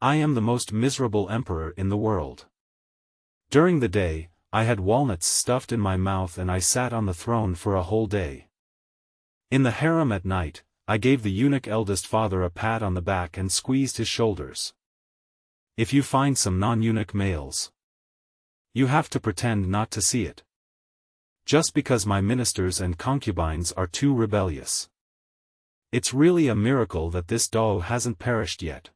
I am the most miserable emperor in the world. During the day, I had walnuts stuffed in my mouth and I sat on the throne for a whole day. In the harem at night, I gave the eunuch eldest father a pat on the back and squeezed his shoulders. If you find some non-eunuch males, you have to pretend not to see it. Just because my ministers and concubines are too rebellious. It's really a miracle that this Dao hasn't perished yet.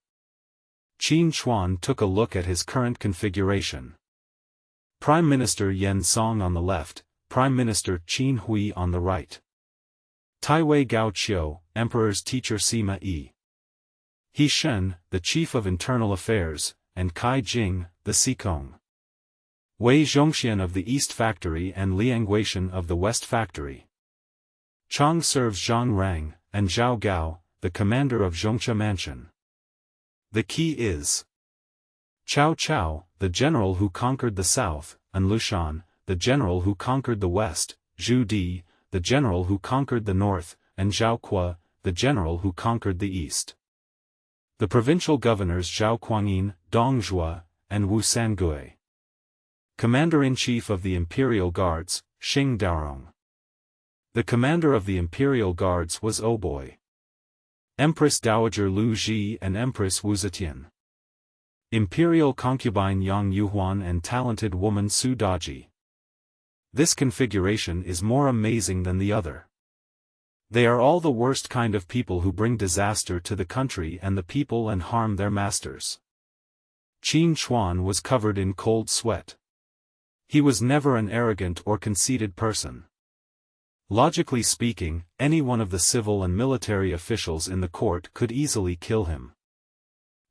Qin Hui took a look at his current configuration. Prime Minister Yan Song on the left, Prime Minister Qin Hui on the right. Taiwei Gao Qiu, Emperor's teacher Sima Yi. He Shen, the Chief of Internal Affairs, and Kai Jing, the Sikong. Wei Zhongxian of the East Factory and Liang Guishan of the West Factory. Chang serves Zhang Rang, and Zhao Gao, the commander of Zhongcha Mansion. The key is Cao Cao, the general who conquered the south, and Lushan, the general who conquered the west, Zhu Di, the general who conquered the north, and Zhao Qua, the general who conquered the east. The provincial governors Zhao Guangyin, Dong Zhua, and Wu Sangui. Commander-in-Chief of the Imperial Guards, Xing Daorong. The commander of the Imperial Guards was Oboi. Empress Dowager Lu Ji and Empress Wu Zetian. Imperial concubine Yang Yuhuan and talented woman Su Daji. This configuration is more amazing than the other. They are all the worst kind of people who bring disaster to the country and the people and harm their masters. Qin Hui was covered in cold sweat. He was never an arrogant or conceited person. Logically speaking, any one of the civil and military officials in the court could easily kill him.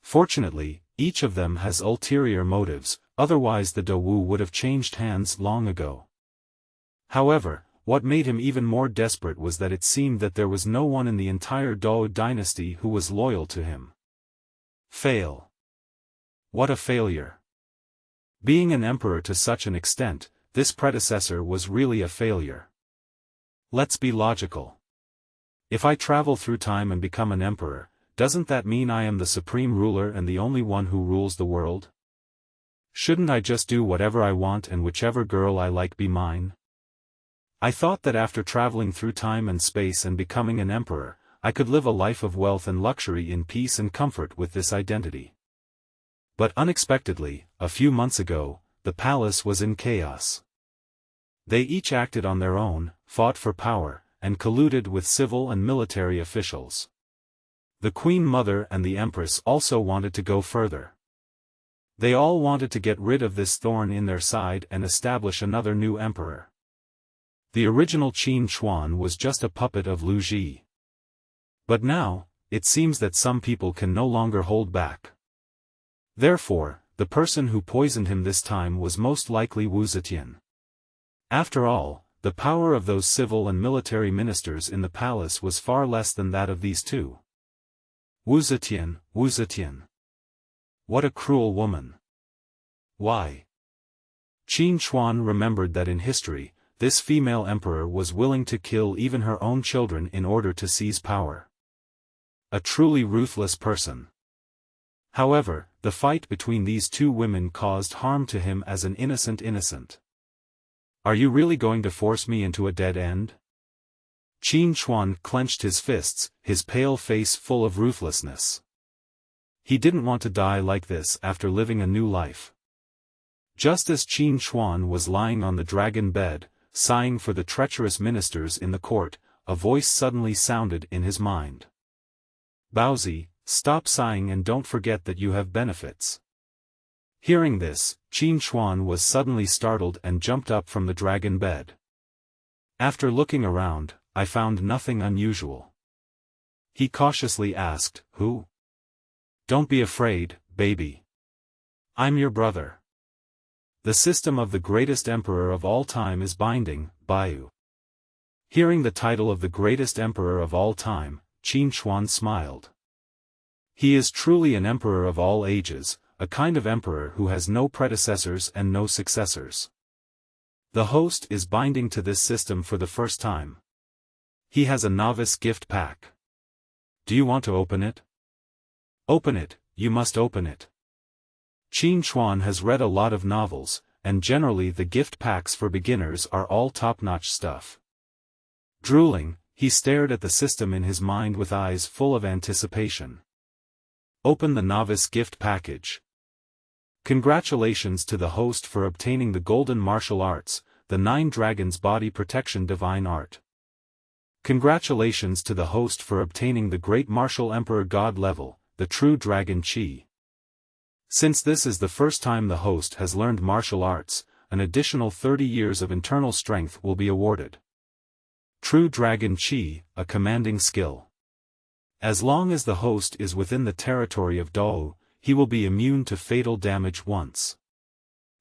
Fortunately, each of them has ulterior motives, otherwise the Dou would have changed hands long ago. However, what made him even more desperate was that it seemed that there was no one in the entire Dou dynasty who was loyal to him. Fail. What a failure. Being an emperor to such an extent, this predecessor was really a failure. Let's be logical. If I travel through time and become an emperor, doesn't that mean I am the supreme ruler and the only one who rules the world? Shouldn't I just do whatever I want and whichever girl I like be mine? I thought that after traveling through time and space and becoming an emperor, I could live a life of wealth and luxury in peace and comfort with this identity. But unexpectedly, a few months ago, the palace was in chaos. They each acted on their own, fought for power, and colluded with civil and military officials. The Queen Mother and the Empress also wanted to go further. They all wanted to get rid of this thorn in their side and establish another new emperor. The original Qin Hui was just a puppet of Lu Ji. But now, it seems that some people can no longer hold back. Therefore, the person who poisoned him this time was most likely Wu Zetian. After all, the power of those civil and military ministers in the palace was far less than that of these two. Wu Zetian, Wu Zetian. What a cruel woman. Why? Qin Hui remembered that in history, this female emperor was willing to kill even her own children in order to seize power. A truly ruthless person. However, the fight between these two women caused harm to him as an innocent. Are you really going to force me into a dead end? Qin Hui clenched his fists, his pale face full of ruthlessness. He didn't want to die like this after living a new life. Just as Qin Hui was lying on the dragon bed, sighing for the treacherous ministers in the court, a voice suddenly sounded in his mind. Baozi, stop sighing and don't forget that you have benefits. Hearing this, Qin Hui was suddenly startled and jumped up from the dragon bed. After looking around, I found nothing unusual. He cautiously asked, "Who?" "Don't be afraid, baby. I'm your brother. The system of the greatest emperor of all time is binding, Baiyu." Hearing the title of the greatest emperor of all time, Qin Hui smiled. He is truly an emperor of all ages, a kind of emperor who has no predecessors and no successors. The host is binding to this system for the first time. He has a novice gift pack. Do you want to open it? Open it, you must open it. Qin Hui has read a lot of novels, and generally the gift packs for beginners are all top-notch stuff. Drooling, he stared at the system in his mind with eyes full of anticipation. Open the novice gift package. Congratulations to the host for obtaining the golden martial arts, the 9 Dragons Body Protection Divine Art. Congratulations to the host for obtaining the Great Martial Emperor God level, the True Dragon Qi. Since this is the first time the host has learned martial arts, an additional 30 years of internal strength will be awarded. True Dragon Qi, a commanding skill. As long as the host is within the territory of Dao, he will be immune to fatal damage once.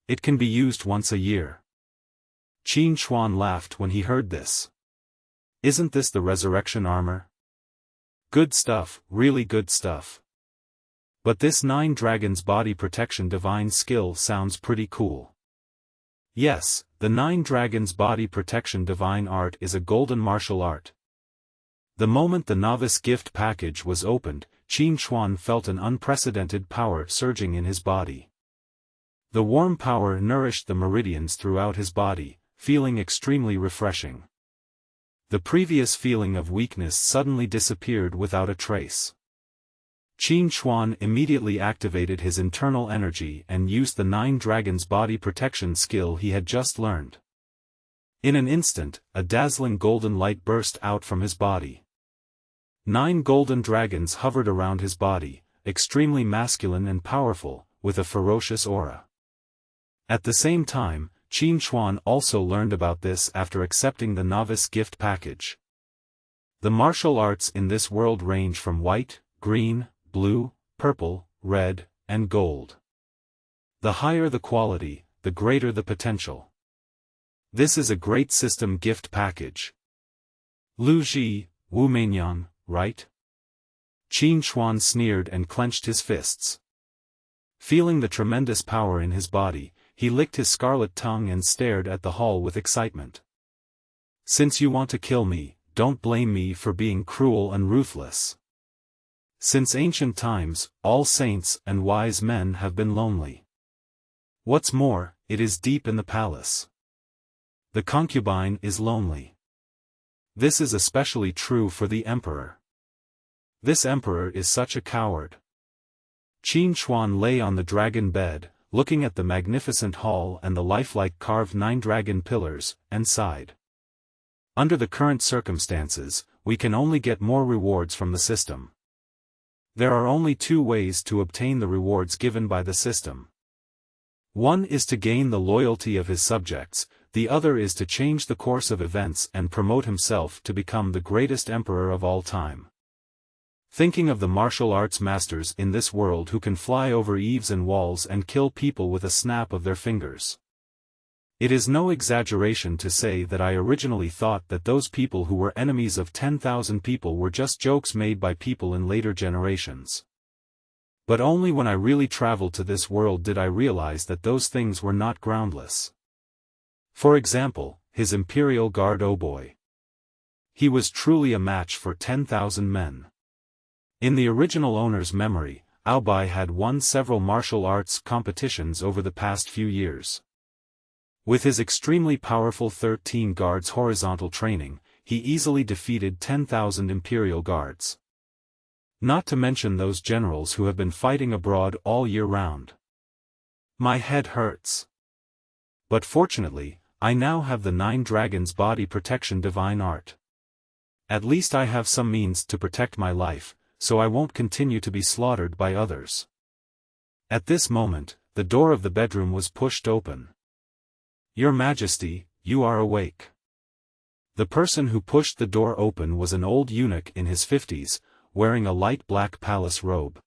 It can be used once a year. Qin Hui laughed when he heard this. Isn't this the resurrection armor? Good stuff, really good stuff. But this 9 Dragons Body Protection Divine skill sounds pretty cool. Yes, the 9 Dragons Body Protection Divine Art is a golden martial art. The moment the novice gift package was opened, Qin Hui felt an unprecedented power surging in his body. The warm power nourished the meridians throughout his body, feeling extremely refreshing. The previous feeling of weakness suddenly disappeared without a trace. Qin Hui immediately activated his internal energy and used the 9 Dragons Body Protection skill he had just learned. In an instant, a dazzling golden light burst out from his body. 9 golden dragons hovered around his body, extremely masculine and powerful, with a ferocious aura. At the same time, Qin Hui also learned about this after accepting the novice gift package. The martial arts in this world range from white, green, blue, purple, red, and gold. The higher the quality, the greater the potential. This is a great system gift package. Lu Ji, Wu Meinyang, right? Qin Hui sneered and clenched his fists. Feeling the tremendous power in his body, he licked his scarlet tongue and stared at the hall with excitement. Since you want to kill me, don't blame me for being cruel and ruthless. Since ancient times, all saints and wise men have been lonely. What's more, it is deep in the palace. The concubine is lonely. This is especially true for the emperor. This emperor is such a coward. Qin Hui lay on the dragon bed, looking at the magnificent hall and the lifelike carved 9 dragon pillars, and sighed. Under the current circumstances, we can only get more rewards from the system. There are only 2 ways to obtain the rewards given by the system. One is to gain the loyalty of his subjects, the other is to change the course of events and promote himself to become the greatest emperor of all time. Thinking of the martial arts masters in this world who can fly over eaves and walls and kill people with a snap of their fingers. It is no exaggeration to say that I originally thought that those people who were enemies of 10,000 people were just jokes made by people in later generations. But only when I really traveled to this world did I realize that those things were not groundless. For example, his Imperial Guard Oboy. He was truly a match for 10,000 men. In the original owner's memory, Aobai had won several martial arts competitions over the past few years. With his extremely powerful 13 guards horizontal training, he easily defeated 10,000 Imperial Guards. Not to mention those generals who have been fighting abroad all year round. My head hurts. But fortunately, I now have the 9 Dragons Body Protection Divine Art. At least I have some means to protect my life, so I won't continue to be slaughtered by others. At this moment, the door of the bedroom was pushed open. Your Majesty, you are awake. The person who pushed the door open was an old eunuch in his 50s, wearing a light black palace robe.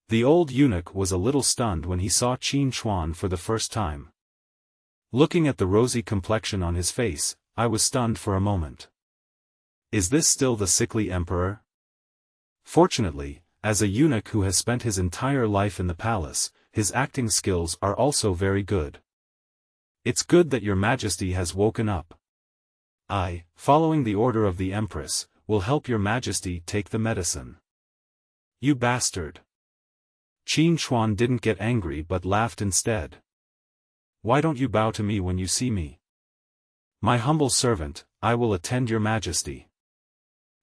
The old eunuch was a little stunned when he saw Qin Hui for the first time. Looking at the rosy complexion on his face, I was stunned for a moment. Is this still the sickly emperor? Fortunately, as a eunuch who has spent his entire life in the palace, his acting skills are also very good. It's good that your Majesty has woken up. I, following the order of the Empress, will help your Majesty take the medicine. You bastard. Qin Hui didn't get angry but laughed instead. Why don't you bow to me when you see me? My humble servant, I will attend your majesty.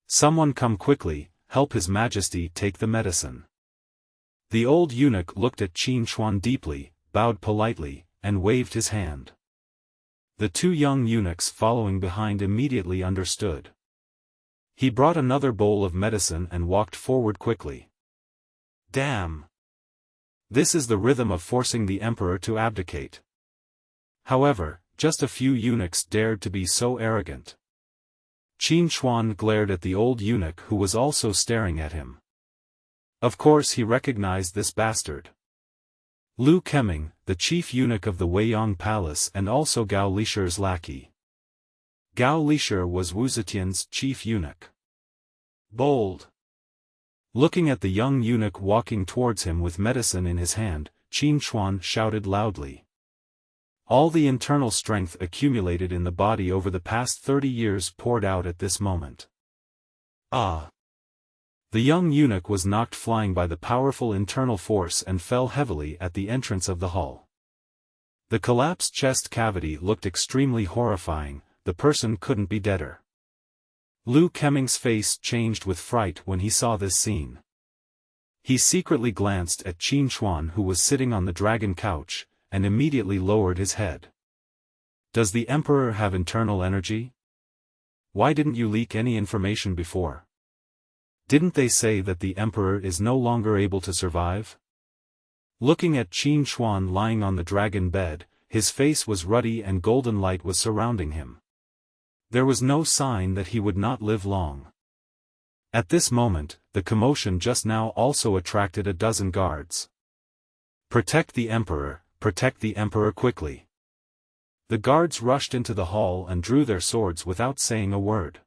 Someone come quickly, help his majesty take the medicine. The old eunuch looked at Qin Hui deeply, bowed politely, and waved his hand. The two young eunuchs following behind immediately understood. He brought another bowl of medicine and walked forward quickly. Damn! This is the rhythm of forcing the emperor to abdicate. However, just a few eunuchs dared to be so arrogant. Qin Hui glared at the old eunuch who was also staring at him. Of course he recognized this bastard. Liu Keming, the chief eunuch of the Weiyang Palace and also Gao Lisher's lackey. Gao Lisher was Wu Zetian's chief eunuch. Bold. Looking at the young eunuch walking towards him with medicine in his hand, Qin Hui shouted loudly. All the internal strength accumulated in the body over the past 30 years poured out at this moment. Ah! The young eunuch was knocked flying by the powerful internal force and fell heavily at the entrance of the hall. The collapsed chest cavity looked extremely horrifying, the person couldn't be deader. Liu Keming's face changed with fright when he saw this scene. He secretly glanced at Qin Hui who was sitting on the dragon couch, and immediately lowered his head. Does the emperor have internal energy? Why didn't you leak any information before? Didn't they say that the emperor is no longer able to survive? Looking at Qin Hui lying on the dragon bed, his face was ruddy and golden light was surrounding him. There was no sign that he would not live long. At this moment, the commotion just now also attracted a dozen guards. Protect the emperor quickly. The guards rushed into the hall and drew their swords without saying a word.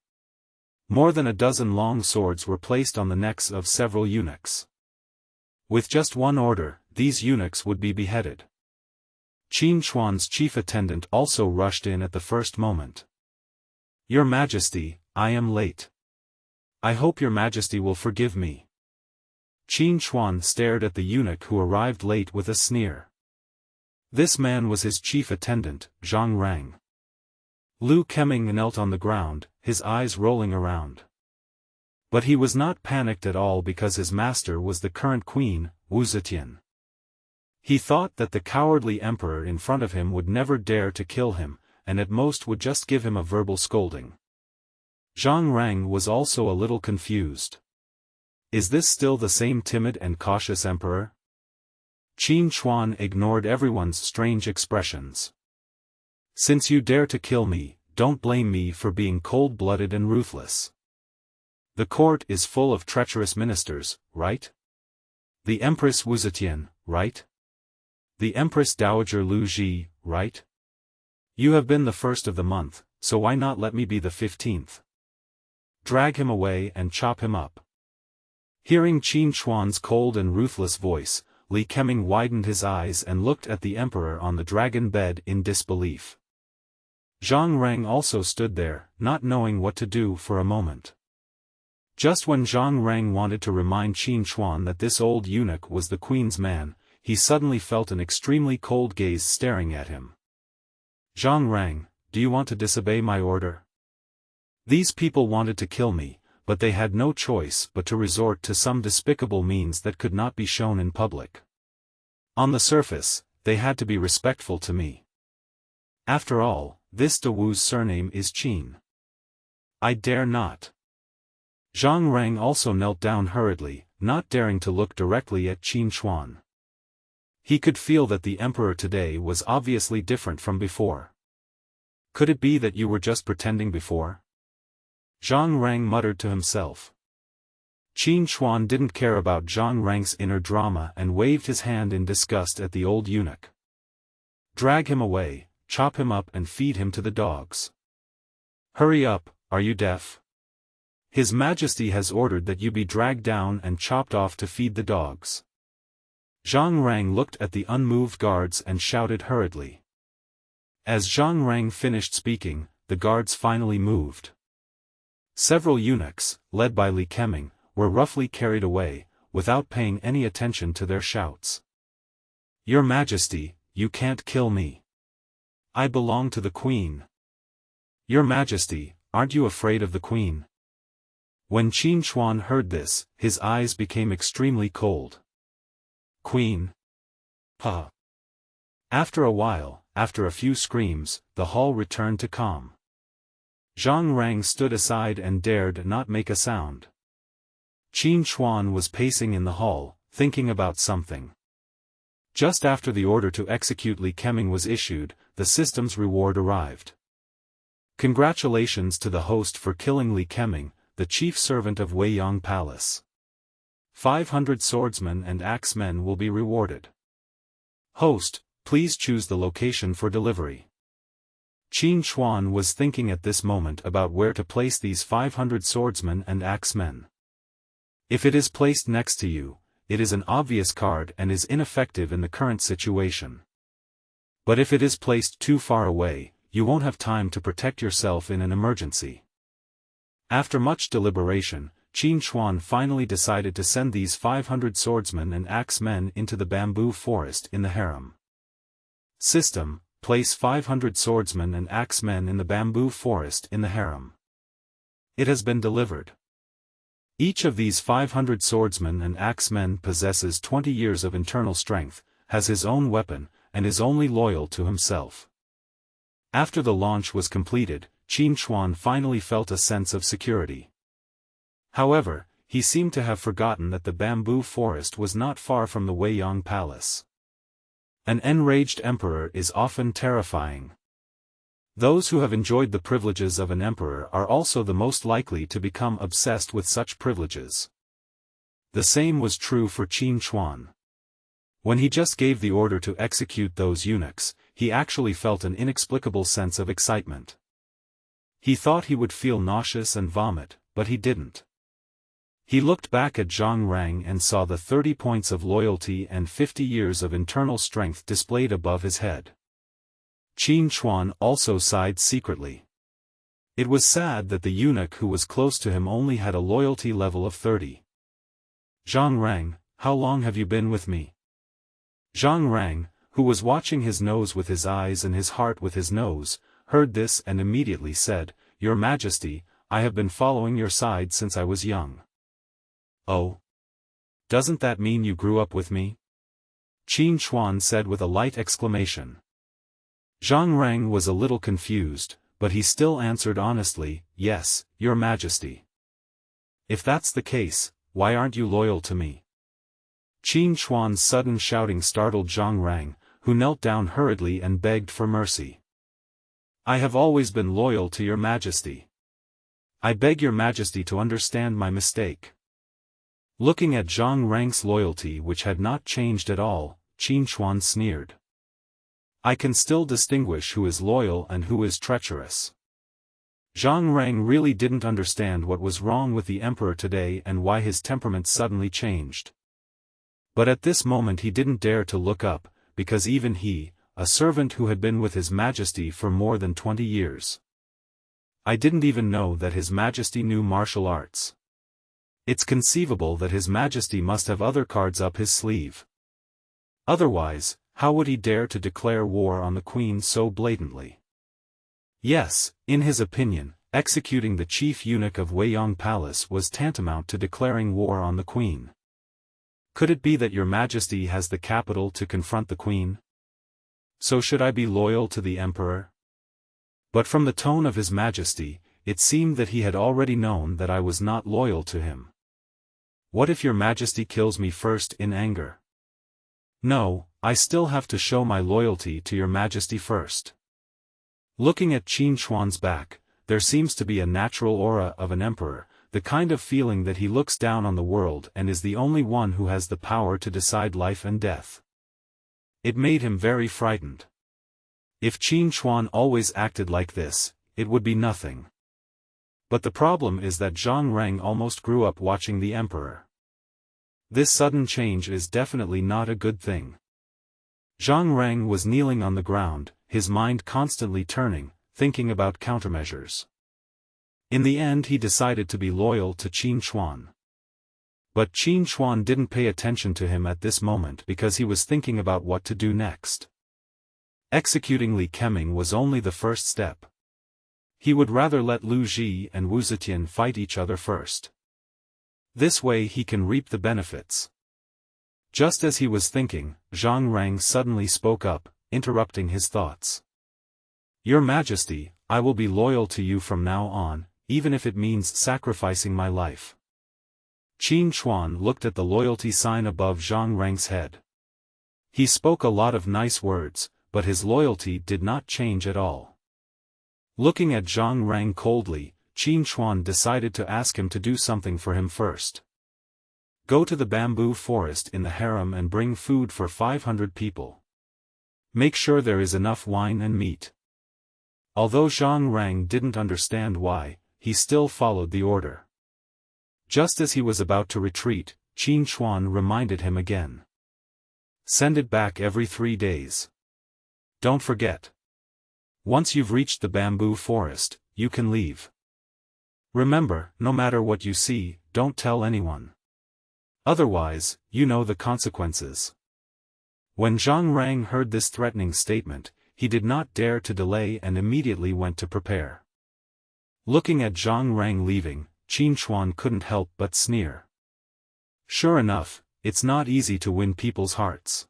More than a dozen long swords were placed on the necks of several eunuchs. With just one order, these eunuchs would be beheaded. Qin Hui's chief attendant also rushed in at the first moment. Your Majesty, I am late. I hope your Majesty will forgive me. Qin Hui stared at the eunuch who arrived late with a sneer. This man was his chief attendant, Zhang Rang. Liu Keming knelt on the ground, his eyes rolling around. But he was not panicked at all because his master was the current queen, Wu Zetian. He thought that the cowardly emperor in front of him would never dare to kill him, and at most would just give him a verbal scolding. Zhang Rang was also a little confused. Is this still the same timid and cautious emperor? Qin Hui ignored everyone's strange expressions. Since you dare to kill me, don't blame me for being cold-blooded and ruthless. The court is full of treacherous ministers, right? The Empress Wu Zetian, right? The Empress Dowager Lu Ji, right? You have been the first of the month, so why not let me be the 15th? Drag him away and chop him up. Hearing Qin Hui's cold and ruthless voice, Li Keming widened his eyes and looked at the emperor on the dragon bed in disbelief. Zhang Rang also stood there, not knowing what to do for a moment. Just when Zhang Rang wanted to remind Qin Hui that this old eunuch was the queen's man, he suddenly felt an extremely cold gaze staring at him. Zhang Rang, do you want to disobey my order? These people wanted to kill me, but they had no choice but to resort to some despicable means that could not be shown in public. On the surface, they had to be respectful to me. After all, this Dawu's surname is Qin. I dare not. Zhang Rang also knelt down hurriedly, not daring to look directly at Qin Hui. He could feel that the emperor today was obviously different from before. Could it be that you were just pretending before? Zhang Rang muttered to himself. Qin Hui didn't care about Zhang Rang's inner drama and waved his hand in disgust at the old eunuch. Drag him away, chop him up and feed him to the dogs. Hurry up, are you deaf? His Majesty has ordered that you be dragged down and chopped off to feed the dogs. Zhang Rang looked at the unmoved guards and shouted hurriedly. As Zhang Rang finished speaking, the guards finally moved. Several eunuchs, led by Li Keming, were roughly carried away, without paying any attention to their shouts. "Your Majesty, you can't kill me. I belong to the Queen." "Your Majesty, aren't you afraid of the Queen?" When Qin Hui heard this, his eyes became extremely cold. "Queen? Huh." After a while, after a few screams, the hall returned to calm. Zhang Rang stood aside and dared not make a sound. Qin Hui was pacing in the hall, thinking about something. Just after the order to execute Li Keming was issued, the system's reward arrived. Congratulations to the host for killing Li Keming, the chief servant of Weiyang Palace. 500 swordsmen and axemen will be rewarded. Host, please choose the location for delivery. Qin Hui was thinking at this moment about where to place these 500 swordsmen and axemen. If it is placed next to you, it is an obvious card and is ineffective in the current situation. But if it is placed too far away, you won't have time to protect yourself in an emergency. After much deliberation, Qin Hui finally decided to send these 500 swordsmen and axemen into the bamboo forest in the harem. System, place 500 swordsmen and axemen in the bamboo forest in the harem. It has been delivered. Each of these 500 swordsmen and axemen possesses 20 years of internal strength, has his own weapon, and is only loyal to himself. After the launch was completed, Qin Hui finally felt a sense of security. However, he seemed to have forgotten that the bamboo forest was not far from the Weiyang Palace. An enraged emperor is often terrifying. Those who have enjoyed the privileges of an emperor are also the most likely to become obsessed with such privileges. The same was true for Qin Hui. When he just gave the order to execute those eunuchs, he actually felt an inexplicable sense of excitement. He thought he would feel nauseous and vomit, but he didn't. He looked back at Zhang Rang and saw the 30 points of loyalty and 50 years of internal strength displayed above his head. Qin Hui also sighed secretly. It was sad that the eunuch who was close to him only had a loyalty level of 30. "Zhang Rang, how long have you been with me?" Zhang Rang, who was watching his nose with his eyes and his heart with his nose, heard this and immediately said, "Your Majesty, I have been following your side since I was young." "Oh? Doesn't that mean you grew up with me?" Qin Hui said with a light exclamation. Zhang Rang was a little confused, but he still answered honestly, "Yes, Your Majesty." "If that's the case, why aren't you loyal to me?" Qin Hui's sudden shouting startled Zhang Rang, who knelt down hurriedly and begged for mercy. "I have always been loyal to Your Majesty. I beg Your Majesty to understand my mistake." Looking at Zhang Rang's loyalty which had not changed at all, Qin Hui sneered. "I can still distinguish who is loyal and who is treacherous." Zhang Rang really didn't understand what was wrong with the emperor today and why his temperament suddenly changed. But at this moment he didn't dare to look up, because even he, a servant who had been with His Majesty for more than 20 years. I didn't even know that His Majesty knew martial arts. It's conceivable that His Majesty must have other cards up his sleeve. Otherwise, how would he dare to declare war on the Queen so blatantly? Yes, in his opinion, executing the chief eunuch of Weiyang Palace was tantamount to declaring war on the Queen. Could it be that Your Majesty has the capital to confront the Queen? So should I be loyal to the Emperor? But from the tone of His Majesty, it seemed that he had already known that I was not loyal to him. What if Your Majesty kills me first in anger? No, I still have to show my loyalty to Your Majesty first. Looking at Qin Hui's back, there seems to be a natural aura of an emperor, the kind of feeling that he looks down on the world and is the only one who has the power to decide life and death. It made him very frightened. If Qin Hui always acted like this, it would be nothing. But the problem is that Zhang Rang almost grew up watching the emperor. This sudden change is definitely not a good thing. Zhang Rang was kneeling on the ground, his mind constantly turning, thinking about countermeasures. In the end he decided to be loyal to Qin Hui. But Qin Hui didn't pay attention to him at this moment because he was thinking about what to do next. Executing Li Keming was only the first step. He would rather let Lu Ji and Wu Zetian fight each other first. This way he can reap the benefits. Just as he was thinking, Zhang Rang suddenly spoke up, interrupting his thoughts. Your Majesty, I will be loyal to you from now on, even if it means sacrificing my life. Qin Hui looked at the loyalty sign above Zhang Rang's head. He spoke a lot of nice words, but his loyalty did not change at all. Looking at Zhang Rang coldly, Qin Hui decided to ask him to do something for him first. Go to the bamboo forest in the harem and bring food for 500 people. Make sure there is enough wine and meat. Although Zhang Rang didn't understand why, he still followed the order. Just as he was about to retreat, Qin Hui reminded him again. Send it back every 3 days. Don't forget. Once you've reached the bamboo forest, you can leave. Remember, no matter what you see, don't tell anyone. Otherwise, you know the consequences. When Zhang Rang heard this threatening statement, he did not dare to delay and immediately went to prepare. Looking at Zhang Rang leaving, Qin Hui couldn't help but sneer. Sure enough, it's not easy to win people's hearts.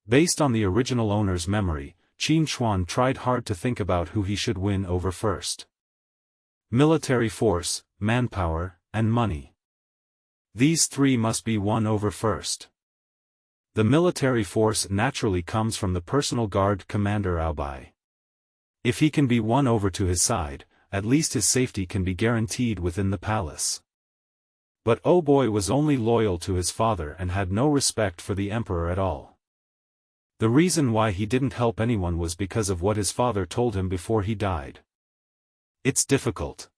Based on the original owner's memory, Qin Hui tried hard to think about who he should win over first. Military force, manpower, and money. These three must be won over first. The military force naturally comes from the personal guard commander Aobai. If he can be won over to his side, at least his safety can be guaranteed within the palace. But Oh Boy was only loyal to his father and had no respect for the emperor at all. The reason why he didn't help anyone was because of what his father told him before he died. It's difficult.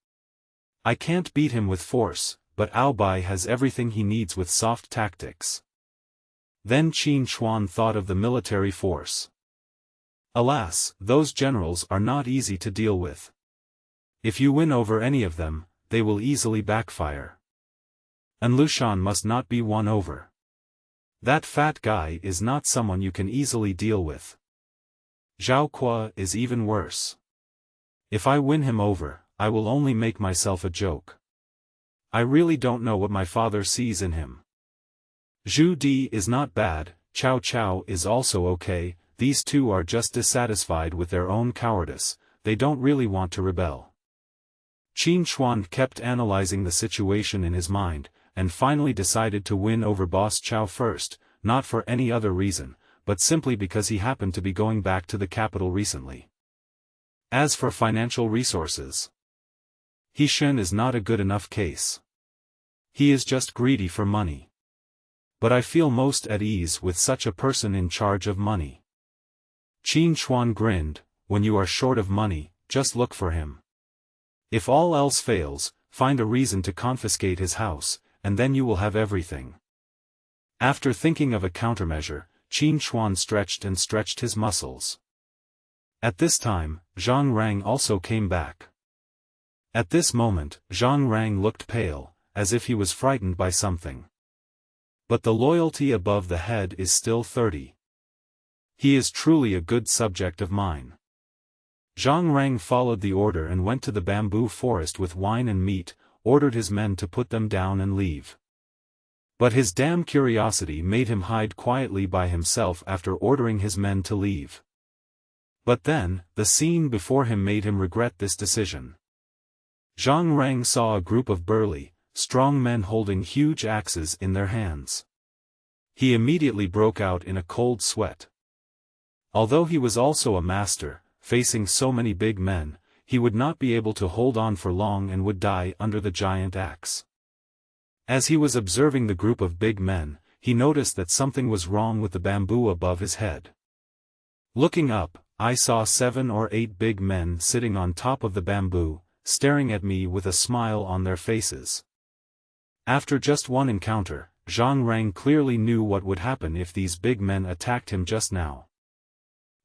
I can't beat him with force, but Aobai has everything he needs with soft tactics. Then Qin Hui thought of the military force. Alas, those generals are not easy to deal with. If you win over any of them, they will easily backfire. And Lushan must not be won over. That fat guy is not someone you can easily deal with. Zhao Kuo is even worse. If I win him over, I will only make myself a joke. I really don't know what my father sees in him. Zhu Di is not bad, Cao Cao is also okay, these two are just dissatisfied with their own cowardice, they don't really want to rebel. Qin Hui kept analyzing the situation in his mind, and finally decided to win over Boss Cao first, not for any other reason, but simply because he happened to be going back to the capital recently. As for financial resources, He Shen is not a good enough case. He is just greedy for money. But I feel most at ease with such a person in charge of money. Qin Hui grinned, when you are short of money, just look for him. If all else fails, find a reason to confiscate his house, and then you will have everything. After thinking of a countermeasure, Qin Hui stretched and stretched his muscles. At this time, Zhang Rang also came back. At this moment, Zhang Rang looked pale, as if he was frightened by something. But the loyalty above the head is still 30. He is truly a good subject of mine. Zhang Rang followed the order and went to the bamboo forest with wine and meat, ordered his men to put them down and leave. But his damn curiosity made him hide quietly by himself after ordering his men to leave. But then, the scene before him made him regret this decision. Zhang Rang saw a group of burly, strong men holding huge axes in their hands. He immediately broke out in a cold sweat. Although he was also a master, facing so many big men, he would not be able to hold on for long and would die under the giant axe. As he was observing the group of big men, he noticed that something was wrong with the bamboo above his head. Looking up, I saw 7 or 8 big men sitting on top of the bamboo, staring at me with a smile on their faces. After just one encounter, Zhang Rang clearly knew what would happen if these big men attacked him just now.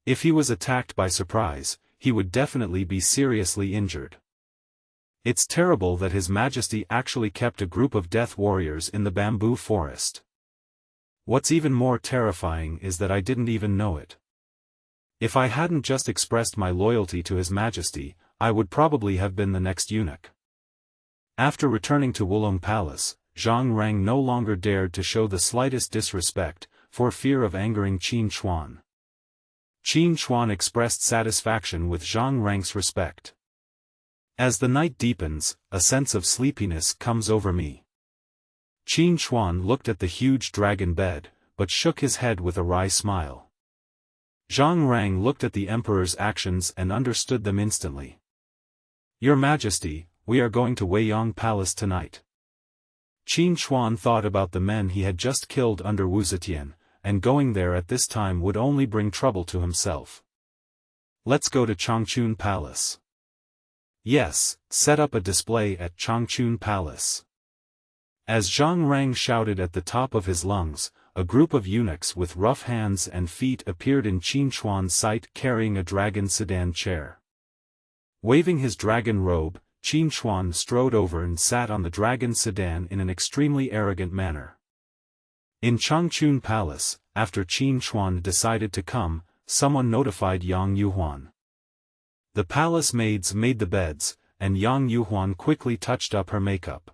If he was attacked by surprise, he would definitely be seriously injured. It's terrible that His Majesty actually kept a group of death warriors in the bamboo forest. What's even more terrifying is that I didn't even know it. If I hadn't just expressed my loyalty to His Majesty, I would probably have been the next eunuch. After returning to Wulong Palace, Zhang Rang no longer dared to show the slightest disrespect, for fear of angering Qin Chuan. Qin Chuan expressed satisfaction with Zhang Rang's respect. As the night deepens, a sense of sleepiness comes over me. Qin Chuan looked at the huge dragon bed, but shook his head with a wry smile. Zhang Rang looked at the emperor's actions and understood them instantly. Your Majesty, we are going to Weiyang Palace tonight. Qin Chuan thought about the men he had just killed under Wu Zetian, and going there at this time would only bring trouble to himself. Let's go to Changchun Palace. Yes, set up a display at Changchun Palace. As Zhang Rang shouted at the top of his lungs, a group of eunuchs with rough hands and feet appeared in Qin Chuan's sight carrying a dragon sedan chair. Waving his dragon robe, Qin Chuan strode over and sat on the dragon sedan in an extremely arrogant manner. In Changchun Palace, after Qin Chuan decided to come, someone notified Yang Yuhuan. The palace maids made the beds, and Yang Yuhuan quickly touched up her makeup.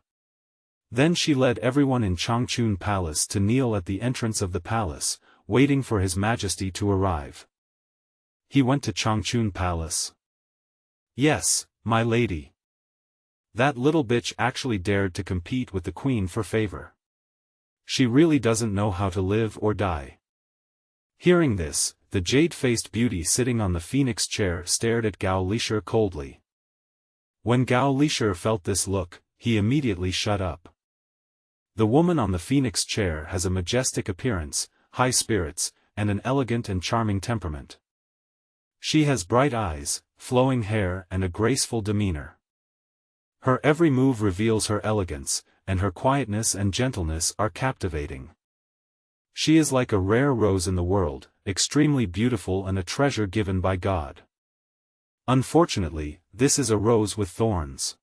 Then she led everyone in Changchun Palace to kneel at the entrance of the palace, waiting for His Majesty to arrive. He went to Changchun Palace. Yes, my lady. That little bitch actually dared to compete with the queen for favor. She really doesn't know how to live or die. Hearing this, the jade-faced beauty sitting on the phoenix chair stared at Gao Lisher coldly. When Gao Lisher felt this look, he immediately shut up. The woman on the phoenix chair has a majestic appearance, high spirits, and an elegant and charming temperament. She has bright eyes, flowing hair and a graceful demeanor. Her every move reveals her elegance, and her quietness and gentleness are captivating. She is like a rare rose in the world, extremely beautiful and a treasure given by God. Unfortunately, this is a rose with thorns.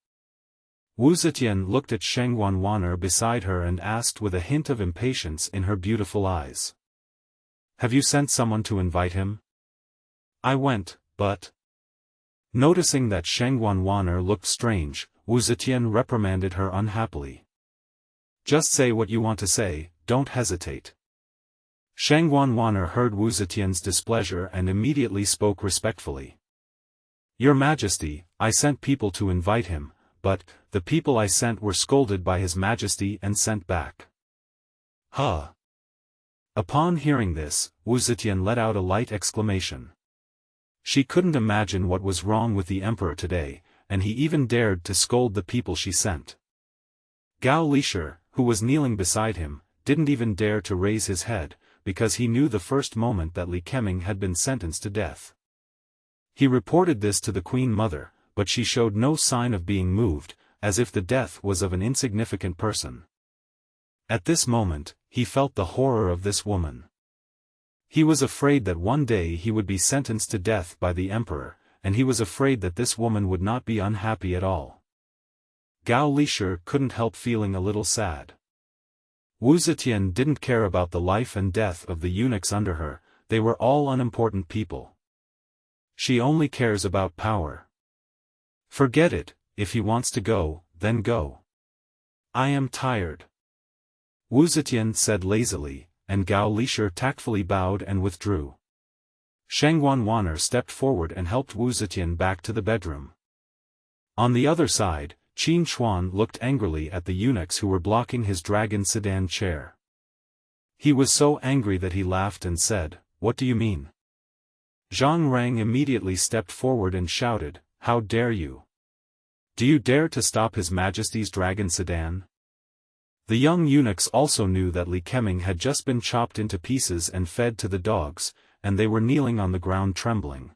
Wu Zetian looked at Sheng Wanwaner beside her and asked with a hint of impatience in her beautiful eyes. Have you sent someone to invite him? I went, but... Noticing that Sheng Wanwaner looked strange, Wu Zetian reprimanded her unhappily. Just say what you want to say, don't hesitate. Sheng Wanwaner heard Wu Zetian's displeasure and immediately spoke respectfully. Your Majesty, I sent people to invite him, but, the people I sent were scolded by His Majesty and sent back. Huh. Upon hearing this, Wu Zetian let out a light exclamation. She couldn't imagine what was wrong with the emperor today, and he even dared to scold the people she sent. Gao Lisher, who was kneeling beside him, didn't even dare to raise his head, because he knew the first moment that Li Keming had been sentenced to death. He reported this to the Queen Mother, but she showed no sign of being moved, as if the death was of an insignificant person. At this moment, he felt the horror of this woman. He was afraid that one day he would be sentenced to death by the emperor, and he was afraid that this woman would not be unhappy at all. Gao Lisher couldn't help feeling a little sad. Wu Zetian didn't care about the life and death of the eunuchs under her, they were all unimportant people. She only cares about power. Forget it, if he wants to go, then go. I am tired. Wu Zetian said lazily, and Gao Lisher tactfully bowed and withdrew. Sheng Wanwaner stepped forward and helped Wu Zetian back to the bedroom. On the other side, Qin Chuan looked angrily at the eunuchs who were blocking his dragon sedan chair. He was so angry that he laughed and said, "What do you mean?" Zhang Rang immediately stepped forward and shouted, "How dare you? Do you dare to stop His Majesty's dragon sedan?" The young eunuchs also knew that Li Keming had just been chopped into pieces and fed to the dogs, and they were kneeling on the ground trembling.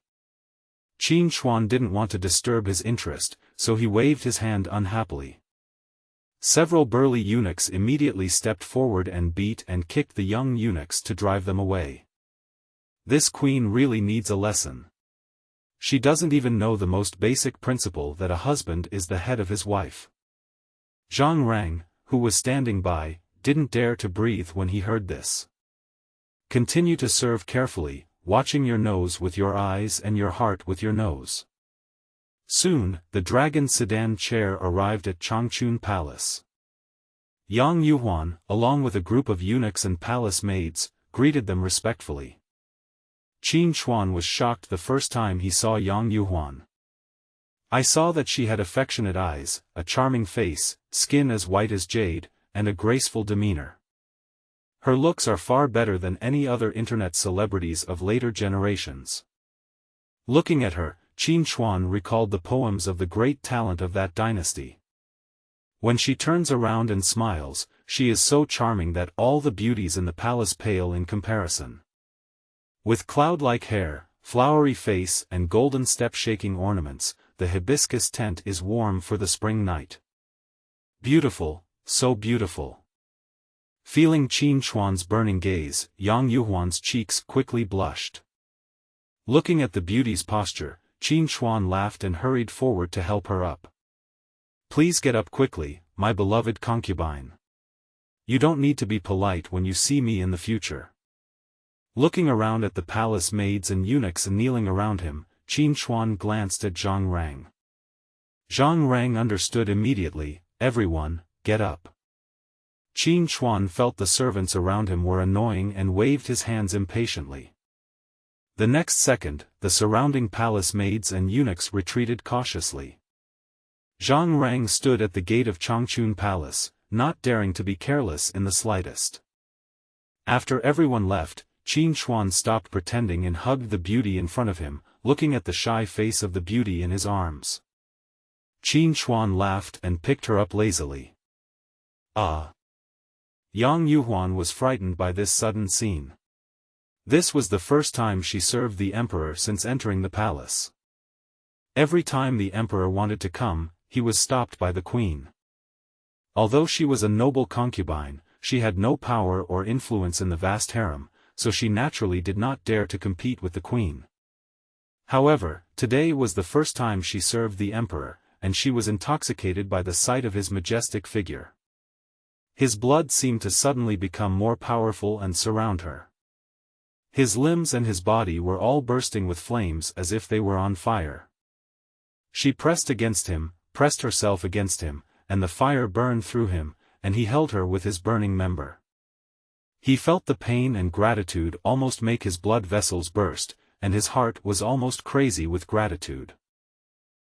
Qin Chuan didn't want to disturb his interest, so he waved his hand unhappily. Several burly eunuchs immediately stepped forward and beat and kicked the young eunuchs to drive them away. This queen really needs a lesson. She doesn't even know the most basic principle that a husband is the head of his wife. Zhang Rang, who was standing by, didn't dare to breathe when he heard this. Continue to serve carefully, watching your nose with your eyes and your heart with your nose. Soon, the dragon sedan chair arrived at Changchun Palace. Yang Yuhuan, along with a group of eunuchs and palace maids, greeted them respectfully. Qin Chuan was shocked the first time he saw Yang Yuhuan. I saw that she had affectionate eyes, a charming face, skin as white as jade, and a graceful demeanor. Her looks are far better than any other internet celebrities of later generations. Looking at her, Qin Chuan recalled the poems of the great talent of that dynasty. When she turns around and smiles, she is so charming that all the beauties in the palace pale in comparison. With cloud-like hair, flowery face and golden step-shaking ornaments, the hibiscus tent is warm for the spring night. Beautiful, so beautiful. Feeling Qin Chuan's burning gaze, Yang Yuhuan's cheeks quickly blushed. Looking at the beauty's posture, Qin Chuan laughed and hurried forward to help her up. Please get up quickly, my beloved concubine. You don't need to be polite when you see me in the future. Looking around at the palace maids and eunuchs kneeling around him, Qin Chuan glanced at Zhang Rang. Zhang Rang understood immediately, everyone, get up. Qin Chuan felt the servants around him were annoying and waved his hands impatiently. The next second, the surrounding palace maids and eunuchs retreated cautiously. Zhang Rang stood at the gate of Changchun Palace, not daring to be careless in the slightest. After everyone left, Qin Chuan stopped pretending and hugged the beauty in front of him, looking at the shy face of the beauty in his arms. Qin Chuan laughed and picked her up lazily. Ah! Yang Yuhuan was frightened by this sudden scene. This was the first time she served the emperor since entering the palace. Every time the emperor wanted to come, he was stopped by the queen. Although she was a noble concubine, she had no power or influence in the vast harem, so she naturally did not dare to compete with the queen. However, today was the first time she served the emperor, and she was intoxicated by the sight of his majestic figure. His blood seemed to suddenly become more powerful and surround her. His limbs and his body were all bursting with flames as if they were on fire. She pressed against him, pressed herself against him, and the fire burned through him, and he held her with his burning member. He felt the pain and gratitude almost make his blood vessels burst, and his heart was almost crazy with gratitude.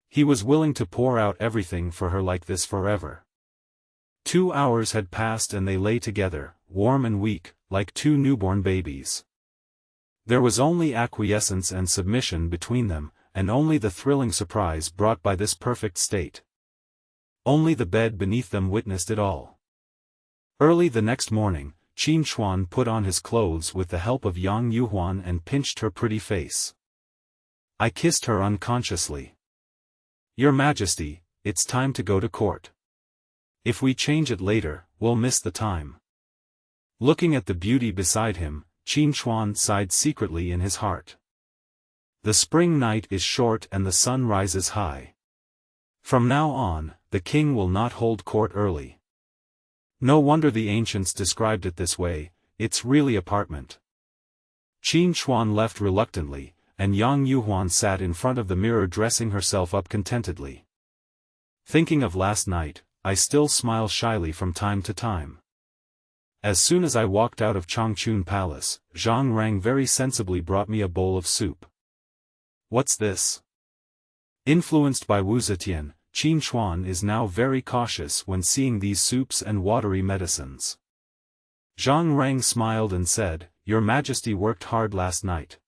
He was willing to pour out everything for her like this forever. 2 hours had passed and they lay together, warm and weak, like two newborn babies. There was only acquiescence and submission between them, and only the thrilling surprise brought by this perfect state. Only the bed beneath them witnessed it all. Early the next morning, Qin Chuan put on his clothes with the help of Yang Yuhuan and pinched her pretty face. I kissed her unconsciously. Your Majesty, it's time to go to court. If we change it later, we'll miss the time. Looking at the beauty beside him, Qin Chuan sighed secretly in his heart. The spring night is short and the sun rises high. From now on, the king will not hold court early. No wonder the ancients described it this way, it's really apartment. Qin Chuan left reluctantly, and Yang Yuhuan sat in front of the mirror dressing herself up contentedly. Thinking of last night, I still smile shyly from time to time. As soon as I walked out of Changchun Palace, Zhang Rang very sensibly brought me a bowl of soup. What's this? Influenced by Wu Zetian, Qin Chuan is now very cautious when seeing these soups and watery medicines. Zhang Rang smiled and said, Your Majesty worked hard last night.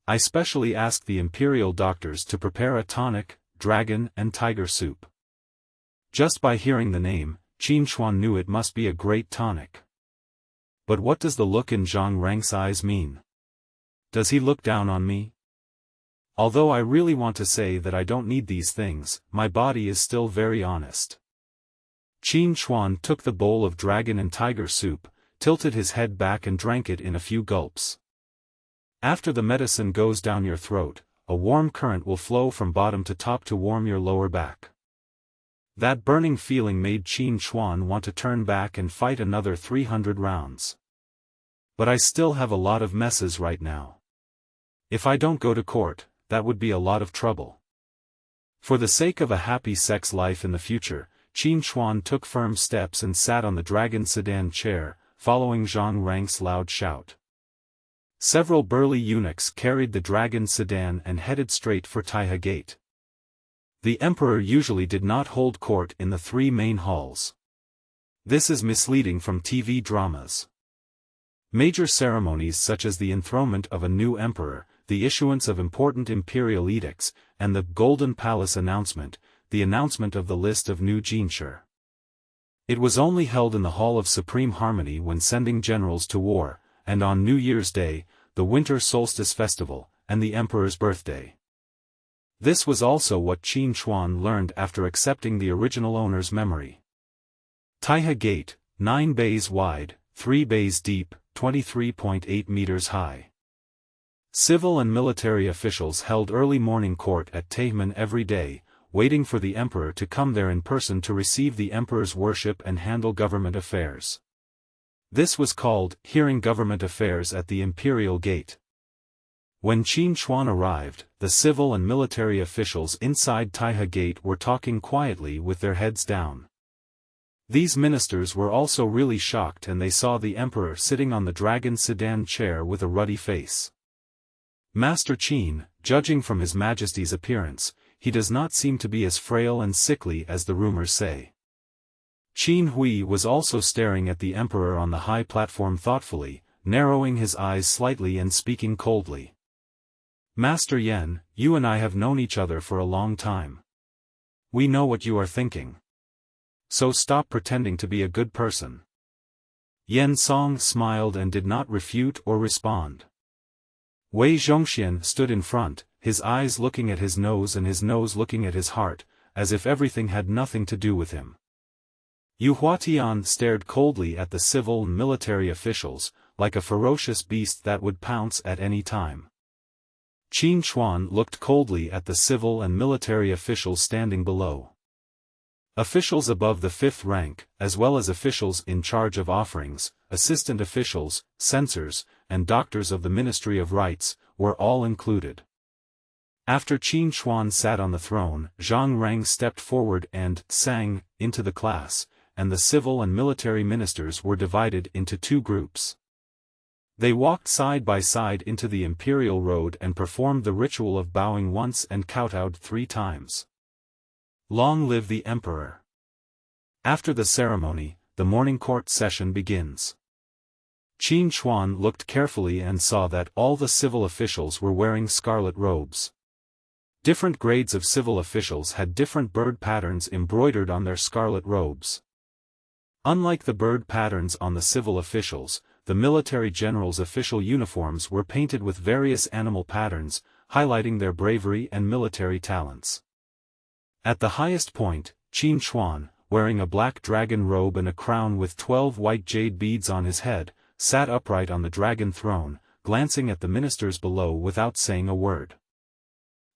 I specially asked the imperial doctors to prepare a tonic, dragon and tiger soup. Just by hearing the name, Qin Chuan knew it must be a great tonic. But what does the look in Zhang Rang's eyes mean? Does he look down on me? Although I really want to say that I don't need these things, my body is still very honest. Qin Chuan took the bowl of dragon and tiger soup, tilted his head back and drank it in a few gulps. After the medicine goes down your throat, a warm current will flow from bottom to top to warm your lower back. That burning feeling made Qin Chuan want to turn back and fight another 300 rounds. But I still have a lot of messes right now. If I don't go to court, that would be a lot of trouble. For the sake of a happy sex life in the future, Qin Chuan took firm steps and sat on the dragon sedan chair, following Zhang Rang's loud shout. Several burly eunuchs carried the dragon sedan and headed straight for Taihe Gate. The emperor usually did not hold court in the three main halls. This is misleading from TV dramas. Major ceremonies such as the enthronement of a new emperor, the issuance of important imperial edicts, and the Golden Palace announcement, the announcement of the list of new jinshi. It was only held in the Hall of Supreme Harmony when sending generals to war, and on New Year's Day, the Winter Solstice Festival, and the Emperor's birthday. This was also what Qin Chuan learned after accepting the original owner's memory. Taihe Gate, 9 bays wide, 3 bays deep, 23.8 meters high. Civil and military officials held early morning court at Taemun every day, waiting for the emperor to come there in person to receive the emperor's worship and handle government affairs. This was called hearing government affairs at the Imperial Gate. When Qin Chuan arrived, the civil and military officials inside Taihe Gate were talking quietly with their heads down. These ministers were also really shocked and they saw the emperor sitting on the dragon sedan chair with a ruddy face. Master Qin, judging from his majesty's appearance, he does not seem to be as frail and sickly as the rumors say. Qin Hui was also staring at the emperor on the high platform thoughtfully, narrowing his eyes slightly and speaking coldly. Master Yan, you and I have known each other for a long time. We know what you are thinking. So stop pretending to be a good person. Yan Song smiled and did not refute or respond. Wei Zhongxian stood in front, his eyes looking at his nose and his nose looking at his heart, as if everything had nothing to do with him. Yu Huatian stared coldly at the civil and military officials, like a ferocious beast that would pounce at any time. Qin Chuan looked coldly at the civil and military officials standing below. Officials above the 5th rank, as well as officials in charge of offerings, assistant officials, censors, and doctors of the Ministry of Rites, were all included. After Qin Chuan sat on the throne, Zhang Rang stepped forward and sang into the class, and the civil and military ministers were divided into two groups. They walked side by side into the imperial road and performed the ritual of bowing once and kowtowed 3 times. Long live the emperor! After the ceremony, the morning court session begins. Qin Chuan looked carefully and saw that all the civil officials were wearing scarlet robes. Different grades of civil officials had different bird patterns embroidered on their scarlet robes. Unlike the bird patterns on the civil officials, the military generals' official uniforms were painted with various animal patterns, highlighting their bravery and military talents. At the highest point, Qin Chuan, wearing a black dragon robe and a crown with 12 white jade beads on his head, sat upright on the dragon throne, glancing at the ministers below without saying a word.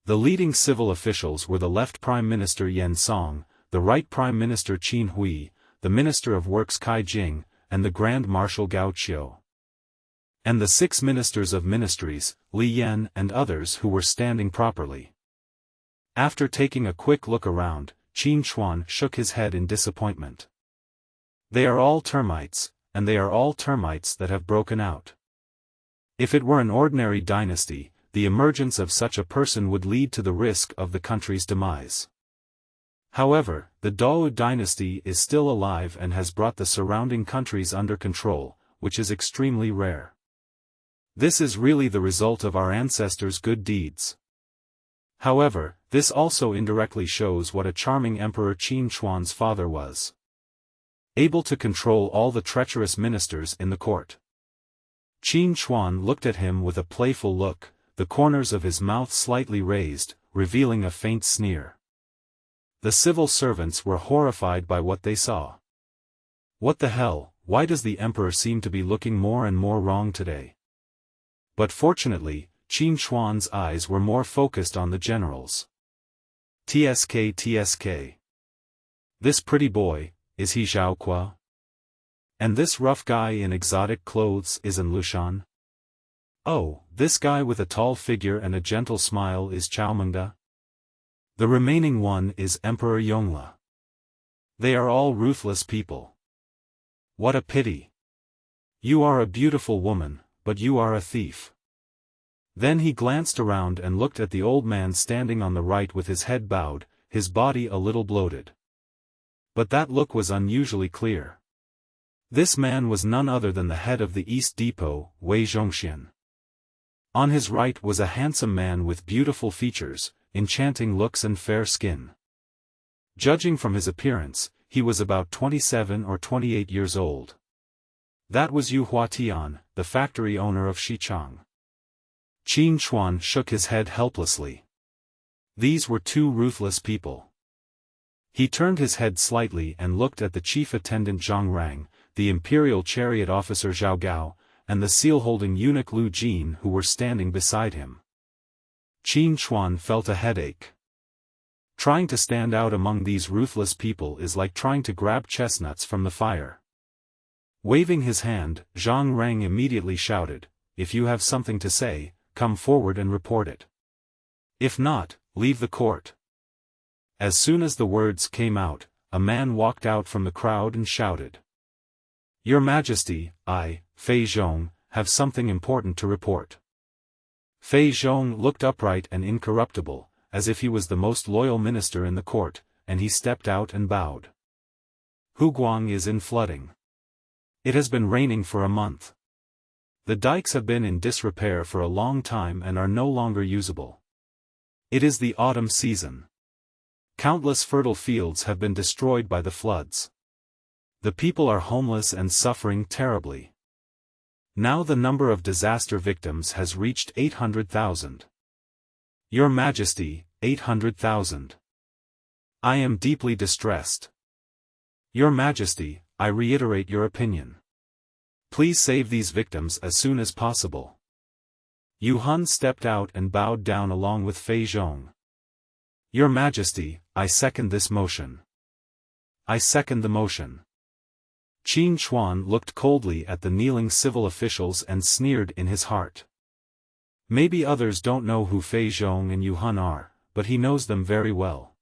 The leading civil officials were the left Prime Minister Yan Song, the right Prime Minister Qin Hui, the Minister of Works Kai Jing, and the Grand Marshal Gao Qiu. And the 6 ministers of ministries, Li Yan and others who were standing properly. After taking a quick look around, Qin Chuan shook his head in disappointment. They are all termites, and they are all termites that have broken out. If it were an ordinary dynasty, the emergence of such a person would lead to the risk of the country's demise. However, the Dou dynasty is still alive and has brought the surrounding countries under control, which is extremely rare. This is really the result of our ancestors' good deeds. However, this also indirectly shows what a charming emperor Qin Chuan's father was. Able to control all the treacherous ministers in the court. Qin Chuan looked at him with a playful look, the corners of his mouth slightly raised, revealing a faint sneer. The civil servants were horrified by what they saw. What the hell, why does the emperor seem to be looking more and more wrong today? But fortunately, Qin Hui's eyes were more focused on the generals. TSK. This pretty boy, is he Zhao Qua? And this rough guy in exotic clothes isn't Lushan? Oh, this guy with a tall figure and a gentle smile is Chao Mengda? The remaining one is Emperor Yongle. They are all ruthless people. What a pity. You are a beautiful woman, but you are a thief. Then he glanced around and looked at the old man standing on the right with his head bowed, his body a little bloated. But that look was unusually clear. This man was none other than the head of the East Depot, Wei Zhongxian. On his right was a handsome man with beautiful features, enchanting looks and fair skin. Judging from his appearance, he was about 27 or 28 years old. That was Yu Huatian, the factory owner of Xichang. Qin Hui shook his head helplessly. These were two ruthless people. He turned his head slightly and looked at the chief attendant Zhang Rang, the imperial chariot officer Zhao Gao, and the seal-holding eunuch Lu Jin who were standing beside him. Qin Hui felt a headache. Trying to stand out among these ruthless people is like trying to grab chestnuts from the fire. Waving his hand, Zhang Rang immediately shouted, "If you have something to say, come forward and report it. If not, leave the court." As soon as the words came out, a man walked out from the crowd and shouted, "Your Majesty, I, Fei Zhong, have something important to report." Fei Zhong looked upright and incorruptible, as if he was the most loyal minister in the court, and he stepped out and bowed. Huguang is in flooding. It has been raining for a month. The dikes have been in disrepair for a long time and are no longer usable. It is the autumn season. Countless fertile fields have been destroyed by the floods. The people are homeless and suffering terribly. Now the number of disaster victims has reached 800,000. Your Majesty, 800,000. I am deeply distressed. Your Majesty, I reiterate your opinion. Please save these victims as soon as possible. Yu Hun stepped out and bowed down along with Fei Zhong. Your Majesty, I second this motion. I second the motion. Qin Hui looked coldly at the kneeling civil officials and sneered in his heart. Maybe others don't know who Fei Zhong and Yu Hun are, but he knows them very well.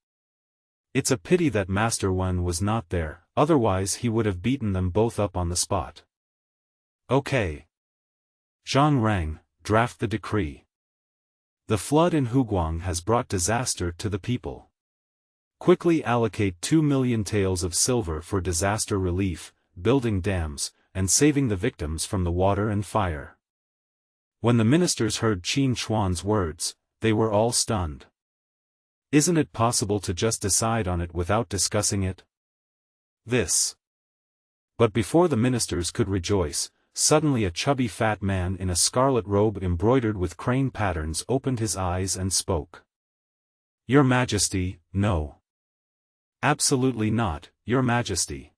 It's a pity that Master Wen was not there, otherwise he would have beaten them both up on the spot. Okay. Zhang Rang, draft the decree. The flood in Huguang has brought disaster to the people. Quickly allocate 2 million taels of silver for disaster relief, building dams, and saving the victims from the water and fire. When the ministers heard Qin Hui's words, they were all stunned. Isn't it possible to just decide on it without discussing it? This. But before the ministers could rejoice, suddenly a chubby fat man in a scarlet robe embroidered with crane patterns opened his eyes and spoke. Your Majesty, no. Absolutely not, Your Majesty.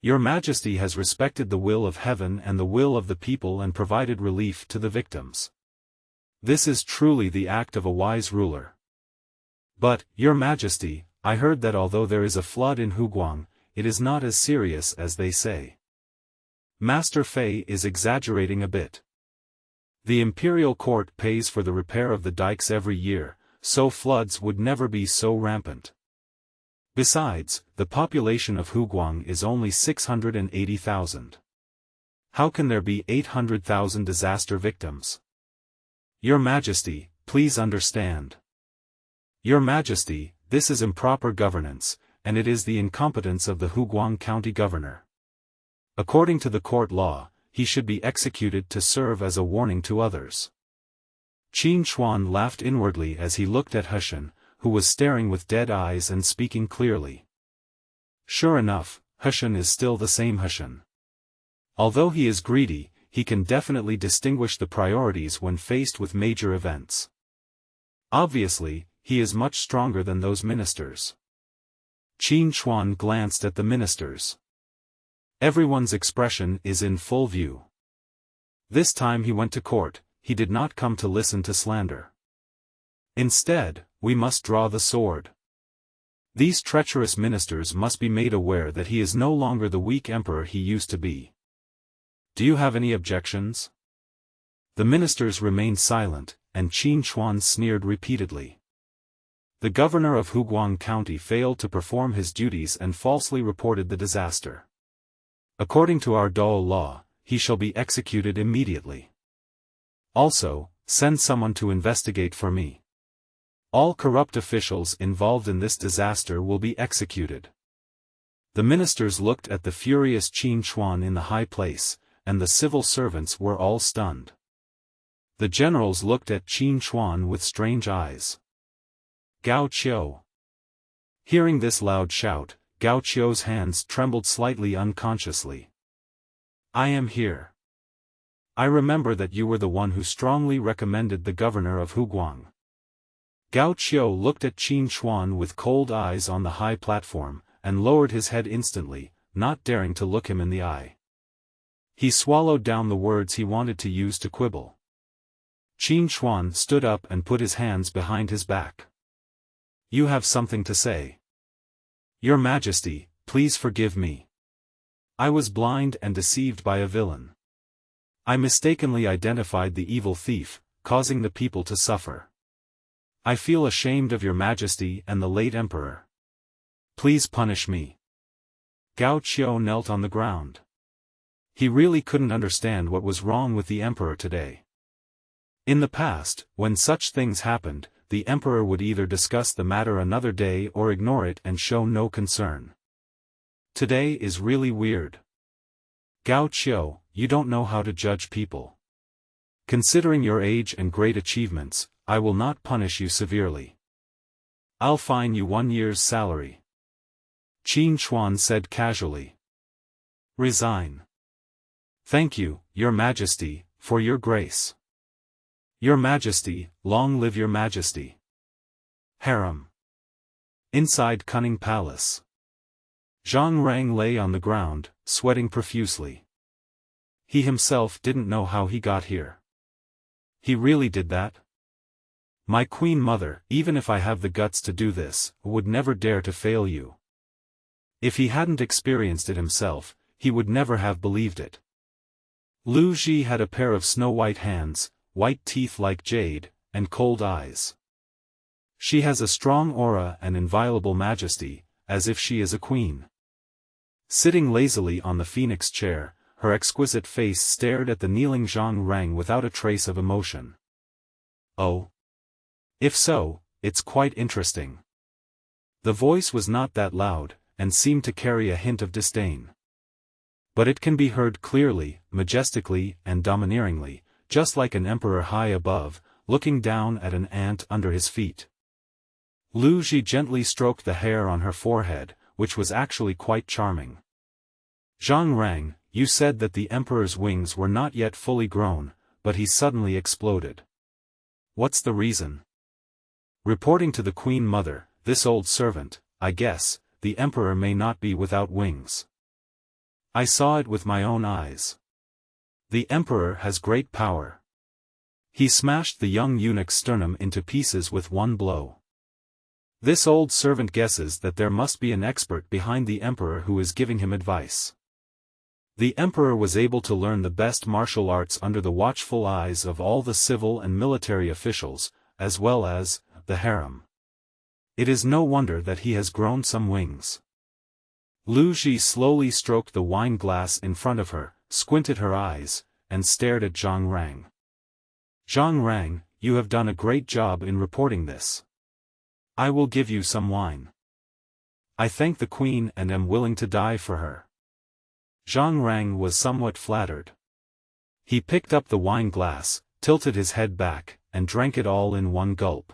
Your Majesty has respected the will of heaven and the will of the people and provided relief to the victims. This is truly the act of a wise ruler. But, Your Majesty, I heard that although there is a flood in Huguang, it is not as serious as they say. Master Fei is exaggerating a bit. The imperial court pays for the repair of the dikes every year, so floods would never be so rampant. Besides, the population of Huguang is only 680,000. How can there be 800,000 disaster victims? Your Majesty, please understand. Your Majesty, this is improper governance, and it is the incompetence of the Huguang County Governor. According to the court law, he should be executed to serve as a warning to others. Qin Hui laughed inwardly as he looked at Hushan, who was staring with dead eyes and speaking clearly. Sure enough, Hushan is still the same Hushan. Although he is greedy, he can definitely distinguish the priorities when faced with major events. Obviously, he is much stronger than those ministers. Qin Hui glanced at the ministers. Everyone's expression is in full view. This time he went to court, he did not come to listen to slander. Instead, we must draw the sword. These treacherous ministers must be made aware that he is no longer the weak emperor he used to be. Do you have any objections? The ministers remained silent, and Qin Hui sneered repeatedly. The governor of Huguang County failed to perform his duties and falsely reported the disaster. According to our Dao law, he shall be executed immediately. Also, send someone to investigate for me. All corrupt officials involved in this disaster will be executed. The ministers looked at the furious Qin Hui in the high place, and the civil servants were all stunned. The generals looked at Qin Hui with strange eyes. Gao Qiu. Hearing this loud shout, Gao Qiu's hands trembled slightly unconsciously. I am here. I remember that you were the one who strongly recommended the governor of Huguang. Gao Qiu looked at Qin Hui with cold eyes on the high platform, and lowered his head instantly, not daring to look him in the eye. He swallowed down the words he wanted to use to quibble. Qin Hui stood up and put his hands behind his back. You have something to say. Your Majesty, please forgive me. I was blind and deceived by a villain. I mistakenly identified the evil thief, causing the people to suffer. I feel ashamed of your Majesty and the late Emperor. Please punish me. Gao Qiu knelt on the ground. He really couldn't understand what was wrong with the Emperor today. In the past, when such things happened, the Emperor would either discuss the matter another day or ignore it and show no concern. Today is really weird. Gao Qiu, you don't know how to judge people. Considering your age and great achievements, I will not punish you severely. I'll fine you 1 year's salary. Qin Hui said casually. Resign. Thank you, Your Majesty, for your grace. Your Majesty, long live your Majesty. Harem. Inside Cunning Palace. Zhang Rang lay on the ground, sweating profusely. He himself didn't know how he got here. He really did that? My Queen Mother, even if I have the guts to do this, would never dare to fail you. If he hadn't experienced it himself, he would never have believed it. Lu Ji had a pair of snow-white hands, white teeth like jade, and cold eyes. She has a strong aura and inviolable majesty, as if she is a queen. Sitting lazily on the phoenix chair, her exquisite face stared at the kneeling Zhang Rang without a trace of emotion. Oh? If so, it's quite interesting. The voice was not that loud, and seemed to carry a hint of disdain. But it can be heard clearly, majestically, and domineeringly, just like an emperor high above, looking down at an ant under his feet. Lu Ji gently stroked the hair on her forehead, which was actually quite charming. Zhang Rang, you said that the emperor's wings were not yet fully grown, but he suddenly exploded. What's the reason? Reporting to the Queen Mother, this old servant, I guess, the emperor may not be without wings. I saw it with my own eyes. The emperor has great power. He smashed the young eunuch's sternum into pieces with one blow. This old servant guesses that there must be an expert behind the emperor who is giving him advice. The emperor was able to learn the best martial arts under the watchful eyes of all the civil and military officials, as well as the harem. It is no wonder that he has grown some wings. Lu Ji slowly stroked the wine glass in front of her, squinted her eyes, and stared at Zhang Rang. Zhang Rang, you have done a great job in reporting this. I will give you some wine. I thank the queen and am willing to die for her. Zhang Rang was somewhat flattered. He picked up the wine glass, tilted his head back, and drank it all in one gulp.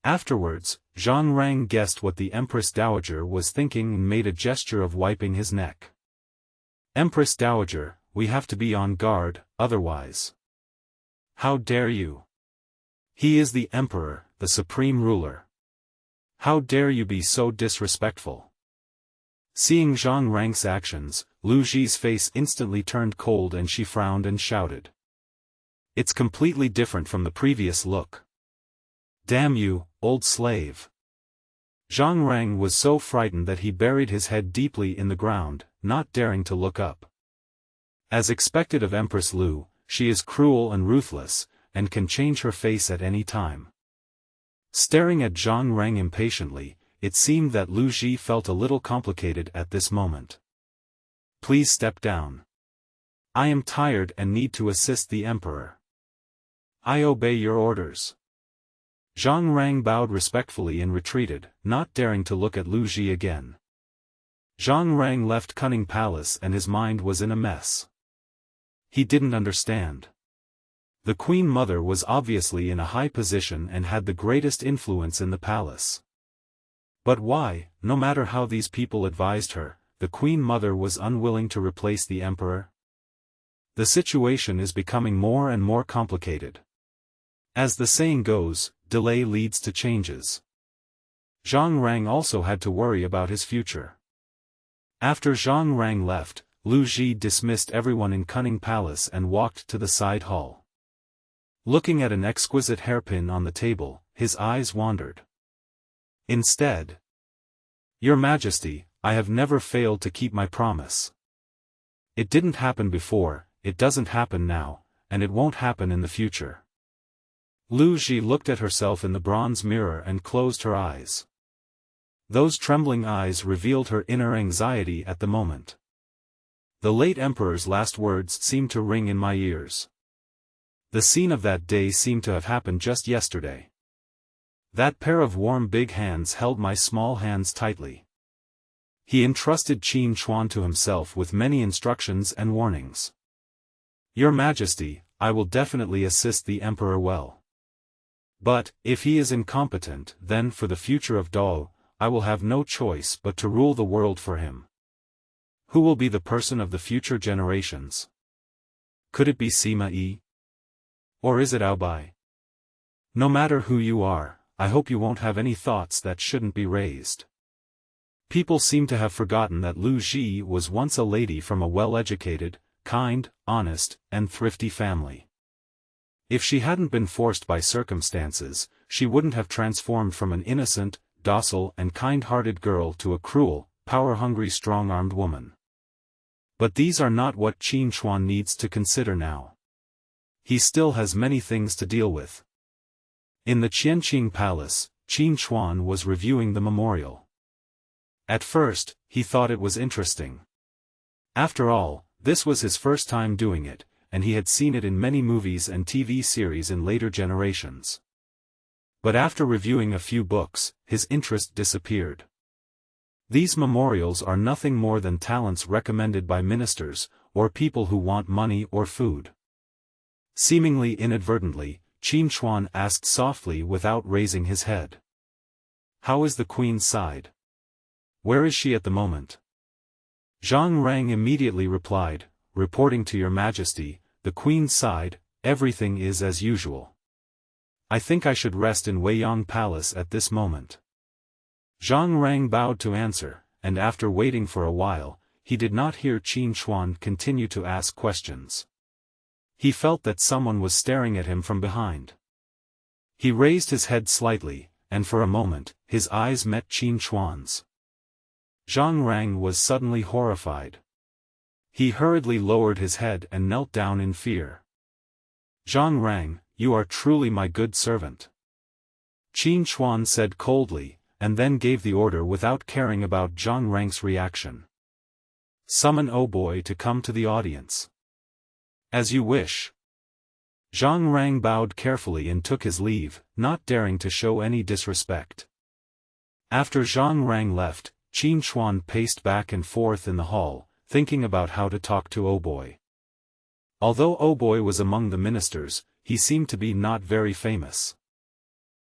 Afterwards, Zhang Rang guessed what the Empress Dowager was thinking and made a gesture of wiping his neck. Empress Dowager, we have to be on guard, otherwise. How dare you? He is the emperor, the supreme ruler. How dare you be so disrespectful? Seeing Zhang Rang's actions, Lu Ji's face instantly turned cold and she frowned and shouted. It's completely different from the previous look. Damn you, old slave. Zhang Rang was so frightened that he buried his head deeply in the ground, not daring to look up. As expected of Empress Lu, she is cruel and ruthless, and can change her face at any time. Staring at Zhang Rang impatiently, it seemed that Lu Ji felt a little complicated at this moment. Please step down. I am tired and need to assist the emperor. I obey your orders. Zhang Rang bowed respectfully and retreated, not daring to look at Lu Ji again. Zhang Rang left Cunning Palace and his mind was in a mess. He didn't understand. The Queen Mother was obviously in a high position and had the greatest influence in the palace. But why, no matter how these people advised her, the Queen Mother was unwilling to replace the emperor? The situation is becoming more and more complicated. As the saying goes, delay leads to changes. Zhang Rang also had to worry about his future. After Zhang Rang left, Lu Ji dismissed everyone in Cunning Palace and walked to the side hall. Looking at an exquisite hairpin on the table, his eyes wandered. Instead, Your Majesty, I have never failed to keep my promise. It didn't happen before, it doesn't happen now, and it won't happen in the future. Lu Ji looked at herself in the bronze mirror and closed her eyes. Those trembling eyes revealed her inner anxiety at the moment. The late emperor's last words seemed to ring in my ears. The scene of that day seemed to have happened just yesterday. That pair of warm big hands held my small hands tightly. He entrusted Qin Chuan to himself with many instructions and warnings. Your Majesty, I will definitely assist the emperor well. But, if he is incompetent, then for the future of Dao, I will have no choice but to rule the world for him. Who will be the person of the future generations? Could it be Sima Yi? Or is it Aobai? No matter who you are, I hope you won't have any thoughts that shouldn't be raised. People seem to have forgotten that Lu Ji was once a lady from a well-educated, kind, honest, and thrifty family. If she hadn't been forced by circumstances, she wouldn't have transformed from an innocent, docile and kind-hearted girl to a cruel, power-hungry strong-armed woman. But these are not what Qin Chuan needs to consider now. He still has many things to deal with. In the Qianqing Palace, Qin Chuan was reviewing the memorial. At first, he thought it was interesting. After all, this was his first time doing it, and he had seen it in many movies and TV series in later generations. But after reviewing a few books, his interest disappeared. These memorials are nothing more than talents recommended by ministers, or people who want money or food. Seemingly inadvertently, Qin Chuan asked softly without raising his head. How is the Queen's side? Where is she at the moment? Zhang Rang immediately replied, reporting to Your Majesty, the Queen's side, everything is as usual. I think I should rest in Weiyang Palace at this moment. Zhang Rang bowed to answer, and after waiting for a while, he did not hear Qin Chuan continue to ask questions. He felt that someone was staring at him from behind. He raised his head slightly, and for a moment, his eyes met Qin Chuan's. Zhang Rang was suddenly horrified. He hurriedly lowered his head and knelt down in fear. Zhang Rang, you are truly my good servant. Qin Chuan said coldly, and then gave the order without caring about Zhang Rang's reaction. Summon Oh Boy to come to the audience. As you wish. Zhang Rang bowed carefully and took his leave, not daring to show any disrespect. After Zhang Rang left, Qin Chuan paced back and forth in the hall, thinking about how to talk to Oh Boy. Although Oh Boy was among the ministers, he seemed to be not very famous.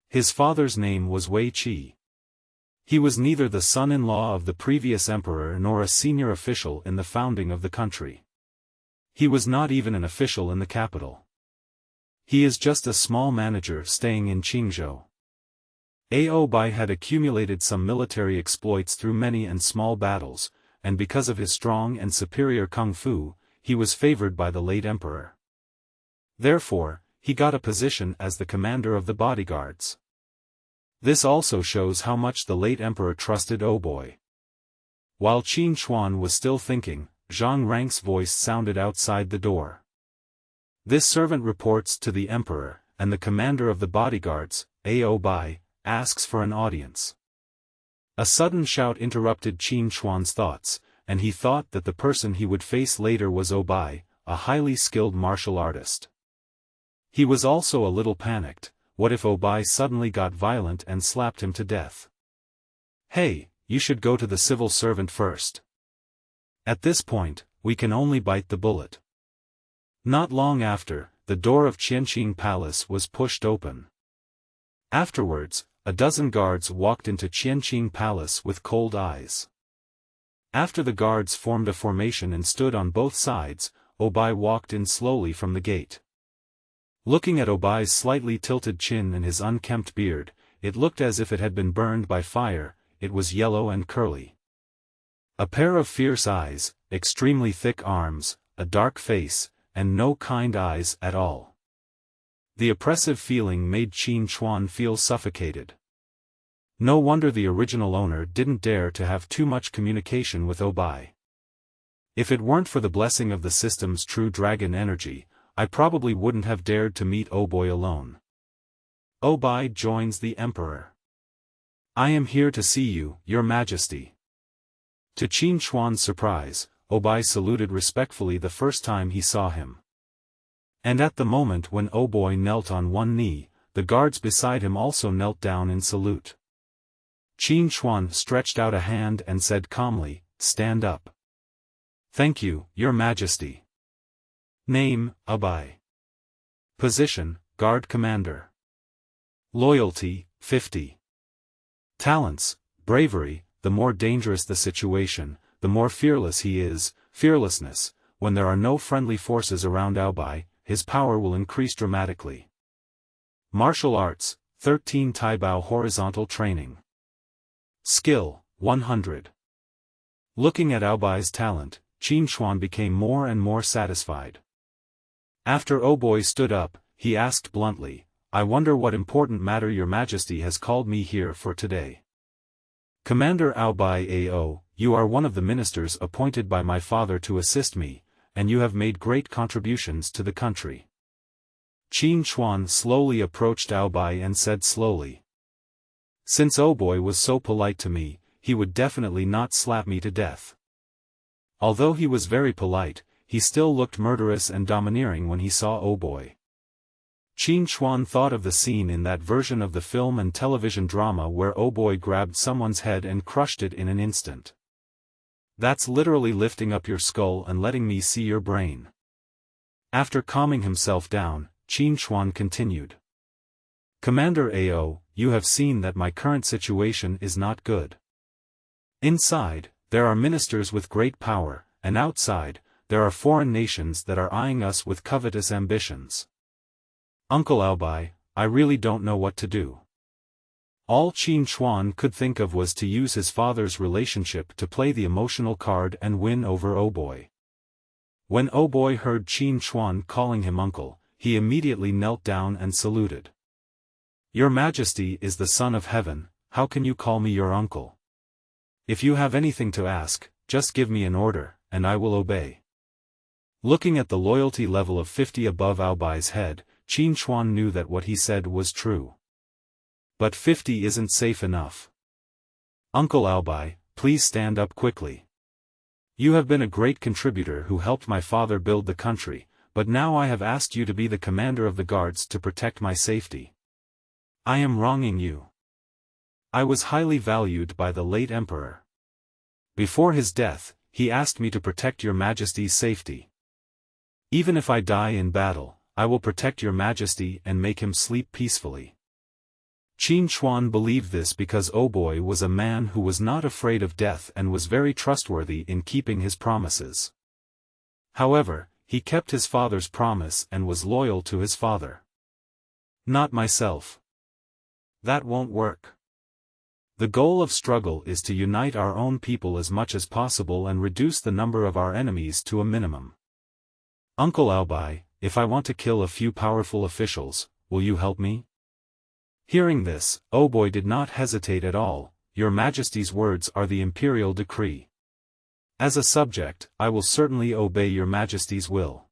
His father's name was Wei Qi. He was neither the son-in-law of the previous emperor nor a senior official in the founding of the country. He was not even an official in the capital. He is just a small manager staying in Qingzhou. Ao Bai had accumulated some military exploits through many and small battles, and because of his strong and superior kung fu, he was favored by the late emperor. Therefore, he got a position as the commander of the bodyguards. This also shows how much the late emperor trusted Oboy. While Qin Chuan was still thinking, Zhang Rang's voice sounded outside the door. This servant reports to the emperor, and the commander of the bodyguards, Obai, asks for an audience. A sudden shout interrupted Qin Chuan's thoughts, and he thought that the person he would face later was Obai, a highly skilled martial artist. He was also a little panicked. What if Obai suddenly got violent and slapped him to death? Hey, you should go to the civil servant first. At this point, we can only bite the bullet. Not long after, the door of Qianqing Palace was pushed open. Afterwards, a dozen guards walked into Qianqing Palace with cold eyes. After the guards formed a formation and stood on both sides, Obai walked in slowly from the gate. Looking at Obai's slightly tilted chin and his unkempt beard, it looked as if it had been burned by fire. It was yellow and curly. A pair of fierce eyes, extremely thick arms, a dark face, and no kind eyes at all. The oppressive feeling made Qin Chuan feel suffocated. No wonder the original owner didn't dare to have too much communication with Obai. If it weren't for the blessing of the system's true dragon energy, I probably wouldn't have dared to meet Oboy alone. Obai joins the emperor. I am here to see you, your majesty. To Qin Chuan's surprise, Obai saluted respectfully the first time he saw him. And at the moment when Oboy knelt on one knee, the guards beside him also knelt down in salute. Qin Chuan stretched out a hand and said calmly, "Stand up." "Thank you, your majesty." Name, Obai. Position, Guard Commander. Loyalty, 50. Talents, bravery. The more dangerous the situation, the more fearless he is. Fearlessness, when there are no friendly forces around Obai, his power will increase dramatically. Martial arts, 13 Taibao horizontal training. Skill, 100. Looking at Obai's talent, Qin Chuan became more and more satisfied. After Oboy stood up, he asked bluntly, "I wonder what important matter your majesty has called me here for today." "Commander Obai Ao, you are one of the ministers appointed by my father to assist me, and you have made great contributions to the country." Qin Chuan slowly approached Obai and said slowly, "Since Oboy was so polite to me, he would definitely not slap me to death." Although he was very polite, he still looked murderous and domineering when he saw Oboy. Qin Chuan thought of the scene in that version of the film and television drama where Oboy grabbed someone's head and crushed it in an instant. "That's literally lifting up your skull and letting me see your brain." After calming himself down, Qin Chuan continued. "Commander Ao, you have seen that my current situation is not good. Inside, there are ministers with great power, and outside, there are foreign nations that are eyeing us with covetous ambitions. Uncle Obai, I really don't know what to do." All Qin Chuan could think of was to use his father's relationship to play the emotional card and win over Oboy. When Oboy heard Qin Chuan calling him uncle, he immediately knelt down and saluted. "Your Majesty is the Son of Heaven, how can you call me your uncle? If you have anything to ask, just give me an order, and I will obey." Looking at the loyalty level of 50 above Obai's head, Qin Chuan knew that what he said was true. But 50 isn't safe enough. "Uncle Obai, please stand up quickly. You have been a great contributor who helped my father build the country, but now I have asked you to be the commander of the guards to protect my safety. I am wronging you. I was highly valued by the late emperor. Before his death, he asked me to protect your majesty's safety. Even if I die in battle, I will protect your majesty and make him sleep peacefully." Qin Chuan believed this because Oboy was a man who was not afraid of death and was very trustworthy in keeping his promises. However, he kept his father's promise and was loyal to his father. "Not myself. That won't work. The goal of struggle is to unite our own people as much as possible and reduce the number of our enemies to a minimum. Uncle Obai, if I want to kill a few powerful officials, will you help me? Hearing this, Oboi did not hesitate at all. Your Majesty's words are the imperial decree. As a subject, I will certainly obey your Majesty's will.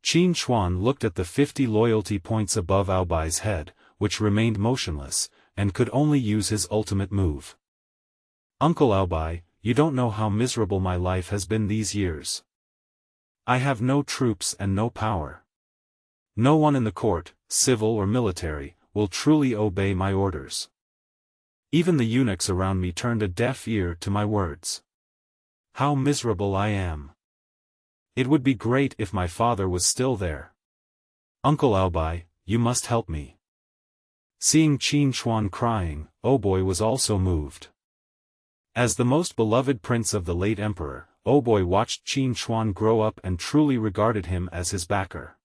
Qin Hui looked at the 50 loyalty points above Aobai's head, which remained motionless, and could only use his ultimate move. Uncle Aobai, you don't know how miserable my life has been these years. I have no troops and no power. No one in the court, civil or military, will truly obey my orders. Even the eunuchs around me turned a deaf ear to my words. How miserable I am. It would be great if my father was still there. Uncle Aobai, you must help me. Seeing Qin Hui crying, Oboi was also moved. As the most beloved prince of the late emperor, Oboi watched Qin Hui grow up and truly regarded him as his backer.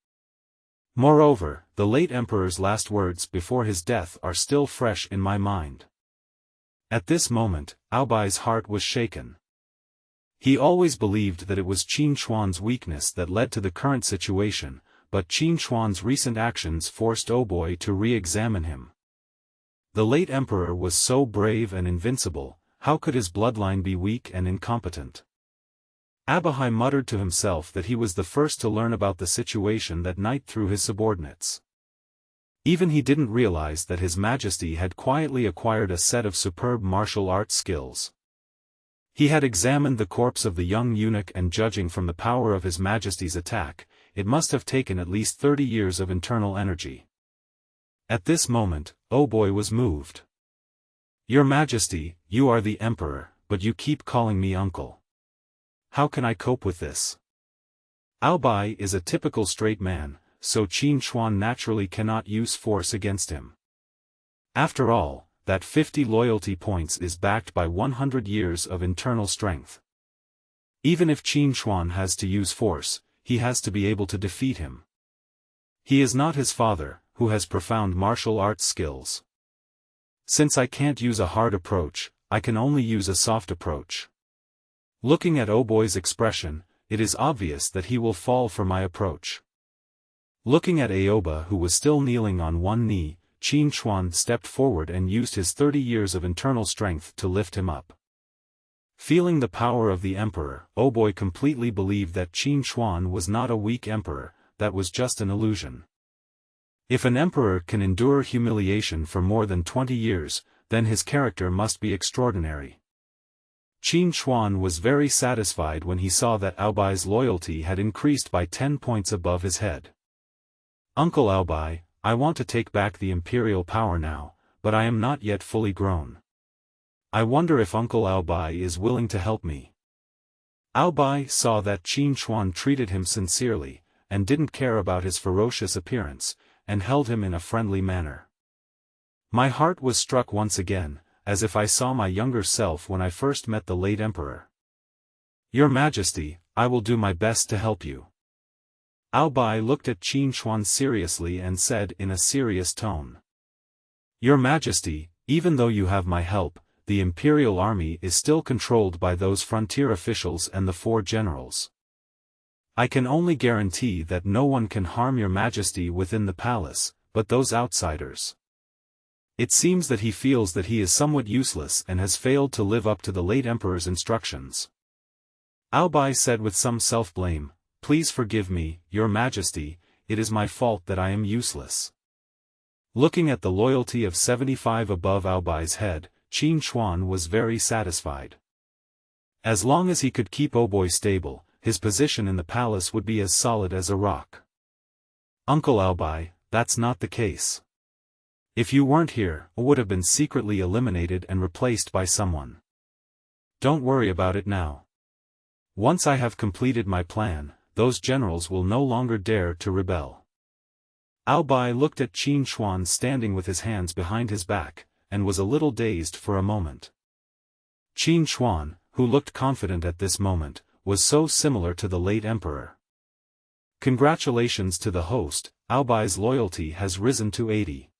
Moreover, the late emperor's last words before his death are still fresh in my mind. At this moment, Aobai's heart was shaken. He always believed that it was Qin Hui's weakness that led to the current situation, but Qin Hui's recent actions forced Oboi to re-examine him. The late emperor was so brave and invincible, how could his bloodline be weak and incompetent? Aobei muttered to himself that he was the first to learn about the situation that night through his subordinates. Even he didn't realize that His Majesty had quietly acquired a set of superb martial arts skills. He had examined the corpse of the young eunuch and judging from the power of His Majesty's attack, it must have taken at least 30 years of internal energy. At this moment, Oboi was moved. Your Majesty, you are the emperor, but you keep calling me uncle. How can I cope with this? Aobei is a typical straight man, so Qin Hui naturally cannot use force against him. After all, that 50 loyalty points is backed by 100 years of internal strength. Even if Qin Hui has to use force, he has to be able to defeat him. He is not his father, who has profound martial arts skills. Since I can't use a hard approach, I can only use a soft approach. Looking at Oboi's expression, it is obvious that he will fall for my approach. Looking at Aoba, who was still kneeling on one knee, Qin Hui stepped forward and used his 30 years of internal strength to lift him up. Feeling the power of the emperor, Oboi completely believed that Qin Hui was not a weak emperor, that was just an illusion. If an emperor can endure humiliation for more than 20 years, then his character must be extraordinary. Qin Hui was very satisfied when he saw that Aobai's loyalty had increased by 10 points above his head. Uncle Aobai, I want to take back the imperial power now, but I am not yet fully grown. I wonder if Uncle Aobai is willing to help me. Aobai saw that Qin Hui treated him sincerely, and didn't care about his ferocious appearance, and held him in a friendly manner. My heart was struck once again, as if I saw my younger self when I first met the late emperor. Your Majesty, I will do my best to help you. Aobai looked at Qin Hui seriously and said in a serious tone. Your Majesty, even though you have my help, the imperial army is still controlled by those frontier officials and the 4 generals. I can only guarantee that no one can harm your Majesty within the palace, but those outsiders. It seems that he feels that he is somewhat useless and has failed to live up to the late emperor's instructions. Aobai said with some self-blame, Please forgive me, Your Majesty, it is my fault that I am useless. Looking at the loyalty of 75 above Aobai's head, Qin Hui was very satisfied. As long as he could keep Oboi stable, his position in the palace would be as solid as a rock. Uncle Aobai, that's not the case. If you weren't here, I would have been secretly eliminated and replaced by someone. Don't worry about it now. Once I have completed my plan, those generals will no longer dare to rebel. Aobai looked at Qin Hui standing with his hands behind his back, and was a little dazed for a moment. Qin Hui, who looked confident at this moment, was so similar to the late emperor. Congratulations to the host, Aobai's loyalty has risen to 80.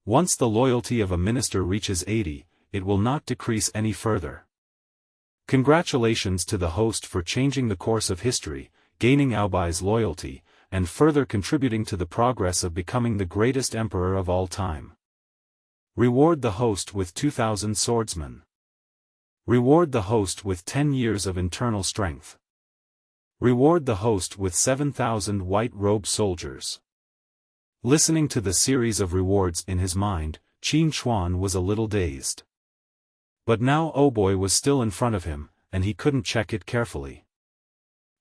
Once the loyalty of a minister reaches 80, it will not decrease any further. Congratulations to the host for changing the course of history, gaining Aobai's loyalty, and further contributing to the progress of becoming the greatest emperor of all time. Reward the host with 2,000 swordsmen. Reward the host with 10 years of internal strength. Reward the host with 7,000 white-robed soldiers. Listening to the series of rewards in his mind, Qin Hui was a little dazed. But now Oboy was still in front of him, and he couldn't check it carefully.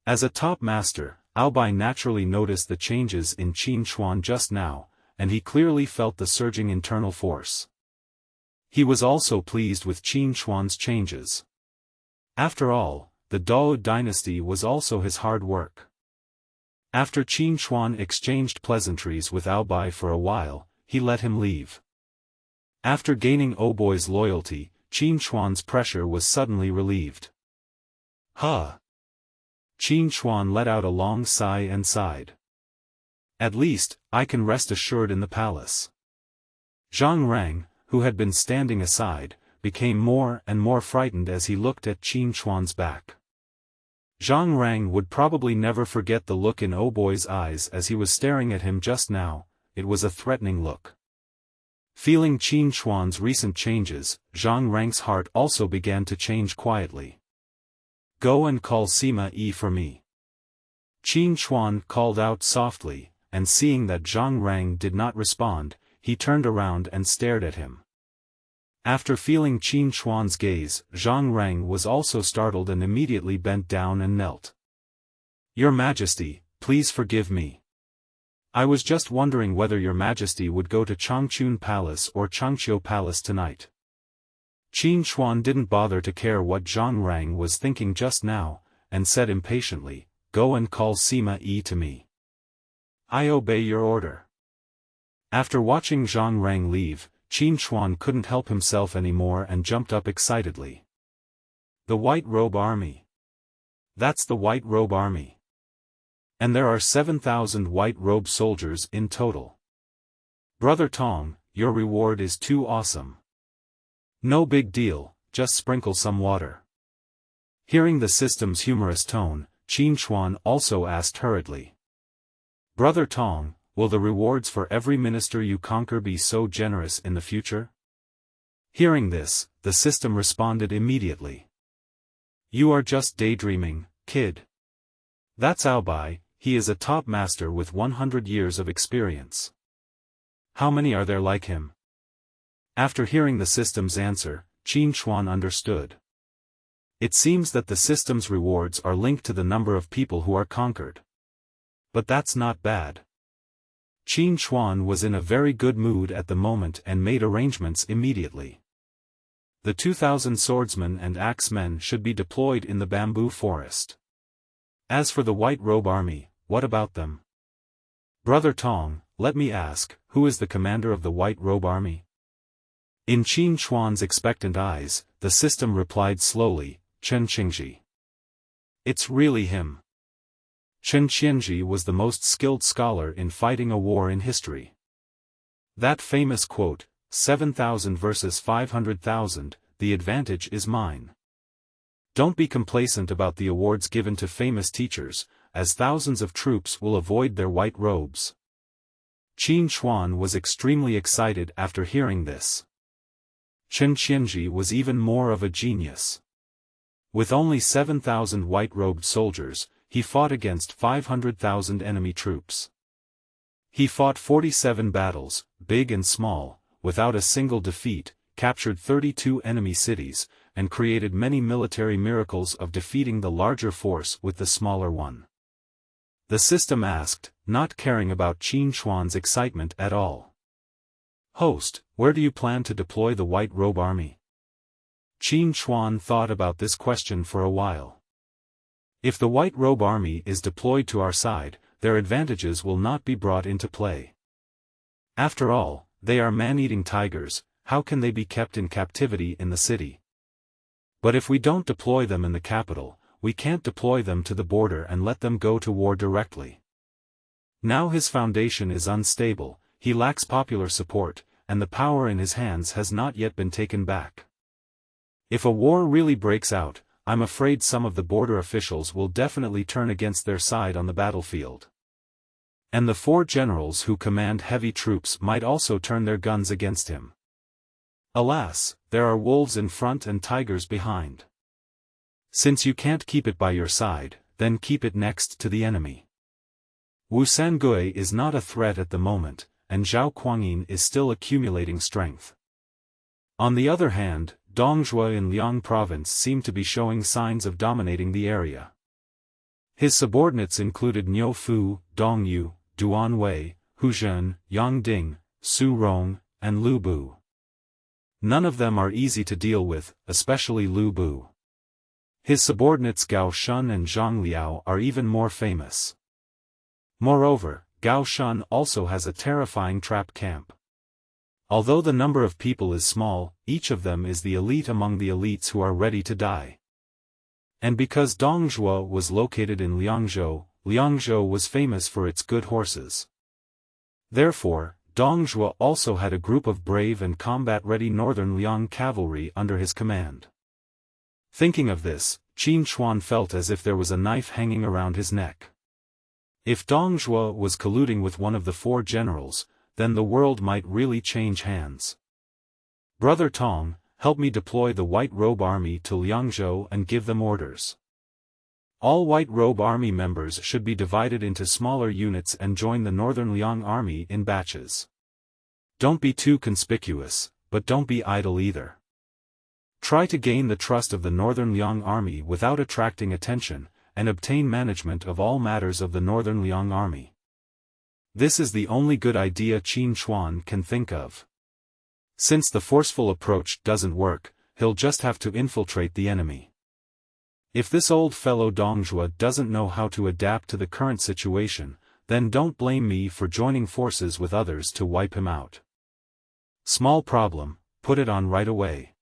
As a top master, Oboy naturally noticed the changes in Qin Hui just now, and he clearly felt the surging internal force. He was also pleased with Qin Hui's changes. After all, the Dao dynasty was also his hard work. After Qin Hui exchanged pleasantries with Oboy for a while, he let him leave. After gaining Oboy's loyalty, Qin Hui's pressure was suddenly relieved. Huh! Qin Hui let out a long sigh and sighed. At least, I can rest assured in the palace. Zhang Rang, who had been standing aside, became more and more frightened as he looked at Qin Hui's back. Zhang Rang would probably never forget the look in Oboy's eyes as he was staring at him just now. It was a threatening look. Feeling Qin Hui's recent changes, Zhang Rang's heart also began to change quietly. Go and call Sima Yi for me. Qin Hui called out softly, and seeing that Zhang Rang did not respond, he turned around and stared at him. After feeling Qin Hui's gaze, Zhang Rang was also startled and immediately bent down and knelt. Your Majesty, please forgive me. I was just wondering whether Your Majesty would go to Changchun Palace or Changqiu Palace tonight. Qin Hui didn't bother to care what Zhang Rang was thinking just now, and said impatiently, Go and call Sima Yi to me. I obey your order. After watching Zhang Rang leave, Qin Hui couldn't help himself anymore and jumped up excitedly. The White Robe Army. That's the White Robe Army. And there are 7,000 white robe soldiers in total. Brother Tong, your reward is too awesome. No big deal, just sprinkle some water. Hearing the system's humorous tone, Qin Hui also asked hurriedly. Brother Tong, will the rewards for every minister you conquer be so generous in the future? Hearing this, the system responded immediately. You are just daydreaming, kid. That's Oboy, he is a top master with 100 years of experience. How many are there like him? After hearing the system's answer, Qin Hui understood. It seems that the system's rewards are linked to the number of people who are conquered. But that's not bad. Qin Hui was in a very good mood at the moment and made arrangements immediately. The 2,000 swordsmen and axemen should be deployed in the bamboo forest. As for the White Robe Army, what about them? Brother Tong, let me ask, who is the commander of the White Robe Army? In Qin Hui's expectant eyes, the system replied slowly, Chen Qingji. It's really him. Chen Qingji was the most skilled scholar in fighting a war in history. That famous quote, 7,000 versus 500,000, the advantage is mine. Don't be complacent about the awards given to famous teachers, as thousands of troops will avoid their white robes. Qin Hui was extremely excited after hearing this. Chen Qingji was even more of a genius. With only 7,000 white-robed soldiers, he fought against 500,000 enemy troops. He fought 47 battles, big and small, without a single defeat, captured 32 enemy cities, and created many military miracles of defeating the larger force with the smaller one. The system asked, not caring about Qin Hui's excitement at all. Host, where do you plan to deploy the White Robe Army? Qin Hui thought about this question for a while. If the White Robe Army is deployed to our side, their advantages will not be brought into play. After all, they are man-eating tigers, how can they be kept in captivity in the city? But if we don't deploy them in the capital, we can't deploy them to the border and let them go to war directly. Now his foundation is unstable, he lacks popular support, and the power in his hands has not yet been taken back. If a war really breaks out, I'm afraid some of the border officials will definitely turn against their side on the battlefield. And the 4 generals who command heavy troops might also turn their guns against him. Alas, there are wolves in front and tigers behind. Since you can't keep it by your side, then keep it next to the enemy. Wu Sangui is not a threat at the moment, and Zhao Guangyin is still accumulating strength. On the other hand, Dongzhuo in Liang province seemed to be showing signs of dominating the area. His subordinates included Niu Fu, Dong Yu, Duan Wei, Hu Zhen, Yang Ding, Su Rong, and Lu Bu. None of them are easy to deal with, especially Lu Bu. His subordinates Gao Shun and Zhang Liao are even more famous. Moreover, Gao Shun also has a terrifying trap camp. Although the number of people is small, each of them is the elite among the elites who are ready to die. And because Dongzhuo was located in Liangzhou, Liangzhou was famous for its good horses. Therefore, Dongzhuo also had a group of brave and combat-ready northern Liang cavalry under his command. Thinking of this, Qin Chuan felt as if there was a knife hanging around his neck. If Dongzhuo was colluding with one of the 4 generals, then the world might really change hands. Brother Tong, help me deploy the White Robe Army to Liangzhou and give them orders. All White Robe Army members should be divided into smaller units and join the Northern Liang Army in batches. Don't be too conspicuous, but don't be idle either. Try to gain the trust of the Northern Liang Army without attracting attention, and obtain management of all matters of the Northern Liang Army. This is the only good idea Qin Chuan can think of. Since the forceful approach doesn't work, he'll just have to infiltrate the enemy. If this old fellow Dongzhuo doesn't know how to adapt to the current situation, then don't blame me for joining forces with others to wipe him out. Small problem, put it on right away.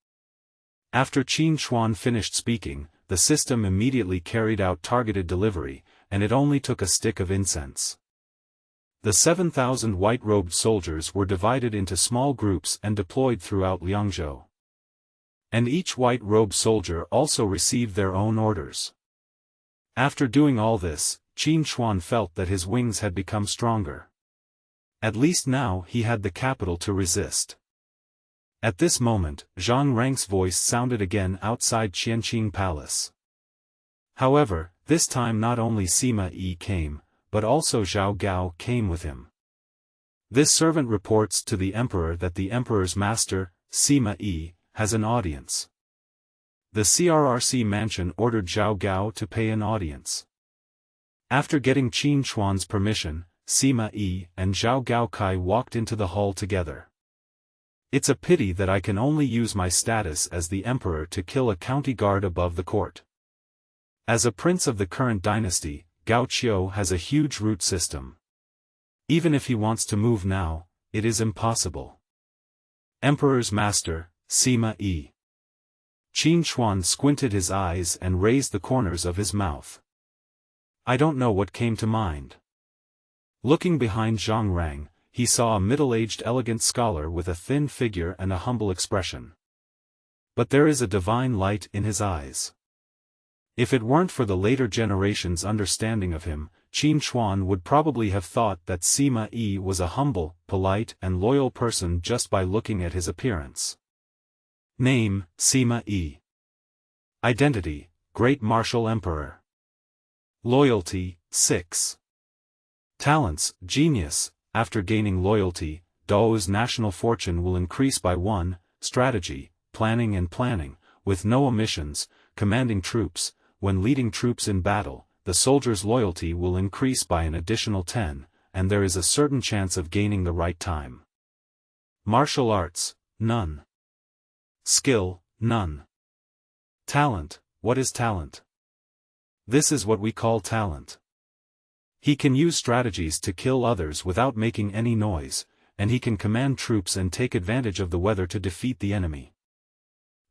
After Qin Chuan finished speaking, the system immediately carried out targeted delivery, and it only took a stick of incense. The 7,000 white-robed soldiers were divided into small groups and deployed throughout Liangzhou. And each white-robed soldier also received their own orders. After doing all this, Qin Chuan felt that his wings had become stronger. At least now he had the capital to resist. At this moment, Zhang Rang's voice sounded again outside Qianqing Palace. However, this time not only Sima Yi came, but also Zhao Gao came with him. This servant reports to the emperor that the emperor's master, Sima Yi, has an audience. The CRRC mansion ordered Zhao Gao to pay an audience. After getting Qin Chuan's permission, Sima Yi and Zhao Gao Kai walked into the hall together. It's a pity that I can only use my status as the emperor to kill a county guard above the court. As a prince of the current dynasty, Gao Qiu has a huge root system. Even if he wants to move now, it is impossible. Emperor's master, Sima Yi. Qin Chuan squinted his eyes and raised the corners of his mouth. I don't know what came to mind. Looking behind Zhang Rang, he saw a middle-aged elegant scholar with a thin figure and a humble expression. But there is a divine light in his eyes. If it weren't for the later generation's understanding of him, Qin Chuan would probably have thought that Sima Yi was a humble, polite and loyal person just by looking at his appearance. Name, Sima Yi. Identity, Great Marshal Emperor. Loyalty, 6. Talents, Genius. After gaining loyalty, Dao's national fortune will increase by 1, strategy, planning, with no omissions, commanding troops. When leading troops in battle, the soldier's loyalty will increase by an additional 10, and there is a certain chance of gaining the right time. Martial arts, none. Skill, none. Talent, what is talent? This is what we call talent. He can use strategies to kill others without making any noise, and he can command troops and take advantage of the weather to defeat the enemy.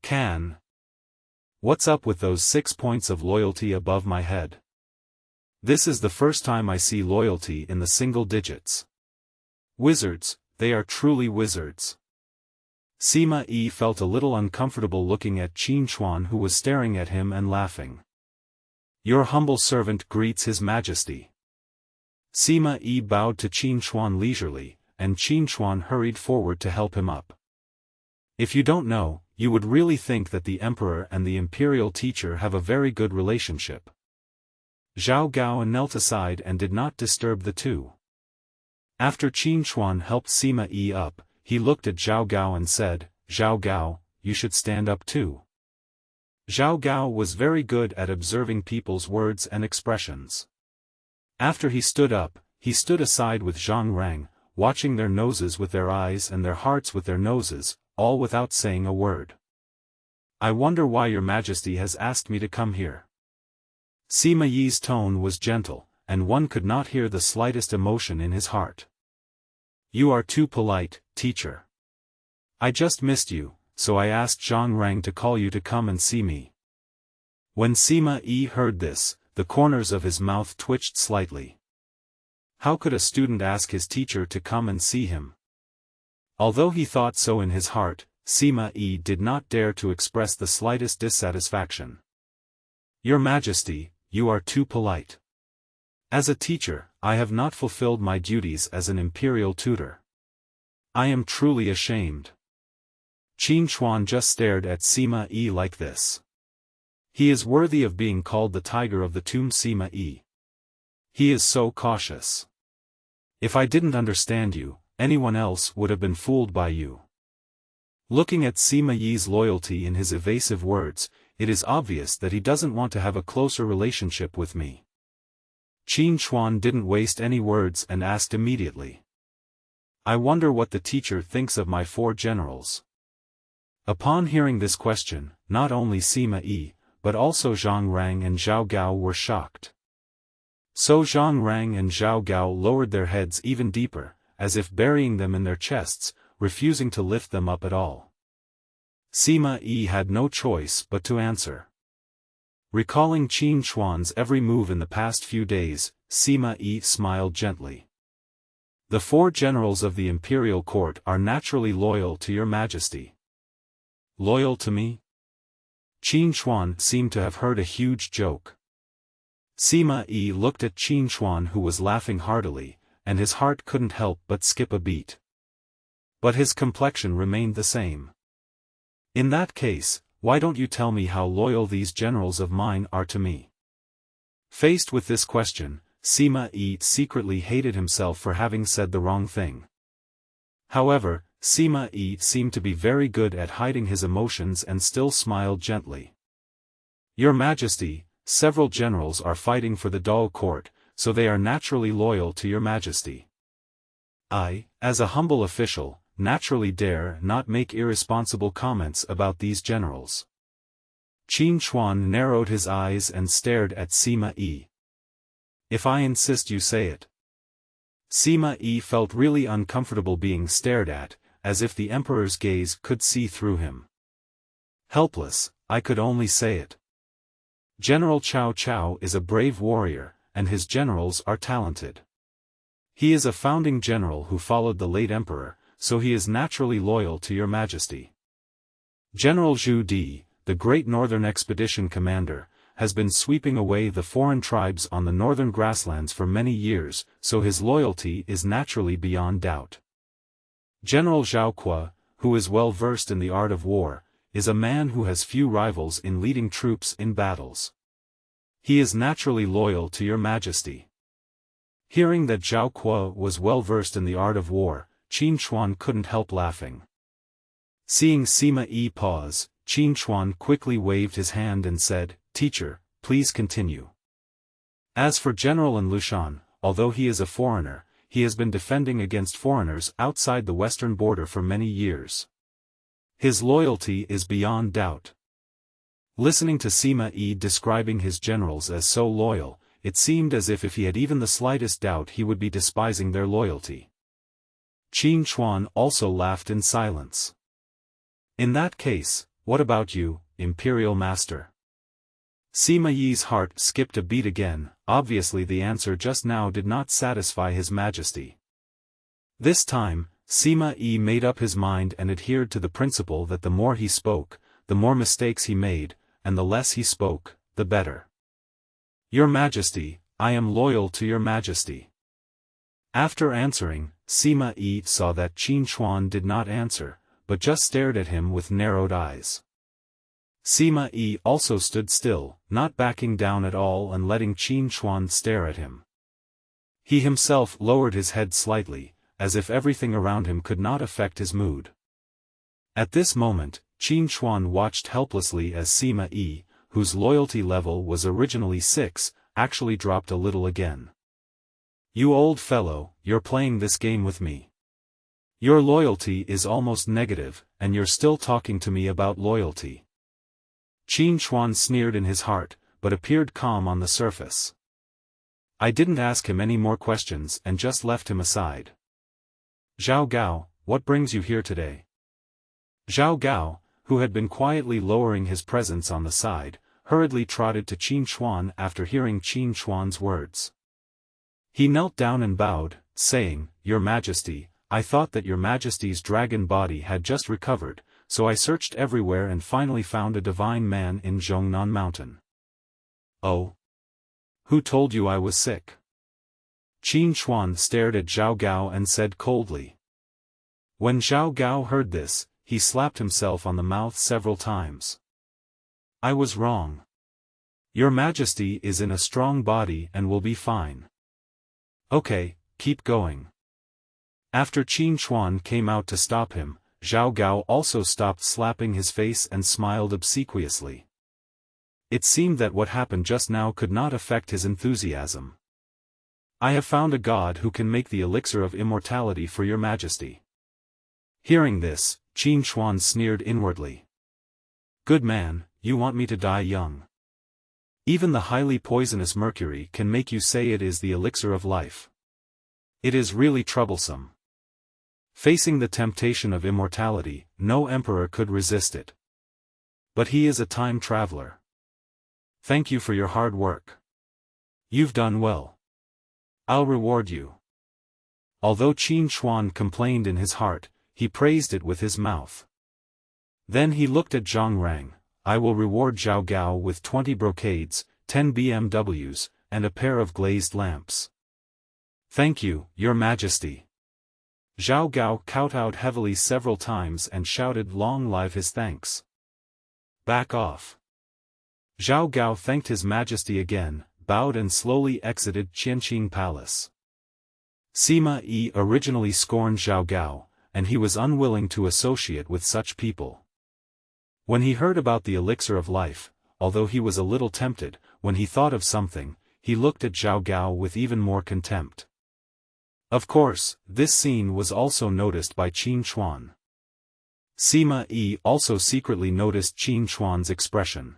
Can. What's up with those 6 points of loyalty above my head? This is the first time I see loyalty in the single digits. Wizards, they are truly wizards. Sima Yi felt a little uncomfortable looking at Qin Chuan, who was staring at him and laughing. Your humble servant greets His Majesty. Sima Yi bowed to Qin Hui leisurely, and Qin Hui hurried forward to help him up. If you don't know, you would really think that the emperor and the imperial teacher have a very good relationship. Zhao Gao knelt aside and did not disturb the two. After Qin Hui helped Sima Yi up, he looked at Zhao Gao and said, "Zhao Gao, you should stand up too." Zhao Gao was very good at observing people's words and expressions. After he stood up, he stood aside with Zhang Rang, watching their noses with their eyes and their hearts with their noses, all without saying a word. "I wonder why your majesty has asked me to come here." Sima Yi's tone was gentle, and one could not hear the slightest emotion in his heart. "You are too polite, teacher. I just missed you, so I asked Zhang Rang to call you to come and see me." When Sima Yi heard this, the corners of his mouth twitched slightly. How could a student ask his teacher to come and see him? Although he thought so in his heart, Sima Yi did not dare to express the slightest dissatisfaction. "Your Majesty, you are too polite. As a teacher, I have not fulfilled my duties as an imperial tutor. I am truly ashamed." Qin Hui just stared at Sima Yi like this. He is worthy of being called the tiger of the tomb. Sima Yi. He is so cautious. If I didn't understand you, anyone else would have been fooled by you. Looking at Sima Yi's loyalty in his evasive words, it is obvious that he doesn't want to have a closer relationship with me. Qin Hui didn't waste any words and asked immediately. "I wonder what the teacher thinks of my 4 generals." Upon hearing this question, not only Sima Yi, but also Zhang Rang and Zhao Gao were shocked. So Zhang Rang and Zhao Gao lowered their heads even deeper, as if burying them in their chests, refusing to lift them up at all. Sima Yi had no choice but to answer. Recalling Qin Hui's every move in the past few days, Sima Yi smiled gently. "The 4 generals of the imperial court are naturally loyal to your majesty." "Loyal to me?" Qin Hui seemed to have heard a huge joke. Sima Yi looked at Qin Hui, who was laughing heartily, and his heart couldn't help but skip a beat. But his complexion remained the same. "In that case, why don't you tell me how loyal these generals of mine are to me?" Faced with this question, Sima Yi secretly hated himself for having said the wrong thing. However, Sima Yi seemed to be very good at hiding his emotions and still smiled gently. "Your Majesty, several generals are fighting for the Dao court, so they are naturally loyal to your Majesty. I, as a humble official, naturally dare not make irresponsible comments about these generals." Qin Hui narrowed his eyes and stared at Sima Yi. "If I insist you say it." Sima Yi felt really uncomfortable being stared at, as if the emperor's gaze could see through him. Helpless, I could only say it. General Cao Cao is a brave warrior, and his generals are talented. He is a founding general who followed the late emperor, so he is naturally loyal to your Majesty. General Zhu Di, the great northern expedition commander, has been sweeping away the foreign tribes on the northern grasslands for many years, so his loyalty is naturally beyond doubt. General Zhao Qu, who is well versed in the art of war, is a man who has few rivals in leading troops in battles. He is naturally loyal to your Majesty. Hearing that Zhao Qu was well versed in the art of war, Qin Hui couldn't help laughing. Seeing Sima Yi pause, Qin Hui quickly waved his hand and said, "Teacher, please continue." As for General An Lushan, although he is a foreigner, he has been defending against foreigners outside the western border for many years. His loyalty is beyond doubt. Listening to Sima Yi describing his generals as so loyal, it seemed as if he had even the slightest doubt he would be despising their loyalty. Qin Hui also laughed in silence. "In that case, what about you, Imperial Master?" Sima Yi's heart skipped a beat again. Obviously the answer just now did not satisfy his Majesty. This time, Sima Yi made up his mind and adhered to the principle that the more he spoke, the more mistakes he made, and the less he spoke, the better. "Your Majesty, I am loyal to your Majesty. After answering, Sima Yi saw that Qin Chuan did not answer, but just stared at him with narrowed eyes. Sima Yi also stood still, not backing down at all and letting Qin Chuan stare at him. He himself lowered his head slightly, as if everything around him could not affect his mood. At this moment, Qin Chuan watched helplessly as Sima Yi, whose loyalty level was originally 6, actually dropped a little again. "You old fellow, you're playing this game with me. Your loyalty is almost negative, and you're still talking to me about loyalty." Qin Chuan sneered in his heart, but appeared calm on the surface. I didn't ask him any more questions and just left him aside. "Zhao Gao, what brings you here today?" Zhao Gao, who had been quietly lowering his presence on the side, hurriedly trotted to Qin Chuan after hearing Qin Chuan's words. He knelt down and bowed, saying, "Your Majesty, I thought that your Majesty's dragon body had just recovered, so I searched everywhere and finally found a divine man in Zhongnan Mountain." "Oh? Who told you I was sick?" Qin Chuan stared at Zhao Gao and said coldly. When Zhao Gao heard this, he slapped himself on the mouth several times. "I was wrong. Your Majesty is in a strong body and will be fine. Okay, keep going." After Qin Chuan came out to stop him, Zhao Gao also stopped slapping his face and smiled obsequiously. It seemed that what happened just now could not affect his enthusiasm. "I have found a god who can make the elixir of immortality for your Majesty." Hearing this, Qin Chuan sneered inwardly. "Good man, you want me to die young. Even the highly poisonous mercury can make you say it is the elixir of life. It is really troublesome." Facing the temptation of immortality, no emperor could resist it. But he is a time traveler. "Thank you for your hard work. You've done well. I'll reward you." Although Qin Chuan complained in his heart, he praised it with his mouth. Then he looked at Zhang Rang. "I will reward Zhao Gao with 20 brocades, 10 BMWs, and a pair of glazed lamps." "Thank you, Your Majesty." Zhao Gao kowtowed heavily several times and shouted long live his thanks. "Back off." Zhao Gao thanked His Majesty again, bowed and slowly exited Qianqing Palace. Sima Yi originally scorned Zhao Gao, and he was unwilling to associate with such people. When he heard about the elixir of life, although he was a little tempted, when he thought of something, he looked at Zhao Gao with even more contempt. Of course, this scene was also noticed by Qin Chuan. Sima Yi also secretly noticed Qin Chuan's expression.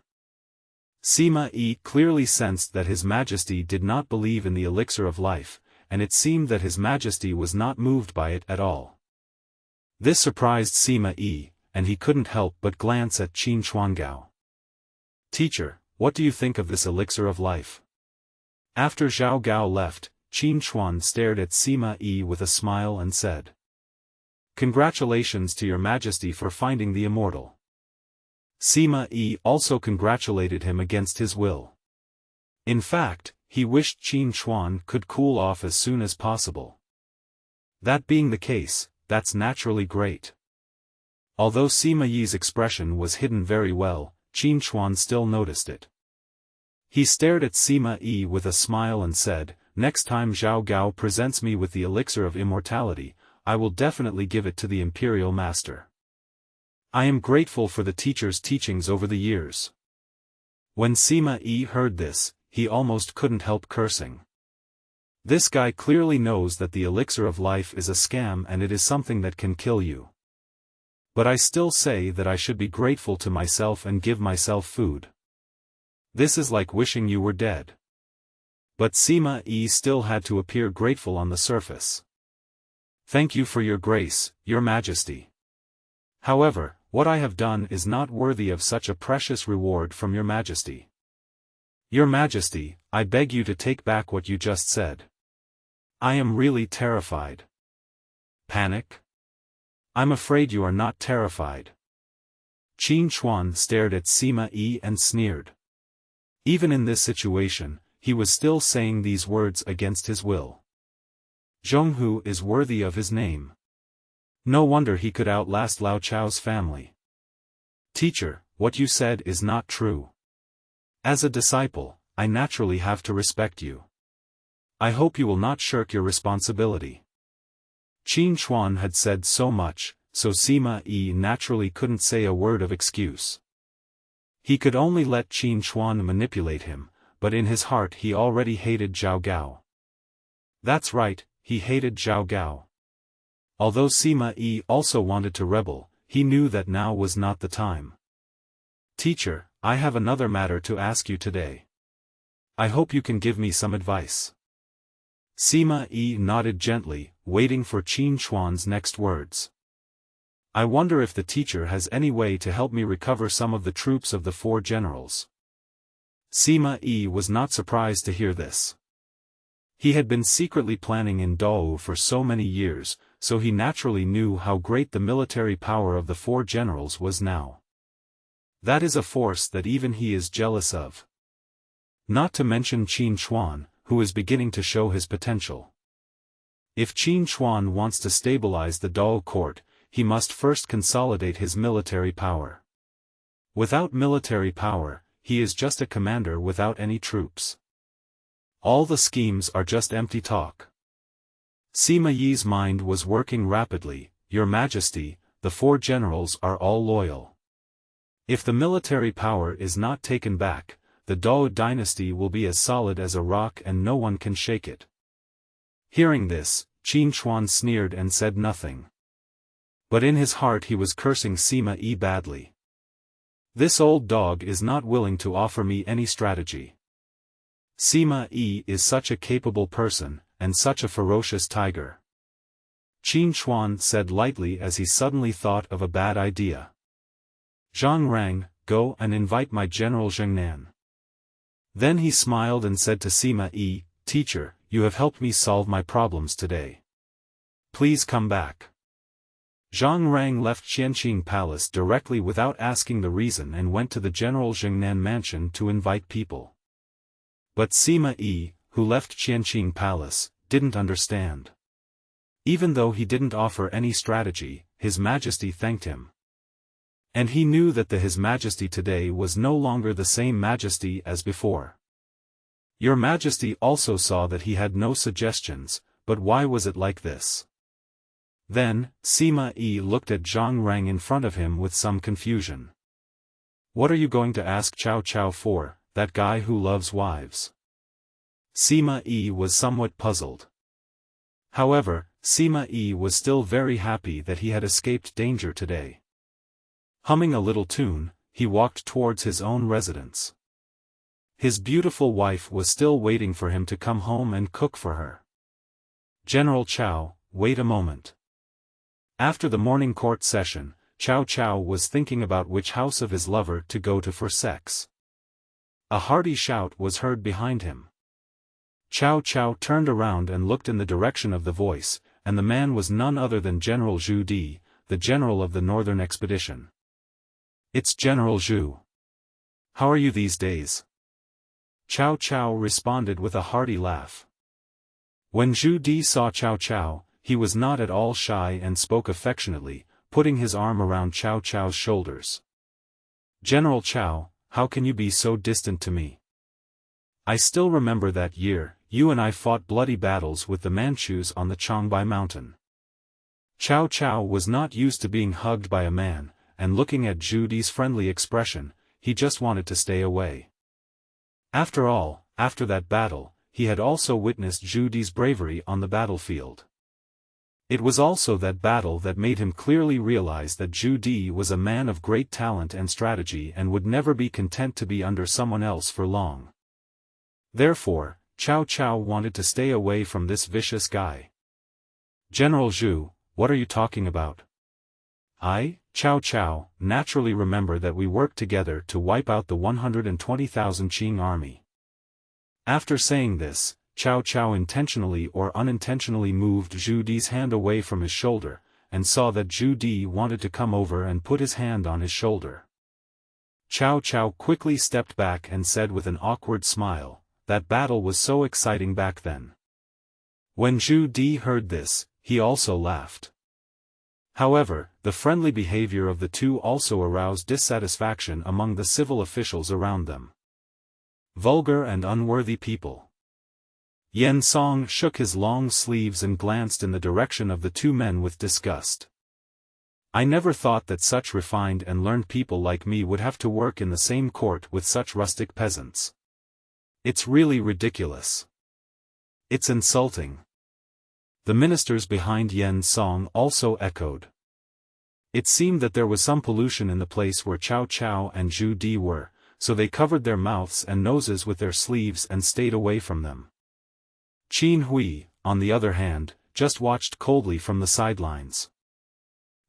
Sima Yi clearly sensed that His Majesty did not believe in the elixir of life, and it seemed that His Majesty was not moved by it at all. This surprised Sima Yi, and he couldn't help but glance at Qin Chuan Gao. "Teacher, what do you think of this elixir of life?" After Zhao Gao left, Qin Chuan stared at Sima Yi with a smile and said, "Congratulations to Your Majesty for finding the immortal." Sima Yi also congratulated him against his will. In fact, he wished Qin Chuan could cool off as soon as possible. That being the case, that's naturally great. Although Sima Yi's expression was hidden very well, Qin Chuan still noticed it. He stared at Sima Yi with a smile and said, "Next time Zhao Gao presents me with the elixir of immortality, I will definitely give it to the Imperial Master. I am grateful for the teacher's teachings over the years." When Sima Yi heard this, he almost couldn't help cursing. This guy clearly knows that the elixir of life is a scam and it is something that can kill you. But I still say that I should be grateful to myself and give myself food. This is like wishing you were dead. But Sima Yi still had to appear grateful on the surface. "Thank you for your grace, Your Majesty. However, what I have done is not worthy of such a precious reward from Your Majesty. Your Majesty, I beg you to take back what you just said. I am really terrified." "Panic? I'm afraid you are not terrified." Qin Chuan stared at Sima Yi and sneered. Even in this situation, he was still saying these words against his will. Zhonghu is worthy of his name. No wonder he could outlast Lao Chao's family. Teacher, what you said is not true. As a disciple, I naturally have to respect you. I hope you will not shirk your responsibility. Qin Chuan had said so much, so Sima Yi naturally couldn't say a word of excuse. He could only let Qin Chuan manipulate him, but in his heart he already hated Zhao Gao. That's right, he hated Zhao Gao. Although Sima Yi also wanted to rebel, he knew that now was not the time. Teacher, I have another matter to ask you today. I hope you can give me some advice. Sima Yi nodded gently, waiting for Qin Chuan's next words. I wonder if the teacher has any way to help me recover some of the troops of the 4 generals. Sima Yi was not surprised to hear this. He had been secretly planning in Dao for so many years, so he naturally knew how great the military power of the 4 generals was now. That is a force that even he is jealous of. Not to mention Qin Chuan, who is beginning to show his potential. If Qin Chuan wants to stabilize the Dao court, he must first consolidate his military power. Without military power, he is just a commander without any troops. All the schemes are just empty talk. Sima Yi's mind was working rapidly. Your Majesty, the 4 generals are all loyal. If the military power is not taken back, the Dao dynasty will be as solid as a rock and no one can shake it. Hearing this, Qin Chuan sneered and said nothing. But in his heart he was cursing Sima Yi badly. This old dog is not willing to offer me any strategy. Sima Yi is such a capable person, and such a ferocious tiger. Qin Chuan said lightly as he suddenly thought of a bad idea. Zhang Rang, go and invite my General Zhengnan. Then he smiled and said to Sima Yi, Teacher, you have helped me solve my problems today. Please come back. Zhang Rang left Qianqing Palace directly without asking the reason and went to the General Zhengnan mansion to invite people. But Sima Yi, who left Qianqing Palace, didn't understand. Even though he didn't offer any strategy, His Majesty thanked him. And he knew that His Majesty today was no longer the same Majesty as before. Your Majesty also saw that he had no suggestions, but why was it like this? Then, Sima Yi looked at Zhang Rang in front of him with some confusion. What are you going to ask Cao Cao for, that guy who loves wives? Sima Yi was somewhat puzzled. However, Sima Yi was still very happy that he had escaped danger today. Humming a little tune, he walked towards his own residence. His beautiful wife was still waiting for him to come home and cook for her. General Cao, wait a moment. After the morning court session, Cao Cao was thinking about which house of his lover to go to for sex. A hearty shout was heard behind him. Cao Cao turned around and looked in the direction of the voice, and the man was none other than General Zhu Di, the general of the northern expedition. It's General Zhu. How are you these days? Cao Cao responded with a hearty laugh. When Zhu Di saw Cao Cao, he was not at all shy and spoke affectionately, putting his arm around Cao Cao's shoulders. General Cao, how can you be so distant to me? I still remember that year, you and I fought bloody battles with the Manchus on the Changbai mountain. Cao Cao was not used to being hugged by a man, and looking at Zhu Di's friendly expression, he just wanted to stay away. After all, after that battle, he had also witnessed Zhu Di's bravery on the battlefield. It was also that battle that made him clearly realize that Zhu Di was a man of great talent and strategy and would never be content to be under someone else for long. Therefore, Cao Cao wanted to stay away from this vicious guy. General Zhu, what are you talking about? I, Cao Cao, naturally remember that we worked together to wipe out the 120,000 Qing army. After saying this, Cao Cao intentionally or unintentionally moved Zhu Di's hand away from his shoulder, and saw that Zhu Di wanted to come over and put his hand on his shoulder. Cao Cao quickly stepped back and said with an awkward smile, that battle was so exciting back then. When Zhu Di heard this, he also laughed. However, the friendly behavior of the two also aroused dissatisfaction among the civil officials around them. Vulgar and unworthy people. Yan Song shook his long sleeves and glanced in the direction of the two men with disgust. I never thought that such refined and learned people like me would have to work in the same court with such rustic peasants. It's really ridiculous. It's insulting. The ministers behind Yan Song also echoed. It seemed that there was some pollution in the place where Cao Cao and Zhu Di were, so they covered their mouths and noses with their sleeves and stayed away from them. Qin Hui, on the other hand, just watched coldly from the sidelines.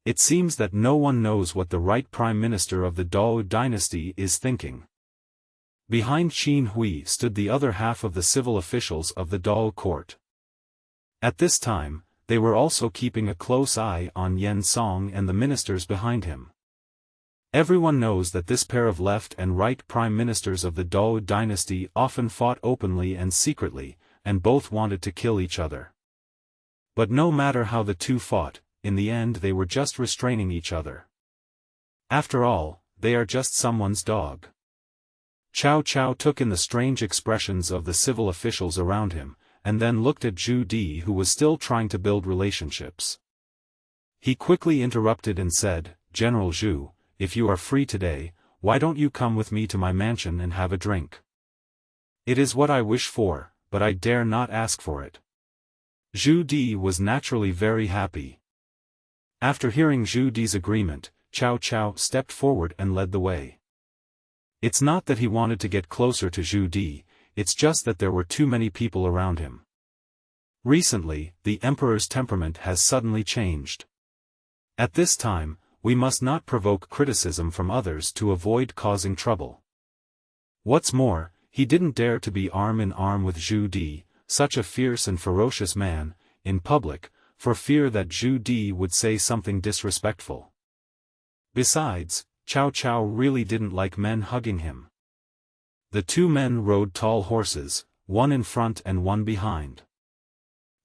It seems that no one knows what the right prime minister of the Dao dynasty is thinking. Behind Qin Hui stood the other half of the civil officials of the Dao court. At this time, they were also keeping a close eye on Yan Song and the ministers behind him. Everyone knows that this pair of left and right prime ministers of the Dao dynasty often fought openly and secretly, and both wanted to kill each other. But no matter how the two fought, in the end they were just restraining each other. After all, they are just someone's dog. Cao Cao took in the strange expressions of the civil officials around him, and then looked at Zhu Di, who was still trying to build relationships. He quickly interrupted and said, "General Zhu, if you are free today, why don't you come with me to my mansion and have a drink? It is what I wish for, but I dare not ask for it." Zhu Di was naturally very happy. After hearing Zhu Di's agreement, Cao Cao stepped forward and led the way. It's not that he wanted to get closer to Zhu Di, it's just that there were too many people around him. Recently, the emperor's temperament has suddenly changed. At this time, we must not provoke criticism from others to avoid causing trouble. What's more, he didn't dare to be arm in arm with Zhu Di, such a fierce and ferocious man, in public, for fear that Zhu Di would say something disrespectful. Besides, Cao Cao really didn't like men hugging him. The two men rode tall horses, one in front and one behind.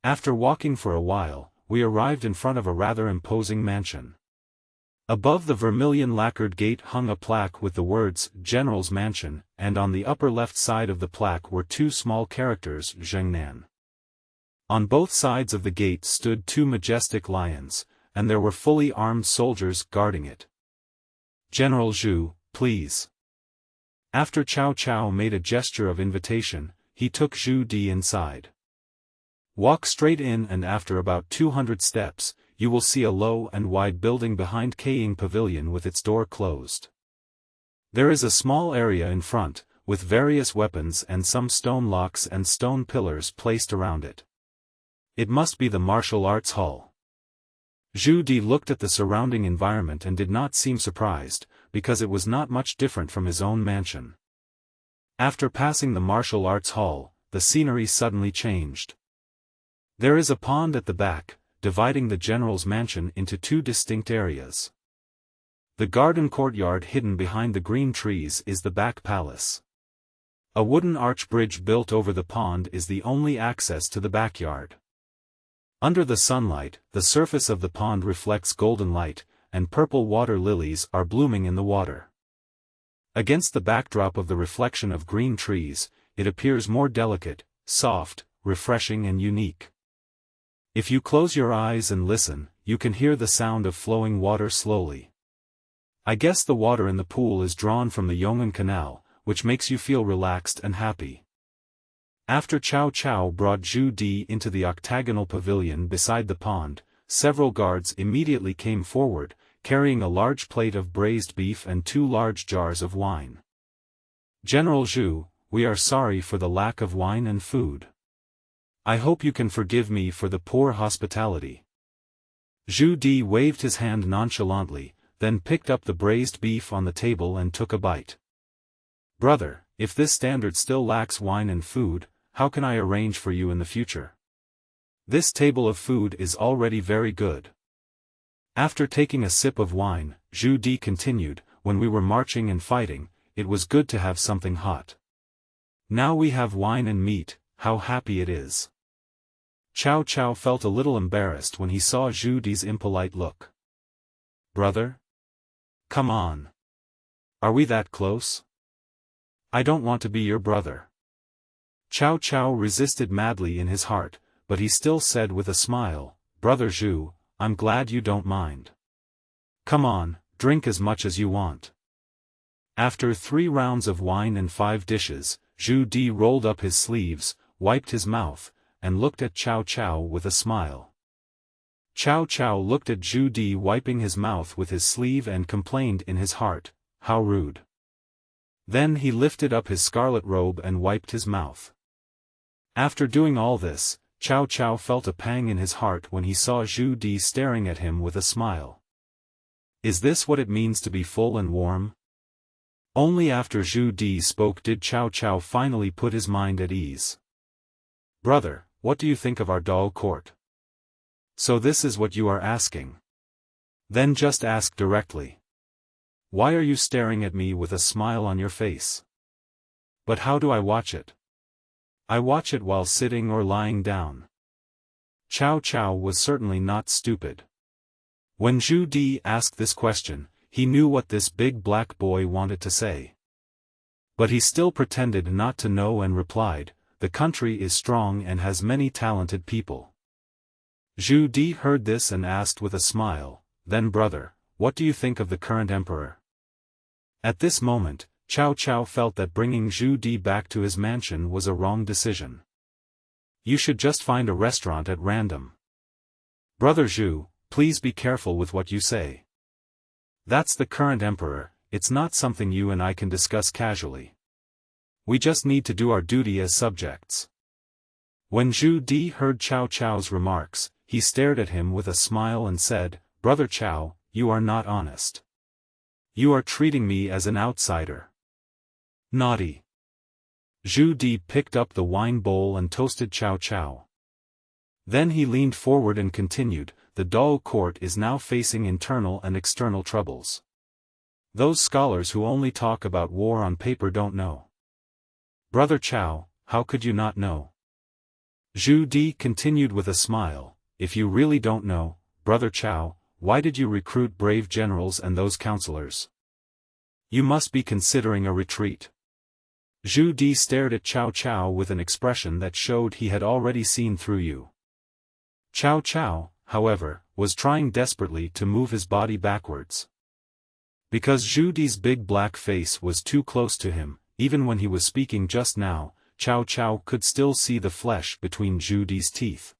After walking for a while, we arrived in front of a rather imposing mansion. Above the vermilion lacquered gate hung a plaque with the words, "General's Mansion," and on the upper left side of the plaque were two small characters, "Zhengnan." On both sides of the gate stood two majestic lions, and there were fully armed soldiers guarding it. "General Zhu, please." After Cao Cao made a gesture of invitation, he took Zhu Di inside. "Walk straight in and after about 200 steps, you will see a low and wide building behind Kaying Pavilion with its door closed. There is a small area in front, with various weapons and some stone locks and stone pillars placed around it. It must be the martial arts hall." Zhu Di looked at the surrounding environment and did not seem surprised, because it was not much different from his own mansion. After passing the martial arts hall, the scenery suddenly changed. There is a pond at the back, dividing the general's mansion into two distinct areas. The garden courtyard hidden behind the green trees is the back palace. A wooden arch bridge built over the pond is the only access to the backyard. Under the sunlight, the surface of the pond reflects golden light, and purple water lilies are blooming in the water. Against the backdrop of the reflection of green trees, it appears more delicate, soft, refreshing and unique. If you close your eyes and listen, you can hear the sound of flowing water slowly. I guess the water in the pool is drawn from the Yong'an Canal, which makes you feel relaxed and happy. After Cao Cao brought Zhu Di into the octagonal pavilion beside the pond, several guards immediately came forward, carrying a large plate of braised beef and 2 large jars of wine. "General Zhu, we are sorry for the lack of wine and food. I hope you can forgive me for the poor hospitality." Zhu Di waved his hand nonchalantly, then picked up the braised beef on the table and took a bite. "Brother, if this standard still lacks wine and food, how can I arrange for you in the future? This table of food is already very good." After taking a sip of wine, Zhu Di continued, "When we were marching and fighting, it was good to have something hot. Now we have wine and meat, how happy it is." Cao Cao felt a little embarrassed when he saw Zhu Di's impolite look. Brother? Come on. Are we that close? I don't want to be your brother. Cao Cao resisted madly in his heart, but he still said with a smile, Brother Zhu, I'm glad you don't mind. Come on, drink as much as you want. After 3 rounds of wine and 5 dishes, Zhu Di rolled up his sleeves, wiped his mouth, and looked at Cao Cao with a smile. Cao Cao looked at Zhu Di wiping his mouth with his sleeve and complained in his heart, how rude. Then he lifted up his scarlet robe and wiped his mouth. After doing all this, Cao Cao felt a pang in his heart when he saw Zhu Di staring at him with a smile. Is this what it means to be full and warm? Only after Zhu Di spoke did Cao Cao finally put his mind at ease. Brother, what do you think of our doll court? So this is what you are asking. Then just ask directly. Why are you staring at me with a smile on your face? But how do I watch it? I watch it while sitting or lying down. Cao Cao was certainly not stupid. When Zhu Di asked this question, he knew what this big black boy wanted to say. But he still pretended not to know and replied, the country is strong and has many talented people. Zhu Di heard this and asked with a smile, then brother, what do you think of the current emperor? At this moment, Cao Cao felt that bringing Zhu Di back to his mansion was a wrong decision. You should just find a restaurant at random. Brother Zhu, please be careful with what you say. That's the current emperor, it's not something you and I can discuss casually. We just need to do our duty as subjects. When Zhu Di heard Cao Cao's remarks, he stared at him with a smile and said, Brother Cao, you are not honest. You are treating me as an outsider. Naughty. Zhu Di picked up the wine bowl and toasted Cao Cao. Then he leaned forward and continued, the doll court is now facing internal and external troubles. Those scholars who only talk about war on paper don't know. Brother Cao, how could you not know? Zhu Di continued with a smile, if you really don't know, Brother Cao, why did you recruit brave generals and those counselors? You must be considering a retreat. Zhu Di stared at Cao Cao with an expression that showed he had already seen through you. Cao Cao, however, was trying desperately to move his body backwards. Because Zhu Di's big black face was too close to him, even when he was speaking just now, Cao Cao could still see the flesh between Zhu Di's teeth.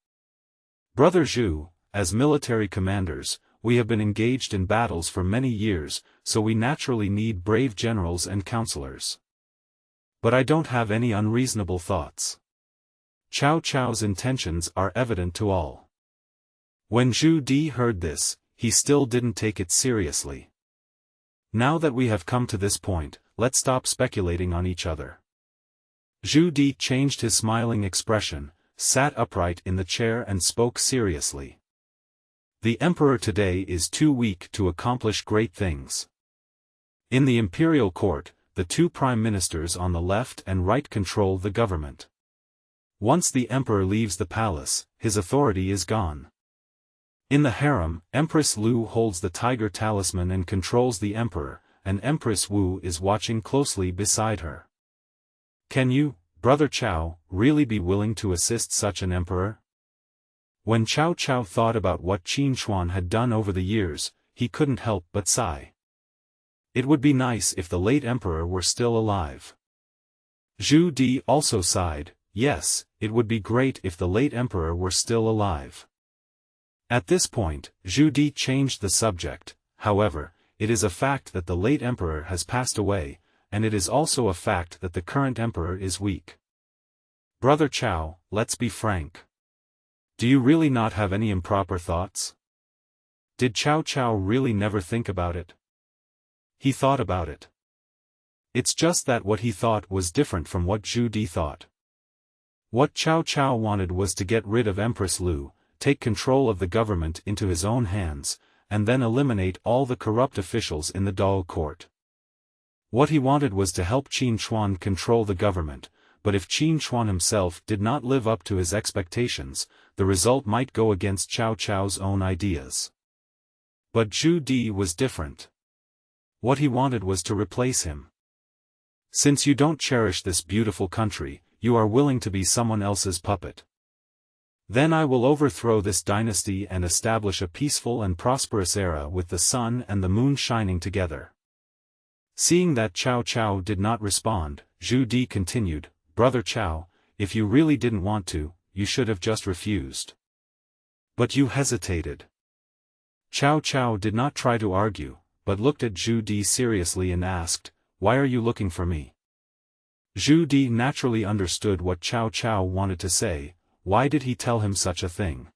Brother Zhu, as military commanders, we have been engaged in battles for many years, so we naturally need brave generals and counselors. But I don't have any unreasonable thoughts. Cao Cao's intentions are evident to all. When Zhu Di heard this, he still didn't take it seriously. Now that we have come to this point, let's stop speculating on each other. Zhu Di changed his smiling expression, sat upright in the chair and spoke seriously. The emperor today is too weak to accomplish great things. In the imperial court, the 2 prime ministers on the left and right control the government. Once the emperor leaves the palace, his authority is gone. In the harem, Empress Lu holds the tiger talisman and controls the emperor, and Empress Wu is watching closely beside her. Can you, Brother Cao, really be willing to assist such an emperor? When Cao Cao thought about what Qin Hui had done over the years, he couldn't help but sigh. It would be nice if the late emperor were still alive. Zhu Di also sighed, yes, it would be great if the late emperor were still alive. At this point, Zhu Di changed the subject, however, it is a fact that the late emperor has passed away, and it is also a fact that the current emperor is weak. Brother Cao, let's be frank. Do you really not have any improper thoughts? Did Cao Cao really never think about it? He thought about it. It's just that what he thought was different from what Zhu Di thought. What Cao Cao wanted was to get rid of Empress Lu, take control of the government into his own hands, and then eliminate all the corrupt officials in the doll court. What he wanted was to help Qin Hui control the government, but if Qin Chuan himself did not live up to his expectations, the result might go against Cao Cao's own ideas. But Zhu Di was different. What he wanted was to replace him. Since you don't cherish this beautiful country, you are willing to be someone else's puppet. Then I will overthrow this dynasty and establish a peaceful and prosperous era with the sun and the moon shining together. Seeing that Cao Cao did not respond, Zhu Di continued, Brother Cao, if you really didn't want to, you should have just refused. But you hesitated. Cao Cao did not try to argue, but looked at Zhu Di seriously and asked, Why are you looking for me? Zhu Di naturally understood what Cao Cao wanted to say. Why did he tell him such a thing?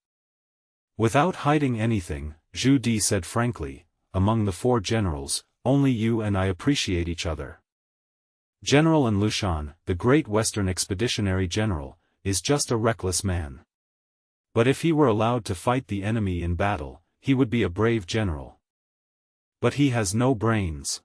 Without hiding anything, Zhu Di said frankly, Among the 4 generals, only you and I appreciate each other. General An Lushan, the great Western Expeditionary General, is just a reckless man. But if he were allowed to fight the enemy in battle, he would be a brave general. But he has no brains.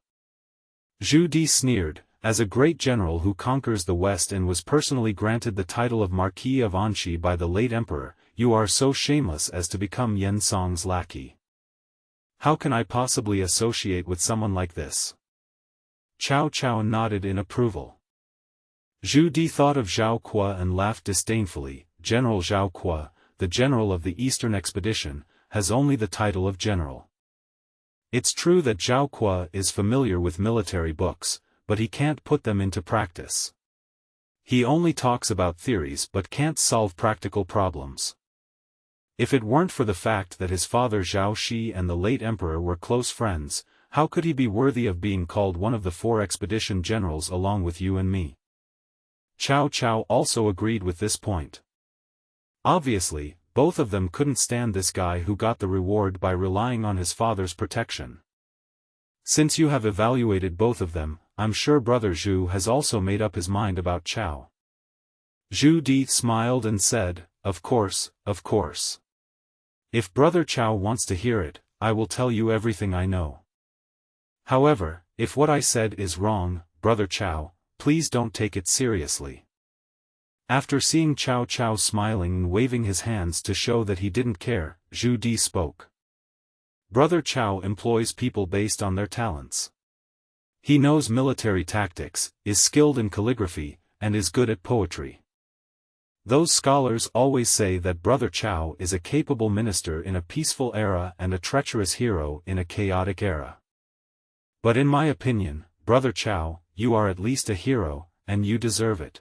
Zhu Di sneered, as a great general who conquers the West and was personally granted the title of Marquis of Anxi by the late emperor, you are so shameless as to become Yan Song's lackey. How can I possibly associate with someone like this? Cao Cao nodded in approval. Zhu Di thought of Zhao Kuo and laughed disdainfully. General Zhao Kuo, the general of the Eastern Expedition, has only the title of general. It's true that Zhao Kuo is familiar with military books, but he can't put them into practice. He only talks about theories but can't solve practical problems. If it weren't for the fact that his father Zhao Shi and the late emperor were close friends, how could he be worthy of being called one of the 4 expedition generals along with you and me? Cao Cao also agreed with this point. Obviously, both of them couldn't stand this guy who got the reward by relying on his father's protection. Since you have evaluated both of them, I'm sure Brother Zhu has also made up his mind about Cao. Zhu Di smiled and said, Of course, of course. If Brother Cao wants to hear it, I will tell you everything I know. However, if what I said is wrong, Brother Cao, please don't take it seriously. After seeing Cao Cao smiling and waving his hands to show that he didn't care, Zhu Di spoke. Brother Cao employs people based on their talents. He knows military tactics, is skilled in calligraphy, and is good at poetry. Those scholars always say that Brother Cao is a capable minister in a peaceful era and a treacherous hero in a chaotic era. But in my opinion, Brother Cao, you are at least a hero, and you deserve it.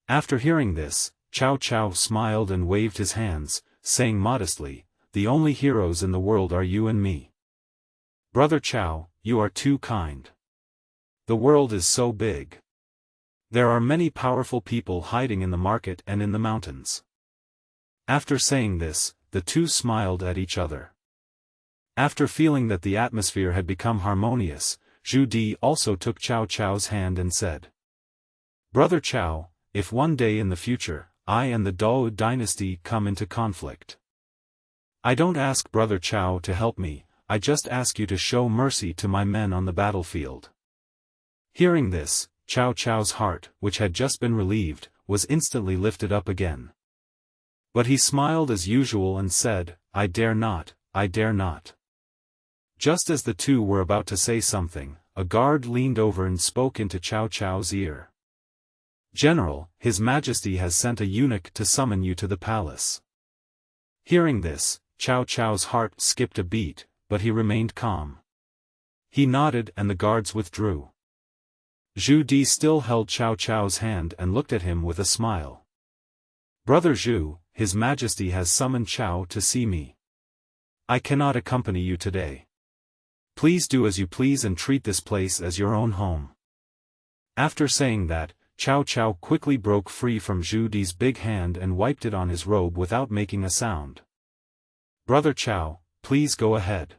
After hearing this, Cao Cao smiled and waved his hands, saying modestly, The only heroes in the world are you and me. Brother Cao, you are too kind. The world is so big. There are many powerful people hiding in the market and in the mountains. After saying this, the two smiled at each other. After feeling that the atmosphere had become harmonious, Zhu Di also took Cao Cao's hand and said, Brother Cao, if one day in the future, I and the Dou dynasty come into conflict, I don't ask Brother Cao to help me, I just ask you to show mercy to my men on the battlefield. Hearing this, Cao Cao's heart, which had just been relieved, was instantly lifted up again. But he smiled as usual and said, I dare not, I dare not. Just as the two were about to say something, a guard leaned over and spoke into Cao Cao's ear. General, His Majesty has sent a eunuch to summon you to the palace. Hearing this, Cao Cao's heart skipped a beat, but he remained calm. He nodded and the guards withdrew. Zhu Di still held Cao Cao's hand and looked at him with a smile. Brother Zhu, His Majesty has summoned Cao to see me. I cannot accompany you today. Please do as you please and treat this place as your own home. After saying that, Cao Cao quickly broke free from Zhu Di's big hand and wiped it on his robe without making a sound. Brother Cao, please go ahead.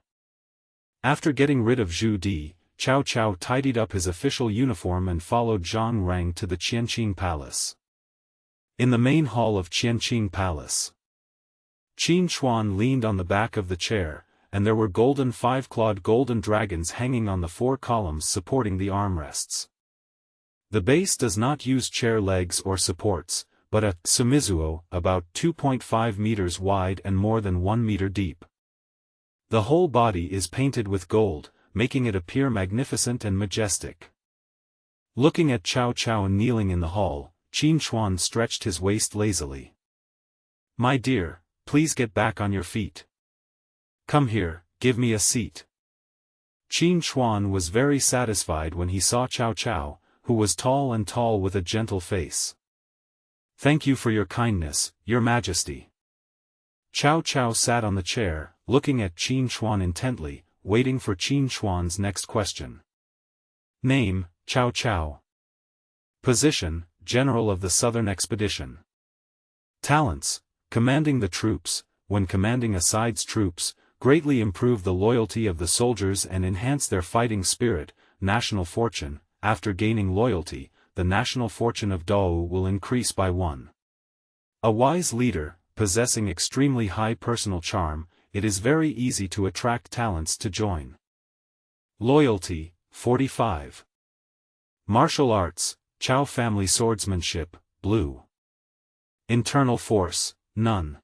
After getting rid of Zhu Di, Cao Cao tidied up his official uniform and followed Zhang Rang to the Qianqing Palace. In the main hall of Qianqing Palace, Qin Chuan leaned on the back of the chair, and there were golden 5-clawed golden dragons hanging on the 4 columns supporting the armrests. The base does not use chair legs or supports, but a sumizuo about 2.5 meters wide and more than 1 meter deep. The whole body is painted with gold, making it appear magnificent and majestic. Looking at Cao Cao kneeling in the hall, Qin Hui stretched his waist lazily. "My dear, please get back on your feet. Come here, give me a seat." Qin Hui was very satisfied when he saw Cao Cao, who was tall and tall with a gentle face. "Thank you for your kindness, Your Majesty." Cao Cao sat on the chair, looking at Qin Hui intently, waiting for Qin Hui's next question. Name, Cao Cao. Position, General of the Southern Expedition. Talents, commanding the troops, when commanding a side's troops, greatly improve the loyalty of the soldiers and enhance their fighting spirit. National fortune, after gaining loyalty, the national fortune of Dao will increase by 1. A wise leader, possessing extremely high personal charm, it is very easy to attract talents to join. Loyalty, 45. Martial arts, Chao family swordsmanship, blue. Internal force, none.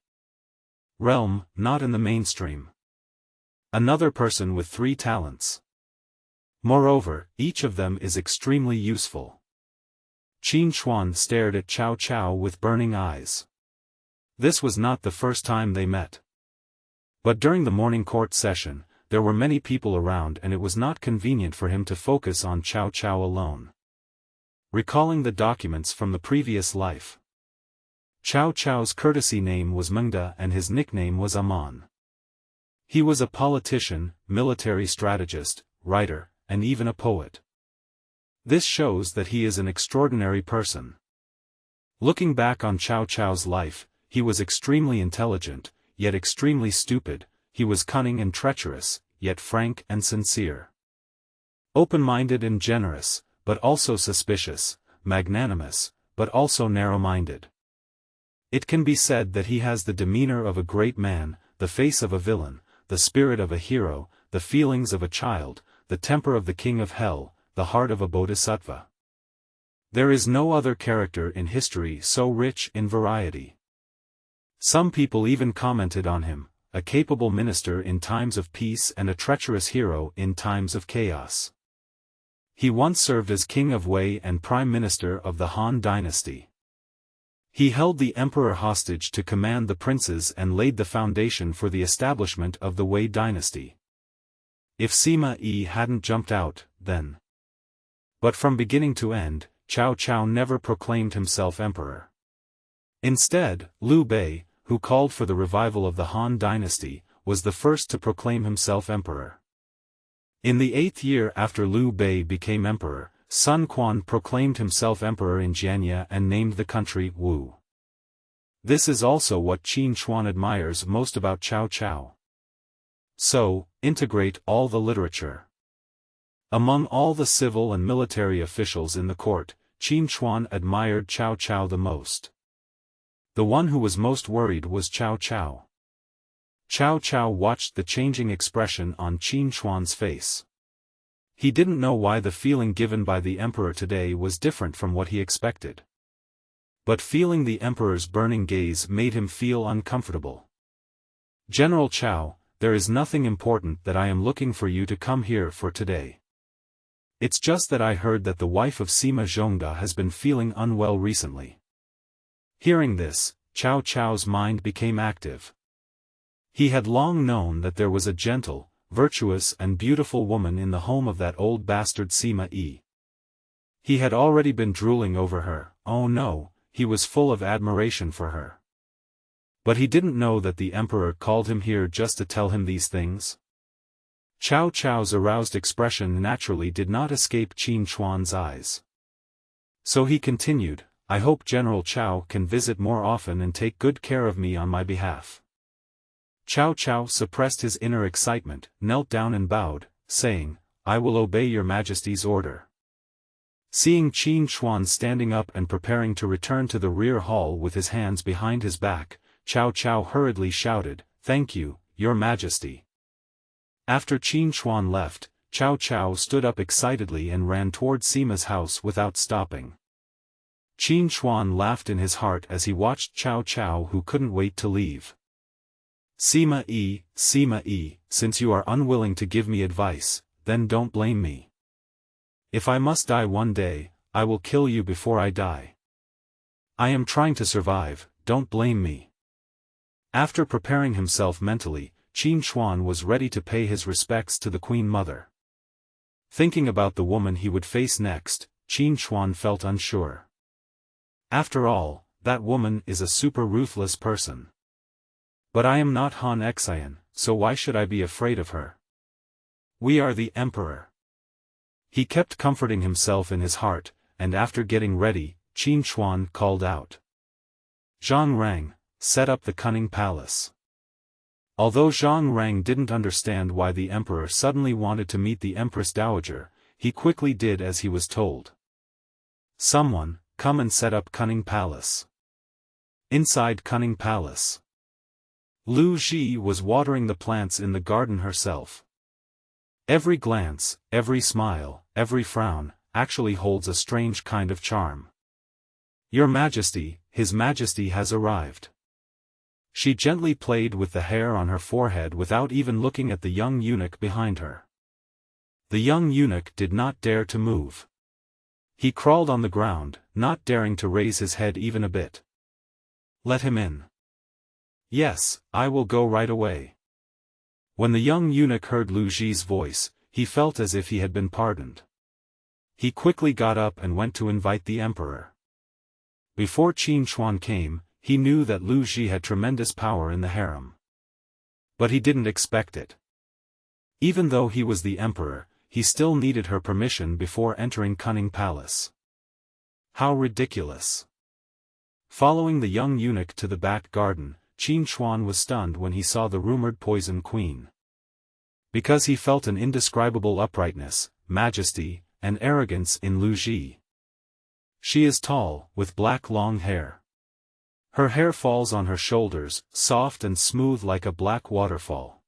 Realm, not in the mainstream. Another person with 3 talents. Moreover, each of them is extremely useful. Qin Hui stared at Cao Cao with burning eyes. This was not the first time they met. But during the morning court session, there were many people around and it was not convenient for him to focus on Cao Cao alone. Recalling the documents from the previous life. Cao Cao's courtesy name was Mengda and his nickname was Amon. He was a politician, military strategist, writer, and even a poet. This shows that he is an extraordinary person. Looking back on Cao Cao's life, he was extremely intelligent, yet extremely stupid. He was cunning and treacherous, yet frank and sincere. Open-minded and generous, but also suspicious, magnanimous, but also narrow-minded. It can be said that he has the demeanor of a great man, the face of a villain, the spirit of a hero, the feelings of a child, the temper of the king of hell, the heart of a bodhisattva. There is no other character in history so rich in variety. Some people even commented on him, a capable minister in times of peace and a treacherous hero in times of chaos. He once served as king of Wei and prime minister of the Han dynasty. He held the emperor hostage to command the princes and laid the foundation for the establishment of the Wei dynasty. If Sima Yi hadn't jumped out, then. But from beginning to end, Cao Cao never proclaimed himself emperor. Instead, Liu Bei, who called for the revival of the Han dynasty, was the first to proclaim himself emperor. In the 8th year after Liu Bei became emperor, Sun Quan proclaimed himself emperor in Jianya and named the country Wu. This is also what Qin Hui admires most about Cao Cao. So, integrate all the literature. Among all the civil and military officials in the court, Qin Hui admired Cao Cao the most. The one who was most worried was Cao Cao. Cao Cao watched the changing expression on Qin Hui's face. He didn't know why the feeling given by the emperor today was different from what he expected. But feeling the emperor's burning gaze made him feel uncomfortable. "General Cao, there is nothing important that I am looking for you to come here for today. It's just that I heard that the wife of Sima Zhongda has been feeling unwell recently." Hearing this, Cao Cao's mind became active. He had long known that there was a gentle, virtuous and beautiful woman in the home of that old bastard Sima Yi. He had already been drooling over her. Oh no, he was full of admiration for her. But he didn't know that the emperor called him here just to tell him these things. Cao Cao's aroused expression naturally did not escape Qin Hui's eyes. So he continued, "I hope General Cao can visit more often and take good care of me on my behalf." Cao Cao suppressed his inner excitement, knelt down and bowed, saying, "I will obey your Majesty's order." Seeing Qin Hui standing up and preparing to return to the rear hall with his hands behind his back, Cao Cao hurriedly shouted, "Thank you, Your Majesty." After Qin Hui left, Cao Cao stood up excitedly and ran toward Sima's house without stopping. Qin Chuan laughed in his heart as he watched Cao Cao, who couldn't wait to leave. Sima Yi, since you are unwilling to give me advice, then don't blame me. If I must die one day, I will kill you before I die. I am trying to survive, don't blame me. After preparing himself mentally, Qin Chuan was ready to pay his respects to the Queen Mother. Thinking about the woman he would face next, Qin Chuan felt unsure. After all, that woman is a super ruthless person. But I am not Han Xian, so why should I be afraid of her? We are the Emperor. He kept comforting himself in his heart, and after getting ready, Qin Chuan called out. Zhang Rang, set up the cunning palace. Although Zhang Rang didn't understand why the Emperor suddenly wanted to meet the Empress Dowager, he quickly did as he was told. Someone, come and set up cunning palace. Inside cunning palace, Lu Ji was watering the plants in the garden herself. Every glance, every smile, every frown, actually holds a strange kind of charm. Your Majesty, His Majesty has arrived. She gently played with the hair on her forehead without even looking at the young eunuch behind her. The young eunuch did not dare to move. He crawled on the ground, not daring to raise his head even a bit. Let him in. Yes, I will go right away. When the young eunuch heard Lu Ji's voice, he felt as if he had been pardoned. He quickly got up and went to invite the Emperor. Before Qin Chuan came, he knew that Lu Ji had tremendous power in the harem. But he didn't expect it. Even though he was the Emperor, he still needed her permission before entering Cunning Palace. How ridiculous. Following the young eunuch to the back garden, Qin Chuan was stunned when he saw the rumored Poison Queen. Because he felt an indescribable uprightness, majesty, and arrogance in Lu Ji. She is tall, with black long hair. Her hair falls on her shoulders, soft and smooth like a black waterfall.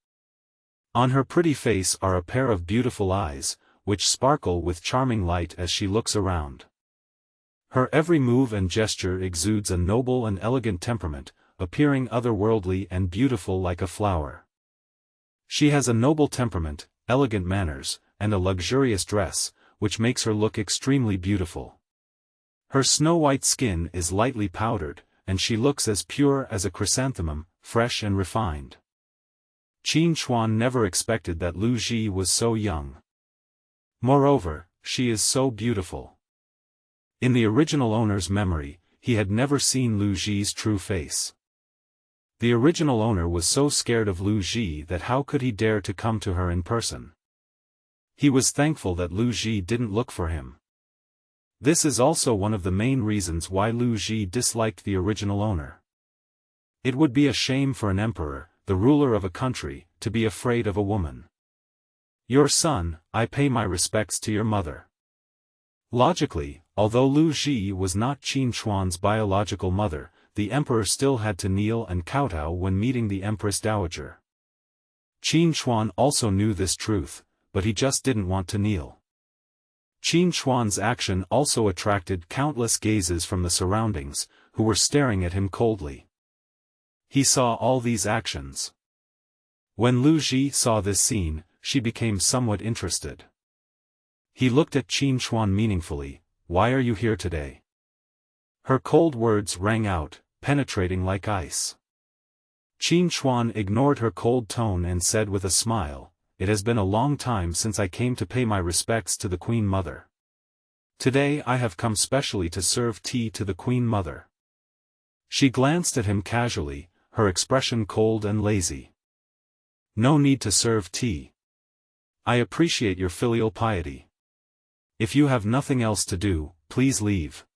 On her pretty face are a pair of beautiful eyes, which sparkle with charming light as she looks around. Her every move and gesture exudes a noble and elegant temperament, appearing otherworldly and beautiful like a flower. She has a noble temperament, elegant manners, and a luxurious dress, which makes her look extremely beautiful. Her snow-white skin is lightly powdered, and she looks as pure as a chrysanthemum, fresh and refined. Qin Chuan never expected that Lu Ji was so young. Moreover, she is so beautiful. In the original owner's memory, he had never seen Lu Ji's true face. The original owner was so scared of Lu Ji that how could he dare to come to her in person? He was thankful that Lu Ji didn't look for him. This is also one of the main reasons why Lu Ji disliked the original owner. It would be a shame for an emperor, the ruler of a country, to be afraid of a woman. Your son, I pay my respects to your mother. Logically, although Lu Ji was not Qin Chuan's biological mother, the emperor still had to kneel and kowtow when meeting the Empress Dowager. Qin Chuan also knew this truth, but he just didn't want to kneel. Qin Chuan's action also attracted countless gazes from the surroundings, who were staring at him coldly. He saw all these actions. When Lu Ji saw this scene, she became somewhat interested. He looked at Qin Chuan meaningfully. Why are you here today? Her cold words rang out, penetrating like ice. Qin Chuan ignored her cold tone and said with a smile, It has been a long time since I came to pay my respects to the Queen Mother. Today I have come specially to serve tea to the Queen Mother. She glanced at him casually, her expression cold and lazy. No need to serve tea. I appreciate your filial piety. If you have nothing else to do, please leave.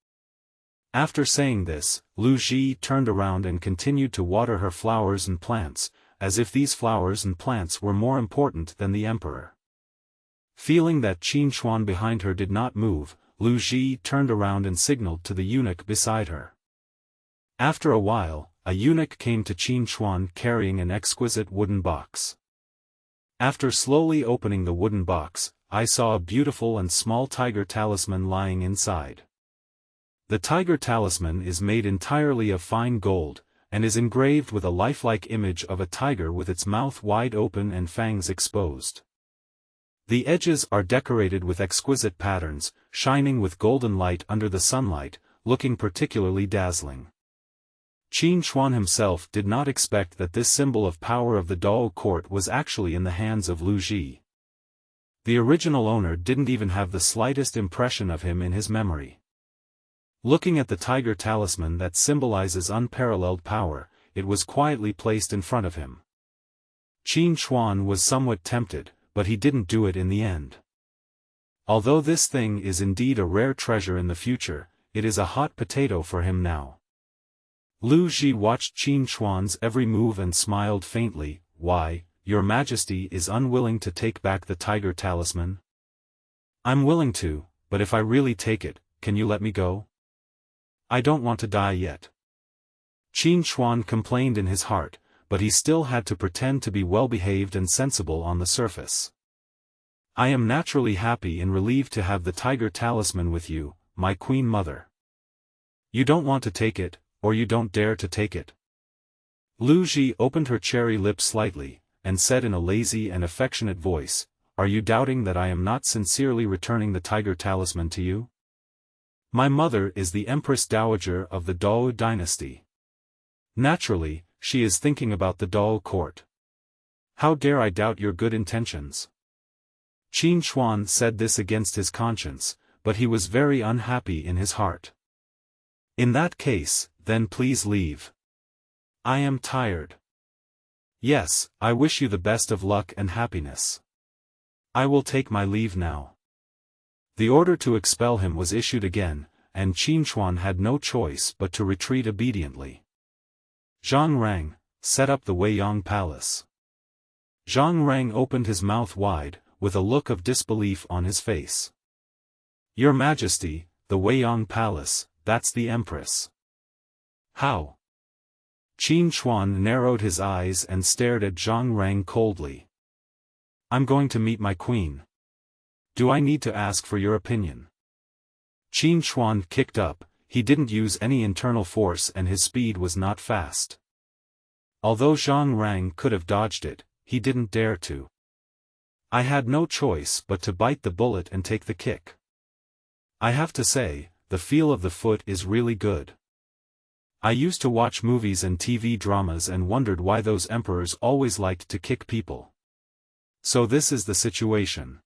After saying this, Lu Ji turned around and continued to water her flowers and plants, as if these flowers and plants were more important than the emperor. Feeling that Qin Chuan behind her did not move, Lu Ji turned around and signaled to the eunuch beside her. After a while, a eunuch came to Qin Chuan carrying an exquisite wooden box. After slowly opening the wooden box, I saw a beautiful and small tiger talisman lying inside. The tiger talisman is made entirely of fine gold, and is engraved with a lifelike image of a tiger with its mouth wide open and fangs exposed. The edges are decorated with exquisite patterns, shining with golden light under the sunlight, looking particularly dazzling. Qin Hui himself did not expect that this symbol of power of the Dao court was actually in the hands of Lu Ji. The original owner didn't even have the slightest impression of him in his memory. Looking at the tiger talisman that symbolizes unparalleled power, it was quietly placed in front of him. Qin Hui was somewhat tempted, but he didn't do it in the end. Although this thing is indeed a rare treasure in the future, it is a hot potato for him now. Lu Ji watched Qin Hui's every move and smiled faintly. "Why, Your Majesty is unwilling to take back the tiger talisman?" "I'm willing to, but if I really take it, can you let me go? I don't want to die yet." Qin Hui complained in his heart, but he still had to pretend to be well-behaved and sensible on the surface. "I am naturally happy and relieved to have the tiger talisman with you, my queen mother. You don't want to take it, or you don't dare to take it." Lu Ji opened her cherry lips slightly, and said in a lazy and affectionate voice, "Are you doubting that I am not sincerely returning the tiger talisman to you? My mother is the Empress Dowager of the Dao dynasty. Naturally, she is thinking about the Dao court. How dare I doubt your good intentions?" Qin Hui said this against his conscience, but he was very unhappy in his heart. "In that case, then please leave. I am tired." "Yes, I wish you the best of luck and happiness. I will take my leave now." The order to expel him was issued again, and Qin Hui had no choice but to retreat obediently. Zhang Rang, set up the Weiyang Palace. Zhang Rang opened his mouth wide, with a look of disbelief on his face. "Your Majesty, the Weiyang Palace, that's the Empress." "How?" Qin Hui narrowed his eyes and stared at Zhang Rang coldly. "I'm going to meet my queen. Do I need to ask for your opinion?" Qin Hui kicked up. He didn't use any internal force and his speed was not fast. Although Zhang Rang could have dodged it, he didn't dare to. "I had no choice but to bite the bullet and take the kick. I have to say, the feel of the foot is really good. I used to watch movies and TV dramas and wondered why those emperors always liked to kick people. So this is the situation.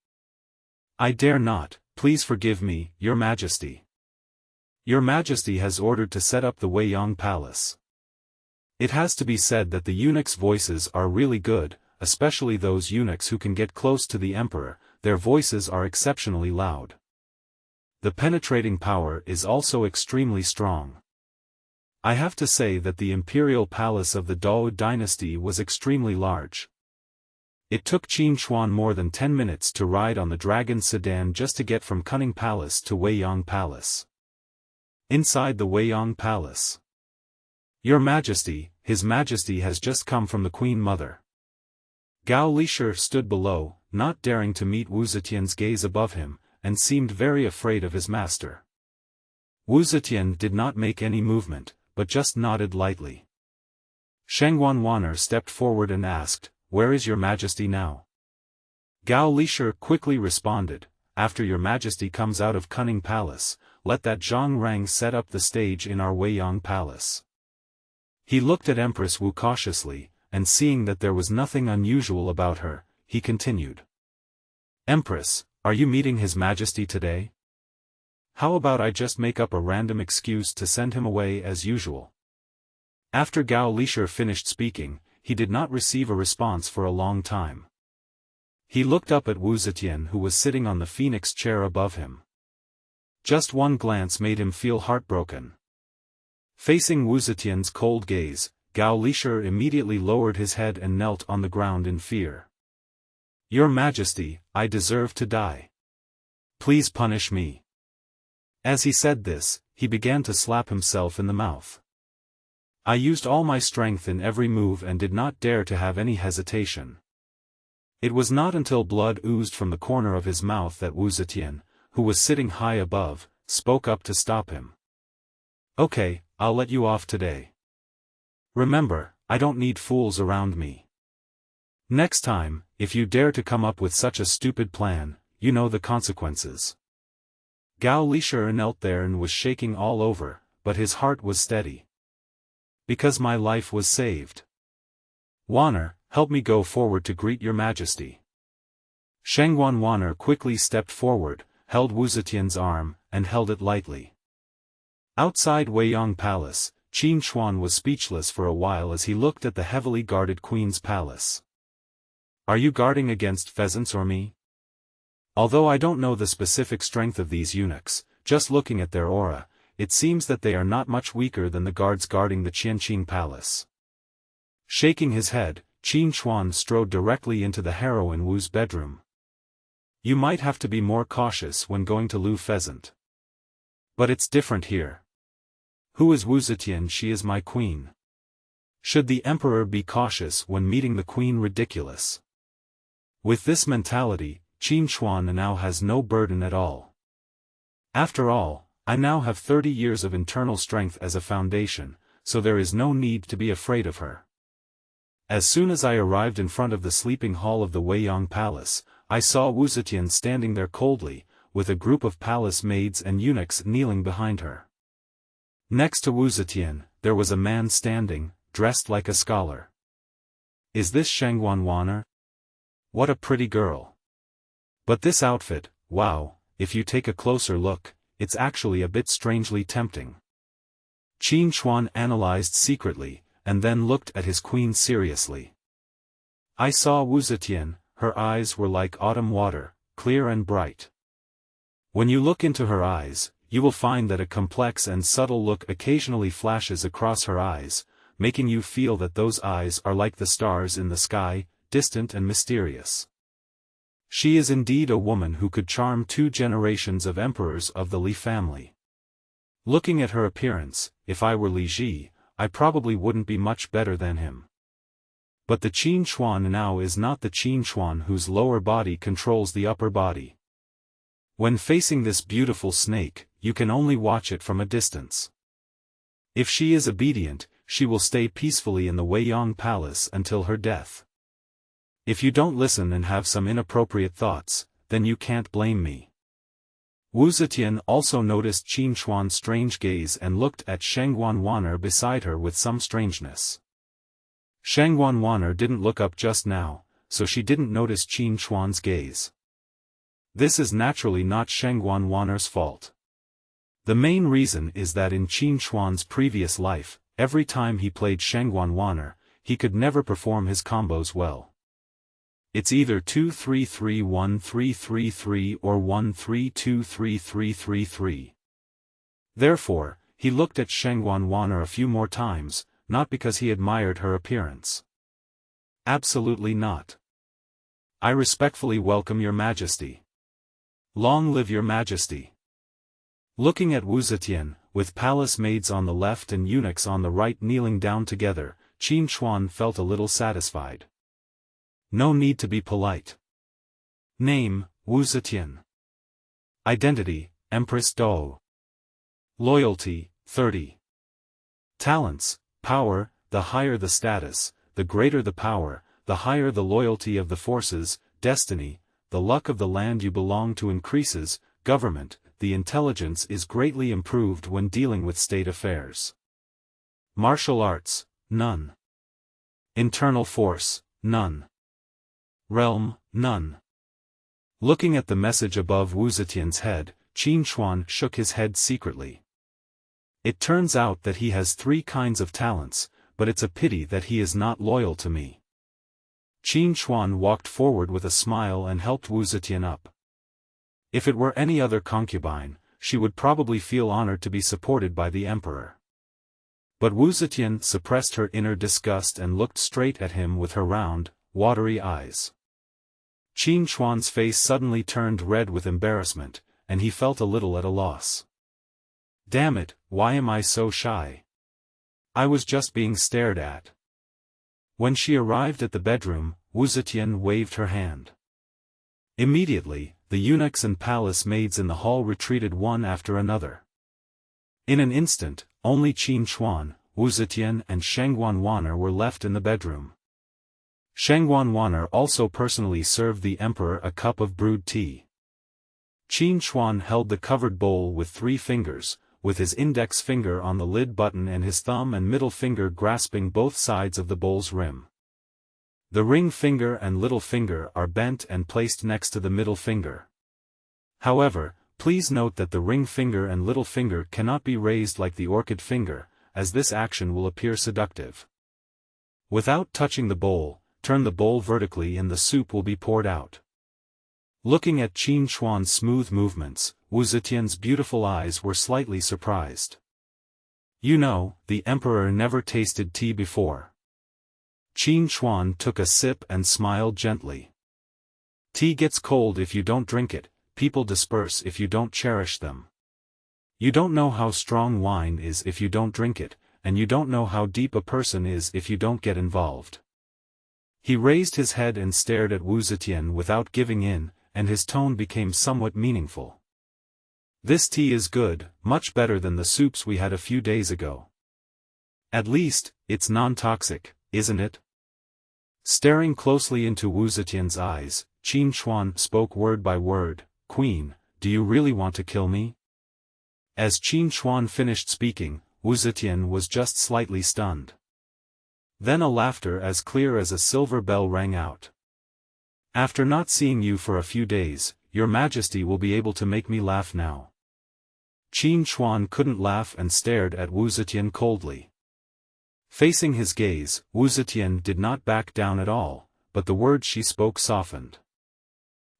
I dare not, please forgive me, Your Majesty. Your Majesty has ordered to set up the Weiyang Palace." It has to be said that the eunuchs' voices are really good, especially those eunuchs who can get close to the emperor. Their voices are exceptionally loud. The penetrating power is also extremely strong. I have to say that the imperial palace of the Dao dynasty was extremely large. It took Qin Hui more than 10 minutes to ride on the dragon sedan just to get from Cunning Palace to Weiyang Palace. Inside the Weiyang Palace. "Your Majesty, His Majesty has just come from the Queen Mother." Gao Qiu stood below, not daring to meet Wu Zetian's gaze above him, and seemed very afraid of his master. Wu Zetian did not make any movement, but just nodded lightly. Shangguan stepped forward and asked, "Where is Your Majesty now?" Gao Qiu quickly responded, "After Your Majesty comes out of Cunning Palace, let that Zhang Rang set up the stage in our Weiyang Palace." He looked at Empress Wu cautiously, and seeing that there was nothing unusual about her, he continued. "Empress, are you meeting His Majesty today? How about I just make up a random excuse to send him away as usual?" After Gao Qiu finished speaking, he did not receive a response for a long time. He looked up at Wu Zetian who was sitting on the phoenix chair above him. Just one glance made him feel heartbroken. Facing Wu Zetian's cold gaze, Gao Qiu immediately lowered his head and knelt on the ground in fear. "Your Majesty, I deserve to die. Please punish me." As he said this, he began to slap himself in the mouth. "I used all my strength in every move and did not dare to have any hesitation. It was not until blood oozed from the corner of his mouth that Zetian, who was sitting high above, spoke up to stop him. "Okay, I'll let you off today. Remember, I don't need fools around me. Next time, if you dare to come up with such a stupid plan, you know the consequences." Gao Qiu knelt there and was shaking all over, but his heart was steady. "Because my life was saved. Wanner, help me go forward to greet your majesty." Shangguan Wanner quickly stepped forward, held Zetian's arm, and held it lightly. Outside Weiyang Palace, Qin Hui was speechless for a while as he looked at the heavily guarded queen's palace. "Are you guarding against pheasants or me? Although I don't know the specific strength of these eunuchs, just looking at their aura, it seems that they are not much weaker than the guards guarding the Qianqing palace." Shaking his head, Qin Hui strode directly into the heroine Wu's bedroom. "You might have to be more cautious when going to Lu Pheasant. But it's different here. Who is Zetian? She is my queen. Should the emperor be cautious when meeting the queen? Ridiculous." With this mentality, Qin Hui now has no burden at all. "After all, I now have 30 years of internal strength as a foundation, so there is no need to be afraid of her." As soon as I arrived in front of the sleeping hall of the Weiyang Palace, I saw Zetian standing there coldly, with a group of palace maids and eunuchs kneeling behind her. Next to Zetian, there was a man standing, dressed like a scholar. Is this Shangguan Wanner? What a pretty girl. But this outfit, wow, if you take a closer look, it's actually a bit strangely tempting. Qin Hui analyzed secretly, and then looked at his queen seriously. I saw Zetian, her eyes were like autumn water, clear and bright. When you look into her eyes, you will find that a complex and subtle look occasionally flashes across her eyes, making you feel that those eyes are like the stars in the sky, distant and mysterious. She is indeed a woman who could charm 2 generations of emperors of the Li family. Looking at her appearance, if I were Li Ji, I probably wouldn't be much better than him. But the Qin Hui now is not the Qin Hui whose lower body controls the upper body. When facing this beautiful snake, you can only watch it from a distance. If she is obedient, she will stay peacefully in the Weiyang Palace until her death. If you don't listen and have some inappropriate thoughts, then you can't blame me. Zetian also noticed Qin Hui's strange gaze and looked at Shangguan Wanner beside her with some strangeness. Shangguan Wanner didn't look up just now, so she didn't notice Qin Hui's gaze. This is naturally not Shangguan Wanner's fault. The main reason is that in Qin Hui's previous life, every time he played Shangguan Wanner, he could never perform his combos well. It's either 2-3-3-1-3-3-3 or 1-3-2-3-3-3-3. Therefore, he looked at Shangguan Wanner a few more times, not because he admired her appearance. Absolutely not. I respectfully welcome your majesty. Long live your majesty. Looking at Zetian, with palace maids on the left and eunuchs on the right kneeling down together, Qin Hui felt a little satisfied. No need to be polite. Name, Zetian. Identity, Empress Dou. Loyalty, 30. Talents, power, the higher the status, the greater the power, the higher the loyalty of the forces, destiny, the luck of the land you belong to increases, government, the intelligence is greatly improved when dealing with state affairs. Martial arts, none. Internal force, none. Realm, none. Looking at the message above Zetian's head, Qin Hui shook his head secretly. It turns out that he has 3 kinds of talents, but it's a pity that he is not loyal to me. Qin Hui walked forward with a smile and helped Zetian up. If it were any other concubine, she would probably feel honored to be supported by the emperor. But Zetian suppressed her inner disgust and looked straight at him with her round, watery eyes. Qin Hui's face suddenly turned red with embarrassment, and he felt a little at a loss. Damn it, why am I so shy? I was just being stared at. When she arrived at the bedroom, Wu Zetian waved her hand. Immediately, the eunuchs and palace maids in the hall retreated one after another. In an instant, only Qin Chuan, Wu Zetian and Shangguan Wan'er were left in the bedroom. Shangguan Wan'er also personally served the emperor a cup of brewed tea. Qin Chuan held the covered bowl with 3 fingers, with his index finger on the lid button and his thumb and middle finger grasping both sides of the bowl's rim. The ring finger and little finger are bent and placed next to the middle finger. However, please note that the ring finger and little finger cannot be raised like the orchid finger, as this action will appear seductive. Without touching the bowl, turn the bowl vertically and the soup will be poured out. Looking at Qin Chuan's smooth movements, Wu Zetian's beautiful eyes were slightly surprised. You know, the emperor never tasted tea before. Qin Chuan took a sip and smiled gently. Tea gets cold if you don't drink it, people disperse if you don't cherish them. You don't know how strong wine is if you don't drink it, and you don't know how deep a person is if you don't get involved. He raised his head and stared at Wu Zetian without giving in, and his tone became somewhat meaningful. This tea is good, much better than the soups we had a few days ago. At least, it's non-toxic, isn't it? Staring closely into Wu Zetian's eyes, Qin Chuan spoke word by word, "Queen, do you really want to kill me?" As Qin Chuan finished speaking, Wu Zetian was just slightly stunned. Then a laughter as clear as a silver bell rang out. "After not seeing you for a few days, your majesty will be able to make me laugh now." Qin Chuan couldn't laugh and stared at Wu Zetian coldly. Facing his gaze, Wu Zetian did not back down at all, but the words she spoke softened.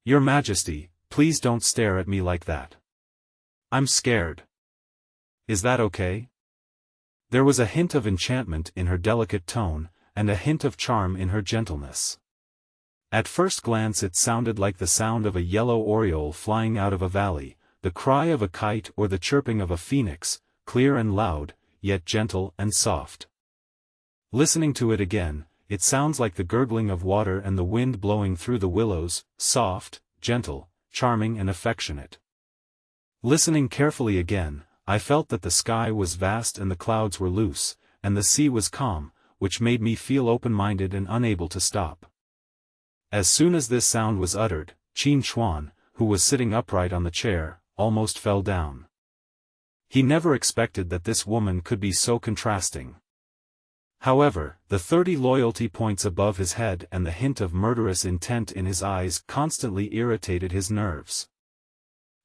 "Your majesty, please don't stare at me like that. I'm scared. Is that okay?" There was a hint of enchantment in her delicate tone, and a hint of charm in her gentleness. At first glance it sounded like the sound of a yellow oriole flying out of a valley, the cry of a kite or the chirping of a phoenix, clear and loud, yet gentle and soft. Listening to it again, it sounds like the gurgling of water and the wind blowing through the willows, soft, gentle, charming and affectionate. Listening carefully again, I felt that the sky was vast and the clouds were loose, and the sea was calm, which made me feel open-minded and unable to stop. As soon as this sound was uttered, Qin Chuan, who was sitting upright on the chair, almost fell down. He never expected that this woman could be so contrasting. However, the 30 loyalty points above his head and the hint of murderous intent in his eyes constantly irritated his nerves.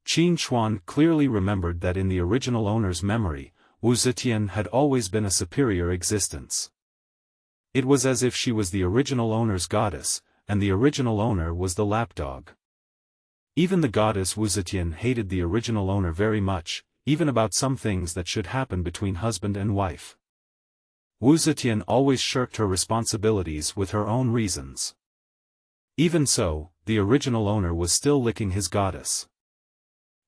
Qin Chuan clearly remembered that in the original owner's memory, Wu Zetian had always been a superior existence. It was as if she was the original owner's goddess, and the original owner was the lapdog. Even the goddess Wu Zetian hated the original owner very much, even about some things that should happen between husband and wife. Wu Zetian always shirked her responsibilities with her own reasons. Even so, the original owner was still licking his goddess.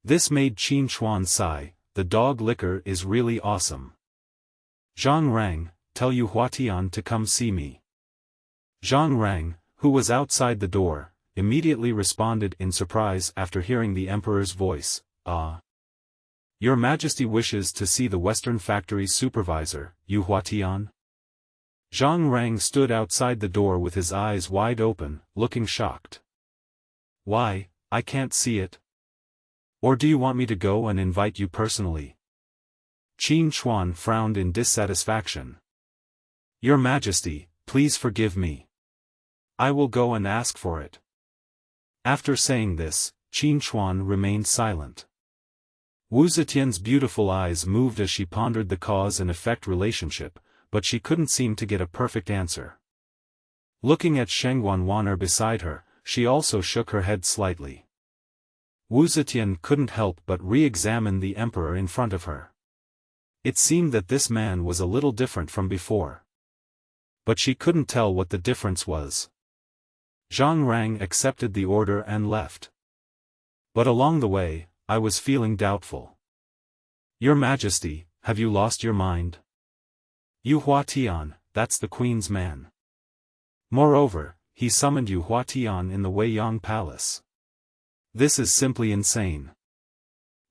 This made Qin Chuan sigh, "The dog licker is really awesome. Zhang Rang, tell Yu Huatian to come see me." Zhang Rang, who was outside the door, immediately responded in surprise after hearing the emperor's voice, "Ah. Your Majesty wishes to see the Western Factory's supervisor, Yu Huatian?" Zhang Rang stood outside the door with his eyes wide open, looking shocked. "Why, I can't see it. Or do you want me to go and invite you personally?" Qin Chuan frowned in dissatisfaction. "Your Majesty, please forgive me. I will go and ask for it." After saying this, Qin Chuan remained silent. Wu Zetian's beautiful eyes moved as she pondered the cause and effect relationship, but she couldn't seem to get a perfect answer. Looking at Shangguan Wan'er beside her, she also shook her head slightly. Wu Zetian couldn't help but re-examine the emperor in front of her. It seemed that this man was a little different from before. But she couldn't tell what the difference was. Zhang Rang accepted the order and left. But along the way, I was feeling doubtful. "Your Majesty, have you lost your mind? Yu Huatian, that's the Queen's man. Moreover, he summoned Yu Huatian in the Weiyang Palace. This is simply insane.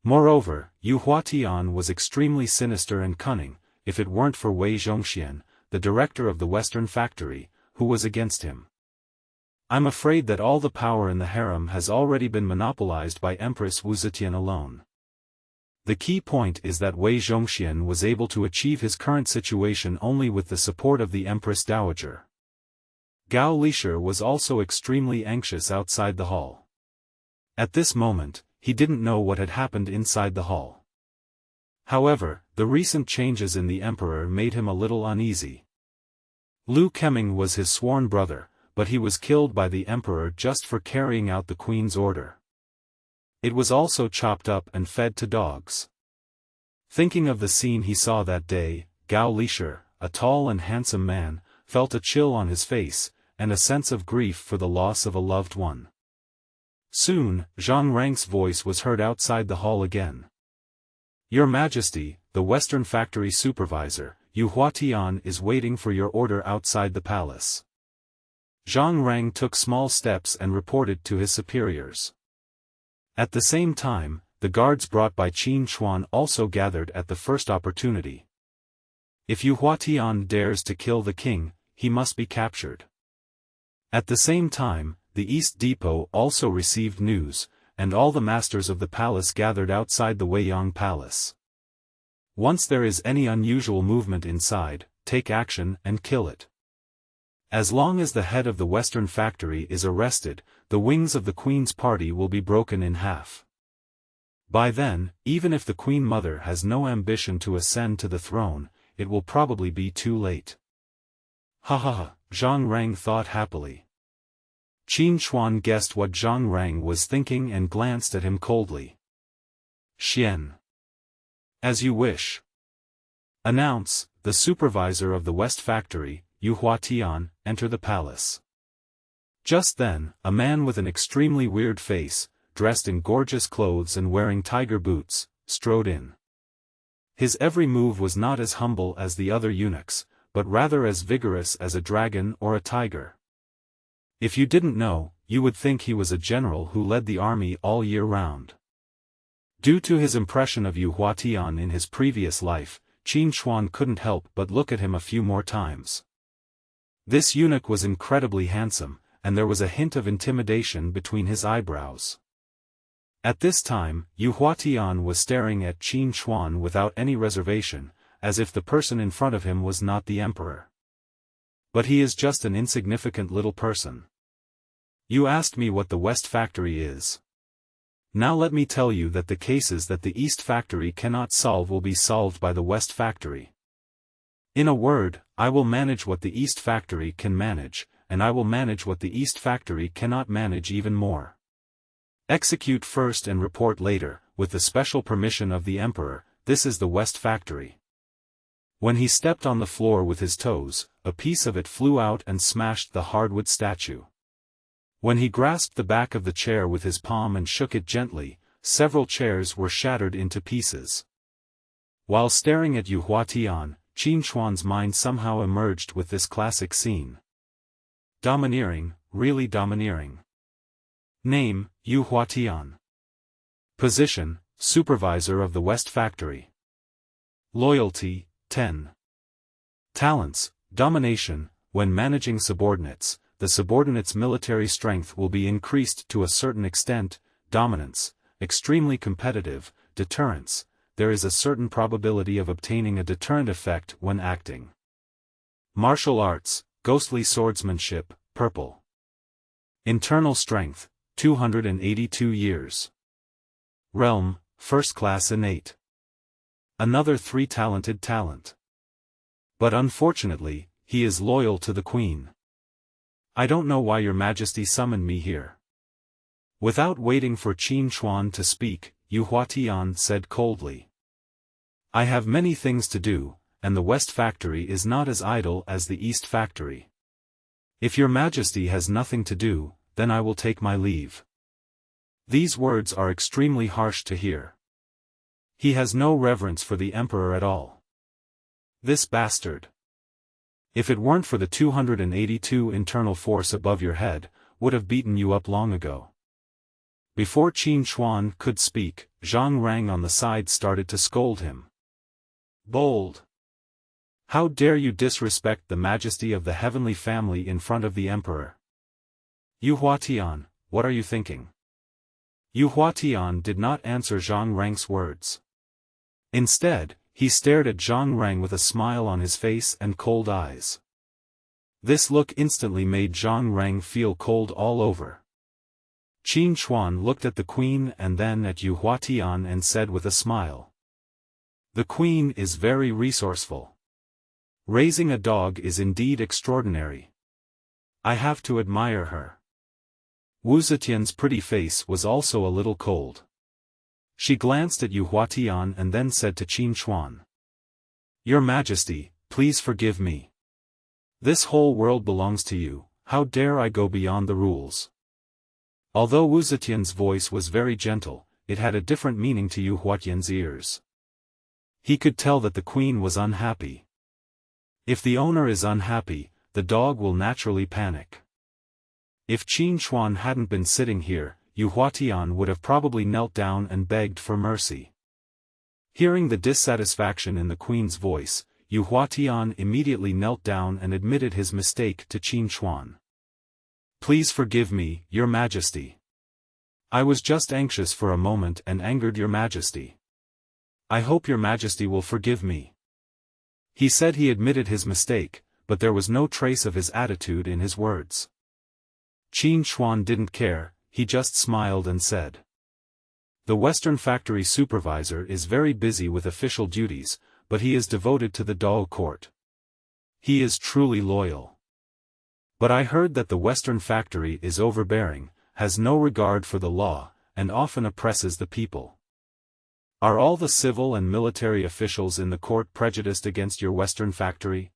Moreover, Yu Huatian was extremely sinister and cunning, if it weren't for Wei Zhongxian, the director of the Western Factory, who was against him. I'm afraid that all the power in the harem has already been monopolized by Empress Wu Zetian alone. The key point is that Wei Zhongxian was able to achieve his current situation only with the support of the Empress Dowager. Gao Qiu was also extremely anxious outside the hall. At this moment, he didn't know what had happened inside the hall. However, the recent changes in the emperor made him a little uneasy. Liu Keming was his sworn brother, but he was killed by the emperor just for carrying out the queen's order. It was also chopped up and fed to dogs. Thinking of the scene he saw that day, Gao Qiu, a tall and handsome man, felt a chill on his face, and a sense of grief for the loss of a loved one. Soon, Zhang Rang's voice was heard outside the hall again. Your Majesty, the Western Factory Supervisor, Yu Huatian is waiting for your order outside the palace. Zhang Rang took small steps and reported to his superiors. At the same time, the guards brought by Qin Chuan also gathered at the first opportunity. If Yu Huatian dares to kill the king, he must be captured. At the same time, the East Depot also received news, and all the masters of the palace gathered outside the Weiyang Palace. Once there is any unusual movement inside, take action and kill it. As long as the head of the Western Factory is arrested, the wings of the Queen's party will be broken in half. By then, even if the Queen Mother has no ambition to ascend to the throne, it will probably be too late. Ha ha ha, Zhang Rang thought happily. Qin Chuan guessed what Zhang Rang was thinking and glanced at him coldly. Xian. As you wish. Announce, the supervisor of the West Factory, Yu Huatian, enter the palace. Just then, a man with an extremely weird face, dressed in gorgeous clothes and wearing tiger boots, strode in. His every move was not as humble as the other eunuchs, but rather as vigorous as a dragon or a tiger. If you didn't know, you would think he was a general who led the army all year round. Due to his impression of Yu Huatian in his previous life, Qin Chuan couldn't help but look at him a few more times. This eunuch was incredibly handsome, and there was a hint of intimidation between his eyebrows. At this time, Yu Huatian was staring at Qin Chuan without any reservation, as if the person in front of him was not the emperor. But he is just an insignificant little person. You asked me what the West Factory is. Now let me tell you that the cases that the East Factory cannot solve will be solved by the West Factory. In a word, I will manage what the East Factory can manage, and I will manage what the East Factory cannot manage even more. Execute first and report later, with the special permission of the Emperor. This is the West Factory. When he stepped on the floor with his toes, a piece of it flew out and smashed the hardwood statue. When he grasped the back of the chair with his palm and shook it gently, several chairs were shattered into pieces. While staring at Yu Huatian, Qin Chuan's mind somehow emerged with this classic scene. Domineering, really domineering. Name, Yu Huatian. Position, Supervisor of the West Factory. Loyalty, 10. Talents, Domination. When managing subordinates, the subordinates' military strength will be increased to a certain extent. Dominance, extremely competitive. Deterrence, there is a certain probability of obtaining a deterrent effect when acting. Martial arts, ghostly swordsmanship, purple. Internal strength, 282 years. Realm, first class innate. Another 3 talented talent. But unfortunately, he is loyal to the Queen. I don't know why your Majesty summoned me here. Without waiting for Qin Chuan to speak, Yu Huatian said coldly. I have many things to do, and the West Factory is not as idle as the East Factory. If your Majesty has nothing to do, then I will take my leave. These words are extremely harsh to hear. He has no reverence for the Emperor at all. This bastard. If it weren't for the 282 internal force above your head, would have beaten you up long ago. Before Qin Hui could speak, Zhang Rang on the side started to scold him. Bold! How dare you disrespect the majesty of the heavenly family in front of the emperor? Yu Huatian, what are you thinking? Yu Huatian did not answer Zhang Rang's words. Instead, he stared at Zhang Rang with a smile on his face and cold eyes. This look instantly made Zhang Rang feel cold all over. Qin Hui looked at the queen and then at Yu Huatian and said with a smile. The queen is very resourceful. Raising a dog is indeed extraordinary. I have to admire her. Wu Zetian's pretty face was also a little cold. She glanced at Yu Huatian and then said to Qin Hui. Your Majesty, please forgive me. This whole world belongs to you, how dare I go beyond the rules? Although Wu Zetian's voice was very gentle, it had a different meaning to Yu Huatian's ears. He could tell that the queen was unhappy. If the owner is unhappy, the dog will naturally panic. If Qin Hui hadn't been sitting here, Yu Huatian would have probably knelt down and begged for mercy. Hearing the dissatisfaction in the queen's voice, Yu Huatian immediately knelt down and admitted his mistake to Qin Hui. Please forgive me, Your Majesty. I was just anxious for a moment and angered Your Majesty. I hope Your Majesty will forgive me. He said he admitted his mistake, but there was no trace of his attitude in his words. Qin Hui didn't care, he just smiled and said. The Western factory supervisor is very busy with official duties, but he is devoted to the Dao court. He is truly loyal. But I heard that the Western factory is overbearing, has no regard for the law, and often oppresses the people. Are all the civil and military officials in the court prejudiced against your Western factory?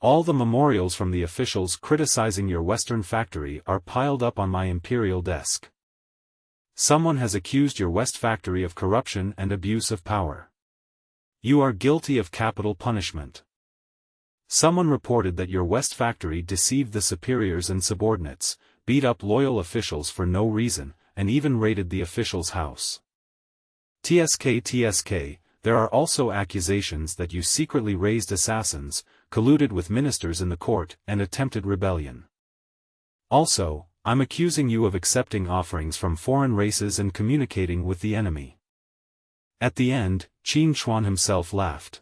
All the memorials from the officials criticizing your Western factory are piled up on my imperial desk. Someone has accused your West factory of corruption and abuse of power. You are guilty of capital punishment. Someone reported that your West factory deceived the superiors and subordinates, beat up loyal officials for no reason, and even raided the official's house. TSK, there are also accusations that you secretly raised assassins, colluded with ministers in the court, and attempted rebellion. Also, I'm accusing you of accepting offerings from foreign races and communicating with the enemy. At the end, Qin Hui himself laughed.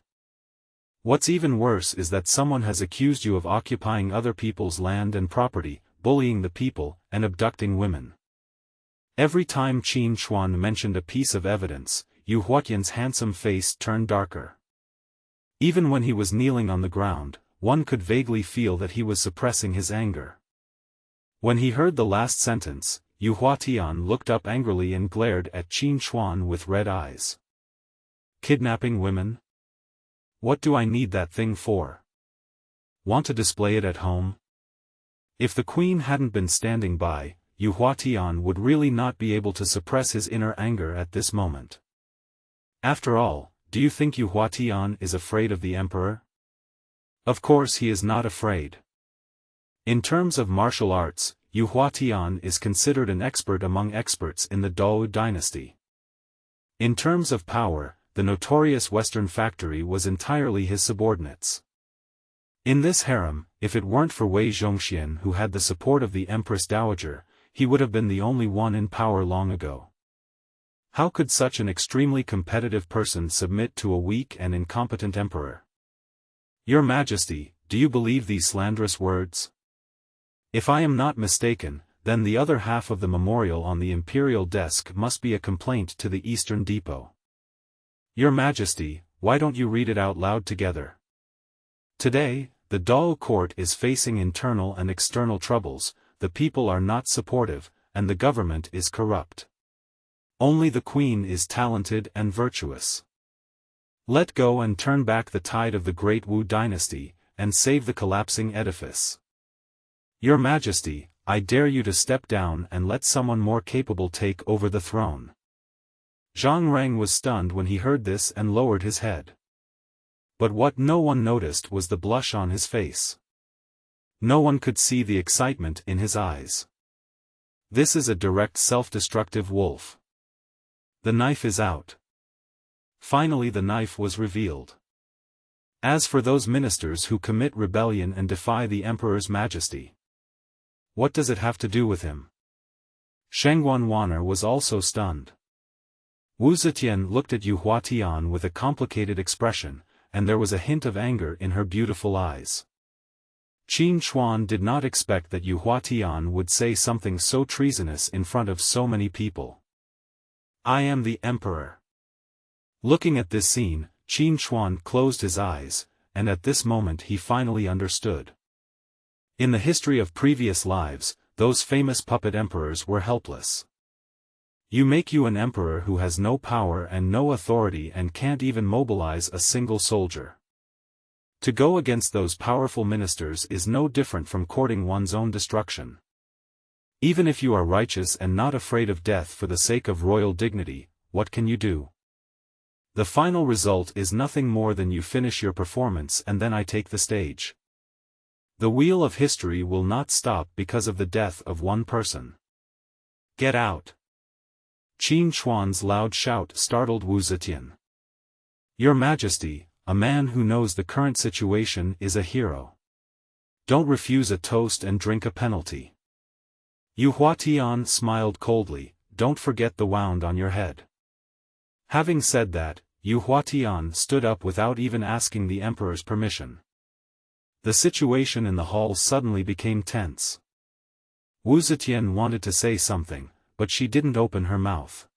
What's even worse is that someone has accused you of occupying other people's land and property, bullying the people, and abducting women. Every time Qin Hui mentioned a piece of evidence, Yu Huatian's handsome face turned darker. Even when he was kneeling on the ground, one could vaguely feel that he was suppressing his anger. When he heard the last sentence, Yu Huatian looked up angrily and glared at Qin Hui with red eyes. Kidnapping women? What do I need that thing for? Want to display it at home? If the queen hadn't been standing by, Yu Huatian would really not be able to suppress his inner anger at this moment. After all, do you think Yu Huatian is afraid of the emperor? Of course he is not afraid. In terms of martial arts, Yu Huatian is considered an expert among experts in the Dao dynasty. In terms of power, the notorious Western factory was entirely his subordinates. In this harem, if it weren't for Wei Zhongxian who had the support of the Empress Dowager, he would have been the only one in power long ago. How could such an extremely competitive person submit to a weak and incompetent emperor? Your Majesty, do you believe these slanderous words? If I am not mistaken, then the other half of the memorial on the imperial desk must be a complaint to the Eastern Depot. Your Majesty, why don't you read it out loud together? Today, the Dao court is facing internal and external troubles, the people are not supportive, and the government is corrupt. Only the queen is talented and virtuous. Let go and turn back the tide of the great Wu dynasty, and save the collapsing edifice. Your Majesty, I dare you to step down and let someone more capable take over the throne. Zhang Rang was stunned when he heard this and lowered his head. But what no one noticed was the blush on his face. No one could see the excitement in his eyes. This is a direct self-destructive wolf. The knife is out. Finally the knife was revealed. As for those ministers who commit rebellion and defy the emperor's majesty, what does it have to do with him? Shangguan Wan'er was also stunned. Wu Zetian looked at Yu Huatian with a complicated expression, and there was a hint of anger in her beautiful eyes. Qin Chuan did not expect that Yu Huatian would say something so treasonous in front of so many people. I am the emperor. Looking at this scene, Qin Chuan closed his eyes, and at this moment he finally understood. In the history of previous lives, those famous puppet emperors were helpless. You make you an emperor who has no power and no authority and can't even mobilize a single soldier. To go against those powerful ministers is no different from courting one's own destruction. Even if you are righteous and not afraid of death for the sake of royal dignity, what can you do? The final result is nothing more than you finish your performance and then I take the stage. The wheel of history will not stop because of the death of one person. Get out! Qin Chuan's loud shout startled Wu Zetian. Your Majesty, a man who knows the current situation is a hero. Don't refuse a toast and drink a penalty. Yu Huatian smiled coldly, don't forget the wound on your head. Having said that, Yu Huatian stood up without even asking the emperor's permission. The situation in the hall suddenly became tense. Wu Zetian wanted to say something, but she didn't open her mouth.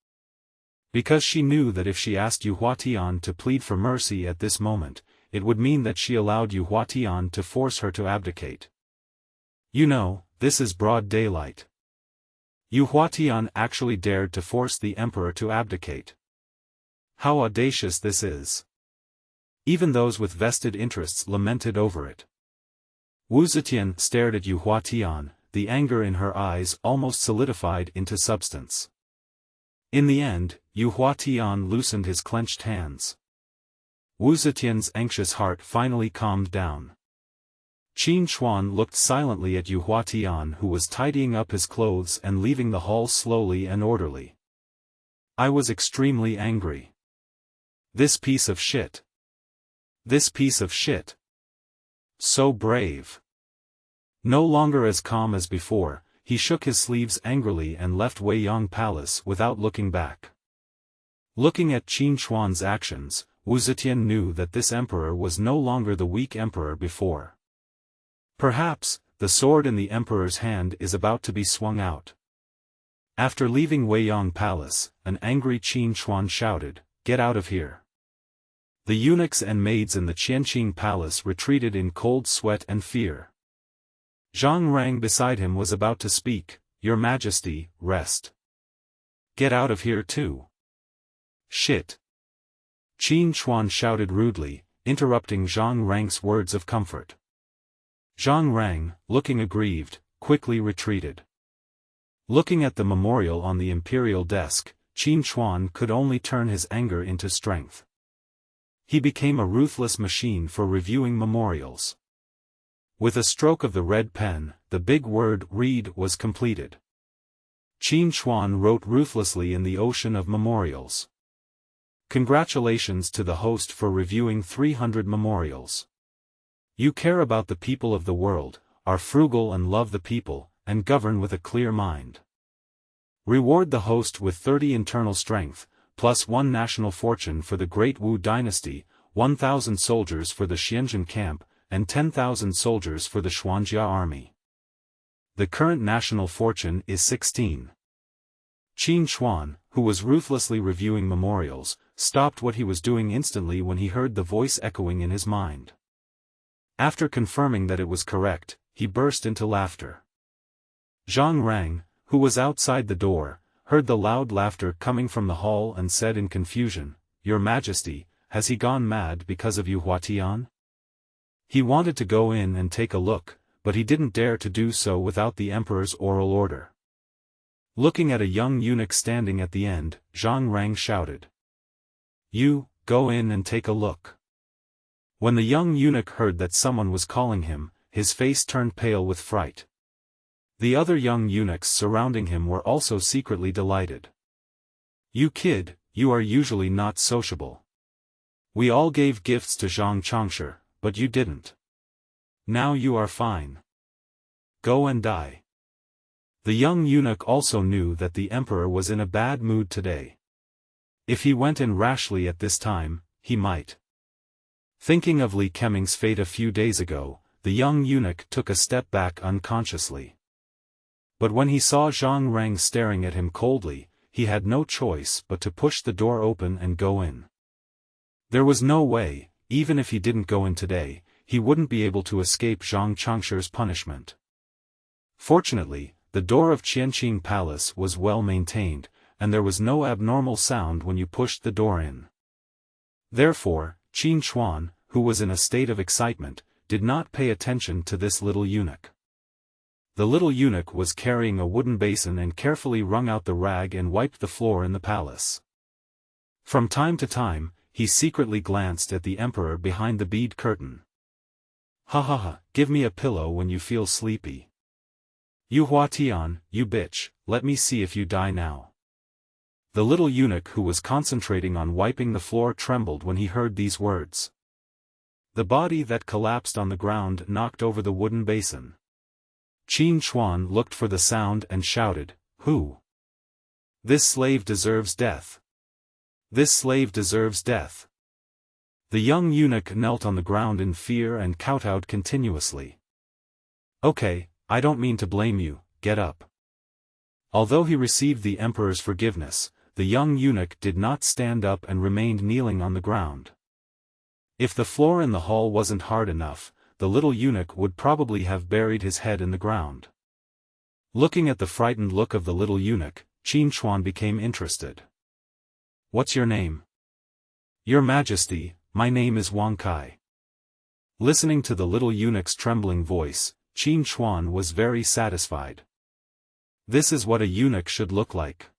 Because she knew that if she asked Yu Huatian to plead for mercy at this moment, it would mean that she allowed Yu Huatian to force her to abdicate. You know, this is broad daylight. Yu Huatian actually dared to force the emperor to abdicate. How audacious this is. Even those with vested interests lamented over it. Wu Zetian stared at Yu Huatian, the anger in her eyes almost solidified into substance. In the end, Yu Huatian loosened his clenched hands. Wu Zetian's anxious heart finally calmed down. Qin Chuan looked silently at Yu Huatian, who was tidying up his clothes and leaving the hall slowly and orderly. I was extremely angry. This piece of shit. This piece of shit. So brave. No longer as calm as before, he shook his sleeves angrily and left Weiyang Palace without looking back. Looking at Qin Chuan's actions, Wu Zetian knew that this emperor was no longer the weak emperor before. Perhaps, the sword in the emperor's hand is about to be swung out. After leaving Weiyang Palace, an angry Qin Chuan shouted, "Get out of here!" The eunuchs and maids in the Qianqing Palace retreated in cold sweat and fear. Zhang Rang beside him was about to speak, "Your Majesty, rest. Get out of here too." Shit! Qin Chuan shouted rudely, interrupting Zhang Rang's words of comfort. Zhang Rang, looking aggrieved, quickly retreated. Looking at the memorial on the imperial desk, Qin Chuan could only turn his anger into strength. He became a ruthless machine for reviewing memorials. With a stroke of the red pen, the big word "read" was completed. Qin Chuan wrote ruthlessly in the ocean of memorials. Congratulations to the host for reviewing 300 memorials. You care about the people of the world, are frugal and love the people, and govern with a clear mind. Reward the host with 30 internal strength, plus 1 national fortune for the Great Wu Dynasty, 1,000 soldiers for the Xianzhen camp, and 10,000 soldiers for the Xuanjia army. The current national fortune is 16. Qin Chuan, who was ruthlessly reviewing memorials, stopped what he was doing instantly when he heard the voice echoing in his mind. After confirming that it was correct, he burst into laughter. Zhang Rang, who was outside the door, heard the loud laughter coming from the hall and said in confusion, "Your Majesty, has he gone mad because of Yu Huatian?" He wanted to go in and take a look, but he didn't dare to do so without the emperor's oral order. Looking at a young eunuch standing at the end, Zhang Rang shouted, "You, go in and take a look." When the young eunuch heard that someone was calling him, his face turned pale with fright. The other young eunuchs surrounding him were also secretly delighted. "You kid, you are usually not sociable. We all gave gifts to Zhang Changsha, but you didn't. Now you are fine. Go and die." The young eunuch also knew that the emperor was in a bad mood today. If he went in rashly at this time, he might. Thinking of Li Keming's fate a few days ago, the young eunuch took a step back unconsciously. But when he saw Zhang Reng staring at him coldly, he had no choice but to push the door open and go in. There was no way, even if he didn't go in today, he wouldn't be able to escape Zhang Changsha's punishment. Fortunately, the door of Qianqing Palace was well maintained, and there was no abnormal sound when you pushed the door in. Therefore, Qin Chuan, who was in a state of excitement, did not pay attention to this little eunuch. The little eunuch was carrying a wooden basin and carefully wrung out the rag and wiped the floor in the palace. From time to time, he secretly glanced at the emperor behind the bead curtain. "Ha ha ha, give me a pillow when you feel sleepy. You Hua Tian, you bitch, let me see if you die now." The little eunuch who was concentrating on wiping the floor trembled when he heard these words. The body that collapsed on the ground knocked over the wooden basin. Qin Chuan looked for the sound and shouted, "Who? This slave deserves death. This slave deserves death." The young eunuch knelt on the ground in fear and kowtowed continuously. "Okay, I don't mean to blame you, get up." Although he received the emperor's forgiveness, the young eunuch did not stand up and remained kneeling on the ground. If the floor in the hall wasn't hard enough, the little eunuch would probably have buried his head in the ground. Looking at the frightened look of the little eunuch, Qin Chuan became interested. "What's your name?" "Your Majesty, my name is Wang Kai." Listening to the little eunuch's trembling voice, Qin Chuan was very satisfied. This is what a eunuch should look like.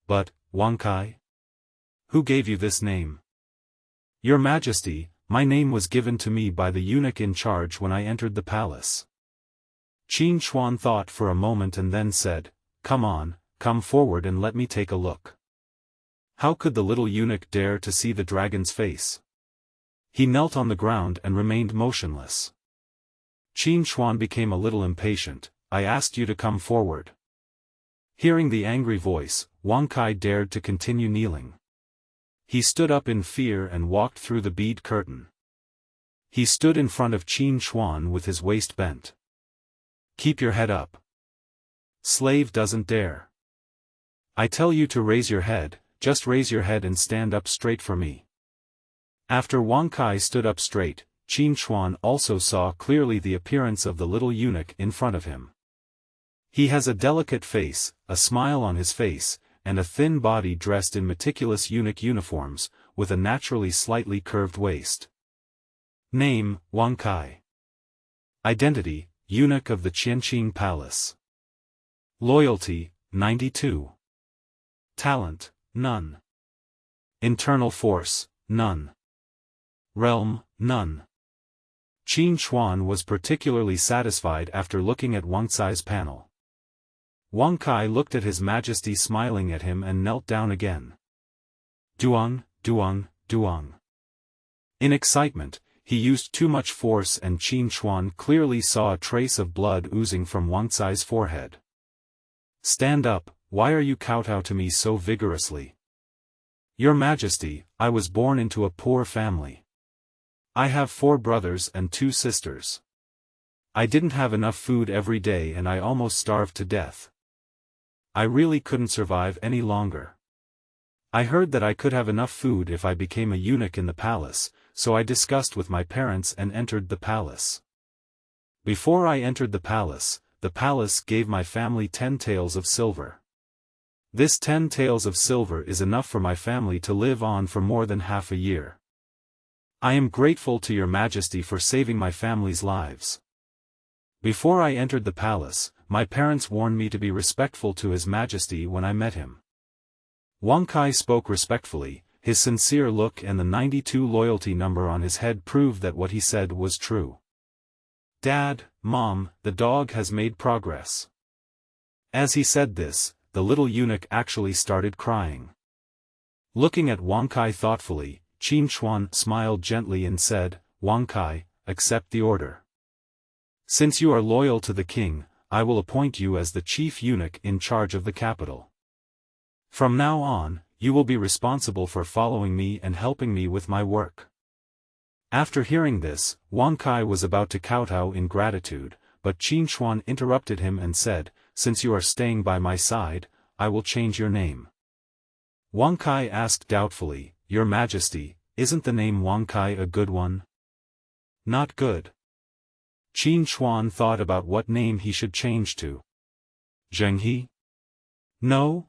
"But, Wang Kai? Who gave you this name?" "Your Majesty, my name was given to me by the eunuch in charge when I entered the palace." Qin Chuan thought for a moment and then said, "Come on, come forward and let me take a look." How could the little eunuch dare to see the dragon's face? He knelt on the ground and remained motionless. Qin Chuan became a little impatient. "I asked you to come forward." Hearing the angry voice, Wang Kai dared to continue kneeling. He stood up in fear and walked through the bead curtain. He stood in front of Qin Chuan with his waist bent. "Keep your head up. Slave doesn't dare. I tell you to raise your head, just raise your head and stand up straight for me." After Wang Kai stood up straight, Qin Chuan also saw clearly the appearance of the little eunuch in front of him. He has a delicate face, a smile on his face, and a thin body dressed in meticulous eunuch uniforms, with a naturally slightly curved waist. Name, Wang Kai. Identity, eunuch of the Qianqing Palace. Loyalty, 92. Talent, none. Internal force, none. Realm, none. Qin Chuan was particularly satisfied after looking at Wang Kai's panel. Wang Kai looked at His Majesty smiling at him and knelt down again. Duang, duang, duang. In excitement, he used too much force and Qin Chuan clearly saw a trace of blood oozing from Wang Kai's forehead. "Stand up, why are you kowtow to me so vigorously?" "Your Majesty, I was born into a poor family. I have 4 brothers and 2 sisters. I didn't have enough food every day and I almost starved to death. I really couldn't survive any longer. I heard that I could have enough food if I became a eunuch in the palace, so I discussed with my parents and entered the palace. Before I entered the palace gave my family 10 taels of silver. This 10 taels of silver is enough for my family to live on for more than half a year. I am grateful to your Majesty for saving my family's lives. Before I entered the palace, my parents warned me to be respectful to His Majesty when I met him." Wang Kai spoke respectfully, his sincere look and the 92 loyalty number on his head proved that what he said was true. "Dad, Mom, the dog has made progress." As he said this, the little eunuch actually started crying. Looking at Wang Kai thoughtfully, Qin Hui smiled gently and said, "Wang Kai, accept the order. Since you are loyal to the king, I will appoint you as the chief eunuch in charge of the capital. From now on, you will be responsible for following me and helping me with my work." After hearing this, Wang Kai was about to kowtow in gratitude, but Qin Hui interrupted him and said, "Since you are staying by my side, I will change your name." Wang Kai asked doubtfully, "Your Majesty, isn't the name Wang Kai a good one?" "Not good." Qin Hui thought about what name he should change to. Zheng He? No,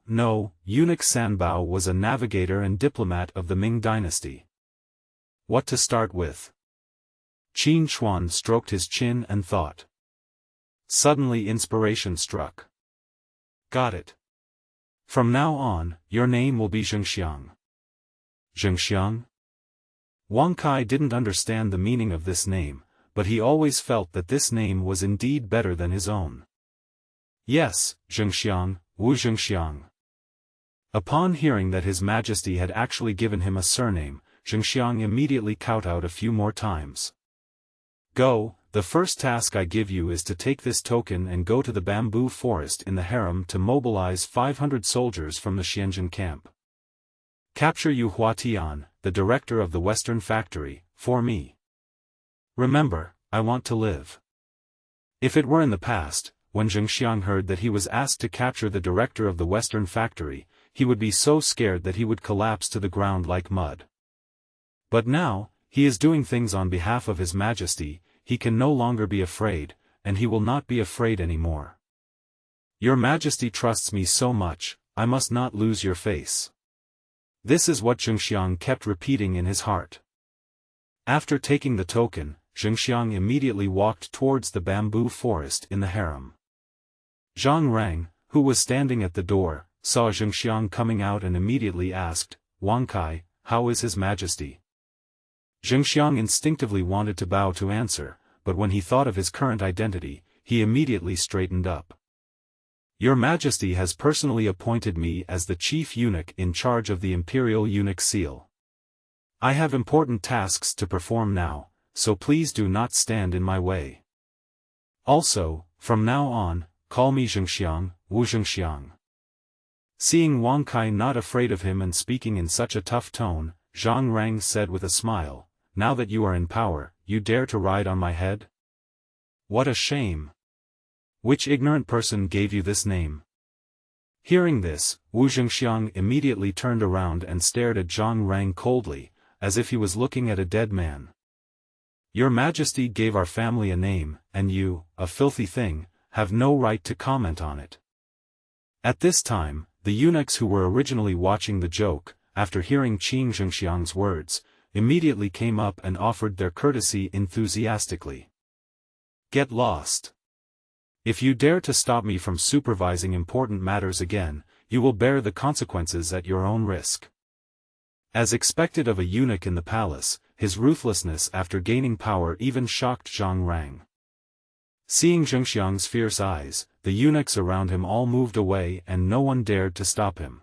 Eunuch Sanbao was a navigator and diplomat of the Ming dynasty. What to start with? Qin Hui stroked his chin and thought. Suddenly inspiration struck. Got it. From now on, your name will be Zhengxiang. Zhengxiang? Wang Kai didn't understand the meaning of this name, but he always felt that this name was indeed better than his own. Yes, Zhengxiang, Wu Zhengxiang. Upon hearing that His Majesty had actually given him a surname, Zhengxiang immediately kowtowed a few more times. Go, the first task I give you is to take this token and go to the bamboo forest in the harem to mobilize 500 soldiers from the Xianjin camp. Capture Yu Huatian, the director of the Western factory, for me. Remember, I want to live. If it were in the past, when Zhengxiang heard that he was asked to capture the director of the Western factory, he would be so scared that he would collapse to the ground like mud. But now, he is doing things on behalf of His Majesty, he can no longer be afraid, and he will not be afraid anymore. Your Majesty trusts me so much, I must not lose your face. This is what Zhengxiang kept repeating in his heart. After taking the token, Zhengxiang immediately walked towards the bamboo forest in the harem. Zhang Rang, who was standing at the door, saw Zhengxiang coming out and immediately asked, "Wang Kai, how is His Majesty?" Zhengxiang instinctively wanted to bow to answer, but when he thought of his current identity, he immediately straightened up. Your Majesty has personally appointed me as the chief eunuch in charge of the Imperial Eunuch Seal. I have important tasks to perform now, so please do not stand in my way. Also, from now on, call me Zhengxiang, Wu Zhengxiang. Seeing Wang Kai not afraid of him and speaking in such a tough tone, Zhang Rang said with a smile, "Now that you are in power, you dare to ride on my head? What a shame! Which ignorant person gave you this name?" Hearing this, Wu Zhengxiang immediately turned around and stared at Zhang Rang coldly, as if he was looking at a dead man. Your Majesty gave our family a name, and you, a filthy thing, have no right to comment on it. At this time, the eunuchs who were originally watching the joke, after hearing Qin Zhengxiang's words, immediately came up and offered their courtesy enthusiastically. Get lost. If you dare to stop me from supervising important matters again, you will bear the consequences at your own risk. As expected of a eunuch in the palace, his ruthlessness after gaining power even shocked Zhang Rang. Seeing Zhengxiang's fierce eyes, the eunuchs around him all moved away and no one dared to stop him.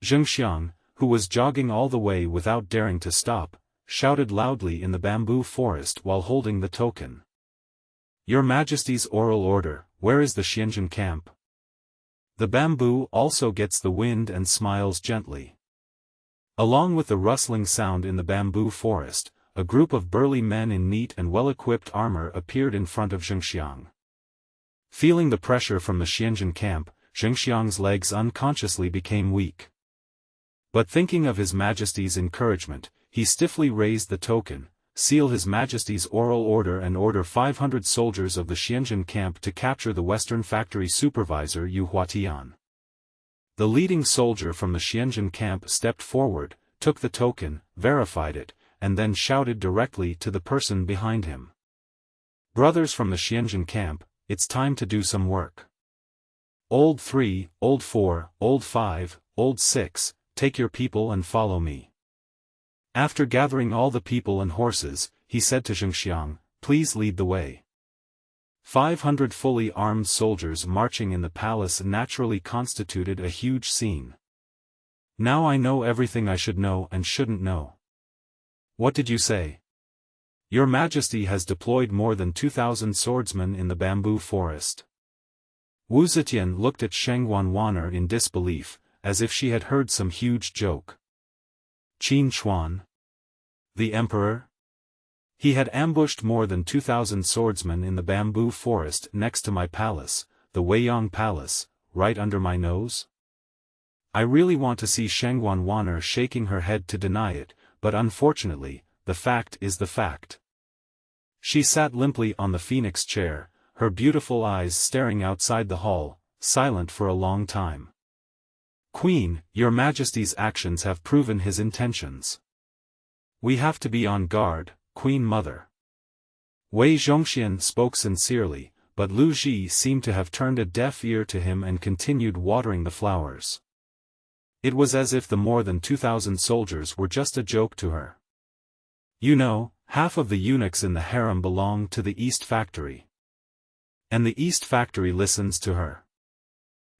Zhengxiang, who was jogging all the way without daring to stop, shouted loudly in the bamboo forest while holding the token. Your Majesty's oral order, where is the Xianjin camp? The bamboo also gets the wind and smiles gently. Along with the rustling sound in the bamboo forest, a group of burly men in neat and well-equipped armor appeared in front of Zhengxiang. Feeling the pressure from the Xianjin camp, Zhengxiang's legs unconsciously became weak. But thinking of His Majesty's encouragement, he stiffly raised the token, seal His Majesty's oral order and order 500 soldiers of the Xianjin camp to capture the Western factory supervisor Yu Huatian. The leading soldier from the Xianjin camp stepped forward, took the token, verified it, and then shouted directly to the person behind him. Brothers from the Xianjin camp, it's time to do some work. Old 3, Old 4, Old 5, Old 6, take your people and follow me." After gathering all the people and horses, he said to Zhengxiang, "Please lead the way." 500 fully armed soldiers marching in the palace naturally constituted a huge scene. "Now I know everything I should know and shouldn't know." "What did you say?" "Your Majesty has deployed more than 2,000 swordsmen in the bamboo forest." Wu Zetian looked at Sheng Wanwaner in disbelief, as if she had heard some huge joke. Qin Chuan? The Emperor? He had ambushed more than 2,000 swordsmen in the bamboo forest next to my palace, the Weiyang Palace, right under my nose? I really want to see Sheng Wanwaner shaking her head to deny it, but unfortunately, the fact is the fact. She sat limply on the phoenix chair, her beautiful eyes staring outside the hall, silent for a long time. "Queen, your Majesty's actions have proven his intentions. We have to be on guard, Queen Mother." Wei Zhongxian spoke sincerely, but Lu Ji seemed to have turned a deaf ear to him and continued watering the flowers. It was as if the more than 2,000 soldiers were just a joke to her. "You know, half of the eunuchs in the harem belong to the East Factory. And the East Factory listens to her.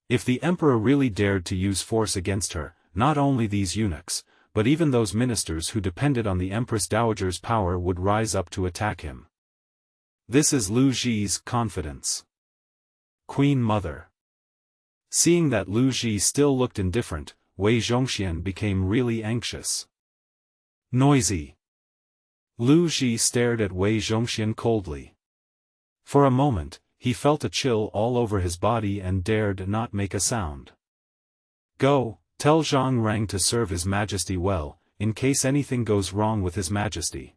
If the Emperor really dared to use force against her, not only these eunuchs, but even those ministers who depended on the Empress Dowager's power would rise up to attack him. This is Lu Ji's confidence. Queen Mother." Seeing that Lu Ji still looked indifferent, Wei Zhongxian became really anxious. "Noisy." Lu Ji stared at Wei Zhongxian coldly. For a moment, he felt a chill all over his body and dared not make a sound. "Go, tell Zhang Rang to serve His Majesty well, in case anything goes wrong with His Majesty.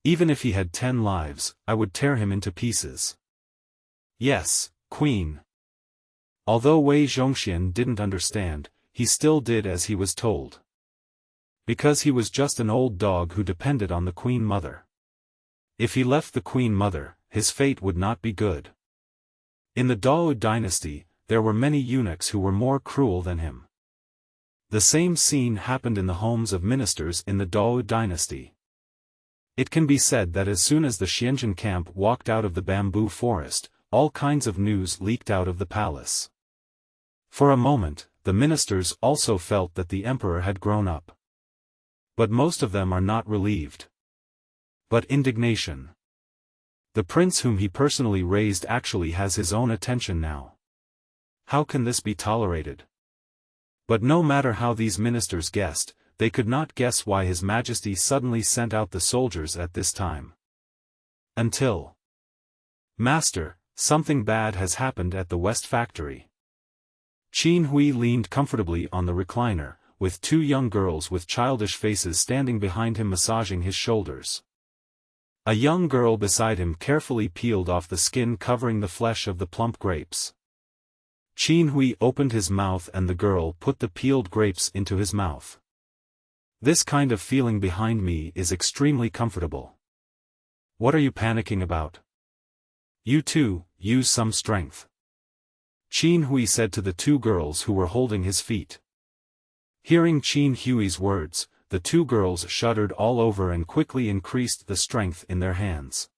Even if he had 10 lives, I would tear him into pieces." "Yes, Queen." Although Wei Zhongxian didn't understand, he still did as he was told. Because he was just an old dog who depended on the Queen Mother. If he left the Queen Mother, his fate would not be good. In the Dao dynasty, there were many eunuchs who were more cruel than him. The same scene happened in the homes of ministers in the Dao dynasty. It can be said that as soon as the Xianzhen camp walked out of the bamboo forest, all kinds of news leaked out of the palace. For a moment, the ministers also felt that the emperor had grown up. But most of them are not relieved. But indignation. The prince whom he personally raised actually has his own attention now. How can this be tolerated? But no matter how these ministers guessed, they could not guess why His Majesty suddenly sent out the soldiers at this time. Until... "Master, something bad has happened at the West Factory." Qin Hui leaned comfortably on the recliner, with 2 young girls with childish faces standing behind him massaging his shoulders. A young girl beside him carefully peeled off the skin covering the flesh of the plump grapes. Qin Hui opened his mouth and the girl put the peeled grapes into his mouth. "This kind of feeling behind me is extremely comfortable." "What are you panicking about? You too, use some strength," Qin Hui said to the 2 girls who were holding his feet. Hearing Qin Hui's words, the 2 girls shuddered all over and quickly increased the strength in their hands.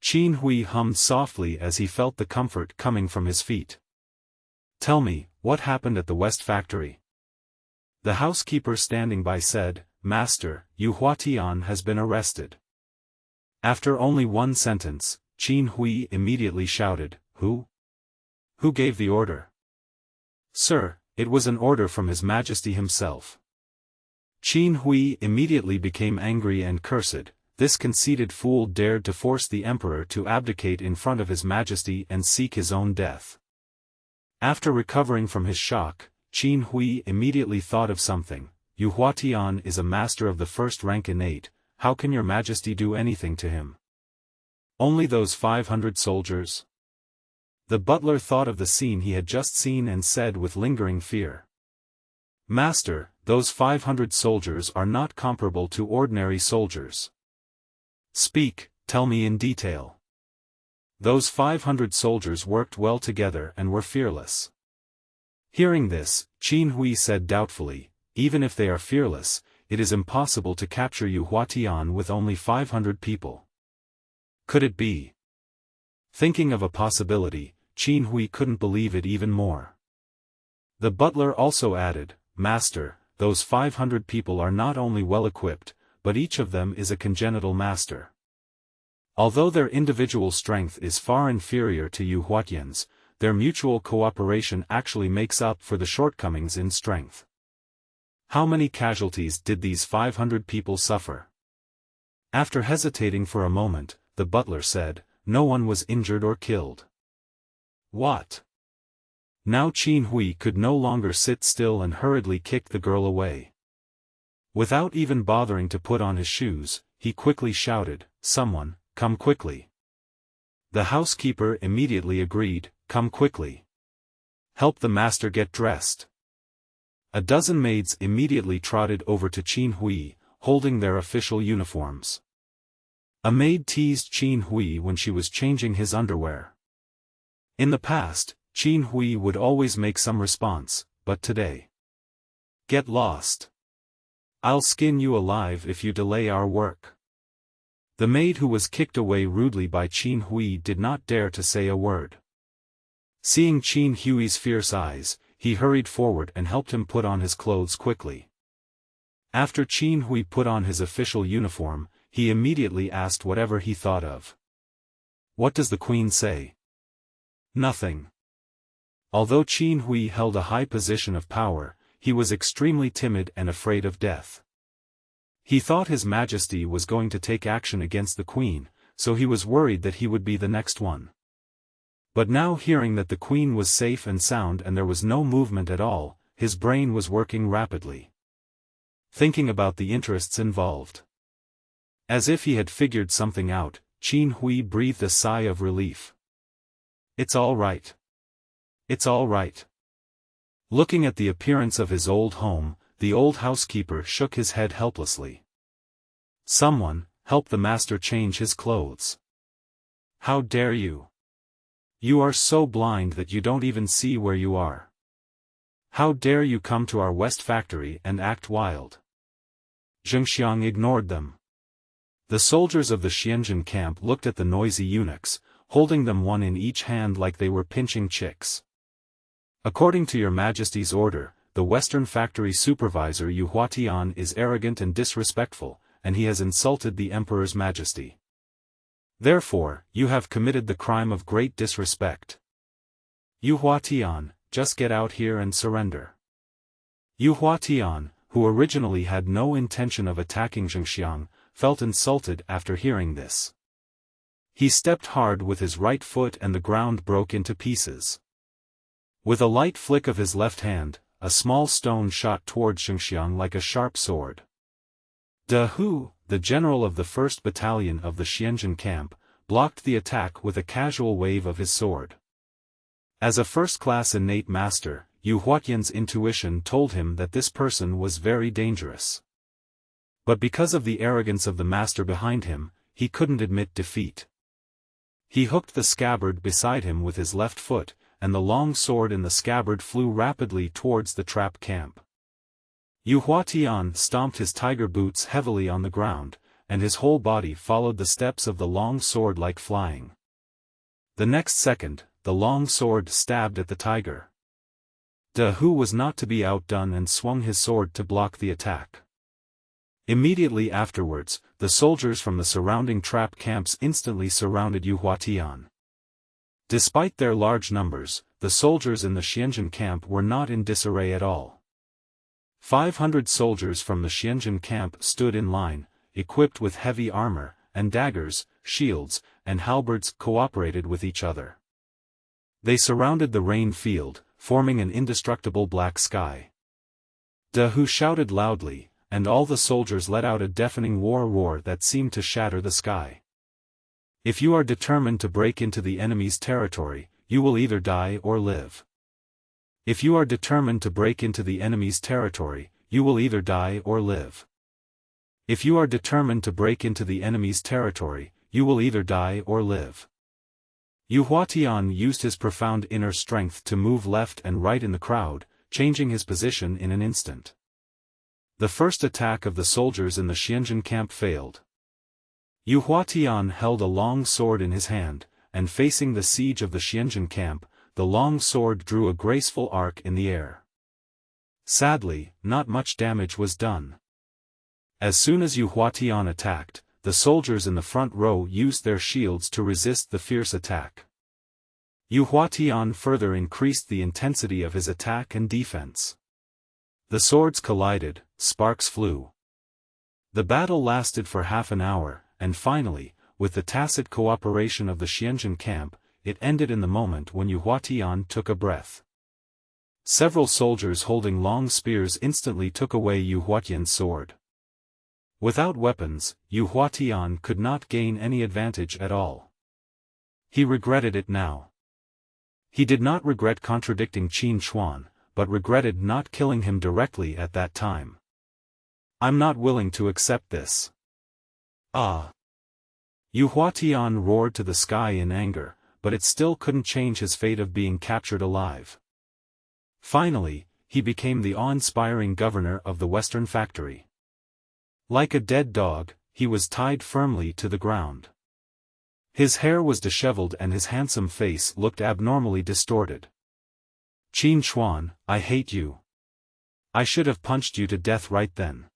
Qin Hui hummed softly as he felt the comfort coming from his feet. "Tell me, what happened at the West Factory?" The housekeeper standing by said, "Master, Yu Huatian has been arrested." After only one sentence, Qin Hui immediately shouted, "Who? Who gave the order?" "Sir, it was an order from His Majesty himself." Qin Hui immediately became angry and cursed. This conceited fool dared to force the emperor to abdicate in front of His Majesty and seek his own death. After recovering from his shock, Qin Hui immediately thought of something. "Yu Huatian is a master of the first rank innate, how can your Majesty do anything to him? Only those 500 soldiers?" The butler thought of the scene he had just seen and said with lingering fear, "Master, those 500 soldiers are not comparable to ordinary soldiers." "Speak, tell me in detail." "Those 500 soldiers worked well together and were fearless. Hearing this, Qin Hui said doubtfully, even if they are fearless, it is impossible to capture Yuhuatian with only 500 people. Could it be? Thinking of a possibility, Qin Hui couldn't believe it even more. The butler also added, Master, those 500 people are not only well-equipped, but each of them is a congenital master. Although their individual strength is far inferior to Yuhuatian's, their mutual cooperation actually makes up for the shortcomings in strength. How many casualties did these 500 people suffer? After hesitating for a moment, the butler said, no one was injured or killed. What? Now Qin Hui could no longer sit still and hurriedly kicked the girl away. Without even bothering to put on his shoes, he quickly shouted, Someone, come quickly. The housekeeper immediately agreed, Come quickly. Help the master get dressed. A dozen maids immediately trotted over to Qin Hui, holding their official uniforms. A maid teased Qin Hui when she was changing his underwear. In the past, Qin Hui would always make some response, but today. Get lost. I'll skin you alive if you delay our work. The maid who was kicked away rudely by Qin Hui did not dare to say a word. Seeing Qin Hui's fierce eyes, he hurried forward and helped him put on his clothes quickly. After Qin Hui put on his official uniform, he immediately asked whatever he thought of. What does the queen say? Nothing. Although Qin Hui held a high position of power, he was extremely timid and afraid of death. He thought His Majesty was going to take action against the queen, so he was worried that he would be the next one. But now hearing that the queen was safe and sound and there was no movement at all, his brain was working rapidly. Thinking about the interests involved. As if he had figured something out, Qin Hui breathed a sigh of relief. It's all right. It's all right. Looking at the appearance of his old home, the old housekeeper shook his head helplessly. Someone, help the master change his clothes. How dare you? You are so blind that you don't even see where you are. How dare you come to our west factory and act wild? Zhengxiang ignored them. The soldiers of the Xianjin camp looked at the noisy eunuchs, holding them one in each hand like they were pinching chicks. According to Your Majesty's order, the Western Factory Supervisor Yuhuatian is arrogant and disrespectful, and he has insulted the Emperor's Majesty. Therefore, you have committed the crime of great disrespect. Yuhuatian, just get out here and surrender. Yuhuatian, who originally had no intention of attacking Zhengxiang, felt insulted after hearing this. He stepped hard with his right foot and the ground broke into pieces. With a light flick of his left hand, a small stone shot towards Zhengxiang like a sharp sword. De Hu, the general of the 1st Battalion of the Xianjin camp, blocked the attack with a casual wave of his sword. As a first-class innate master, Yuhuatian's intuition told him that this person was very dangerous. But because of the arrogance of the master behind him, he couldn't admit defeat. He hooked the scabbard beside him with his left foot, and the long sword in the scabbard flew rapidly towards the trap camp. Yuhuatian stomped his tiger boots heavily on the ground, and his whole body followed the steps of the long sword like flying. The next second, the long sword stabbed at the tiger. De Hu was not to be outdone and swung his sword to block the attack. Immediately afterwards, the soldiers from the surrounding trap camps instantly surrounded Yuhuatian. Despite their large numbers, the soldiers in the Xianjin camp were not in disarray at all. 500 soldiers from the Xianjin camp stood in line, equipped with heavy armor, and daggers, shields, and halberds cooperated with each other. They surrounded the rain field, forming an indestructible black sky. De Hu shouted loudly, and all the soldiers let out a deafening war roar that seemed to shatter the sky. If you are determined to break into the enemy's territory, you will either die or live. If you are determined to break into the enemy's territory, you will either die or live. If you are determined to break into the enemy's territory, you will either die or live. Yu Huatian used his profound inner strength to move left and right in the crowd, changing his position in an instant. The first attack of the soldiers in the Xianzhen camp failed. Yu Huatian held a long sword in his hand, and facing the siege of the Xianzhen camp, the long sword drew a graceful arc in the air. Sadly, not much damage was done. As soon as Yu Huatian attacked, the soldiers in the front row used their shields to resist the fierce attack. Yu Huatian further increased the intensity of his attack and defense. The swords collided, sparks flew. The battle lasted for half an hour, and finally, with the tacit cooperation of the Xianzhen camp, it ended in the moment when Yu Huatian took a breath. Several soldiers holding long spears instantly took away Yu Huatian's sword. Without weapons, Yu Huatian could not gain any advantage at all. He regretted it now. He did not regret contradicting Qin Chuan, but regretted not killing him directly at that time. "I'm not willing to accept this." "Ah!" Yu Huatian roared to the sky in anger, but it still couldn't change his fate of being captured alive. Finally, he became the awe-inspiring governor of the Western Factory. Like a dead dog, he was tied firmly to the ground. His hair was disheveled and his handsome face looked abnormally distorted. "Qin Chuan, I hate you. I should have punched you to death right then."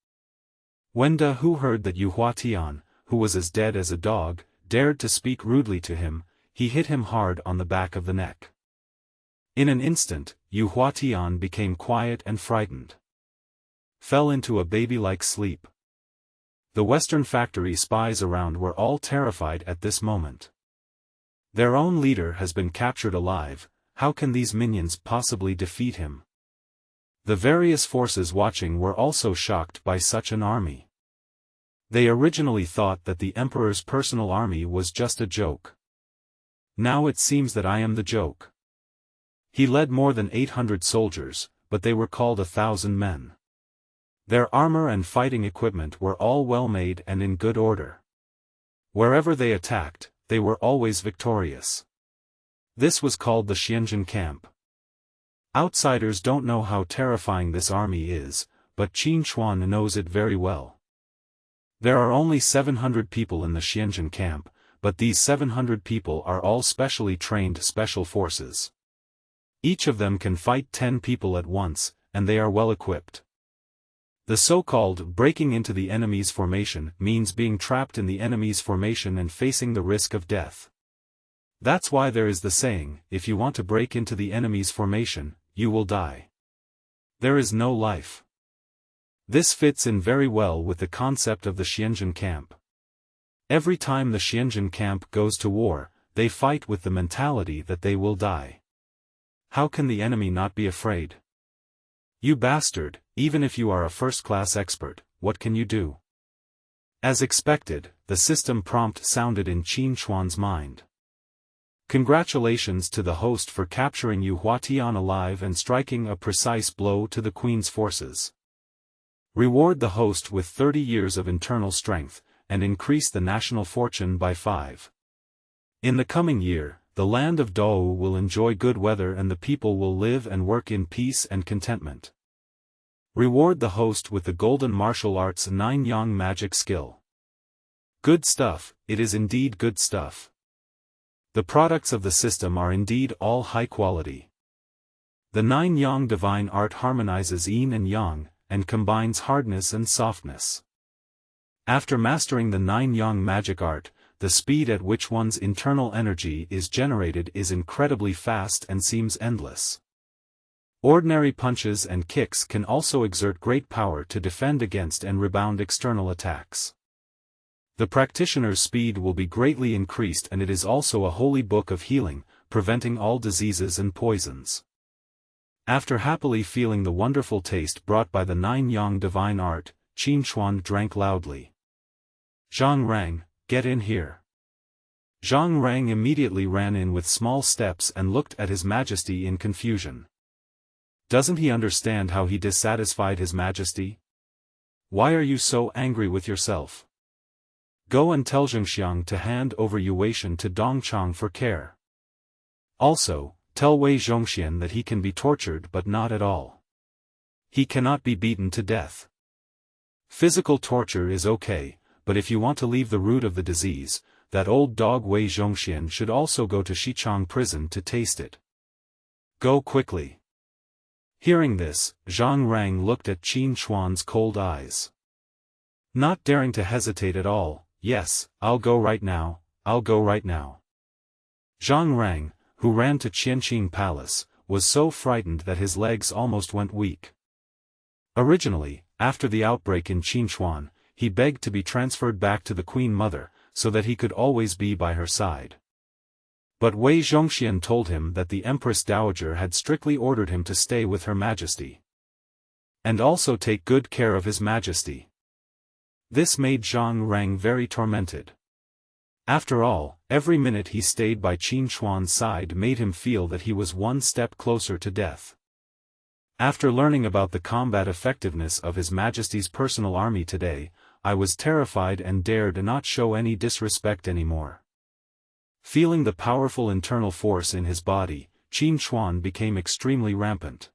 When Da Hu heard that Yu Huatian, who was as dead as a dog, dared to speak rudely to him, he hit him hard on the back of the neck. In an instant, Yu Huatian became quiet and frightened. Fell into a baby-like sleep. The Western Factory spies around were all terrified at this moment. Their own leader has been captured alive, how can these minions possibly defeat him? The various forces watching were also shocked by such an army. They originally thought that the Emperor's personal army was just a joke. Now it seems that I am the joke. He led more than 800 soldiers, but they were called 1,000 men. Their armor and fighting equipment were all well made and in good order. Wherever they attacked, they were always victorious. This was called the Xianzhen camp. Outsiders don't know how terrifying this army is, but Qin Chuan knows it very well. There are only 700 people in the Xianzhen camp, but these 700 people are all specially trained special forces. Each of them can fight 10 people at once, and they are well equipped. The so-called breaking into the enemy's formation means being trapped in the enemy's formation and facing the risk of death. That's why there is the saying, if you want to break into the enemy's formation, you will die. There is no life. This fits in very well with the concept of the Xianzhen camp. Every time the Xianzhen camp goes to war, they fight with the mentality that they will die. How can the enemy not be afraid? You bastard, even if you are a first-class expert, what can you do? As expected, the system prompt sounded in Qin Chuan's mind. Congratulations to the host for capturing Yu Huatian alive and striking a precise blow to the Queen's forces. Reward the host with 30 years of internal strength, and increase the national fortune by 5. In the coming year, the land of Dou will enjoy good weather and the people will live and work in peace and contentment. Reward the host with the golden martial arts 9 yang magic skill. Good stuff, it is indeed good stuff. The products of the system are indeed all high quality. The 9 yang divine art harmonizes yin and yang, and combines hardness and softness. After mastering the 9 yang magic art, the speed at which one's internal energy is generated is incredibly fast and seems endless. Ordinary punches and kicks can also exert great power to defend against and rebound external attacks. The practitioner's speed will be greatly increased and it is also a holy book of healing, preventing all diseases and poisons. After happily feeling the wonderful taste brought by the 9 yang divine art, Qin Chuan drank loudly. "Zhang Rang, get in here." Zhang Rang immediately ran in with small steps and looked at His Majesty in confusion. Doesn't he understand how he dissatisfied His Majesty? Why are you so angry with yourself? Go and tell Zhengxiang to hand over Yuwatian to Dongchang for care. Also, tell Wei Zhongxian that he can be tortured but not at all. He cannot be beaten to death. Physical torture is okay, but if you want to leave the root of the disease, that old dog Wei Zhongxian should also go to Xichang prison to taste it. Go quickly. Hearing this, Zhang Rang looked at Qin Chuan's cold eyes. Not daring to hesitate at all, yes, I'll go right now, I'll go right now. Zhang Rang, who ran to Qianqing Palace, was so frightened that his legs almost went weak. Originally, after the outbreak in Qinchuan, he begged to be transferred back to the Queen Mother, so that he could always be by her side. But Wei Zhongxian told him that the Empress Dowager had strictly ordered him to stay with Her Majesty. And also take good care of His Majesty. This made Zhang Rang very tormented. After all, every minute he stayed by Qin Chuan's side made him feel that he was one step closer to death. After learning about the combat effectiveness of His Majesty's personal army today, I was terrified and dared not show any disrespect anymore. Feeling the powerful internal force in his body, Qin Chuan became extremely rampant.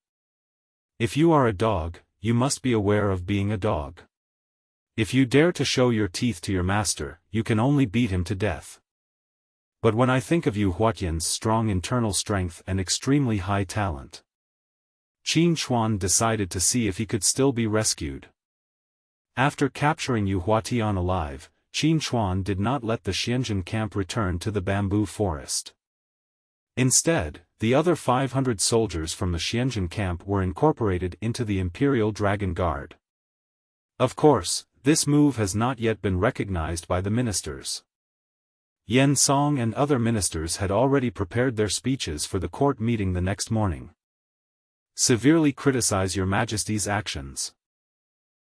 If you are a dog, you must be aware of being a dog. If you dare to show your teeth to your master, you can only beat him to death. But when I think of you Huatian's strong internal strength and extremely high talent, Qin Chuan decided to see if he could still be rescued. After capturing Yu Huatian alive, Qin Chuan did not let the Xianzhen camp return to the bamboo forest. Instead, the other 500 soldiers from the Xianzhen camp were incorporated into the Imperial Dragon Guard. Of course, this move has not yet been recognized by the ministers. Yan Song and other ministers had already prepared their speeches for the court meeting the next morning. Severely criticize Your Majesty's actions.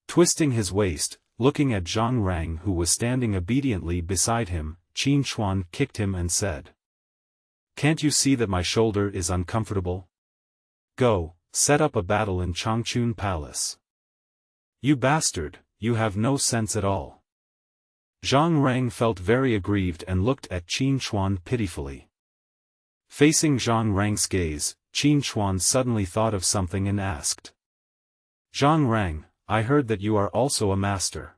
Twisting his waist, looking at Zhang Rang who was standing obediently beside him, Qin Chuan kicked him and said, "Can't you see that my shoulder is uncomfortable? Go, set up a battle in Changchun Palace. You bastard, you have no sense at all." Zhang Rang felt very aggrieved and looked at Qin Chuan pitifully. Facing Zhang Rang's gaze, Qin Chuan suddenly thought of something and asked, "Zhang Rang, I heard that you are also a master.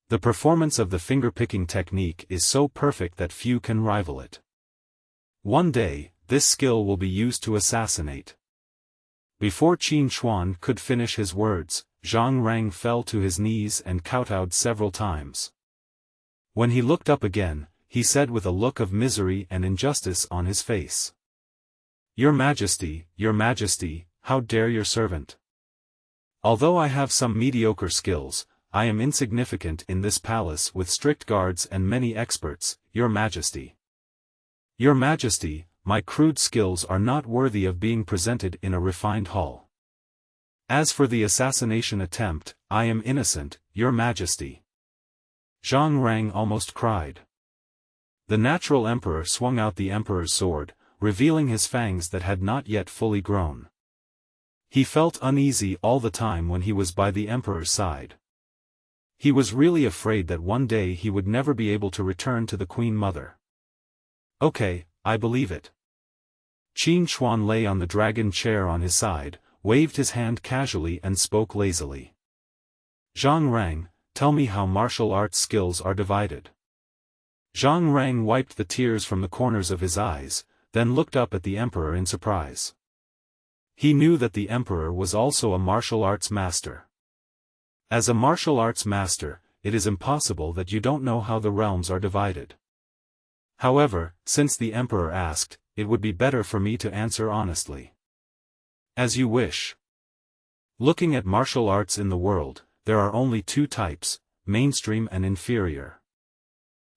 The performance of the finger-picking technique is so perfect that few can rival it. One day, this skill will be used to assassinate." Before Qin Chuan could finish his words, Zhang Rang fell to his knees and kowtowed several times. When he looked up again, he said with a look of misery and injustice on his face, Your Majesty, how dare your servant? Although I have some mediocre skills, I am insignificant in this palace with strict guards and many experts, Your Majesty. Your Majesty, my crude skills are not worthy of being presented in a refined hall. As for the assassination attempt, I am innocent, Your Majesty. Zhang Rang almost cried. The natural emperor swung out the emperor's sword, revealing his fangs that had not yet fully grown. He felt uneasy all the time when he was by the emperor's side. He was really afraid that one day he would never be able to return to the Queen Mother. Okay, I believe it. Qin Chuan lay on the dragon chair on his side, waved his hand casually and spoke lazily. Zhang Rang, tell me how martial arts skills are divided. Zhang Rang wiped the tears from the corners of his eyes, then looked up at the emperor in surprise. He knew that the emperor was also a martial arts master. As a martial arts master, it is impossible that you don't know how the realms are divided. However, since the emperor asked, it would be better for me to answer honestly. As you wish. Looking at martial arts in the world, there are only two types, mainstream and inferior.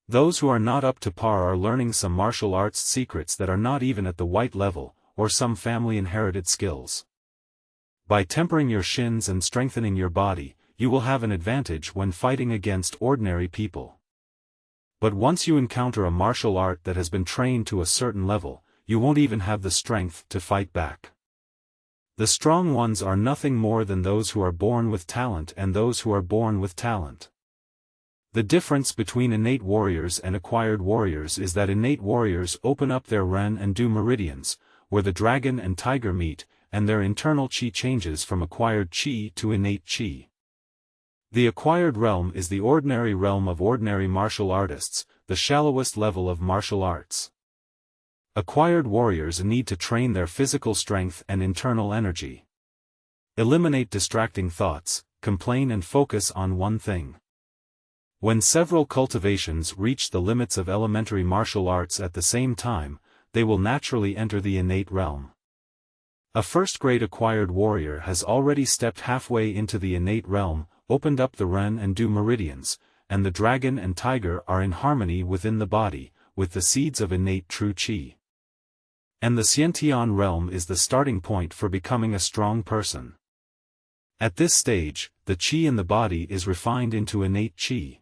Those who are not up to par are learning some martial arts secrets that are not even at the white level, or some family-inherited skills. By tempering your shins and strengthening your body, you will have an advantage when fighting against ordinary people. But once you encounter a martial art that has been trained to a certain level, you won't even have the strength to fight back. The strong ones are nothing more than those who are born with talent and those who are born with talent. The difference between innate warriors and acquired warriors is that innate warriors open up their Ren and Du meridians, where the dragon and tiger meet, and their internal chi changes from acquired chi to innate chi. The acquired realm is the ordinary realm of ordinary martial artists, the shallowest level of martial arts. Acquired warriors need to train their physical strength and internal energy. Eliminate distracting thoughts, complain and focus on one thing. When several cultivations reach the limits of elementary martial arts at the same time, they will naturally enter the innate realm. A first-grade acquired warrior has already stepped halfway into the innate realm, opened up the Ren and Du meridians, and the dragon and tiger are in harmony within the body, with the seeds of innate true chi. And the Zetian realm is the starting point for becoming a strong person. At this stage, the chi in the body is refined into innate chi.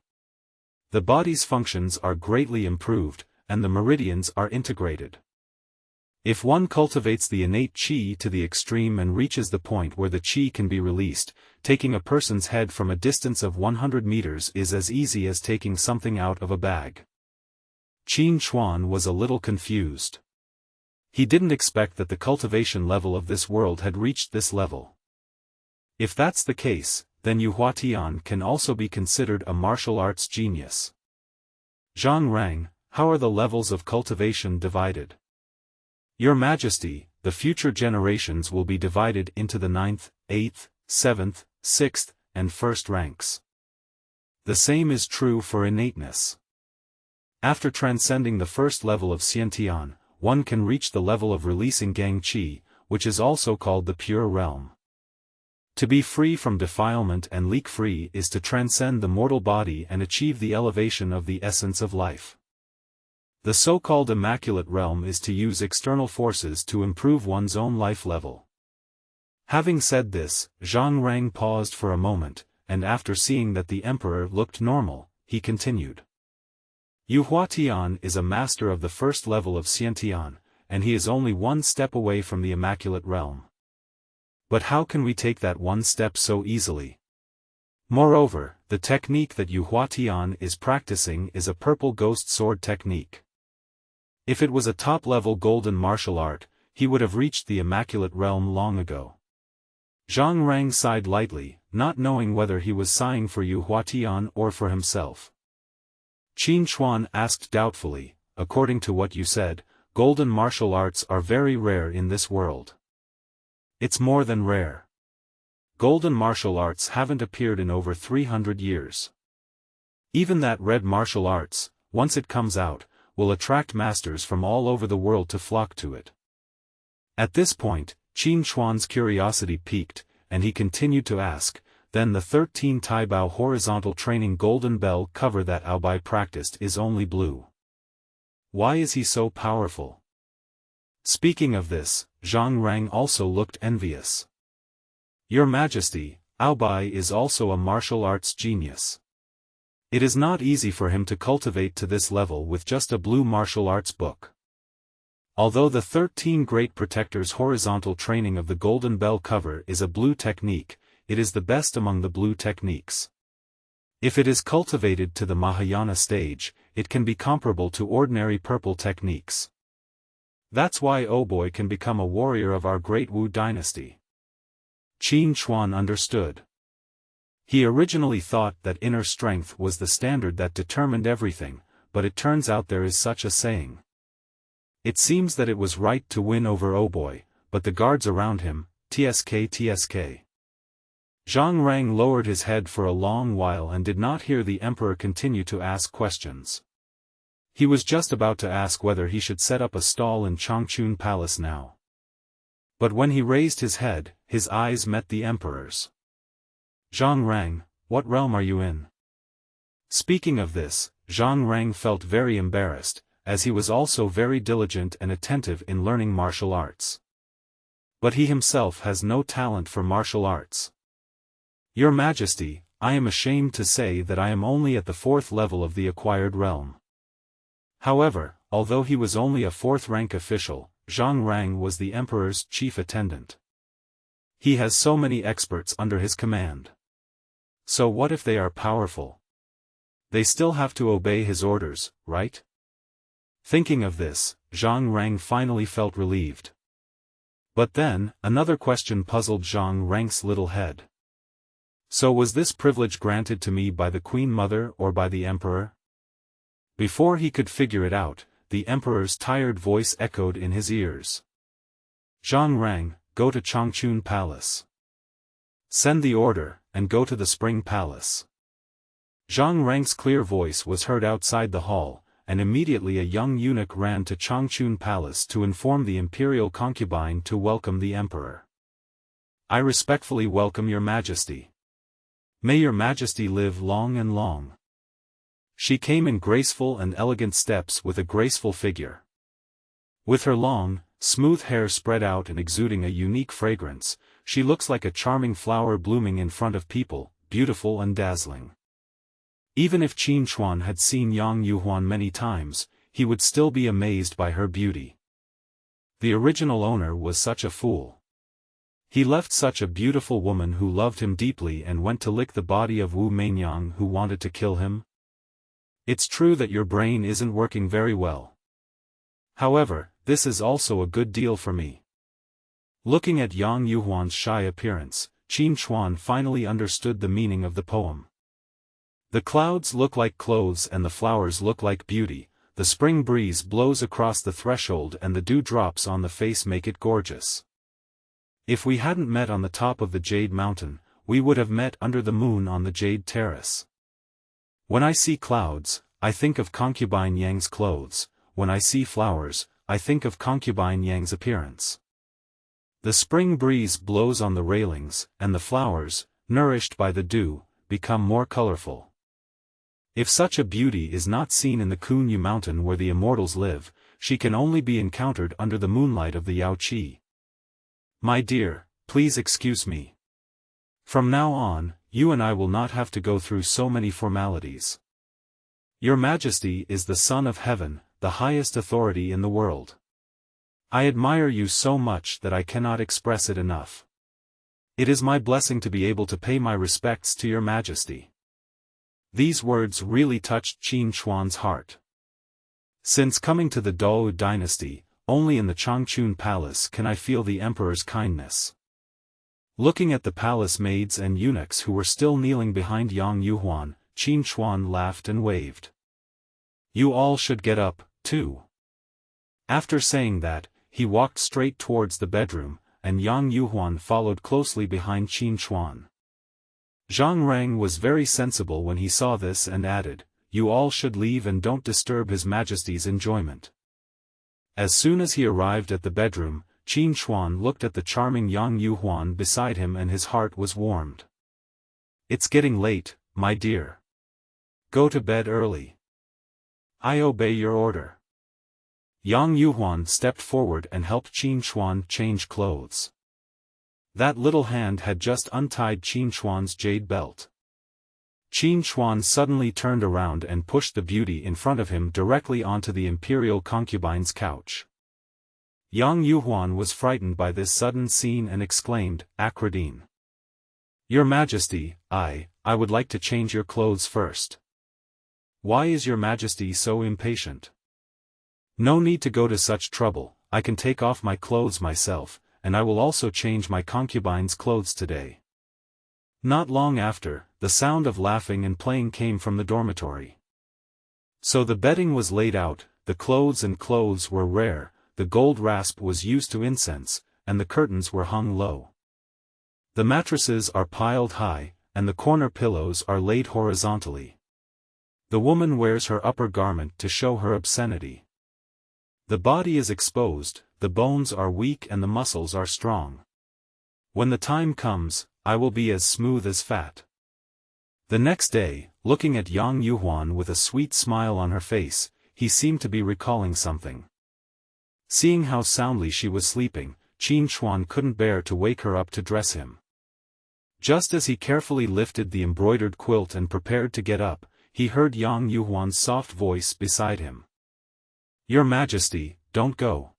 The body's functions are greatly improved, and the meridians are integrated. If one cultivates the innate chi to the extreme and reaches the point where the chi can be released, taking a person's head from a distance of 100 meters is as easy as taking something out of a bag. Qin Hui was a little confused. He didn't expect that the cultivation level of this world had reached this level. If that's the case, then Yuhuatian can also be considered a martial arts genius. Zhang Rang, how are the levels of cultivation divided? Your Majesty, the future generations will be divided into the 9th, 8th, 7th, 6th, and 1st ranks. The same is true for innateness. After transcending the first level of Zetian, one can reach the level of releasing Gang Qi, which is also called the pure realm. To be free from defilement and leak-free is to transcend the mortal body and achieve the elevation of the essence of life. The so-called immaculate realm is to use external forces to improve one's own life level. Having said this, Zhang Rang paused for a moment, and after seeing that the emperor looked normal, he continued. Yuhuatian is a master of the first level of Zetian, and he is only one step away from the immaculate realm. But how can we take that one step so easily? Moreover, the technique that Yuhuatian is practicing is a purple ghost sword technique. If it was a top-level golden martial art, he would have reached the immaculate realm long ago. Zhang Rang sighed lightly, not knowing whether he was sighing for Yuhuatian or for himself. Qin Hui asked doubtfully, according to what you said, golden martial arts are very rare in this world. It's more than rare. Golden martial arts haven't appeared in over 300 years. Even that red martial arts, once it comes out, will attract masters from all over the world to flock to it. At this point, Qin Hui's curiosity piqued, and he continued to ask, then the 13 Taibao horizontal training golden bell cover that Aobai practiced is only blue. Why is he so powerful? Speaking of this, Zhang Rang also looked envious. Your Majesty, Aobai is also a martial arts genius. It is not easy for him to cultivate to this level with just a blue martial arts book. Although the 13 Great Protectors horizontal training of the golden bell cover is a blue technique, it is the best among the blue techniques. If it is cultivated to the Mahayana stage, it can be comparable to ordinary purple techniques. That's why Oboy can become a warrior of our great Wu dynasty. Qin Hui understood. He originally thought that inner strength was the standard that determined everything, but it turns out there is such a saying. It seems that it was right to win over Oboy, but the guards around him, tsk. Zhang Rang lowered his head for a long while and did not hear the emperor continue to ask questions. He was just about to ask whether he should set up a stall in Changchun Palace now. But when he raised his head, his eyes met the emperor's. Zhang Rang, what realm are you in? Speaking of this, Zhang Rang felt very embarrassed, as he was also very diligent and attentive in learning martial arts. But he himself has no talent for martial arts. Your Majesty, I am ashamed to say that I am only at the 4th level of the acquired realm. However, although he was only a 4th-rank official, Zhang Rang was the emperor's chief attendant. He has so many experts under his command. So what if they are powerful? They still have to obey his orders, right? Thinking of this, Zhang Rang finally felt relieved. But then, another question puzzled Zhang Rang's little head. So was this privilege granted to me by the Queen Mother or by the Emperor? Before he could figure it out, the Emperor's tired voice echoed in his ears. Zhang Rang, go to Changchun Palace. Send the order, and go to the Spring Palace. Zhang Rang's clear voice was heard outside the hall, and immediately a young eunuch ran to Changchun Palace to inform the imperial concubine to welcome the Emperor. I respectfully welcome your Majesty. May your Majesty live long and long. She came in graceful and elegant steps with a graceful figure. With her long, smooth hair spread out and exuding a unique fragrance, she looks like a charming flower blooming in front of people, beautiful and dazzling. Even if Qin Chuan had seen Yang Yuhuan many times, he would still be amazed by her beauty. The original owner was such a fool. He left such a beautiful woman who loved him deeply and went to lick the body of Wu Meinyang who wanted to kill him. It's true that your brain isn't working very well. However, this is also a good deal for me. Looking at Yang Yuhuan's shy appearance, Qin Chuan finally understood the meaning of the poem. The clouds look like clothes and the flowers look like beauty, the spring breeze blows across the threshold and the dewdrops on the face make it gorgeous. If we hadn't met on the top of the Jade Mountain, we would have met under the moon on the Jade Terrace. When I see clouds, I think of concubine Yang's clothes, when I see flowers, I think of concubine Yang's appearance. The spring breeze blows on the railings, and the flowers, nourished by the dew, become more colorful. If such a beauty is not seen in the Kunyu mountain where the immortals live, she can only be encountered under the moonlight of the Yaoqi. My dear, please excuse me. From now on, you and I will not have to go through so many formalities. Your Majesty is the Son of Heaven, the highest authority in the world. I admire you so much that I cannot express it enough. It is my blessing to be able to pay my respects to your Majesty. These words really touched Qin Chuan's heart. Since coming to the Dou dynasty, only in the Changchun Palace can I feel the Emperor's kindness. Looking at the palace maids and eunuchs who were still kneeling behind Yang Yuhuan, Qin Chuan laughed and waved. You all should get up, too. After saying that, he walked straight towards the bedroom, and Yang Yuhuan followed closely behind Qin Chuan. Zhang Rang was very sensible when he saw this and added, you all should leave and don't disturb His Majesty's enjoyment. As soon as he arrived at the bedroom, Qin Chuan looked at the charming Yang Yuhuan beside him and his heart was warmed. It's getting late, my dear. Go to bed early. I obey your order. Yang Yuhuan stepped forward and helped Qin Chuan change clothes. That little hand had just untied Qin Chuan's jade belt. Qin Chuan suddenly turned around and pushed the beauty in front of him directly onto the imperial concubine's couch. Yang Yuhuan was frightened by this sudden scene and exclaimed, Acridine. Your Majesty, I would like to change your clothes first. Why is your Majesty so impatient? No need to go to such trouble, I can take off my clothes myself, and I will also change my concubine's clothes today. Not long after, the sound of laughing and playing came from the dormitory. So the bedding was laid out, the clothes were rare, the gold rasp was used to incense, and the curtains were hung low. The mattresses are piled high, and the corner pillows are laid horizontally. The woman wears her upper garment to show her obscenity. The body is exposed, the bones are weak and the muscles are strong. When the time comes, I will be as smooth as fat. The next day, looking at Yang Yuhuan with a sweet smile on her face, he seemed to be recalling something. Seeing how soundly she was sleeping, Qin Chuan couldn't bear to wake her up to dress him. Just as he carefully lifted the embroidered quilt and prepared to get up, he heard Yang Yuhuan's soft voice beside him. Your Majesty, don't go.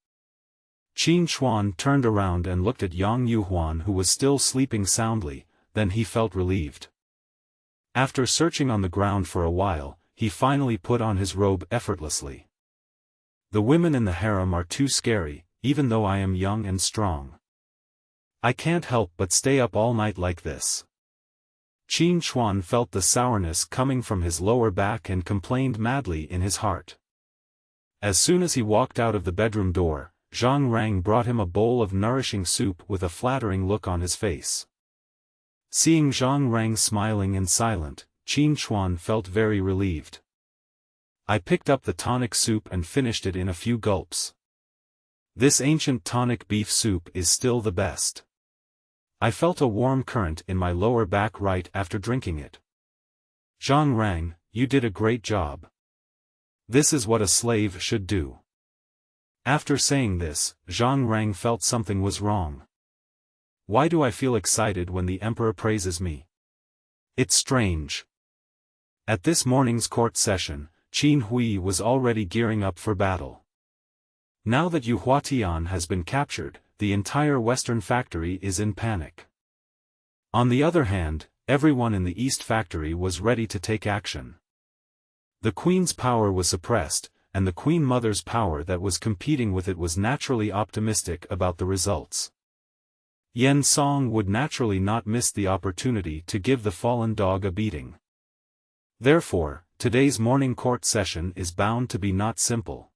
Qin Chuan turned around and looked at Yang Yuhuan who was still sleeping soundly, then he felt relieved. After searching on the ground for a while, he finally put on his robe effortlessly. The women in the harem are too scary, even though I am young and strong. I can't help but stay up all night like this. Qin Hui felt the sourness coming from his lower back and complained madly in his heart. As soon as he walked out of the bedroom door, Zhang Rang brought him a bowl of nourishing soup with a flattering look on his face. Seeing Zhang Rang smiling and silent, Qin Hui felt very relieved. I picked up the tonic soup and finished it in a few gulps. This ancient tonic beef soup is still the best. I felt a warm current in my lower back right after drinking it. Zhang Rang, you did a great job. This is what a slave should do. After saying this, Zhang Rang felt something was wrong. Why do I feel excited when the emperor praises me? It's strange. At this morning's court session, Qin Hui was already gearing up for battle. Now that Yu Huatian has been captured, the entire Western factory is in panic. On the other hand, everyone in the East factory was ready to take action. The Queen's power was suppressed, and the Queen Mother's power that was competing with it was naturally optimistic about the results. Yan Song would naturally not miss the opportunity to give the fallen dog a beating. Therefore, today's morning court session is bound to be not simple.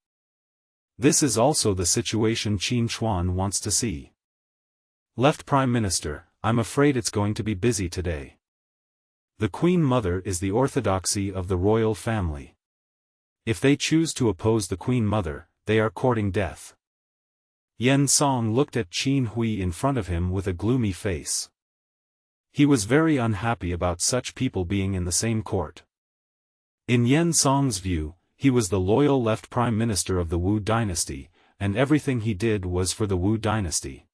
This is also the situation Qin Hui wants to see. Left Prime Minister, I'm afraid it's going to be busy today. The Queen Mother is the orthodoxy of the royal family. If they choose to oppose the Queen Mother, they are courting death. Yan Song looked at Qin Hui in front of him with a gloomy face. He was very unhappy about such people being in the same court. In Yan Song's view, he was the loyal left prime minister of the Wu dynasty, and everything he did was for the Wu dynasty.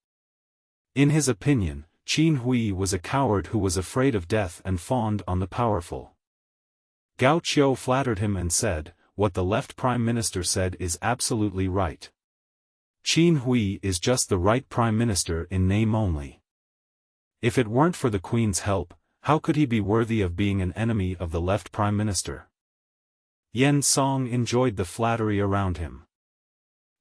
In his opinion, Qin Hui was a coward who was afraid of death and fawned on the powerful. Gao Qiu flattered him and said, "What the left prime minister said is absolutely right. Qin Hui is just the right prime minister in name only. If it weren't for the Queen's help, how could he be worthy of being an enemy of the left prime minister?" Yan Song enjoyed the flattery around him.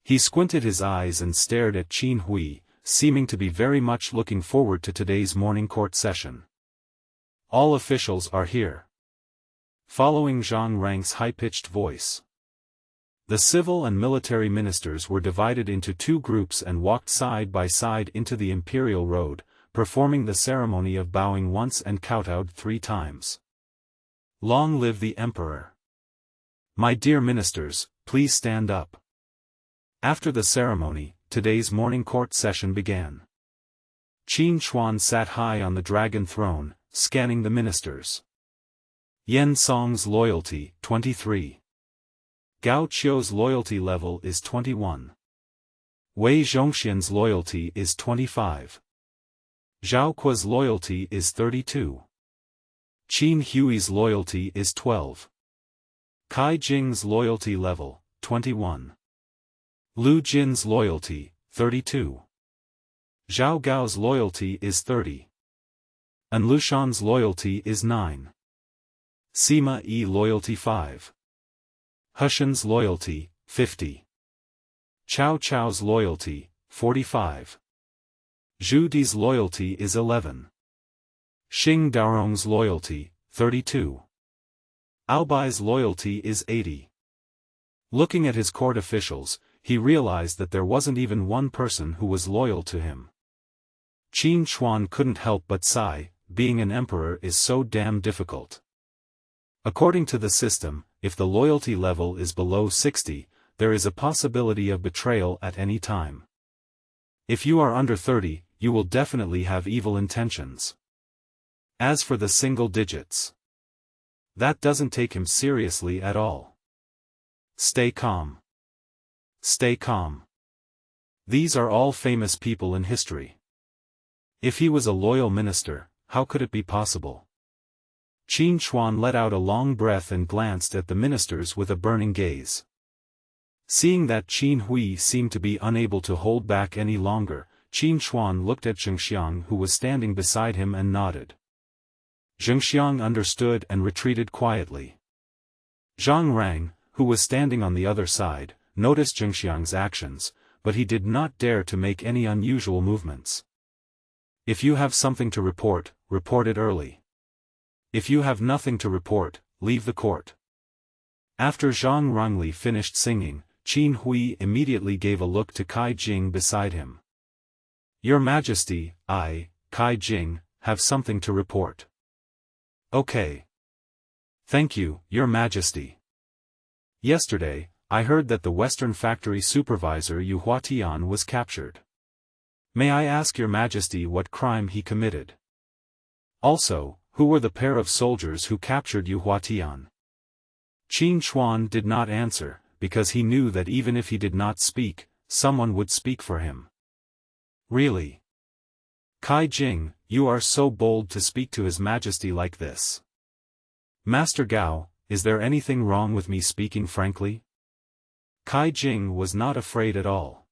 He squinted his eyes and stared at Qin Hui, seeming to be very much looking forward to today's morning court session. All officials are here. Following Zhang Rang's high-pitched voice. The civil and military ministers were divided into two groups and walked side by side into the Imperial Road, performing the ceremony of bowing once and kowtowed 3 times. Long live the Emperor! My dear ministers, please stand up. After the ceremony, today's morning court session began. Qin Hui sat high on the dragon throne, scanning the ministers. Yan Song's loyalty, 23. Gao Qiu's loyalty level is 21. Wei Zhongxian's loyalty is 25. Zhao Kuo's loyalty is 32. Qin Hui's loyalty is 12. Kai Jing's loyalty level, 21. Lu Jin's loyalty, 32. Zhao Gao's loyalty is 30. And Lushan's loyalty is 9. Sima Yi loyalty 5. Hushan's loyalty, 50. Cao Cao's loyalty, 45. Zhu Di's loyalty is 11. Xing Daorong's loyalty, 32. Albai's loyalty is 80. Looking at his court officials, he realized that there wasn't even one person who was loyal to him. Qin Hui couldn't help but sigh, being an emperor is so damn difficult. According to the system, if the loyalty level is below 60, there is a possibility of betrayal at any time. If you are under 30, you will definitely have evil intentions. As for the single digits, that doesn't take him seriously at all. Stay calm. Stay calm. These are all famous people in history. If he was a loyal minister, how could it be possible? Qin Hui let out a long breath and glanced at the ministers with a burning gaze. Seeing that Qin Hui seemed to be unable to hold back any longer, Qin Hui looked at Zhengxiang who was standing beside him and nodded. Zhengxiang understood and retreated quietly. Zhang Rang, who was standing on the other side, noticed Zhengxiang's actions, but he did not dare to make any unusual movements. If you have something to report, report it early. If you have nothing to report, leave the court. After Zhang Rongli finished singing, Qin Hui immediately gave a look to Kai Jing beside him. Your Majesty, I, Kai Jing, have something to report. Okay. Thank you, Your Majesty. Yesterday, I heard that the Western Factory supervisor Yu Huatian was captured. May I ask Your Majesty what crime he committed? Also, who were the pair of soldiers who captured Yu Huatian? Qin Chuan did not answer, because he knew that even if he did not speak, someone would speak for him. Really? Kai Jing, you are so bold to speak to His Majesty like this. Master Gao, is there anything wrong with me speaking frankly? Kai Jing was not afraid at all.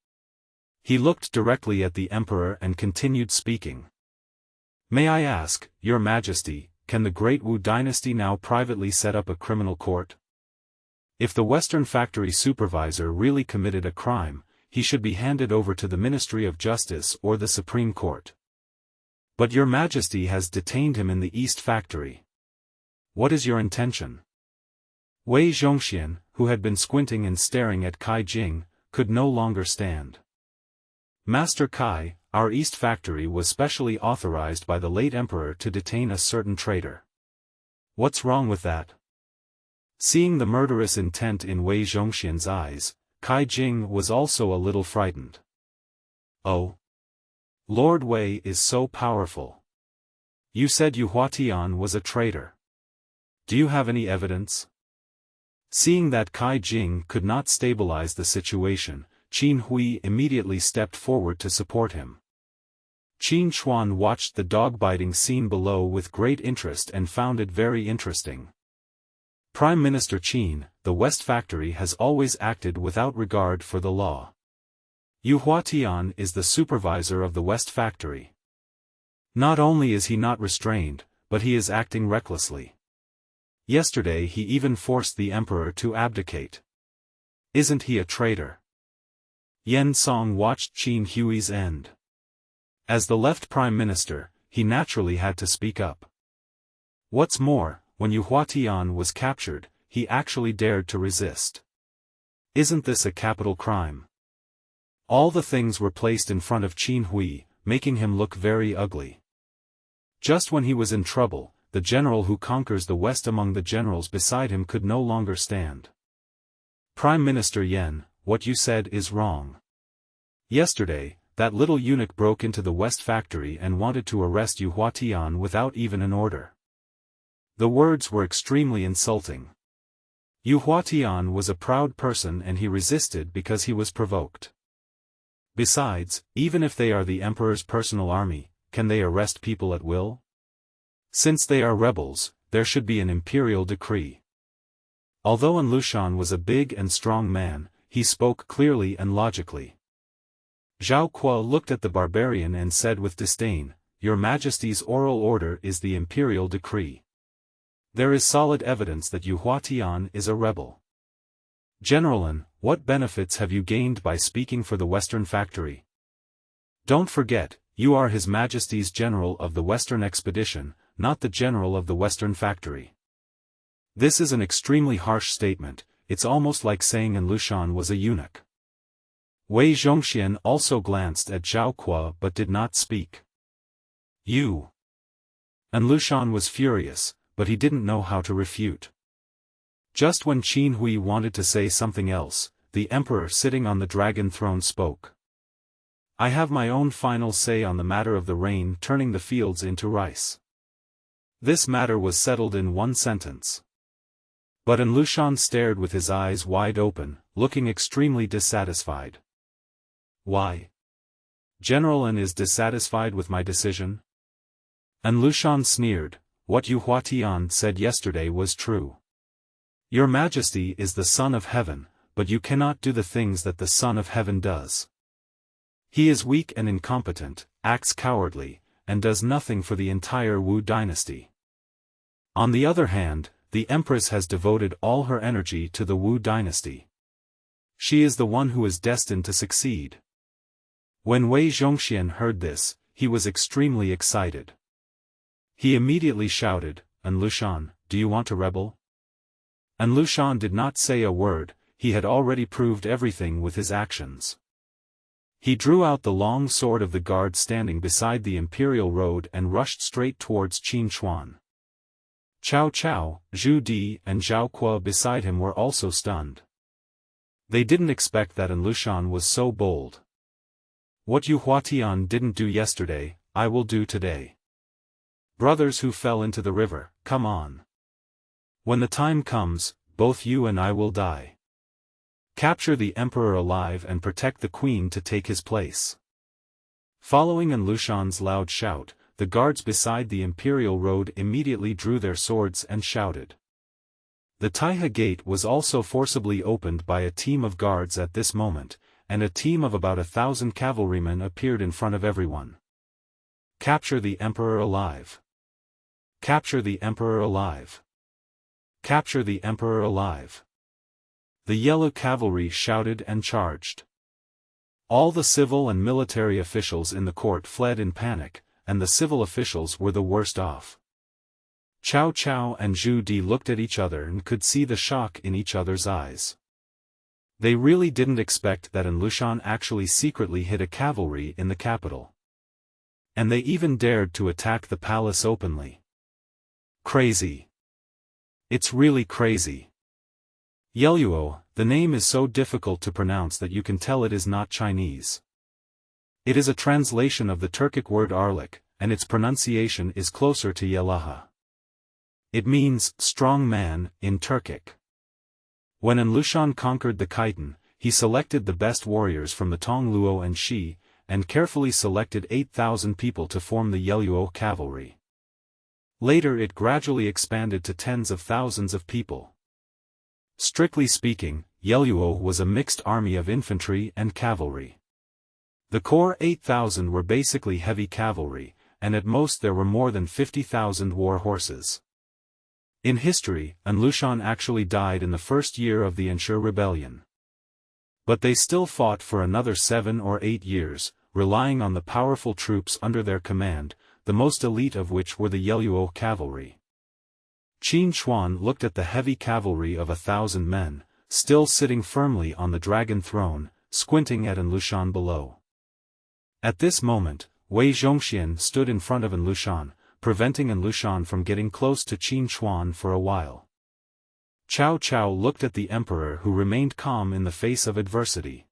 He looked directly at the emperor and continued speaking. May I ask, Your Majesty, can the Great Wu dynasty now privately set up a criminal court? If the Western Factory supervisor really committed a crime, he should be handed over to the Ministry of Justice or the Supreme Court. But Your Majesty has detained him in the East Factory. What is your intention? Wei Zhongxian, who had been squinting and staring at Kai Jing, could no longer stand. Master Kai, our East Factory was specially authorized by the late Emperor to detain a certain traitor. What's wrong with that? Seeing the murderous intent in Wei Zhongxian's eyes, Kai Jing was also a little frightened. Oh. Lord Wei is so powerful. You said Yu Huatian was a traitor. Do you have any evidence? Seeing that Kai Jing could not stabilize the situation, Qin Hui immediately stepped forward to support him. Qin Chuan watched the dog-biting scene below with great interest and found it very interesting. Prime Minister Qin, the West Factory has always acted without regard for the law. Yu Huatian is the supervisor of the West Factory. Not only is he not restrained, but he is acting recklessly. Yesterday he even forced the emperor to abdicate. Isn't he a traitor? Yan Song watched Qin Hui's end. As the left prime minister, he naturally had to speak up. What's more, when Yu Huatian was captured, he actually dared to resist. Isn't this a capital crime? All the things were placed in front of Qin Hui, making him look very ugly. Just when he was in trouble, the general who conquers the West among the generals beside him could no longer stand. Prime Minister Yan, what you said is wrong. Yesterday, that little eunuch broke into the West Factory and wanted to arrest Yu Huatian without even an order. The words were extremely insulting. Yu Huatian was a proud person and he resisted because he was provoked. Besides, even if they are the emperor's personal army, can they arrest people at will? Since they are rebels, there should be an imperial decree. Although An Lushan was a big and strong man, he spoke clearly and logically. Zhao Kuo looked at the barbarian and said with disdain, Your Majesty's oral order is the imperial decree. There is solid evidence that Yu Huatian is a rebel. General An, what benefits have you gained by speaking for the Western Factory? Don't forget, you are His Majesty's General of the Western Expedition, not the General of the Western Factory. This is an extremely harsh statement. It's almost like saying An Lushan was a eunuch. Wei Zhongxian also glanced at Zhao Kuo but did not speak. You. An Lushan was furious, but he didn't know how to refute. Just when Qin Hui wanted to say something else, the emperor sitting on the dragon throne spoke. I have my own final say on the matter of the rain turning the fields into rice. This matter was settled in one sentence. But An Lushan stared with his eyes wide open, looking extremely dissatisfied. Why? General An is dissatisfied with my decision? An Lushan sneered, what Yu Huatian said yesterday was true. Your Majesty is the Son of Heaven, but you cannot do the things that the Son of Heaven does. He is weak and incompetent, acts cowardly, and does nothing for the entire Wu dynasty. On the other hand, the Empress has devoted all her energy to the Wu dynasty. She is the one who is destined to succeed. When Wei Zhongxian heard this, he was extremely excited. He immediately shouted, "An Lushan, do you want to rebel?" An Lushan did not say a word, he had already proved everything with his actions. He drew out the long sword of the guard standing beside the Imperial Road and rushed straight towards Qin Chuan. Cao Cao, Zhu Di and Zhao Kuo beside him were also stunned. They didn't expect that An Lushan was so bold. "What Yu Huatian didn't do yesterday, I will do today. Brothers who fell into the river, come on. When the time comes, both you and I will die. Capture the emperor alive and protect the queen to take his place." Following An Lushan's loud shout, the guards beside the Imperial Road immediately drew their swords and shouted. The Taihe Gate was also forcibly opened by a team of guards at this moment, and a team of about 1,000 cavalrymen appeared in front of everyone. "Capture the emperor alive! Capture the emperor alive! Capture the emperor alive!" The yellow cavalry shouted and charged. All the civil and military officials in the court fled in panic, and the civil officials were the worst off. Cao Cao and Zhu Di looked at each other and could see the shock in each other's eyes. They really didn't expect that An Lushan actually secretly hid a cavalry in the capital. And they even dared to attack the palace openly. Crazy. It's really crazy. Yeluo, the name is so difficult to pronounce that you can tell it is not Chinese. It is a translation of the Turkic word Arlik, and its pronunciation is closer to Yelaha. It means, strong man, in Turkic. When An Lushan conquered the Khitan, he selected the best warriors from the Tong Luo and Shi, and carefully selected 8,000 people to form the Yeluo cavalry. Later it gradually expanded to tens of thousands of people. Strictly speaking, Yeluo was a mixed army of infantry and cavalry. The core 8,000 were basically heavy cavalry, and at most there were more than 50,000 war horses. In history, An Lushan actually died in the first year of the Anshur rebellion. But they still fought for another 7 or 8 years, relying on the powerful troops under their command, the most elite of which were the Yeluo cavalry. Qin Chuan looked at the heavy cavalry of 1,000 men, still sitting firmly on the dragon throne, squinting at An Lushan below. At this moment, Wei Zhongxian stood in front of An Lushan, preventing An Lushan from getting close to Qin Chuan for a while. Cao Cao looked at the emperor who remained calm in the face of adversity.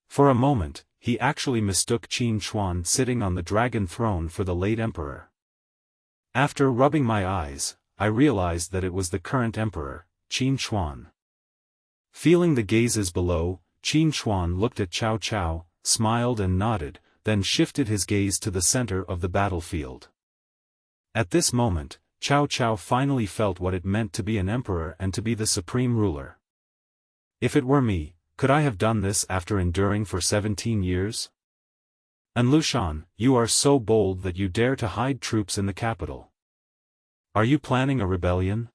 For a moment, he actually mistook Qin Chuan sitting on the dragon throne for the late emperor. After rubbing my eyes, I realized that it was the current emperor, Qin Chuan. Feeling the gazes below, Qin Chuan looked at Cao Cao, smiled and nodded, then shifted his gaze to the center of the battlefield. At this moment, Cao Cao finally felt what it meant to be an emperor and to be the supreme ruler. If it were me, could I have done this after enduring for 17 years? An Lushan, you are so bold that you dare to hide troops in the capital. Are you planning a rebellion?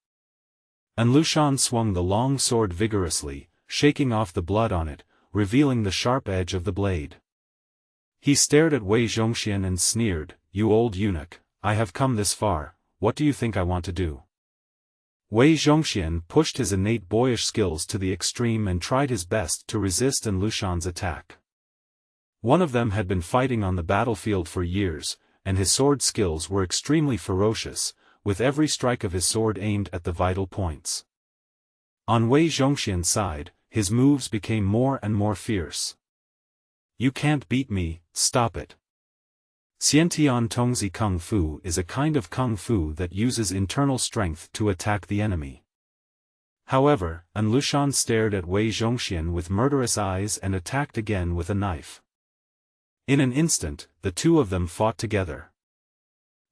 An Lushan swung the long sword vigorously, shaking off the blood on it, revealing the sharp edge of the blade. He stared at Wei Zhongxian and sneered, "You old eunuch, I have come this far, what do you think I want to do?" Wei Zhongxian pushed his innate boyish skills to the extreme and tried his best to resist An Lushan's attack. One of them had been fighting on the battlefield for years, and his sword skills were extremely ferocious, with every strike of his sword aimed at the vital points. On Wei Zhongxian's side, his moves became more and more fierce. "You can't beat me, stop it." Xiantian Tongzi Kung Fu is a kind of Kung Fu that uses internal strength to attack the enemy. However, An Lushan stared at Wei Zhongxian with murderous eyes and attacked again with a knife. In an instant, the two of them fought together.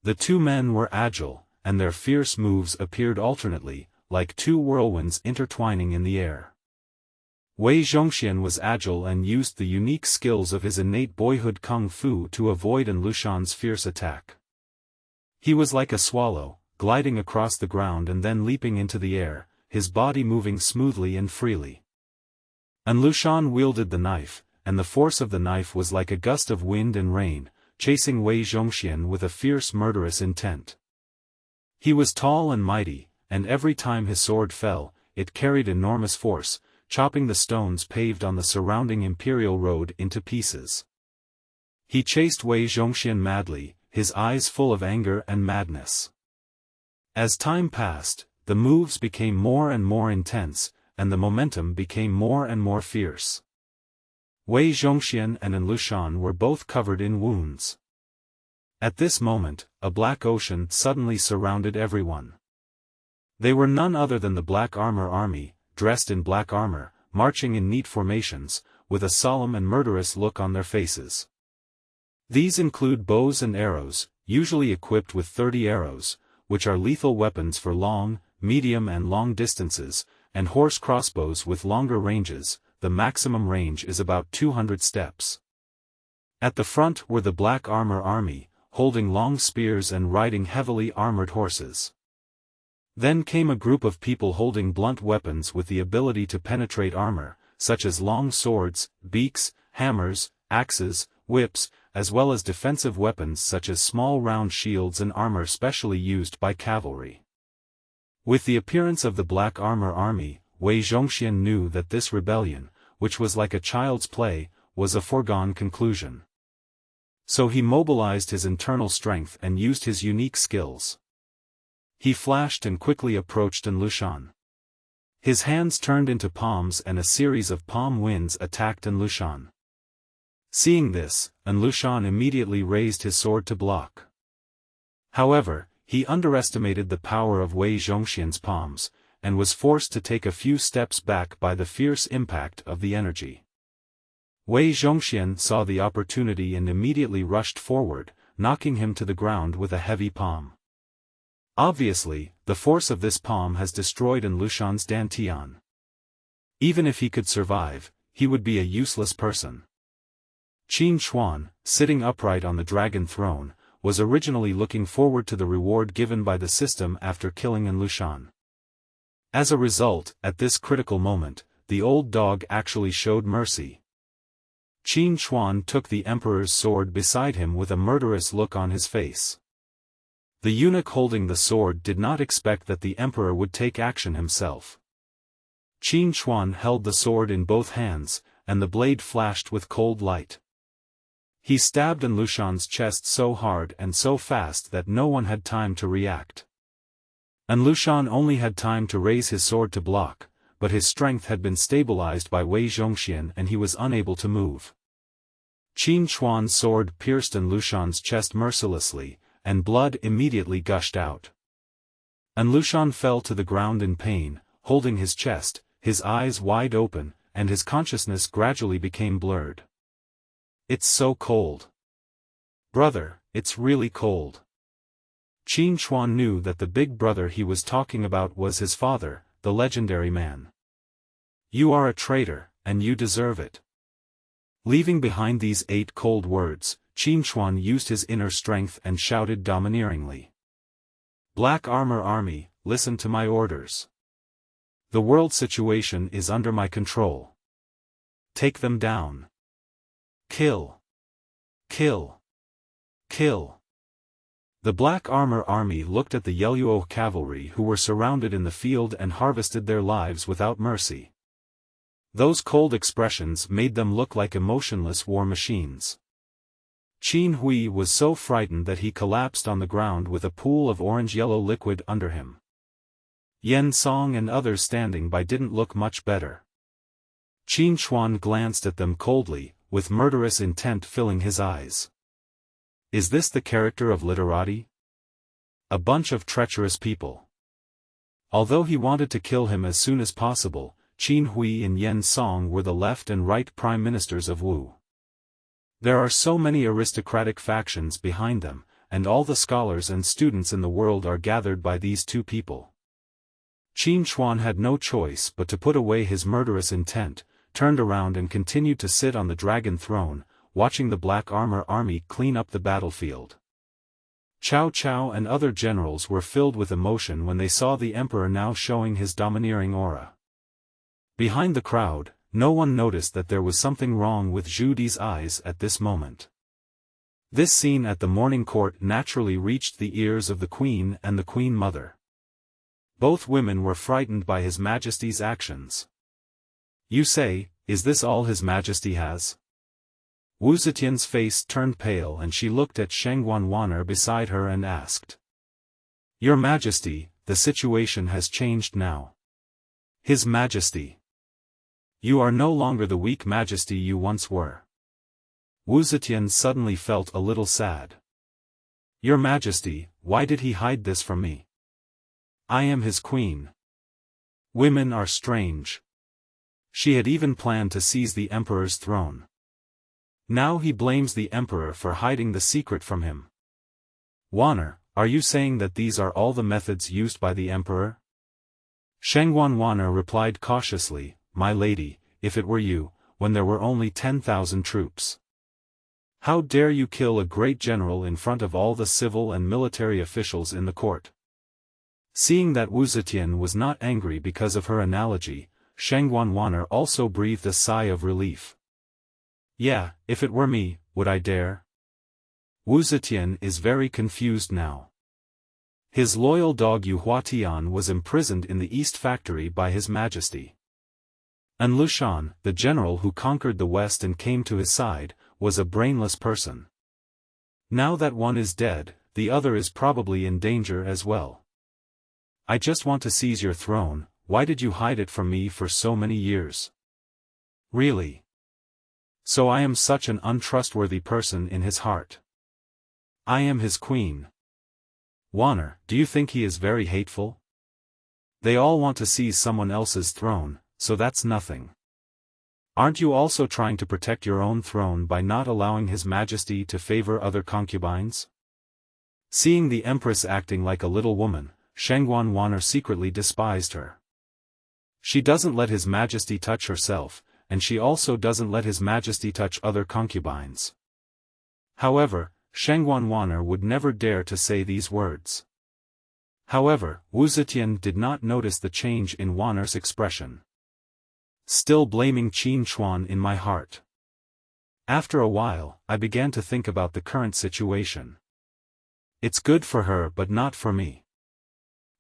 The two men were agile, and their fierce moves appeared alternately, like two whirlwinds intertwining in the air. Wei Zhongxian was agile and used the unique skills of his innate boyhood kung fu to avoid An Lushan's fierce attack. He was like a swallow, gliding across the ground and then leaping into the air, his body moving smoothly and freely. And Lushan wielded the knife, and the force of the knife was like a gust of wind and rain, chasing Wei Zhongxian with a fierce murderous intent. He was tall and mighty, and every time his sword fell, it carried enormous force, chopping the stones paved on the surrounding imperial road into pieces. He chased Wei Zhongxian madly, his eyes full of anger and madness. As time passed, the moves became more and more intense, and the momentum became more and more fierce. Wei Zhongxian and Lushan were both covered in wounds. At this moment, a black ocean suddenly surrounded everyone. They were none other than the Black Armor Army, dressed in black armor, marching in neat formations, with a solemn and murderous look on their faces. These include bows and arrows, usually equipped with 30 arrows, which are lethal weapons for long, medium and long distances, and horse crossbows with longer ranges. The maximum range is about 200 steps. At the front were the Black Armor Army, holding long spears and riding heavily armored horses. Then came a group of people holding blunt weapons with the ability to penetrate armor, such as long swords, beaks, hammers, axes, whips, as well as defensive weapons such as small round shields and armor specially used by cavalry. With the appearance of the Black Armor Army, Wei Zhongxian knew that this rebellion, which was like a child's play, was a foregone conclusion. So he mobilized his internal strength and used his unique skills. He flashed and quickly approached Lushan. His hands turned into palms and a series of palm winds attacked Lushan. Seeing this, Lushan immediately raised his sword to block. However, he underestimated the power of Wei Zhongxian's palms, and was forced to take a few steps back by the fierce impact of the energy. Wei Zhongxian saw the opportunity and immediately rushed forward, knocking him to the ground with a heavy palm. Obviously, the force of this palm has destroyed Lushan's dantian. Even if he could survive, he would be a useless person. Qin Hui, sitting upright on the dragon throne, was originally looking forward to the reward given by the system after killing Lushan. As a result, at this critical moment, the old dog actually showed mercy. Qin Hui took the emperor's sword beside him with a murderous look on his face. The eunuch holding the sword did not expect that the emperor would take action himself. Qin Hui held the sword in both hands, and the blade flashed with cold light. He stabbed Lushan's chest so hard and so fast that no one had time to react. Lushan only had time to raise his sword to block, but his strength had been stabilized by Wei Zhongxian and he was unable to move. Qin Hui's sword pierced Lushan's chest mercilessly, and blood immediately gushed out. Lushan fell to the ground in pain, holding his chest, his eyes wide open, and his consciousness gradually became blurred. "It's so cold. Brother, it's really cold." Qin Hui knew that the big brother he was talking about was his father, the legendary man. "You are a traitor, and you deserve it." Leaving behind these 8 cold words, Qin Hui used his inner strength and shouted domineeringly. "Black Armor Army, listen to my orders. The world situation is under my control. Take them down. Kill. Kill. Kill." The Black Armor Army looked at the Yelluo cavalry who were surrounded in the field and harvested their lives without mercy. Those cold expressions made them look like emotionless war machines. Qin Hui was so frightened that he collapsed on the ground with a pool of orange-yellow liquid under him. Yan Song and others standing by didn't look much better. Qin Hui glanced at them coldly, with murderous intent filling his eyes. Is this the character of literati? A bunch of treacherous people. Although he wanted to kill him as soon as possible, Qin Hui and Yan Song were the left and right prime ministers of Wu. There are so many aristocratic factions behind them, and all the scholars and students in the world are gathered by these two people. Qin Hui had no choice but to put away his murderous intent, turned around and continued to sit on the dragon throne, watching the Black Armor Army clean up the battlefield. Cao Cao and other generals were filled with emotion when they saw the emperor now showing his domineering aura. Behind the crowd, no one noticed that there was something wrong with Zhu Di's eyes at this moment. This scene at the morning court naturally reached the ears of the queen and the queen mother. Both women were frightened by His Majesty's actions. You say, is this all His Majesty has? Wu Zetian's face turned pale and she looked at Sheng Wanwaner beside her and asked. Your Majesty, the situation has changed now. His Majesty. You are no longer the weak Majesty you once were. Wu Zetian suddenly felt a little sad. Your Majesty, why did he hide this from me? I am his queen. Women are strange. She had even planned to seize the emperor's throne. Now he blames the emperor for hiding the secret from him. Wanner, are you saying that these are all the methods used by the emperor? Sheng Wanwaner replied cautiously, My lady, if it were you, when there were only 10,000 troops. How dare you kill a great general in front of all the civil and military officials in the court? Seeing that Wu Zetian was not angry because of her analogy, Sheng Wanwaner also breathed a sigh of relief. Yeah, if it were me, would I dare? Wu Zetian is very confused now. His loyal dog Yu Huatian was imprisoned in the East Factory by His Majesty. And Lushan, the general who conquered the West and came to his side, was a brainless person. Now that one is dead, the other is probably in danger as well. I just want to seize your throne, why did you hide it from me for so many years? Really? So I am such an untrustworthy person in his heart. I am his queen. Wanner, do you think he is very hateful? They all want to seize someone else's throne, so that's nothing. Aren't you also trying to protect your own throne by not allowing His Majesty to favor other concubines? Seeing the Empress acting like a little woman, Sheng Wanwaner secretly despised her. She doesn't let His Majesty touch herself, and she also doesn't let His Majesty touch other concubines. However, Sheng Wanwaner would never dare to say these words. However, Wu Zetian did not notice the change in Wanner's expression. Still blaming Qin Chuan in my heart. After a while, I began to think about the current situation. It's good for her but not for me.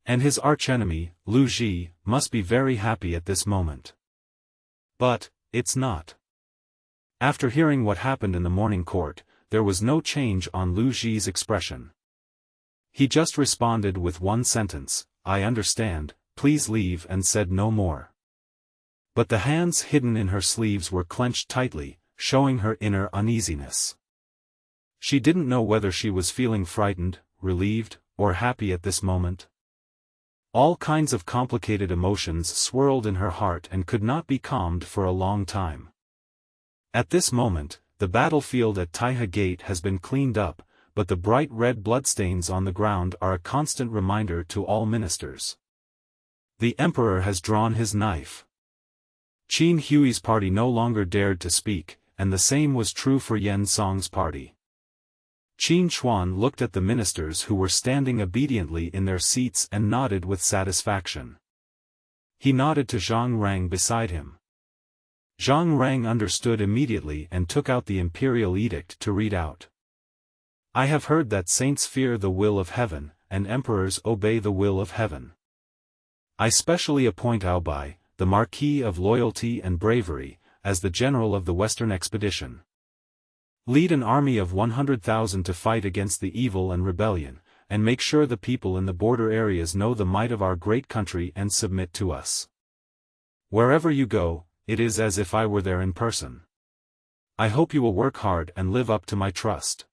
And his archenemy, Lu Ji, must be very happy at this moment. But, it's not. After hearing what happened in the morning court, there was no change on Lu Ji's expression. He just responded with one sentence, I understand, please leave, and said no more. But the hands hidden in her sleeves were clenched tightly, showing her inner uneasiness. She didn't know whether she was feeling frightened, relieved, or happy at this moment. All kinds of complicated emotions swirled in her heart and could not be calmed for a long time. At this moment, the battlefield at Taihe Gate has been cleaned up, but the bright red bloodstains on the ground are a constant reminder to all ministers. The emperor has drawn his knife. Qin Hui's party no longer dared to speak, and the same was true for Yan Song's party. Qin Chuan looked at the ministers who were standing obediently in their seats and nodded with satisfaction. He nodded to Zhang Rang beside him. Zhang Rang understood immediately and took out the imperial edict to read out. I have heard that saints fear the will of heaven, and emperors obey the will of heaven. I specially appoint Aobai, the Marquis of Loyalty and Bravery, as the general of the Western expedition. Lead an army of 100,000 to fight against the evil and rebellion, and make sure the people in the border areas know the might of our great country and submit to us. Wherever you go, it is as if I were there in person. I hope you will work hard and live up to my trust.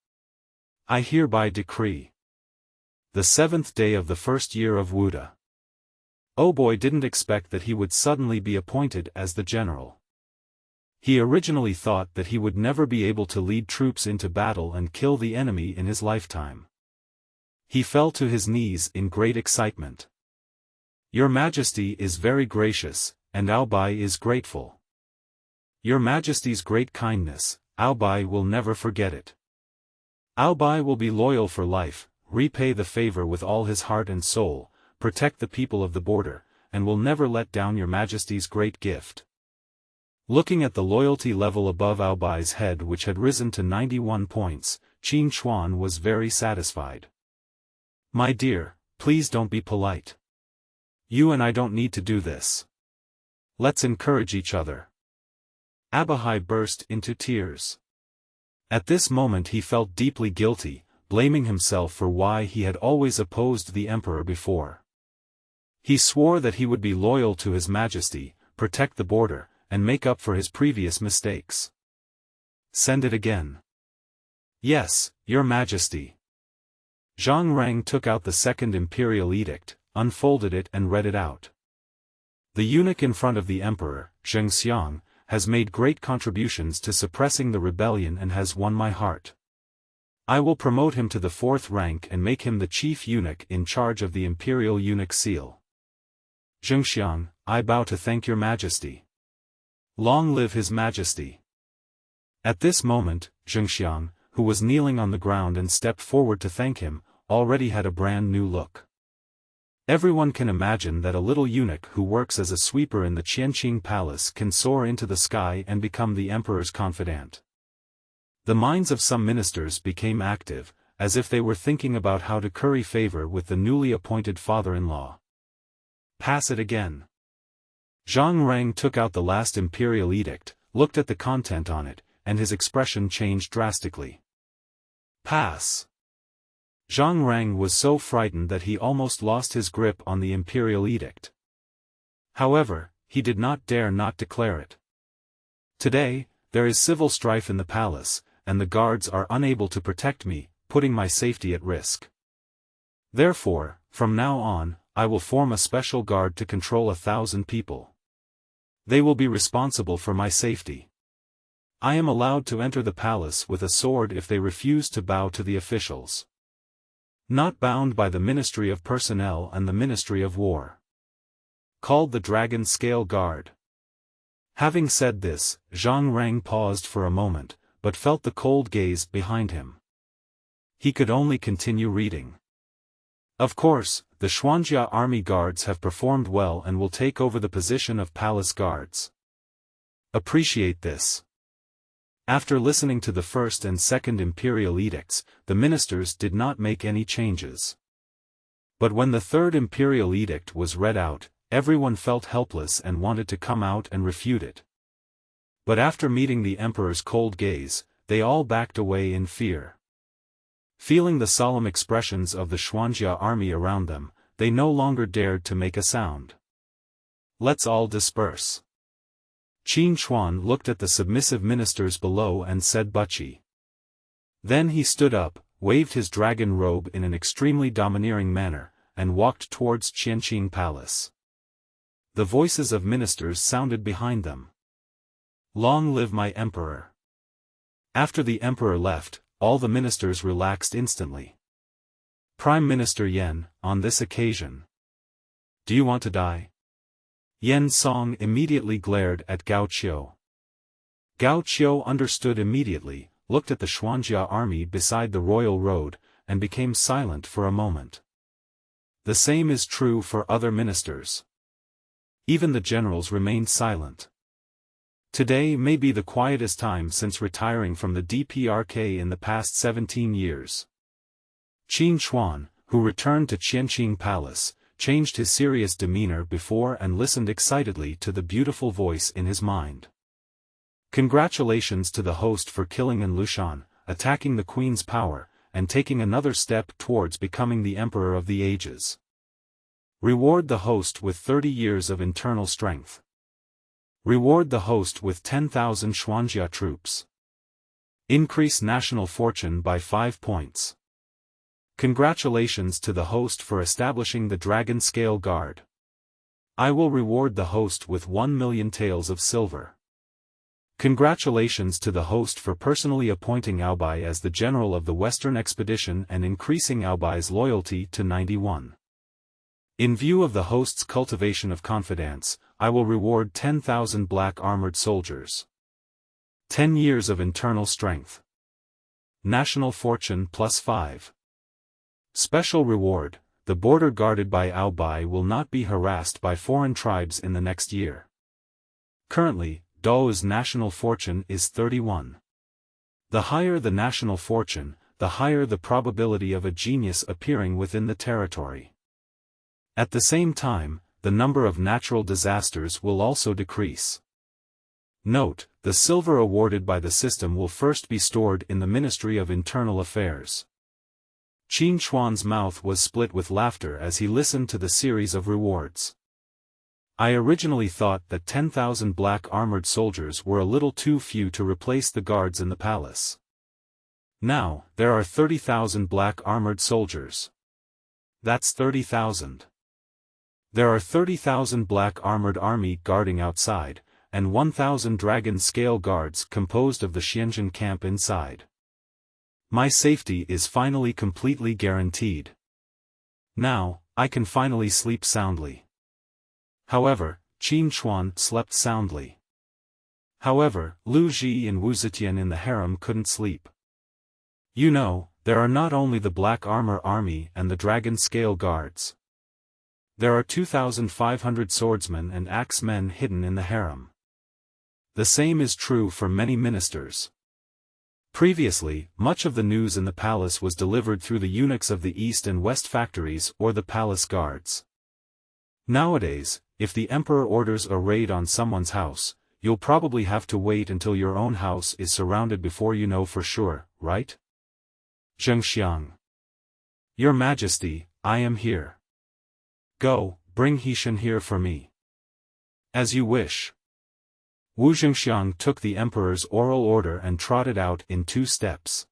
I hereby decree. The 7th day of the first year of Wuda. Oboy didn't expect that he would suddenly be appointed as the general. He originally thought that he would never be able to lead troops into battle and kill the enemy in his lifetime. He fell to his knees in great excitement. Your Majesty is very gracious, and Aobai is grateful. Your Majesty's great kindness, Aobai will never forget it. Aobai will be loyal for life, repay the favor with all his heart and soul, protect the people of the border, and will never let down your majesty's great gift. Looking at the loyalty level above Ao Bai's head, which had risen to 91 points, Qin Chuan was very satisfied. My dear, please don't be polite. You and I don't need to do this. Let's encourage each other. Abahai burst into tears. At this moment he felt deeply guilty, blaming himself for why he had always opposed the emperor before. He swore that he would be loyal to His Majesty, protect the border, and make up for his previous mistakes. Send it again. Yes, Your Majesty. Zhang Rang took out the second imperial edict, unfolded it and read it out. The eunuch in front of the emperor, Zheng Xiang, has made great contributions to suppressing the rebellion and has won my heart. I will promote him to the 4th rank and make him the chief eunuch in charge of the imperial eunuch seal. Zheng Xiang, I bow to thank Your Majesty. Long live His Majesty. At this moment, Zheng Xiang, who was kneeling on the ground and stepped forward to thank him, already had a brand new look. Everyone can imagine that a little eunuch who works as a sweeper in the Qianqing Palace can soar into the sky and become the emperor's confidant. The minds of some ministers became active, as if they were thinking about how to curry favor with the newly appointed father-in-law. Pass it again. Zhang Rang took out the last imperial edict, looked at the content on it, and his expression changed drastically. Pass. Zhang Rang was so frightened that he almost lost his grip on the imperial edict. However, he did not dare not declare it. Today, there is civil strife in the palace, and the guards are unable to protect me, putting my safety at risk. Therefore, from now on, I will form a special guard to control 1,000 people. They will be responsible for my safety. I am allowed to enter the palace with a sword if they refuse to bow to the officials. Not bound by the Ministry of Personnel and the Ministry of War. Called the Dragon Scale Guard. Having said this, Zhang Rang paused for a moment, but felt the cold gaze behind him. He could only continue reading. Of course, the Xuanjia army guards have performed well and will take over the position of palace guards. Appreciate this. After listening to the first and second imperial edicts, the ministers did not make any changes. But when the third imperial edict was read out, everyone felt helpless and wanted to come out and refute it. But after meeting the emperor's cold gaze, they all backed away in fear. Feeling the solemn expressions of the Xuanjia army around them, they no longer dared to make a sound. Let's all disperse. Qin Chuan looked at the submissive ministers below and said Butchie. Then he stood up, waved his dragon robe in an extremely domineering manner, and walked towards Qianqing Palace. The voices of ministers sounded behind them. Long live my emperor. After the emperor left, all the ministers relaxed instantly. Prime Minister Yan, on this occasion. Do you want to die? Yan Song immediately glared at Gao Qiu. Gao Qiu understood immediately, looked at the Xuanjia army beside the royal road, and became silent for a moment. The same is true for other ministers. Even the generals remained silent. Today may be the quietest time since retiring from the DPRK in the past 17 years. Qin Chuan, who returned to Qianqing Palace, changed his serious demeanor before and listened excitedly to the beautiful voice in his mind. Congratulations to the host for killing An Lushan, attacking the queen's power, and taking another step towards becoming the emperor of the ages. Reward the host with 30 years of internal strength. Reward the host with 10,000 Xuanjia troops. Increase national fortune by 5 points. Congratulations to the host for establishing the Dragon Scale Guard. I will reward the host with 1 million taels of silver. Congratulations to the host for personally appointing Ao Bai as the general of the Western Expedition and increasing Ao Bai's loyalty to 91. In view of the host's cultivation of confidence, I will reward 10,000 black armored soldiers. 10 years of internal strength. National fortune plus 5. Special reward, the border guarded by Ao Bai will not be harassed by foreign tribes in the next year. Currently, Dao's national fortune is 31. The higher the national fortune, the higher the probability of a genius appearing within the territory. At the same time, the number of natural disasters will also decrease. Note, the silver awarded by the system will first be stored in the Ministry of Internal Affairs. Qin Hui's mouth was split with laughter as he listened to the series of rewards. I originally thought that 10,000 black armored soldiers were a little too few to replace the guards in the palace. Now, there are 30,000 black armored soldiers. That's 30,000. There are 30,000 black armored army guarding outside, and 1,000 dragon scale guards composed of the Xianzhen camp inside. My safety is finally completely guaranteed. Now, I can finally sleep soundly. However, Qin Hui slept soundly. However, Lu Ji and Wu Zetian in the harem couldn't sleep. You know, there are not only the black armor army and the dragon scale guards. There are 2,500 swordsmen and axemen hidden in the harem. The same is true for many ministers. Previously, much of the news in the palace was delivered through the eunuchs of the east and west factories or the palace guards. Nowadays, if the emperor orders a raid on someone's house, you'll probably have to wait until your own house is surrounded before you know for sure, right? Zhengxiang. Your Majesty, I am here. Go, bring Heshen here for me. As you wish. Wu Zhengxiang took the emperor's oral order and trotted out in 2 steps.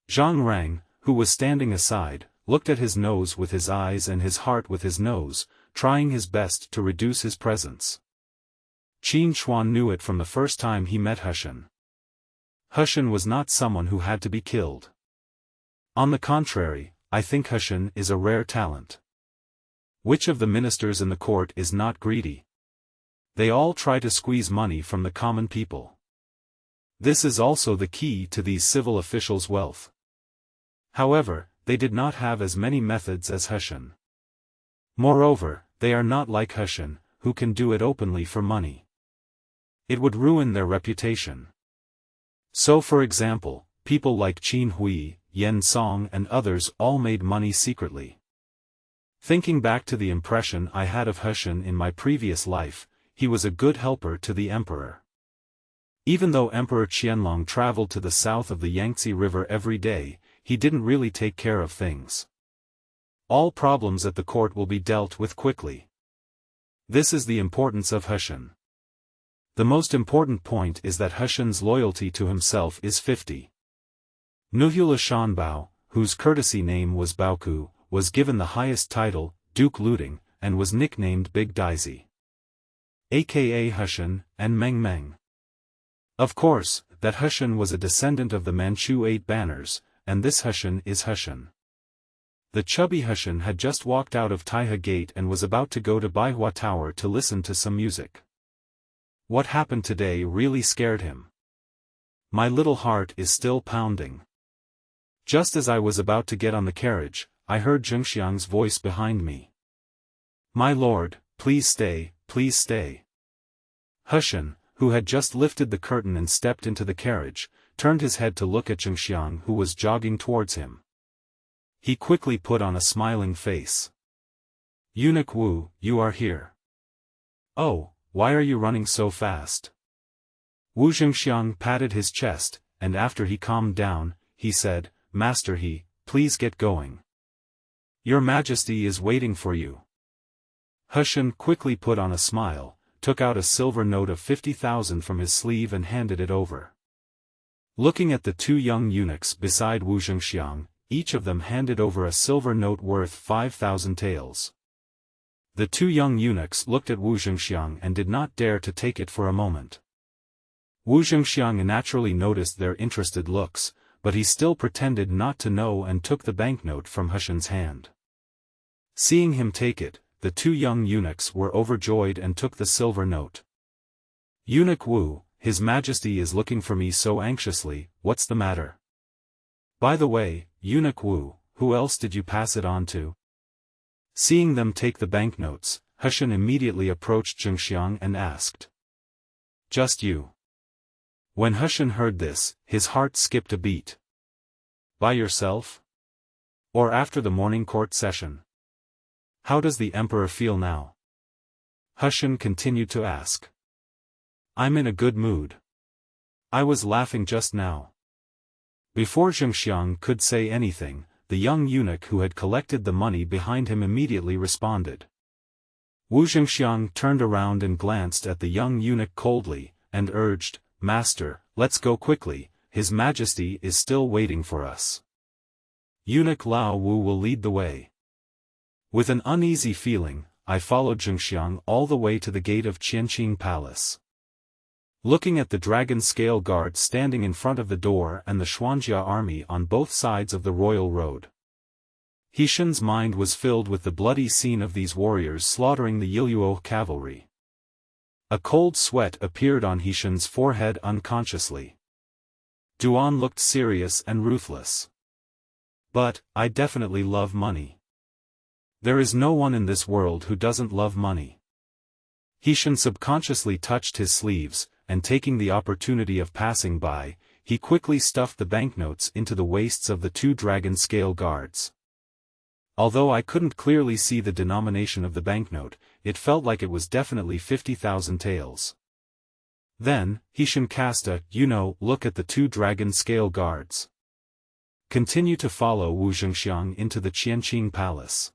Zhang Rang, who was standing aside, looked at his nose with his eyes and his heart with his nose, trying his best to reduce his presence. Qin Hui knew it from the first time he met Heshen. Heshen was not someone who had to be killed. On the contrary, I think Heshen is a rare talent. Which of the ministers in the court is not greedy? They all try to squeeze money from the common people. This is also the key to these civil officials' wealth. However, they did not have as many methods as Heshen. Moreover, they are not like Heshen, who can do it openly for money. It would ruin their reputation. So for example, people like Qin Hui, Yan Song and others all made money secretly. Thinking back to the impression I had of Heshen in my previous life, he was a good helper to the emperor. Even though Emperor Qianlong traveled to the south of the Yangtze River every day, he didn't really take care of things. All problems at the court will be dealt with quickly. This is the importance of Heshen. The most important point is that Heshen's loyalty to himself is 50. Nuhula Shanbao, whose courtesy name was Baoku, was given the highest title, Duke Looting, and was nicknamed Big Daisy, aka Heshen, and Meng Meng. Of course, that Heshen was a descendant of the Manchu 8 banners, and this Heshen is Heshen. The chubby Heshen had just walked out of Taihe Gate and was about to go to Baihua Tower to listen to some music. What happened today really scared him. My little heart is still pounding. Just as I was about to get on the carriage, I heard Zhengxiang's voice behind me. My lord, please stay, please stay. Heshen, who had just lifted the curtain and stepped into the carriage, turned his head to look at Zhengxiang who was jogging towards him. He quickly put on a smiling face. Eunuch Wu, you are here. Oh, why are you running so fast? Wu Zhengxiang patted his chest, and after he calmed down, he said, Master He, please get going. Your Majesty is waiting for you. Heshen quickly put on a smile, took out a silver note of 50,000 from his sleeve and handed it over. Looking at the 2 young eunuchs beside Wu Zhengxiang, each of them handed over a silver note worth 5,000 taels. The 2 young eunuchs looked at Wu Zhengxiang and did not dare to take it for a moment. Wu Zhengxiang naturally noticed their interested looks, but he still pretended not to know and took the banknote from Heshen's hand. Seeing him take it, the 2 young eunuchs were overjoyed and took the silver note. Eunuch Wu, His Majesty is looking for me so anxiously, what's the matter? By the way, Eunuch Wu, who else did you pass it on to? Seeing them take the banknotes, Hushan immediately approached Zhengxiang and asked. Just you. When Hushan heard this, his heart skipped a beat. By yourself? Or after the morning court session? How does the emperor feel now? Hushan continued to ask. I'm in a good mood. I was laughing just now. Before Zhengxiang could say anything, the young eunuch who had collected the money behind him immediately responded. Wu Zhengxiang turned around and glanced at the young eunuch coldly, and urged, Master, let's go quickly, His Majesty is still waiting for us. Eunuch Lao Wu will lead the way. With an uneasy feeling, I followed Zhengxiang all the way to the gate of Qianqing Palace. Looking at the dragon scale guard standing in front of the door and the Xuanjia army on both sides of the royal road, Hishan's mind was filled with the bloody scene of these warriors slaughtering the Yiluo cavalry. A cold sweat appeared on Hishan's forehead unconsciously. Duan looked serious and ruthless. But, I definitely love money. There is no one in this world who doesn't love money. Hishan subconsciously touched his sleeves, and taking the opportunity of passing by, he quickly stuffed the banknotes into the waists of the two dragon scale guards. Although I couldn't clearly see the denomination of the banknote, it felt like it was definitely 50,000 taels. Then, Hishan cast a, look at the two dragon scale guards. Continue to follow Wu Zhengxiang into the Qianqing Palace.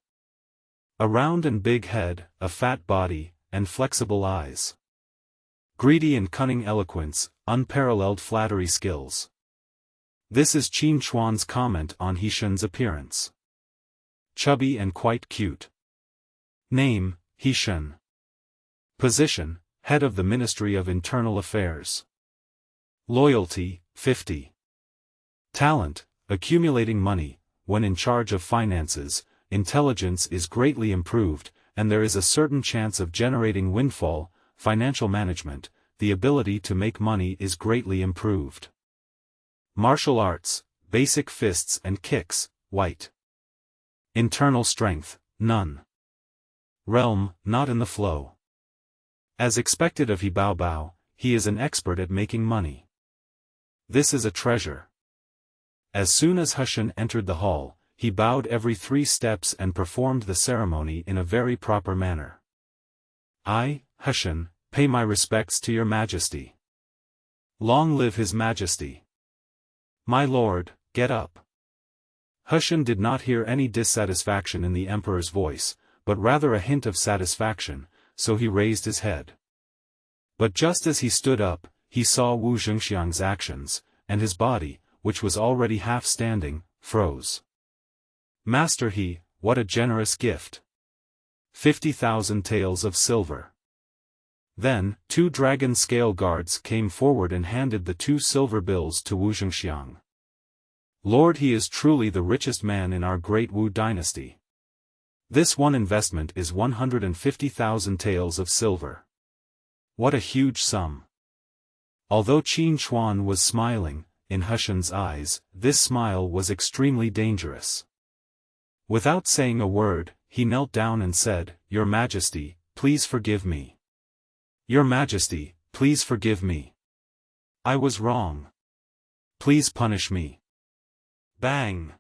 A round and big head, a fat body, and flexible eyes. Greedy and cunning eloquence, unparalleled flattery skills. This is Qin Chuan's comment on Hishan's appearance. Chubby and quite cute. Name, Hishan. Position, Head of the Ministry of Internal Affairs. Loyalty, 50. Talent, accumulating money. When in charge of finances, intelligence is greatly improved, and there is a certain chance of generating windfall. Financial management, the ability to make money is greatly improved. Martial arts, basic fists and kicks, white. Internal strength, none. Realm, not in the flow. As expected of He Bao Bao, he is an expert at making money. This is a treasure. As soon as Hushan entered the hall, he bowed every 3 steps and performed the ceremony in a very proper manner. I, Hushan, pay my respects to your Majesty. Long live His Majesty. My lord, get up. Hushan did not hear any dissatisfaction in the emperor's voice, but rather a hint of satisfaction, so he raised his head. But just as he stood up, he saw Wu Zhengxiang's actions, and his body, which was already half standing, froze. Master He, what a generous gift. 50,000 taels of silver. Then, 2 dragon scale guards came forward and handed the 2 silver bills to Wu Zhengxiang. Lord, he is truly the richest man in our great Wu dynasty. This one investment is 150,000 taels of silver. What a huge sum. Although Qin Chuan was smiling, in Hushan's eyes, this smile was extremely dangerous. Without saying a word, he knelt down and said, Your Majesty, please forgive me. Your Majesty, please forgive me. I was wrong. Please punish me. Bang!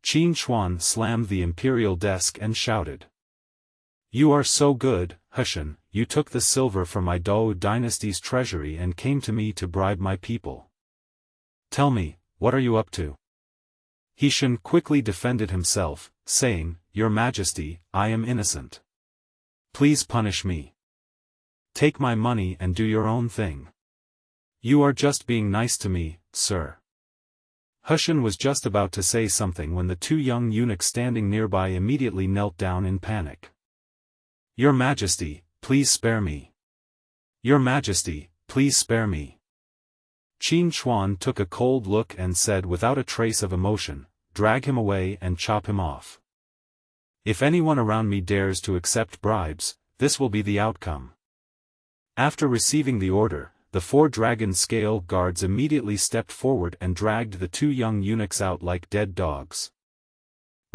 Qin Chuan slammed the imperial desk and shouted. You are so good, Hushan, you took the silver from my Dou dynasty's treasury and came to me to bribe my people. Tell me, what are you up to? Hishan quickly defended himself, saying, Your Majesty, I am innocent. Please punish me. Take my money and do your own thing. You are just being nice to me, sir. Hushan was just about to say something when the 2 young eunuchs standing nearby immediately knelt down in panic. Your Majesty, please spare me. Your Majesty, please spare me. Qin Chuan took a cold look and said without a trace of emotion, Drag him away and chop him off. If anyone around me dares to accept bribes, this will be the outcome. After receiving the order, the 4 dragon scale guards immediately stepped forward and dragged the 2 young eunuchs out like dead dogs.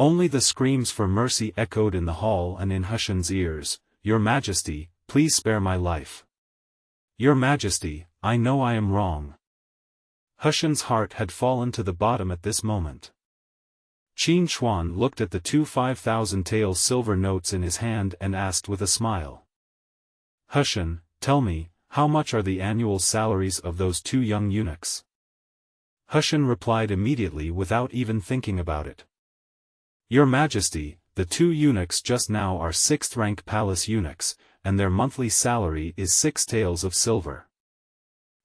Only the screams for mercy echoed in the hall and in Hushan's ears. "Your Majesty, please spare my life. Your Majesty, I know I am wrong." Hushan's heart had fallen to the bottom at this moment. Qin Hui looked at the two 5,000 taels silver notes in his hand and asked with a smile. "Hushan, tell me, how much are the annual salaries of those two young eunuchs?" Hushan replied immediately without even thinking about it. "Your Majesty, the two eunuchs just now are 6th-rank palace eunuchs, and their monthly salary is 6 taels of silver.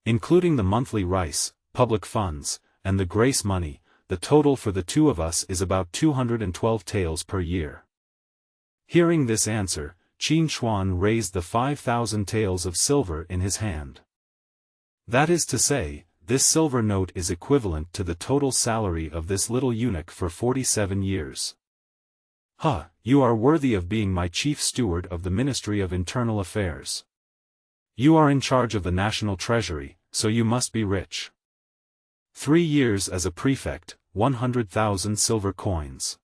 Including the monthly rice, public funds, and the grace money, the total for the two of us is about 212 taels per year." Hearing this answer, Qin Hui raised the 5,000 taels of silver in his hand. "That is to say, this silver note is equivalent to the total salary of this little eunuch for 47 years. Ha, you are worthy of being my chief steward of the Ministry of Internal Affairs. You are in charge of the national treasury, so you must be rich. 3 years as a prefect, 100,000 silver coins.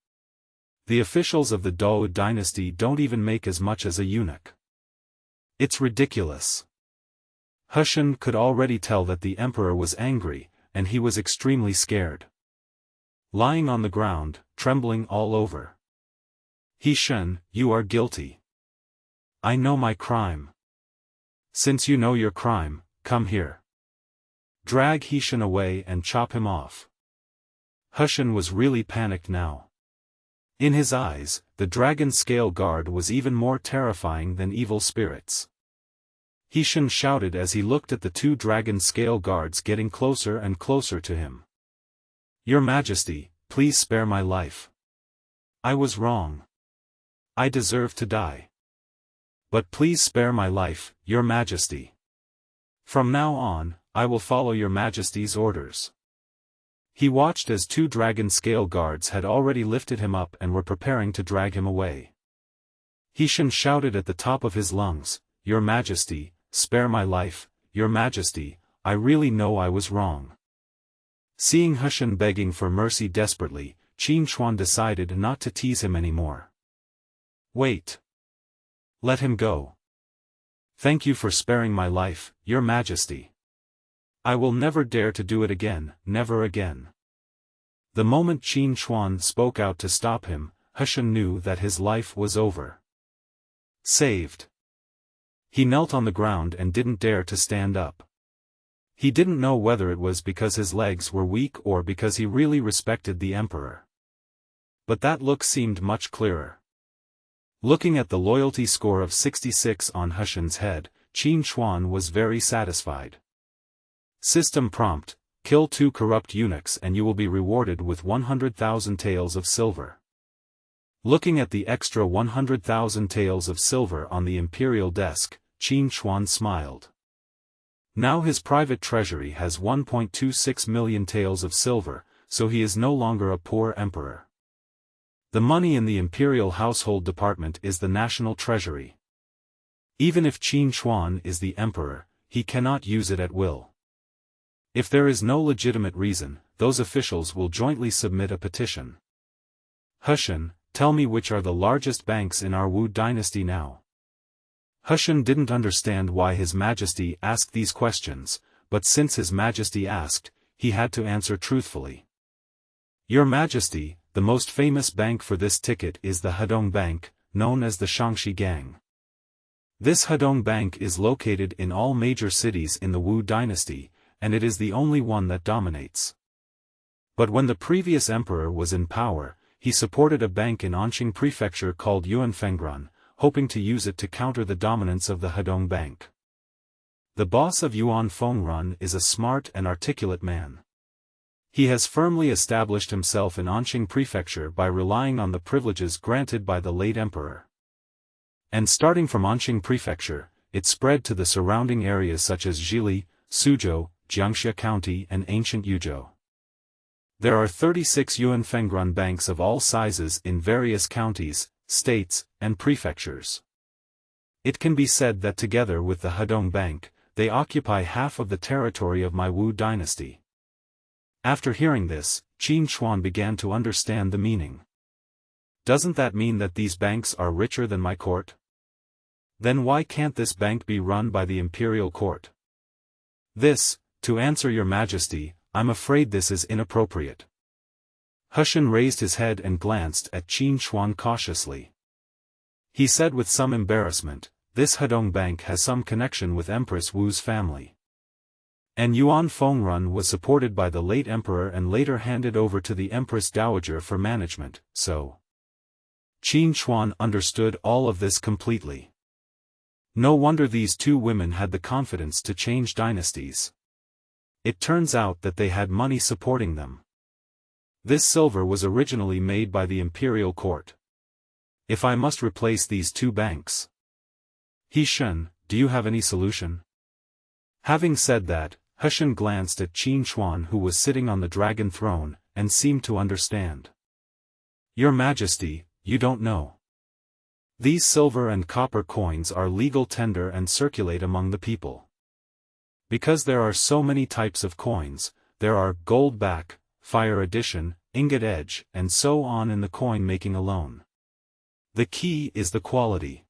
The officials of the Dowager dynasty don't even make as much as a eunuch. It's ridiculous." Hushan could already tell that the emperor was angry, and he was extremely scared. Lying on the ground, trembling all over. "Hushan, you are guilty. I know my crime. Since you know your crime, come here. Drag Hushan away and chop him off." Hushan was really panicked now. In his eyes, the dragon scale guard was even more terrifying than evil spirits. Hushan shouted as he looked at the two dragon scale guards getting closer and closer to him. "Your Majesty, please spare my life. I was wrong. I deserve to die. But please spare my life, Your Majesty. From now on, I will follow Your Majesty's orders." He watched as two dragon scale guards had already lifted him up and were preparing to drag him away. Hushan shouted at the top of his lungs, "Your Majesty, spare my life, Your Majesty, I really know I was wrong." Seeing Hushan begging for mercy desperately, Qin Hui decided not to tease him anymore. "Wait. Let him go. Thank you for sparing my life, Your Majesty. I will never dare to do it again, never again." The moment Qin Hui spoke out to stop him, Hushan knew that his life was over. Saved. He knelt on the ground and didn't dare to stand up. He didn't know whether it was because his legs were weak or because he really respected the emperor. But that look seemed much clearer. Looking at the loyalty score of 66 on Hushan's head, Qin Hui was very satisfied. System prompt: kill 2 corrupt eunuchs and you will be rewarded with 100,000 taels of silver. Looking at the extra 100,000 taels of silver on the imperial desk, Qin Hui smiled. Now his private treasury has 1.26 million taels of silver, so he is no longer a poor emperor. The money in the imperial household department is the national treasury. Even if Qin Hui is the emperor, he cannot use it at will. If there is no legitimate reason, those officials will jointly submit a petition. "Hushan, tell me which are the largest banks in our Wu dynasty now?" Hushan didn't understand why His Majesty asked these questions, but since His Majesty asked, he had to answer truthfully. "Your Majesty, the most famous bank for this ticket is the Hedong Bank, known as the Shangxi Gang. This Hedong Bank is located in all major cities in the Wu dynasty, and it is the only one that dominates. But when the previous emperor was in power, he supported a bank in Anqing Prefecture called Yuanfengran, hoping to use it to counter the dominance of the Hedong Bank. The boss of Yuanfengran is a smart and articulate man. He has firmly established himself in Anqing Prefecture by relying on the privileges granted by the late emperor. And starting from Anqing Prefecture, it spread to the surrounding areas such as Zhili, Suzhou, Jiangxia County and ancient Yuzhou. There are 36 Yuanfengran banks of all sizes in various counties, states, and prefectures. It can be said that together with the Hedong Bank, they occupy half of the territory of my Wu dynasty. After hearing this, Qin Hui began to understand the meaning. Doesn't that mean that these banks are richer than my court? Then why can't this bank be run by the imperial court? This, to answer your majesty, I'm afraid this is inappropriate. Hushan raised his head and glanced at Qin Hui cautiously. He said with some embarrassment, this Hedong Bank has some connection with Empress Wu's family. And Yuan Fengrun was supported by the late emperor and later handed over to the Empress Dowager for management, so. Qin Hui understood all of this completely. No wonder these two women had the confidence to change dynasties. It turns out that they had money supporting them. This silver was originally made by the imperial court. If I must replace these two banks. He Shen, do you have any solution? Having said that, Hushan glanced at Qin Hui who was sitting on the dragon throne, and seemed to understand. Your Majesty, you don't know. These silver and copper coins are legal tender and circulate among the people. Because there are so many types of coins, there are gold back, fire edition, ingot edge, and so on in the coin making alone. The key is the quality.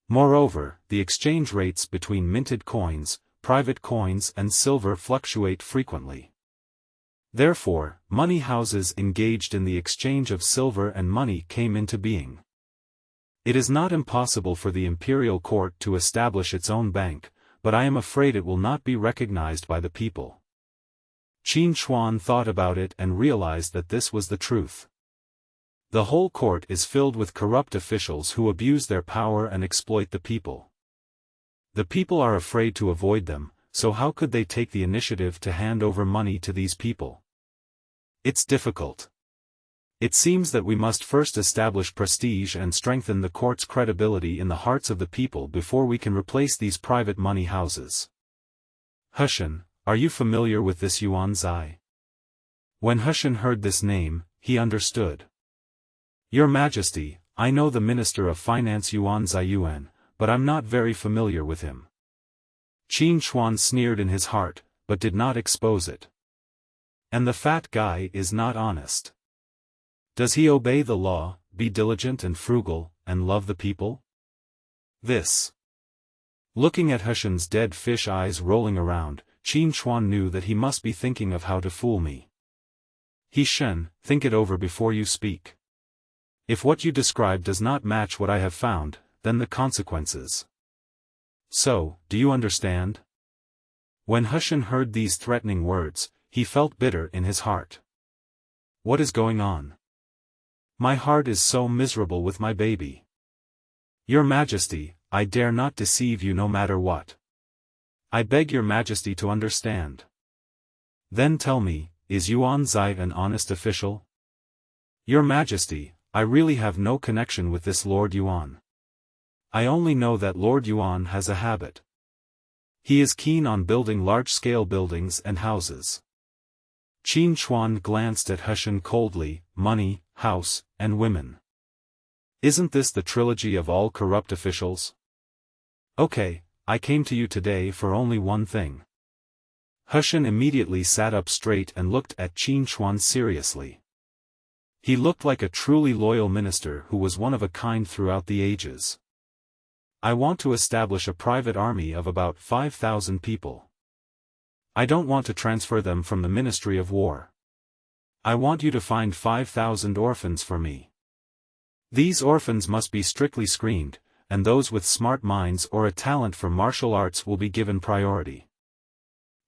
Moreover, the exchange rates between minted coins, private coins and silver fluctuate frequently. Therefore, money houses engaged in the exchange of silver and money came into being. It is not impossible for the imperial court to establish its own bank, but I am afraid it will not be recognized by the people. Qin Hui thought about it and realized that this was the truth. The whole court is filled with corrupt officials who abuse their power and exploit the people. The people are afraid to avoid them, so how could they take the initiative to hand over money to these people? It's difficult. It seems that we must first establish prestige and strengthen the court's credibility in the hearts of the people before we can replace these private money houses. Hushan, are you familiar with this Yuan Zai? When Hushan heard this name, he understood. Your Majesty, I know the Minister of Finance Yuan Zai, but I'm not very familiar with him. Qin Hui sneered in his heart, but did not expose it. And the fat guy is not honest. Does he obey the law, be diligent and frugal, and love the people? This. Looking at Hushan's dead fish eyes rolling around, Qin Hui knew that he must be thinking of how to fool me. He Shen, think it over before you speak. If what you describe does not match what I have found, then the consequences. So, do you understand? When Hushan heard these threatening words, he felt bitter in his heart. What is going on? My heart is so miserable with my baby. Your Majesty, I dare not deceive you no matter what. I beg your Majesty to understand. Then tell me, is Yuan Zai an honest official? Your Majesty, I really have no connection with this Lord Yuan. I only know that Lord Yuan has a habit. He is keen on building large-scale buildings and houses. Qin Hui glanced at Hushan coldly, money, house, and women. Isn't this the trilogy of all corrupt officials? Okay, I came to you today for only one thing. Hushan immediately sat up straight and looked at Qin Hui seriously. He looked like a truly loyal minister who was one of a kind throughout the ages. I want to establish a private army of about 5,000 people. I don't want to transfer them from the Ministry of War. I want you to find 5,000 orphans for me. These orphans must be strictly screened, and those with smart minds or a talent for martial arts will be given priority.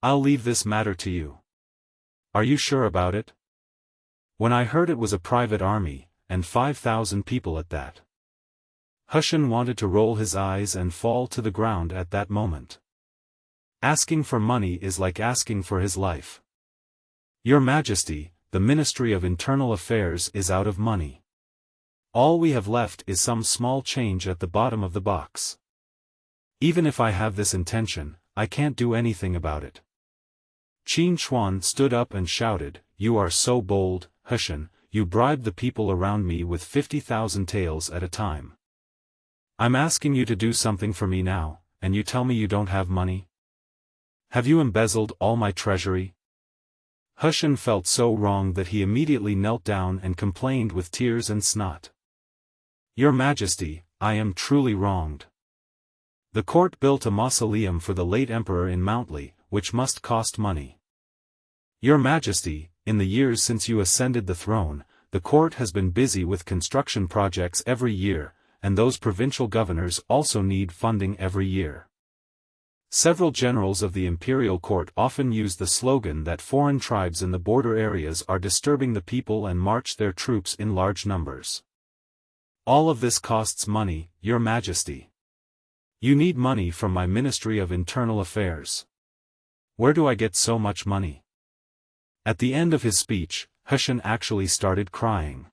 I'll leave this matter to you. Are you sure about it? When I heard it was a private army, and 5,000 people at that. Hushan wanted to roll his eyes and fall to the ground at that moment. Asking for money is like asking for his life. Your Majesty, the Ministry of Internal Affairs is out of money. All we have left is some small change at the bottom of the box. Even if I have this intention, I can't do anything about it. Qin Hui stood up and shouted, You are so bold, Hushan, you bribed the people around me with 50,000 taels at a time. I'm asking you to do something for me now, and you tell me you don't have money? Have you embezzled all my treasury? Hushan felt so wrong that he immediately knelt down and complained with tears and snot. Your Majesty, I am truly wronged. The court built a mausoleum for the late emperor in Mountly, which must cost money. Your Majesty, in the years since you ascended the throne, the court has been busy with construction projects every year, and those provincial governors also need funding every year. Several generals of the imperial court often use the slogan that foreign tribes in the border areas are disturbing the people and march their troops in large numbers. All of this costs money, Your Majesty. You need money from my Ministry of Internal Affairs. Where do I get so much money? At the end of his speech, Hushan actually started crying.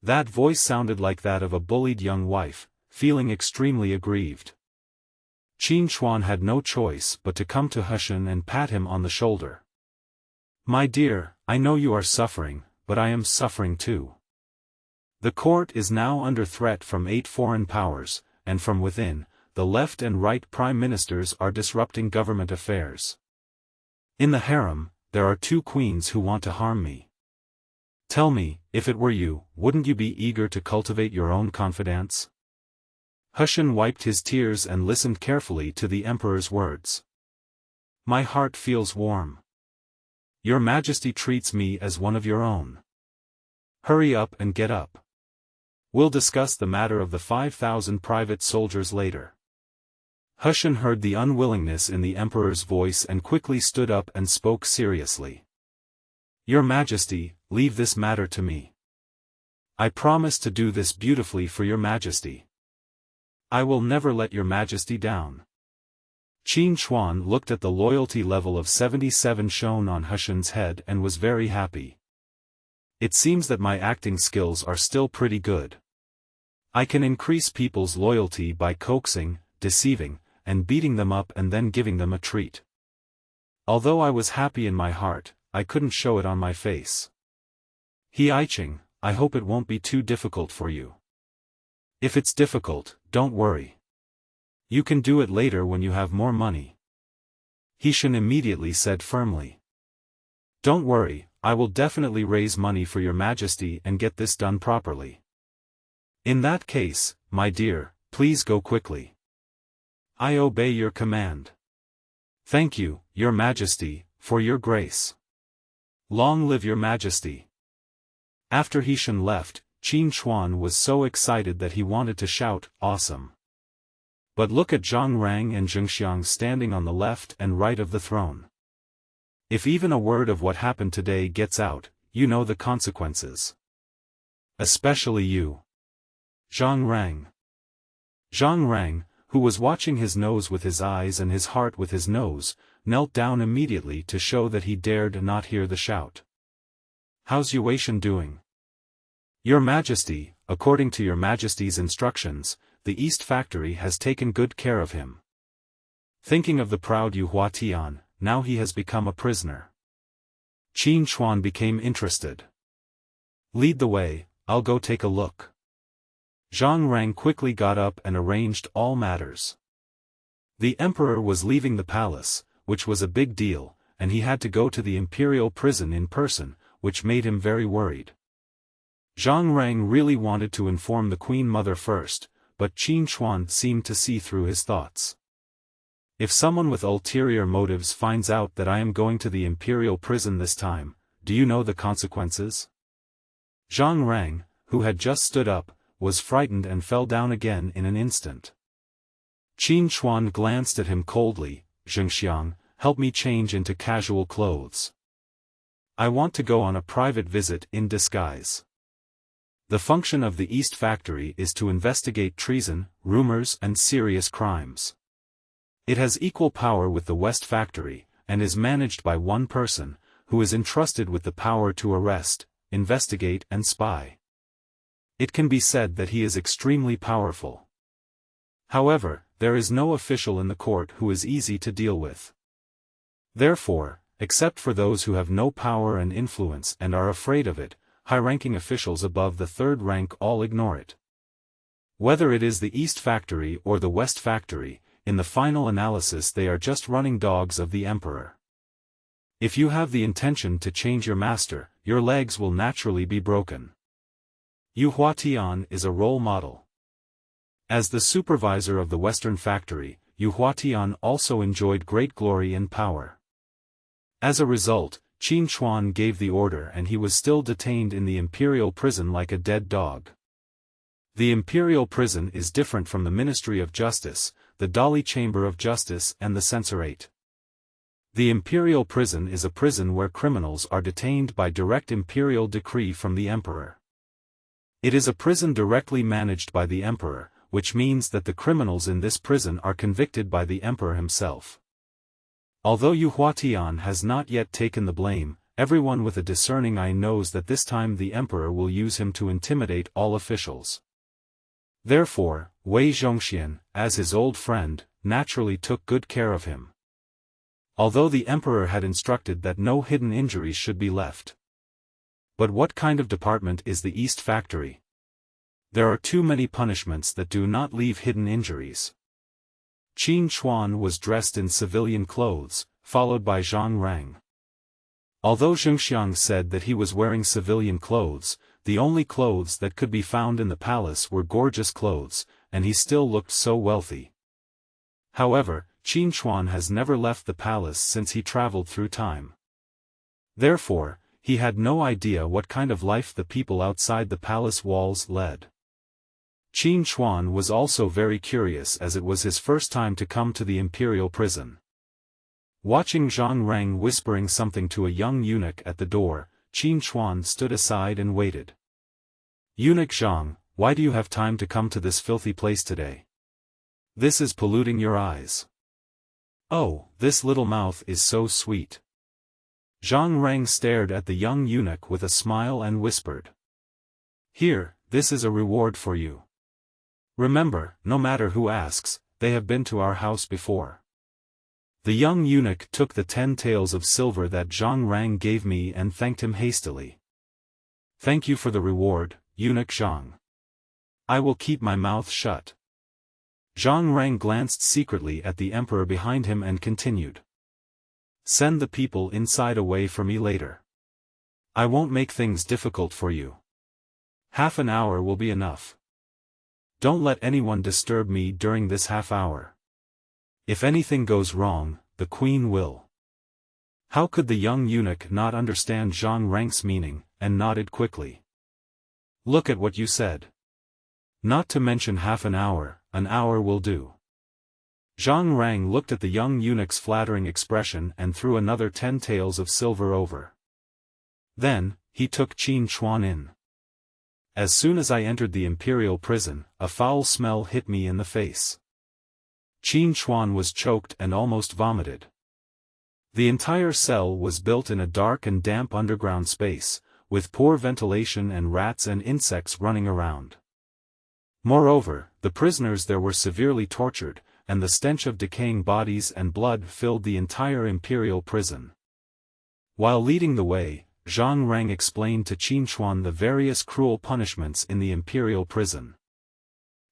That voice sounded like that of a bullied young wife, feeling extremely aggrieved. Qin Hui had no choice but to come to Hushan and pat him on the shoulder. My dear, I know you are suffering, but I am suffering too. The court is now under threat from 8 foreign powers, and from within, the left and right prime ministers are disrupting government affairs. In the harem, there are 2 queens who want to harm me. Tell me, if it were you, wouldn't you be eager to cultivate your own confidence? Hushan wiped his tears and listened carefully to the emperor's words. My heart feels warm. Your Majesty treats me as one of your own. Hurry up and get up. We'll discuss the matter of the 5,000 private soldiers later. Hushan heard the unwillingness in the emperor's voice and quickly stood up and spoke seriously. Your Majesty, leave this matter to me. I promise to do this beautifully for your Majesty. I will never let your Majesty down. Qin Hui looked at the loyalty level of 77 shown on Hushan's head and was very happy. It seems that my acting skills are still pretty good. I can increase people's loyalty by coaxing, deceiving, and beating them up and then giving them a treat. Although I was happy in my heart, I couldn't show it on my face. He-Iching, I hope it won't be too difficult for you. If it's difficult, don't worry. You can do it later when you have more money. Hushan immediately said firmly. Don't worry, I will definitely raise money for your Majesty and get this done properly. In that case, my dear, please go quickly. I obey your command. Thank you, your Majesty, for your grace. Long live your Majesty. After Hushan left, Qin Hui was so excited that he wanted to shout, awesome. But look at Zhang Rang and Zhengxiang standing on the left and right of the throne. If even a word of what happened today gets out, you know the consequences. Especially you. Zhang Rang. Zhang Rang, who was watching his nose with his eyes and his heart with his nose, knelt down immediately to show that he dared not hear the shout. How's Yuetian doing? Your Majesty, according to your Majesty's instructions, the East Factory has taken good care of him. Thinking of the proud Yuetian, now he has become a prisoner. Qin Hui became interested. Lead the way, I'll go take a look. Zhang Rang quickly got up and arranged all matters. The emperor was leaving the palace, which was a big deal, and he had to go to the imperial prison in person, which made him very worried. Zhang Rang really wanted to inform the Queen Mother first, but Qin Hui seemed to see through his thoughts. If someone with ulterior motives finds out that I am going to the imperial prison this time, do you know the consequences? Zhang Rang, who had just stood up, was frightened and fell down again in an instant. Qin Hui glanced at him coldly. Zhengxiang, help me change into casual clothes. I want to go on a private visit in disguise. The function of the East Factory is to investigate treason, rumors and serious crimes. It has equal power with the West Factory, and is managed by one person, who is entrusted with the power to arrest, investigate and spy. It can be said that he is extremely powerful. However, there is no official in the court who is easy to deal with. Therefore, except for those who have no power and influence and are afraid of it, high-ranking officials above the third rank all ignore it. Whether it is the East Factory or the West Factory, in the final analysis they are just running dogs of the emperor. If you have the intention to change your master, your legs will naturally be broken. Yu Huatian is a role model. As the supervisor of the Western factory, Yu Huatian also enjoyed great glory and power. As a result, Qin Chuan gave the order and he was still detained in the imperial prison like a dead dog. The imperial prison is different from the Ministry of Justice, the Dali Chamber of Justice and the Censorate. The imperial prison is a prison where criminals are detained by direct imperial decree from the emperor. It is a prison directly managed by the emperor, which means that the criminals in this prison are convicted by the emperor himself. Although Yu Huatian has not yet taken the blame, everyone with a discerning eye knows that this time the emperor will use him to intimidate all officials. Therefore, Wei Zhongxian, as his old friend, naturally took good care of him. Although the emperor had instructed that no hidden injuries should be left. But what kind of department is the East Factory? There are too many punishments that do not leave hidden injuries. Qin Chuan was dressed in civilian clothes, followed by Zhang Rang. Although Zhengxiang said that he was wearing civilian clothes, the only clothes that could be found in the palace were gorgeous clothes, and he still looked so wealthy. However, Qin Chuan has never left the palace since he traveled through time. Therefore, he had no idea what kind of life the people outside the palace walls led. Qin Chuan was also very curious as it was his first time to come to the imperial prison. Watching Zhang Rang whispering something to a young eunuch at the door, Qin Chuan stood aside and waited. "Eunuch Zhang, why do you have time to come to this filthy place today? This is polluting your eyes." "Oh, this little mouth is so sweet." Zhang Rang stared at the young eunuch with a smile and whispered. "Here, this is a reward for you. Remember, no matter who asks, they have been to our house before." The young eunuch took the 10 taels of silver that Zhang Rang gave me and thanked him hastily. "Thank you for the reward, eunuch Zhang. I will keep my mouth shut." Zhang Rang glanced secretly at the emperor behind him and continued. "Send the people inside away for me later. I won't make things difficult for you. Half an hour will be enough. Don't let anyone disturb me during this half hour. If anything goes wrong, the queen will." How could the young eunuch not understand Zhang Rang's meaning, and nodded quickly. "Look at what you said. Not to mention half an hour will do." Zhang Rang looked at the young eunuch's flattering expression and threw another 10 taels of silver over. Then, he took Qin Chuan in. As soon as I entered the imperial prison, a foul smell hit me in the face. Qin Chuan was choked and almost vomited. The entire cell was built in a dark and damp underground space, with poor ventilation and rats and insects running around. Moreover, the prisoners there were severely tortured, and the stench of decaying bodies and blood filled the entire imperial prison. While leading the way, Zhang Rang explained to Qin Chuan the various cruel punishments in the imperial prison.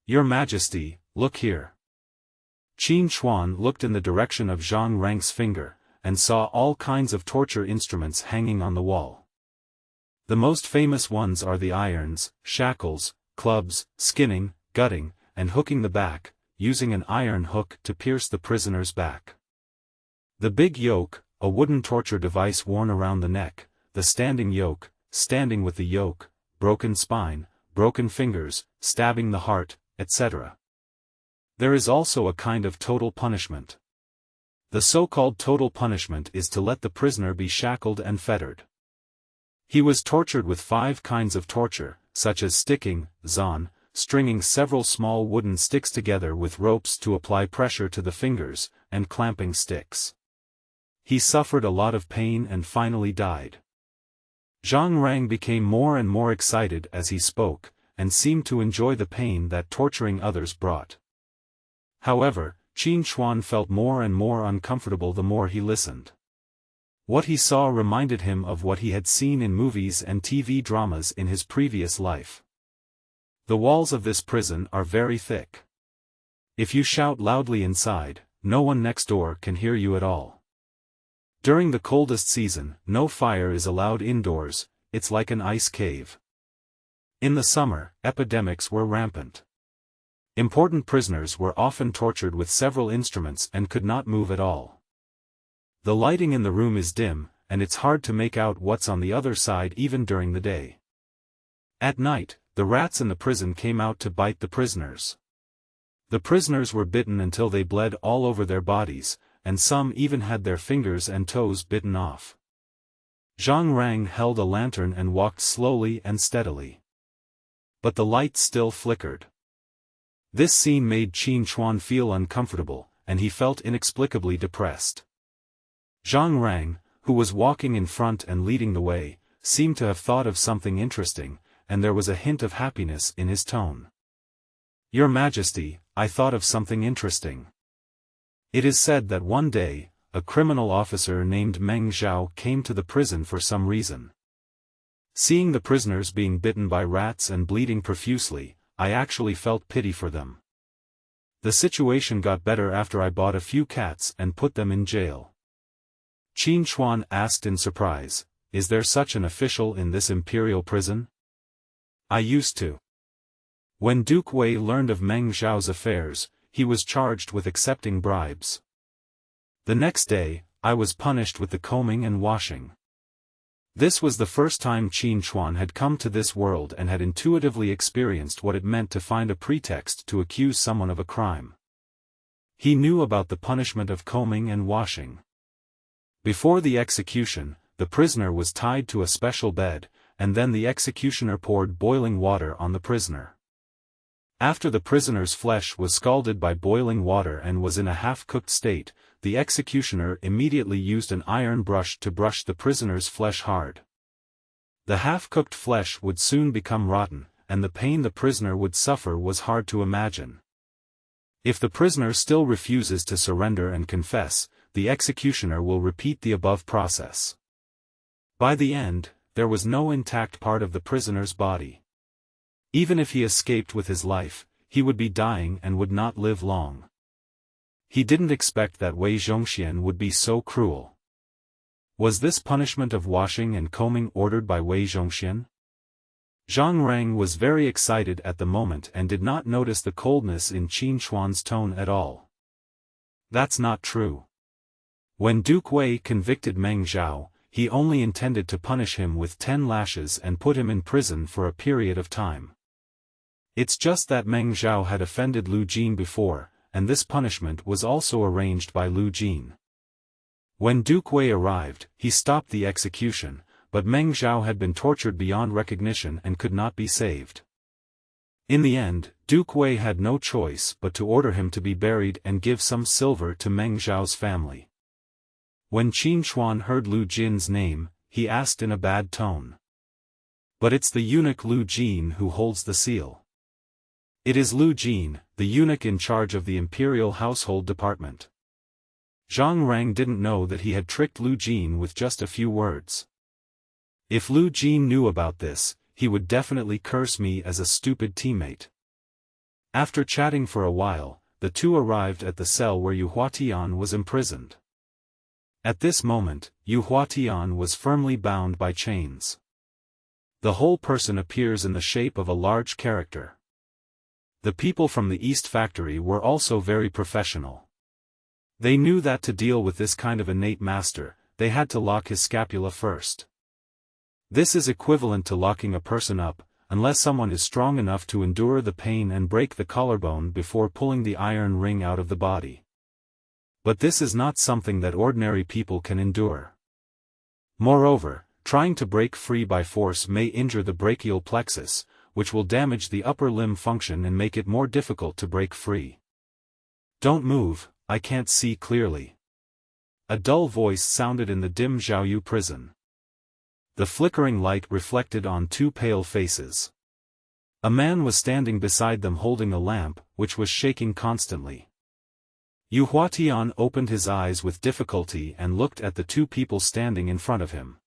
"Your Majesty, look here." Qin Chuan looked in the direction of Zhang Rang's finger, and saw all kinds of torture instruments hanging on the wall. The most famous ones are the irons, shackles, clubs, skinning, gutting, and hooking the back, using an iron hook to pierce the prisoner's back. The big yoke, a wooden torture device worn around the neck, the standing yoke, standing with the yoke, broken spine, broken fingers, stabbing the heart, etc. There is also a kind of total punishment. The so-called total punishment is to let the prisoner be shackled and fettered. He was tortured with 5 kinds of torture, such as sticking, zan, stringing several small wooden sticks together with ropes to apply pressure to the fingers, and clamping sticks. He suffered a lot of pain and finally died. Zhang Rang became more and more excited as he spoke, and seemed to enjoy the pain that torturing others brought. However, Qin Chuan felt more and more uncomfortable the more he listened. What he saw reminded him of what he had seen in movies and TV dramas in his previous life. The walls of this prison are very thick. If you shout loudly inside, no one next door can hear you at all. During the coldest season, no fire is allowed indoors, it's like an ice cave. In the summer, epidemics were rampant. Important prisoners were often tortured with several instruments and could not move at all. The lighting in the room is dim, and it's hard to make out what's on the other side even during the day. At night, the rats in the prison came out to bite the prisoners. The prisoners were bitten until they bled all over their bodies, and some even had their fingers and toes bitten off. Zhang Rang held a lantern and walked slowly and steadily. But the light still flickered. This scene made Qin Chuan feel uncomfortable, and he felt inexplicably depressed. Zhang Rang, who was walking in front and leading the way, seemed to have thought of something interesting, and there was a hint of happiness in his tone. "Your Majesty, I thought of something interesting. It is said that one day, a criminal officer named Meng Zhao came to the prison for some reason. Seeing the prisoners being bitten by rats and bleeding profusely, I actually felt pity for them. The situation got better after I bought a few cats and put them in jail." Qin Chuan asked in surprise, "Is there such an official in this imperial prison?" "I used to." When Duke Wei learned of Meng Zhao's affairs, he was charged with accepting bribes. The next day, I was punished with the combing and washing. This was the first time Qin Chuan had come to this world and had intuitively experienced what it meant to find a pretext to accuse someone of a crime. He knew about the punishment of combing and washing. Before the execution, the prisoner was tied to a special bed, and then the executioner poured boiling water on the prisoner. After the prisoner's flesh was scalded by boiling water and was in a half-cooked state, the executioner immediately used an iron brush to brush the prisoner's flesh hard. The half-cooked flesh would soon become rotten, and the pain the prisoner would suffer was hard to imagine. If the prisoner still refuses to surrender and confess, the executioner will repeat the above process. By the end, there was no intact part of the prisoner's body. Even if he escaped with his life, he would be dying and would not live long. He didn't expect that Wei Zhongxian would be so cruel. Was this punishment of washing and combing ordered by Wei Zhongxian? Zhang Rang was very excited at the moment and did not notice the coldness in Qin Chuan's tone at all. That's not true. When Duke Wei convicted Meng Zhao, he only intended to punish him with 10 lashes and put him in prison for a period of time. It's just that Meng Zhao had offended Lu Jin before, and this punishment was also arranged by Lu Jin. When Duke Wei arrived, he stopped the execution, but Meng Zhao had been tortured beyond recognition and could not be saved. In the end, Duke Wei had no choice but to order him to be buried and give some silver to Meng Zhao's family. When Qin Chuan heard Lu Jin's name, he asked in a bad tone. "But it's the eunuch Lu Jin who holds the seal." "It is Lu Jin, the eunuch in charge of the Imperial Household Department." Zhang Rang didn't know that he had tricked Lu Jin with just a few words. If Lu Jin knew about this, he would definitely curse me as a stupid teammate. After chatting for a while, the two arrived at the cell where Yu Huatian was imprisoned. At this moment, Yu Huatian was firmly bound by chains. The whole person appears in the shape of a large character. The people from the East Factory were also very professional. They knew that to deal with this kind of innate master, they had to lock his scapula first. This is equivalent to locking a person up, unless someone is strong enough to endure the pain and break the collarbone before pulling the iron ring out of the body. But this is not something that ordinary people can endure. Moreover, trying to break free by force may injure the brachial plexus, which will damage the upper limb function and make it more difficult to break free. "Don't move, I can't see clearly." A dull voice sounded in the dim Zhaoyu prison. The flickering light reflected on two pale faces. A man was standing beside them holding a lamp, which was shaking constantly. Yu Huatian opened his eyes with difficulty and looked at the two people standing in front of him.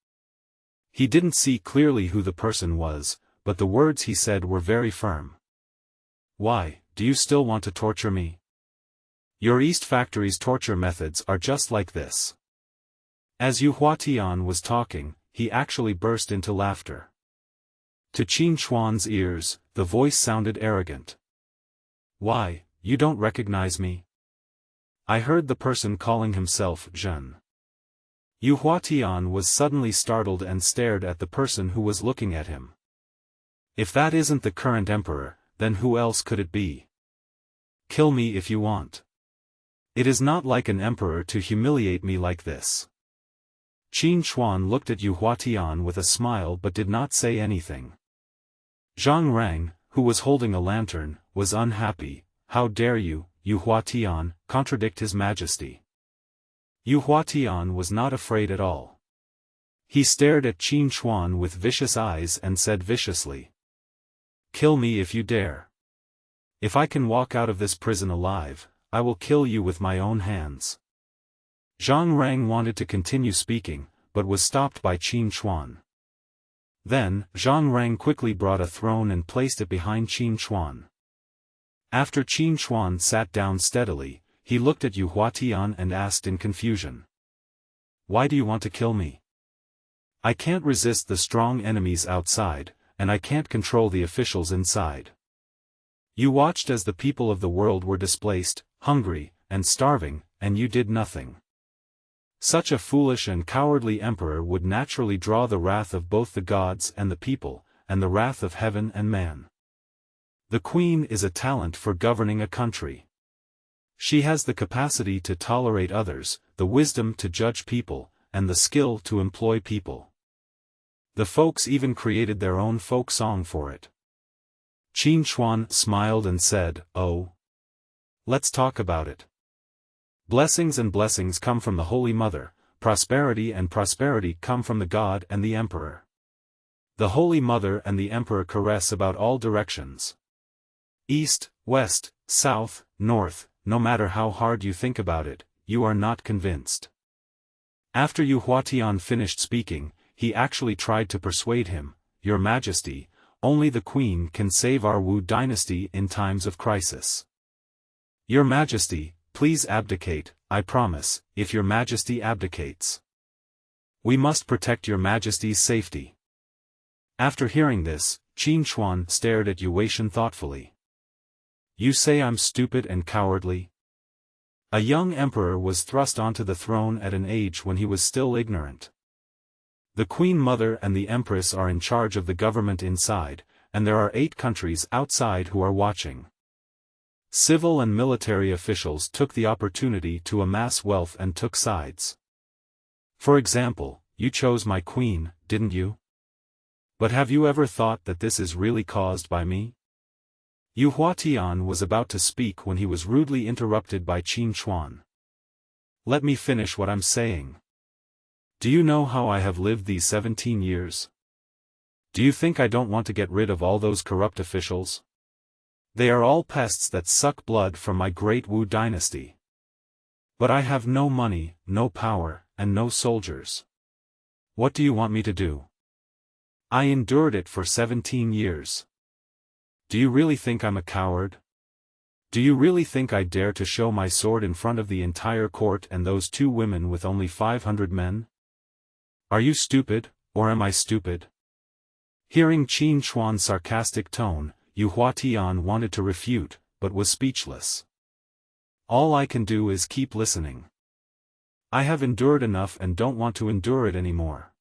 He didn't see clearly who the person was, but the words he said were very firm. "Why, do you still want to torture me? Your East Factory's torture methods are just like this." As Yu Huatian was talking, he actually burst into laughter. To Qin Chuan's ears, the voice sounded arrogant. Why, you don't recognize me? I heard the person calling himself Zhen. Yu Huatian was suddenly startled and stared at the person who was looking at him. If that isn't the current emperor, then who else could it be? Kill me if you want. It is not like an emperor to humiliate me like this. Qin Chuan looked at Yu Huatian with a smile but did not say anything. Zhang Rang, who was holding a lantern, was unhappy. How dare you, Yu Huatian, contradict His Majesty? Yu Huatian was not afraid at all. He stared at Qin Chuan with vicious eyes and said viciously, "Kill me if you dare. If I can walk out of this prison alive, I will kill you with my own hands." Zhang Rang wanted to continue speaking, but was stopped by Qin Chuan. Then, Zhang Rang quickly brought a throne and placed it behind Qin Chuan. After Qin Chuan sat down steadily, he looked at Yu Huatian and asked in confusion, "Why do you want to kill me? I can't resist the strong enemies outside, and I can't control the officials inside. You watched as the people of the world were displaced, hungry, and starving, and you did nothing. Such a foolish and cowardly emperor would naturally draw the wrath of both the gods and the people, and the wrath of heaven and man. The queen is a talent for governing a country. She has the capacity to tolerate others, the wisdom to judge people, and the skill to employ people. The folks even created their own folk song for it." Qin Chuan smiled and said, "Oh. Let's talk about it. Blessings and blessings come from the Holy Mother, prosperity and prosperity come from the God and the Emperor. The Holy Mother and the Emperor caress about all directions. East, west, south, north, no matter how hard you think about it, you are not convinced." After Yu Huatian finished speaking, he actually tried to persuade him, "Your Majesty, only the Queen can save our Wu dynasty in times of crisis. Your Majesty, please abdicate, I promise, if your Majesty abdicates. We must protect your Majesty's safety." After hearing this, Qin Chuan stared at Yu Huatian thoughtfully. "You say I'm stupid and cowardly?" A young emperor was thrust onto the throne at an age when he was still ignorant. The Queen Mother and the Empress are in charge of the government inside, and there are 8 countries outside who are watching. Civil and military officials took the opportunity to amass wealth and took sides. For example, you chose my queen, didn't you? But have you ever thought that this is really caused by me? Yu Huatian was about to speak when he was rudely interrupted by Qin Chuan. "Let me finish what I'm saying. Do you know how I have lived these 17 years? Do you think I don't want to get rid of all those corrupt officials? They are all pests that suck blood from my great Wu dynasty. But I have no money, no power, and no soldiers. What do you want me to do? I endured it for 17 years. Do you really think I'm a coward? Do you really think I dare to show my sword in front of the entire court and those 2 women with only 500 men? Are you stupid, or am I stupid?" Hearing Qin Chuan's sarcastic tone, Yu Huatian wanted to refute, but was speechless. "All I can do is keep listening. I have endured enough and don't want to endure it anymore.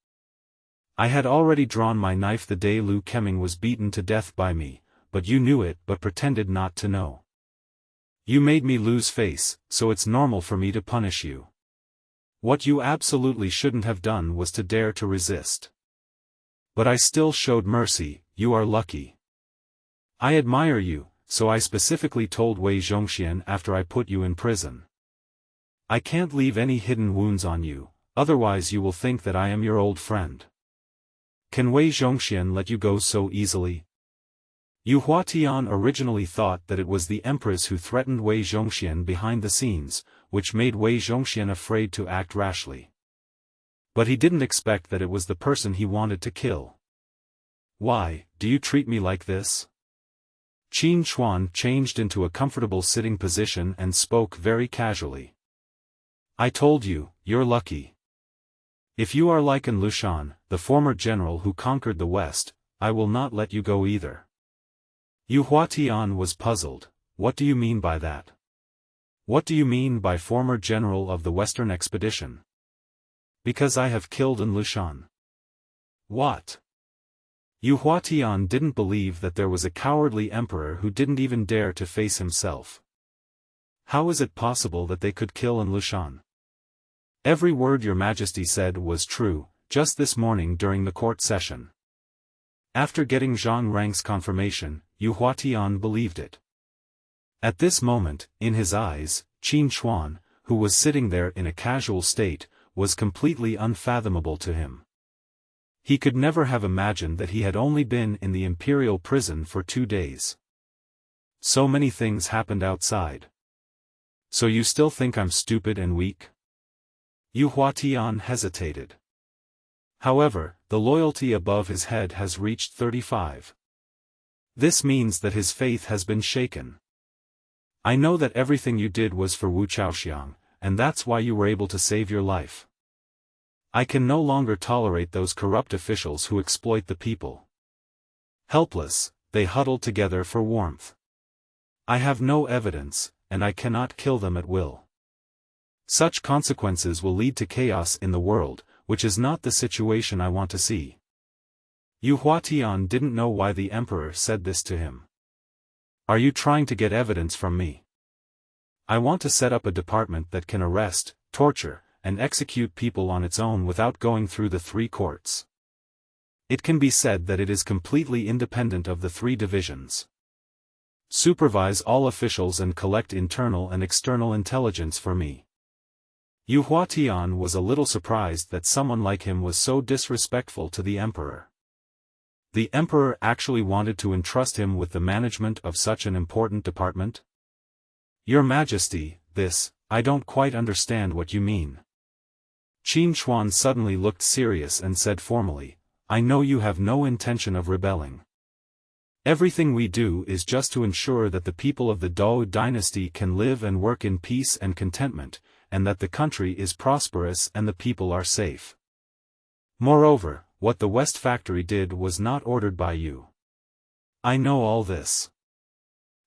I had already drawn my knife the day Lu Keming was beaten to death by me, but you knew it but pretended not to know. You made me lose face, so it's normal for me to punish you. What you absolutely shouldn't have done was to dare to resist. But I still showed mercy. You are lucky. I admire you, so I specifically told Wei Zhongxian after I put you in prison. I can't leave any hidden wounds on you, otherwise you will think that I am your old friend. Can Wei Zhongxian let you go so easily?" Yu Huatian originally thought that it was the Empress who threatened Wei Zhongxian behind the scenes, which made Wei Zhongxian afraid to act rashly. But he didn't expect that it was the person he wanted to kill. "Why, do you treat me like this?" Qin Chuan changed into a comfortable sitting position and spoke very casually. "I told you, you're lucky. If you are like An Lushan, the former general who conquered the West, I will not let you go either. Yu Huatian was puzzled. What do you mean by that? What do you mean by former general of the Western expedition? Because I have killed An Lushan. What? Yu Huatian didn't believe that there was a cowardly emperor who didn't even dare to face himself. How is it possible that they could kill An Lushan? Every word your majesty said was true, just this morning during the court session. After getting Zhang Rang's confirmation, Yu Huatian believed it. At this moment, in his eyes, Qin Chuan, who was sitting there in a casual state, was completely unfathomable to him. He could never have imagined that he had only been in the imperial prison for 2 days. So many things happened outside. So you still think I'm stupid and weak? Yu Huatian hesitated. However, the loyalty above his head has reached 35. This means that his faith has been shaken. I know that everything you did was for Wu Chaoxiang, and that's why you were able to save your life. I can no longer tolerate those corrupt officials who exploit the people. Helpless, they huddled together for warmth. I have no evidence, and I cannot kill them at will. Such consequences will lead to chaos in the world, which is not the situation I want to see. Yu Huatian didn't know why the emperor said this to him. Are you trying to get evidence from me? I want to set up a department that can arrest, torture, and execute people on its own without going through the 3 courts. It can be said that it is completely independent of the 3 divisions. Supervise all officials and collect internal and external intelligence for me. Yu Huatian was a little surprised that someone like him was so disrespectful to the emperor. The emperor actually wanted to entrust him with the management of such an important department? Your Majesty, I don't quite understand what you mean. Qin Chuan suddenly looked serious and said formally, I know you have no intention of rebelling. Everything we do is just to ensure that the people of the Dou dynasty can live and work in peace and contentment, and that the country is prosperous and the people are safe. Moreover, what the West Factory did was not ordered by you. I know all this.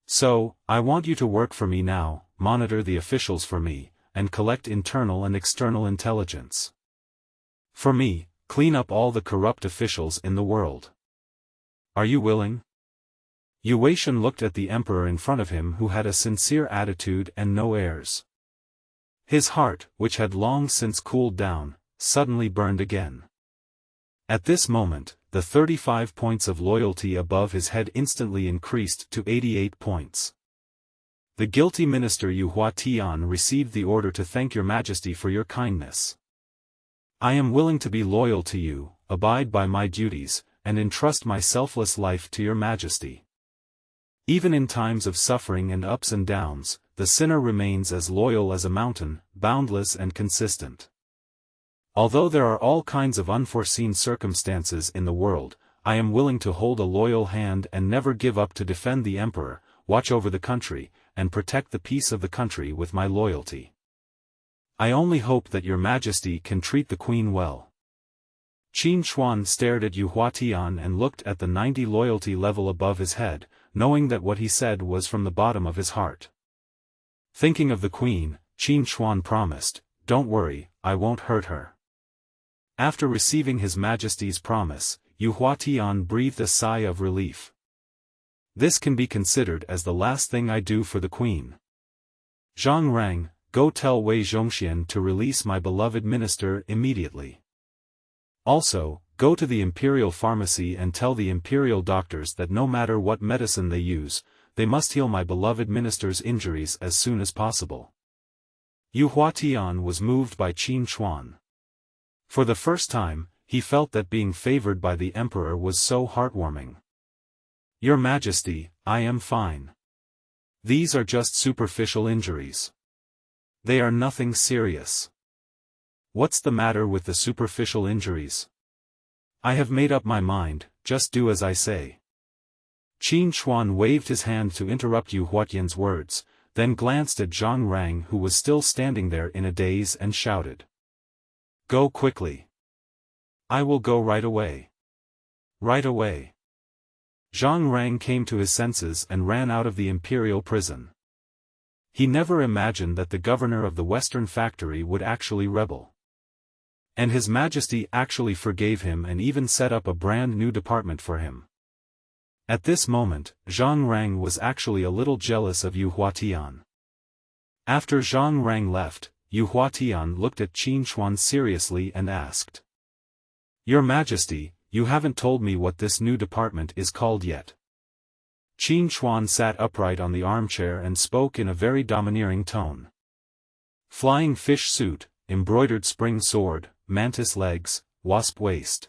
So, I want you to work for me now, monitor the officials for me, and collect internal and external intelligence. For me, clean up all the corrupt officials in the world. Are you willing? Yu Weishan looked at the emperor in front of him who had a sincere attitude and no airs. His heart, which had long since cooled down, suddenly burned again. At this moment, the 35 points of loyalty above his head instantly increased to 88 points. The guilty minister Yu Huatian received the order to thank your majesty for your kindness. I am willing to be loyal to you, abide by my duties, and entrust my selfless life to your majesty. Even in times of suffering and ups and downs, the sinner remains as loyal as a mountain, boundless and consistent. Although there are all kinds of unforeseen circumstances in the world, I am willing to hold a loyal hand and never give up to defend the emperor, watch over the country, and protect the peace of the country with my loyalty. I only hope that your majesty can treat the queen well. Qin Chuan stared at Yu Huatian and looked at the 90 loyalty level above his head, knowing that what he said was from the bottom of his heart. Thinking of the queen, Qin Chuan promised, don't worry, I won't hurt her. After receiving his majesty's promise, Yu Huatian breathed a sigh of relief. This can be considered as the last thing I do for the queen. Zhang Rang, go tell Wei Zhongxian to release my beloved minister immediately. Also, go to the imperial pharmacy and tell the imperial doctors that no matter what medicine they use, they must heal my beloved minister's injuries as soon as possible. Yu Huatian was moved by Qin Chuan. For the first time, he felt that being favored by the emperor was so heartwarming. Your Majesty, I am fine. These are just superficial injuries. They are nothing serious. What's the matter with the superficial injuries? I have made up my mind, just do as I say. Qin Chuan waved his hand to interrupt Yu Huatian's words, then glanced at Zhang Rang who was still standing there in a daze and shouted. Go quickly. I will go right away. Right away. Zhang Rang came to his senses and ran out of the imperial prison. He never imagined that the governor of the Western factory would actually rebel. And His Majesty actually forgave him and even set up a brand new department for him. At this moment, Zhang Rang was actually a little jealous of Yu Huatian. After Zhang Rang left, Yu Huatian looked at Qin Chuan seriously and asked, "Your Majesty, you haven't told me what this new department is called yet." Qin Chuan sat upright on the armchair and spoke in a very domineering tone. "Flying fish suit, embroidered spring sword, mantis legs, wasp waist.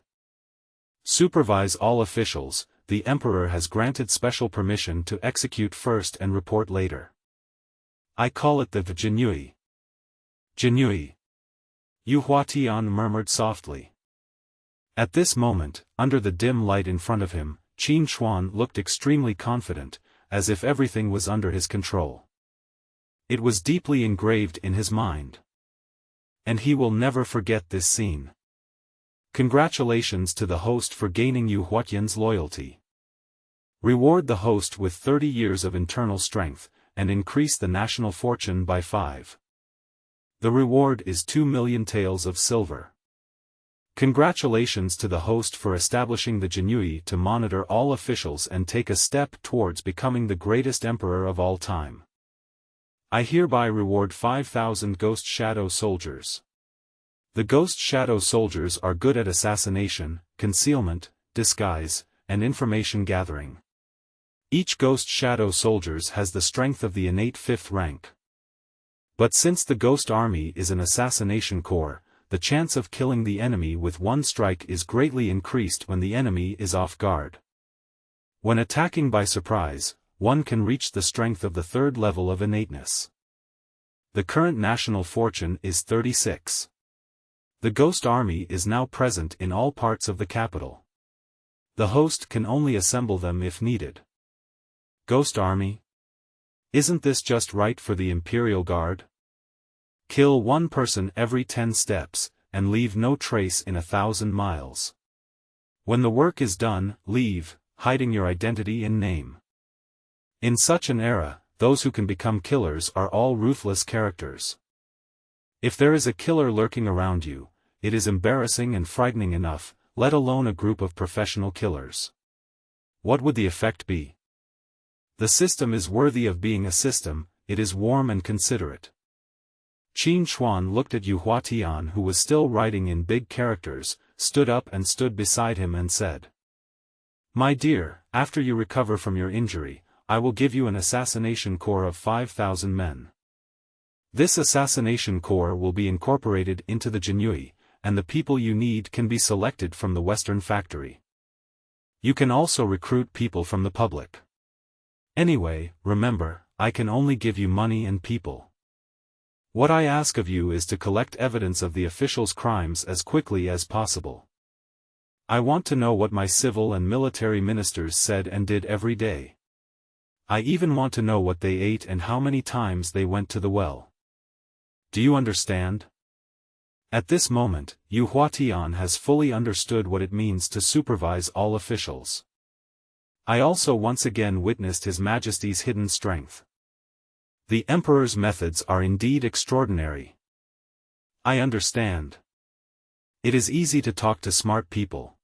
Supervise all officials. The Emperor has granted special permission to execute first and report later. I call it the Jinui." Jinui. Yu Huatian murmured softly. At this moment, under the dim light in front of him, Qin Chuan looked extremely confident, as if everything was under his control. It was deeply engraved in his mind. And he will never forget this scene. Congratulations to the host for gaining Yu Huatian's loyalty. Reward the host with 30 years of internal strength, and increase the national fortune by 5. The reward is 2 million taels of silver. Congratulations to the host for establishing the Jinui to monitor all officials and take a step towards becoming the greatest emperor of all time. I hereby reward 5,000 Ghost Shadow Soldiers. The Ghost Shadow Soldiers are good at assassination, concealment, disguise, and information gathering. Each Ghost Shadow Soldiers has the strength of the innate 5th rank. But since the Ghost Army is an assassination corps, the chance of killing the enemy with one strike is greatly increased when the enemy is off guard. When attacking by surprise, one can reach the strength of the 3rd level of innateness. The current national fortune is 36. The Ghost Army is now present in all parts of the capital. The host can only assemble them if needed. Ghost Army? Isn't this just right for the Imperial Guard? Kill one person every 10 steps, and leave no trace in 1,000 miles. When the work is done, leave, hiding your identity and name. In such an era, those who can become killers are all ruthless characters. If there is a killer lurking around you, it is embarrassing and frightening enough, let alone a group of professional killers. What would the effect be? The system is worthy of being a system, it is warm and considerate. Qin Chuan looked at Yu Huatian, who was still writing in big characters, stood up and stood beside him and said, "My dear, after you recover from your injury, I will give you an assassination corps of 5,000 men. This assassination corps will be incorporated into the Jinui, and the people you need can be selected from the Western factory. You can also recruit people from the public. Anyway, remember, I can only give you money and people. What I ask of you is to collect evidence of the officials' crimes as quickly as possible. I want to know what my civil and military ministers said and did every day. I even want to know what they ate and how many times they went to the well. Do you understand?" At this moment, Yu Huatian has fully understood what it means to supervise all officials. I also once again witnessed His Majesty's hidden strength. The Emperor's methods are indeed extraordinary. I understand. It is easy to talk to smart people.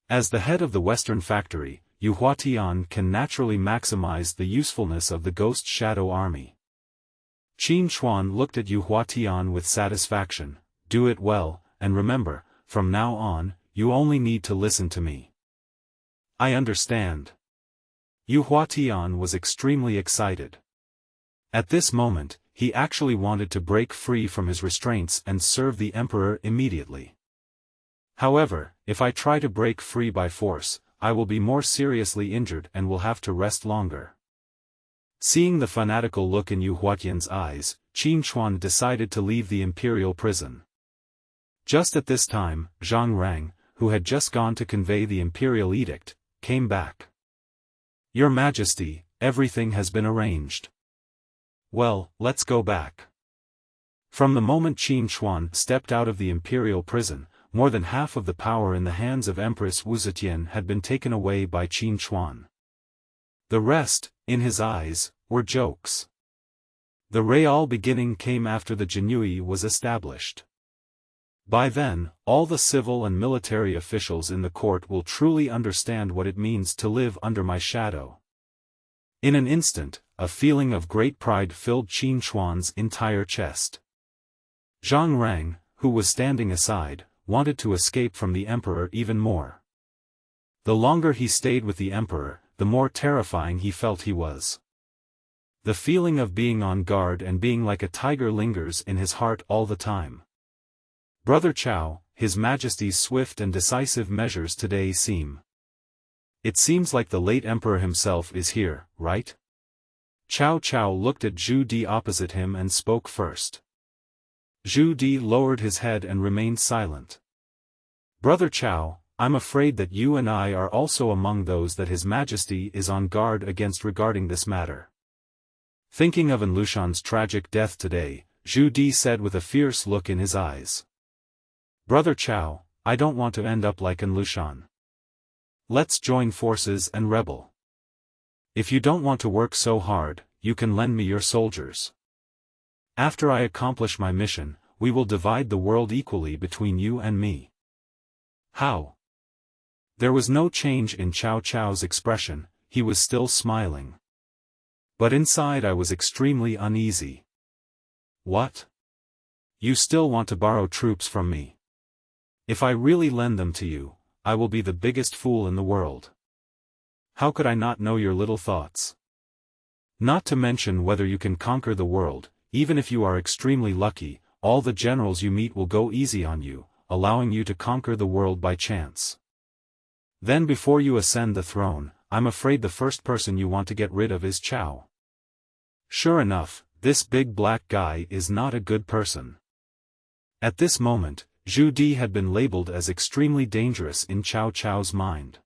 As the head of the Western factory, Yu Huatian can naturally maximize the usefulness of the Ghost Shadow Army. Qin Chuan looked at Yu Huatian with satisfaction. "Do it well, and remember, from now on, you only need to listen to me." "I understand." Yu Huatian was extremely excited. At this moment, he actually wanted to break free from his restraints and serve the Emperor immediately. However, if I try to break free by force, I will be more seriously injured and will have to rest longer. Seeing the fanatical look in Yu Huatian's eyes, Qin Chuan decided to leave the imperial prison. Just at this time, Zhang Rang, who had just gone to convey the imperial edict, came back. "Your Majesty, everything has been arranged." "Well, let's go back." From the moment Qin Chuan stepped out of the imperial prison, more than half of the power in the hands of Empress Zetian had been taken away by Qin Chuan. The rest, in his eyes, were jokes. The real beginning came after the Jinui was established. By then, all the civil and military officials in the court will truly understand what it means to live under my shadow. In an instant, a feeling of great pride filled Qin Chuan's entire chest. Zhang Rang, who was standing aside, wanted to escape from the emperor even more. The longer he stayed with the emperor, the more terrifying he felt he was. The feeling of being on guard and being like a tiger lingers in his heart all the time. Brother Chow, His Majesty's swift and decisive measures today seem. It seems like the late emperor himself is here, right? Cao Cao looked at Zhu Di opposite him and spoke first. Zhu Di lowered his head and remained silent. Brother Chow, I'm afraid that you and I are also among those that His Majesty is on guard against regarding this matter. Thinking of Lushan's tragic death today, Zhu Di said with a fierce look in his eyes. Brother Chow, I don't want to end up like Lushan. Let's join forces and rebel. If you don't want to work so hard, you can lend me your soldiers. After I accomplish my mission, we will divide the world equally between you and me. How? There was no change in Cao Cao's expression, he was still smiling. But inside I was extremely uneasy. What? You still want to borrow troops from me? If I really lend them to you, I will be the biggest fool in the world. How could I not know your little thoughts? Not to mention whether you can conquer the world, even if you are extremely lucky, all the generals you meet will go easy on you, allowing you to conquer the world by chance. Then before you ascend the throne, I'm afraid the first person you want to get rid of is Chow. Sure enough, this big black guy is not a good person. At this moment, Zhu Di had been labeled as extremely dangerous in Cao Cao's mind.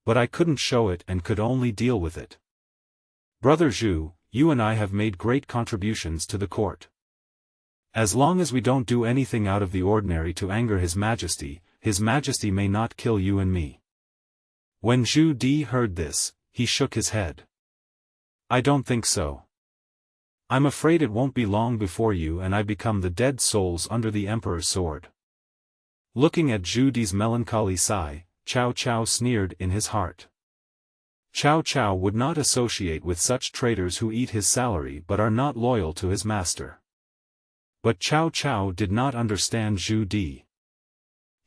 But I couldn't show it and could only deal with it. Brother Zhu, you and I have made great contributions to the court. As long as we don't do anything out of the ordinary to anger His Majesty may not kill you and me. When Zhu Di heard this, he shook his head. I don't think so. I'm afraid it won't be long before you and I become the dead souls under the Emperor's sword. Looking at Zhu Di's melancholy sigh, Cao Cao sneered in his heart. Cao Cao would not associate with such traitors who eat his salary but are not loyal to his master. But Cao Cao did not understand Zhu Di.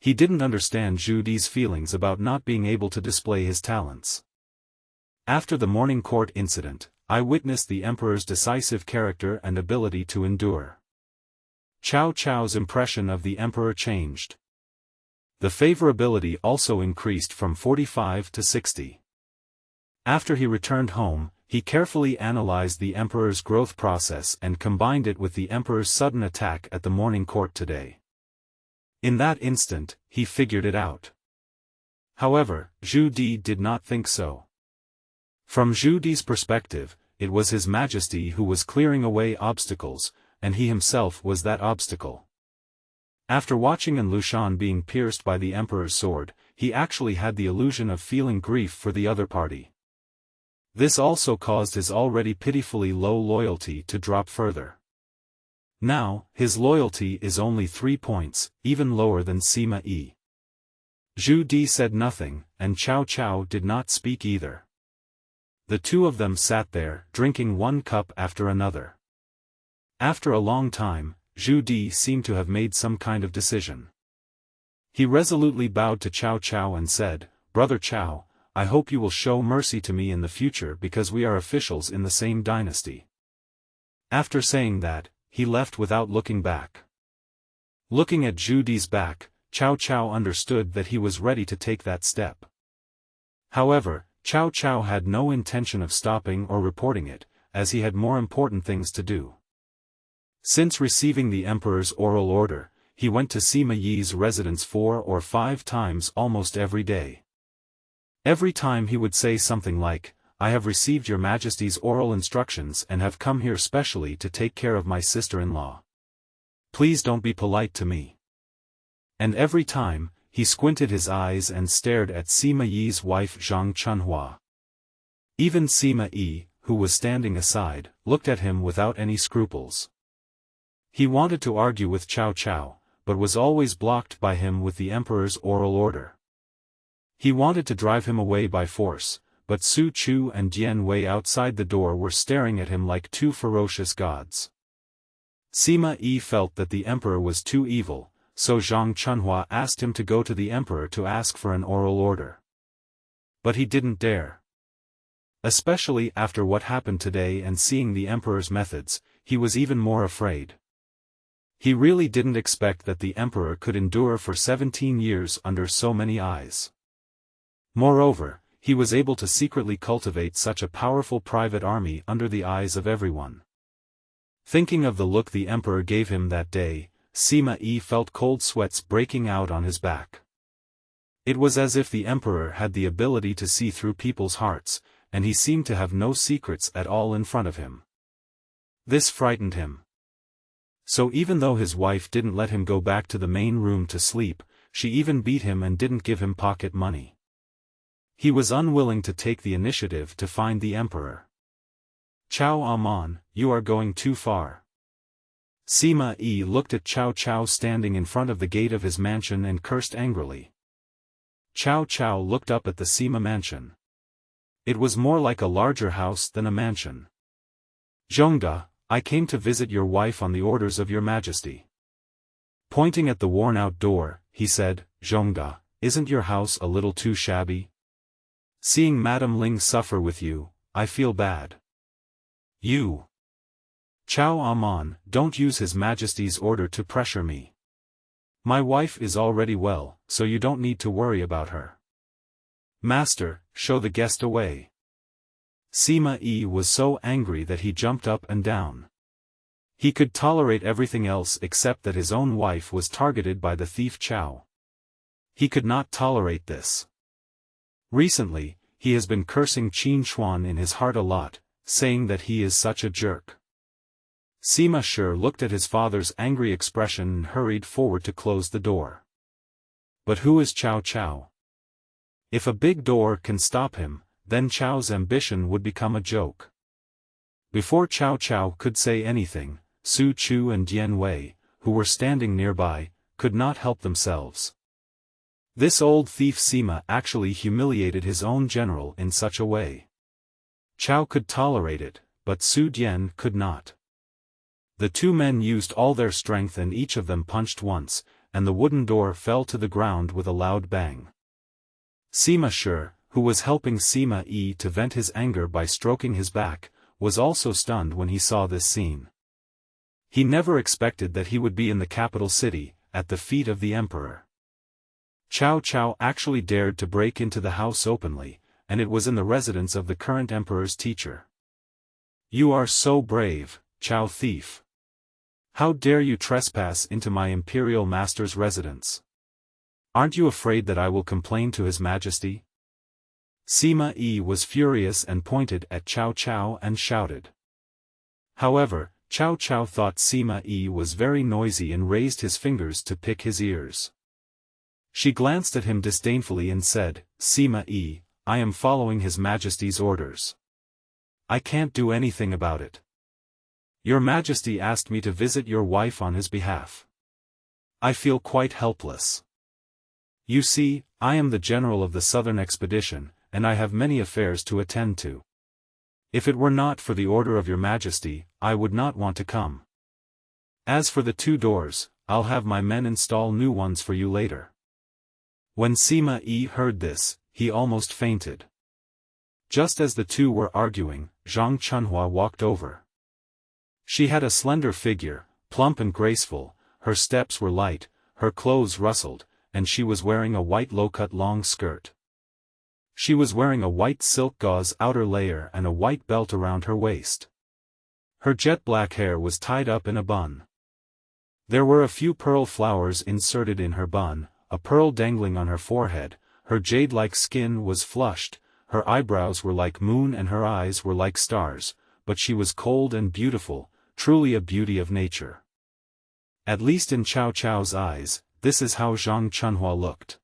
He didn't understand Zhu Di's feelings about not being able to display his talents. After the morning court incident, I witnessed the Emperor's decisive character and ability to endure. Cao Cao's impression of the Emperor changed. The favorability also increased from 45 to 60. After he returned home, he carefully analyzed the Emperor's growth process and combined it with the Emperor's sudden attack at the morning court today. In that instant, he figured it out. However, Zhu Di did not think so. From Zhu Di's perspective, it was His Majesty who was clearing away obstacles, and he himself was that obstacle. After watching Lushan being pierced by the Emperor's sword, he actually had the illusion of feeling grief for the other party. This also caused his already pitifully low loyalty to drop further. Now, his loyalty is only 3 points, even lower than Sima Yi. Zhu Di said nothing, and Cao Cao did not speak either. The two of them sat there, drinking one cup after another. After a long time, Zhu Di seemed to have made some kind of decision. He resolutely bowed to Cao Cao and said, Brother Cao, I hope you will show mercy to me in the future because we are officials in the same dynasty. After saying that, he left without looking back. Looking at Zhu Di's back, Cao Cao understood that he was ready to take that step. However, Cao Cao had no intention of stopping or reporting it, as he had more important things to do. Since receiving the Emperor's oral order, he went to Sima Yi's residence 4 or 5 times almost every day. Every time he would say something like, I have received your Majesty's oral instructions and have come here specially to take care of my sister-in-law. Please don't be polite to me. And every time, he squinted his eyes and stared at Sima Yi's wife Zhang Chunhua. Even Sima Yi, who was standing aside, looked at him without any scruples. He wanted to argue with Cao Cao, but was always blocked by him with the emperor's oral order. He wanted to drive him away by force, but Su Chu and Dian Wei outside the door were staring at him like two ferocious gods. Sima Yi felt that the emperor was too evil, so Zhang Chunhua asked him to go to the emperor to ask for an oral order. But he didn't dare. Especially after what happened today and seeing the emperor's methods, he was even more afraid. He really didn't expect that the emperor could endure for 17 years under so many eyes. Moreover, he was able to secretly cultivate such a powerful private army under the eyes of everyone. Thinking of the look the emperor gave him that day, Sima Yi felt cold sweats breaking out on his back. It was as if the emperor had the ability to see through people's hearts, and he seemed to have no secrets at all in front of him. This frightened him. So even though his wife didn't let him go back to the main room to sleep, she even beat him and didn't give him pocket money. He was unwilling to take the initiative to find the emperor. Cao Aman, you are going too far. Sima Yi looked at Cao Cao standing in front of the gate of his mansion and cursed angrily. Cao Cao looked up at the Sima mansion. It was more like a larger house than a mansion. Zhongda, I came to visit your wife on the orders of your majesty. Pointing at the worn-out door, he said, Zhongda, isn't your house a little too shabby? Seeing Madame Ling suffer with you, I feel bad. You. Cao Aman, don't use His Majesty's order to pressure me. My wife is already well, so you don't need to worry about her. Master, show the guest away. Sima Yi was so angry that he jumped up and down. He could tolerate everything else except that his own wife was targeted by the thief Cao. He could not tolerate this. Recently, he has been cursing Qin Chuan in his heart a lot, saying that he is such a jerk. Sima Shi looked at his father's angry expression and hurried forward to close the door. But who is Cao Cao? If a big door can stop him, then Chao's ambition would become a joke. Before Cao Cao could say anything, Su Chu and Dian Wei, who were standing nearby, could not help themselves. This old thief Sima actually humiliated his own general in such a way. Cao could tolerate it, but Su Dian could not. The two men used all their strength and each of them punched once, and the wooden door fell to the ground with a loud bang. Sima Shi, who was helping Sima Yi to vent his anger by stroking his back, was also stunned when he saw this scene. He never expected that he would be in the capital city, at the feet of the emperor. Cao Cao actually dared to break into the house openly, and it was in the residence of the current emperor's teacher. You are so brave, Cao thief. How dare you trespass into my imperial master's residence? Aren't you afraid that I will complain to His Majesty? Sima Yi was furious and pointed at Cao Cao and shouted. However, Cao Cao thought Sima Yi was very noisy and raised his fingers to pick his ears. She glanced at him disdainfully and said, Sima Yi, I am following His Majesty's orders. I can't do anything about it. Your Majesty asked me to visit your wife on his behalf. I feel quite helpless. You see, I am the general of the southern expedition, and I have many affairs to attend to. If it were not for the order of your Majesty, I would not want to come. As for the two doors, I'll have my men install new ones for you later. When Sima Yi heard this, he almost fainted. Just as the two were arguing, Zhang Chunhua walked over. She had a slender figure, plump and graceful, her steps were light, her clothes rustled, and she was wearing a white low-cut long skirt. She was wearing a white silk gauze outer layer and a white belt around her waist. Her jet-black hair was tied up in a bun. There were a few pearl flowers inserted in her bun, a pearl dangling on her forehead, her jade-like skin was flushed, her eyebrows were like moon and her eyes were like stars, but she was cold and beautiful, truly a beauty of nature. At least in Cao Cao's eyes, this is how Zhang Chunhua looked.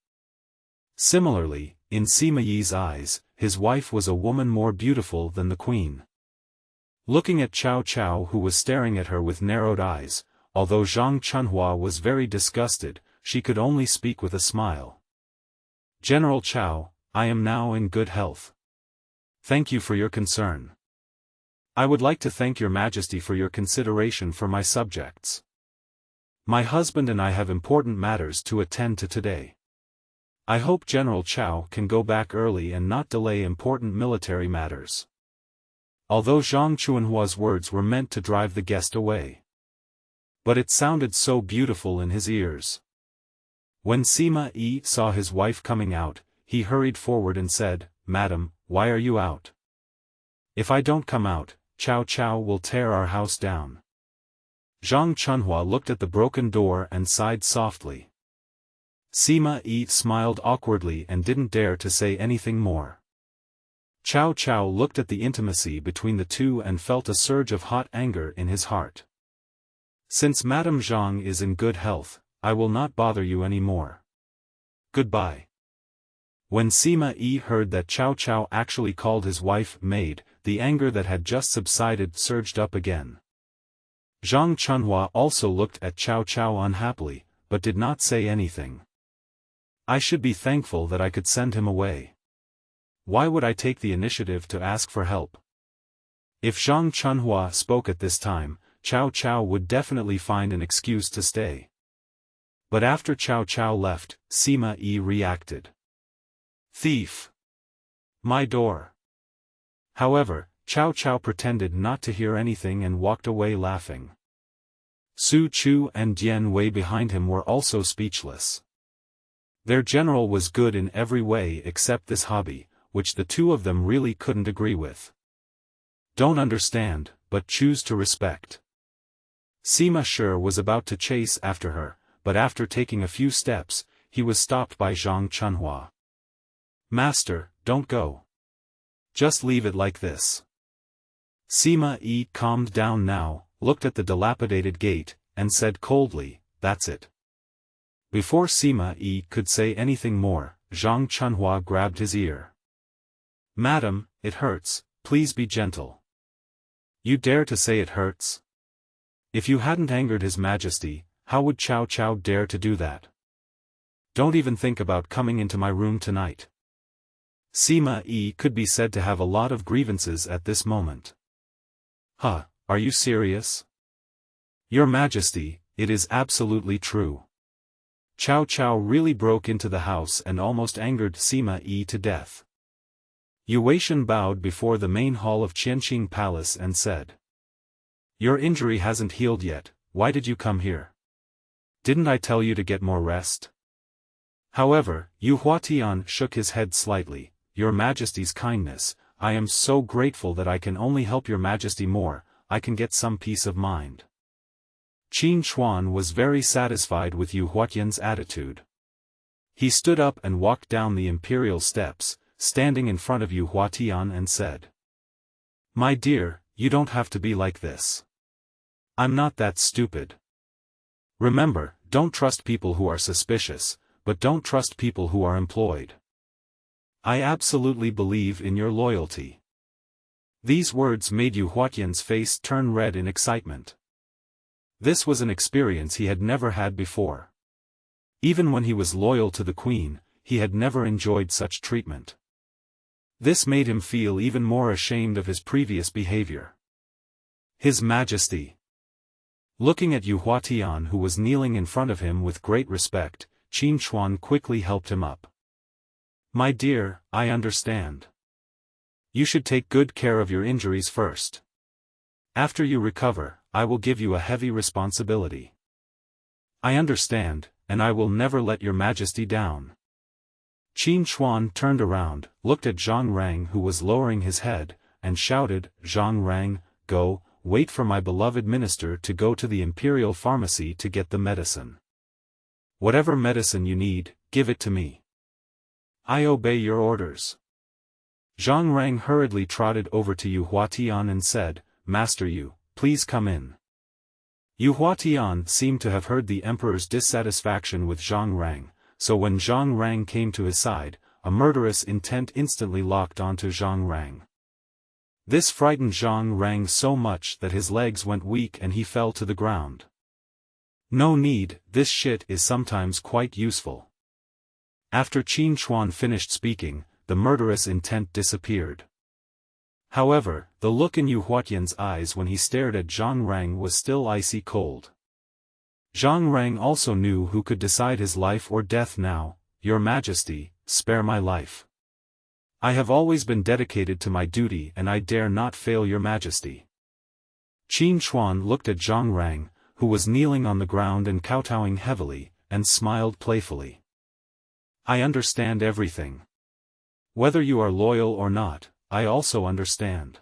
Similarly, in Sima Yi's eyes, his wife was a woman more beautiful than the queen. Looking at Cao Cao, who was staring at her with narrowed eyes, although Zhang Chunhua was very disgusted, she could only speak with a smile. General Cao, I am now in good health. Thank you for your concern. I would like to thank your Majesty for your consideration for my subjects. My husband and I have important matters to attend to today. I hope General Cao can go back early and not delay important military matters. Although Zhang Chunhua's words were meant to drive the guest away. But it sounded so beautiful in his ears. When Sima Yi saw his wife coming out, he hurried forward and said, Madam, why are you out? If I don't come out, Cao Cao will tear our house down. Zhang Chunhua looked at the broken door and sighed softly. Sima Yi smiled awkwardly and didn't dare to say anything more. Cao Cao looked at the intimacy between the two and felt a surge of hot anger in his heart. Since Madame Zhang is in good health, I will not bother you any more. Goodbye. When Sima Yi heard that Cao Cao actually called his wife maid, the anger that had just subsided surged up again. Zhang Chunhua also looked at Cao Cao unhappily, but did not say anything. I should be thankful that I could send him away. Why would I take the initiative to ask for help? If Zhang Chunhua spoke at this time, Cao Cao would definitely find an excuse to stay. But after Cao Cao left, Sima Yi reacted. Thief! My door! However, Cao Cao pretended not to hear anything and walked away laughing. Su Chu and Dian Wei behind him were also speechless. Their general was good in every way except this hobby, which the two of them really couldn't agree with. Don't understand, but choose to respect. Sima Shi was about to chase after her, but after taking a few steps, he was stopped by Zhang Chunhua. Master, don't go. Just leave it like this. Sima Yi calmed down now, looked at the dilapidated gate, and said coldly, that's it. Before Sima Yi could say anything more, Zhang Chunhua grabbed his ear. Madam, it hurts, please be gentle. You dare to say it hurts? If you hadn't angered His Majesty, how would Cao Cao dare to do that? Don't even think about coming into my room tonight. Sima Yi could be said to have a lot of grievances at this moment. Huh, are you serious? Your Majesty, it is absolutely true. Cao Cao really broke into the house and almost angered Sima Yi to death. Yu Weishan bowed before the main hall of Qianqing Palace and said. Your injury hasn't healed yet, why did you come here? Didn't I tell you to get more rest? However, Yu Huatian shook his head slightly. Your Majesty's kindness, I am so grateful that I can only help your Majesty more, I can get some peace of mind. Qin Chuan was very satisfied with Yu Huatian's attitude. He stood up and walked down the imperial steps, standing in front of Yu Huatian and said. My dear, you don't have to be like this. I'm not that stupid. Remember, don't trust people who are suspicious, but don't trust people who are employed. I absolutely believe in your loyalty. These words made Yu Huatian's face turn red in excitement. This was an experience he had never had before. Even when he was loyal to the Queen, he had never enjoyed such treatment. This made him feel even more ashamed of his previous behavior. His Majesty. Looking at Yu Huatian, who was kneeling in front of him with great respect, Qin Chuan quickly helped him up. My dear, I understand. You should take good care of your injuries first. After you recover, I will give you a heavy responsibility. I understand, and I will never let your Majesty down. Qin Chuan turned around, looked at Zhang Rang, who was lowering his head, and shouted, Zhang Rang, go, wait for my beloved minister to go to the imperial pharmacy to get the medicine. Whatever medicine you need, give it to me. I obey your orders. Zhang Rang hurriedly trotted over to Yu Huatian and said, Master Yu, please come in. Yu Huatian seemed to have heard the emperor's dissatisfaction with Zhang Rang, so when Zhang Rang came to his side, a murderous intent instantly locked onto Zhang Rang. This frightened Zhang Rang so much that his legs went weak and he fell to the ground. No need, this shit is sometimes quite useful. After Qin Chuan finished speaking, the murderous intent disappeared. However, the look in Yu Huatian's eyes when he stared at Zhang Rang was still icy cold. Zhang Rang also knew who could decide his life or death now. Your Majesty, spare my life. I have always been dedicated to my duty and I dare not fail your Majesty. Qin Chuan looked at Zhang Rang, who was kneeling on the ground and kowtowing heavily, and smiled playfully. I understand everything. Whether you are loyal or not, I also understand.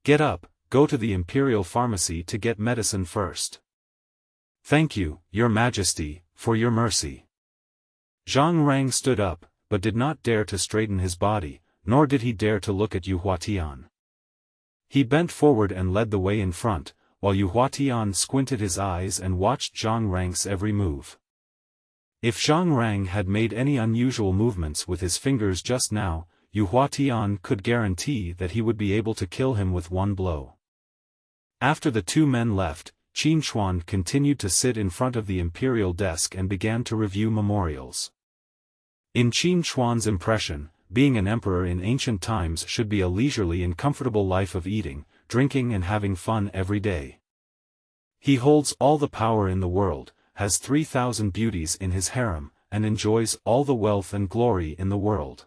Get up, go to the Imperial Pharmacy to get medicine first. Thank you, Your Majesty, for your mercy. Zhang Rang stood up, but did not dare to straighten his body, nor did he dare to look at Yu Huatian. He bent forward and led the way in front, while Yu Huatian squinted his eyes and watched Zhang Rang's every move. If Zhang Rang had made any unusual movements with his fingers just now, Yu Huatian could guarantee that he would be able to kill him with one blow. After the two men left, Qin Chuan continued to sit in front of the imperial desk and began to review memorials. In Qin Chuan's impression, being an emperor in ancient times should be a leisurely and comfortable life of eating, drinking and having fun every day. He holds all the power in the world, has 3,000 beauties in his harem, and enjoys all the wealth and glory in the world.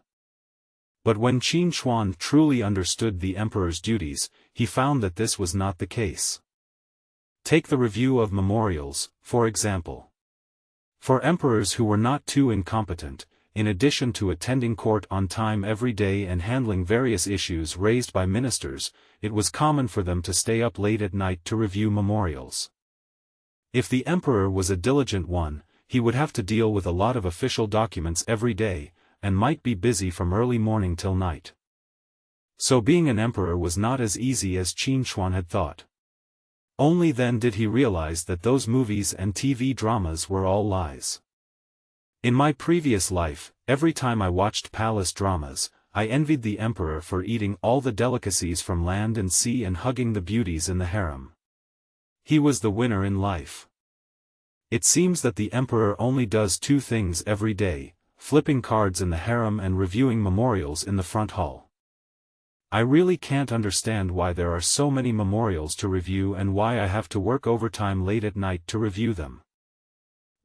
But when Qin Chuan truly understood the emperor's duties, he found that this was not the case. Take the review of memorials, for example. For emperors who were not too incompetent, in addition to attending court on time every day and handling various issues raised by ministers, it was common for them to stay up late at night to review memorials. If the emperor was a diligent one, he would have to deal with a lot of official documents every day, and might be busy from early morning till night. So being an emperor was not as easy as Qin Chuan had thought. Only then did he realize that those movies and TV dramas were all lies. In my previous life, every time I watched palace dramas, I envied the emperor for eating all the delicacies from land and sea and hugging the beauties in the harem. He was the winner in life. It seems that the emperor only does two things every day, flipping cards in the harem and reviewing memorials in the front hall. I really can't understand why there are so many memorials to review and why I have to work overtime late at night to review them.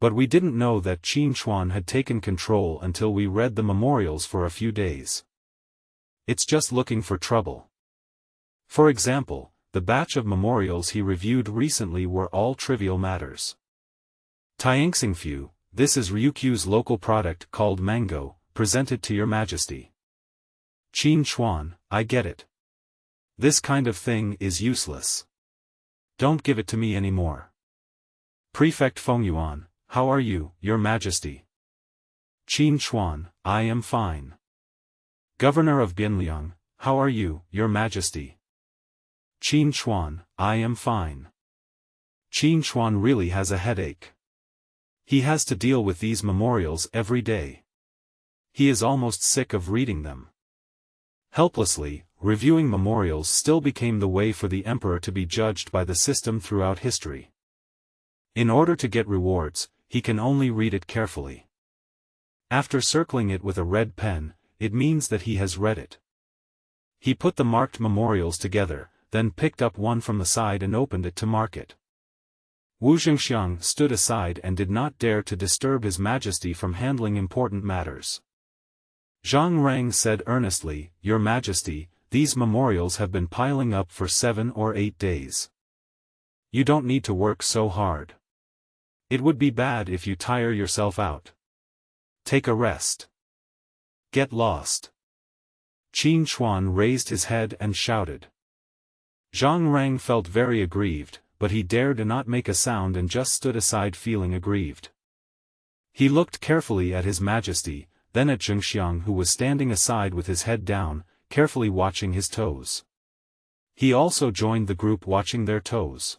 But we didn't know that Qin Chuan had taken control until we read the memorials for a few days. It's just looking for trouble. For example, the batch of memorials he reviewed recently were all trivial matters. Tianxingfu, this is Ryukyu's local product called mango, presented to your Majesty. Qin Chuan, I get it. This kind of thing is useless. Don't give it to me anymore. Prefect Fengyuan, how are you, your Majesty? Qin Chuan, I am fine. Governor of Bianliang, how are you, your Majesty? Qin Chuan, I am fine. Qin Chuan really has a headache. He has to deal with these memorials every day. He is almost sick of reading them. Helplessly, reviewing memorials still became the way for the emperor to be judged by the system throughout history. In order to get rewards, he can only read it carefully. After circling it with a red pen, it means that he has read it. He put the marked memorials together, then picked up one from the side and opened it to mark it. Wu Zhengxiang stood aside and did not dare to disturb His Majesty from handling important matters. Zhang Rang said earnestly, Your Majesty, these memorials have been piling up for 7 or 8 days. You don't need to work so hard. It would be bad if you tire yourself out. Take a rest. Get lost. Qin Chuan raised his head and shouted. Zhang Rang felt very aggrieved, but he dared not make a sound and just stood aside feeling aggrieved. He looked carefully at His Majesty, then at Zhengxiang who was standing aside with his head down, carefully watching his toes. He also joined the group watching their toes.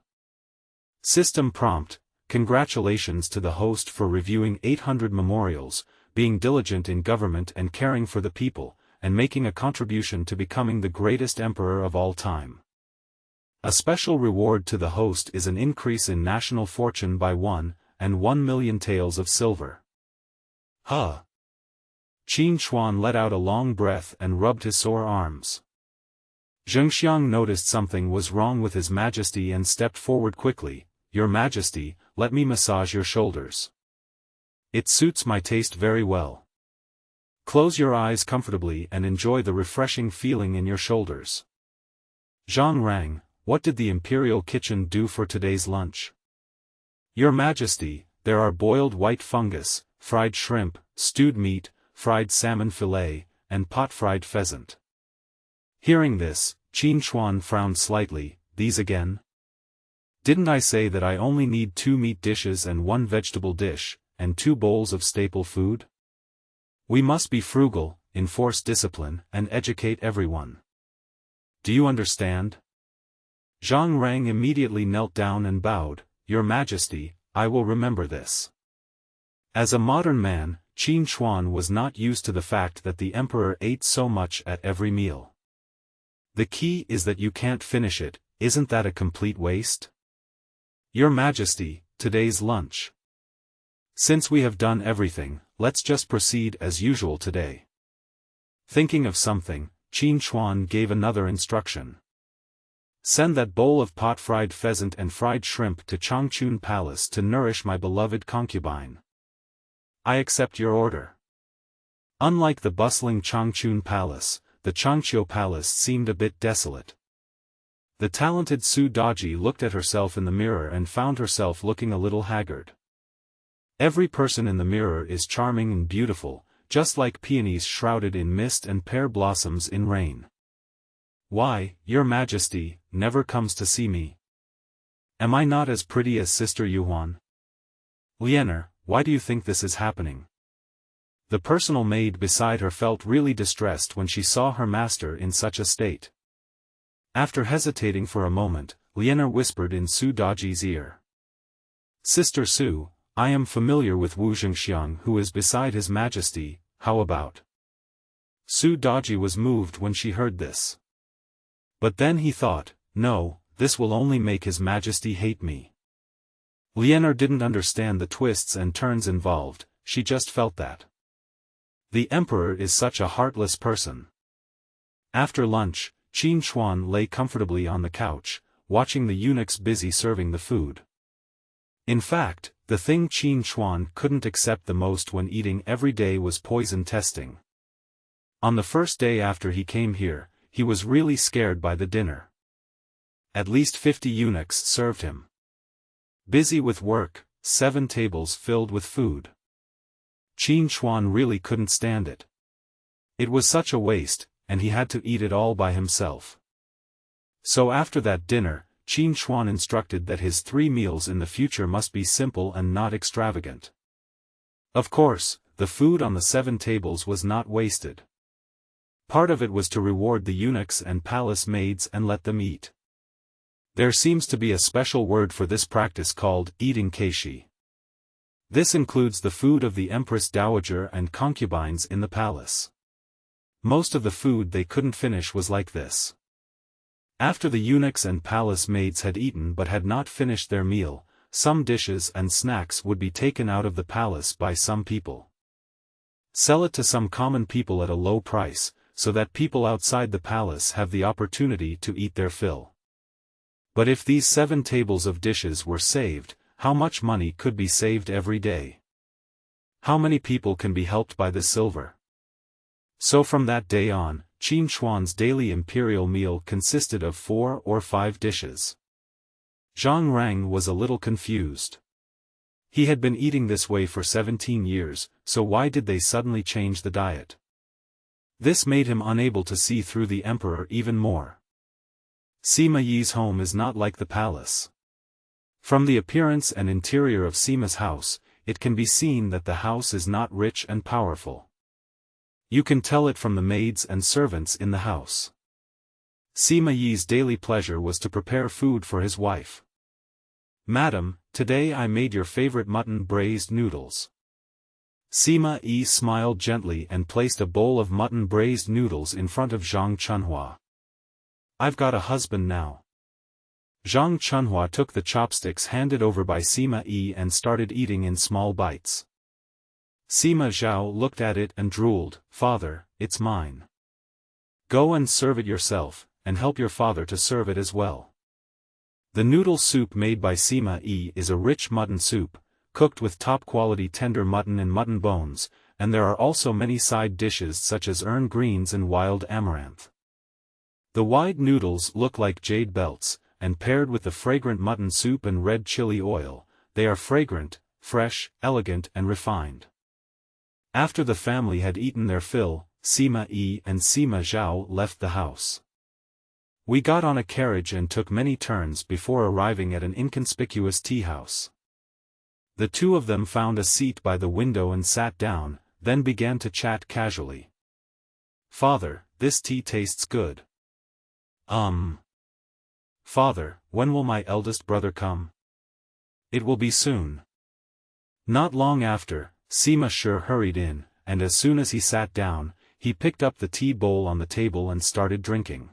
System prompt: congratulations to the host for reviewing 800 memorials, being diligent in government and caring for the people, and making a contribution to becoming the greatest emperor of all time. A special reward to the host is an increase in national fortune by 1 and 1 million taels of silver. Huh. Qin Hui let out a long breath and rubbed his sore arms. Zhengxiang noticed something was wrong with His Majesty and stepped forward quickly. Your Majesty, let me massage your shoulders. It suits my taste very well. Close your eyes comfortably and enjoy the refreshing feeling in your shoulders. Zhang Rang, what did the Imperial kitchen do for today's lunch? Your Majesty, there are boiled white fungus, fried shrimp, stewed meat, fried salmon fillet, and pot-fried pheasant. Hearing this, Qin Hui frowned slightly. These again? Didn't I say that I only need 2 meat dishes and 1 vegetable dish, and 2 bowls of staple food? We must be frugal, enforce discipline, and educate everyone. Do you understand? Zhang Rang immediately knelt down and bowed. Your Majesty, I will remember this. As a modern man, Qin Hui was not used to the fact that the emperor ate so much at every meal. The key is that you can't finish it. Isn't that a complete waste? Your Majesty, today's lunch. Since we have done everything, let's just proceed as usual today. Thinking of something, Qin Hui gave another instruction. Send that bowl of pot-fried pheasant and fried shrimp to Changchun Palace to nourish my beloved concubine. I accept your order. Unlike the bustling Changchun Palace, the Changqiu Palace seemed a bit desolate. The talented Su Daji looked at herself in the mirror and found herself looking a little haggard. Every person in the mirror is charming and beautiful, just like peonies shrouded in mist and pear blossoms in rain. Why, Your Majesty, never comes to see me? Am I not as pretty as Sister Yuan? Lianer, why do you think this is happening? The personal maid beside her felt really distressed when she saw her master in such a state. After hesitating for a moment, Lianer whispered in Su Daji's ear. Sister Su, I am familiar with Wu Zhengxiang who is beside His Majesty, how about? Su Daji was moved when she heard this. But then he thought, no, this will only make His Majesty hate me. Lianer didn't understand the twists and turns involved, she just felt that. The emperor is such a heartless person. After lunch, Qin Hui lay comfortably on the couch, watching the eunuchs busy serving the food. In fact, the thing Qin Hui couldn't accept the most when eating every day was poison testing. On the first day after he came here, he was really scared by the dinner. At least 50 eunuchs served him. Busy with work, 7 tables filled with food. Qin Hui really couldn't stand it. It was such a waste, and he had to eat it all by himself. So after that dinner, Qin Hui instructed that his 3 meals in the future must be simple and not extravagant. Of course, the food on the 7 tables was not wasted. Part of it was to reward the eunuchs and palace maids and let them eat. There seems to be a special word for this practice called eating keishi. This includes the food of the Empress Dowager and concubines in the palace. Most of the food they couldn't finish was like this. After the eunuchs and palace maids had eaten but had not finished their meal, some dishes and snacks would be taken out of the palace by some people. Sell it to some common people at a low price, so that people outside the palace have the opportunity to eat their fill. But if these 7 tables of dishes were saved, how much money could be saved every day? How many people can be helped by this silver? So from that day on, Qin Hui's daily imperial meal consisted of 4 or 5 dishes. Zhang Rang was a little confused. He had been eating this way for 17 years, so why did they suddenly change the diet? This made him unable to see through the emperor even more. Sima Yi's home is not like the palace. From the appearance and interior of Sima's house, it can be seen that the house is not rich and powerful. You can tell it from the maids and servants in the house. Sima Yi's daily pleasure was to prepare food for his wife. Madam, today I made your favorite mutton braised noodles. Sima Yi smiled gently and placed a bowl of mutton braised noodles in front of Zhang Chunhua. I've got a husband now. Zhang Chunhua took the chopsticks handed over by Sima Yi and started eating in small bites. Sima Zhao looked at it and drooled, "Father, it's mine. Go and serve it yourself, and help your father to serve it as well." The noodle soup made by Sima Yi is a rich mutton soup, cooked with top-quality tender mutton and mutton bones, and there are also many side dishes such as ern greens and wild amaranth. The wide noodles look like jade belts, and paired with the fragrant mutton soup and red chili oil, they are fragrant, fresh, elegant and refined. After the family had eaten their fill, Sima Yi and Sima Zhao left the house. We got on a carriage and took many turns before arriving at an inconspicuous tea house. The two of them found a seat by the window and sat down, then began to chat casually. "Father, this tea tastes good." Father, when will my eldest brother come?" "It will be soon." Not long after, Sima Shi hurried in, and as soon as he sat down, he picked up the tea bowl on the table and started drinking.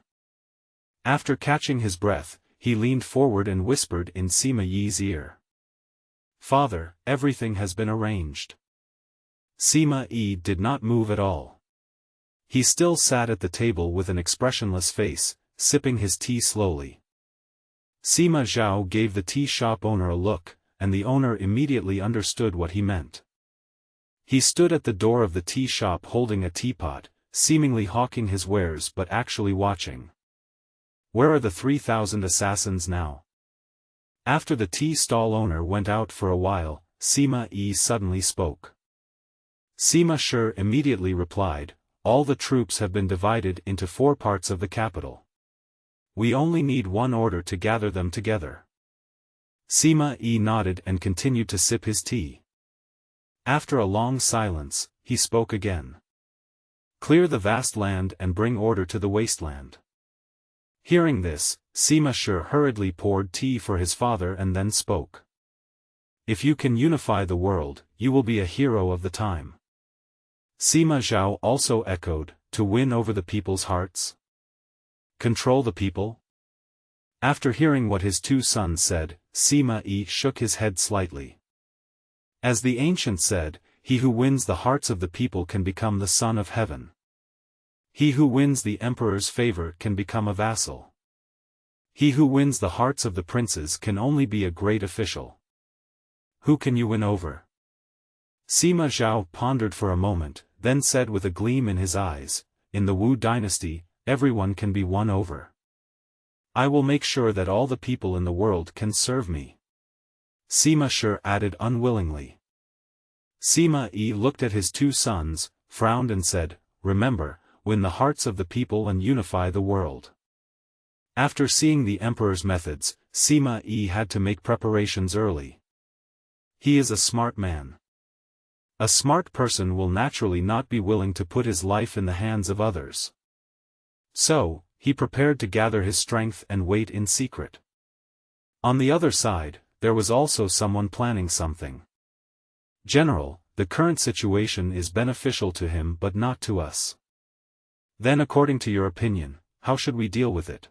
After catching his breath, he leaned forward and whispered in Sima Yi's ear. "Father, everything has been arranged." Sima Yi did not move at all. He still sat at the table with an expressionless face, sipping his tea slowly. Sima Zhao gave the tea shop owner a look, and the owner immediately understood what he meant. He stood at the door of the tea shop holding a teapot, seemingly hawking his wares but actually watching. "Where are the 3,000 assassins now?" After the tea stall owner went out for a while, Sima Yi suddenly spoke. Sima Shi immediately replied, "All the troops have been divided into 4 parts of the capital. We only need one order to gather them together." Sima Yi nodded and continued to sip his tea. After a long silence, he spoke again. "Clear the vast land and bring order to the wasteland." Hearing this, Sima Shi hurriedly poured tea for his father and then spoke. "If you can unify the world, you will be a hero of the time." Sima Zhao also echoed, "To win over the people's hearts? Control the people?" After hearing what his 2 sons said, Sima Yi shook his head slightly. As the ancient said, he who wins the hearts of the people can become the son of heaven. He who wins the emperor's favor can become a vassal. He who wins the hearts of the princes can only be a great official. Who can you win over? Sima Zhao pondered for a moment, then said with a gleam in his eyes, "In the Wu dynasty, everyone can be won over. I will make sure that all the people in the world can serve me." Sima Shi added unwillingly. Sima Yi looked at his 2 sons, frowned and said, "Remember, win the hearts of the people and unify the world." After seeing the emperor's methods, Sima Yi had to make preparations early. He is a smart man. A smart person will naturally not be willing to put his life in the hands of others. So, he prepared to gather his strength and wait in secret. On the other side, there was also someone planning something. "General, the current situation is beneficial to him but not to us. Then according to your opinion, how should we deal with it?"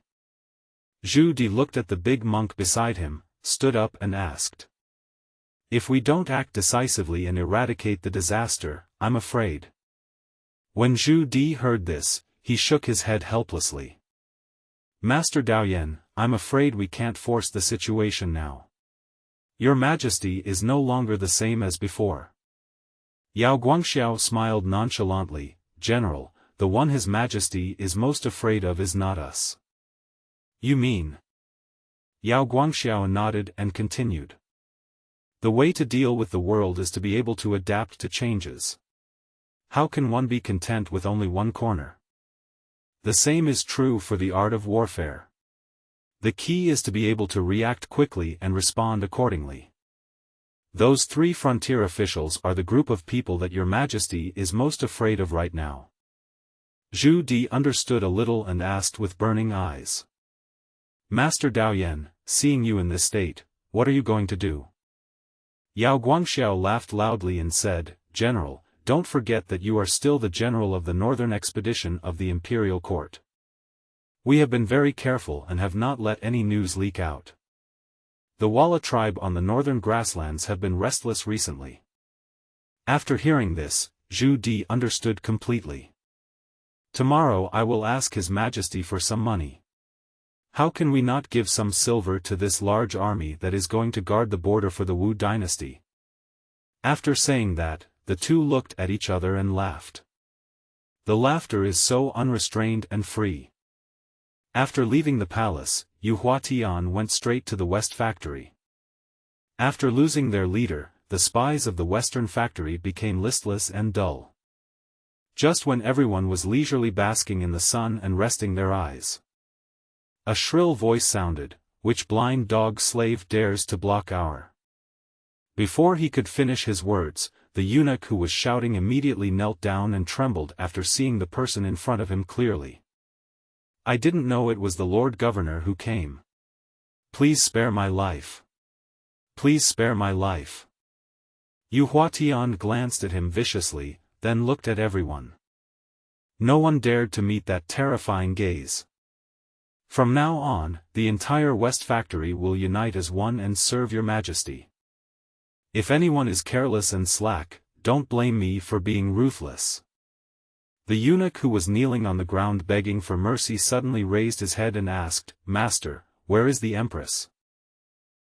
Zhu Di looked at the big monk beside him, stood up and asked. "If we don't act decisively and eradicate the disaster, I'm afraid." When Zhu Di heard this, he shook his head helplessly. "Master Daoyan, I'm afraid we can't force the situation now. Your Majesty is no longer the same as before." Yao Guangxiao smiled nonchalantly, "General, the one His Majesty is most afraid of is not us." "You mean?" Yao Guangxiao nodded and continued. "The way to deal with the world is to be able to adapt to changes. How can one be content with only one corner? The same is true for the art of warfare. The key is to be able to react quickly and respond accordingly. Those 3 frontier officials are the group of people that Your Majesty is most afraid of right now." Zhu Di understood a little and asked with burning eyes. "Master Daoyan, seeing you in this state, what are you going to do? Yao Guangxiao laughed loudly and said, General, don't forget that you are still the general of the northern expedition of the imperial court. We have been very careful and have not let any news leak out. The Walla tribe on the northern grasslands have been restless recently. After hearing this, Zhu Di understood completely. Tomorrow I will ask His Majesty for some money. How can we not give some silver to this large army that is going to guard the border for the Wu dynasty? After saying that, the two looked at each other and laughed. The laughter is so unrestrained and free. After leaving the palace, Yu Huatian went straight to the West Factory. After losing their leader, the spies of the Western Factory became listless and dull. Just when everyone was leisurely basking in the sun and resting their eyes, a shrill voice sounded, which blind dog slave dares to block our? Before he could finish his words, the eunuch who was shouting immediately knelt down and trembled after seeing the person in front of him clearly. I didn't know it was the Lord Governor who came. Please spare my life. Please spare my life. Yu Huatian glanced at him viciously, then looked at everyone. No one dared to meet that terrifying gaze. From now on, the entire West Factory will unite as one and serve your majesty. If anyone is careless and slack, don't blame me for being ruthless. The eunuch who was kneeling on the ground begging for mercy suddenly raised his head and asked, Master, where is the Empress?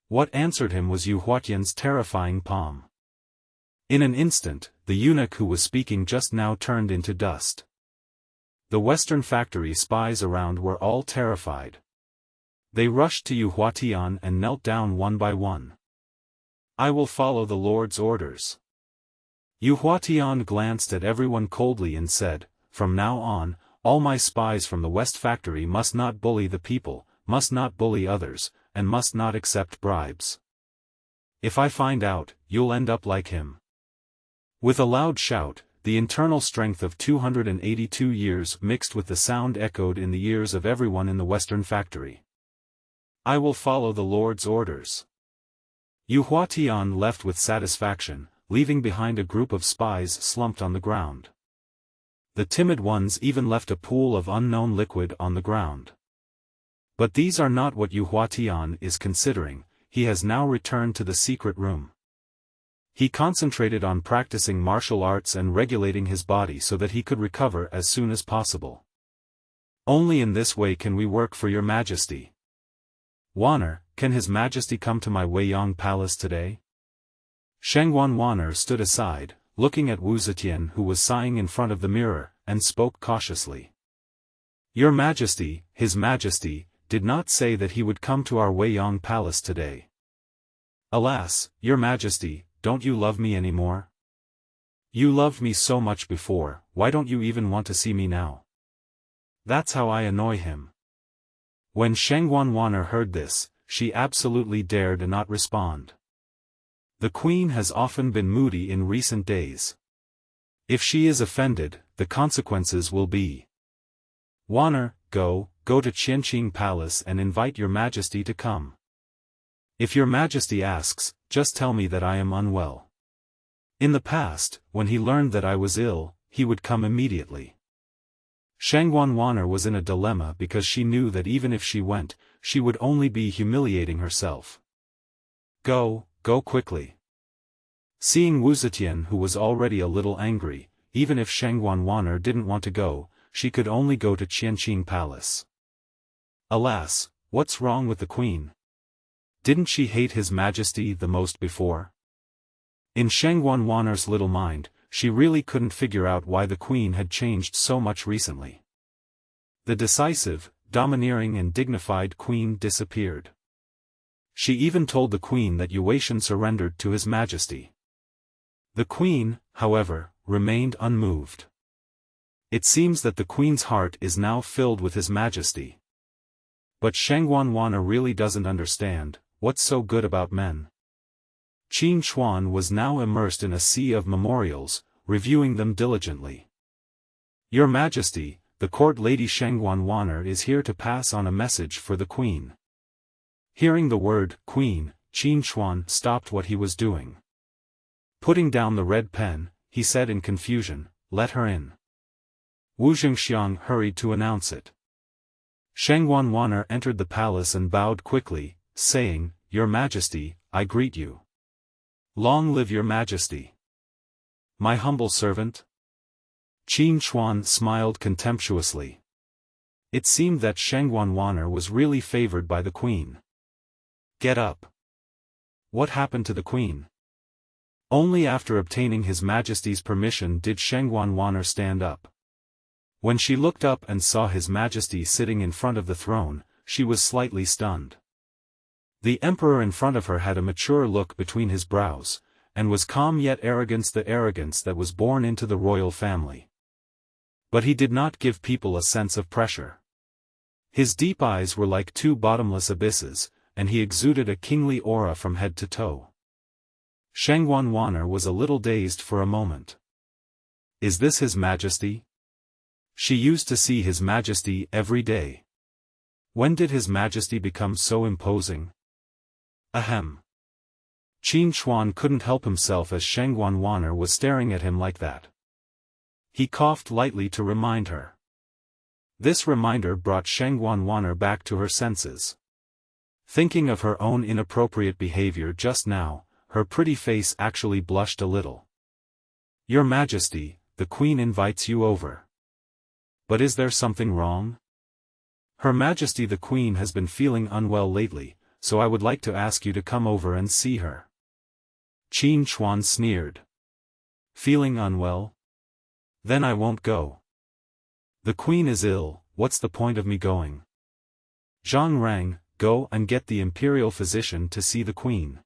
What answered him was Yu Huatian's terrifying palm. In an instant, the eunuch who was speaking just now turned into dust. The Western Factory spies around were all terrified. They rushed to Yu Huatian and knelt down one by one. I will follow the Lord's orders. Yu Huatian glanced at everyone coldly and said, From now on, all my spies from the West Factory must not bully the people, must not bully others, and must not accept bribes. If I find out, you'll end up like him. With a loud shout, the internal strength of 282 years mixed with the sound echoed in the ears of everyone in the Western Factory. I will follow the Lord's orders. Yu Huatian left with satisfaction, leaving behind a group of spies slumped on the ground. The timid ones even left a pool of unknown liquid on the ground. But these are not what Yu Huatian is considering. He has now returned to the secret room. He concentrated on practicing martial arts and regulating his body so that he could recover as soon as possible. Only in this way can we work for your majesty. Wanner, can His Majesty come to my Weiyang palace today? Shengguan Wanner stood aside, looking at Wu Zetian who was sighing in front of the mirror, and spoke cautiously. Your Majesty, His Majesty, did not say that he would come to our Weiyang palace today. Alas, Your Majesty, don't you love me anymore? You loved me so much before, why don't you even want to see me now? That's how I annoy him. When Shengguan Wanner heard this, she absolutely dared not respond. The queen has often been moody in recent days. If she is offended, the consequences will be. Wanner, go to Qianqing Palace and invite your majesty to come. If your majesty asks, just tell me that I am unwell. In the past, when he learned that I was ill, he would come immediately. Shengguan Wanner was in a dilemma because she knew that even if she went, she would only be humiliating herself. Go quickly. Seeing Wu Zetian who was already a little angry, even if Shengguan Wanner didn't want to go, she could only go to Qianqing Palace. Alas, what's wrong with the queen? Didn't she hate His Majesty the most before? In Shengguan Wanner's little mind, she really couldn't figure out why the queen had changed so much recently. The decisive, domineering and dignified queen disappeared. She even told the queen that Yuetian surrendered to His Majesty. The queen, however, remained unmoved. It seems that the queen's heart is now filled with His Majesty. But Shengguan Wanner really doesn't understand, what's so good about men? Qin Chuan was now immersed in a sea of memorials, reviewing them diligently. Your Majesty, the court lady Shengguan Wanner is here to pass on a message for the queen. Hearing the word, queen, Qin Hui stopped what he was doing. Putting down the red pen, he said in confusion, "Let her in." Wu Zhengxiang hurried to announce it. Sheng Wanwaner entered the palace and bowed quickly, saying, "Your Majesty, I greet you. Long live your Majesty. My humble servant?" Qin Hui smiled contemptuously. It seemed that Sheng Wanwaner was really favored by the queen. "Get up." What happened to the queen? Only after obtaining His Majesty's permission did Sheng Wanwaner stand up. When she looked up and saw His Majesty sitting in front of the throne, she was slightly stunned. The emperor in front of her had a mature look between his brows, and was calm yet arrogant, the arrogance that was born into the royal family. But he did not give people a sense of pressure. His deep eyes were like two bottomless abysses, and he exuded a kingly aura from head to toe. Sheng Wanwaner was a little dazed for a moment. Is this His Majesty? She used to see His Majesty every day. When did His Majesty become so imposing? Ahem. Qin Hui couldn't help himself as Sheng Wanwaner was staring at him like that. He coughed lightly to remind her. This reminder brought Sheng Wanwaner back to her senses. Thinking of her own inappropriate behavior just now, her pretty face actually blushed a little. "Your Majesty, the Queen invites you over. But is there something wrong? Her Majesty the Queen has been feeling unwell lately, so I would like to ask you to come over and see her." Qin Hui sneered. "Feeling unwell? Then I won't go. The Queen is ill, what's the point of me going? Zhang Rang, go and get the imperial physician to see the Queen."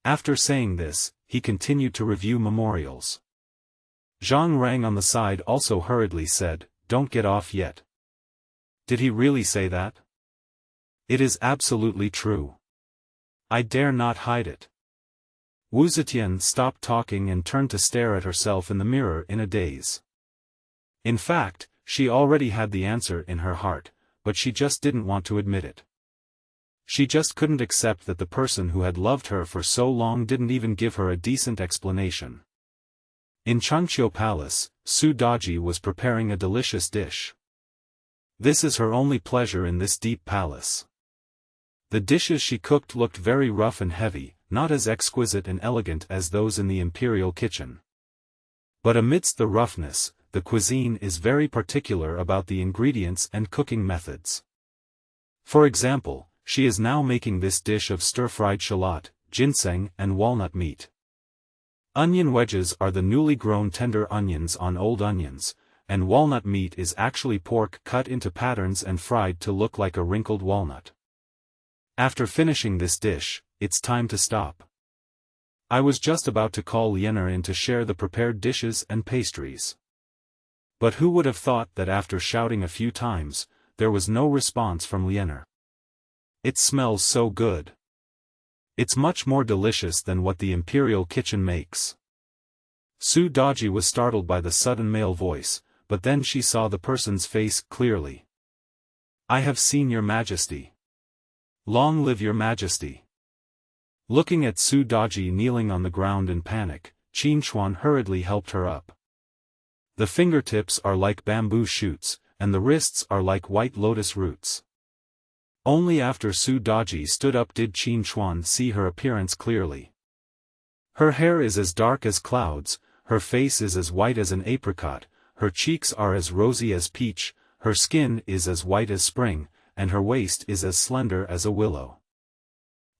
After saying this, he continued to review memorials. Zhang Rang on the side also hurriedly said, "Don't get off yet." Did he really say that? It is absolutely true. I dare not hide it. Wu Zetian stopped talking and turned to stare at herself in the mirror in a daze. In fact, she already had the answer in her heart, but she just didn't want to admit it. She just couldn't accept that the person who had loved her for so long didn't even give her a decent explanation. In Changqiu Palace, Su Daji was preparing a delicious dish. This is her only pleasure in this deep palace. The dishes she cooked looked very rough and heavy, not as exquisite and elegant as those in the imperial kitchen. But amidst the roughness, the cuisine is very particular about the ingredients and cooking methods. For example, she is now making this dish of stir-fried shallot, ginseng and walnut meat. Onion wedges are the newly grown tender onions on old onions, and walnut meat is actually pork cut into patterns and fried to look like a wrinkled walnut. After finishing this dish, it's time to stop. I was just about to call Lianer in to share the prepared dishes and pastries. But who would have thought that after shouting a few times, there was no response from Lianer. It smells so good. It's much more delicious than what the imperial kitchen makes. Su Daji was startled by the sudden male voice, but then she saw the person's face clearly. "I have seen your Majesty. Long live your Majesty." Looking at Su Daji kneeling on the ground in panic, Qin Hui hurriedly helped her up. The fingertips are like bamboo shoots, and the wrists are like white lotus roots. Only after Su Daji stood up did Qin Hui see her appearance clearly. Her hair is as dark as clouds, her face is as white as an apricot, her cheeks are as rosy as peach, her skin is as white as spring, and her waist is as slender as a willow.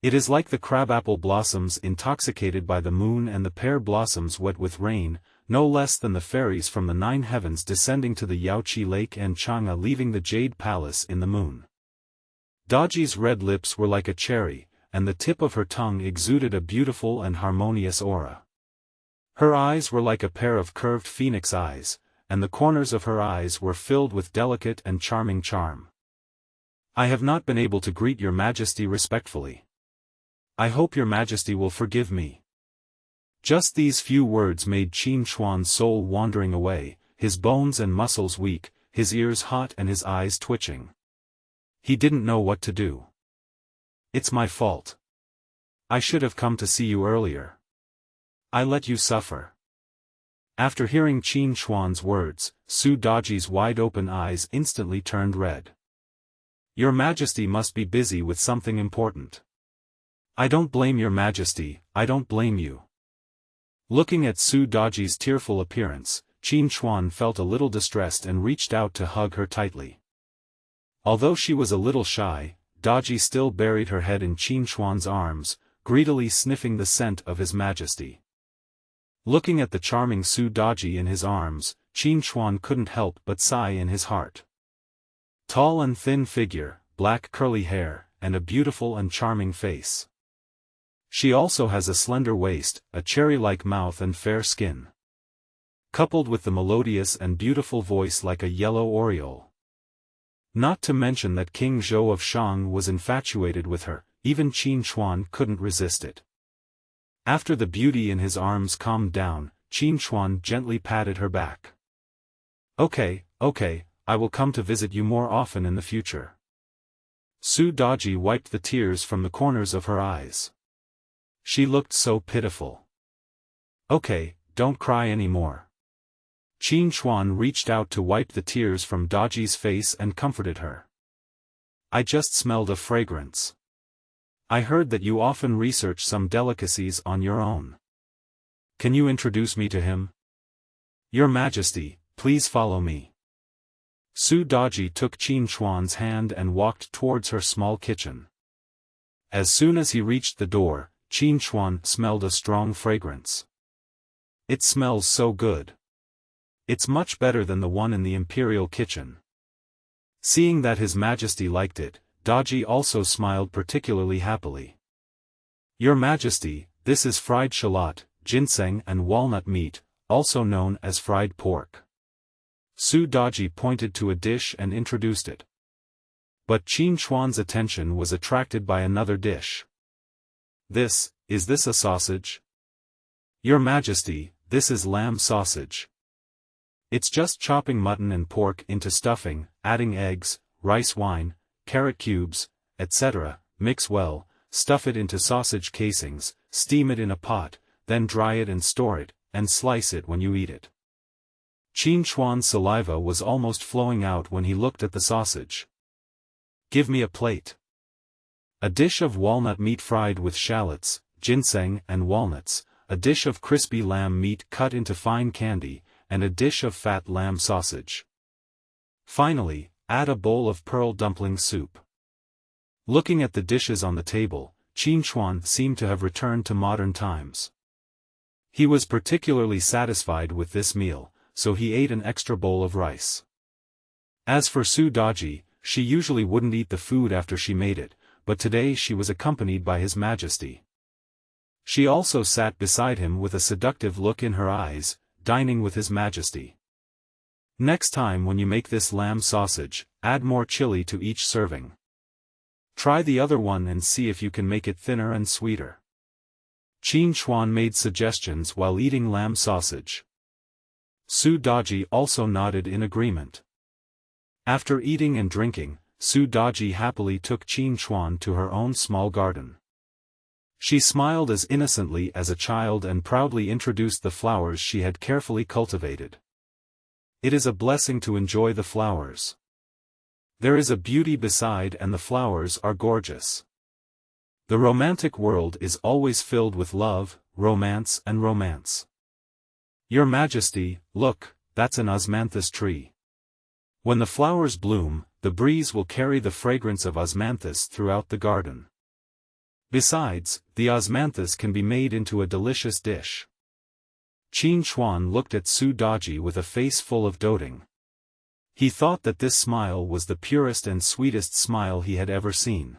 It is like the crabapple blossoms intoxicated by the moon and the pear blossoms wet with rain, no less than the fairies from the 9 heavens descending to the Yaoqi Lake and Chang'e leaving the Jade Palace in the moon. Daji's red lips were like a cherry, and the tip of her tongue exuded a beautiful and harmonious aura. Her eyes were like a pair of curved phoenix eyes, and the corners of her eyes were filled with delicate and charming charm. "I have not been able to greet your Majesty respectfully. I hope your Majesty will forgive me." Just these few words made Qin Hui's soul wandering away, his bones and muscles weak, his ears hot and his eyes twitching. He didn't know what to do. "It's my fault. I should have come to see you earlier. I let you suffer. After hearing Qin Hui's words, Su Daji's wide-open eyes instantly turned red. Your Majesty must be busy with something important. I don't blame your Majesty, I don't blame you. Looking at Su Daji's tearful appearance, Qin Hui felt a little distressed and reached out to hug her tightly. Although she was a little shy, Daji still buried her head in Qin Hui's arms, greedily sniffing the scent of His Majesty. Looking at the charming Su Daji in his arms, Qin Hui couldn't help but sigh in his heart. Tall and thin figure, black curly hair, and a beautiful and charming face. She also has a slender waist, a cherry-like mouth and fair skin. Coupled with the melodious and beautiful voice like a yellow oriole. Not to mention that King Zhou of Shang was infatuated with her, even Qin Hui couldn't resist it. After the beauty in his arms calmed down, Qin Hui gently patted her back. Okay, I will come to visit you more often in the future. Su Daji wiped the tears from the corners of her eyes. She looked so pitiful. Okay, don't cry anymore. Qin Hui reached out to wipe the tears from Daji's face and comforted her. I just smelled a fragrance. I heard that you often research some delicacies on your own. Can you introduce me to him? Your Majesty, please follow me. Su Daji took Qin Hui's hand and walked towards her small kitchen. As soon as he reached the door, Qin Hui smelled a strong fragrance. It smells so good. It's much better than the one in the Imperial kitchen. Seeing that His Majesty liked it, Daji also smiled particularly happily. Your Majesty, this is fried shallot, ginseng and walnut meat, also known as fried pork. Su Daji pointed to a dish and introduced it. But Qin Hui's attention was attracted by another dish. Is this a sausage? Your Majesty, this is lamb sausage. It's just chopping mutton and pork into stuffing, adding eggs, rice wine, carrot cubes, etc., mix well, stuff it into sausage casings, steam it in a pot, then dry it and store it, and slice it when you eat it. Qin Hui's saliva was almost flowing out when he looked at the sausage. Give me a plate. A dish of walnut meat fried with shallots, ginseng and walnuts, a dish of crispy lamb meat cut into fine candy, and a dish of fat lamb sausage. Finally, add a bowl of pearl dumpling soup. Looking at the dishes on the table, Qin Hui seemed to have returned to modern times. He was particularly satisfied with this meal, so he ate an extra bowl of rice. As for Su Daji, she usually wouldn't eat the food after she made it, but today she was accompanied by His Majesty. She also sat beside him with a seductive look in her eyes, dining with His Majesty. Next time when you make this lamb sausage, add more chili to each serving. Try the other one and see if you can make it thinner and sweeter. Qin Hui made suggestions while eating lamb sausage. Su Daji also nodded in agreement. After eating and drinking, Su Daji happily took Qin Hui to her own small garden. She smiled as innocently as a child and proudly introduced the flowers she had carefully cultivated. It is a blessing to enjoy the flowers. There is a beauty beside and the flowers are gorgeous. The romantic world is always filled with love, romance and romance. Your Majesty, look, that's an osmanthus tree. When the flowers bloom, the breeze will carry the fragrance of osmanthus throughout the garden. Besides, the osmanthus can be made into a delicious dish. Qin Hui looked at Su Daji with a face full of doting. He thought that this smile was the purest and sweetest smile he had ever seen.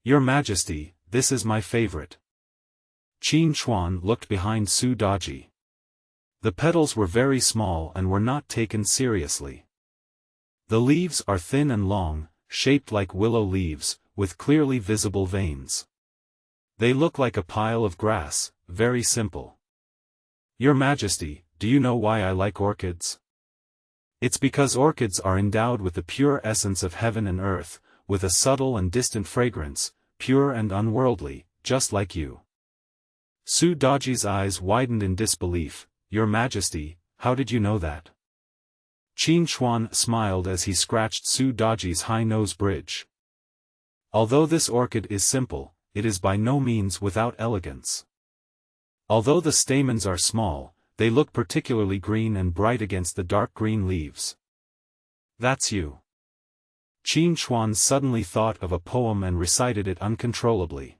Your Majesty, this is my favorite. Qin Hui looked behind Su Daji. The petals were very small and were not taken seriously. The leaves are thin and long, shaped like willow leaves, with clearly visible veins. They look like a pile of grass, very simple. Your Majesty, do you know why I like orchids? It's because orchids are endowed with the pure essence of heaven and earth, with a subtle and distant fragrance, pure and unworldly, just like you. Su Daji's eyes widened in disbelief. Your Majesty, how did you know that? Qin Hui smiled as he scratched Su Daji's high nose bridge. Although this orchid is simple, it is by no means without elegance. Although the stamens are small, they look particularly green and bright against the dark green leaves. That's you. Qin Hui suddenly thought of a poem and recited it uncontrollably.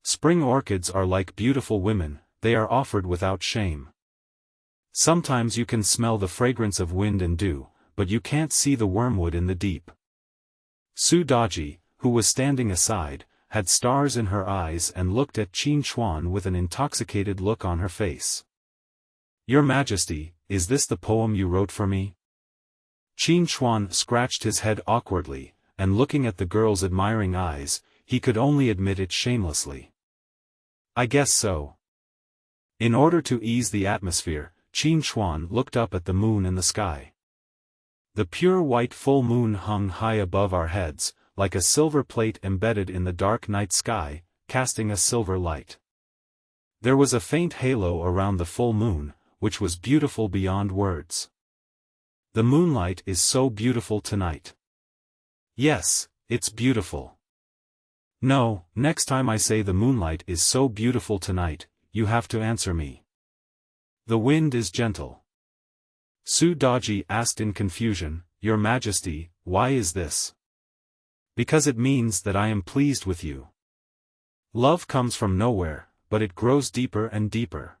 Spring orchids are like beautiful women, they are offered without shame. Sometimes you can smell the fragrance of wind and dew, but you can't see the wormwood in the deep. Su Daji, who was standing aside, had stars in her eyes and looked at Qin Hui with an intoxicated look on her face. Your Majesty, is this the poem you wrote for me? Qin Hui scratched his head awkwardly, and looking at the girl's admiring eyes, he could only admit it shamelessly. I guess so. In order to ease the atmosphere, Qin Hui looked up at the moon in the sky. The pure white full moon hung high above our heads, like a silver plate embedded in the dark night sky, casting a silver light. There was a faint halo around the full moon, which was beautiful beyond words. The moonlight is so beautiful tonight. Yes, it's beautiful. No, next time I say the moonlight is so beautiful tonight, you have to answer me. The wind is gentle. Su Daji asked in confusion, Your Majesty, why is this? Because it means that I am pleased with you. Love comes from nowhere, but it grows deeper and deeper.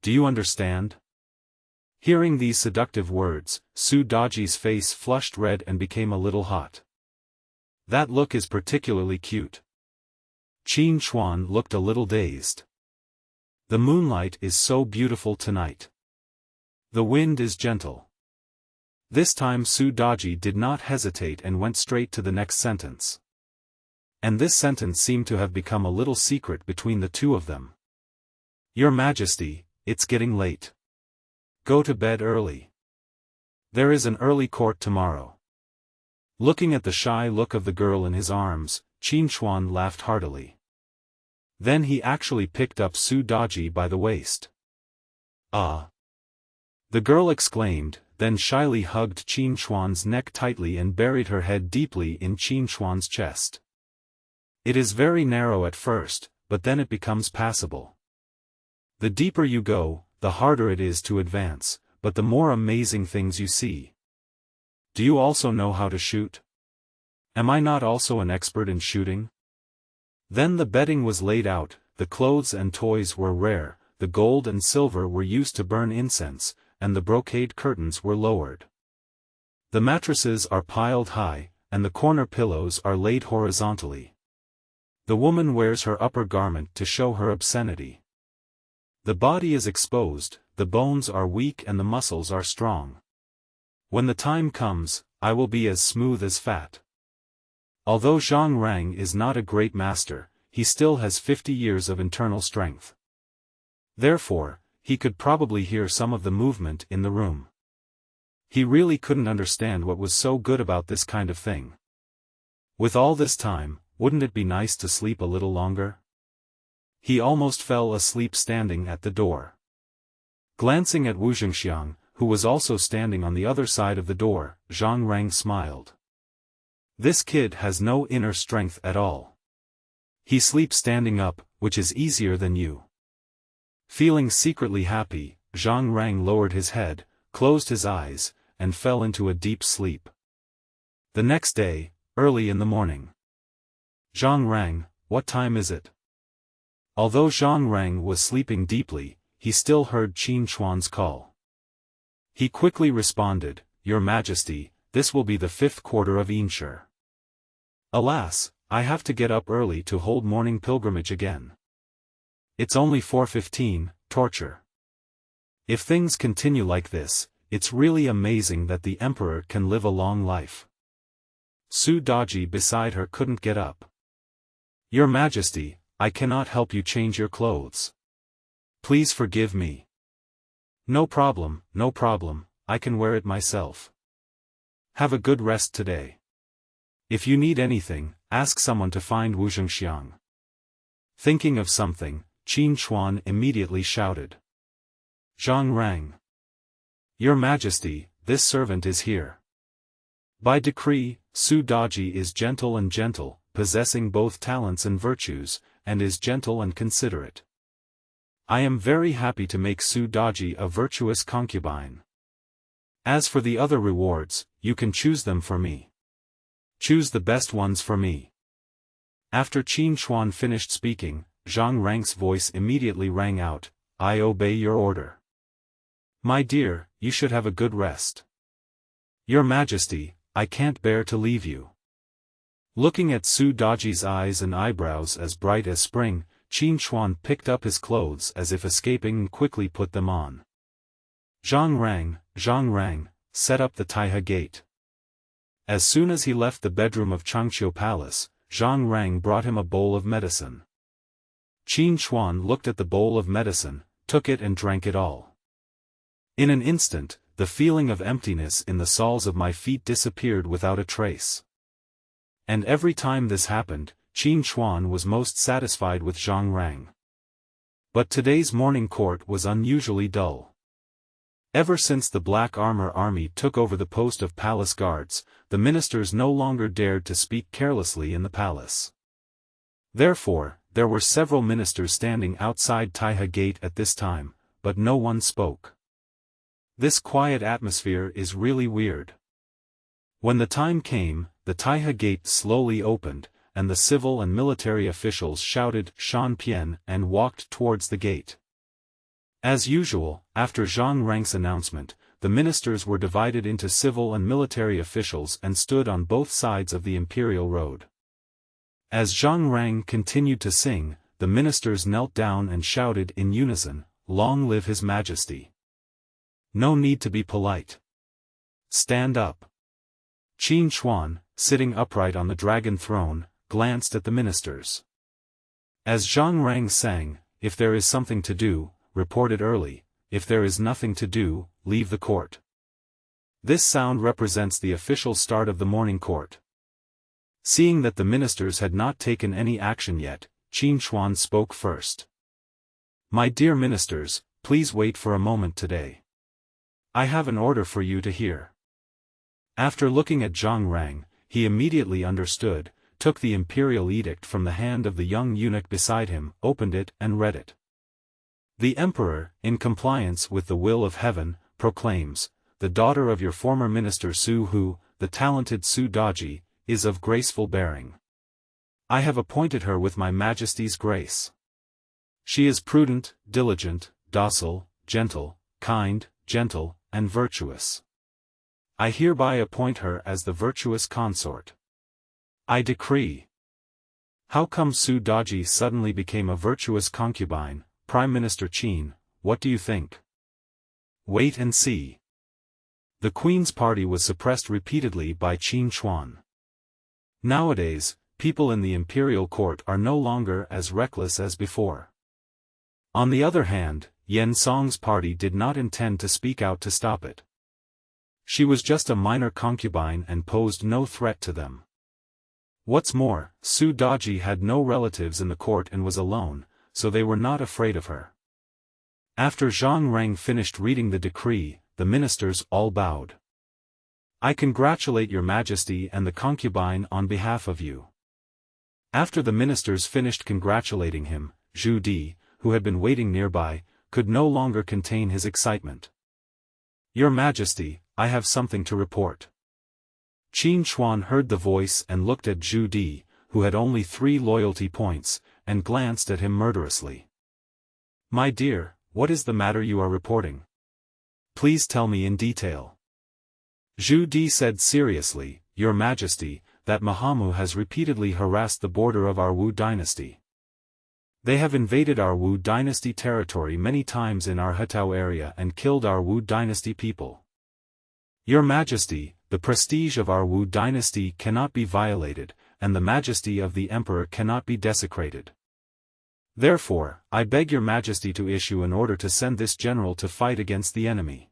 Do you understand? Hearing these seductive words, Su Daji's face flushed red and became a little hot. That look is particularly cute. Qin Hui looked a little dazed. The moonlight is so beautiful tonight. The wind is gentle. This time Su Daji did not hesitate and went straight to the next sentence. And this sentence seemed to have become a little secret between the two of them. Your Majesty, it's getting late. Go to bed early. There is an early court tomorrow. Looking at the shy look of the girl in his arms, Qin Hui laughed heartily. Then he actually picked up Su Daji by the waist. Ah! The girl exclaimed, then shyly hugged Qin Hui's neck tightly and buried her head deeply in Qin Hui's chest. It is very narrow at first, but then it becomes passable. The deeper you go, the harder it is to advance, but the more amazing things you see. Do you also know how to shoot? Am I not also an expert in shooting? Then the bedding was laid out, the clothes and toys were rare, the gold and silver were used to burn incense, and the brocade curtains were lowered. The mattresses are piled high, and the corner pillows are laid horizontally. The woman wears her upper garment to show her obscenity. The body is exposed, the bones are weak and the muscles are strong. When the time comes, I will be as smooth as fat. Although Zhang Rang is not a great master, he still has 50 years of internal strength. Therefore, he could probably hear some of the movement in the room. He really couldn't understand what was so good about this kind of thing. With all this time, wouldn't it be nice to sleep a little longer? He almost fell asleep standing at the door. Glancing at Wu Zhengxiang, who was also standing on the other side of the door, Zhang Rang smiled. This kid has no inner strength at all. He sleeps standing up, which is easier than you. Feeling secretly happy, Zhang Rang lowered his head, closed his eyes, and fell into a deep sleep. The next day, early in the morning. Zhang Rang, what time is it? Although Zhang Rang was sleeping deeply, he still heard Qin Hui's call. He quickly responded, Your Majesty, this will be the 5th quarter of Inshur. Alas, I have to get up early to hold morning pilgrimage again. It's only 4:15, torture. If things continue like this, it's really amazing that the emperor can live a long life. Su Daji beside her couldn't get up. Your Majesty, I cannot help you change your clothes. Please forgive me. No problem, I can wear it myself. Have a good rest today. If you need anything, ask someone to find Wu Zhengxiang. Thinking of something, Qin Hui immediately shouted. Zhang Rang. Your Majesty, this servant is here. By decree, Su Daji is gentle and gentle, possessing both talents and virtues, and is gentle and considerate. I am very happy to make Su Daji a virtuous concubine. As for the other rewards, you can choose them for me. Choose the best ones for me. After Qin Hui finished speaking, Zhang Rang's voice immediately rang out, I obey your order. My dear, you should have a good rest. Your Majesty, I can't bear to leave you. Looking at Su Daji's eyes and eyebrows as bright as spring, Qin Hui picked up his clothes as if escaping and quickly put them on. Zhang Rang, set up the Taihe gate. As soon as he left the bedroom of Changqiu Palace, Zhang Rang brought him a bowl of medicine. Qin Hui looked at the bowl of medicine, took it and drank it all. In an instant, the feeling of emptiness in the soles of my feet disappeared without a trace. And every time this happened, Qin Hui was most satisfied with Zhang Rang. But today's morning court was unusually dull. Ever since the Black Armor Army took over the post of palace guards, the ministers no longer dared to speak carelessly in the palace. Therefore, there were several ministers standing outside Taihe Gate at this time, but no one spoke. This quiet atmosphere is really weird. When the time came, the Taihe Gate slowly opened, and the civil and military officials shouted Shan Pian and walked towards the gate. As usual, after Zhang Rang's announcement, the ministers were divided into civil and military officials and stood on both sides of the Imperial Road. As Zhang Rang continued to sing, the ministers knelt down and shouted in unison, Long live His Majesty. No need to be polite. Stand up. Qin Hui, sitting upright on the dragon throne, glanced at the ministers. As Zhang Rang sang, If there is something to do, report it early, if there is nothing to do, leave the court. This sound represents the official start of the morning court. Seeing that the ministers had not taken any action yet, Qin Hui spoke first. My dear ministers, please wait for a moment today. I have an order for you to hear. After looking at Zhang Rang, he immediately understood, took the imperial edict from the hand of the young eunuch beside him, opened it and read it. The emperor, in compliance with the will of heaven, proclaims, the daughter of your former minister Su Hu, the talented Su Daji, is of graceful bearing. I have appointed her with my Majesty's grace. She is prudent, diligent, docile, gentle, kind, gentle, and virtuous. I hereby appoint her as the virtuous consort. I decree. How come Su Daji suddenly became a virtuous concubine? Prime Minister Qin, what do you think? Wait and see. The Queen's party was suppressed repeatedly by Qin Hui. Nowadays, people in the imperial court are no longer as reckless as before. On the other hand, Yan Song's party did not intend to speak out to stop it. She was just a minor concubine and posed no threat to them. What's more, Su Daji had no relatives in the court and was alone, so they were not afraid of her. After Zhang Rang finished reading the decree, the ministers all bowed. I congratulate your Majesty and the concubine on behalf of you. After the ministers finished congratulating him, Zhu Di, who had been waiting nearby, could no longer contain his excitement. Your Majesty, I have something to report. Qin Hui heard the voice and looked at Zhu Di, who had only 3 loyalty points, and glanced at him murderously. My dear, what is the matter you are reporting? Please tell me in detail. Zhu Di said seriously, Your Majesty, that Mahamu has repeatedly harassed the border of our Wu dynasty. They have invaded our Wu dynasty territory many times in our Hetao area and killed our Wu dynasty people. Your Majesty, the prestige of our Wu dynasty cannot be violated, and the majesty of the emperor cannot be desecrated. Therefore, I beg your Majesty to issue an order to send this general to fight against the enemy.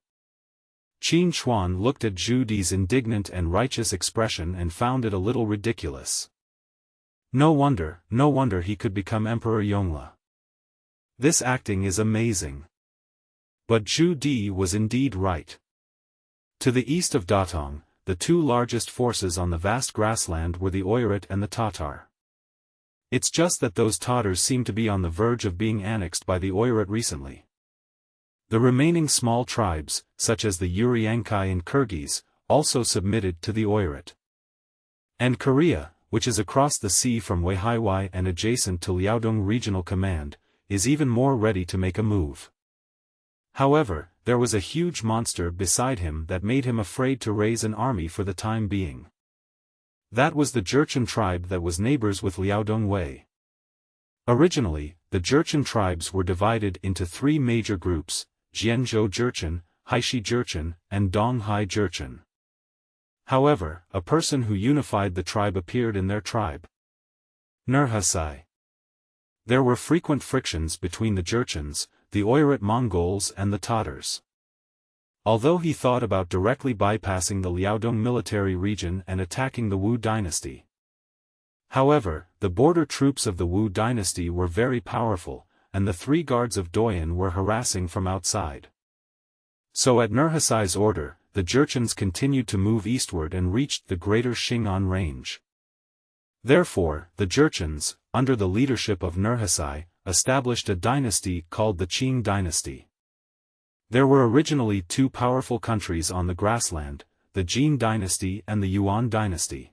Qin Hui looked at Zhu Di's indignant and righteous expression and found it a little ridiculous. No wonder he could become Emperor Yongle. This acting is amazing. But Zhu Di was indeed right. To the east of Datong, the two largest forces on the vast grassland were the Oirat and the Tatar. It's just that those Tatars seem to be on the verge of being annexed by the Oirat recently. The remaining small tribes, such as the Uryankai and Kyrgyz, also submitted to the Oirat. And Korea, which is across the sea from Weihaiwei and adjacent to Liaodong Regional Command, is even more ready to make a move. However, there was a huge monster beside him that made him afraid to raise an army for the time being. That was the Jurchen tribe that was neighbors with Liaodong Wei. Originally, the Jurchen tribes were divided into three major groups: Jianzhou Jurchen, Haishi Jurchen, and Donghai Jurchen. However, a person who unified the tribe appeared in their tribe. Nurhasai. There were frequent frictions between the Jurchens, the Oirat Mongols and the Tatars. Although he thought about directly bypassing the Liaodong military region and attacking the Wu dynasty. However, the border troops of the Wu dynasty were very powerful, and the three guards of Doyan were harassing from outside. So at Nurhasai's order, the Jurchens continued to move eastward and reached the greater Xing'an range. Therefore, the Jurchens, under the leadership of Nurhasai, established a dynasty called the Qing dynasty. There were originally two powerful countries on the grassland, the Jin dynasty and the Yuan dynasty.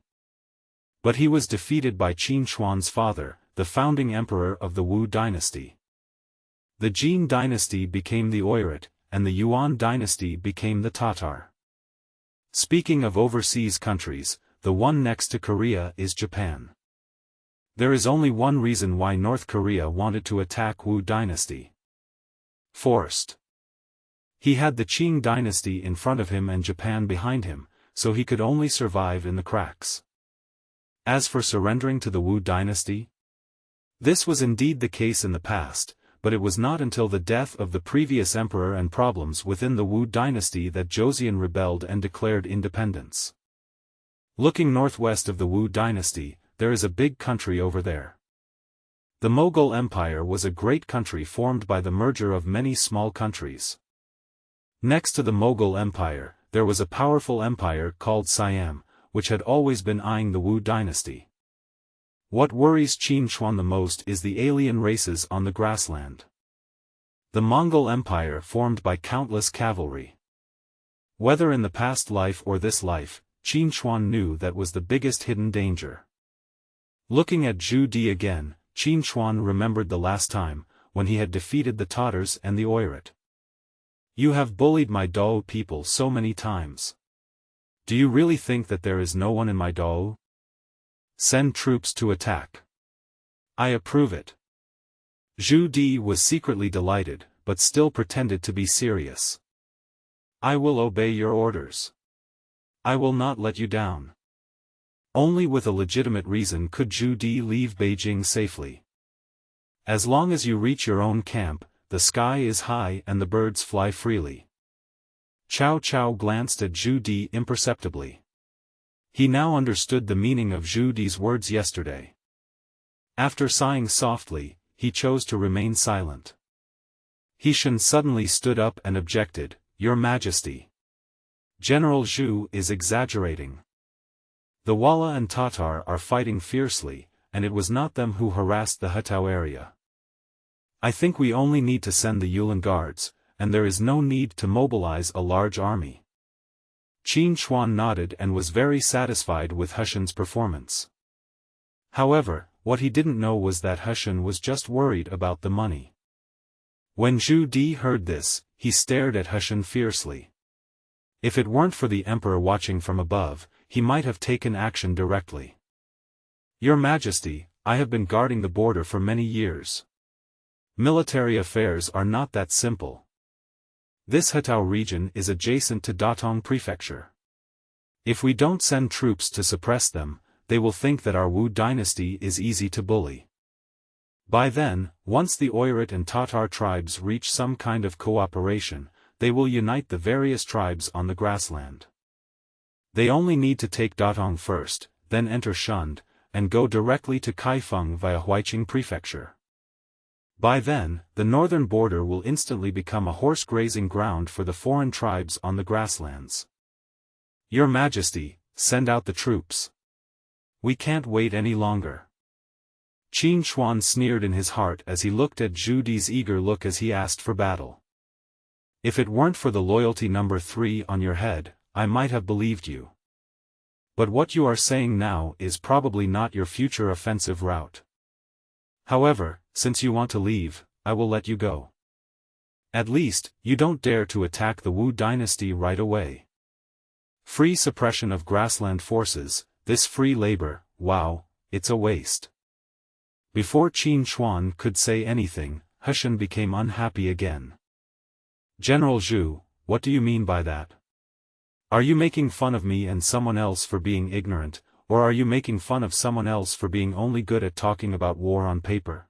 But he was defeated by Qin Shuan's father, the founding emperor of the Wu dynasty. The Jin dynasty became the Oirat, and the Yuan dynasty became the Tatar. Speaking of overseas countries, the one next to Korea is Japan. There is only one reason why North Korea wanted to attack Wu dynasty. Forced. He had the Qing dynasty in front of him and Japan behind him, so he could only survive in the cracks. As for surrendering to the Wu dynasty, this was indeed the case in the past, but it was not until the death of the previous emperor and problems within the Wu dynasty that Joseon rebelled and declared independence. Looking northwest of the Wu dynasty, there is a big country over there. The Mughal Empire was a great country formed by the merger of many small countries. Next to the Mughal Empire, there was a powerful empire called Siam, which had always been eyeing the Wu dynasty. What worries Qin Shuan the most is the alien races on the grassland. The Mongol Empire formed by countless cavalry. Whether in the past life or this life, Qin Shuan knew that was the biggest hidden danger. Looking at Zhu Di again, Qin Shuan remembered the last time, when he had defeated the Tatars and the Oirat. You have bullied my Dao people so many times. Do you really think that there is no one in my Dao? Send troops to attack. I approve it. Zhu Di was secretly delighted, but still pretended to be serious. I will obey your orders. I will not let you down. Only with a legitimate reason could Zhu Di leave Beijing safely. As long as you reach your own camp, the sky is high and the birds fly freely. Cao Cao glanced at Zhu Di imperceptibly. He now understood the meaning of Zhu Di's words yesterday. After sighing softly, he chose to remain silent. He suddenly stood up and objected, "Your Majesty. General Zhu is exaggerating. The Walla and Tatar are fighting fiercely, and it was not them who harassed the Hutao area. I think we only need to send the Yulin Guards, and there is no need to mobilize a large army." Qin Shuan nodded and was very satisfied with Hushan's performance. However, what he didn't know was that Hushan was just worried about the money. When Zhu Di heard this, he stared at Hushan fiercely. If it weren't for the emperor watching from above, he might have taken action directly. Your Majesty, I have been guarding the border for many years. Military affairs are not that simple. This Hutao region is adjacent to Datong Prefecture. If we don't send troops to suppress them, they will think that our Wu dynasty is easy to bully. By then, once the Oirat and Tatar tribes reach some kind of cooperation, they will unite the various tribes on the grassland. They only need to take Datong first, then enter Shund, and go directly to Kaifeng via Huiqing Prefecture. By then, the northern border will instantly become a horse-grazing ground for the foreign tribes on the grasslands. Your Majesty, send out the troops. We can't wait any longer. Qin Hui sneered in his heart as he looked at Zhu Di's eager look as he asked for battle. If it weren't for the loyalty number 3 on your head, I might have believed you. But what you are saying now is probably not your future offensive route. However, since you want to leave, I will let you go. At least, you don't dare to attack the Wu dynasty right away. Free suppression of grassland forces, this free labor, wow, it's a waste. Before Qin Hui could say anything, He Shen became unhappy again. General Zhu, what do you mean by that? Are you making fun of me and someone else for being ignorant, or are you making fun of someone else for being only good at talking about war on paper?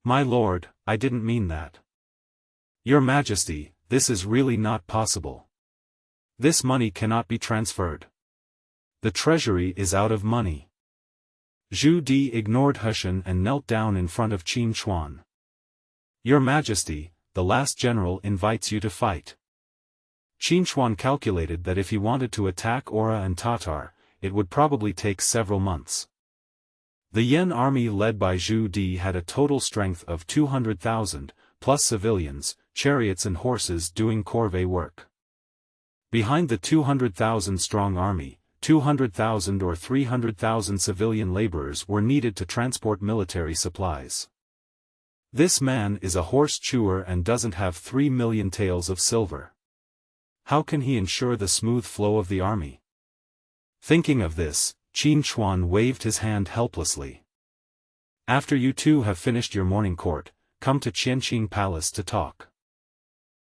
My lord, I didn't mean that. Your Majesty, this is really not possible. This money cannot be transferred. The treasury is out of money. Zhu Di ignored He Shen and knelt down in front of Qin Hui. Your Majesty, the last general invites you to fight. Qin Hui calculated that if he wanted to attack Ora and Tatar, it would probably take several months. The Yen army led by Zhu Di had a total strength of 200,000, plus civilians, chariots and horses doing corvée work. Behind the 200,000-strong army, 200,000 or 300,000 civilian laborers were needed to transport military supplies. This man is a horse chewer and doesn't have 3 million taels of silver. How can he ensure the smooth flow of the army? Thinking of this, Qin Hui waved his hand helplessly. After you two have finished your morning court, come to Qianqing Palace to talk.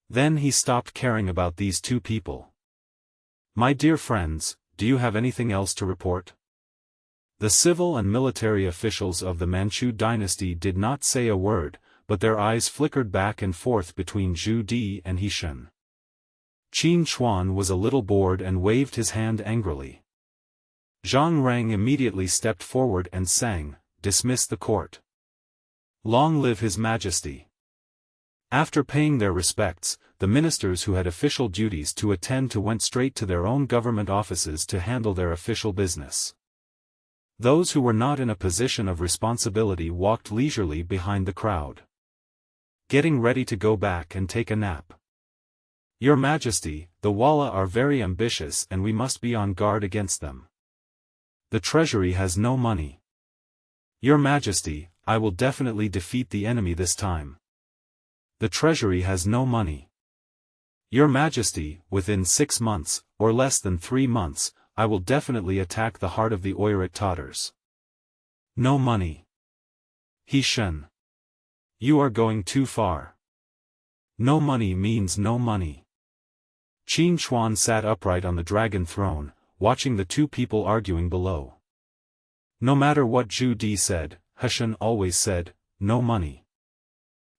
Then he stopped caring about these two people. My dear friends, do you have anything else to report? The civil and military officials of the Manchu dynasty did not say a word, but their eyes flickered back and forth between Zhu Di and He Shen. Qin Hui was a little bored and waved his hand angrily. Zhang Rang immediately stepped forward and sang, "Dismiss the court. Long live His Majesty." After paying their respects, the ministers who had official duties to attend to went straight to their own government offices to handle their official business. Those who were not in a position of responsibility walked leisurely behind the crowd, getting ready to go back and take a nap. Your Majesty, the Walla are very ambitious and we must be on guard against them. The treasury has no money. Your Majesty, I will definitely defeat the enemy this time. The treasury has no money. Your Majesty, within 6 months, or less than 3 months, I will definitely attack the heart of the Oirat Tatars. No money. He Shen. You are going too far. No money means no money. Qin Hui sat upright on the dragon throne, watching the two people arguing below. No matter what Zhu Di said, He Shen always said, no money.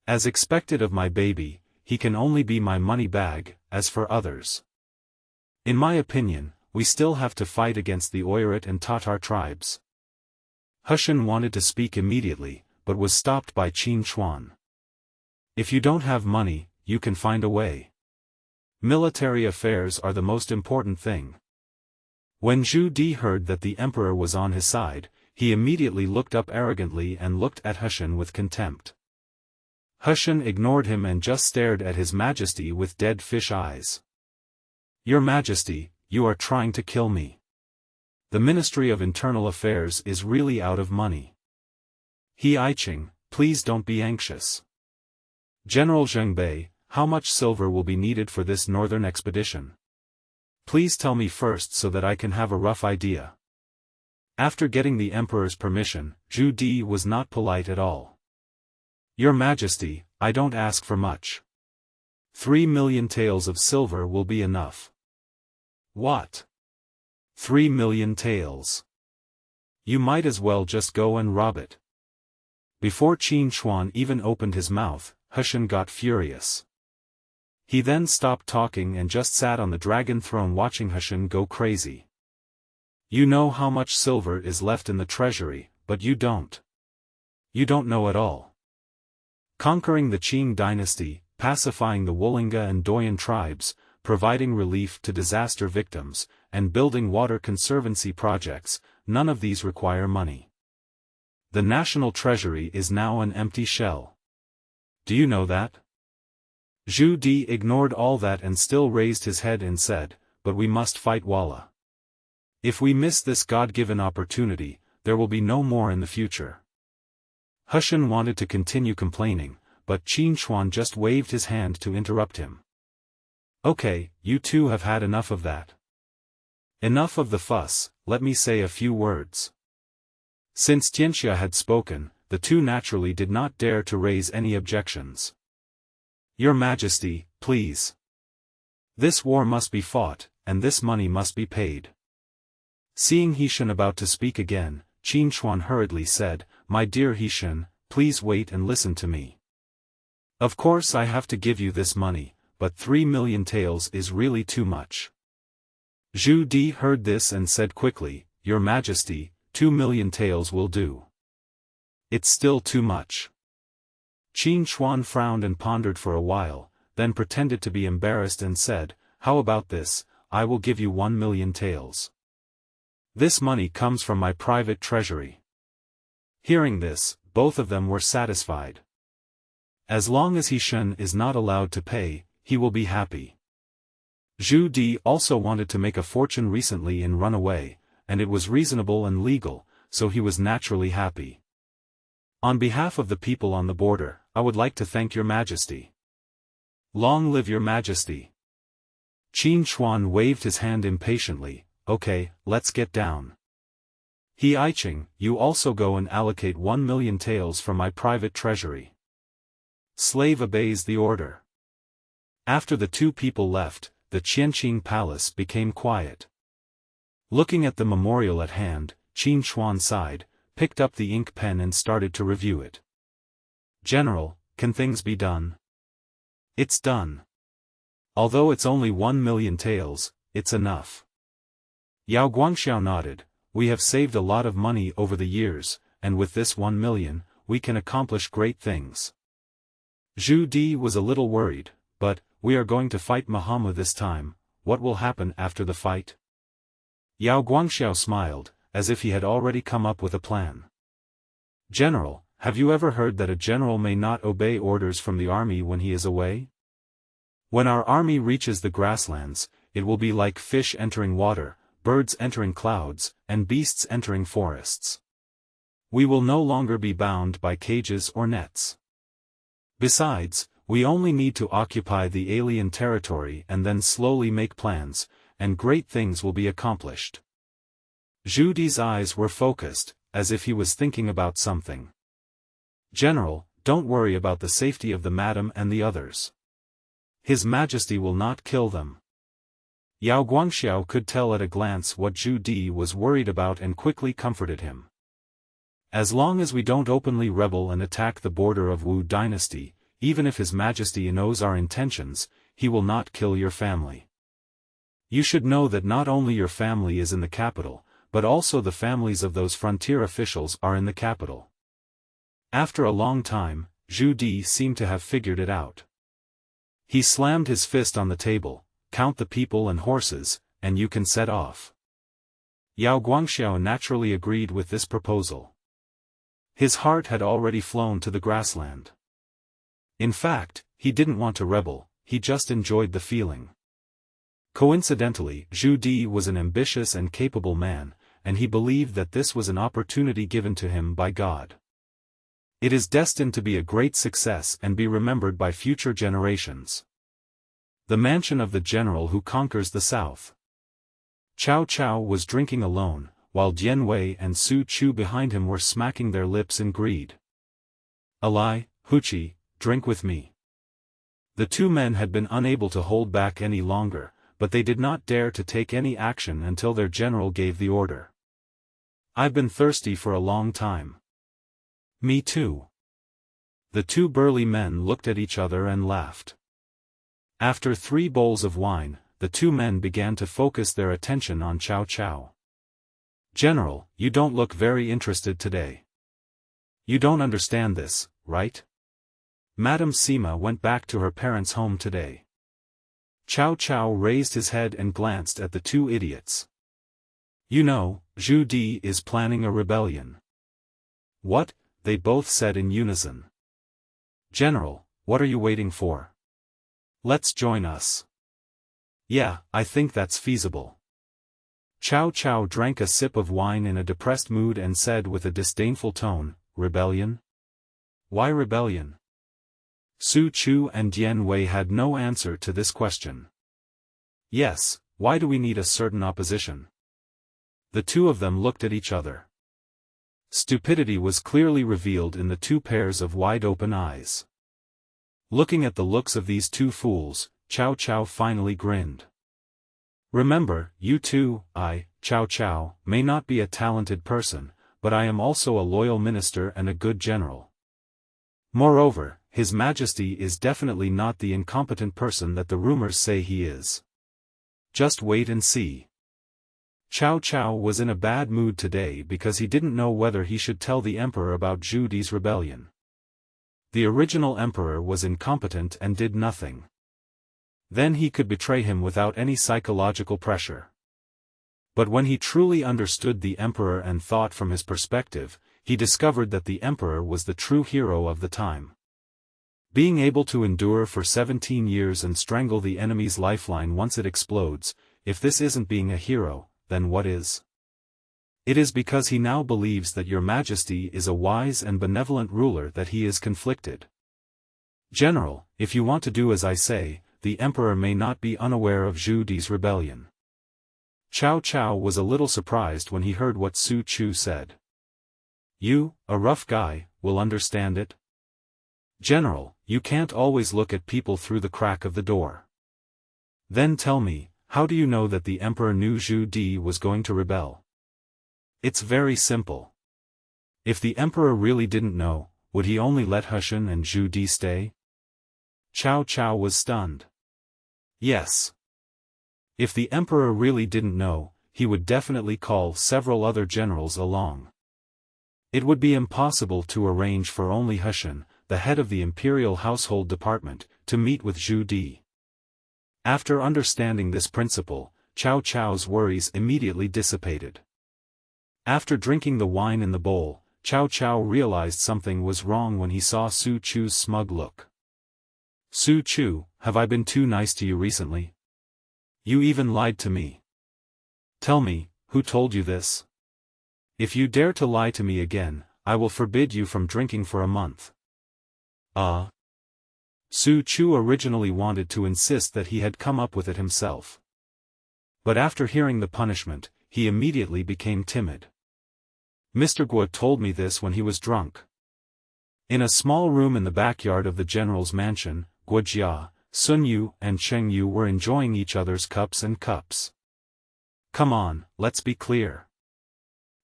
As expected of my baby, he can only be my money bag, as for others. In my opinion, we still have to fight against the Oirat and Tatar tribes. He Shen wanted to speak immediately, but was stopped by Qin Hui. If you don't have money, you can find a way. Military affairs are the most important thing. When Zhu Di heard that the emperor was on his side, he immediately looked up arrogantly and looked at He Shen with contempt. He Shen ignored him and just stared at His Majesty with dead fish eyes. Your Majesty, you are trying to kill me. The Ministry of Internal Affairs is really out of money. He Aiqing, please don't be anxious. General Zhengbei, how much silver will be needed for this northern expedition? Please tell me first so that I can have a rough idea. After getting the emperor's permission, Zhu Di was not polite at all. Your Majesty, I don't ask for much. 3 million taels of silver will be enough. What? 3 million taels. You might as well just go and rob it. Before Qin Hui even opened his mouth, He Shen got furious. He then stopped talking and just sat on the dragon throne watching He Shen go crazy. You know how much silver is left in the treasury, but you don't. You don't know at all. Conquering the Qing dynasty, pacifying the Wolinga and Doyan tribes, providing relief to disaster victims, and building water conservancy projects, none of these require money. The national treasury is now an empty shell. Do you know that? Zhu Di ignored all that and still raised his head and said, "But we must fight Walla. If we miss this God-given opportunity, there will be no more in the future." Hushan wanted to continue complaining, but Qin Chuan just waved his hand to interrupt him. "Okay, you two have had enough of that. Enough of the fuss, let me say a few words." Since Tianxia had spoken, the two naturally did not dare to raise any objections. "Your Majesty, please. This war must be fought, and this money must be paid." Seeing Heshan about to speak again, Qin Chuan hurriedly said, "My dear Heshan, please wait and listen to me. Of course I have to give you this money, but 3 million taels is really too much." Zhu Di heard this and said quickly, "Your Majesty, 2 million taels will do." "It's still too much." Qin Chuan frowned and pondered for a while, then pretended to be embarrassed and said, "How about this, I will give you 1 million taels. This money comes from my private treasury." Hearing this, both of them were satisfied. As long as Heshan is not allowed to pay, he will be happy. Zhu Di also wanted to make a fortune recently in runaway, and it was reasonable and legal, so he was naturally happy. "On behalf of the people on the border, I would like to thank your Majesty." "Long live your Majesty." Qin Chuan waved his hand impatiently. "Okay, let's get down. He Iching, you also go and allocate 1 million taels from my private treasury." Slave obeys the order. After the two people left, the Qianqing palace became quiet. Looking at the memorial at hand, Qin Chuan sighed, picked up the ink pen and started to review it. "General, can things be done?" "It's done. Although it's only 1 million taels, it's enough." Yao Guangxiao nodded. "We have saved a lot of money over the years, and with this 1 million, we can accomplish great things." Zhu Di was a little worried, "But, we are going to fight Muhammad this time, what will happen after the fight?" Yao Guangxiao smiled, as if he had already come up with a plan. "General, have you ever heard that a general may not obey orders from the army when he is away? When our army reaches the grasslands, it will be like fish entering water, birds entering clouds, and beasts entering forests. We will no longer be bound by cages or nets. Besides, we only need to occupy the alien territory and then slowly make plans, and great things will be accomplished." Zhu Di's eyes were focused, as if he was thinking about something. "General, don't worry about the safety of the madam and the others. His Majesty will not kill them." Yao Guangxiao could tell at a glance what Zhu Di was worried about and quickly comforted him. "As long as we don't openly rebel and attack the border of Wu dynasty, even if His Majesty knows our intentions, he will not kill your family. You should know that not only your family is in the capital, but also the families of those frontier officials are in the capital." After a long time, Zhu Di seemed to have figured it out. He slammed his fist on the table. "Count the people and horses, and you can set off." Yao Guangxiao naturally agreed with this proposal. His heart had already flown to the grassland. In fact, he didn't want to rebel, he just enjoyed the feeling. Coincidentally, Zhu Di was an ambitious and capable man, and he believed that this was an opportunity given to him by God. It is destined to be a great success and be remembered by future generations. The mansion of the general who conquers the south. Cao Cao was drinking alone, while Dian Wei and Su Chu behind him were smacking their lips in greed. "Alai, Huchi, drink with me." The two men had been unable to hold back any longer, but they did not dare to take any action until their general gave the order. "I've been thirsty for a long time." "Me too." The two burly men looked at each other and laughed. After 3 bowls of wine, the two men began to focus their attention on Cao Cao. General, you don't look very interested today. You don't understand this, right? Madame Sima went back to her parents' home today. Cao Cao raised his head and glanced at the two idiots. You know, Zhu Di is planning a rebellion. What? They both said in unison. General, what are you waiting for? Let's join us. Yeah, I think that's feasible. Cao Cao drank a sip of wine in a depressed mood and said with a disdainful tone, Rebellion? Why rebellion? Su Chu and Dian Wei had no answer to this question. Yes, why do we need a certain opposition? The two of them looked at each other. Stupidity was clearly revealed in the two pairs of wide-open eyes. Looking at the looks of these two fools, Cao Cao finally grinned. Remember, you two, Cao Cao, may not be a talented person, but I am also a loyal minister and a good general. Moreover, His Majesty is definitely not the incompetent person that the rumors say he is. Just wait and see. Cao Cao was in a bad mood today because he didn't know whether he should tell the emperor about Zhu Di's rebellion. The original emperor was incompetent and did nothing. Then he could betray him without any psychological pressure. But when he truly understood the emperor and thought from his perspective, he discovered that the emperor was the true hero of the time. Being able to endure for 17 years and strangle the enemy's lifeline once it explodes, if this isn't being a hero, then what is? It is because he now believes that Your Majesty is a wise and benevolent ruler that he is conflicted. General, if you want to do as I say, the emperor may not be unaware of Zhu Di's rebellion. Cao Cao was a little surprised when he heard what Su Chu said. You, a rough guy, will understand it? General, you can't always look at people through the crack of the door. Then tell me, how do you know that the emperor knew Zhu Di was going to rebel? It's very simple. If the emperor really didn't know, would he only let Hushan and Zhu Di stay? Cao Cao was stunned. Yes. If the emperor really didn't know, he would definitely call several other generals along. It would be impossible to arrange for only Hushan, the head of the Imperial Household Department, to meet with Zhu Di. After understanding this principle, Cao Cao's worries immediately dissipated. After drinking the wine in the bowl, Cao Cao realized something was wrong when he saw Su Chu's smug look. Su Chu, have I been too nice to you recently? You even lied to me. Tell me, who told you this? If you dare to lie to me again, I will forbid you from drinking for a month. Su Chu originally wanted to insist that he had come up with it himself. But after hearing the punishment, he immediately became timid. Mr. Guo told me this when he was drunk. In a small room in the backyard of the general's mansion, Guo Jia, Sun Yu and Cheng Yu were enjoying each other's cups and cups. Come on, let's be clear.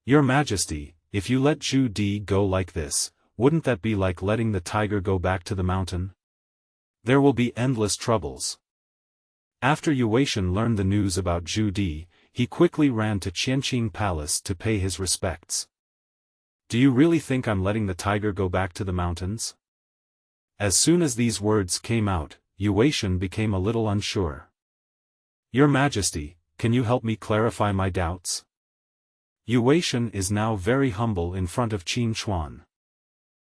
Your Majesty, if you let Zhu Di go like this, wouldn't that be like letting the tiger go back to the mountain? There will be endless troubles. After Yueishan learned the news about Zhu Di, he quickly ran to Qianqing Palace to pay his respects. Do you really think I'm letting the tiger go back to the mountains? As soon as these words came out, Yueishan became a little unsure. Your Majesty, can you help me clarify my doubts? Yueishan is now very humble in front of Qin Chuan.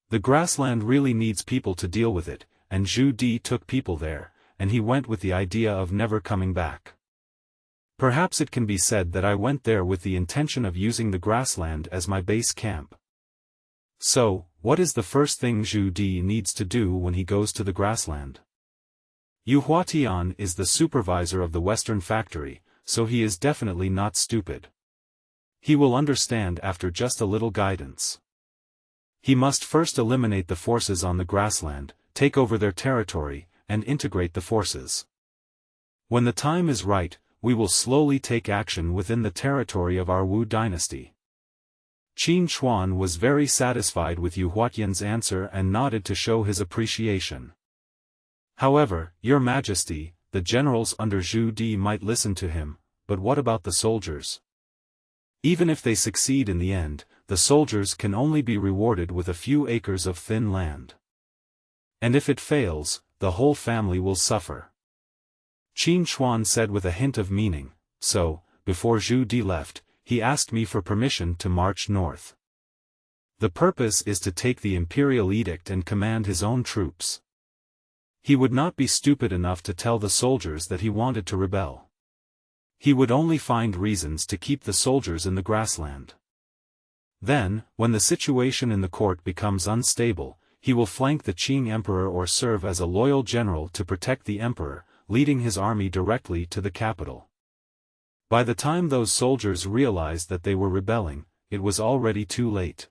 The grassland really needs people to deal with it, and Zhu Di took people there, and he went with the idea of never coming back. Perhaps it can be said that I went there with the intention of using the grassland as my base camp. So, what is the first thing Zhu Di needs to do when he goes to the grassland? Yu Huatian is the supervisor of the Western factory, so he is definitely not stupid. He will understand after just a little guidance. He must first eliminate the forces on the grassland, take over their territory, and integrate the forces. When the time is right, we will slowly take action within the territory of our Wu dynasty. Qin Chuan was very satisfied with Yu Huatian's answer and nodded to show his appreciation. However, Your Majesty, the generals under Zhu Di might listen to him, but what about the soldiers? Even if they succeed in the end, the soldiers can only be rewarded with a few acres of thin land. And if it fails, the whole family will suffer. Qin Hui said with a hint of meaning, so, before Zhu Di left, he asked me for permission to march north. The purpose is to take the imperial edict and command his own troops. He would not be stupid enough to tell the soldiers that he wanted to rebel. He would only find reasons to keep the soldiers in the grassland. Then, when the situation in the court becomes unstable, he will flank the Qing emperor or serve as a loyal general to protect the emperor, leading his army directly to the capital. By the time those soldiers realized that they were rebelling, it was already too late.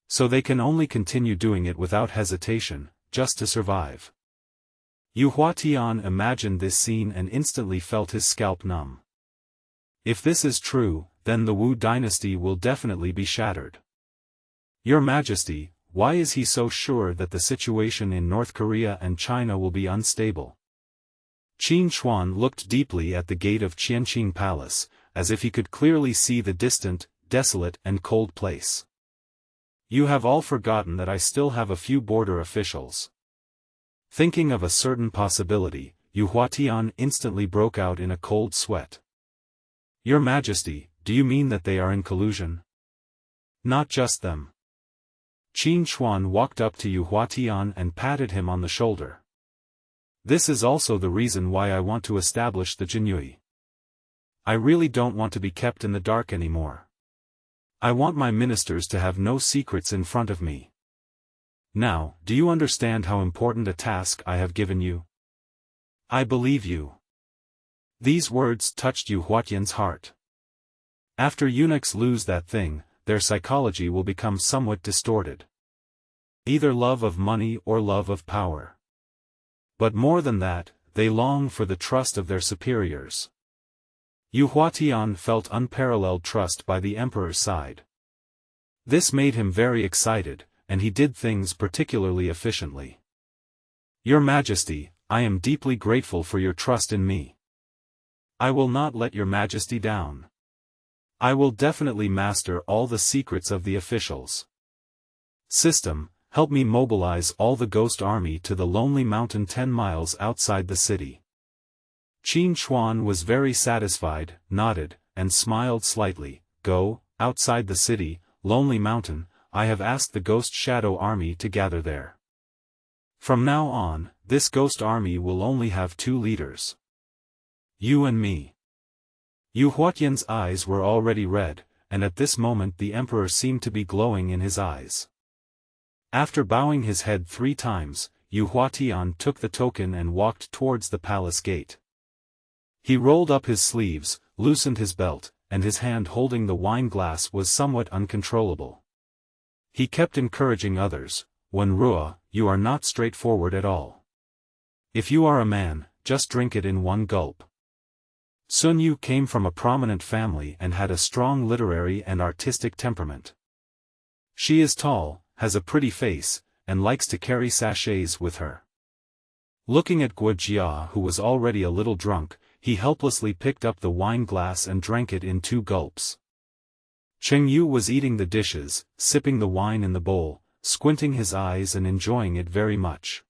So they can only continue doing it without hesitation, just to survive. Yu Huatian imagined this scene and instantly felt his scalp numb. If this is true, then the Wu dynasty will definitely be shattered. Your Majesty, why is he so sure that the situation in North Korea and China will be unstable? Qin Hui looked deeply at the gate of Qianqing Palace, as if he could clearly see the distant, desolate and cold place. You have all forgotten that I still have a few border officials. Thinking of a certain possibility, Yu Huatian instantly broke out in a cold sweat. Your Majesty, do you mean that they are in collusion? Not just them. Qin Hui walked up to Yu Huatian and patted him on the shoulder. This is also the reason why I want to establish the Jinyui. I really don't want to be kept in the dark anymore. I want my ministers to have no secrets in front of me. Now, do you understand how important a task I have given you? I believe you. These words touched Yu Huatian's heart. After eunuchs lose that thing, their psychology will become somewhat distorted. Either love of money or love of power. But more than that, they long for the trust of their superiors. Yu Huatian felt unparalleled trust by the emperor's side. This made him very excited, and he did things particularly efficiently. Your Majesty, I am deeply grateful for your trust in me. I will not let your Majesty down. I will definitely master all the secrets of the officials. System, help me mobilize all the ghost army to the lonely mountain 10 miles outside the city. Qin Hui was very satisfied, nodded, and smiled slightly. Go, outside the city, lonely mountain, I have asked the ghost shadow army to gather there. From now on, this ghost army will only have 2 leaders. You and me. Yu Huatian's eyes were already red, and at this moment the emperor seemed to be glowing in his eyes. After bowing his head 3 times, Yu Huatian took the token and walked towards the palace gate. He rolled up his sleeves, loosened his belt, and his hand holding the wine glass was somewhat uncontrollable. He kept encouraging others, Wen Ruo, you are not straightforward at all. If you are a man, just drink it in one gulp. Sun Yu came from a prominent family and had a strong literary and artistic temperament. She is tall, has a pretty face, and likes to carry sachets with her. Looking at Guo Jia, who was already a little drunk, he helplessly picked up the wine glass and drank it in 2 gulps. Cheng Yu was eating the dishes, sipping the wine in the bowl, squinting his eyes and enjoying it very much.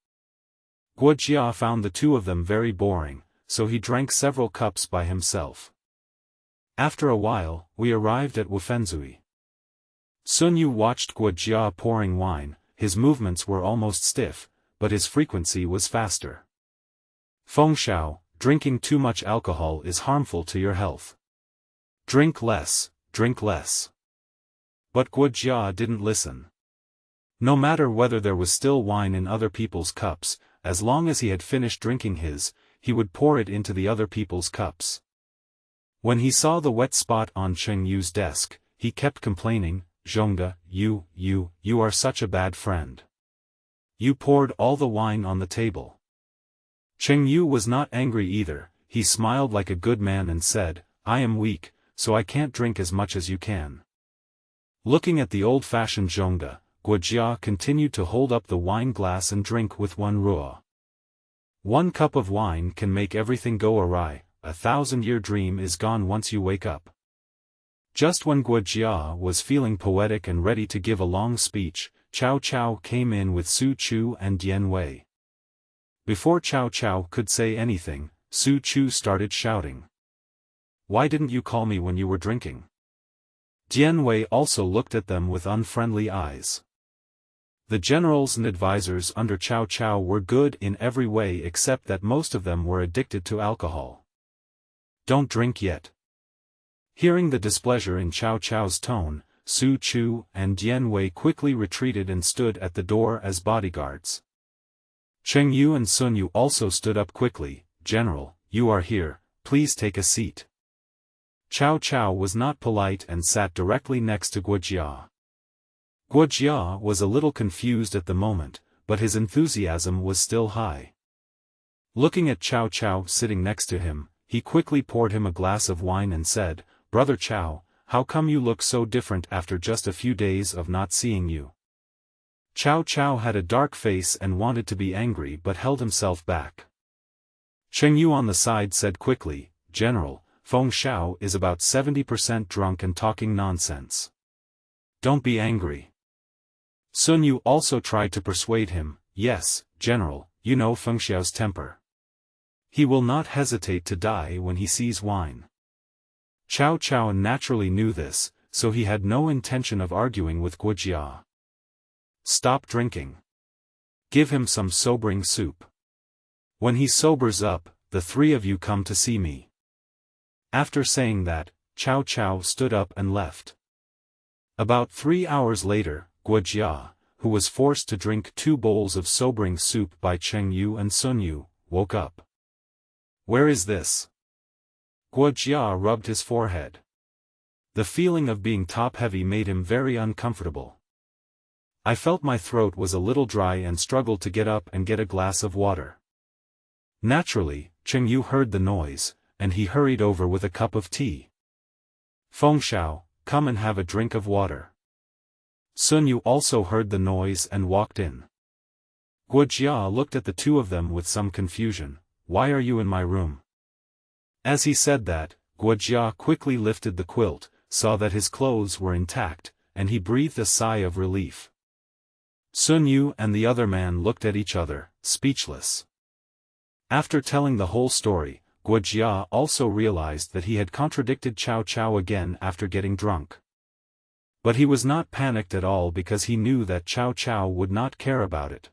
Guo Jia found the 2 of them very boring, so he drank several cups by himself. After a while, we arrived at Wufenzui. Sun Yu watched Guo Jia pouring wine. His movements were almost stiff, but his frequency was faster. Feng Shao, drinking too much alcohol is harmful to your health. Drink less, drink less. But Guo Jia didn't listen. No matter whether there was still wine in other people's cups, as long as he had finished drinking his, he would pour it into the other people's cups. When he saw the wet spot on Cheng Yu's desk, he kept complaining, Zhongde, you are such a bad friend. You poured all the wine on the table. Cheng Yu was not angry either, he smiled like a good man and said, I am weak, so I can't drink as much as you can. Looking at the old-fashioned Zhongde, Guo Jia continued to hold up the wine glass and drink with 1 ruo. 1 cup of wine can make everything go awry, a 1,000-year dream is gone once you wake up. Just when Guo Jia was feeling poetic and ready to give a long speech, Cao Cao came in with Su Chu and Dian Wei. Before Cao Cao could say anything, Su Chu started shouting. "Why didn't you call me when you were drinking?" Dian Wei also looked at them with unfriendly eyes. The generals and advisors under Cao Cao were good in every way except that most of them were addicted to alcohol. "Don't drink yet." Hearing the displeasure in Cao Cao's tone, Su Chu and Dian Wei quickly retreated and stood at the door as bodyguards. Cheng Yu and Sun Yu also stood up quickly. "General, you are here, please take a seat." Cao Cao was not polite and sat directly next to Guo Jia. Guo Jia was a little confused at the moment, but his enthusiasm was still high. Looking at Cao Cao sitting next to him, he quickly poured him a glass of wine and said, "Brother Cao, how come you look so different after just a few days of not seeing you?" Cao Cao had a dark face and wanted to be angry but held himself back. Cheng Yu on the side said quickly, "General, Feng Xiao is about 70% drunk and talking nonsense. Don't be angry." Sun Yu also tried to persuade him, "Yes, General, you know Feng Xiao's temper. He will not hesitate to die when he sees wine." Cao Cao naturally knew this, so he had no intention of arguing with Guo Jia. "Stop drinking. Give him some sobering soup. When he sobers up, the three of you come to see me." After saying that, Cao Cao stood up and left. About 3 hours later, Guo Jia, who was forced to drink 2 bowls of sobering soup by Cheng Yu and Sun Yu, woke up. "Where is this?" Guo Jia rubbed his forehead. The feeling of being top-heavy made him very uncomfortable. "I felt my throat was a little dry and struggled to get up and get a glass of water." Naturally, Cheng Yu heard the noise, and he hurried over with a cup of tea. "Feng Xiao, come and have a drink of water." Sun Yu also heard the noise and walked in. Guo Jia looked at the two of them with some confusion. "Why are you in my room?" As he said that, Guo Jia quickly lifted the quilt, saw that his clothes were intact, and he breathed a sigh of relief. Sun Yu and the other man looked at each other, speechless. After telling the whole story, Guo Jia also realized that he had contradicted Cao Cao again after getting drunk. But he was not panicked at all because he knew that Cao Cao would not care about it.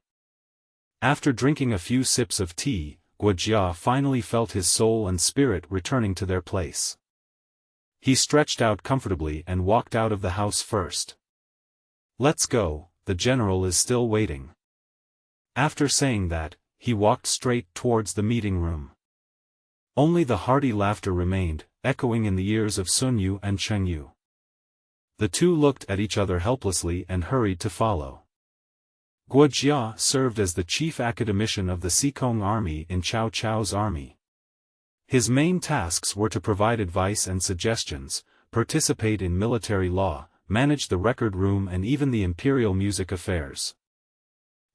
After drinking a few sips of tea, Guo Jia finally felt his soul and spirit returning to their place. He stretched out comfortably and walked out of the house first. "Let's go, the general is still waiting." After saying that, he walked straight towards the meeting room. Only the hearty laughter remained, echoing in the ears of Sun Yu and Cheng Yu. The two looked at each other helplessly and hurried to follow. Guo Jia served as the chief academician of the Xikong army in Cao Cao's army. His main tasks were to provide advice and suggestions, participate in military law, manage the record room and even the imperial music affairs.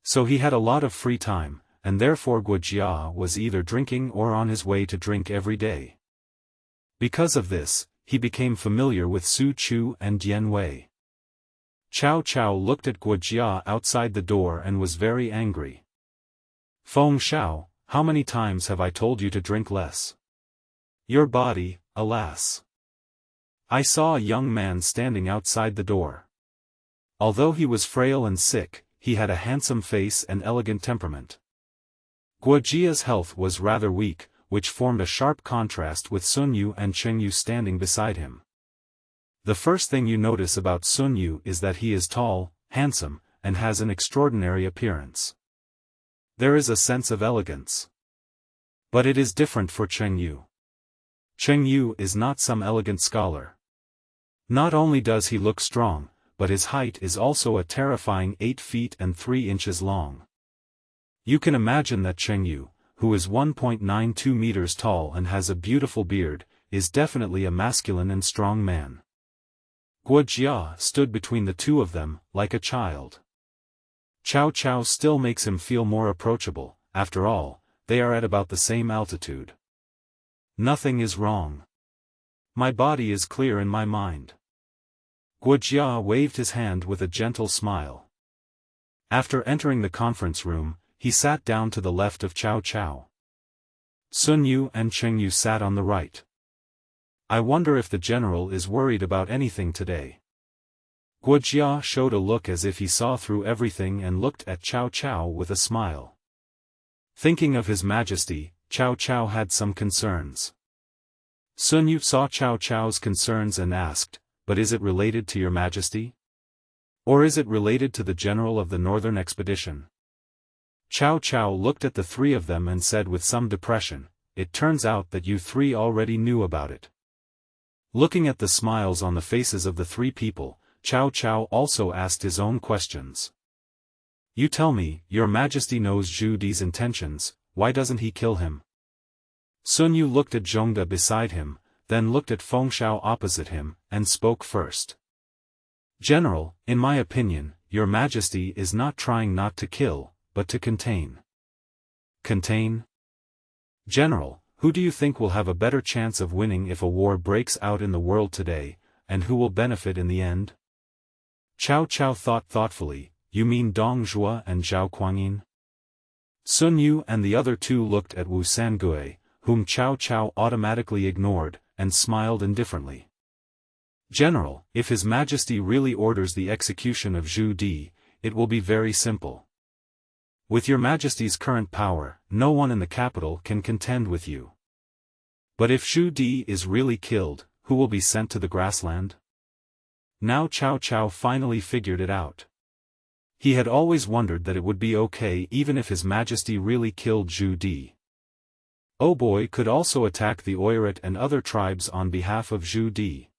So he had a lot of free time, and therefore Guo Jia was either drinking or on his way to drink every day. Because of this, he became familiar with Su Chu and Dian Wei. Cao Cao looked at Guo Jia outside the door and was very angry. "Feng Xiao, how many times have I told you to drink less? Your body, alas." I saw a young man standing outside the door. Although he was frail and sick, he had a handsome face and elegant temperament. Guo Jia's health was rather weak, which formed a sharp contrast with Sun Yu and Cheng Yu standing beside him. The first thing you notice about Sun Yu is that he is tall, handsome, and has an extraordinary appearance. There is a sense of elegance. But it is different for Cheng Yu. Cheng Yu is not some elegant scholar. Not only does he look strong, but his height is also a terrifying 8 feet and 3 inches long. You can imagine that Cheng Yu, who is 1.92 meters tall and has a beautiful beard, is definitely a masculine and strong man. Guo Jia stood between the two of them, like a child. Cao Cao still makes him feel more approachable. After all, they are at about the same altitude. Nothing is wrong. My body is clear in my mind. Guo Jia waved his hand with a gentle smile. After entering the conference room, he sat down to the left of Cao Cao. Sun Yu and Cheng Yu sat on the right. I wonder if the general is worried about anything today. Guo Jia showed a look as if he saw through everything and looked at Cao Cao with a smile. Thinking of His Majesty, Cao Cao had some concerns. Sun Yu saw Cao Cao's concerns and asked, "But is it related to your Majesty? Or is it related to the general of the northern expedition?" Cao Cao looked at the three of them and said with some depression, "It turns out that you three already knew about it." Looking at the smiles on the faces of the three people, Cao Cao also asked his own questions. "You tell me, your Majesty knows Zhu Di's intentions, why doesn't he kill him?" Sun Yu looked at Zhongde beside him, then looked at Feng Shao opposite him, and spoke first. "General, in my opinion, your Majesty is not trying not to kill, but to contain." "Contain? General, who do you think will have a better chance of winning if a war breaks out in the world today, and who will benefit in the end?" Cao Cao thought thoughtfully, "You mean Dong Zhuo and Zhao Kuangyin?" Sun Yu and the other two looked at Wu Sangui, whom Cao Cao automatically ignored, and smiled indifferently. "General, if His Majesty really orders the execution of Zhu Di, it will be very simple. With your Majesty's current power, no one in the capital can contend with you. But if Zhu Di is really killed, who will be sent to the grassland?" Now Cao Cao finally figured it out. He had always wondered that it would be okay even if His Majesty really killed Zhu Di. Oboi could also attack the Oirat and other tribes on behalf of Zhu Di.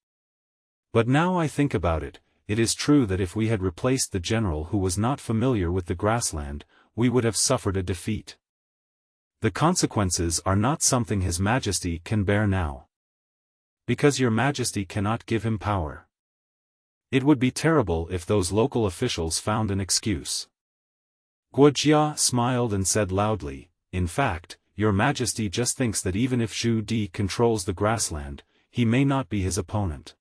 But now I think about it, it is true that if we had replaced the general who was not familiar with the grassland, we would have suffered a defeat. The consequences are not something His Majesty can bear now. Because your Majesty cannot give him power. It would be terrible if those local officials found an excuse. Guo Jia smiled and said loudly, "In fact, your Majesty just thinks that even if Zhu Di controls the grassland, he may not be his opponent."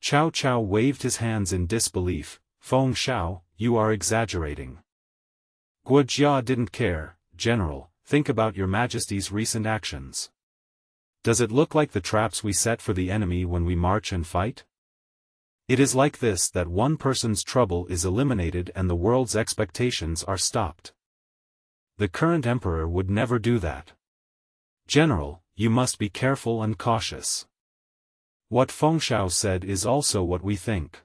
Cao Cao waved his hands in disbelief, "Feng Shao, you are exaggerating." Guo Jia didn't care, "General, think about your Majesty's recent actions. Does it look like the traps we set for the enemy when we march and fight? It is like this that one person's trouble is eliminated and the world's expectations are stopped. The current emperor would never do that. General, you must be careful and cautious. What Feng Shao said is also what we think."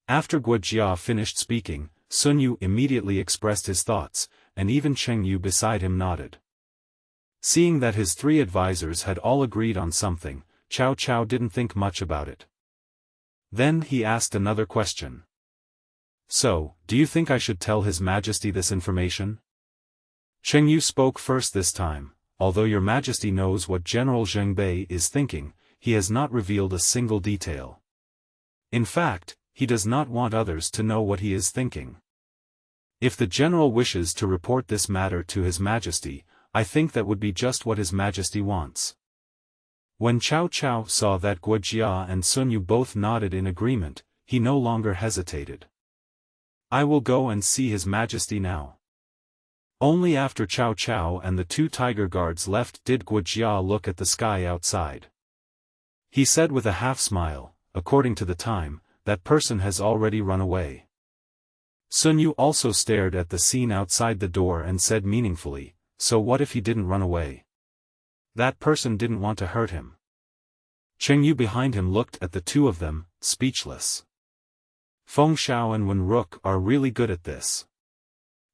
After Guo Jia finished speaking, Sun Yu immediately expressed his thoughts, and even Cheng Yu beside him nodded. Seeing that his three advisors had all agreed on something, Cao Cao didn't think much about it. Then he asked another question. "So, do you think I should tell His Majesty this information?" Cheng Yu spoke first this time. "Although your Majesty knows what General Zheng Bei is thinking, he has not revealed a single detail. In fact, he does not want others to know what he is thinking. If the general wishes to report this matter to His Majesty, I think that would be just what His Majesty wants." When Cao Cao saw that Guo Jia and Sun Yu both nodded in agreement, he no longer hesitated. "I will go and see His Majesty now." Only after Cao Cao and the two tiger guards left did Guo Jia look at the sky outside. He said with a half-smile, "According to the time, that person has already run away." Sun Yu also stared at the scene outside the door and said meaningfully, "So what if he didn't run away? That person didn't want to hurt him." Cheng Yu behind him looked at the two of them, speechless. Feng Shao and Wen Rook are really good at this.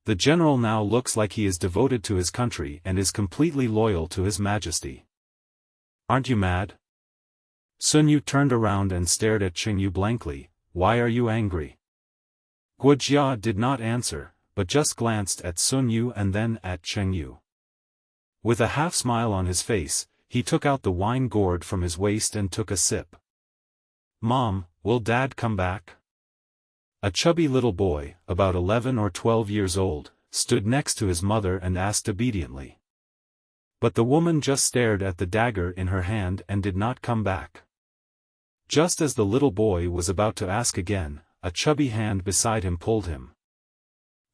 The general now looks like he is devoted to his country and is completely loyal to His Majesty. "Aren't you mad?" Sun Yu turned around and stared at Cheng Yu blankly, "Why are you angry?" Guo Jia did not answer, but just glanced at Sun Yu and then at Cheng Yu. With a half-smile on his face, he took out the wine gourd from his waist and took a sip. "Mom, will Dad come back?" A chubby little boy, about 11 or 12 years old, stood next to his mother and asked obediently. But the woman just stared at the dagger in her hand and did not come back. Just as the little boy was about to ask again, a chubby hand beside him pulled him.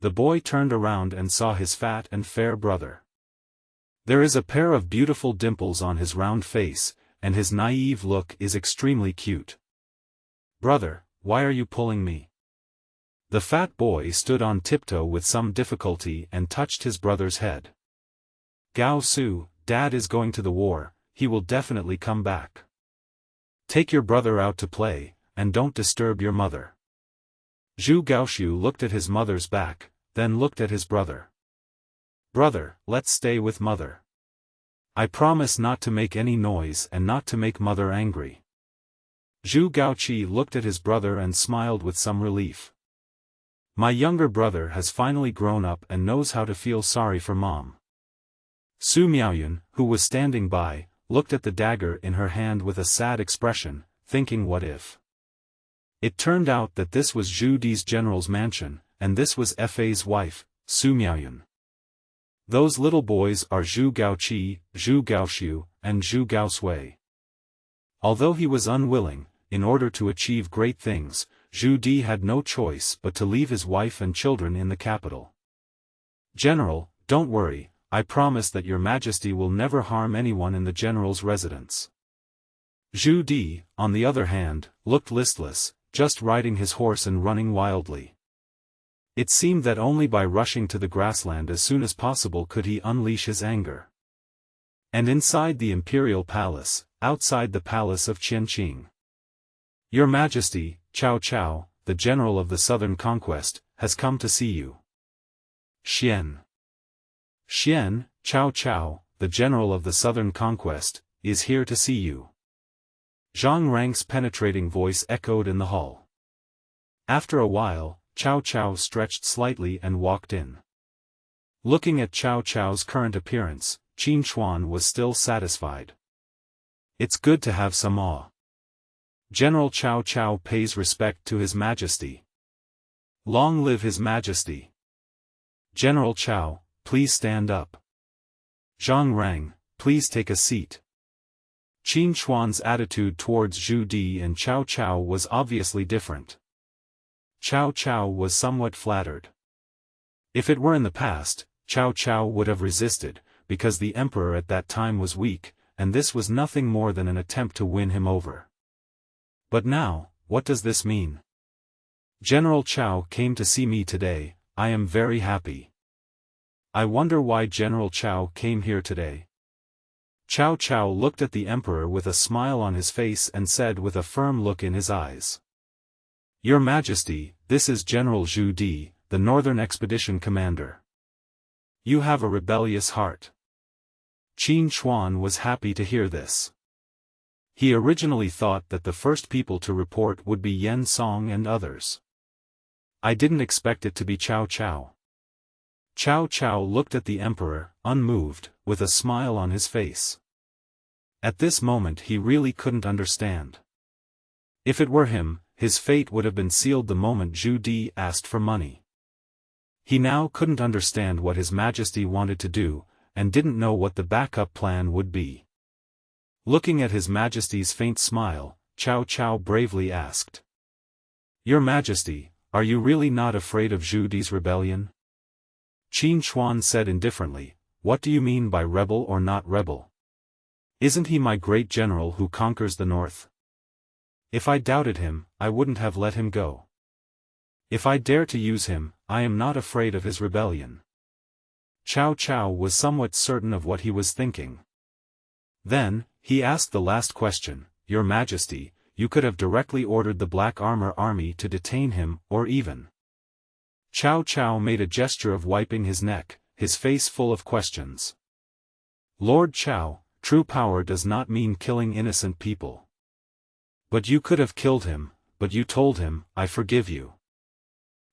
The boy turned around and saw his fat and fair brother. There is a pair of beautiful dimples on his round face, and his naive look is extremely cute. "Brother, why are you pulling me?" The fat boy stood on tiptoe with some difficulty and touched his brother's head. "Gao Qiu, Dad is going to the war, he will definitely come back. Take your brother out to play, and don't disturb your mother." Gao Qiu looked at his mother's back, then looked at his brother. "Brother, let's stay with mother. I promise not to make any noise and not to make mother angry." Gao Qiu looked at his brother and smiled with some relief. "My younger brother has finally grown up and knows how to feel sorry for mom." Su Miaoyun, who was standing by, looked at the dagger in her hand with a sad expression, thinking what if. It turned out that this was Zhu Di's general's mansion, and this was Fa's wife, Su Miaoyun. Those little boys are Zhu Gaoqi, Zhu Gaoxiu, and Zhu Gaosui. Although he was unwilling, in order to achieve great things, Zhu Di had no choice but to leave his wife and children in the capital. "General, don't worry, I promise that your majesty will never harm anyone in the general's residence." Zhu Di, on the other hand, looked listless, just riding his horse and running wildly. It seemed that only by rushing to the grassland as soon as possible could he unleash his anger. And inside the imperial palace, outside the palace of Qianqing. "Your Majesty, Cao Cao, the general of the southern conquest, has come to see you." Xian, Cao Cao, the general of the southern conquest, is here to see you. Zhang Rang's penetrating voice echoed in the hall. After a while, Cao Cao stretched slightly and walked in. Looking at Cao Cao's current appearance, Qin Chuan was still satisfied. "It's good to have some awe. General Cao Cao pays respect to His Majesty. Long live His Majesty. General Cao, please stand up. Zhang Rang, please take a seat." Qin Chuan's attitude towards Zhu Di and Cao Cao was obviously different. Cao Cao was somewhat flattered. If it were in the past, Cao Cao would have resisted, because the emperor at that time was weak, and this was nothing more than an attempt to win him over. But now, what does this mean? "General Cao came to see me today, I am very happy. I wonder why General Cao came here today." Cao Cao looked at the emperor with a smile on his face and said with a firm look in his eyes. "Your Majesty, this is General Zhu Di, the Northern Expedition Commander. You have a rebellious heart." Qin Chuan was happy to hear this. He originally thought that the first people to report would be Yan Song and others. "I didn't expect it to be Cao Cao." Cao Cao looked at the emperor, unmoved, with a smile on his face. At this moment he really couldn't understand. If it were him, his fate would have been sealed the moment Zhu Di asked for money. He now couldn't understand what His Majesty wanted to do, and didn't know what the backup plan would be. Looking at His Majesty's faint smile, Cao Cao bravely asked. "Your Majesty, are you really not afraid of Zhu Di's rebellion?" Qin Chuan said indifferently, "What do you mean by rebel or not rebel? Isn't he my great general who conquers the north? If I doubted him, I wouldn't have let him go. If I dare to use him, I am not afraid of his rebellion." Cao Cao was somewhat certain of what he was thinking. Then, he asked the last question, "Your Majesty, you could have directly ordered the Black Armor Army to detain him, or even..." Cao Cao made a gesture of wiping his neck, his face full of questions. "Lord Cao, true power does not mean killing innocent people. But you could have killed him, but you told him, 'I forgive you.'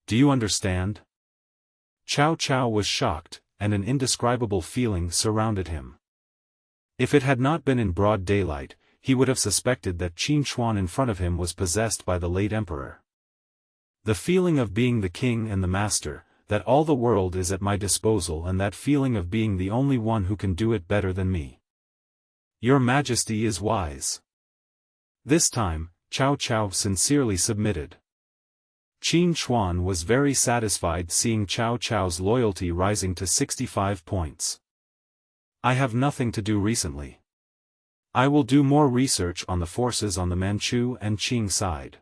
Do you understand?" Cao Cao was shocked, and an indescribable feeling surrounded him. If it had not been in broad daylight, he would have suspected that Qin Chuan in front of him was possessed by the late emperor. The feeling of being the king and the master, that all the world is at my disposal and that feeling of being the only one who can do it better than me. Your Majesty is wise. This time, Cao Cao sincerely submitted. Qin Hui was very satisfied seeing Cao Cao's loyalty rising to 65 points. I have nothing to do recently. I will do more research on the forces on the Manchu and Qing side.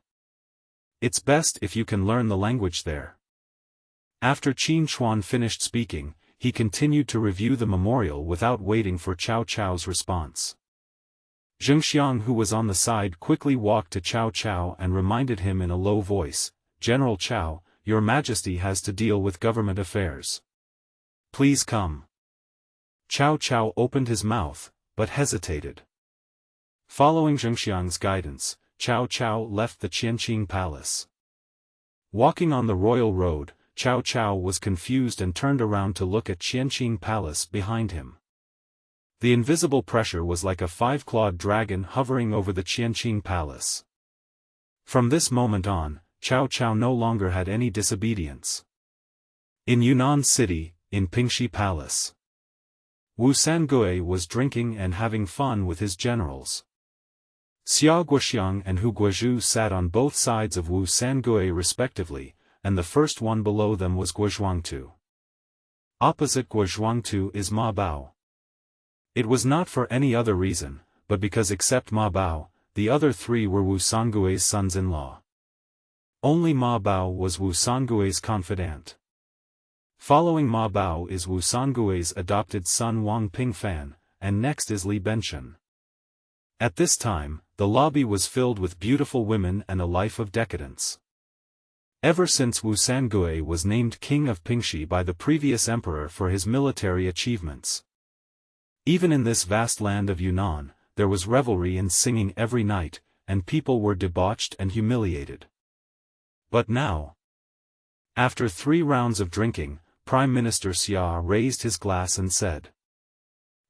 It's best if you can learn the language there. After Qin Hui finished speaking, he continued to review the memorial without waiting for Cao Cao's response. Zheng Xiang, who was on the side, quickly walked to Cao Cao and reminded him in a low voice, "General Cao, Your Majesty has to deal with government affairs. Please come." Cao Cao opened his mouth, but hesitated. Following Zheng Xiang's guidance, Cao Cao left the Qianqing Palace. Walking on the royal road, Cao Cao was confused and turned around to look at Qianqing Palace behind him. The invisible pressure was like a five-clawed dragon hovering over the Qianqing Palace. From this moment on, Cao Cao no longer had any disobedience. In Yunnan City, in Pingxi Palace, Wu Sangui was drinking and having fun with his generals. Xia Guoxiang and Hu Guozhu sat on both sides of Wu Sangui respectively, and the first one below them was Guozhuangtu. Opposite Guozhuangtu is Ma Bao. It was not for any other reason, but because except Ma Bao, the other three were Wu Sangui's sons-in-law. Only Ma Bao was Wu Sangui's confidant. Following Ma Bao is Wu Sangui's adopted son Wang Pingfan, and next is Li Benchen. At this time, the lobby was filled with beautiful women and a life of decadence. Ever since Wu Sangui was named king of Pingxi by the previous emperor for his military achievements. Even in this vast land of Yunnan, there was revelry and singing every night, and people were debauched and humiliated. But now, after 3 rounds of drinking, Prime Minister Xia raised his glass and said,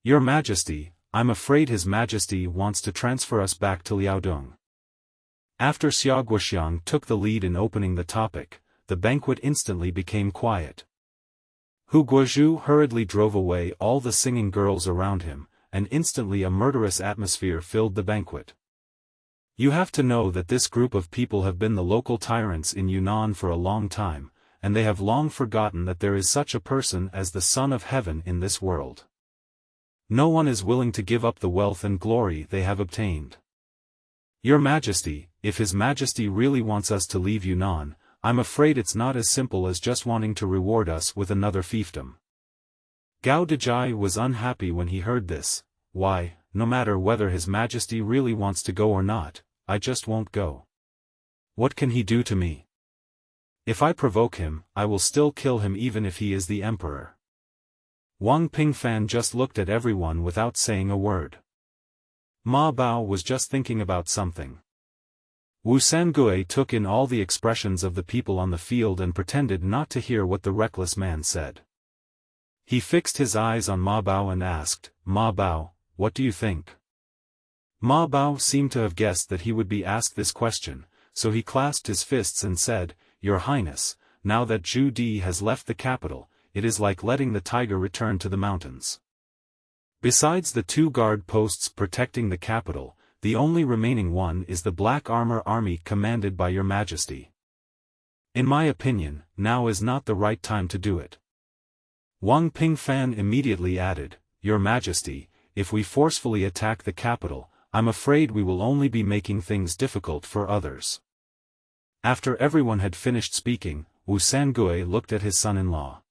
"Your Majesty, I'm afraid His Majesty wants to transfer us back to Liaodong." After Xia Guoxiang took the lead in opening the topic, the banquet instantly became quiet. Hu Guozhu hurriedly drove away all the singing girls around him, and instantly a murderous atmosphere filled the banquet. You have to know that this group of people have been the local tyrants in Yunnan for a long time, and they have long forgotten that there is such a person as the Son of Heaven in this world. No one is willing to give up the wealth and glory they have obtained. Your Majesty, if His Majesty really wants us to leave Yunnan, I'm afraid it's not as simple as just wanting to reward us with another fiefdom. Gao Dejai was unhappy when he heard this. Why, no matter whether His Majesty really wants to go or not, I just won't go. What can he do to me? If I provoke him, I will still kill him even if he is the emperor. Wang Pingfan just looked at everyone without saying a word. Ma Bao was just thinking about something. Wu Sangui took in all the expressions of the people on the field and pretended not to hear what the reckless man said. He fixed his eyes on Ma Bao and asked, "Ma Bao, what do you think?" Ma Bao seemed to have guessed that he would be asked this question, so he clasped his fists and said, "Your Highness, now that Zhu Di has left the capital, it is like letting the tiger return to the mountains. Besides the 2 guard posts protecting the capital, the only remaining one is the Black Armor Army commanded by Your Majesty. In my opinion, now is not the right time to do it." Wang Pingfan immediately added, "Your Majesty, if we forcefully attack the capital, I'm afraid we will only be making things difficult for others." After everyone had finished speaking, Wu Sangui looked at his son-in-law.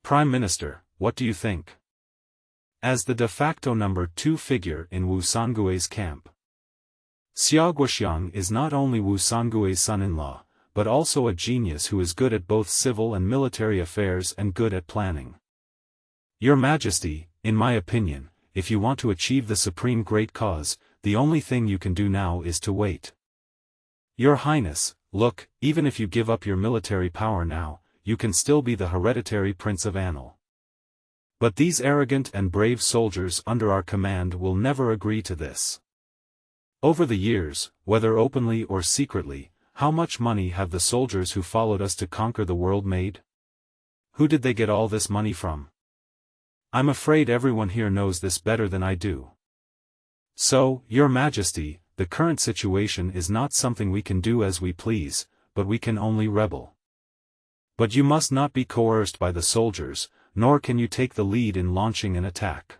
"Prime Minister, what do you think?" As the de facto number 2 figure in Wu Sangui's camp, Xia Guoxiang is not only Wu Sangui's son-in-law, but also a genius who is good at both civil and military affairs and good at planning. "Your Majesty, in my opinion, if you want to achieve the supreme great cause, the only thing you can do now is to wait. Your Highness, look, even if you give up your military power now, you can still be the hereditary Prince of Anil. But these arrogant and brave soldiers under our command will never agree to this. Over the years, whether openly or secretly, how much money have the soldiers who followed us to conquer the world made? Who did they get all this money from? I'm afraid everyone here knows this better than I do. So, Your Majesty, the current situation is not something we can do as we please, but we can only rebel. But you must not be coerced by the soldiers, nor can you take the lead in launching an attack.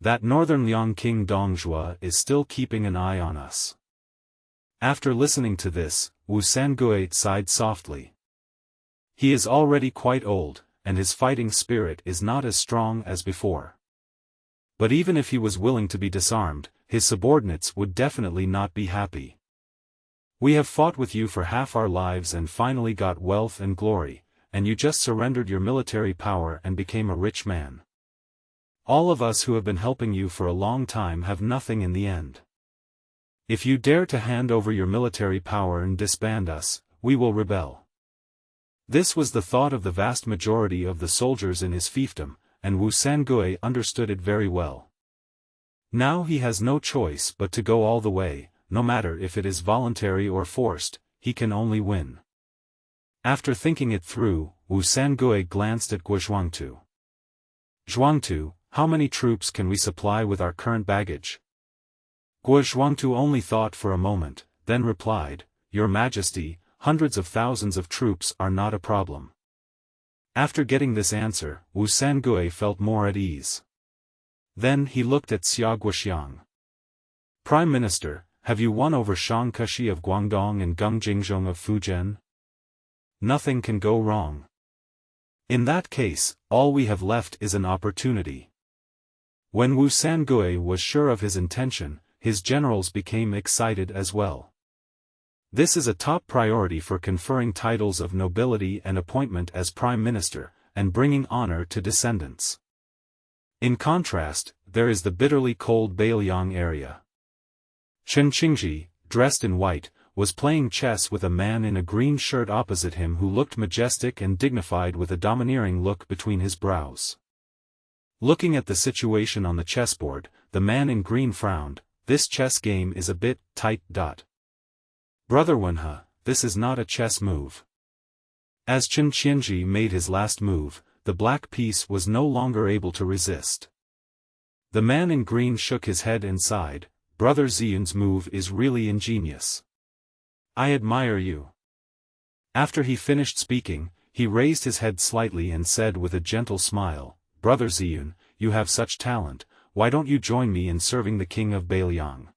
That northern Liang King Dongjue is still keeping an eye on us. After listening to this, Wu Sangui sighed softly. He is already quite old, and his fighting spirit is not as strong as before. But even if he was willing to be disarmed, his subordinates would definitely not be happy. We have fought with you for half our lives and finally got wealth and glory, and you just surrendered your military power and became a rich man. All of us who have been helping you for a long time have nothing in the end. If you dare to hand over your military power and disband us, we will rebel. This was the thought of the vast majority of the soldiers in his fiefdom, and Wu Sangui understood it very well. Now he has no choice but to go all the way, no matter if it is voluntary or forced, he can only win. After thinking it through, Wu Sangui glanced at Guozhuangtu. Zhuangtu, how many troops can we supply with our current baggage? Guozhuangtu only thought for a moment, then replied, Your Majesty, hundreds of thousands of troops are not a problem. After getting this answer, Wu Sangui felt more at ease. Then he looked at Xia Guoxiang. Prime Minister, have you won over Shang Keshi of Guangdong and Geng Jingzhong of Fujian? Nothing can go wrong. In that case, all we have left is an opportunity. When Wu Sangui was sure of his intention, his generals became excited as well. This is a top priority for conferring titles of nobility and appointment as prime minister, and bringing honor to descendants. In contrast, there is the bitterly cold Beiliang area. Chen Qingji, dressed in white, was playing chess with a man in a green shirt opposite him who looked majestic and dignified with a domineering look between his brows. Looking at the situation on the chessboard, the man in green frowned. This chess game is a bit tight. Brother Wenhe, this is not a chess move. As Chen Qingji made his last move, the black piece was no longer able to resist. The man in green shook his head and sighed. Brother Zetian's move is really ingenious. I admire you. After he finished speaking, he raised his head slightly and said with a gentle smile, Brother Zetian, you have such talent, why don't you join me in serving the king of Beiliang?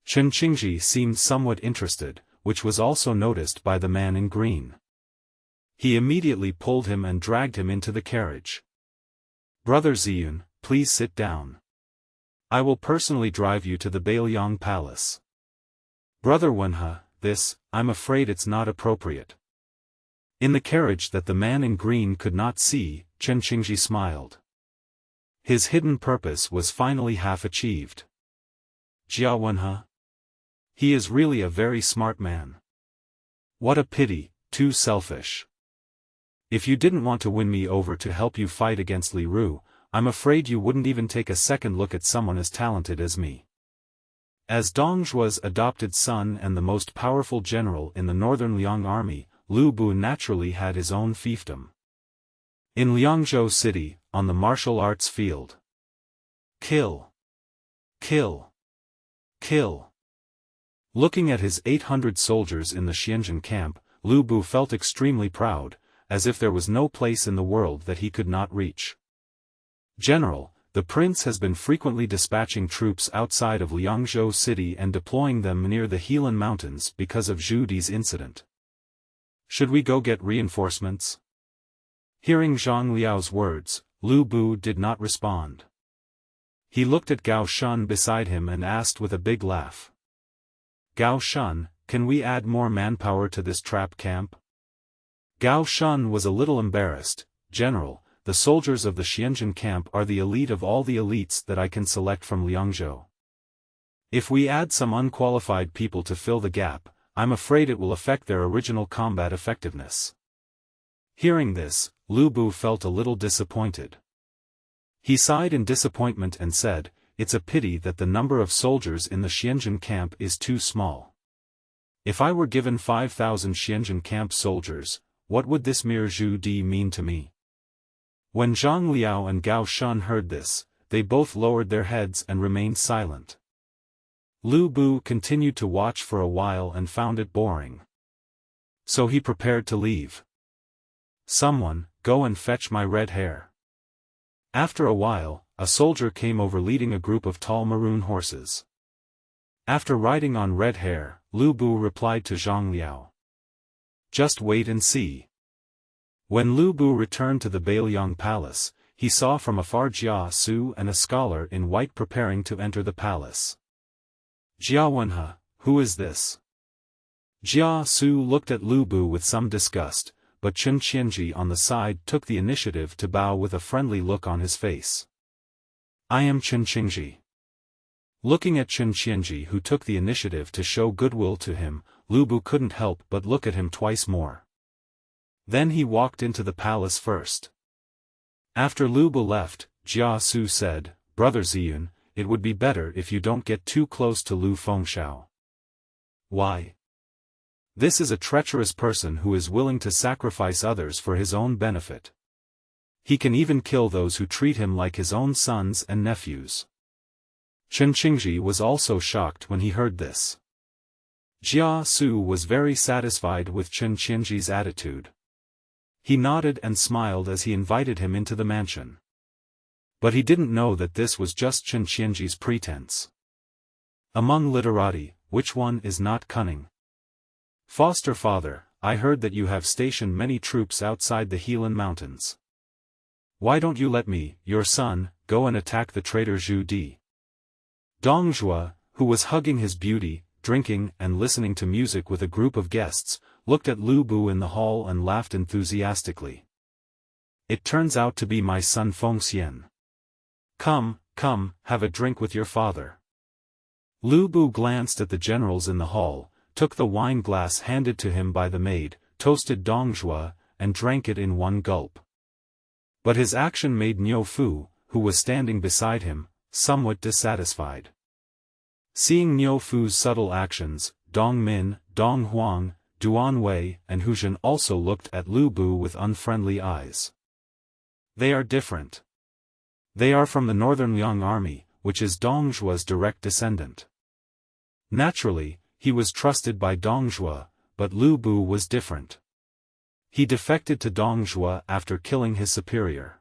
Chen Qingji seemed somewhat interested, which was also noticed by the man in green. He immediately pulled him and dragged him into the carriage. Brother Zetian, please sit down. I will personally drive you to the Beiliang palace. Brother Wenhe, I'm afraid it's not appropriate. In the carriage that the man in green could not see, Chen Qingji smiled. His hidden purpose was finally half achieved. Jia Wenhe. He is really a very smart man. What a pity, too selfish. If you didn't want to win me over to help you fight against Li Ru, I'm afraid you wouldn't even take a second look at someone as talented as me. As Dongjue's adopted son and the most powerful general in the northern Liang army, Lu Bu naturally had his own fiefdom. In Liangzhou city, on the martial arts field. Kill. Kill. Kill. Looking at his 800 soldiers in the Xianzhen camp, Lu Bu felt extremely proud, as if there was no place in the world that he could not reach. General, the prince has been frequently dispatching troops outside of Liangzhou city and deploying them near the Helan Mountains because of Zhu Di's incident. Should we go get reinforcements? Hearing Zhang Liao's words, Lu Bu did not respond. He looked at Gao Shun beside him and asked with a big laugh. Gao Shun, can we add more manpower to this trap camp? Gao Shun was a little embarrassed. General, the soldiers of the Xianzhen camp are the elite of all the elites that I can select from Liangzhou. If we add some unqualified people to fill the gap, I'm afraid it will affect their original combat effectiveness. Hearing this, Lu Bu felt a little disappointed. He sighed in disappointment and said, it's a pity that the number of soldiers in the Xianzhen camp is too small. If I were given 5,000 Xianzhen camp soldiers, what would this mere Zhu Di mean to me? When Zhang Liao and Gao Shun heard this, they both lowered their heads and remained silent. Lu Bu continued to watch for a while and found it boring. So he prepared to leave. Someone, go and fetch my red hair. After a while, a soldier came over leading a group of tall maroon horses. After riding on red hair, Lu Bu replied to Zhang Liao. Just wait and see. When Lu Bu returned to the Bailiang palace, he saw from afar Jia Su and a scholar in white preparing to enter the palace. Jia Wenhe, who is this? Jia Su looked at Lu Bu with some disgust, but Chen Qianji on the side took the initiative to bow with a friendly look on his face. I am Chen Qingji. Looking at Chen Qianji, who took the initiative to show goodwill to him, Lu Bu couldn't help but look at him twice more. Then he walked into the palace first. After Lu Bu left, Jia Su said, Brother Ziyun, it would be better if you don't get too close to Lu Fengshao. Why? This is a treacherous person who is willing to sacrifice others for his own benefit. He can even kill those who treat him like his own sons and nephews. Chen Qingji was also shocked when he heard this. Jia Su was very satisfied with Chen Qianji's attitude. He nodded and smiled as he invited him into the mansion. But he didn't know that this was just Chen Qianji's pretense. Among literati, which one is not cunning? Foster father, I heard that you have stationed many troops outside the Helan Mountains. Why don't you let me, your son, go and attack the traitor Zhu Di? Dong Zhuo, who was hugging his beauty, drinking and listening to music with a group of guests, looked at Lu Bu in the hall and laughed enthusiastically. It turns out to be my son Fengxian. Come, come, have a drink with your father. Lu Bu glanced at the generals in the hall, took the wine glass handed to him by the maid, toasted Dong Zhuo, and drank it in one gulp. But his action made Niu Fu, who was standing beside him, somewhat dissatisfied. Seeing Niu Fu's subtle actions, Dong Min, Dong Huang, Duan Wei, and Hu Zhen also looked at Lu Bu with unfriendly eyes. They are different. They are from the Northern Liang army, which is Dong Zhuo's direct descendant. Naturally, he was trusted by Dong Zhuo, but Lu Bu was different. He defected to Dong Zhuo after killing his superior.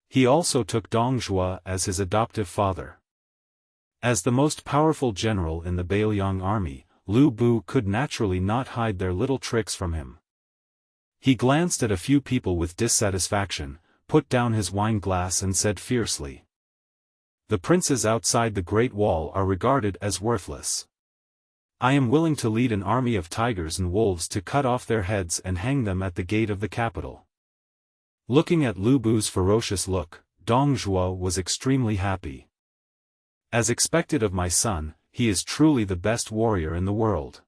He also took Dong Zhuo as his adoptive father. As the most powerful general in the Bailiang army, Lu Bu could naturally not hide their little tricks from him. He glanced at a few people with dissatisfaction, put down his wine glass and said fiercely. The princes outside the Great Wall are regarded as worthless. I am willing to lead an army of tigers and wolves to cut off their heads and hang them at the gate of the capital. Looking at Lu Bu's ferocious look, Dong Zhuo was extremely happy. As expected of my son, he is truly the best warrior in the world.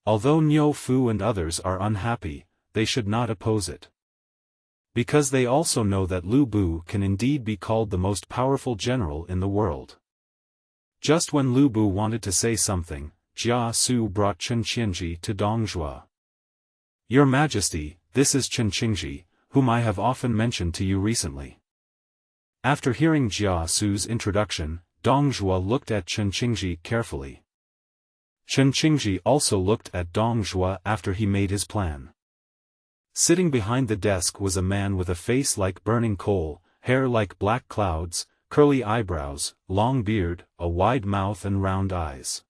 Although Niu Fu and others are unhappy, they should not oppose it. Because they also know that Lu Bu can indeed be called the most powerful general in the world. Just when Lu Bu wanted to say something, Jia Su brought Chen Qianji to Dong Zhuo. Your Majesty, this is Chen Qingji, whom I have often mentioned to you recently. After hearing Jia Su's introduction, Dong Zhuo looked at Chen Qingji carefully. Chen Qingji also looked at Dong Zhuo after he made his plan. Sitting behind the desk was a man with a face like burning coal, hair like black clouds, curly eyebrows, long beard, a wide mouth and round eyes.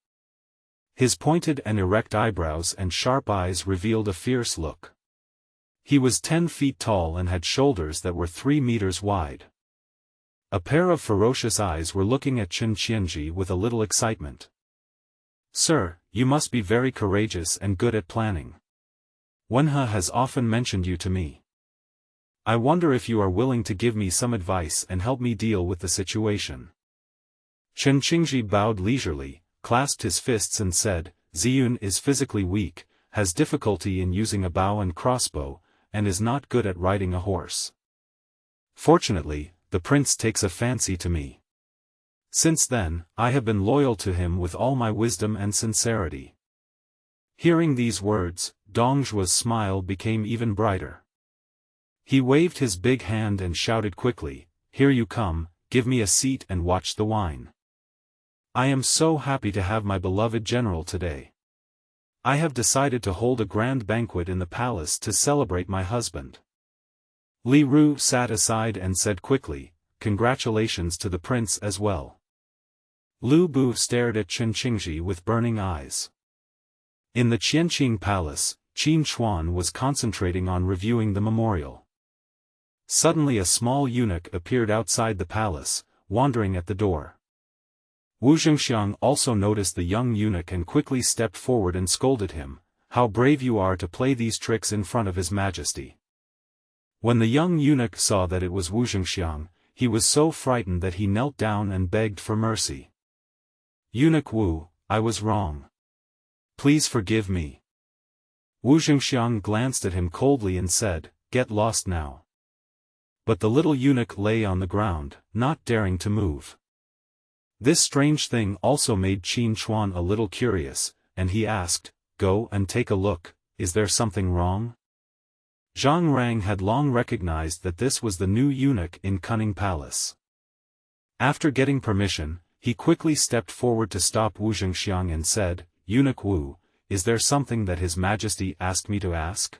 His pointed and erect eyebrows and sharp eyes revealed a fierce look. He was 10 feet tall and had shoulders that were 3 meters wide. A pair of ferocious eyes were looking at Chen Qianji with a little excitement. Sir, you must be very courageous and good at planning. Wenhe has often mentioned you to me. I wonder if you are willing to give me some advice and help me deal with the situation. Chen Qingji bowed leisurely, clasped his fists and said, Ziyun is physically weak, has difficulty in using a bow and crossbow, and is not good at riding a horse. Fortunately, the prince takes a fancy to me. Since then, I have been loyal to him with all my wisdom and sincerity. Hearing these words, Dongzhuo's smile became even brighter. He waved his big hand and shouted quickly, "Here you come, give me a seat and watch the wine. I am so happy to have my beloved general today. I have decided to hold a grand banquet in the palace to celebrate my husband." Li Ru sat aside and said quickly, "Congratulations to the prince as well." Lu Bu stared at Chen Qingji with burning eyes. In the Qianqing palace, Qin Chuan was concentrating on reviewing the memorial. Suddenly a small eunuch appeared outside the palace, wandering at the door. Wu Zhengxiang also noticed the young eunuch and quickly stepped forward and scolded him, "How brave you are to play these tricks in front of His Majesty." When the young eunuch saw that it was Wu Zhengxiang, he was so frightened that he knelt down and begged for mercy. "Eunuch Wu, I was wrong. Please forgive me." Wu Zhengxiang glanced at him coldly and said, "Get lost now." But the little eunuch lay on the ground, not daring to move. This strange thing also made Qin Chuan a little curious, and he asked, "Go and take a look, is there something wrong?" Zhang Rang had long recognized that this was the new eunuch in Cunning Palace. After getting permission, he quickly stepped forward to stop Wu Zhengxiang and said, "Eunuch Wu, is there something that His Majesty asked me to ask?"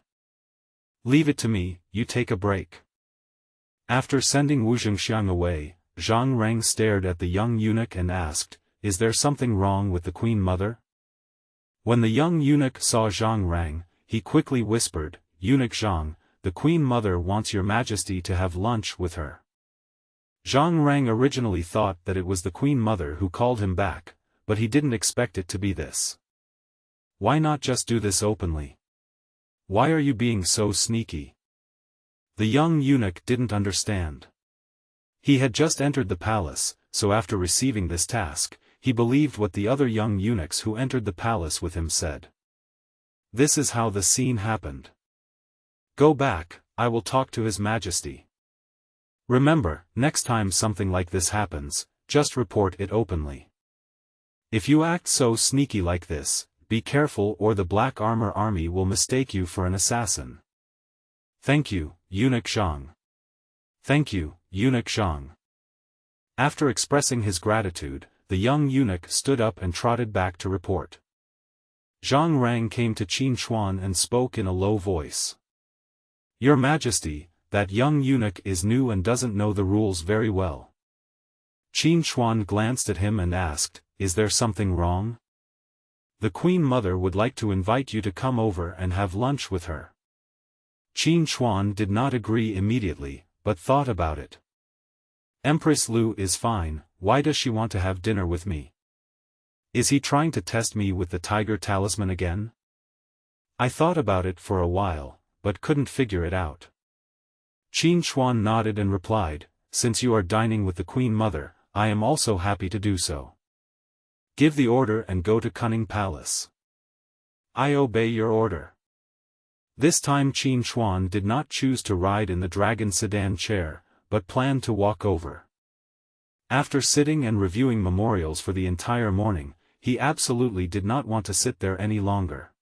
"Leave it to me, you take a break." After sending Wu Zhengxiang away, Zhang Rang stared at the young eunuch and asked, "Is there something wrong with the Queen Mother?" When the young eunuch saw Zhang Rang, he quickly whispered, "Eunuch Zhang, the Queen Mother wants Your Majesty to have lunch with her." Zhang Rang originally thought that it was the Queen Mother who called him back, but he didn't expect it to be this. "Why not just do this openly? Why are you being so sneaky?" The young eunuch didn't understand. He had just entered the palace, so after receiving this task, he believed what the other young eunuchs who entered the palace with him said. This is how the scene happened. "Go back, I will talk to His Majesty. Remember, next time something like this happens, just report it openly. If you act so sneaky like this, be careful or the Black Armor Army will mistake you for an assassin." "Thank you, Eunuch Zhang." "Thank you, Eunuch Zhang." After expressing his gratitude, the young eunuch stood up and trotted back to report. Zhang Rang came to Qin Chuan and spoke in a low voice. "Your Majesty, that young eunuch is new and doesn't know the rules very well." Qin Chuan glanced at him and asked, "Is there something wrong?" "The Queen Mother would like to invite you to come over and have lunch with her." Qin Chuan did not agree immediately, but thought about it. "Empress Lu is fine, why does she want to have dinner with me? Is he trying to test me with the tiger talisman again?" I thought about it for a while, but couldn't figure it out. Qin Chuan nodded and replied, "Since you are dining with the Queen Mother, I am also happy to do so. Give the order and go to Cunning Palace." "I obey your order." This time Qin Chuan did not choose to ride in the dragon sedan chair, but planned to walk over. After sitting and reviewing memorials for the entire morning, he absolutely did not want to sit there any longer.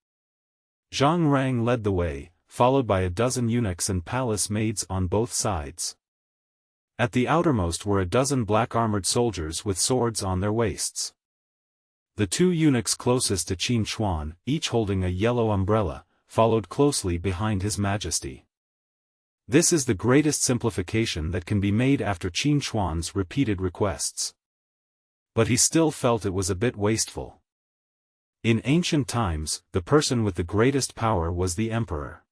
Zhang Rang led the way, followed by a dozen eunuchs and palace maids on both sides. At the outermost were a dozen black-armored soldiers with swords on their waists. The two eunuchs closest to Qin Chuan, each holding a yellow umbrella, followed closely behind His Majesty. This is the greatest simplification that can be made after Qin Chuan's repeated requests. But he still felt it was a bit wasteful. In ancient times, the person with the greatest power was the emperor.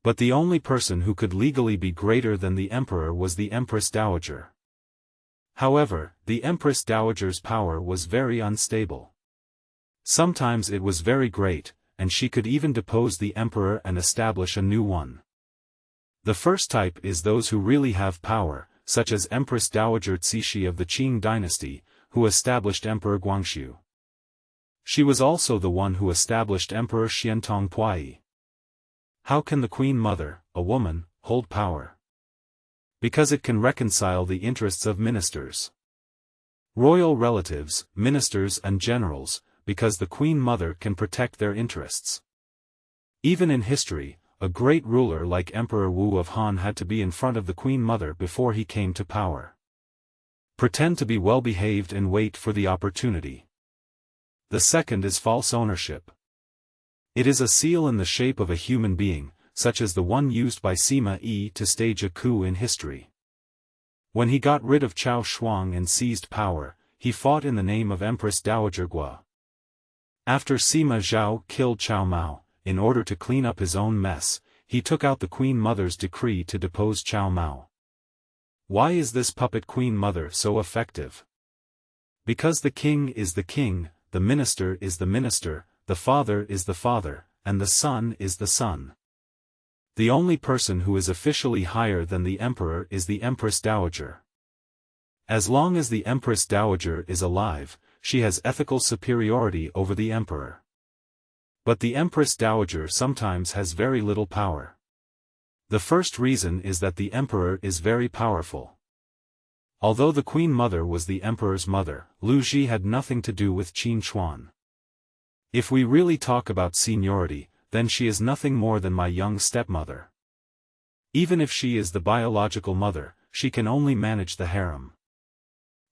But the only person who could legally be greater than the emperor was the Empress Dowager. However, the Empress Dowager's power was very unstable. Sometimes it was very great, and she could even depose the emperor and establish a new one. The first type is those who really have power, such as Empress Dowager Cixi of the Qing dynasty, who established Emperor Guangxu. She was also the one who established Emperor Xiantong Puyi. How can the Queen Mother, a woman, hold power? Because it can reconcile the interests of ministers. Royal relatives, ministers and generals, because the Queen Mother can protect their interests. Even in history, a great ruler like Emperor Wu of Han had to be in front of the Queen Mother before he came to power. Pretend to be well-behaved and wait for the opportunity. The second is false ownership. It is a seal in the shape of a human being, such as the one used by Sima Yi to stage a coup in history. When he got rid of Cao Shuang and seized power, he fought in the name of Empress Dowager Gua. After Sima Zhao killed Cao Mao, in order to clean up his own mess, he took out the Queen Mother's decree to depose Cao Mao. Why is this puppet Queen Mother so effective? Because the king is the king, the minister is the minister, the father is the father, and the son is the son. The only person who is officially higher than the emperor is the Empress Dowager. As long as the Empress Dowager is alive, she has ethical superiority over the emperor. But the Empress Dowager sometimes has very little power. The first reason is that the emperor is very powerful. Although the Queen Mother was the emperor's mother, Lu Ji had nothing to do with Qin Chuan. If we really talk about seniority, then she is nothing more than my young stepmother. Even if she is the biological mother, she can only manage the harem.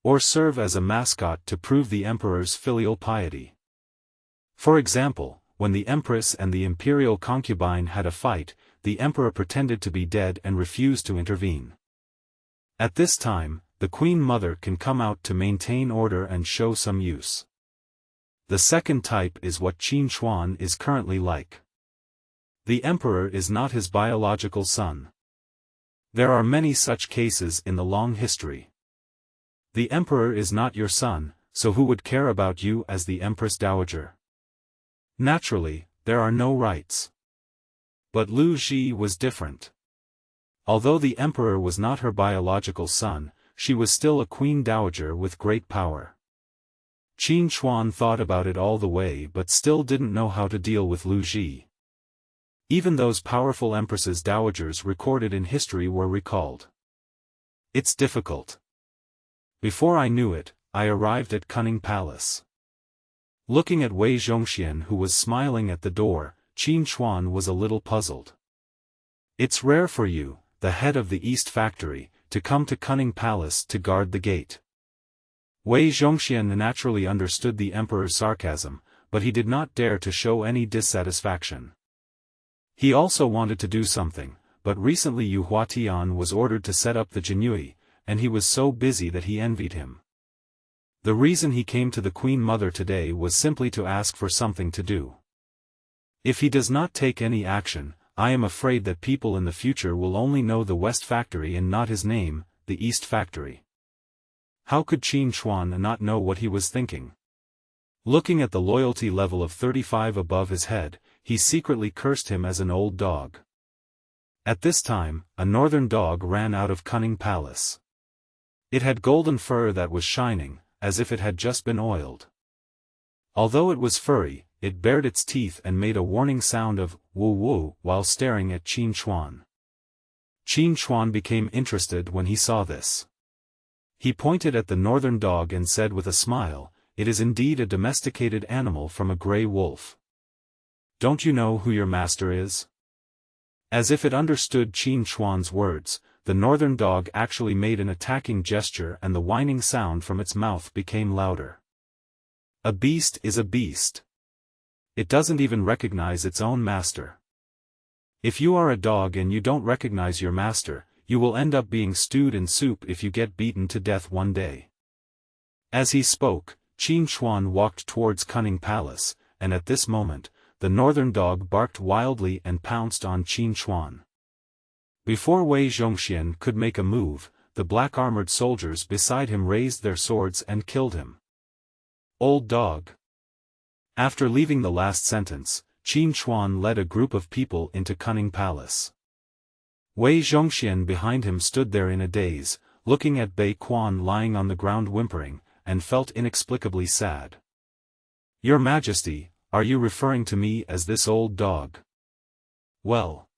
Or serve as a mascot to prove the emperor's filial piety. For example, when the Empress and the imperial concubine had a fight, the emperor pretended to be dead and refused to intervene. At this time, the Queen Mother can come out to maintain order and show some use. The second type is what Qin Chuan is currently like. The emperor is not his biological son. There are many such cases in the long history. The emperor is not your son, so who would care about you as the Empress Dowager? Naturally, there are no rights. But Lu Ji was different. Although the emperor was not her biological son, she was still a queen dowager with great power. Qin Chuan thought about it all the way but still didn't know how to deal with Lu Ji. Even those powerful empresses dowagers recorded in history were recalled. It's difficult. Before I knew it, I arrived at Cunning Palace. Looking at Wei Zhongxian who was smiling at the door, Qin Chuan was a little puzzled. It's rare for you, the head of the East Factory, to come to Cunning Palace to guard the gate. Wei Zhongxian naturally understood the emperor's sarcasm, but he did not dare to show any dissatisfaction. He also wanted to do something, but recently Yu Huatian was ordered to set up the Jinui, and he was so busy that he envied him. The reason he came to the Queen Mother today was simply to ask for something to do. If he does not take any action, I am afraid that people in the future will only know the West Factory and not his name, the East Factory. How could Qin Chuan not know what he was thinking? Looking at the loyalty level of 35 above his head, he secretly cursed him as an old dog. At this time, a northern dog ran out of Cunning Palace. It had golden fur that was shining, as if it had just been oiled. Although it was furry, it bared its teeth and made a warning sound of woo-woo while staring at Qin Chuan. Qin Chuan became interested when he saw this. He pointed at the northern dog and said with a smile, "It is indeed a domesticated animal from a gray wolf. Don't you know who your master is?" As if it understood Qin Chuan's words, the northern dog actually made an attacking gesture and the whining sound from its mouth became louder. A beast is a beast. It doesn't even recognize its own master. If you are a dog and you don't recognize your master, you will end up being stewed in soup if you get beaten to death one day. As he spoke, Qin Chuan walked towards Cunning Palace, and at this moment, the northern dog barked wildly and pounced on Qin Chuan. Before Wei Zhongxian could make a move, the black-armored soldiers beside him raised their swords and killed him. Old dog. After leaving the last sentence, Qin Chuan led a group of people into Cunning Palace. Wei Zhongxian behind him stood there in a daze, looking at Bei Quan lying on the ground whimpering, and felt inexplicably sad. "Your Majesty, are you referring to me as this old dog?" "Well."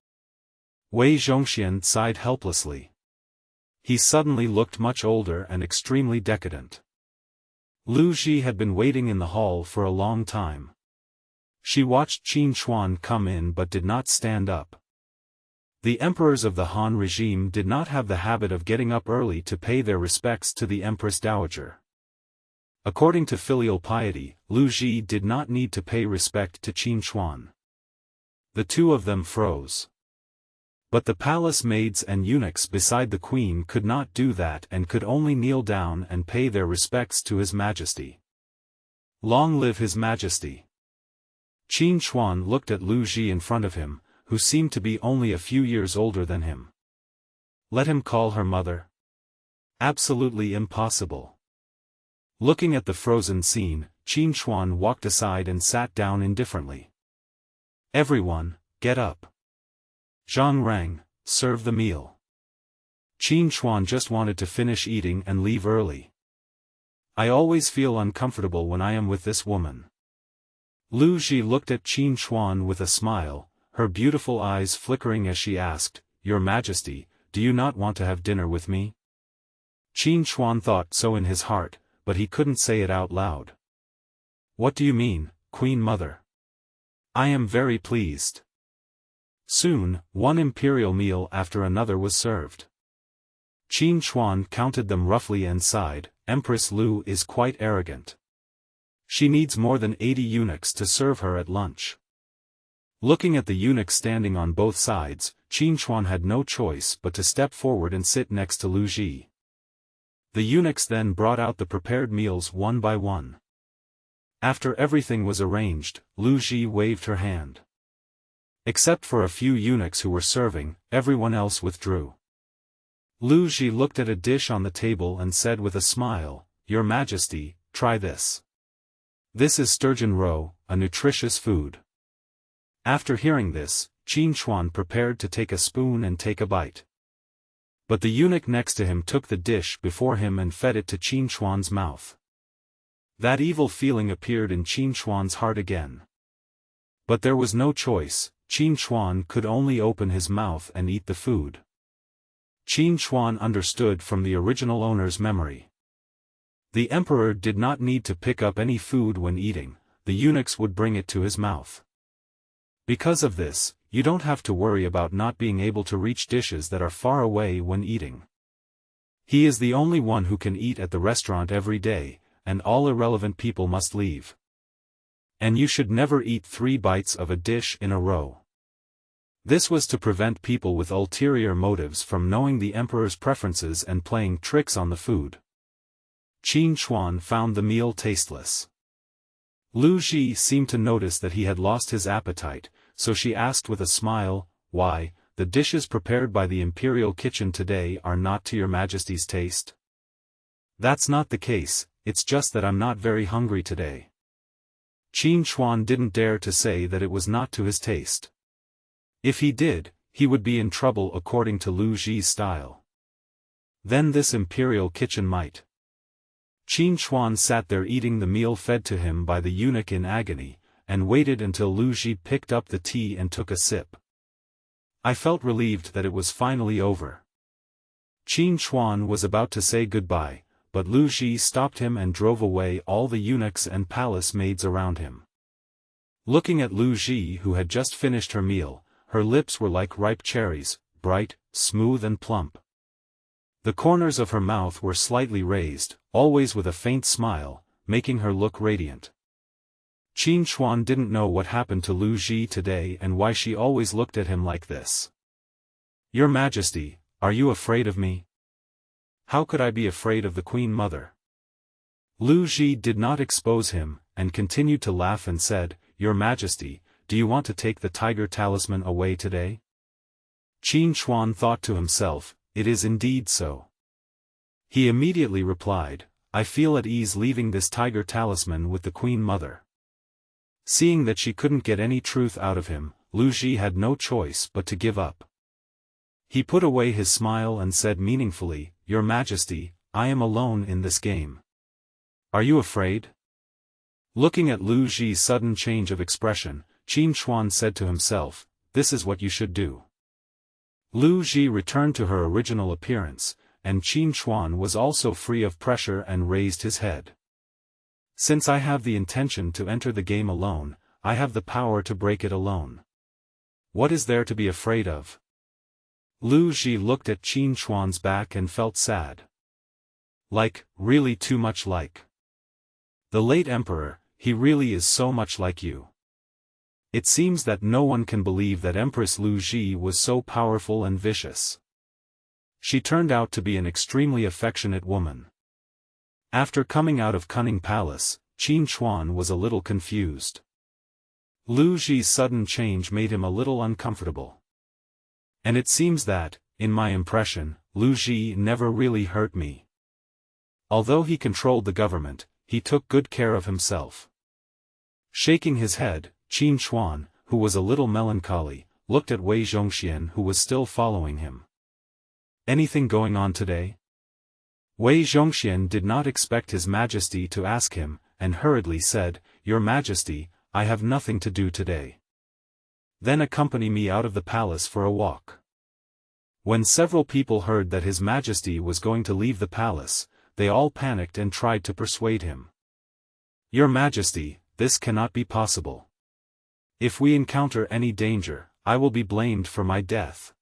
Wei Zhongxian sighed helplessly. He suddenly looked much older and extremely decadent. Lu Ji had been waiting in the hall for a long time. She watched Qin Hui come in but did not stand up. The emperors of the Han regime did not have the habit of getting up early to pay their respects to the Empress Dowager. According to filial piety, Lu Ji did not need to pay respect to Qin Hui. The two of them froze. But the palace maids and eunuchs beside the queen could not do that and could only kneel down and pay their respects to His Majesty. Long live His Majesty! Qin Hui looked at Lu Ji in front of him, who seemed to be only a few years older than him. Let him call her mother? Absolutely impossible. Looking at the frozen scene, Qin Hui walked aside and sat down indifferently. Everyone, get up. Zhang Rang, serve the meal. Qin Hui just wanted to finish eating and leave early. I always feel uncomfortable when I am with this woman. Lu Ji looked at Qin Hui with a smile, her beautiful eyes flickering as she asked, Your Majesty, do you not want to have dinner with me? Qin Hui thought so in his heart, but he couldn't say it out loud. What do you mean, Queen Mother? I am very pleased. Soon, one imperial meal after another was served. Qin Hui counted them roughly and sighed, Empress Lu is quite arrogant. She needs more than 80 eunuchs to serve her at lunch. Looking at the eunuchs standing on both sides, Qin Hui had no choice but to step forward and sit next to Lu Ji. The eunuchs then brought out the prepared meals one by one. After everything was arranged, Lu Ji waved her hand. Except for a few eunuchs who were serving, everyone else withdrew. Lu Ji looked at a dish on the table and said with a smile, Your Majesty, try this. This is sturgeon roe, a nutritious food. After hearing this, Qin Hui prepared to take a spoon and take a bite. But the eunuch next to him took the dish before him and fed it to Qin Hui's mouth. That evil feeling appeared in Qin Hui's heart again. But there was no choice, Qin Hui could only open his mouth and eat the food. Qin Hui understood from the original owner's memory. The emperor did not need to pick up any food when eating, the eunuchs would bring it to his mouth. Because of this, you don't have to worry about not being able to reach dishes that are far away when eating. He is the only one who can eat at the restaurant every day, and all irrelevant people must leave. And you should never eat 3 bites of a dish in a row. This was to prevent people with ulterior motives from knowing the emperor's preferences and playing tricks on the food. Qin Hui found the meal tasteless. Lu Ji seemed to notice that he had lost his appetite, so she asked with a smile, Why, the dishes prepared by the imperial kitchen today are not to your Majesty's taste? That's not the case, it's just that I'm not very hungry today. Qin Hui didn't dare to say that it was not to his taste. If he did, he would be in trouble according to Lu Ji's style. Then this imperial kitchen might. Qin Hui sat there eating the meal fed to him by the eunuch in agony, and waited until Lu Ji picked up the tea and took a sip. I felt relieved that it was finally over. Qin Hui was about to say goodbye, but Lu Ji stopped him and drove away all the eunuchs and palace maids around him. Looking at Lu Ji who had just finished her meal, her lips were like ripe cherries, bright, smooth and plump. The corners of her mouth were slightly raised, always with a faint smile, making her look radiant. Qin Hui didn't know what happened to Lu Ji today and why she always looked at him like this. Your Majesty, are you afraid of me? How could I be afraid of the Queen Mother? Lu Ji did not expose him, and continued to laugh and said, Your Majesty, do you want to take the tiger talisman away today? Qin Hui thought to himself, It is indeed so. He immediately replied, I feel at ease leaving this tiger talisman with the Queen Mother. Seeing that she couldn't get any truth out of him, Lu Ji had no choice but to give up. He put away his smile and said meaningfully, Your Majesty, I am alone in this game. Are you afraid? Looking at Lu Ji's sudden change of expression, Qin Hui said to himself, This is what you should do. Lu Ji returned to her original appearance, and Qin Hui was also free of pressure and raised his head. Since I have the intention to enter the game alone, I have the power to break it alone. What is there to be afraid of? Lu Ji looked at Qin Chuan's back and felt sad. Like, really too much like. The late emperor, he really is so much like you. It seems that no one can believe that Empress Lu Ji was so powerful and vicious. She turned out to be an extremely affectionate woman. After coming out of Cunning Palace, Qin Chuan was a little confused. Lu Ji's sudden change made him a little uncomfortable. And it seems that, in my impression, Lu Ji never really hurt me. Although he controlled the government, he took good care of himself. Shaking his head, Qin Chuan, who was a little melancholy, looked at Wei Zhongxian, who was still following him. Anything going on today? Wei Zhongxian did not expect His Majesty to ask him, and hurriedly said, Your Majesty, I have nothing to do today. Then accompany me out of the palace for a walk. When several people heard that His Majesty was going to leave the palace, they all panicked and tried to persuade him. Your Majesty, this cannot be possible. If we encounter any danger, I will be blamed for my death.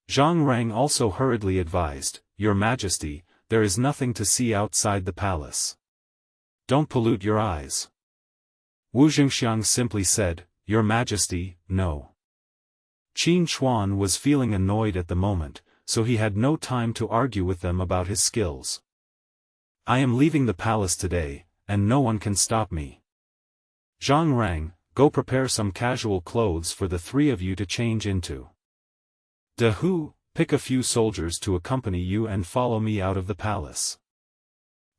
Zhang Rang also hurriedly advised, Your Majesty, there is nothing to see outside the palace. Don't pollute your eyes. Wu Jingxiang simply said, Your Majesty, no. Qin Chuan was feeling annoyed at the moment, so he had no time to argue with them about his skills. I am leaving the palace today, and no one can stop me. Zhang Rang, go prepare some casual clothes for the three of you to change into. De Hu, pick a few soldiers to accompany you and follow me out of the palace.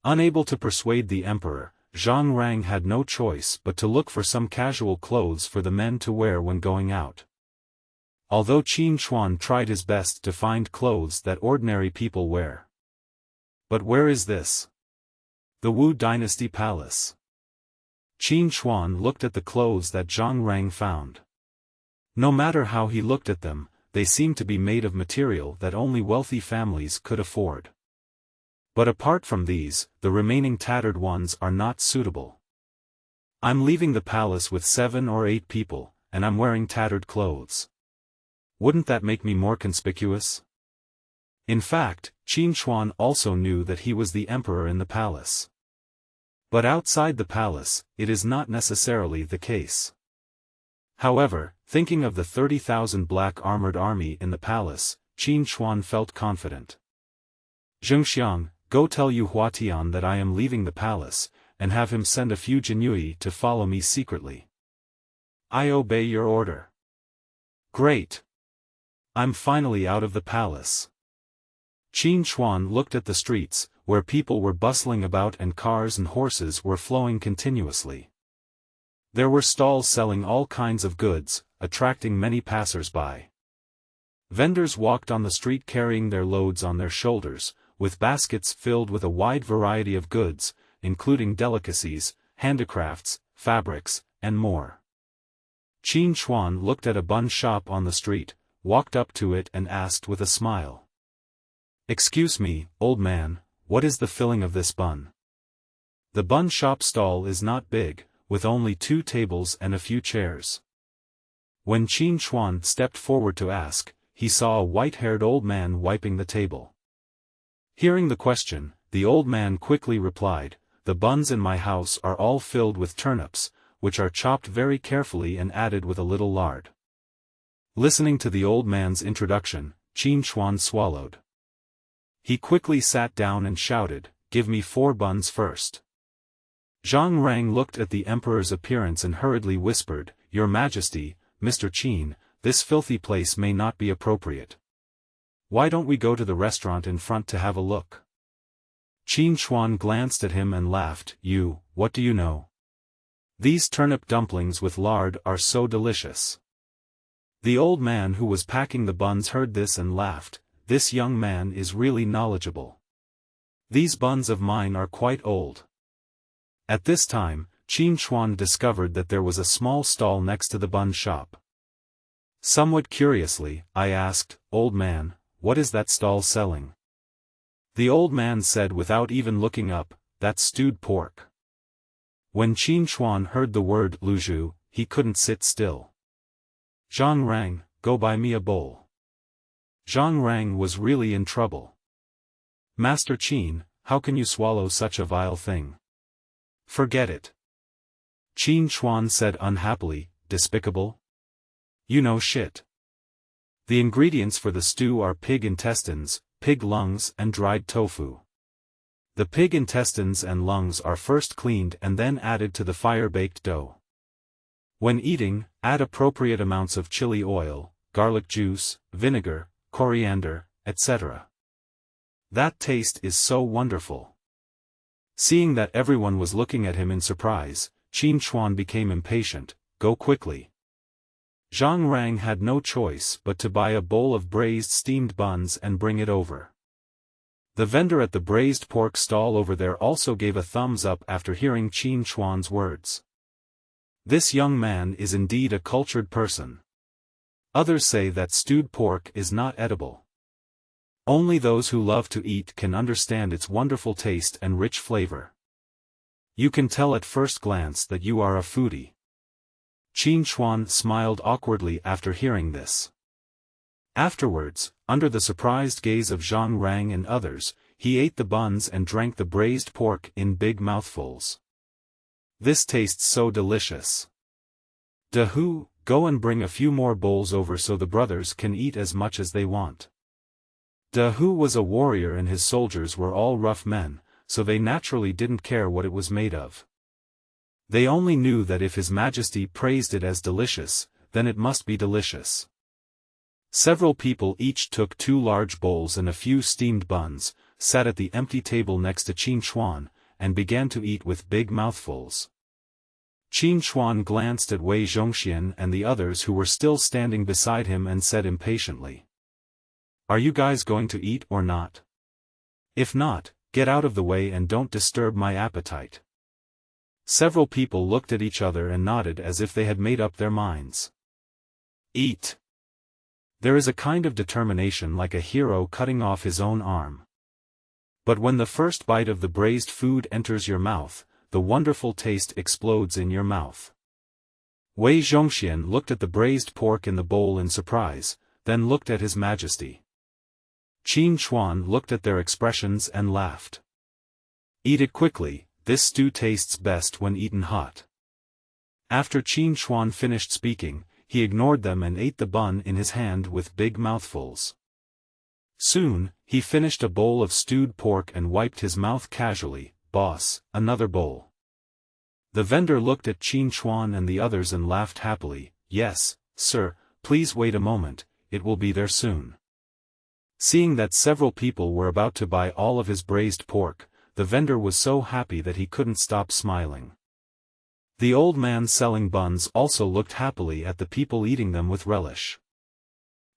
Unable to persuade the emperor, Zhang Rang had no choice but to look for some casual clothes for the men to wear when going out. Although Qin Chuan tried his best to find clothes that ordinary people wear. But where is this? The Wu Dynasty Palace. Qin Chuan looked at the clothes that Zhang Rang found. No matter how he looked at them, they seemed to be made of material that only wealthy families could afford. But apart from these, the remaining tattered ones are not suitable. I'm leaving the palace with 7 or 8 people, and I'm wearing tattered clothes. Wouldn't that make me more conspicuous? In fact, Qin Chuan also knew that he was the emperor in the palace. But outside the palace, it is not necessarily the case. However, thinking of the 30,000 black armored army in the palace, Qin Chuan felt confident. Zhengxiang, go tell Yu Huatian that I am leaving the palace, and have him send a few Jinui to follow me secretly. I obey your order. Great! I'm finally out of the palace. Qin Chuan looked at the streets, where people were bustling about and cars and horses were flowing continuously. There were stalls selling all kinds of goods, attracting many passers-by. Vendors walked on the street carrying their loads on their shoulders, with baskets filled with a wide variety of goods, including delicacies, handicrafts, fabrics, and more. Qin Chuan looked at a bun shop on the street, walked up to it and asked with a smile. Excuse me, old man, what is the filling of this bun? The bun shop stall is not big, with only 2 tables and a few chairs. When Qin Chuan stepped forward to ask, he saw a white-haired old man wiping the table. Hearing the question, the old man quickly replied, The buns in my house are all filled with turnips, which are chopped very carefully and added with a little lard. Listening to the old man's introduction, Qin Chuan swallowed. He quickly sat down and shouted, Give me 4 buns first. Zhang Rang looked at the emperor's appearance and hurriedly whispered, Your Majesty, Mr. Qin, this filthy place may not be appropriate. Why don't we go to the restaurant in front to have a look? Qin Chuan glanced at him and laughed, You, what do you know? These turnip dumplings with lard are so delicious. The old man who was packing the buns heard this and laughed, This young man is really knowledgeable. These buns of mine are quite old. At this time, Qin Chuan discovered that there was a small stall next to the bun shop. Somewhat curiously, I asked, Old man, what is that stall selling? The old man said without even looking up, That's stewed pork. When Qin Chuan heard the word Luzhu, he couldn't sit still. "Zhang Rang, go buy me a bowl." Zhang Rang was really in trouble. "Master Qin, how can you swallow such a vile thing? Forget it." Qin Chuan said unhappily, "Despicable? You know shit. The ingredients for the stew are pig intestines, pig lungs and dried tofu. The pig intestines and lungs are first cleaned and then added to the fire-baked dough. When eating, add appropriate amounts of chili oil, garlic juice, vinegar, coriander, etc. That taste is so wonderful." Seeing that everyone was looking at him in surprise, Qin Chuan became impatient. "Go quickly." Zhang Rang had no choice but to buy a bowl of braised steamed buns and bring it over. The vendor at the braised pork stall over there also gave a thumbs up after hearing Qin Chuan's words. This young man is indeed a cultured person. Others say that stewed pork is not edible. Only those who love to eat can understand its wonderful taste and rich flavor. You can tell at first glance that you are a foodie. Qin Chuan smiled awkwardly after hearing this. Afterwards, under the surprised gaze of Zhang Rang and others, he ate the buns and drank the braised pork in big mouthfuls. "This tastes so delicious. De Hu, go and bring a few more bowls over so the brothers can eat as much as they want." De Hu was a warrior and his soldiers were all rough men, so they naturally didn't care what it was made of. They only knew that if His Majesty praised it as delicious, then it must be delicious. Several people each took 2 large bowls and a few steamed buns, sat at the empty table next to Qin Chuan, and began to eat with big mouthfuls. Qin Chuan glanced at Wei Zhongxian and the others who were still standing beside him and said impatiently, "Are you guys going to eat or not? If not, get out of the way and don't disturb my appetite." Several people looked at each other and nodded as if they had made up their minds. Eat. There is a kind of determination like a hero cutting off his own arm. But when the first bite of the braised food enters your mouth, the wonderful taste explodes in your mouth. Wei Zhongxian looked at the braised pork in the bowl in surprise, then looked at His Majesty. Qin Chuan looked at their expressions and laughed. "Eat it quickly, this stew tastes best when eaten hot." After Qin Chuan finished speaking, he ignored them and ate the bun in his hand with big mouthfuls. Soon, he finished a bowl of stewed pork and wiped his mouth casually. "Boss, another bowl." The vendor looked at Qin Chuan and the others and laughed happily. "Yes, sir, please wait a moment, it will be there soon." Seeing that several people were about to buy all of his braised pork, the vendor was so happy that he couldn't stop smiling. The old man selling buns also looked happily at the people eating them with relish.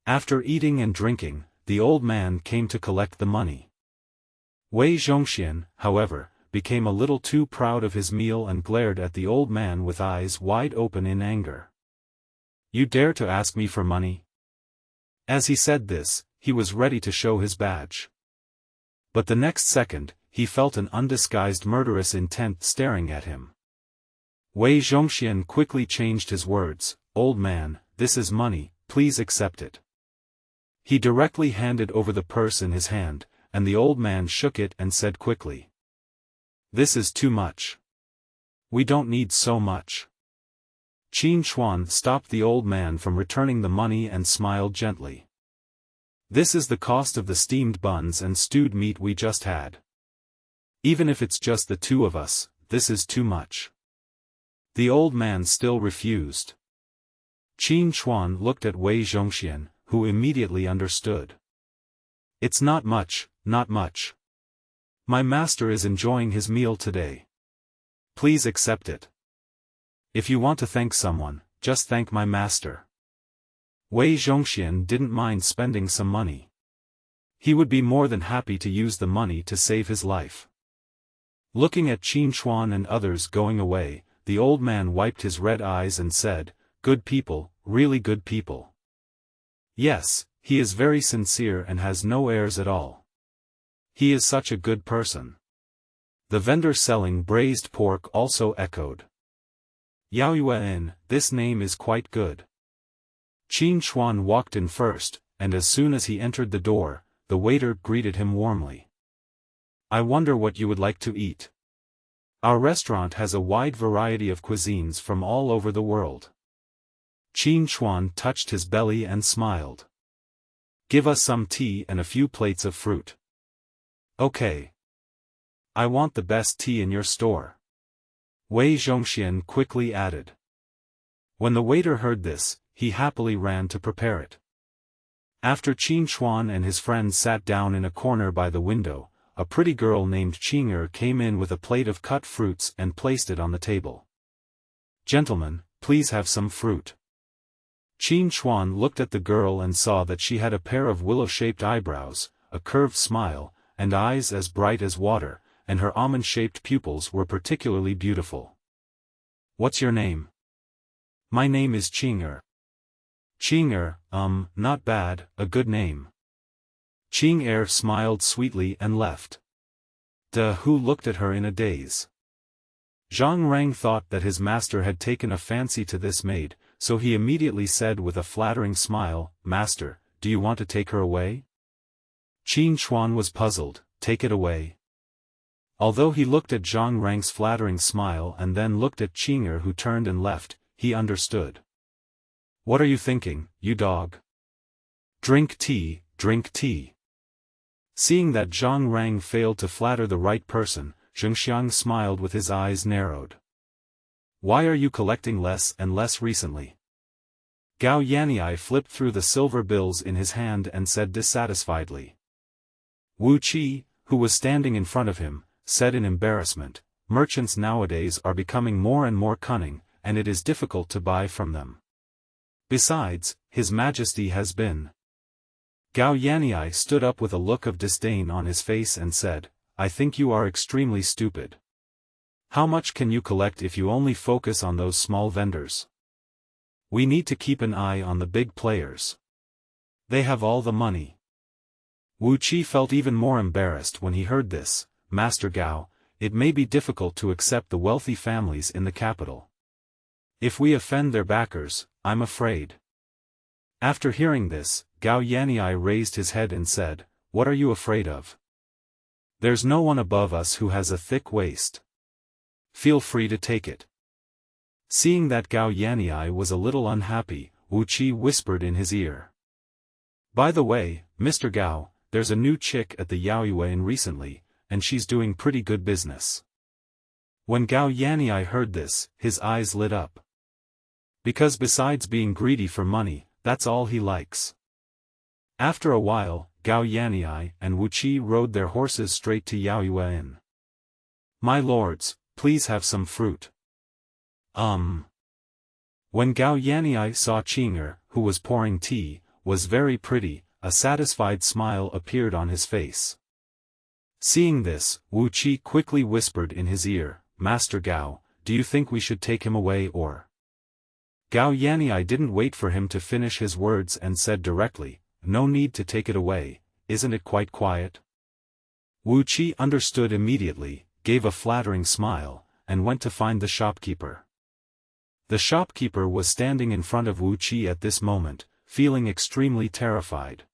After eating and drinking, the old man came to collect the money. Wei Zhongxian, however, became a little too proud of his meal and glared at the old man with eyes wide open in anger. "You dare to ask me for money?" As he said this, he was ready to show his badge. But the next second, he felt an undisguised murderous intent staring at him. Wei Zhongxian quickly changed his words. "Old man, this is money, please accept it." He directly handed over the purse in his hand, and the old man shook it and said quickly, "This is too much. We don't need so much." Qin Chuan stopped the old man from returning the money and smiled gently. "This is the cost of the steamed buns and stewed meat we just had. Even if it's just the 2 of us, this is too much." The old man still refused. Qin Chuan looked at Wei Zhongxian, who immediately understood. "It's not much, not much. My master is enjoying his meal today. Please accept it. If you want to thank someone, just thank my master." Wei Zhongxian didn't mind spending some money. He would be more than happy to use the money to save his life. Looking at Qin Chuan and others going away, the old man wiped his red eyes and said, "Good people, really good people. Yes, he is very sincere and has no airs at all. He is such a good person." The vendor selling braised pork also echoed. Yao Yuan, this name is quite good. Qin Hui walked in first, and as soon as he entered the door, the waiter greeted him warmly. I wonder what you would like to eat. Our restaurant has a wide variety of cuisines from all over the world. Qin Hui touched his belly and smiled. Give us some tea and a few plates of fruit. Okay. I want the best tea in your store. Wei Zhongxian quickly added. When the waiter heard this, he happily ran to prepare it. After Qin Hui and his friends sat down in a corner by the window, a pretty girl named Qing'er came in with a plate of cut fruits and placed it on the table. Gentlemen, please have some fruit. Qin Hui looked at the girl and saw that she had a pair of willow-shaped eyebrows, a curved smile, and eyes as bright as water, and her almond-shaped pupils were particularly beautiful. What's your name? My name is Qing'er. Qing'er, not bad, a good name. Qing'er smiled sweetly and left. De Hu looked at her in a daze. Zhang Rang thought that his master had taken a fancy to this maid, so he immediately said with a flattering smile, Master, do you want to take her away? Qin Hui was puzzled, take it away. Although he looked at Zhang Rang's flattering smile and then looked at Qing'er who turned and left, he understood. What are you thinking, you dog? Drink tea, drink tea. Seeing that Zhang Rang failed to flatter the right person, Zhengxiang smiled with his eyes narrowed. Why are you collecting less and less recently? Gao Yanyi flipped through the silver bills in his hand and said dissatisfiedly. Wu Qi, who was standing in front of him, said in embarrassment, merchants nowadays are becoming more and more cunning, and it is difficult to buy from them. Besides, His Majesty has been. Gao Yanyi stood up with a look of disdain on his face and said, I think you are extremely stupid. How much can you collect if you only focus on those small vendors? We need to keep an eye on the big players. They have all the money. Wu Qi felt even more embarrassed when he heard this. Master Gao, it may be difficult to accept the wealthy families in the capital. If we offend their backers, I'm afraid. After hearing this, Gao Yanyi raised his head and said, What are you afraid of? There's no one above us who has a thick waist. Feel free to take it. Seeing that Gao Yanyi was a little unhappy, Wu Qi whispered in his ear. By the way, Mr. Gao, there's a new chick at the Yao Yuan recently, and she's doing pretty good business. When Gao Yanyi heard this, his eyes lit up. Because besides being greedy for money, that's all he likes. After a while, Gao Yanyi and Wu Qi rode their horses straight to Yao Yuan. My lords, please have some fruit. When Gao Yanyi saw Qing'er, who was pouring tea, was very pretty, a satisfied smile appeared on his face. Seeing this, Wu Qi quickly whispered in his ear, Master Gao, do you think we should take him away or? Gao Yanyi didn't wait for him to finish his words and said directly, No need to take it away, isn't it quite quiet? Wu Qi understood immediately, gave a flattering smile, and went to find the shopkeeper. The shopkeeper was standing in front of Wu Qi at this moment, feeling extremely terrified.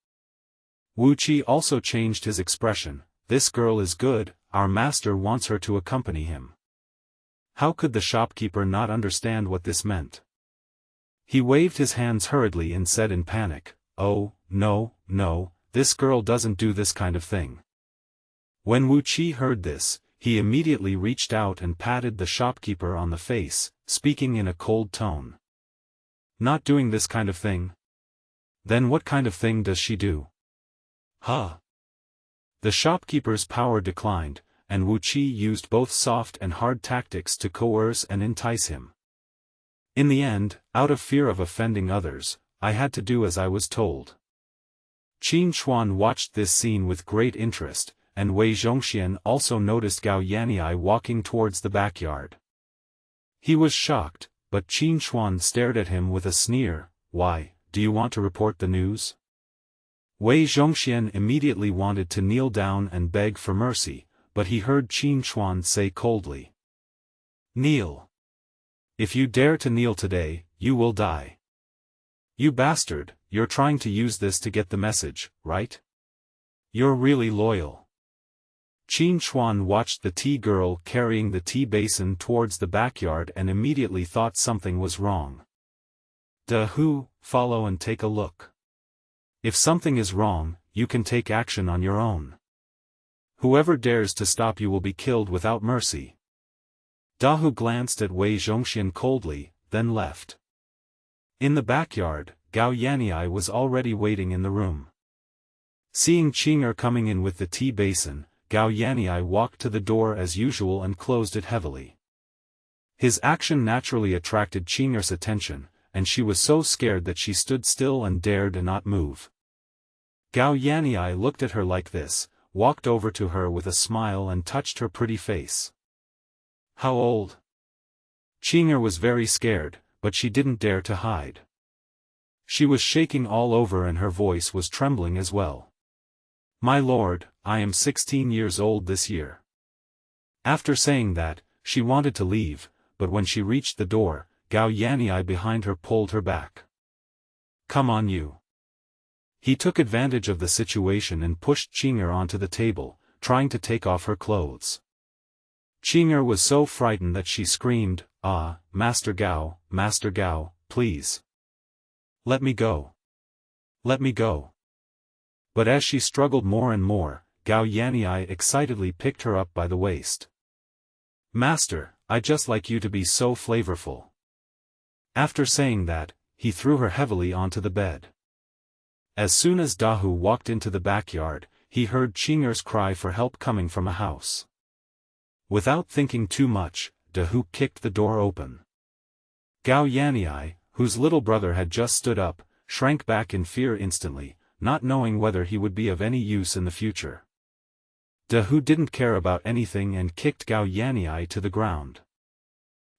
Wu Qi also changed his expression, This girl is good, our master wants her to accompany him. How could the shopkeeper not understand what this meant? He waved his hands hurriedly and said in panic, Oh, no, this girl doesn't do this kind of thing. When Wu Qi heard this, he immediately reached out and patted the shopkeeper on the face, speaking in a cold tone. Not doing this kind of thing? Then what kind of thing does she do? Huh? The shopkeeper's power declined, and Wu Qi used both soft and hard tactics to coerce and entice him. In the end, out of fear of offending others, I had to do as I was told. Qin Hui watched this scene with great interest, and Wei Zhongxian also noticed Gao Yanyi walking towards the backyard. He was shocked, but Qin Hui stared at him with a sneer, Why, do you want to report the news? Wei Zhongxian immediately wanted to kneel down and beg for mercy, but he heard Qin Hui say coldly. Kneel. If you dare to kneel today, you will die. You bastard, you're trying to use this to get the message, right? You're really loyal. Qin Chuan watched the tea girl carrying the tea basin towards the backyard and immediately thought something was wrong. De Hu, follow and take a look. If something is wrong, you can take action on your own. Whoever dares to stop you will be killed without mercy. Da Hu glanced at Wei Zhongxian coldly, then left. In the backyard, Gao Yanyi was already waiting in the room. Seeing Qing'er coming in with the tea basin, Gao Yanyi walked to the door as usual and closed it heavily. His action naturally attracted Qing'er's attention, and she was so scared that she stood still and dared not move. Gao Yanyi looked at her like this, walked over to her with a smile and touched her pretty face. How old? Qing'er was very scared, but she didn't dare to hide. She was shaking all over and her voice was trembling as well. My lord, I am 16 years old this year. After saying that, she wanted to leave, but when she reached the door, Gao Yanyi behind her pulled her back. Come on you. He took advantage of the situation and pushed Qing'er onto the table, trying to take off her clothes. Qing'er was so frightened that she screamed, "Ah, Master Gao, please. Let me go. Let me go." But as she struggled more and more, Gao Yanyi excitedly picked her up by the waist. Master, I just like you to be so flavorful. After saying that, he threw her heavily onto the bed. As soon as Da Hu walked into the backyard, he heard Qing'er's cry for help coming from a house. Without thinking too much, Da Hu kicked the door open. Gao Yanyi, whose little brother had just stood up, shrank back in fear instantly, not knowing whether he would be of any use in the future. Da Hu didn't care about anything and kicked Gao Yanyi to the ground.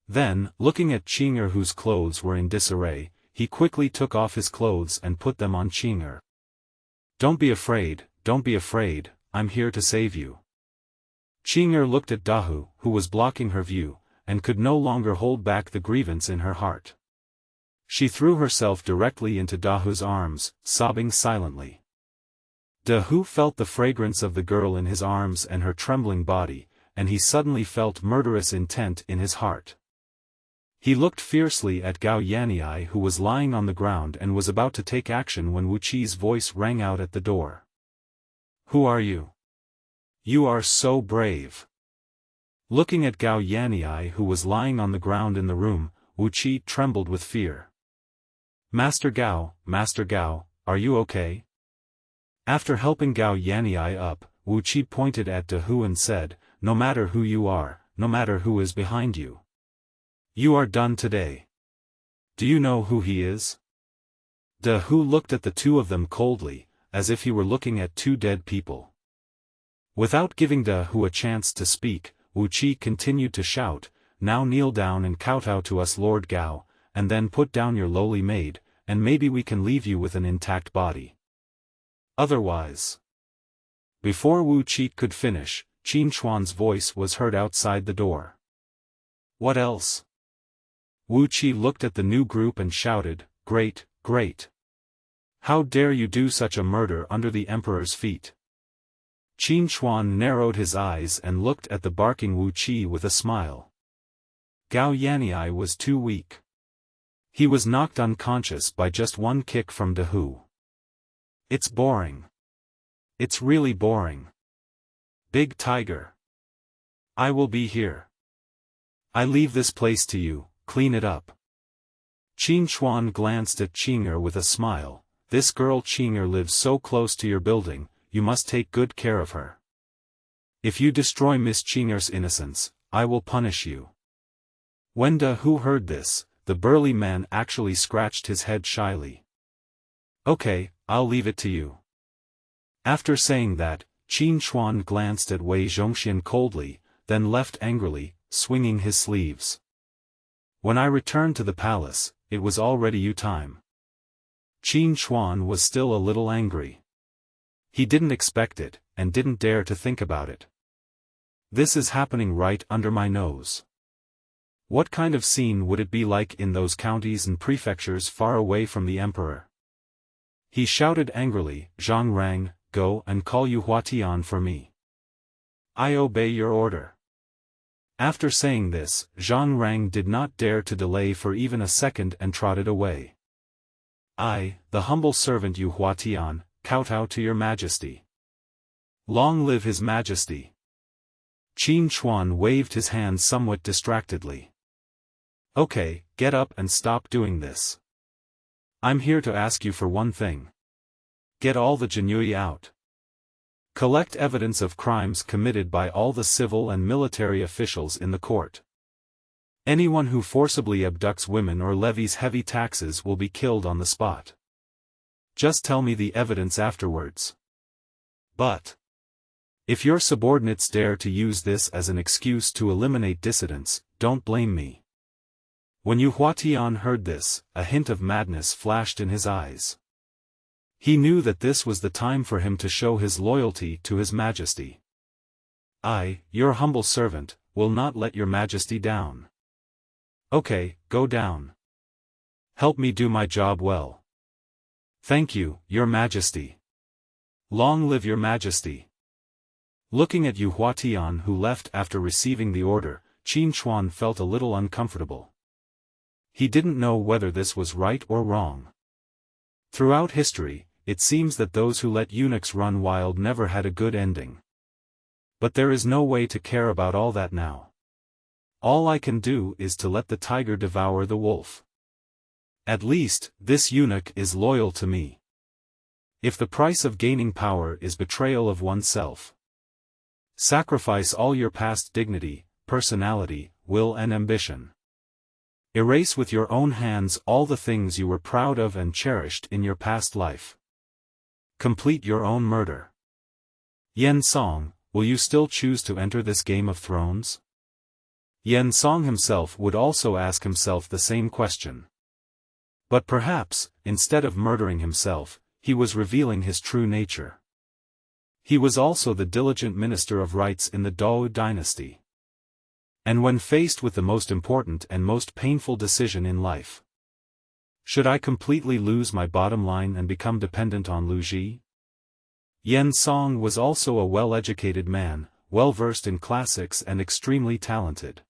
Then, looking at Qing'er whose clothes were in disarray, he quickly took off his clothes and put them on Qing'er. Don't be afraid, I'm here to save you. Qing'er looked at Da Hu, who was blocking her view, and could no longer hold back the grievance in her heart. She threw herself directly into Da Hu's arms, sobbing silently. Da Hu felt the fragrance of the girl in his arms and her trembling body, and he suddenly felt murderous intent in his heart. He looked fiercely at Gao Yanyi who was lying on the ground and was about to take action when Wu Qi's voice rang out at the door. Who are you? You are so brave. Looking at Gao Yanyi who was lying on the ground in the room, Wu Qi trembled with fear. Master Gao, are you okay? After helping Gao Yanyi up, Wu Qi pointed at Da Hu and said, no matter who you are, no matter who is behind you. You are done today. Do you know who he is? Da Hu looked at the two of them coldly, as if he were looking at two dead people. Without giving Da Hu a chance to speak, Wu Qi continued to shout, now kneel down and kowtow to us Lord Gao, and then put down your lowly maid, and maybe we can leave you with an intact body. Otherwise. Before Wu Qi could finish, Qin Chuan's voice was heard outside the door. What else? Wu Qi looked at the new group and shouted, great. How dare you do such a murder under the Emperor's feet? Qin Chuan narrowed his eyes and looked at the barking Wu Qi with a smile. Gao Yanyi was too weak. He was knocked unconscious by just one kick from Da Hu. It's boring. It's really boring. Big Tiger. I will be here. I leave this place to you, clean it up. Qin Chuan glanced at Qing'er with a smile. This girl Qing'er lives so close to your building, you must take good care of her. If you destroy Miss Qing'er's innocence, I will punish you. When Da Hu heard this, the burly man actually scratched his head shyly. Okay, I'll leave it to you. After saying that, Qin Chuan glanced at Wei Zhongxian coldly, then left angrily, swinging his sleeves. When I returned to the palace, it was already time. Qin Chuan was still a little angry. He didn't expect it, and didn't dare to think about it. This is happening right under my nose. What kind of scene would it be like in those counties and prefectures far away from the emperor? He shouted angrily, "Zhang Rang, go and call Yu Huatian for me. I obey your order." After saying this, Zhang Rang did not dare to delay for even a second and trotted away. "I, the humble servant Yu Huatian, kowtow to your majesty. Long live his majesty." Qin Chuan waved his hand somewhat distractedly. "Okay, get up and stop doing this. I'm here to ask you for one thing. Get all the Jinui out. Collect evidence of crimes committed by all the civil and military officials in the court. Anyone who forcibly abducts women or levies heavy taxes will be killed on the spot. Just tell me the evidence afterwards. But if your subordinates dare to use this as an excuse to eliminate dissidents, don't blame me." When Yu Huatian heard this, a hint of madness flashed in his eyes. He knew that this was the time for him to show his loyalty to his majesty. "I, your humble servant, will not let your majesty down." "Okay, go down. Help me do my job well." "Thank you, your majesty. Long live your majesty." Looking at Yu Huatian, who left after receiving the order, Qin Chuan felt a little uncomfortable. He didn't know whether this was right or wrong. Throughout history, it seems that those who let eunuchs run wild never had a good ending. But there is no way to care about all that now. All I can do is to let the tiger devour the wolf. At least, this eunuch is loyal to me. If the price of gaining power is betrayal of oneself, sacrifice all your past dignity, personality, will and ambition. Erase with your own hands all the things you were proud of and cherished in your past life. Complete your own murder. Yan Song, will you still choose to enter this Game of Thrones? Yan Song himself would also ask himself the same question. But perhaps, instead of murdering himself, he was revealing his true nature. He was also the diligent minister of rights in the Dou dynasty. And when faced with the most important and most painful decision in life, should I completely lose my bottom line and become dependent on Lu Ji? Yan Song was also a well-educated man, well-versed in classics and extremely talented.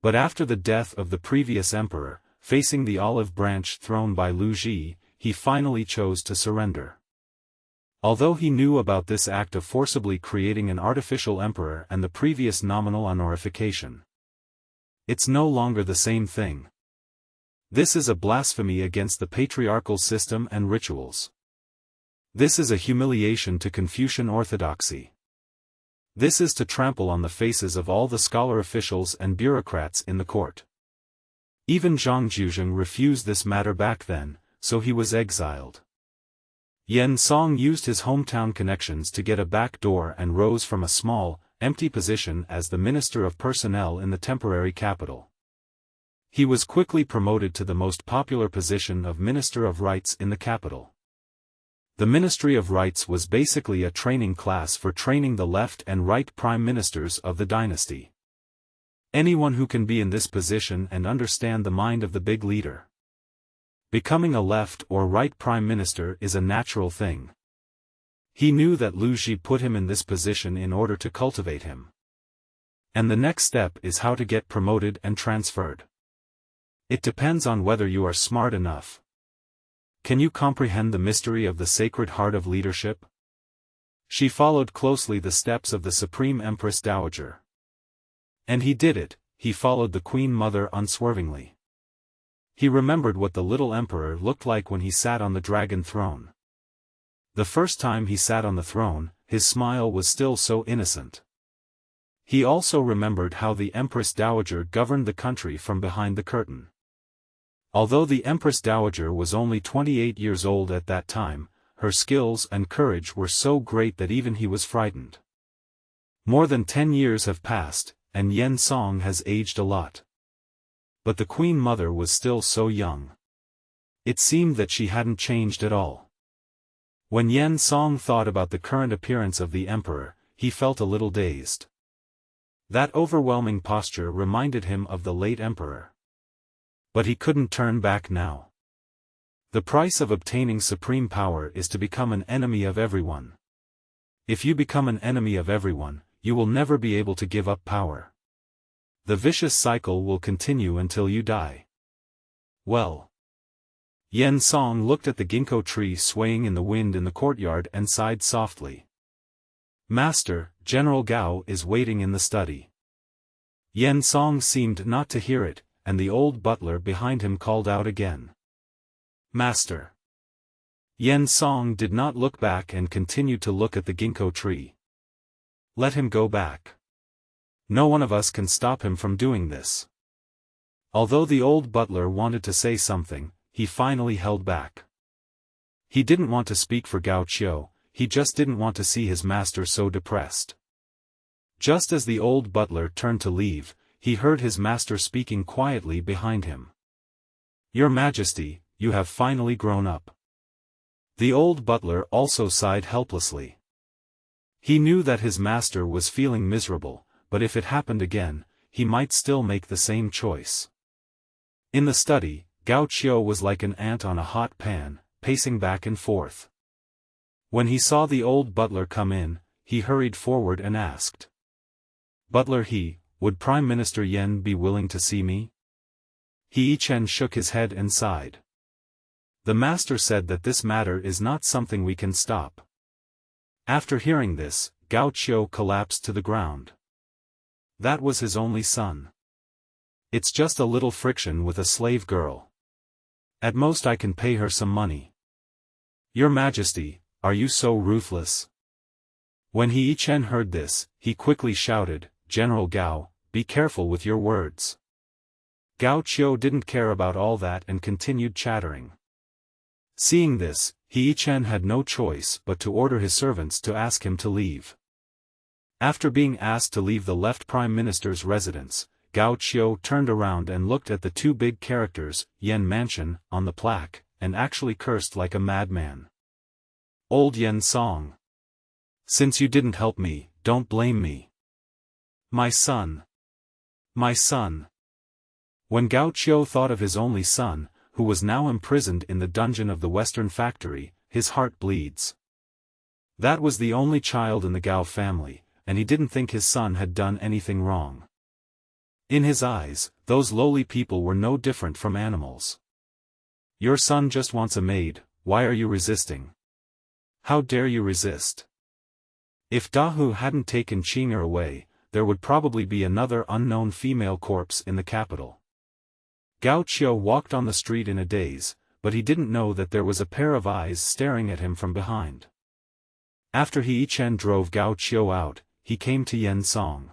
But after the death of the previous emperor, facing the olive branch thrown by Lu Ji, he finally chose to surrender. Although he knew about this act of forcibly creating an artificial emperor and the previous nominal honorification, it's no longer the same thing. This is a blasphemy against the patriarchal system and rituals. This is a humiliation to Confucian orthodoxy. This is to trample on the faces of all the scholar officials and bureaucrats in the court. Even Zhang Zhuzheng refused this matter back then, so he was exiled. Yan Song used his hometown connections to get a back door and rose from a small, empty position as the Minister of Personnel in the temporary capital. He was quickly promoted to the most popular position of Minister of Rights in the capital. The Ministry of Rights was basically a training class for training the left and right prime ministers of the dynasty. Anyone who can be in this position and understand the mind of the big leader. Becoming a left or right prime minister is a natural thing. He knew that Lu Ji put him in this position in order to cultivate him. And the next step is how to get promoted and transferred. It depends on whether you are smart enough. Can you comprehend the mystery of the Sacred Heart of leadership? She followed closely the steps of the Supreme Empress Dowager. And he did it, he followed the Queen Mother unswervingly. He remembered what the little emperor looked like when he sat on the dragon throne. The first time he sat on the throne, his smile was still so innocent. He also remembered how the Empress Dowager governed the country from behind the curtain. Although the Empress Dowager was only 28 years old at that time, her skills and courage were so great that even he was frightened. More than 10 years have passed, and Yan Song has aged a lot. But the Queen Mother was still so young. It seemed that she hadn't changed at all. When Yan Song thought about the current appearance of the emperor, he felt a little dazed. That overwhelming posture reminded him of the late emperor. But he couldn't turn back now. The price of obtaining supreme power is to become an enemy of everyone. If you become an enemy of everyone, you will never be able to give up power. The vicious cycle will continue until you die. Well. Yan Song looked at the ginkgo tree swaying in the wind in the courtyard and sighed softly. Master, General Gao is waiting in the study. Yan Song seemed not to hear it, and the old butler behind him called out again. Master. Yan Song did not look back and continued to look at the ginkgo tree. Let him go back. No one of us can stop him from doing this. Although the old butler wanted to say something, he finally held back. He didn't want to speak for Gao Qiu, he just didn't want to see his master so depressed. Just as the old butler turned to leave, he heard his master speaking quietly behind him. Your Majesty, you have finally grown up. The old butler also sighed helplessly. He knew that his master was feeling miserable, but if it happened again, he might still make the same choice. In the study, Gao Qiu was like an ant on a hot pan, pacing back and forth. When he saw the old butler come in, he hurried forward and asked. Butler He, would Prime Minister Yan be willing to see me? He Chen shook his head and sighed. The master said that this matter is not something we can stop. After hearing this, Gao Qiu collapsed to the ground. That was his only son. It's just a little friction with a slave girl. At most I can pay her some money. Your Majesty, are you so ruthless? When He Chen heard this, he quickly shouted, General Gao, be careful with your words. Gao Qiu didn't care about all that and continued chattering. Seeing this, He Chen had no choice but to order his servants to ask him to leave. After being asked to leave the left Prime Minister's residence, Gao Qiu turned around and looked at the two big characters, Yan Mansion, on the plaque, and actually cursed like a madman. Old Yan Song. Since you didn't help me, don't blame me. My son. My son. When Gao Qiu thought of his only son, who was now imprisoned in the dungeon of the Western Factory, his heart bleeds. That was the only child in the Gao family, and he didn't think his son had done anything wrong. In his eyes, those lowly people were no different from animals. Your son just wants a maid, why are you resisting? How dare you resist? If Dahu hadn't taken Qing'er away, there would probably be another unknown female corpse in the capital. Gao Qiu walked on the street in a daze, but he didn't know that there was a pair of eyes staring at him from behind. After He Chen drove Gao Qiu out, he came to Yan Song.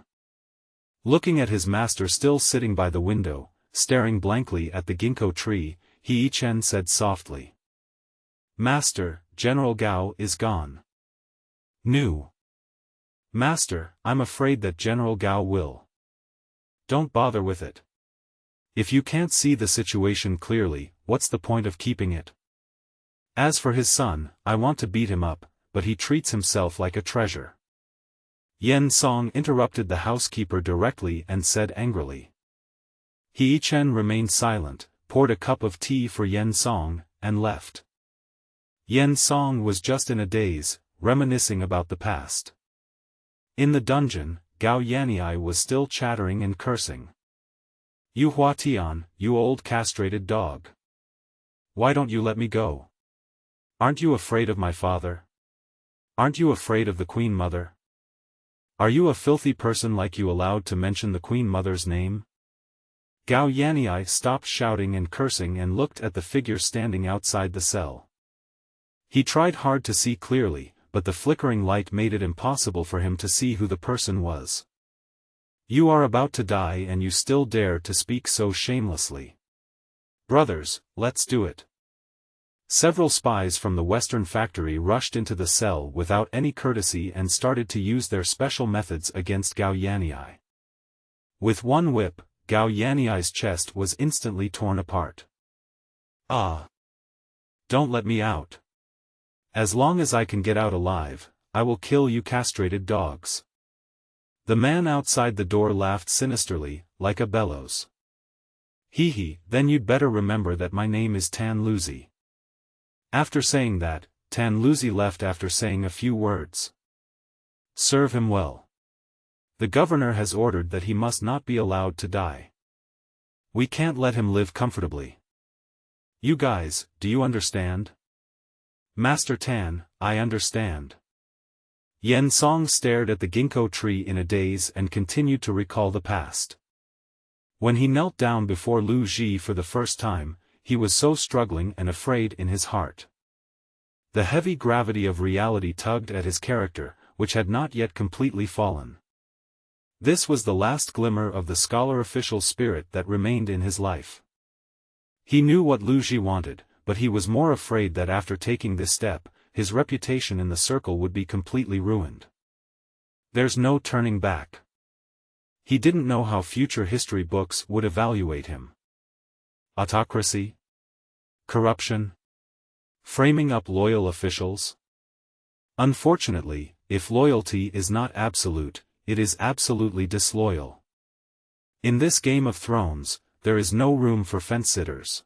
Looking at his master still sitting by the window, staring blankly at the ginkgo tree, He Chen said softly. Master, General Gao is gone. New. Master, I'm afraid that General Gao will. Don't bother with it. If you can't see the situation clearly, what's the point of keeping it? As for his son, I want to beat him up, but he treats himself like a treasure. Yan Song interrupted the housekeeper directly and said angrily. He Chen remained silent, poured a cup of tea for Yan Song, and left. Yan Song was just in a daze, reminiscing about the past. In the dungeon, Gao Yanyi was still chattering and cursing. You Huatian, you old castrated dog. Why don't you let me go? Aren't you afraid of my father? Aren't you afraid of the Queen Mother? Are you a filthy person like you allowed to mention the Queen Mother's name? Gao Yanyi stopped shouting and cursing and looked at the figure standing outside the cell. He tried hard to see clearly, but the flickering light made it impossible for him to see who the person was. You are about to die and you still dare to speak so shamelessly. Brothers, let's do it. Several spies from the Western Factory rushed into the cell without any courtesy and started to use their special methods against Gao Yanyi. With one whip, Gao Yanyi's chest was instantly torn apart. Ah! Don't let me out. As long as I can get out alive, I will kill you castrated dogs. The man outside the door laughed sinisterly, like a bellows. Hee, then you'd better remember that my name is Tan Luzi. After saying that, Tan Luzi left after saying a few words. Serve him well. The governor has ordered that he must not be allowed to die. We can't let him live comfortably. You guys, do you understand? Master Tan, I understand. Yan Song stared at the ginkgo tree in a daze and continued to recall the past. When he knelt down before Lu Ji for the first time, he was so struggling and afraid in his heart. The heavy gravity of reality tugged at his character, which had not yet completely fallen. This was the last glimmer of the scholar-official spirit that remained in his life. He knew what Lu Ji wanted, but he was more afraid that after taking this step, his reputation in the circle would be completely ruined. There's no turning back. He didn't know how future history books would evaluate him. Autocracy? Corruption? Framing up loyal officials? Unfortunately, if loyalty is not absolute, it is absolutely disloyal. In this Game of Thrones, there is no room for fence-sitters.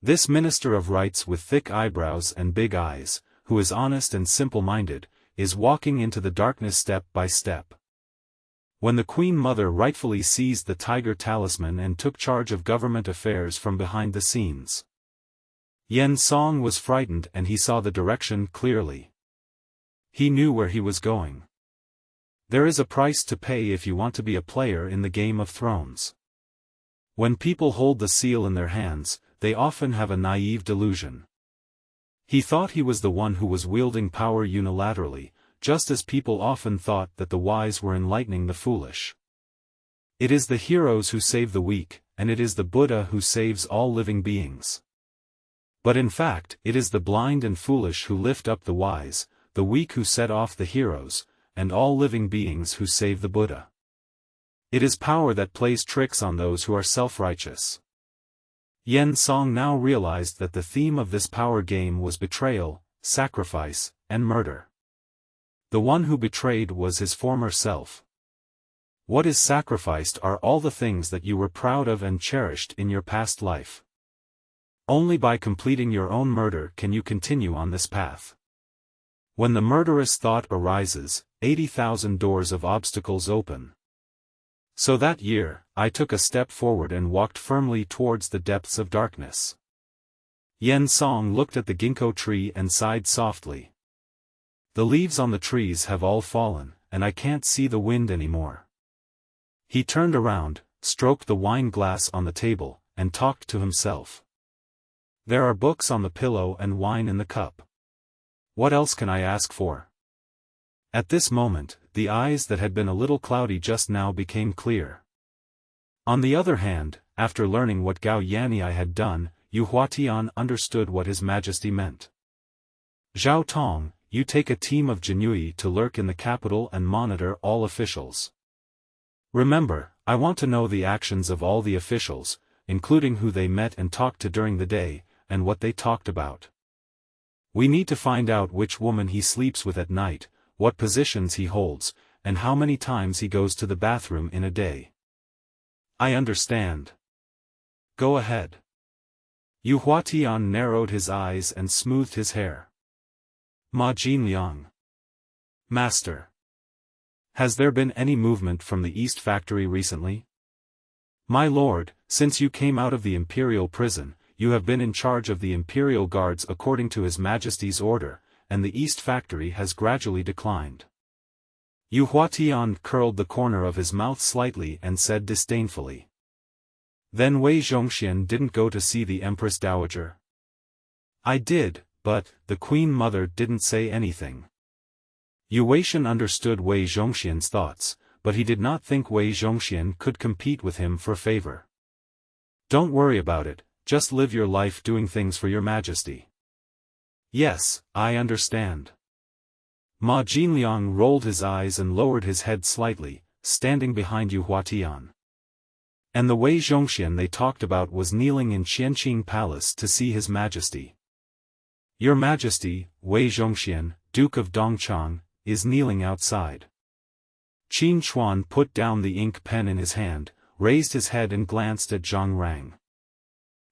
This minister of rights with thick eyebrows and big eyes, who is honest and simple-minded, is walking into the darkness step by step. When the Queen Mother rightfully seized the tiger talisman and took charge of government affairs from behind the scenes, Yan Song was frightened and he saw the direction clearly. He knew where he was going. There is a price to pay if you want to be a player in the Game of Thrones. When people hold the seal in their hands, they often have a naive delusion. He thought he was the one who was wielding power unilaterally, just as people often thought that the wise were enlightening the foolish. It is the heroes who save the weak, and it is the Buddha who saves all living beings. But in fact, it is the blind and foolish who lift up the wise, the weak who set off the heroes, and all living beings who save the Buddha. It is power that plays tricks on those who are self-righteous. Yan Song now realized that the theme of this power game was betrayal, sacrifice, and murder. The one who betrayed was his former self. What is sacrificed are all the things that you were proud of and cherished in your past life. Only by completing your own murder can you continue on this path. When the murderous thought arises, 80,000 doors of obstacles open. So that year, I took a step forward and walked firmly towards the depths of darkness. Yan Song looked at the ginkgo tree and sighed softly. The leaves on the trees have all fallen, and I can't see the wind anymore. He turned around, stroked the wine glass on the table, and talked to himself. There are books on the pillow and wine in the cup. What else can I ask for? At this moment, the eyes that had been a little cloudy just now became clear. On the other hand, after learning what Gao Yanyi had done, Yu Huatian understood what His Majesty meant. Zhao Tong, you take a team of Jinui to lurk in the capital and monitor all officials. Remember, I want to know the actions of all the officials, including who they met and talked to during the day, and what they talked about. We need to find out which woman he sleeps with at night, what positions he holds, and how many times he goes to the bathroom in a day. I understand. Go ahead. Yu Huatian narrowed his eyes and smoothed his hair. Ma Jinliang. Master. Has there been any movement from the East Factory recently? My lord, since you came out of the Imperial prison, you have been in charge of the Imperial Guards according to His Majesty's order, and the East Factory has gradually declined. Yu Huatian curled the corner of his mouth slightly and said disdainfully. Then Wei Zhongxian didn't go to see the Empress Dowager? I did, but the Queen Mother didn't say anything. Yu Weixian understood Wei Zhongxian's thoughts, but he did not think Wei Zhongxian could compete with him for favor. Don't worry about it, just live your life doing things for your Majesty. Yes, I understand. Ma Jinliang rolled his eyes and lowered his head slightly, standing behind Yu Huatian. And the Wei Zhongxian they talked about was kneeling in Qianqing Palace to see His Majesty. Your Majesty, Wei Zhongxian, Duke of Dongchang, is kneeling outside. Qin Chuan put down the ink pen in his hand, raised his head and glanced at Zhang Rang.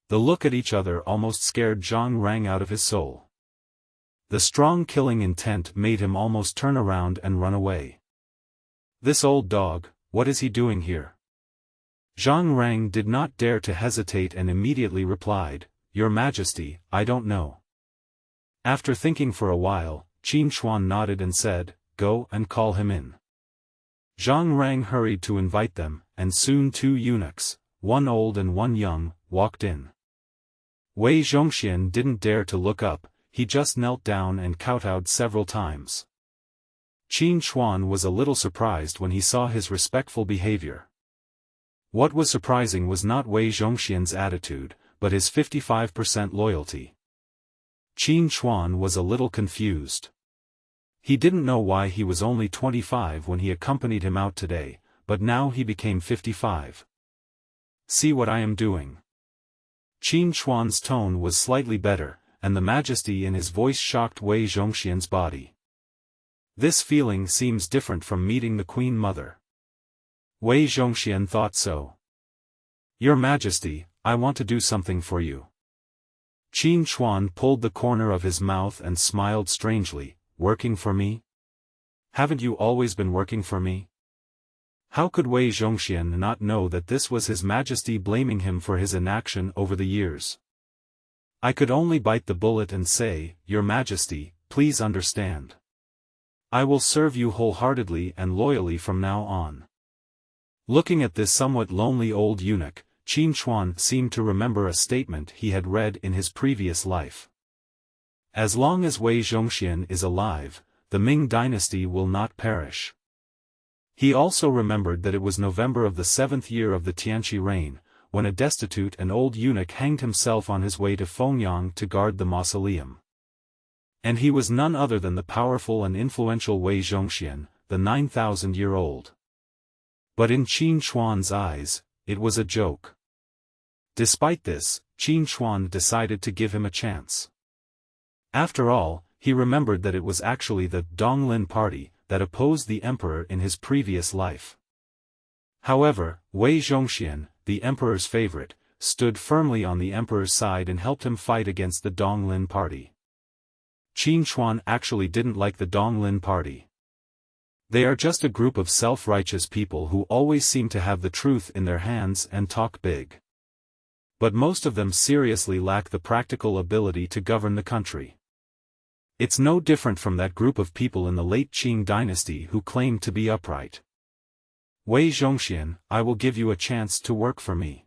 The look at each other almost scared Zhang Rang out of his soul. The strong killing intent made him almost turn around and run away. This old dog, what is he doing here? Zhang Rang did not dare to hesitate and immediately replied, Your Majesty, I don't know. After thinking for a while, Qin Chuan nodded and said, Go and call him in. Zhang Rang hurried to invite them, and soon 2 eunuchs, one old and one young, walked in. Wei Zhongxian didn't dare to look up, he just knelt down and kowtowed several times. Qin Chuan was a little surprised when he saw his respectful behavior. What was surprising was not Wei Zhongxian's attitude, but his 55% loyalty. Qin Chuan was a little confused. He didn't know why he was only 25 when he accompanied him out today, but now he became 55. See what I am doing. Qin Chuan's tone was slightly better, and the majesty in his voice shocked Wei Zhongxian's body. This feeling seems different from meeting the Queen Mother. Wei Zhongxian thought so. Your Majesty, I want to do something for you. Qin Chuan pulled the corner of his mouth and smiled strangely, Working for me? Haven't you always been working for me? How could Wei Zhongxian not know that this was His Majesty blaming him for his inaction over the years? I could only bite the bullet and say, Your Majesty, please understand. I will serve you wholeheartedly and loyally from now on. Looking at this somewhat lonely old eunuch, Qin Chuan seemed to remember a statement he had read in his previous life. As long as Wei Zhongxian is alive, the Ming dynasty will not perish. He also remembered that it was November of the 7th year of the Tianqi reign, when a destitute and old eunuch hanged himself on his way to Fengyang to guard the mausoleum. And he was none other than the powerful and influential Wei Zhongxian, the 9,000-year-old. But in Qin Chuan's eyes, it was a joke. Despite this, Qin Chuan decided to give him a chance. After all, he remembered that it was actually the Donglin party that opposed the emperor in his previous life. However, Wei Zhongxian, the emperor's favorite, stood firmly on the emperor's side and helped him fight against the Donglin party. Qin Chuan actually didn't like the Donglin party. They are just a group of self-righteous people who always seem to have the truth in their hands and talk big. But most of them seriously lack the practical ability to govern the country. It's no different from that group of people in the late Qing dynasty who claimed to be upright. Wei Zhongxian, I will give you a chance to work for me.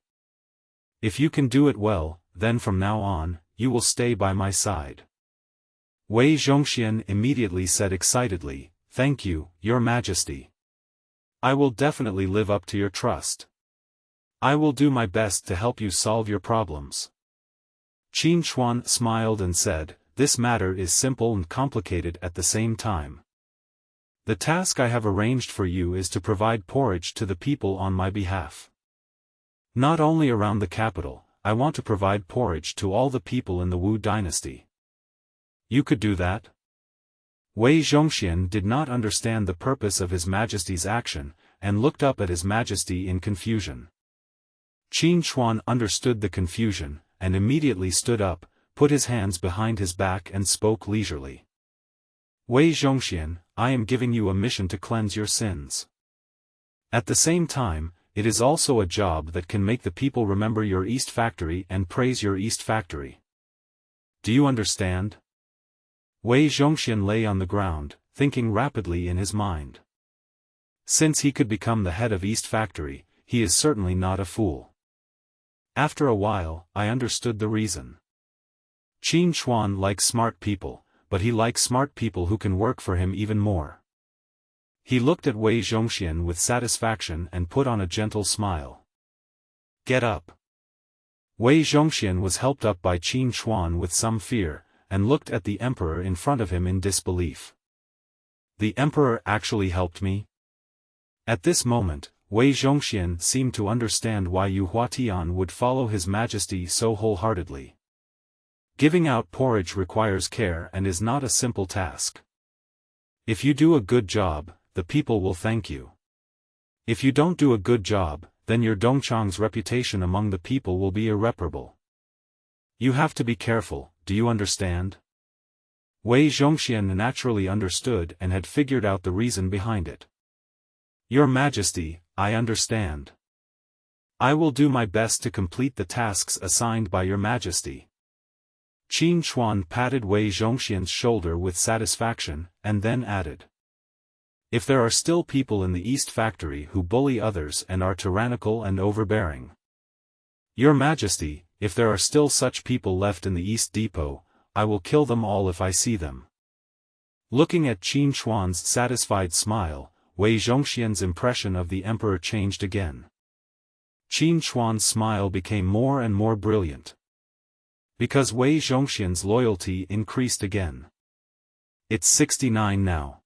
If you can do it well, then from now on, you will stay by my side. Wei Zhongxian immediately said excitedly, Thank you, Your Majesty. I will definitely live up to your trust. I will do my best to help you solve your problems. Qin Chuan smiled and said, This matter is simple and complicated at the same time. The task I have arranged for you is to provide porridge to the people on my behalf. Not only around the capital, I want to provide porridge to all the people in the Wu dynasty. You could do that? Wei Zhongxian did not understand the purpose of His Majesty's action, and looked up at His Majesty in confusion. Qin Chuan understood the confusion, and immediately stood up, put his hands behind his back and spoke leisurely. Wei Zhongxian, I am giving you a mission to cleanse your sins. At the same time, it is also a job that can make the people remember your East Factory and praise your East Factory. Do you understand? Wei Zhongxian lay on the ground, thinking rapidly in his mind. Since he could become the head of East Factory, he is certainly not a fool. After a while, I understood the reason. Qin Chuan likes smart people, but he likes smart people who can work for him even more. He looked at Wei Zhongxian with satisfaction and put on a gentle smile. Get up. Wei Zhongxian was helped up by Qin Chuan with some fear, and looked at the emperor in front of him in disbelief. The emperor actually helped me? At this moment, Wei Zhongxian seemed to understand why Yu Huatian would follow His Majesty so wholeheartedly. Giving out porridge requires care and is not a simple task. If you do a good job, the people will thank you. If you don't do a good job, then your Dongchang's reputation among the people will be irreparable. You have to be careful, do you understand? Wei Zhongxian naturally understood and had figured out the reason behind it. Your Majesty, I understand. I will do my best to complete the tasks assigned by your Majesty. Qin Chuan patted Wei Zhongxian's shoulder with satisfaction, and then added. If there are still people in the East Factory who bully others and are tyrannical and overbearing. Your Majesty, if there are still such people left in the East Depot, I will kill them all if I see them. Looking at Qin Chuan's satisfied smile, Wei Zhongxian's impression of the Emperor changed again. Qin Chuan's smile became more and more brilliant. Because Wei Zhongxian's loyalty increased again. It's 69 now.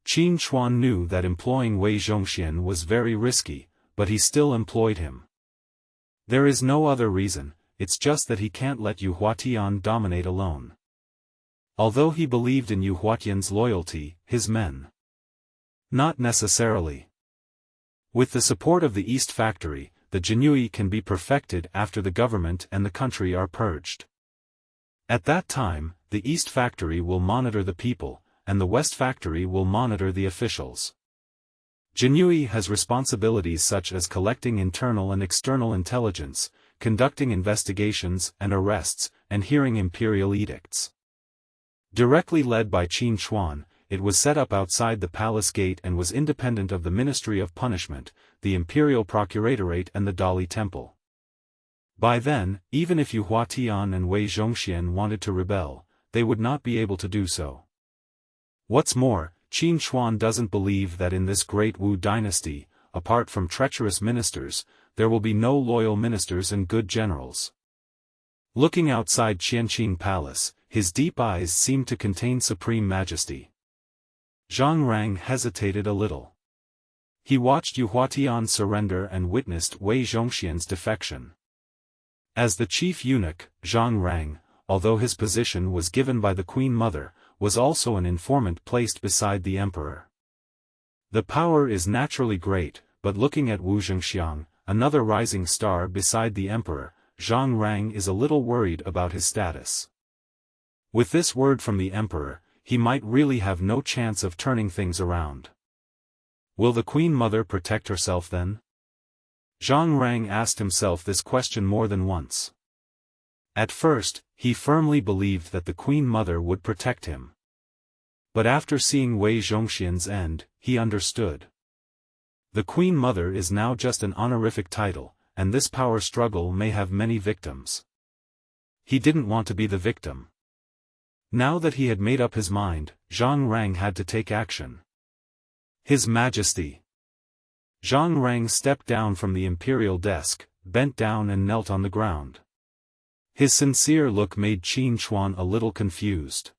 Qin Chuan knew that employing Wei Zhongxian was very risky, but he still employed him. There is no other reason, it's just that he can't let Yu Huatian dominate alone. Although he believed in Yu Huatian's loyalty, his men. Not necessarily. With the support of the East Factory, the Jinui can be perfected after the government and the country are purged. At that time, the East Factory will monitor the people, and the West Factory will monitor the officials. Jinui has responsibilities such as collecting internal and external intelligence, conducting investigations and arrests, and hearing imperial edicts. Directly led by Qin Chuan, it was set up outside the palace gate and was independent of the Ministry of Punishment, the Imperial Procuratorate and the Dali Temple. By then, even if Yu Huatian and Wei Zhongxian wanted to rebel, they would not be able to do so. What's more, Qin Chuan doesn't believe that in this great Wu dynasty, apart from treacherous ministers, there will be no loyal ministers and good generals. Looking outside Qianqing Palace, his deep eyes seemed to contain supreme majesty. Zhang Rang hesitated a little. He watched Yu Huatian surrender and witnessed Wei Zhongxian's defection. As the chief eunuch, Zhang Rang, although his position was given by the Queen Mother, was also an informant placed beside the Emperor. The power is naturally great, but looking at Wu Zhongxiang, another rising star beside the Emperor, Zhang Rang is a little worried about his status. With this word from the Emperor, he might really have no chance of turning things around. Will the Queen Mother protect herself then? Zhang Rang asked himself this question more than once. At first, he firmly believed that the Queen Mother would protect him. But after seeing Wei Zhongxian's end, he understood. The Queen Mother is now just an honorific title, and this power struggle may have many victims. He didn't want to be the victim. Now that he had made up his mind, Zhang Rang had to take action. His Majesty. Zhang Rang stepped down from the imperial desk, bent down and knelt on the ground. His sincere look made Qin Chuan a little confused.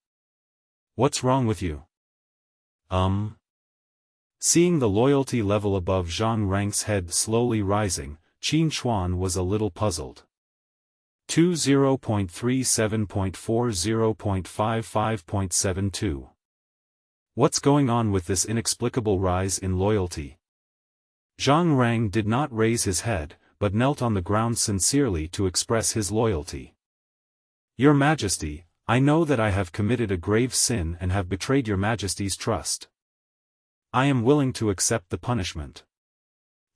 What's wrong with you? Seeing the loyalty level above Zhang Rang's head slowly rising, Qin Chuan was a little puzzled. 20.37.40.55.72. What's going on with this inexplicable rise in loyalty? Zhang Rang did not raise his head, but knelt on the ground sincerely to express his loyalty. Your Majesty, I know that I have committed a grave sin and have betrayed your Majesty's trust. I am willing to accept the punishment.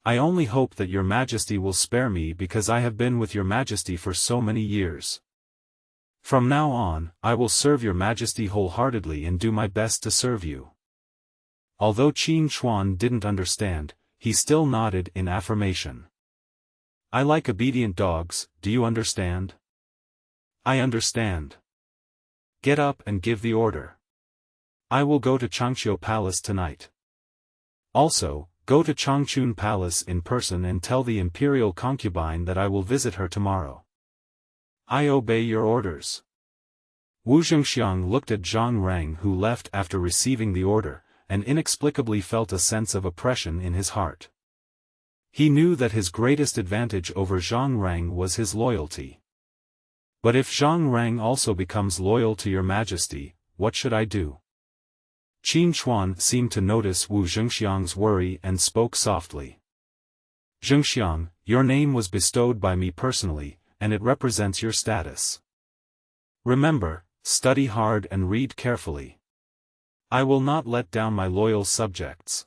I only hope that your Majesty will spare me because I have been with your Majesty for so many years. From now on, I will serve your Majesty wholeheartedly and do my best to serve you. Although Qin Chuan didn't understand, he still nodded in affirmation. I like obedient dogs, do you understand? I understand. Get up and give the order. I will go to Changqiu Palace tonight. Also, go to Changchun Palace in person and tell the imperial concubine that I will visit her tomorrow. I obey your orders. Wu Zhongxiang looked at Zhang Rang who left after receiving the order, and inexplicably felt a sense of oppression in his heart. He knew that his greatest advantage over Zhang Rang was his loyalty. But if Zhang Rang also becomes loyal to your Majesty, what should I do? Qin Chuan seemed to notice Wu Zhengxiang's worry and spoke softly. Zhengxiang, your name was bestowed by me personally, and it represents your status. Remember, study hard and read carefully. I will not let down my loyal subjects.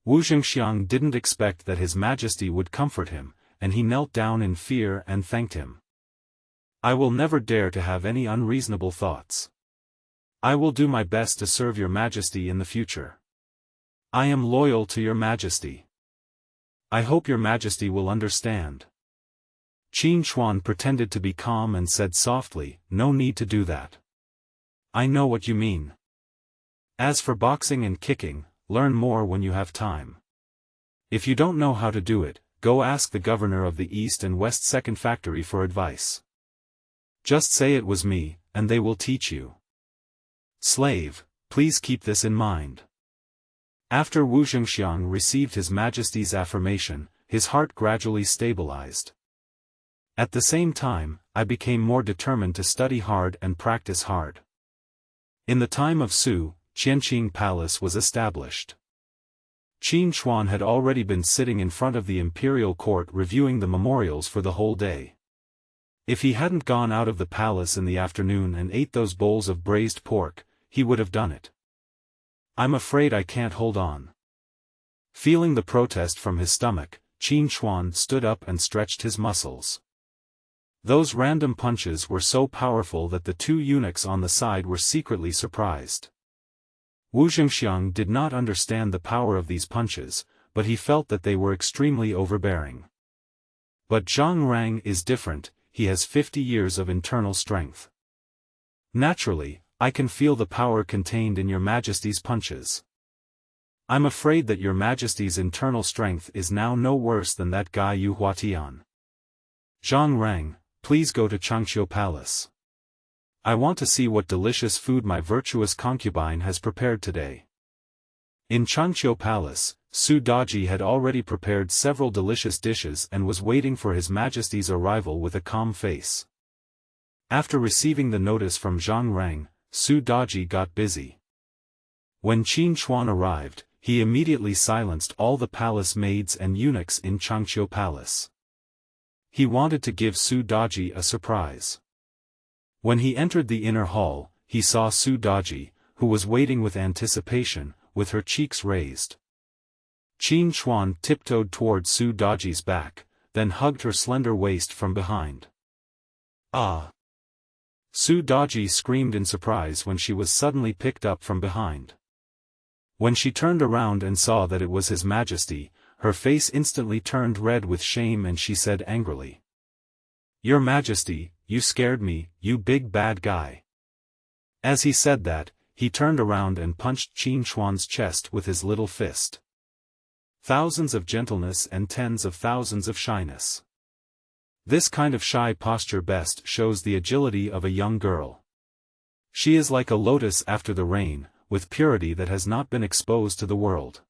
Wu Zhengxiang didn't expect that His Majesty would comfort him, and he knelt down in fear and thanked him. I will never dare to have any unreasonable thoughts. I will do my best to serve your Majesty in the future. I am loyal to your Majesty. I hope your Majesty will understand. Qin Chuan pretended to be calm and said softly, no need to do that. I know what you mean. As for boxing and kicking, learn more when you have time. If you don't know how to do it, go ask the governor of the East and West Second Factory for advice. Just say it was me, and they will teach you. Slave, please keep this in mind. After Wu Zhengxiang received His Majesty's affirmation, his heart gradually stabilized. At the same time, I became more determined to study hard and practice hard. In the time of Su, Qianqing Palace was established. Qin Chuan had already been sitting in front of the imperial court reviewing the memorials for the whole day. If he hadn't gone out of the palace in the afternoon and ate those bowls of braised pork, he would have done it. I'm afraid I can't hold on. Feeling the protest from his stomach, Qin Chuan stood up and stretched his muscles. Those random punches were so powerful that the two eunuchs on the side were secretly surprised. Wu Zhengxiang did not understand the power of these punches, but he felt that they were extremely overbearing. But Zhang Rang is different, he has 50 years of internal strength. Naturally, I can feel the power contained in your Majesty's punches. I'm afraid that your Majesty's internal strength is now no worse than that guy Yu Huatian. Zhang Rang, please go to Changqiu Palace. I want to see what delicious food my virtuous concubine has prepared today. In Changqiu Palace, Su Daji had already prepared several delicious dishes and was waiting for His Majesty's arrival with a calm face. After receiving the notice from Zhang Rang, Su Daji got busy. When Qin Chuan arrived, he immediately silenced all the palace maids and eunuchs in Changqiu Palace. He wanted to give Su Daji a surprise. When he entered the inner hall, he saw Su Daji, who was waiting with anticipation, with her cheeks raised. Qin Chuan tiptoed toward Su Daji's back, then hugged her slender waist from behind. Ah! Su Daji screamed in surprise when she was suddenly picked up from behind. When she turned around and saw that it was His Majesty, her face instantly turned red with shame and she said angrily, Your Majesty, you scared me, you big bad guy. As he said that, he turned around and punched Qin Chuan's chest with his little fist. Thousands of gentleness and tens of thousands of shyness. This kind of shy posture best shows the agility of a young girl. She is like a lotus after the rain, with purity that has not been exposed to the world.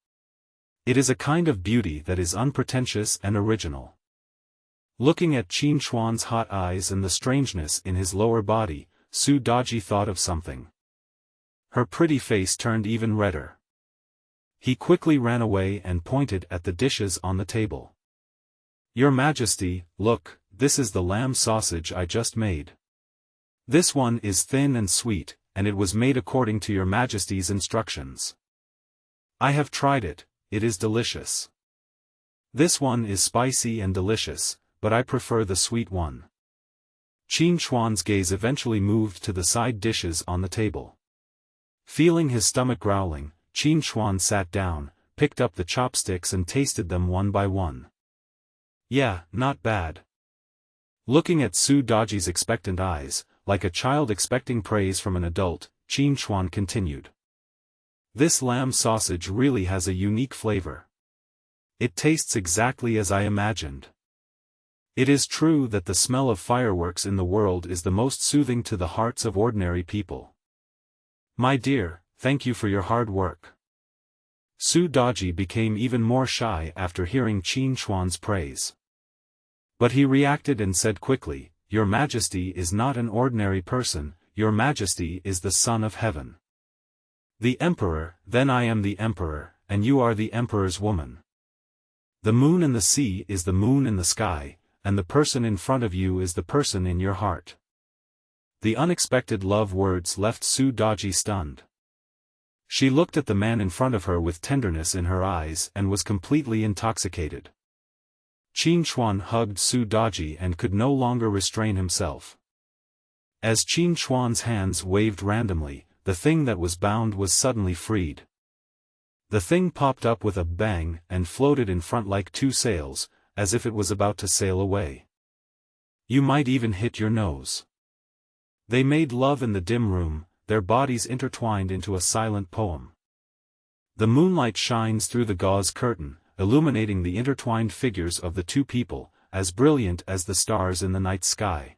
It is a kind of beauty that is unpretentious and original. Looking at Qin Chuan's hot eyes and the strangeness in his lower body, Su Daji thought of something. Her pretty face turned even redder. He quickly ran away and pointed at the dishes on the table. Your Majesty, look, this is the lamb sausage I just made. This one is thin and sweet, and it was made according to your Majesty's instructions. I have tried it, it is delicious. This one is spicy and delicious, but I prefer the sweet one. Qin Chuan's gaze eventually moved to the side dishes on the table. Feeling his stomach growling, Qin Chuan sat down, picked up the chopsticks and tasted them one by one. Yeah, not bad. Looking at Su Daji's expectant eyes, like a child expecting praise from an adult, Qin Chuan continued. This lamb sausage really has a unique flavor. It tastes exactly as I imagined. It is true that the smell of fireworks in the world is the most soothing to the hearts of ordinary people. My dear, thank you for your hard work. Su Daji became even more shy after hearing Qin Chuan's praise. But he reacted and said quickly, Your Majesty is not an ordinary person, Your Majesty is the Son of Heaven. The Emperor, then I am the Emperor, and you are the Emperor's woman. The moon in the sea is the moon in the sky, and the person in front of you is the person in your heart. The unexpected love words left Su Daji stunned. She looked at the man in front of her with tenderness in her eyes and was completely intoxicated. Qin Chuan hugged Su Daji and could no longer restrain himself. As Qin Chuan's hands waved randomly, the thing that was bound was suddenly freed. The thing popped up with a bang and floated in front like two sails, as if it was about to sail away. You might even hit your nose. They made love in the dim room, their bodies intertwined into a silent poem. The moonlight shines through the gauze curtain, illuminating the intertwined figures of the two people, as brilliant as the stars in the night sky.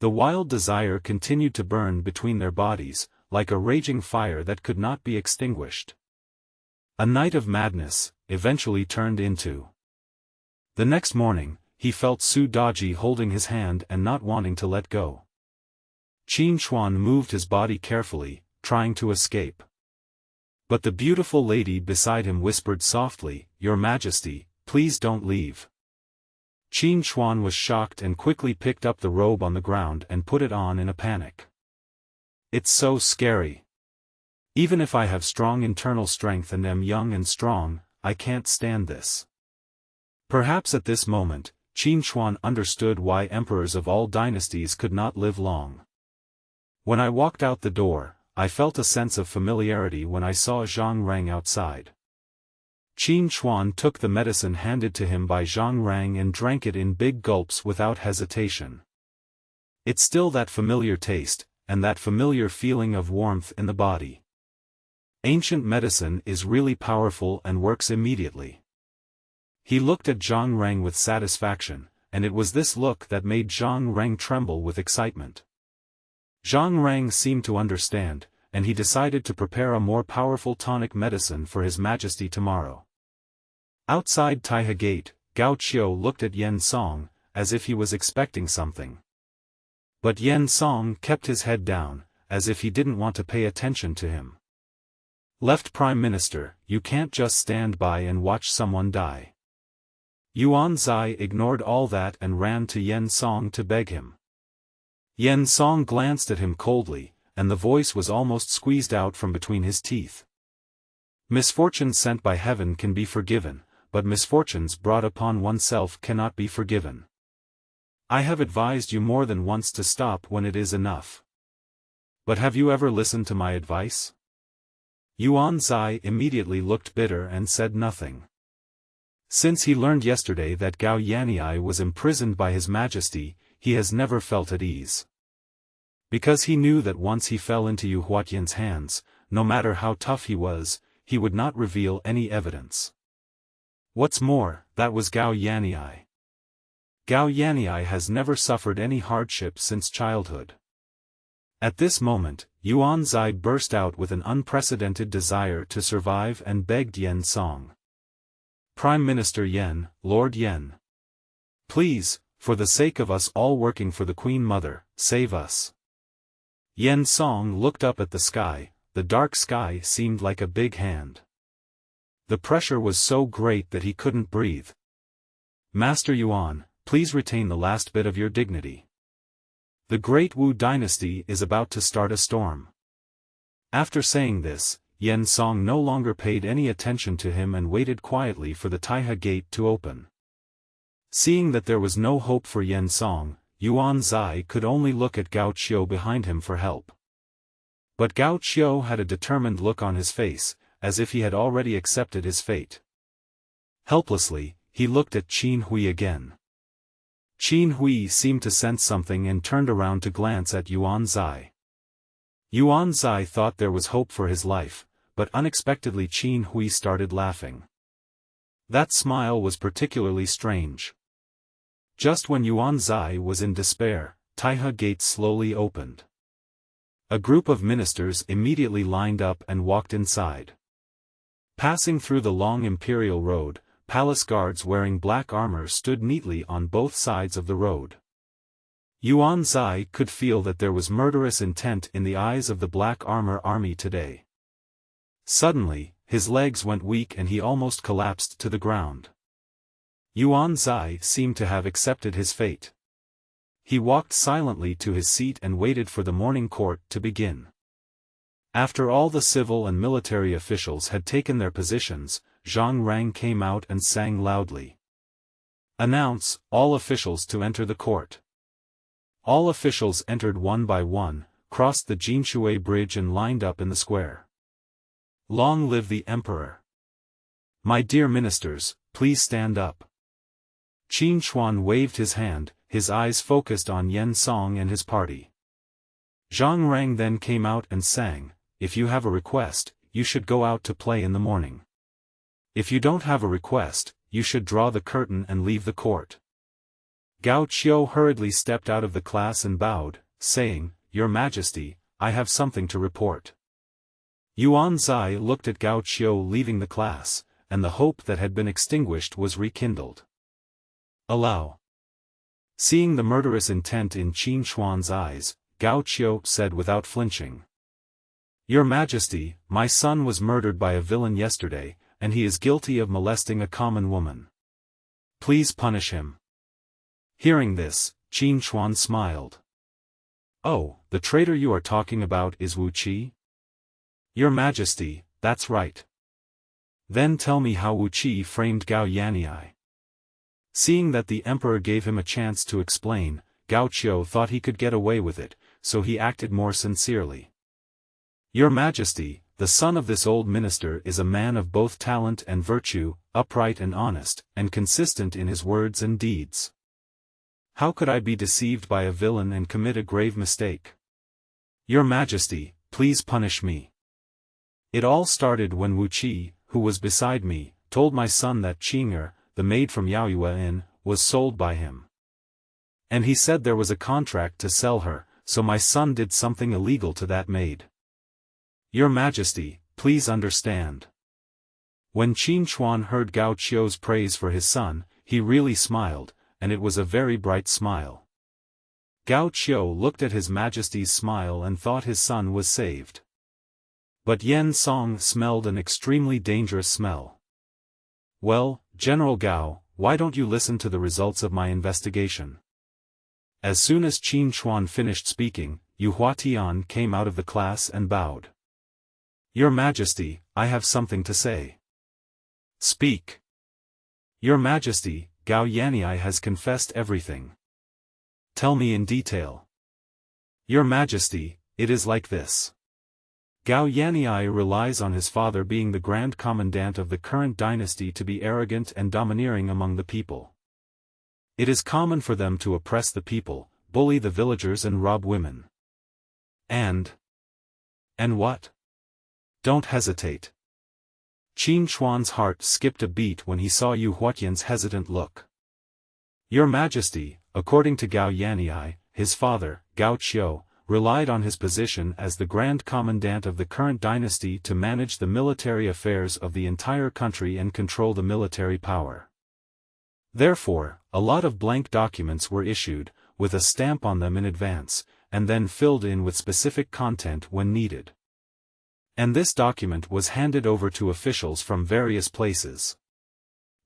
The wild desire continued to burn between their bodies, like a raging fire that could not be extinguished. A night of madness, eventually turned into. The next morning, he felt Su Daji holding his hand and not wanting to let go. Qin Chuan moved his body carefully, trying to escape. But the beautiful lady beside him whispered softly, "Your Majesty, please don't leave." Qin Chuan was shocked and quickly picked up the robe on the ground and put it on in a panic. It's so scary. Even if I have strong internal strength and am young and strong, I can't stand this. Perhaps at this moment, Qin Chuan understood why emperors of all dynasties could not live long. When I walked out the door, I felt a sense of familiarity when I saw Zhang Rang outside. Qin Chuan took the medicine handed to him by Zhang Rang and drank it in big gulps without hesitation. It's still that familiar taste, and that familiar feeling of warmth in the body. Ancient medicine is really powerful and works immediately. He looked at Zhang Rang with satisfaction, and it was this look that made Zhang Rang tremble with excitement. Zhang Rang seemed to understand, and he decided to prepare a more powerful tonic medicine for His Majesty tomorrow. Outside Taiha Gate, Gao Qiu looked at Yan Song, as if he was expecting something. But Yan Song kept his head down, as if he didn't want to pay attention to him. Left Prime Minister, you can't just stand by and watch someone die. Yuan Zai ignored all that and ran to Yan Song to beg him. Yan Song glanced at him coldly, and the voice was almost squeezed out from between his teeth. Misfortunes sent by heaven can be forgiven, but misfortunes brought upon oneself cannot be forgiven. I have advised you more than once to stop when it is enough. But have you ever listened to my advice? Yuan Zai immediately looked bitter and said nothing. Since he learned yesterday that Gao Yanyi was imprisoned by His Majesty, he has never felt at ease. Because he knew that once he fell into Yu Huatian's hands, no matter how tough he was, he would not reveal any evidence. What's more, that was Gao Yanyi. Gao Yanyi has never suffered any hardship since childhood. At this moment, Yuan Zai burst out with an unprecedented desire to survive and begged Yan Song. Prime Minister Yan, Lord Yan. Please, for the sake of us all working for the Queen Mother, save us. Yan Song looked up at the sky, the dark sky seemed like a big hand. The pressure was so great that he couldn't breathe. Master Yuan, please retain the last bit of your dignity. The Great Wu dynasty is about to start a storm. After saying this, Yan Song no longer paid any attention to him and waited quietly for the Taiha Gate to open. Seeing that there was no hope for Yan Song, Yuan Zai could only look at Gao Qiu behind him for help. But Gao Qiu had a determined look on his face, as if he had already accepted his fate. Helplessly, he looked at Qin Hui again. Qin Hui seemed to sense something and turned around to glance at Yuan Zai. Yuan Zai thought there was hope for his life, but unexpectedly Qin Hui started laughing. That smile was particularly strange. Just when Yuan Zai was in despair, Taiha Gate slowly opened. A group of ministers immediately lined up and walked inside. Passing through the long imperial road, palace guards wearing black armor stood neatly on both sides of the road. Yuan Zai could feel that there was murderous intent in the eyes of the black armor army today. Suddenly, his legs went weak and he almost collapsed to the ground. Yuan Zai seemed to have accepted his fate. He walked silently to his seat and waited for the morning court to begin. After all the civil and military officials had taken their positions, Zhang Rang came out and sang loudly. "Announce all officials to enter the court." All officials entered one by one, crossed the Jinshui Bridge and lined up in the square. Long live the Emperor! My dear ministers, please stand up. Qin Chuan waved his hand, his eyes focused on Yan Song and his party. Zhang Rang then came out and sang, "If you have a request, you should go out to play in the morning. If you don't have a request, you should draw the curtain and leave the court." Gao Qiu hurriedly stepped out of the class and bowed, saying, "Your Majesty, I have something to report." Yuan Zai looked at Gao Qiu leaving the class, and the hope that had been extinguished was rekindled. "Allow." Seeing the murderous intent in Qin Chuan's eyes, Gao Qiu said without flinching. "Your Majesty, my son was murdered by a villain yesterday, and he is guilty of molesting a common woman. Please punish him." Hearing this, Qin Chuan smiled. "Oh, the traitor you are talking about is Wu Qi?" "Your Majesty, that's right." "Then tell me how Wu Qi framed Gao Yanyi." Seeing that the emperor gave him a chance to explain, Gao Qiu thought he could get away with it, so he acted more sincerely. "Your Majesty, the son of this old minister is a man of both talent and virtue, upright and honest, and consistent in his words and deeds. How could I be deceived by a villain and commit a grave mistake? Your Majesty, please punish me. It all started when Wu Qi, who was beside me, told my son that Qing'er, the maid from Yaoyue Inn, was sold by him. And he said there was a contract to sell her, so my son did something illegal to that maid. Your Majesty, please understand." When Qin Chuan heard Gao Qiu's praise for his son, he really smiled, and it was a very bright smile. Gao Qiu looked at His Majesty's smile and thought his son was saved. But Yan Song smelled an extremely dangerous smell. "Well, General Gao, why don't you listen to the results of my investigation?" As soon as Qin Chuan finished speaking, Yu Huatian came out of the class and bowed. "Your Majesty, I have something to say." "Speak." "Your Majesty, Gao Yanyi has confessed everything." "Tell me in detail." "Your Majesty, it is like this. Gao Yanyi relies on his father being the Grand Commandant of the current dynasty to be arrogant and domineering among the people. It is common for them to oppress the people, bully the villagers and rob women. And what? Don't hesitate." Qin Chuan's heart skipped a beat when he saw Yu Huatian's hesitant look. "Your Majesty, according to Gao Yanyi, his father, Gao Qiu, relied on his position as the Grand Commandant of the current dynasty to manage the military affairs of the entire country and control the military power. Therefore, a lot of blank documents were issued, with a stamp on them in advance, and then filled in with specific content when needed. And this document was handed over to officials from various places.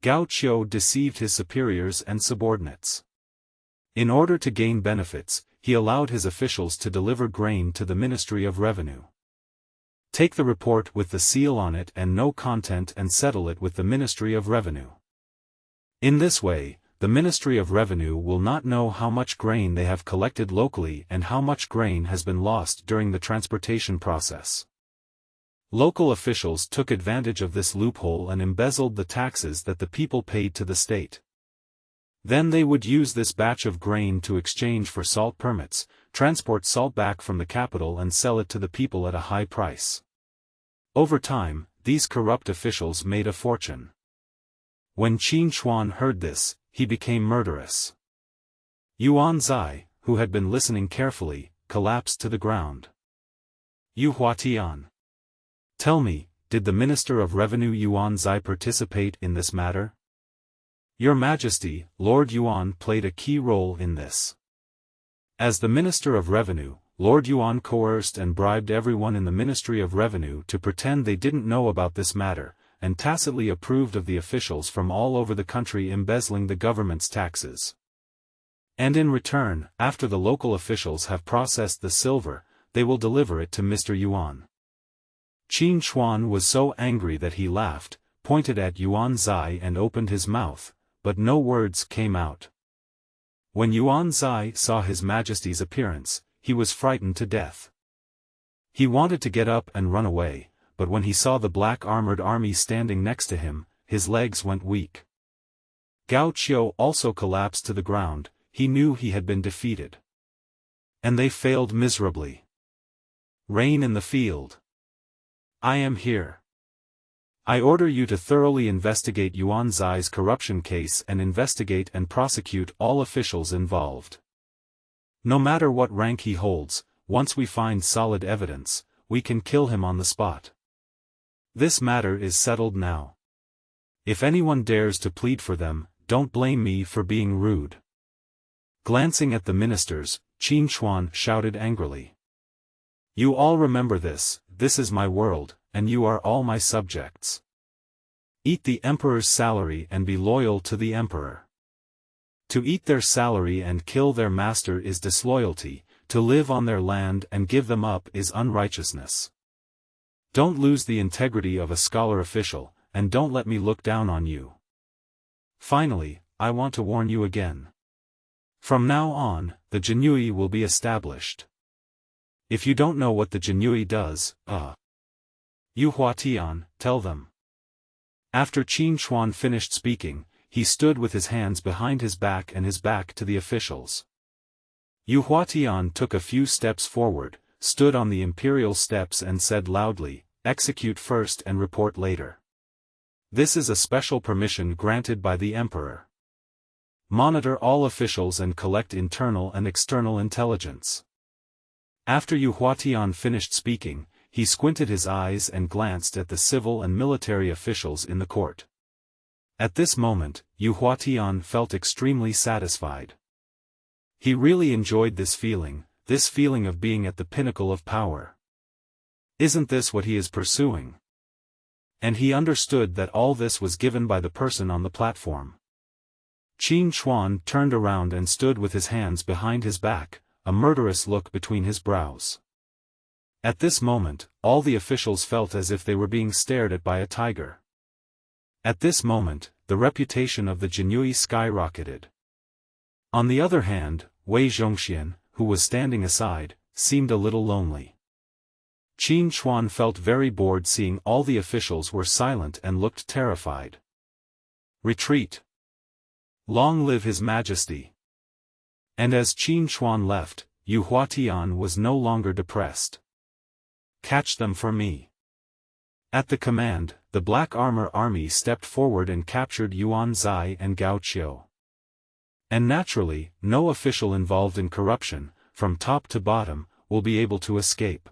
Gao Qiu deceived his superiors and subordinates. In order to gain benefits, he allowed his officials to deliver grain to the Ministry of Revenue. Take the report with the seal on it and no content and settle it with the Ministry of Revenue. In this way, the Ministry of Revenue will not know how much grain they have collected locally and how much grain has been lost during the transportation process. Local officials took advantage of this loophole and embezzled the taxes that the people paid to the state. Then they would use this batch of grain to exchange for salt permits, transport salt back from the capital and sell it to the people at a high price. Over time, these corrupt officials made a fortune. When Qin Chuan heard this, he became murderous. Yuan Zai, who had been listening carefully, collapsed to the ground. Yu Huatian. Tell me, did the Minister of Revenue Yuan Zai participate in this matter? Your Majesty, Lord Yuan played a key role in this. As the Minister of Revenue, Lord Yuan coerced and bribed everyone in the Ministry of Revenue to pretend they didn't know about this matter, and tacitly approved of the officials from all over the country embezzling the government's taxes. And in return, after the local officials have processed the silver, they will deliver it to Mr. Yuan. Qin Hui was so angry that he laughed, pointed at Yuan Zai and opened his mouth, but no words came out. When Yuan Zai saw His Majesty's appearance, he was frightened to death. He wanted to get up and run away, but when he saw the black armored army standing next to him, his legs went weak. Gao Qiu also collapsed to the ground. He knew he had been defeated. And they failed miserably. Rain in the field. I am here. I order you to thoroughly investigate Yuan Zai's corruption case and investigate and prosecute all officials involved. No matter what rank he holds, once we find solid evidence, we can kill him on the spot. This matter is settled now. If anyone dares to plead for them, don't blame me for being rude. Glancing at the ministers, Qin Hui shouted angrily. You all remember this is my world, and you are all my subjects. Eat the emperor's salary and be loyal to the emperor. To eat their salary and kill their master is disloyalty, to live on their land and give them up is unrighteousness. Don't lose the integrity of a scholar official, and don't let me look down on you. Finally, I want to warn you again. From now on, the Jinhui will be established. If you don't know what the Jinhui does, Yu Huatian, tell them. After Qin Hui finished speaking, he stood with his hands behind his back and his back to the officials. Yu Huatian took a few steps forward, stood on the imperial steps and said loudly, execute first and report later. This is a special permission granted by the emperor. Monitor all officials and collect internal and external intelligence. After Yu Huatian finished speaking, he squinted his eyes and glanced at the civil and military officials in the court. At this moment, Yu Huatian felt extremely satisfied. He really enjoyed this feeling of being at the pinnacle of power. Isn't this what he is pursuing? And he understood that all this was given by the person on the platform. Qin Hui turned around and stood with his hands behind his back, a murderous look between his brows. At this moment, all the officials felt as if they were being stared at by a tiger. At this moment, the reputation of the Jinhui skyrocketed. On the other hand, Wei Zhongxian, who was standing aside, seemed a little lonely. Qin Hui felt very bored seeing all the officials were silent and looked terrified. Retreat. Long live His Majesty. And as Qin Hui left, Yu Huatian was no longer depressed. Catch them for me. At the command, the Black Armor Army stepped forward and captured Yuan Zai and Gao Qiu. And naturally, no official involved in corruption, from top to bottom, will be able to escape.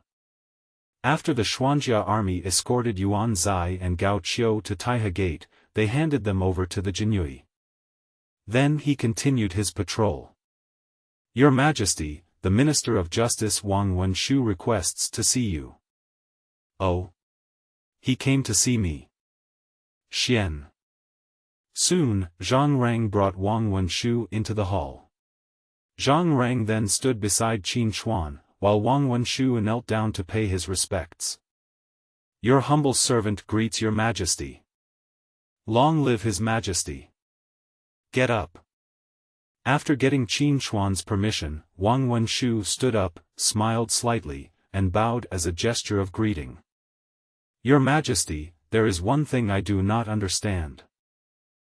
After the Xuanjia army escorted Yuan Zai and Gao Qiu to Taihe Gate, they handed them over to the Jinhui. Then he continued his patrol. Your Majesty, the Minister of Justice Wang Wenshu requests to see you. Oh. He came to see me. Xian. Soon, Zhang Rang brought Wang Wenshu into the hall. Zhang Rang then stood beside Qin Hui, while Wang Wenshu knelt down to pay his respects. Your humble servant greets your Majesty. Long live His Majesty. Get up. After getting Qin Hui's permission, Wang Wenshu stood up, smiled slightly, and bowed as a gesture of greeting. Your Majesty, there is one thing I do not understand.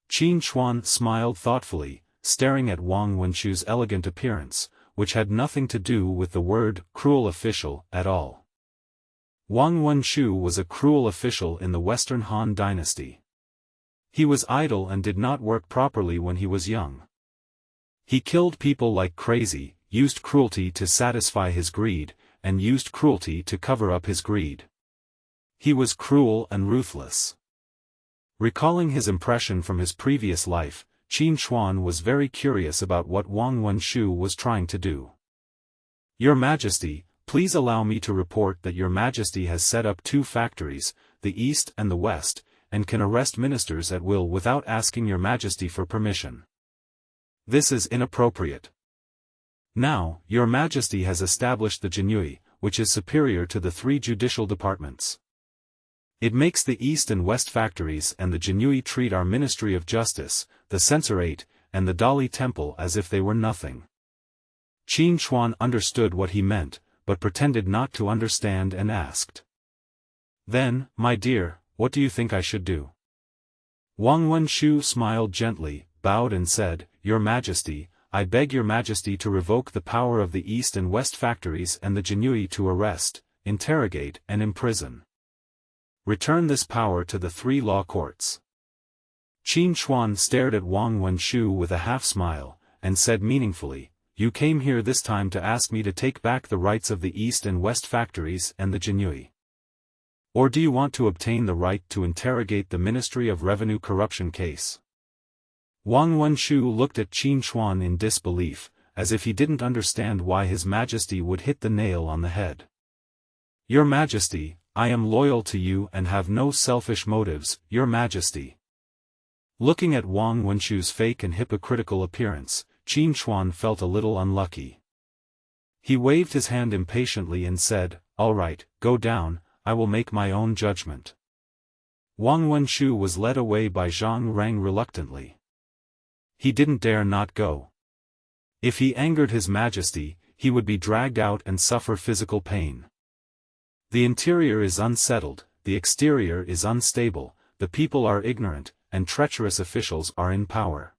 Qin Hui smiled thoughtfully, staring at Wang Wenshu's elegant appearance, which had nothing to do with the word cruel official at all. Wang Wenshu was a cruel official in the Western Han dynasty. He was idle and did not work properly when he was young. He killed people like crazy, used cruelty to satisfy his greed, and used cruelty to cover up his greed. He was cruel and ruthless. Recalling his impression from his previous life, Qin Hui was very curious about what Wang Wenshu was trying to do. Your Majesty, please allow me to report that Your Majesty has set up 2 factories, the East and the West, and can arrest ministers at will without asking Your Majesty for permission. This is inappropriate. Now, Your Majesty has established the Jinui, which is superior to the 3 judicial departments. It makes the East and West factories and the Jinui treat our Ministry of Justice, the Censorate, and the Dali Temple as if they were nothing. Qin Hui understood what he meant, but pretended not to understand and asked. Then, my dear, what do you think I should do? Wang Wenshu smiled gently, bowed and said, Your Majesty, I beg Your Majesty to revoke the power of the East and West factories and the Jinui to arrest, interrogate and imprison. Return this power to the 3 law courts. Qin Hui stared at Wang Wenshu with a half-smile, and said meaningfully, You came here this time to ask me to take back the rights of the East and West factories and the Jinui. Or do you want to obtain the right to interrogate the Ministry of Revenue corruption case? Wang Wenshu looked at Qin Hui in disbelief, as if he didn't understand why His Majesty would hit the nail on the head. Your Majesty, I am loyal to you and have no selfish motives, Your Majesty. Looking at Wang Wenshu's fake and hypocritical appearance, Qin Hui felt a little unlucky. He waved his hand impatiently and said, All right, go down, I will make my own judgment. Wang Wenshu was led away by Zhang Rang reluctantly. He didn't dare not go. If he angered His Majesty, he would be dragged out and suffer physical pain. The interior is unsettled, the exterior is unstable, the people are ignorant, and treacherous officials are in power.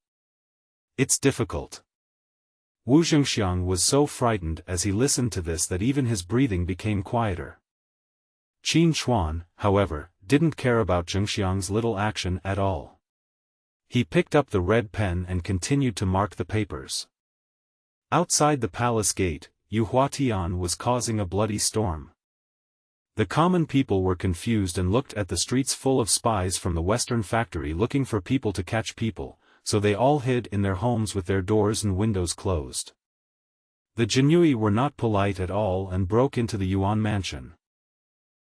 It's difficult. Wu Zhengxiang was so frightened as he listened to this that even his breathing became quieter. Qin Hui, however, didn't care about Zhengxiang's little action at all. He picked up the red pen and continued to mark the papers. Outside the palace gate, Yu Huatian was causing a bloody storm. The common people were confused and looked at the streets full of spies from the Western factory looking for people to catch people, so they all hid in their homes with their doors and windows closed. The Jinui were not polite at all and broke into the Yuan mansion.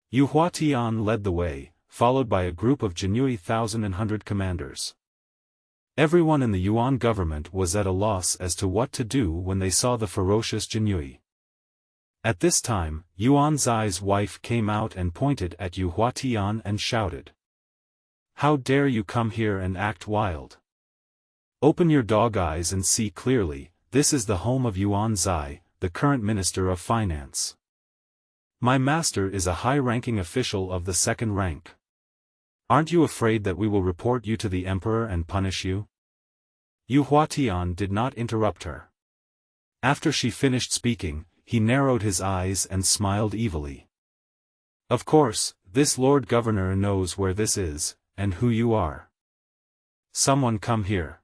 Yu Huatian led the way, followed by a group of Jinui 1,100 commanders. Everyone in the Yuan government was at a loss as to what to do when they saw the ferocious Jinui. At this time, Yuan Zai's wife came out and pointed at Yu Huatian and shouted. How dare you come here and act wild? Open your dog eyes and see clearly, this is the home of Yuan Zai, the current Minister of Finance. My master is a high-ranking official of the 2nd rank. Aren't you afraid that we will report you to the Emperor and punish you? Yu Huatian did not interrupt her. After she finished speaking, he narrowed his eyes and smiled evilly. Of course, this Lord Governor knows where this is, and who you are. Someone come here.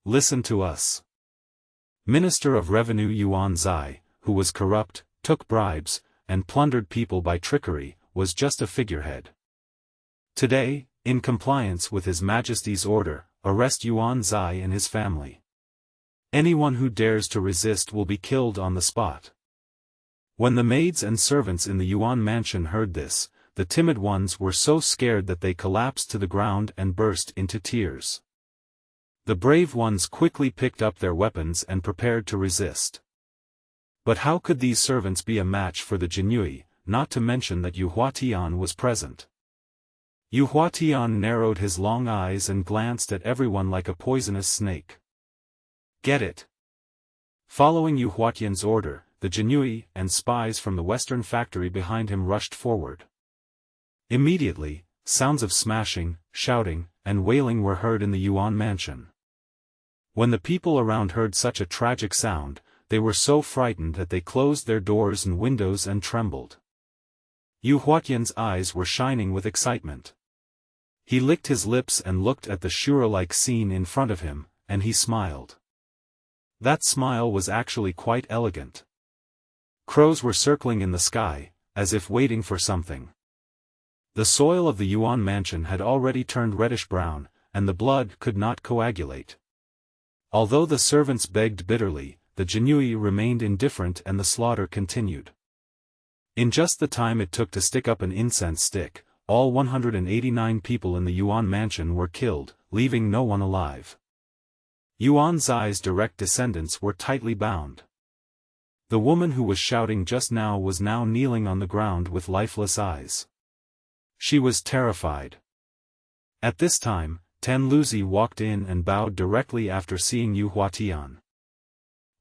Listen to us. Minister of Revenue Yuan Zai, who was corrupt, took bribes, and plundered people by trickery, was just a figurehead. Today, in compliance with His Majesty's order, arrest Yuan Zai and his family. Anyone who dares to resist will be killed on the spot. When the maids and servants in the Yuan mansion heard this, the timid ones were so scared that they collapsed to the ground and burst into tears. The brave ones quickly picked up their weapons and prepared to resist. But how could these servants be a match for the Jinui, not to mention that Yu Huatian was present? Yu Huatian narrowed his long eyes and glanced at everyone like a poisonous snake. Get it? Following Yu Huatian's order, the Jinui and spies from the Western factory behind him rushed forward. Immediately, sounds of smashing, shouting, and wailing were heard in the Yuan mansion. When the people around heard such a tragic sound, they were so frightened that they closed their doors and windows and trembled. Yu Huatian's eyes were shining with excitement. He licked his lips and looked at the Shura-like scene in front of him, and he smiled. That smile was actually quite elegant. Crows were circling in the sky, as if waiting for something. The soil of the Yuan mansion had already turned reddish-brown, and the blood could not coagulate. Although the servants begged bitterly, the Jinui remained indifferent and the slaughter continued. In just the time it took to stick up an incense stick, all 189 people in the Yuan mansion were killed, leaving no one alive. Yuan Zai's direct descendants were tightly bound. The woman who was shouting just now was now kneeling on the ground with lifeless eyes. She was terrified. At this time, Tan Luzi walked in and bowed directly after seeing Yu Huatian.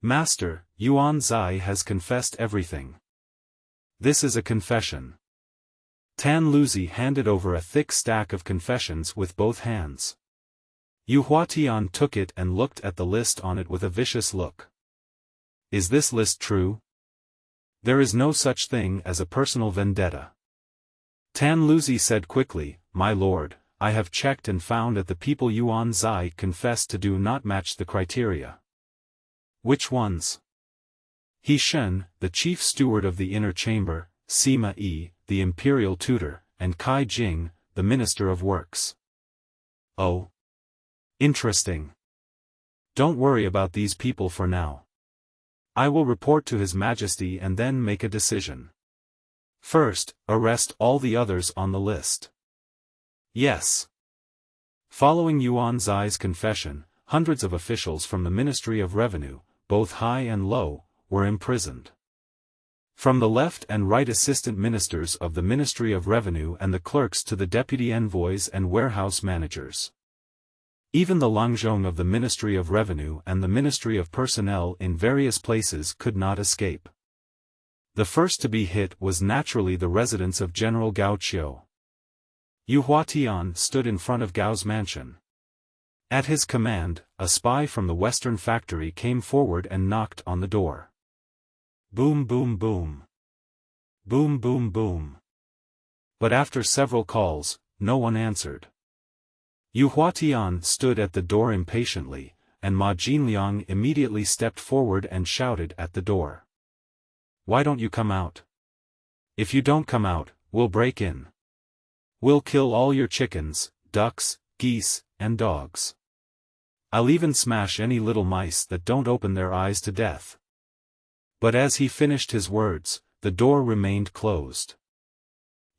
Master, Yuan Zai has confessed everything. This is a confession. Tan Luzi handed over a thick stack of confessions with both hands. Yu Huatian took it and looked at the list on it with a vicious look. Is this list true? There is no such thing as a personal vendetta. Tan Luzi said quickly, My lord, I have checked and found that the people Yuan Zai confessed to do not match the criteria. Which ones? He Shen, the chief steward of the inner chamber, Sima Yi, the imperial tutor, and Kai Jing, the minister of works. Oh. Interesting. Don't worry about these people for now. I will report to His Majesty and then make a decision. First, arrest all the others on the list. Yes. Following Yuan Zai's confession, hundreds of officials from the Ministry of Revenue, both high and low, were imprisoned. From the left and right assistant ministers of the Ministry of Revenue and the clerks to the deputy envoys and warehouse managers. Even the Langzhong of the Ministry of Revenue and the Ministry of Personnel in various places could not escape. The first to be hit was naturally the residence of General Gao Qiu. Yu Huatian stood in front of Gao's mansion. At his command, a spy from the Western factory came forward and knocked on the door. Boom boom boom. Boom boom boom. But after several calls, no one answered. Yu Huatian stood at the door impatiently, and Ma Jinliang immediately stepped forward and shouted at the door. Why don't you come out? If you don't come out, we'll break in. We'll kill all your chickens, ducks, geese, and dogs. I'll even smash any little mice that don't open their eyes to death. But as he finished his words, the door remained closed.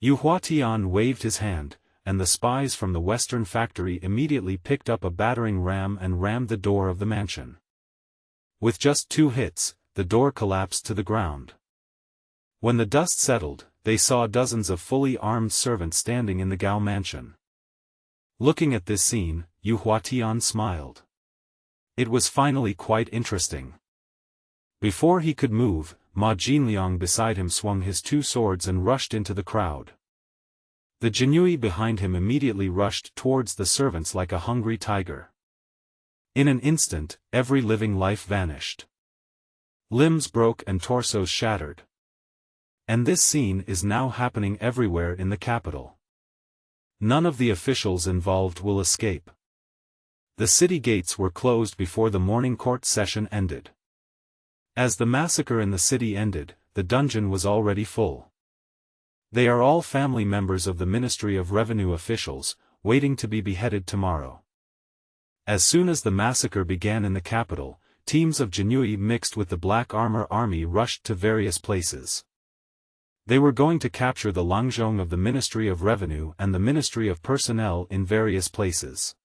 Yu Huatian waved his hand, and the spies from the Western factory immediately picked up a battering ram and rammed the door of the mansion. With just 2 hits, the door collapsed to the ground. When the dust settled, they saw dozens of fully armed servants standing in the Gao mansion. Looking at this scene, Yu Huatian smiled. It was finally quite interesting. Before he could move, Ma Jinliang beside him swung his 2 swords and rushed into the crowd. The Jinui behind him immediately rushed towards the servants like a hungry tiger. In an instant, every living life vanished. Limbs broke and torsos shattered. And this scene is now happening everywhere in the capital. None of the officials involved will escape. The city gates were closed before the morning court session ended. As the massacre in the city ended, the dungeon was already full. They are all family members of the Ministry of Revenue officials, waiting to be beheaded tomorrow. As soon as the massacre began in the capital, teams of Jinui mixed with the Black Armor Army rushed to various places. They were going to capture the Langzhong of the Ministry of Revenue and the Ministry of Personnel in various places.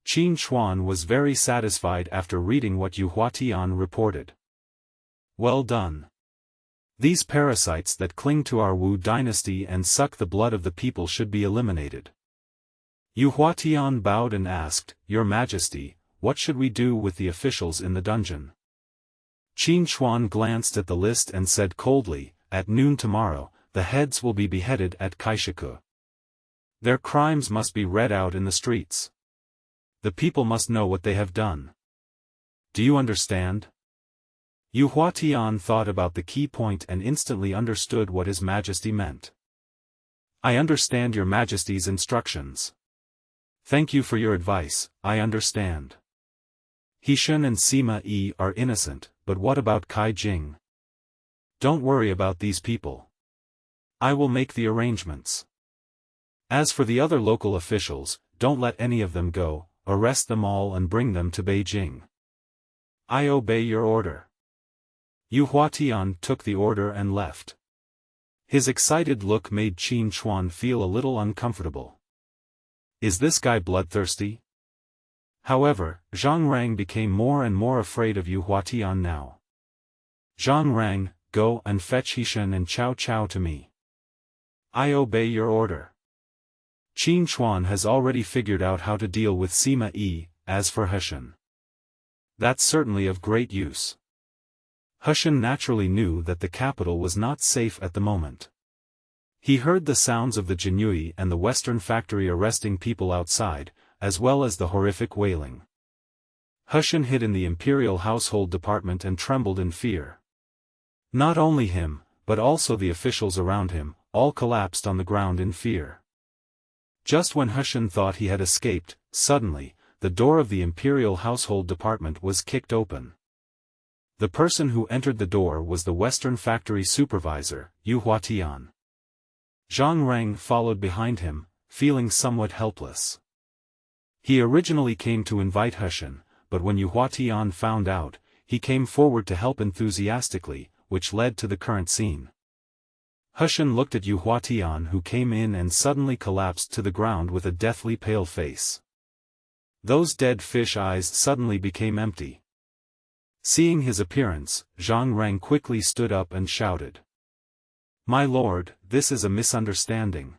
Qin Chuan was very satisfied after reading what Yu Huatian reported. Well done. These parasites that cling to our Wu dynasty and suck the blood of the people should be eliminated. Yu Huatian bowed and asked, Your Majesty, what should we do with the officials in the dungeon? Qin Chuan glanced at the list and said coldly, At noon tomorrow, the heads will be beheaded at Kaishiku. Their crimes must be read out in the streets. The people must know what they have done. Do you understand? Yu Huatian thought about the key point and instantly understood what His Majesty meant. I understand Your Majesty's instructions. Thank you for your advice, I understand. He Shen and Sima Yi are innocent, but what about Kai Jing? Don't worry about these people. I will make the arrangements. As for the other local officials, don't let any of them go, arrest them all and bring them to Beijing. I obey your order. Yuhuatian took the order and left. His excited look made Qin Chuan feel a little uncomfortable. Is this guy bloodthirsty? However, Zhang Rang became more and more afraid of Yuhuatian now. Zhang Rang, go and fetch Hishan and Cao Cao to me. I obey your order. Qin Chuan has already figured out how to deal with Sima Yi. As for Hishan, that's certainly of great use. Hishan naturally knew that the capital was not safe at the moment. He heard the sounds of the Jinui and the Western factory arresting people outside, as well as the horrific wailing. Hishan hid in the Imperial household department and trembled in fear. Not only him, but also the officials around him, all collapsed on the ground in fear. Just when Hishan thought he had escaped, suddenly, the door of the Imperial household department was kicked open. The person who entered the door was the Western factory supervisor, Yuhuatian. Zhang Rang followed behind him, feeling somewhat helpless. He originally came to invite Hishan, but when Yuhuatian found out, he came forward to help enthusiastically, which led to the current scene. Hishan looked at Yuhuatian, who came in and suddenly collapsed to the ground with a deathly pale face. Those dead fish eyes suddenly became empty. Seeing his appearance, Zhang Rang quickly stood up and shouted. My lord, this is a misunderstanding.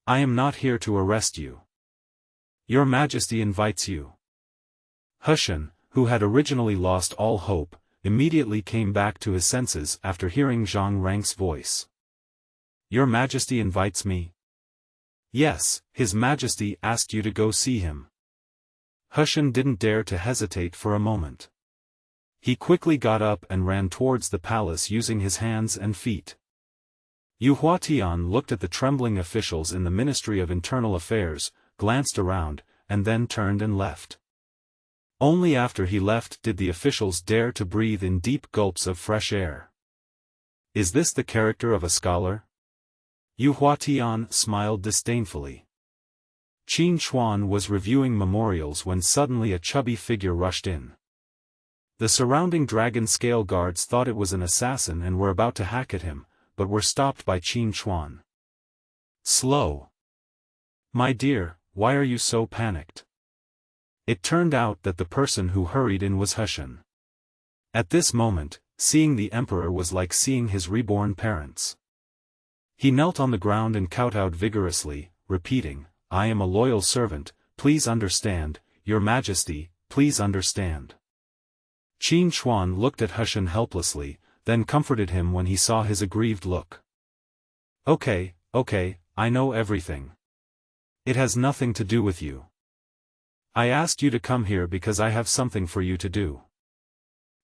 I am not here to arrest you. Your Majesty invites you. Hishan, who had originally lost all hope, immediately came back to his senses after hearing Zhang Rang's voice. Your Majesty invites me? Yes, His Majesty asked you to go see him. Hishan didn't dare to hesitate for a moment. He quickly got up and ran towards the palace using his hands and feet. Yuhuatian looked at the trembling officials in the Ministry of Internal Affairs, glanced around, and then turned and left. Only after he left did the officials dare to breathe in deep gulps of fresh air. Is this the character of a scholar? Yuhuatian smiled disdainfully. Qin Chuan was reviewing memorials when suddenly a chubby figure rushed in. The surrounding dragon scale guards thought it was an assassin and were about to hack at him, but were stopped by Qin Chuan. Slow. My dear, why are you so panicked? It turned out that the person who hurried in was Hishan. At this moment, seeing the emperor was like seeing his reborn parents. He knelt on the ground and kowtowed vigorously, repeating, I am a loyal servant, please understand, Your Majesty, please understand. Qin Chuan looked at Hishan helplessly, then comforted him when he saw his aggrieved look. Okay, I know everything. It has nothing to do with you. I asked you to come here because I have something for you to do.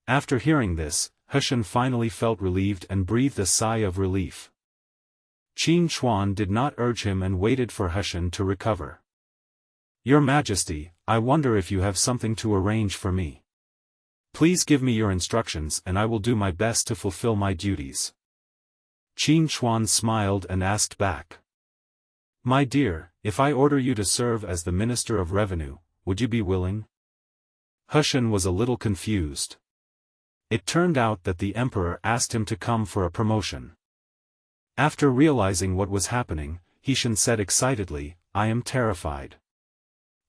After hearing this, Hishan finally felt relieved and breathed a sigh of relief. Qin Chuan did not urge him and waited for Hishan to recover. Your Majesty, I wonder if you have something to arrange for me. Please give me your instructions and I will do my best to fulfill my duties. Qin Chuan smiled and asked back. My dear, if I order you to serve as the Minister of Revenue, would you be willing? Hishan was a little confused. It turned out that the emperor asked him to come for a promotion. After realizing what was happening, Hishan said excitedly, I am terrified.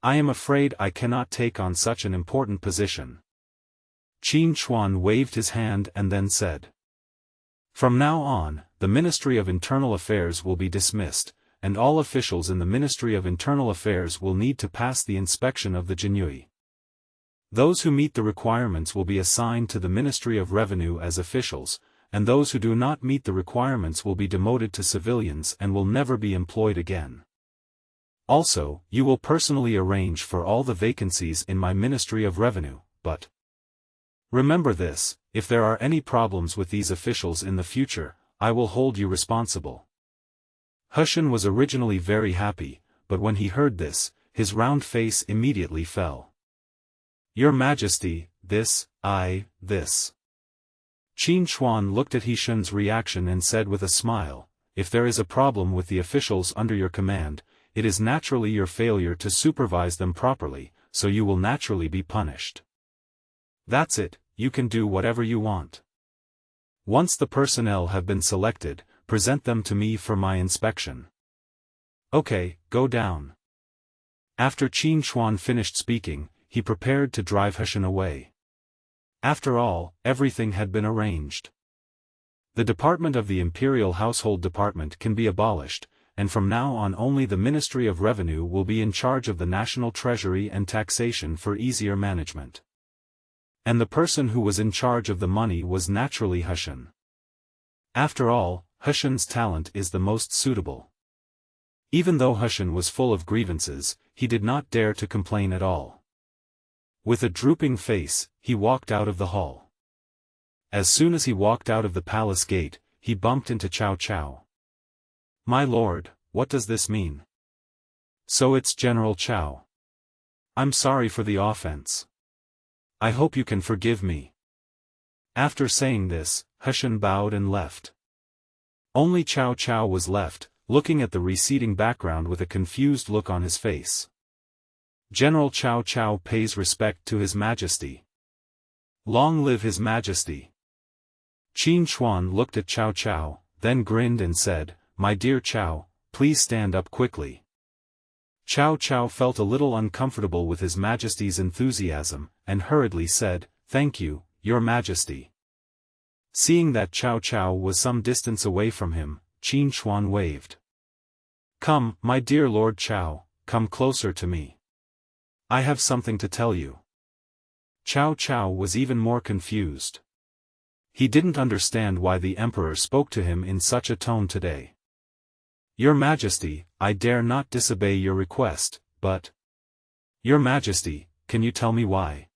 I am afraid I cannot take on such an important position. Qin Chuan waved his hand and then said. From now on, the Ministry of Internal Affairs will be dismissed, and all officials in the Ministry of Internal Affairs will need to pass the inspection of the Jinui. Those who meet the requirements will be assigned to the Ministry of Revenue as officials, and those who do not meet the requirements will be demoted to civilians and will never be employed again. Also, you will personally arrange for all the vacancies in my Ministry of Revenue, but remember this, if there are any problems with these officials in the future, I will hold you responsible. Hishan was originally very happy, but when he heard this, his round face immediately fell. Your Majesty, this. Qin Chuan looked at Hishan's reaction and said with a smile, if there is a problem with the officials under your command, it is naturally your failure to supervise them properly, so you will naturally be punished. That's it, you can do whatever you want. Once the personnel have been selected, present them to me for my inspection. Okay, go down. After Qin Hui finished speaking, he prepared to drive Hushan away. After all, everything had been arranged. The department of the Imperial Household Department can be abolished, and from now on only the Ministry of Revenue will be in charge of the national treasury and taxation for easier management. And the person who was in charge of the money was naturally Hushan. After all, Hushan's talent is the most suitable. Even though Hushan was full of grievances, he did not dare to complain at all. With a drooping face, he walked out of the hall. As soon as he walked out of the palace gate, he bumped into Cao Cao. My lord, what does this mean? So it's General Cao. I'm sorry for the offense. I hope you can forgive me. After saying this, Hushan bowed and left. Only Cao Cao was left, looking at the receding background with a confused look on his face. General Cao Cao pays respect to His Majesty. Long live His Majesty. Qin Hui looked at Cao Cao, then grinned and said, My dear Cao, please stand up quickly. Cao Cao felt a little uncomfortable with His Majesty's enthusiasm, and hurriedly said, Thank you, Your Majesty. Seeing that Cao Cao was some distance away from him, Qin Hui waved. Come, my dear Lord Cao, come closer to me. I have something to tell you. Cao Cao was even more confused. He didn't understand why the Emperor spoke to him in such a tone today. Your Majesty, I dare not disobey your request, but... Your Majesty, can you tell me why?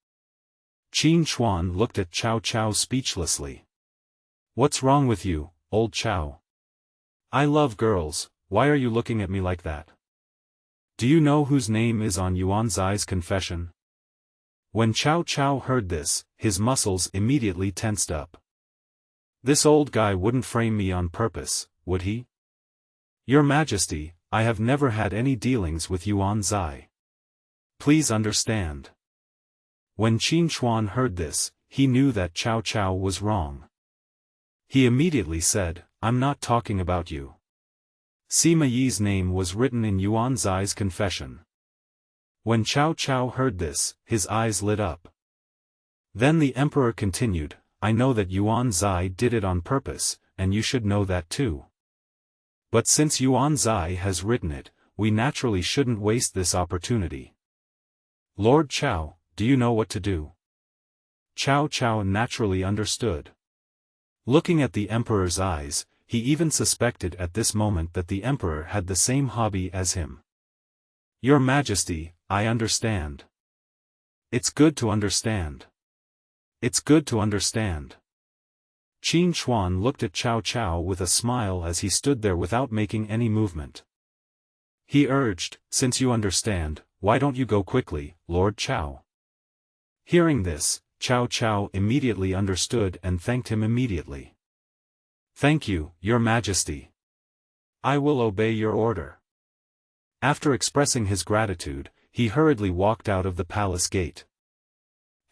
Qin Hui looked at Cao Cao speechlessly. What's wrong with you, old Cao? I love girls, why are you looking at me like that? Do you know whose name is on Yuan Zai's confession? When Cao Cao heard this, his muscles immediately tensed up. This old guy wouldn't frame me on purpose, would he? Your Majesty, I have never had any dealings with Yuan Zai. Please understand. When Qin Hui heard this, he knew that Cao Cao was wrong. He immediately said, I'm not talking about you. Sima Yi's name was written in Yuan Zai's confession. When Cao Cao heard this, his eyes lit up. Then the Emperor continued, I know that Yuan Zai did it on purpose, and you should know that too. But since Yuan Zai has written it, we naturally shouldn't waste this opportunity. Lord Cao, do you know what to do? Cao Cao naturally understood. Looking at the Emperor's eyes, he even suspected at this moment that the Emperor had the same hobby as him. Your Majesty, I understand. It's good to understand. It's good to understand. Qin Hui looked at Cao Cao with a smile as he stood there without making any movement. He urged, since you understand, why don't you go quickly, Lord Cao? Hearing this, Cao Cao immediately understood and thanked him immediately. Thank you, Your Majesty. I will obey your order. After expressing his gratitude, he hurriedly walked out of the palace gate.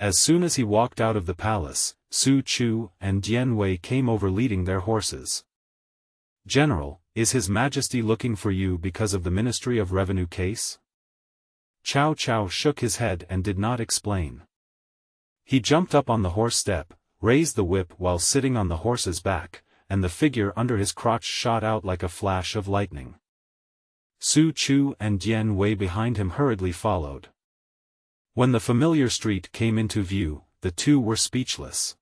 As soon as he walked out of the palace, Su Chu and Dian Wei came over leading their horses. General, is His Majesty looking for you because of the Ministry of Revenue case? Cao Cao shook his head and did not explain. He jumped up on the horse step, raised the whip while sitting on the horse's back, and the figure under his crotch shot out like a flash of lightning. Su Chu and Dian Wei behind him hurriedly followed. When the familiar street came into view, the two were speechless.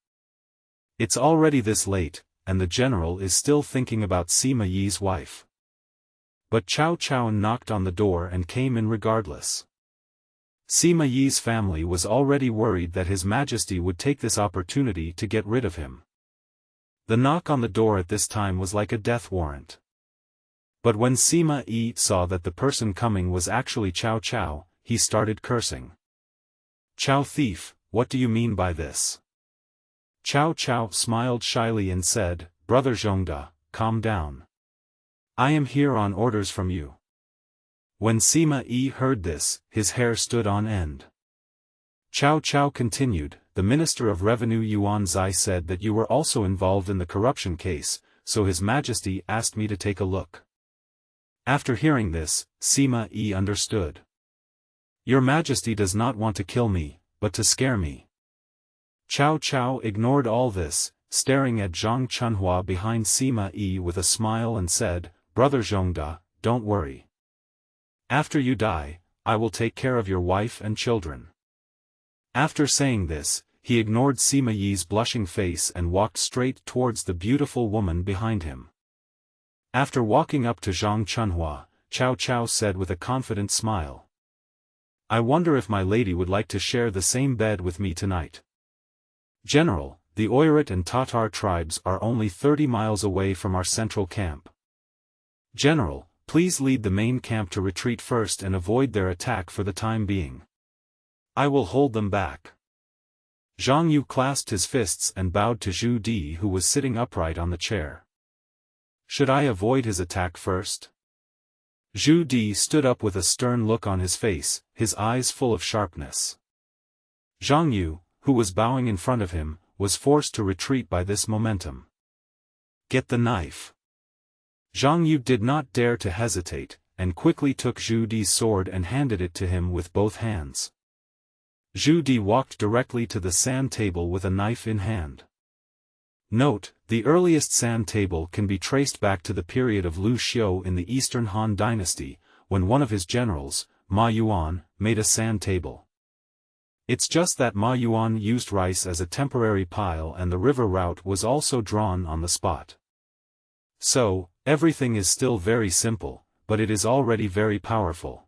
It's already this late, and the general is still thinking about Sima Yi's wife. But Cao Cao knocked on the door and came in regardless. Sima Yi's family was already worried that His Majesty would take this opportunity to get rid of him. The knock on the door at this time was like a death warrant. But when Sima Yi saw that the person coming was actually Cao Cao, he started cursing. Cao thief, what do you mean by this? Cao Cao smiled shyly and said, Brother Zhongda, calm down. I am here on orders from you. When Sima Yi heard this, his hair stood on end. Cao Cao continued, the Minister of Revenue Yuan Zai said that you were also involved in the corruption case, so His Majesty asked me to take a look. After hearing this, Sima Yi understood. Your Majesty does not want to kill me, but to scare me. Cao Cao ignored all this, staring at Zhang Chunhua behind Sima Yi with a smile and said, Brother Zhongda, don't worry. After you die, I will take care of your wife and children. After saying this, he ignored Sima Yi's blushing face and walked straight towards the beautiful woman behind him. After walking up to Zhang Chunhua, Cao Cao said with a confident smile. I wonder if my lady would like to share the same bed with me tonight. General, the Oirat and Tatar tribes are only 30 miles away from our central camp. General, please lead the main camp to retreat first and avoid their attack for the time being. I will hold them back. Zhang Yu clasped his fists and bowed to Zhu Di, who was sitting upright on the chair. Should I avoid his attack first? Zhu Di stood up with a stern look on his face, his eyes full of sharpness. Zhang Yu, who was bowing in front of him, was forced to retreat by this momentum. Get the knife. Zhang Yu did not dare to hesitate, and quickly took Zhu Di's sword and handed it to him with both hands. Zhu Di walked directly to the sand table with a knife in hand. Note, the earliest sand table can be traced back to the period of Lu Xiu in the Eastern Han Dynasty, when one of his generals, Ma Yuan, made a sand table. It's just that Ma Yuan used rice as a temporary pile and the river route was also drawn on the spot. So, everything is still very simple, but it is already very powerful.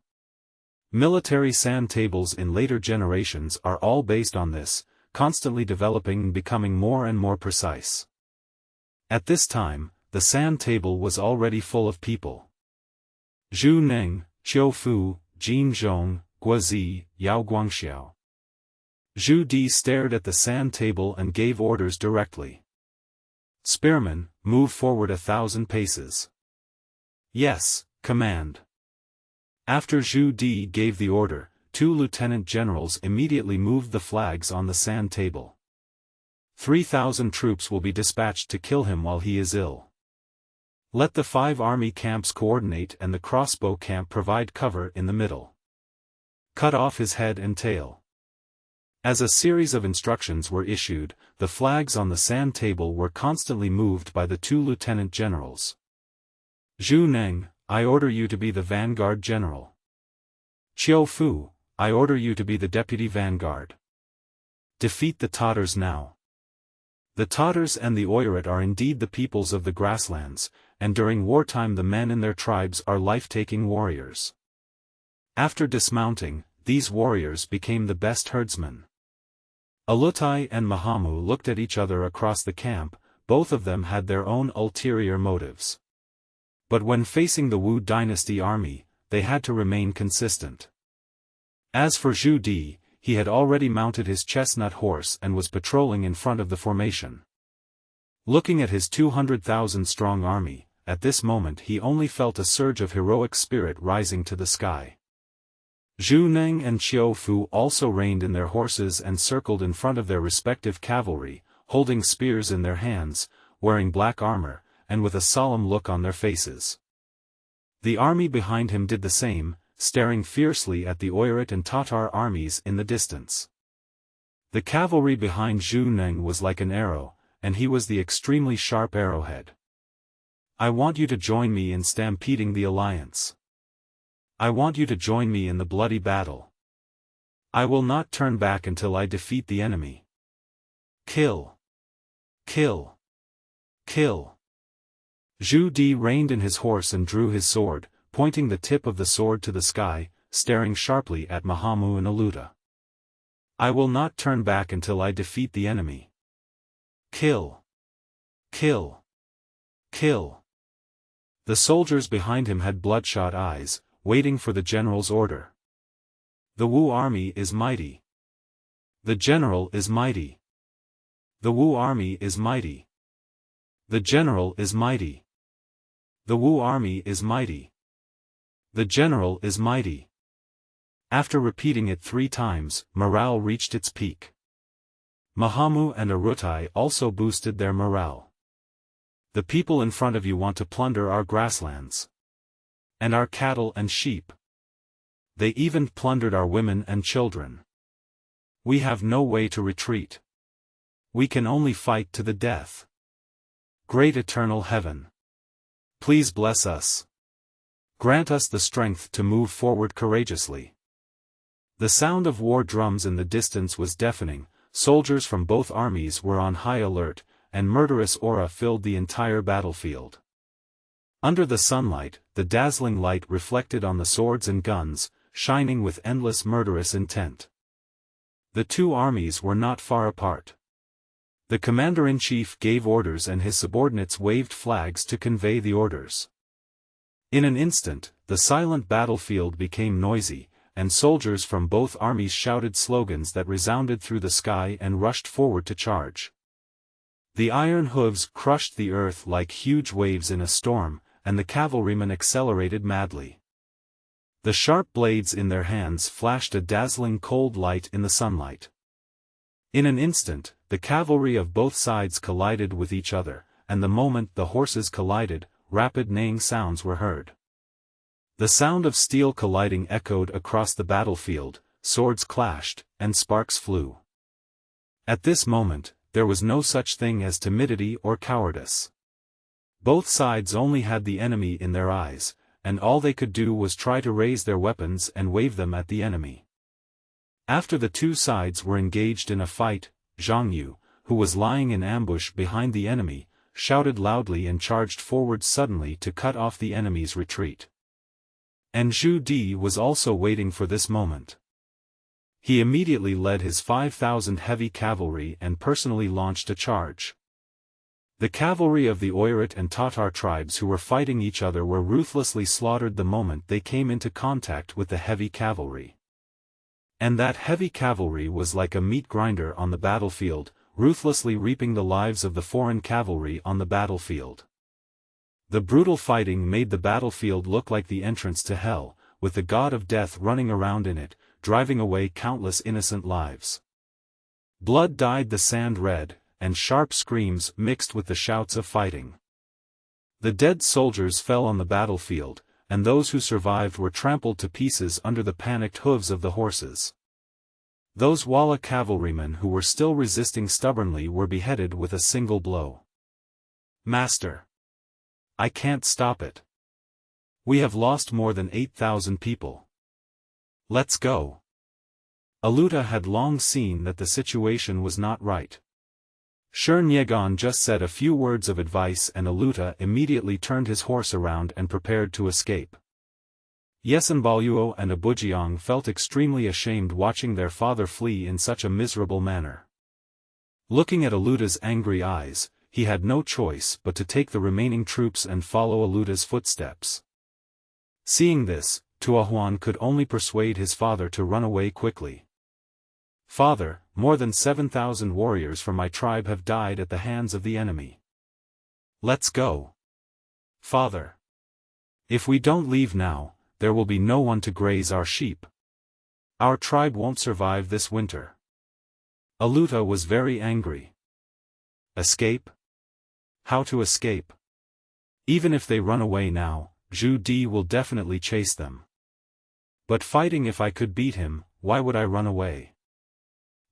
Military sand tables in later generations are all based on this, constantly developing and becoming more and more precise. At this time, the sand table was already full of people. Zhu Ning, Qiu Fu, Jin Zhong, Guazi, Yao Guangxiao. Zhu Di stared at the sand table and gave orders directly. Spearmen, move forward 1,000 paces. Yes, command. After Zhu Di gave the order, 2 lieutenant generals immediately moved the flags on the sand table. 3,000 troops will be dispatched to kill him while he is ill. Let the 5 army camps coordinate and the crossbow camp provide cover in the middle. Cut off his head and tail. As a series of instructions were issued, the flags on the sand table were constantly moved by the 2 lieutenant generals. Zhu Neng, I order you to be the vanguard general. Qiu Fu, I order you to be the deputy vanguard. Defeat the Tatars now. The Tatars and the Oirat are indeed the peoples of the grasslands, and during wartime the men in their tribes are life-taking warriors. After dismounting, these warriors became the best herdsmen. Alutai and Mahamu looked at each other across the camp, both of them had their own ulterior motives. But when facing the Wu dynasty army, they had to remain consistent. As for Zhu Di, he had already mounted his chestnut horse and was patrolling in front of the formation. Looking at his 200,000-strong army, at this moment he only felt a surge of heroic spirit rising to the sky. Zhu Neng and Qiu Fu also reined in their horses and circled in front of their respective cavalry, holding spears in their hands, wearing black armor, and with a solemn look on their faces. The army behind him did the same, staring fiercely at the Oirat and Tatar armies in the distance. The cavalry behind Zhu Neng was like an arrow, and he was the extremely sharp arrowhead. I want you to join me in stampeding the alliance. I want you to join me in the bloody battle. I will not turn back until I defeat the enemy. Kill. Kill. Kill. Zhu Di reined in his horse and drew his sword, pointing the tip of the sword to the sky, staring sharply at Mahamu and Aluta. I will not turn back until I defeat the enemy. Kill. Kill. Kill. The soldiers behind him had bloodshot eyes, waiting for the general's order. The Wu army is mighty. The general is mighty. The Wu army is mighty. The general is mighty. The Wu army is mighty. The general is mighty. After repeating it 3 times, morale reached its peak. Mahamu and Arutai also boosted their morale. The people in front of you want to plunder our grasslands. And our cattle and sheep. They even plundered our women and children. We have no way to retreat. We can only fight to the death. Great eternal heaven. Please bless us. Grant us the strength to move forward courageously. The sound of war drums in the distance was deafening, soldiers from both armies were on high alert, and murderous aura filled the entire battlefield. Under the sunlight, the dazzling light reflected on the swords and guns, shining with endless murderous intent. The two armies were not far apart. The commander-in-chief gave orders and his subordinates waved flags to convey the orders. In an instant, the silent battlefield became noisy, and soldiers from both armies shouted slogans that resounded through the sky and rushed forward to charge. The iron hooves crushed the earth like huge waves in a storm, and the cavalrymen accelerated madly. The sharp blades in their hands flashed a dazzling cold light in the sunlight. In an instant, the cavalry of both sides collided with each other, and the moment the horses collided, rapid neighing sounds were heard. The sound of steel colliding echoed across the battlefield, swords clashed, and sparks flew. At this moment, there was no such thing as timidity or cowardice. Both sides only had the enemy in their eyes, and all they could do was try to raise their weapons and wave them at the enemy. After the two sides were engaged in a fight, Zhang Yu, who was lying in ambush behind the enemy, shouted loudly and charged forward suddenly to cut off the enemy's retreat. And Zhu Di was also waiting for this moment. He immediately led his 5,000 heavy cavalry and personally launched a charge. The cavalry of the Oirat and Tatar tribes who were fighting each other were ruthlessly slaughtered the moment they came into contact with the heavy cavalry. And that heavy cavalry was like a meat grinder on the battlefield, ruthlessly reaping the lives of the foreign cavalry on the battlefield. The brutal fighting made the battlefield look like the entrance to hell, with the god of death running around in it, driving away countless innocent lives. Blood dyed the sand red, and sharp screams mixed with the shouts of fighting. The dead soldiers fell on the battlefield, and those who survived were trampled to pieces under the panicked hooves of the horses. Those Walla cavalrymen who were still resisting stubbornly were beheaded with a single blow. Master! I can't stop it. We have lost more than 8,000 people. Let's go. Aluta had long seen that the situation was not right. Shernyegon just said a few words of advice and Aluta immediately turned his horse around and prepared to escape. Yesenbaluo and Abujiang felt extremely ashamed watching their father flee in such a miserable manner. Looking at Aluta's angry eyes, he had no choice but to take the remaining troops and follow Aluta's footsteps. Seeing this, Tuahuan could only persuade his father to run away quickly. Father, more than 7,000 warriors from my tribe have died at the hands of the enemy. Let's go. Father. If we don't leave now, there will be no one to graze our sheep. Our tribe won't survive this winter. Aluta was very angry. Escape? How to escape? Even if they run away now, Zhu Di will definitely chase them. But fighting, if I could beat him, why would I run away?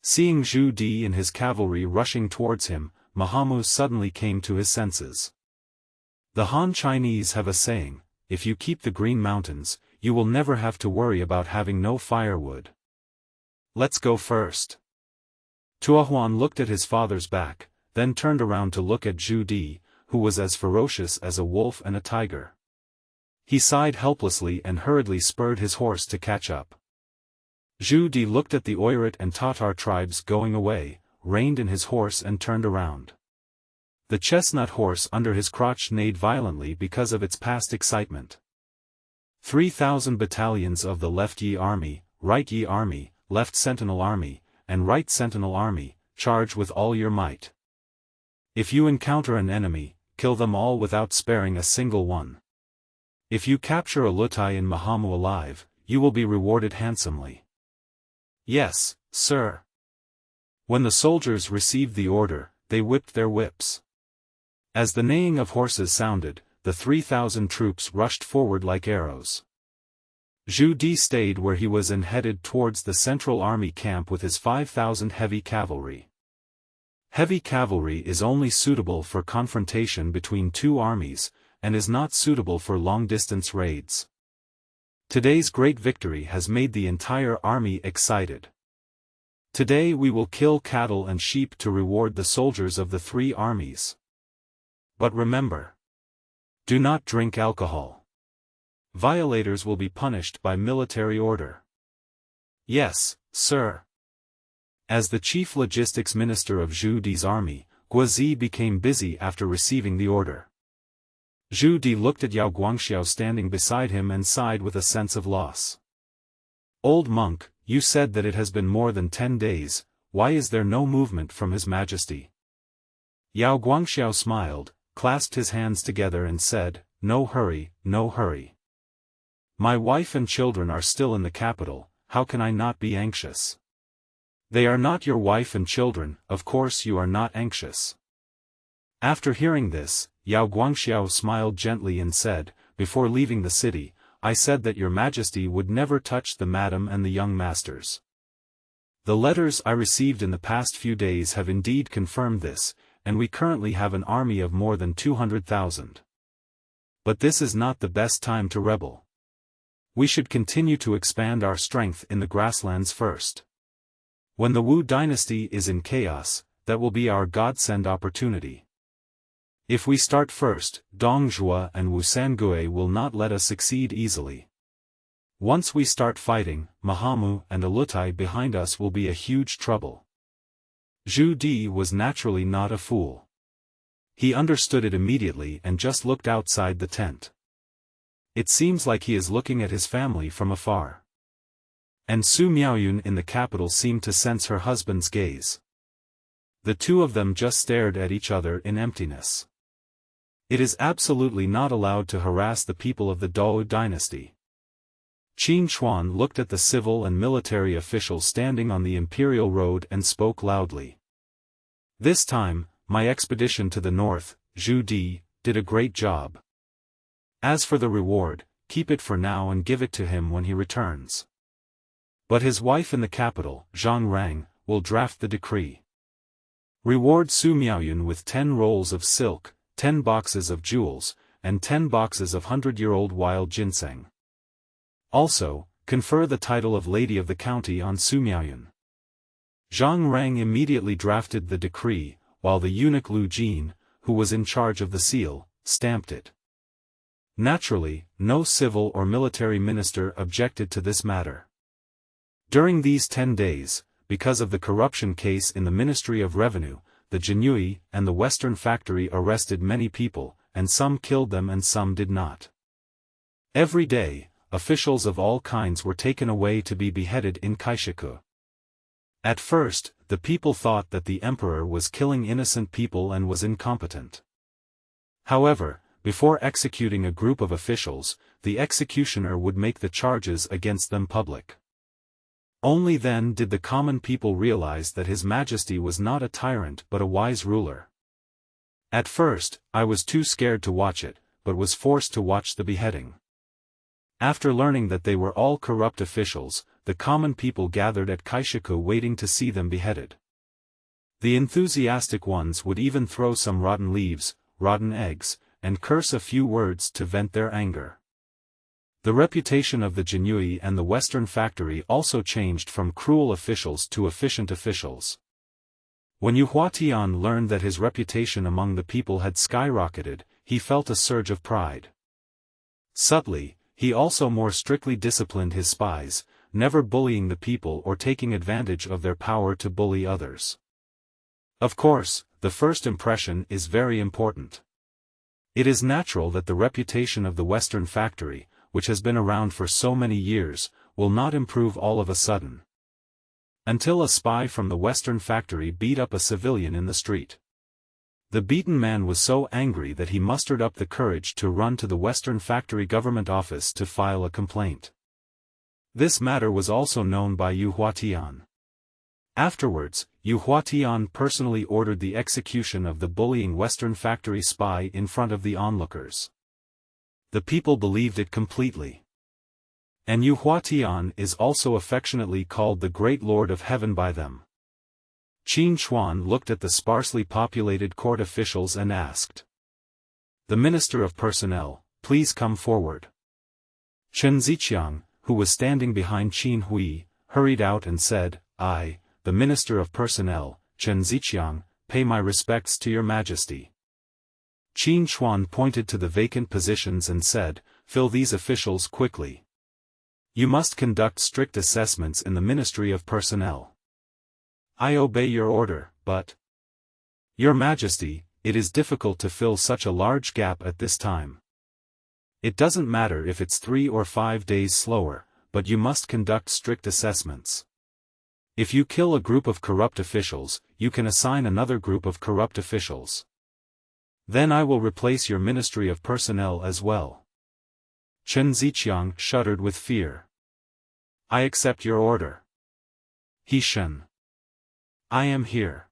Seeing Zhu Di and his cavalry rushing towards him, Mahamu suddenly came to his senses. The Han Chinese have a saying, if you keep the Green Mountains, you will never have to worry about having no firewood. Let's go first. Tuahuan looked at his father's back, then turned around to look at Zhu Di, who was as ferocious as a wolf and a tiger. He sighed helplessly and hurriedly spurred his horse to catch up. Zhu Di looked at the Oirat and Tatar tribes going away, reined in his horse and turned around. The chestnut horse under his crotch neighed violently because of its past excitement. 3,000 battalions of the Left Yi Army, Right Yi Army, Left Sentinel Army, and Right Sentinel Army, charge with all your might. If you encounter an enemy, kill them all without sparing a single one. If you capture Alutai and Mahamu alive, you will be rewarded handsomely. Yes, sir. When the soldiers received the order, they whipped their whips. As the neighing of horses sounded, the 3,000 troops rushed forward like arrows. Zhu Di stayed where he was and headed towards the central army camp with his 5,000 heavy cavalry. Heavy cavalry is only suitable for confrontation between two armies, and is not suitable for long-distance raids. Today's great victory has made the entire army excited. Today we will kill cattle and sheep to reward the soldiers of the three armies. But remember, do not drink alcohol. Violators will be punished by military order. Yes, sir. As the chief logistics minister of Zhu Di's army, Guozi became busy after receiving the order. Zhu Di looked at Yao Guangxiao standing beside him and sighed with a sense of loss. Old monk, you said that it has been more than 10 days, why is there no movement from His Majesty? Yao Guangxiao smiled, clasped his hands together and said, no hurry, no hurry. My wife and children are still in the capital, how can I not be anxious? They are not your wife and children, of course you are not anxious. After hearing this, Yao Guangxiao smiled gently and said, before leaving the city, I said that your majesty would never touch the madam and the young masters. The letters I received in the past few days have indeed confirmed this, and we currently have an army of more than 200,000. But this is not the best time to rebel. We should continue to expand our strength in the grasslands first. When the Wu dynasty is in chaos, that will be our godsend opportunity. If we start first, Dongzhuo and Wusangue will not let us succeed easily. Once we start fighting, Mahamu and Alutai behind us will be a huge trouble. Zhu Di was naturally not a fool. He understood it immediately and just looked outside the tent. It seems like he is looking at his family from afar. And Su Miaoyun in the capital seemed to sense her husband's gaze. The two of them just stared at each other in emptiness. It is absolutely not allowed to harass the people of the Dou dynasty. Qin Chuan looked at the civil and military officials standing on the imperial road and spoke loudly. This time, my expedition to the north, Zhu Di, did a great job. As for the reward, keep it for now and give it to him when he returns. But his wife in the capital, Zhang Rang, will draft the decree. Reward Su Miaoyun with 10 rolls of silk, 10 boxes of jewels, and 10 boxes of 100-year-old wild ginseng. Also, confer the title of Lady of the County on Su Miaoyun. Zhang Rang immediately drafted the decree, while the eunuch Lu Jin, who was in charge of the seal, stamped it. Naturally, no civil or military minister objected to this matter. During these 10 days, because of the corruption case in the Ministry of Revenue, the Jinhui and the Western Factory arrested many people, and some killed them and some did not. Every day, officials of all kinds were taken away to be beheaded in Kaishiku. At first, the people thought that the emperor was killing innocent people and was incompetent. However, before executing a group of officials, the executioner would make the charges against them public. Only then did the common people realize that His Majesty was not a tyrant but a wise ruler. At first, I was too scared to watch it, but was forced to watch the beheading. After learning that they were all corrupt officials, the common people gathered at Kaishiku waiting to see them beheaded. The enthusiastic ones would even throw some rotten leaves, rotten eggs, and curse a few words to vent their anger. The reputation of the Jinhui and the Western Factory also changed from cruel officials to efficient officials. When Yu Huatian learned that his reputation among the people had skyrocketed, he felt a surge of pride. Subtly, he also more strictly disciplined his spies, never bullying the people or taking advantage of their power to bully others. Of course, the first impression is very important. It is natural that the reputation of the Western Factory, which has been around for so many years, will not improve all of a sudden. Until a spy from the Western Factory beat up a civilian in the street. The beaten man was so angry that he mustered up the courage to run to the Western Factory government office to file a complaint. This matter was also known by Yu Huatian. Afterwards, Huatian personally ordered the execution of the bullying Western factory spy in front of the onlookers. The people believed it completely. And Huatian is also affectionately called the Great Lord of Heaven by them. Qin Hui looked at the sparsely populated court officials and asked, "The Minister of Personnel, please come forward." Chen Ziqiang, who was standing behind Qin Hui, hurried out and said, "I, the Minister of Personnel, Chen Ziqiang, pay my respects to your Majesty." Qin Hui pointed to the vacant positions and said, "Fill these officials quickly. You must conduct strict assessments in the Ministry of Personnel." "I obey your order, but—" "Your Majesty, it is difficult to fill such a large gap at this time. It doesn't matter if it's 3 or 5 days slower, but you must conduct strict assessments. If you kill a group of corrupt officials, you can assign another group of corrupt officials. Then I will replace your Ministry of Personnel as well." Chen Ziqiang shuddered with fear. "I accept your order." "He Shen. I am here."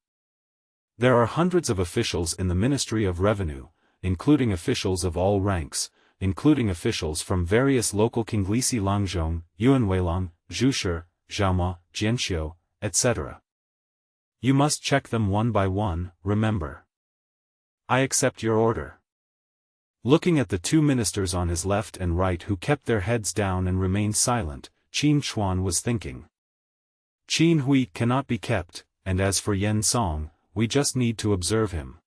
There are hundreds of officials in the Ministry of Revenue, including officials of all ranks, including officials from various local Qinglisi Langzhong, Yuanweilong, Zhushi, Zhaoma, Jianqiu, etc. You must check them one by one, remember. "I accept your order." Looking at the two ministers on his left and right who kept their heads down and remained silent, Qin Hui was thinking. Qin Hui cannot be kept, and as for Yan Song, we just need to observe him.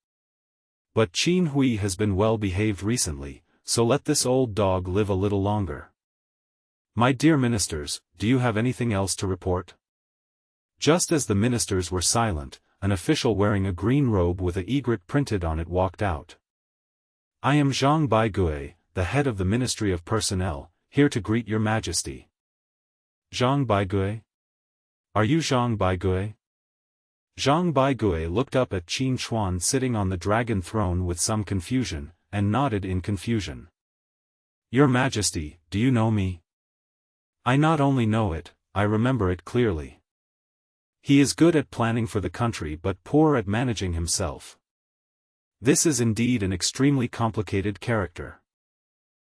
But Qin Hui has been well behaved recently, so let this old dog live a little longer. My dear ministers, do you have anything else to report? Just as the ministers were silent, an official wearing a green robe with a egret printed on it walked out. "I am Zhang Baigui, the head of the Ministry of Personnel, here to greet your Majesty." "Zhang Baigui? Are you Zhang Baigui?" Zhang Baigui looked up at Qin Hui sitting on the dragon throne with some confusion, and nodded in confusion. "Your Majesty, do you know me?" "I not only know it, I remember it clearly." "He is good at planning for the country but poor at managing himself. This is indeed an extremely complicated character.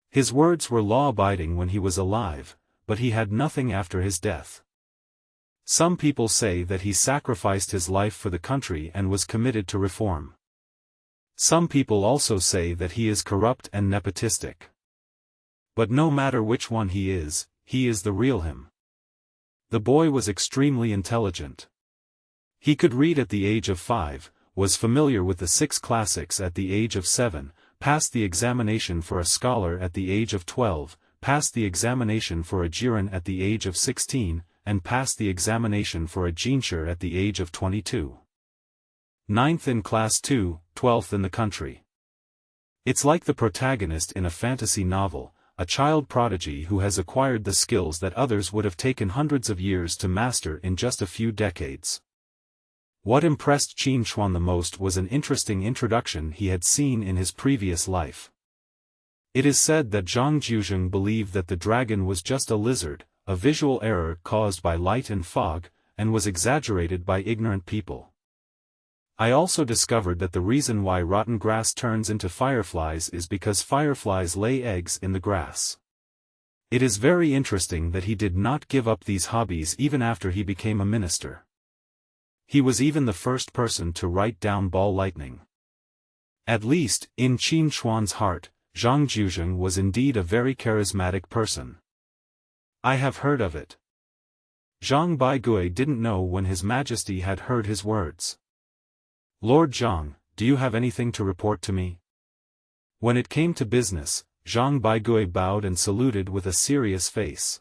His words were law-abiding when he was alive, but he had nothing after his death. Some people say that he sacrificed his life for the country and was committed to reform. Some people also say that he is corrupt and nepotistic. But no matter which one he is the real him." The boy was extremely intelligent. He could read at the age of 5, was familiar with the 6 classics at the age of 7, passed the examination for a scholar at the age of 12, passed the examination for a jiren at the age of 16, and passed the examination for a jinshi at the age of 22. 9th in class 2, 12th in the country. It's like the protagonist in a fantasy novel, a child prodigy who has acquired the skills that others would have taken hundreds of years to master in just a few decades. What impressed Qin Hui the most was an interesting introduction he had seen in his previous life. It is said that Zhang Jiuzheng believed that the dragon was just a lizard, a visual error caused by light and fog, and was exaggerated by ignorant people. I also discovered that the reason why rotten grass turns into fireflies is because fireflies lay eggs in the grass. It is very interesting that he did not give up these hobbies even after he became a minister. He was even the first person to write down ball lightning. At least, in Qin Hui's heart, Zhang Jiuzheng was indeed a very charismatic person. I have heard of it. Zhang Baigui didn't know when His Majesty had heard his words. Lord Zhang, do you have anything to report to me? When it came to business, Zhang Baigui bowed and saluted with a serious face.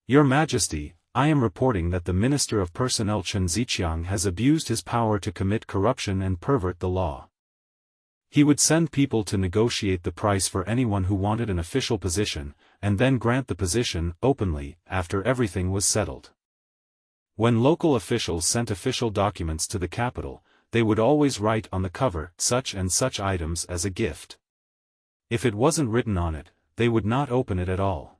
Your Majesty, I am reporting that the Minister of Personnel Chen Ziqiang has abused his power to commit corruption and pervert the law. He would send people to negotiate the price for anyone who wanted an official position, and then grant the position openly after everything was settled. When local officials sent official documents to the capital, they would always write on the cover such and such items as a gift. If it wasn't written on it, they would not open it at all.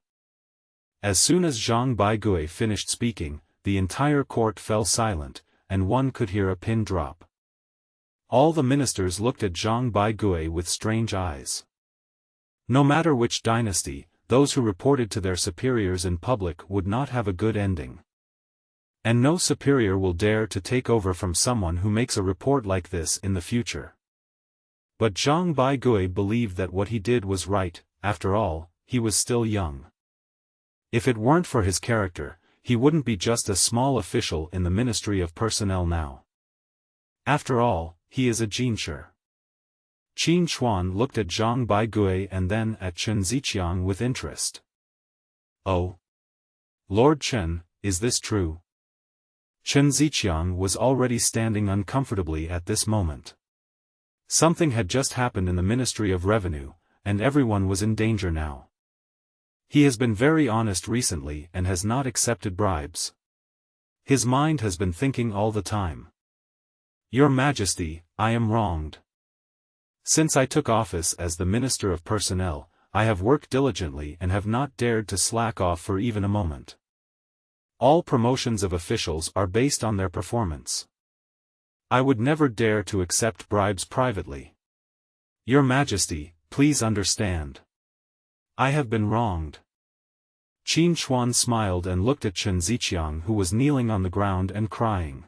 As soon as Zhang Baigui finished speaking, the entire court fell silent, and one could hear a pin drop. All the ministers looked at Zhang Baigui with strange eyes. No matter which dynasty, those who reported to their superiors in public would not have a good ending. And no superior will dare to take over from someone who makes a report like this in the future. But Zhang Baigui believed that what he did was right. After all, he was still young. If it weren't for his character, he wouldn't be just a small official in the Ministry of Personnel now. After all, he is a Jinshi. Qin Chuan looked at Zhang Baigui and then at Chen Ziqiang with interest. Oh! Lord Chen, is this true? Chen Ziqiang was already standing uncomfortably at this moment. Something had just happened in the Ministry of Revenue, and everyone was in danger now. He has been very honest recently and has not accepted bribes. His mind has been thinking all the time. Your Majesty, I am wronged. Since I took office as the Minister of Personnel, I have worked diligently and have not dared to slack off for even a moment. All promotions of officials are based on their performance. I would never dare to accept bribes privately. Your Majesty, please understand. I have been wronged. Qin Chuan smiled and looked at Chen Ziqiang, who was kneeling on the ground and crying.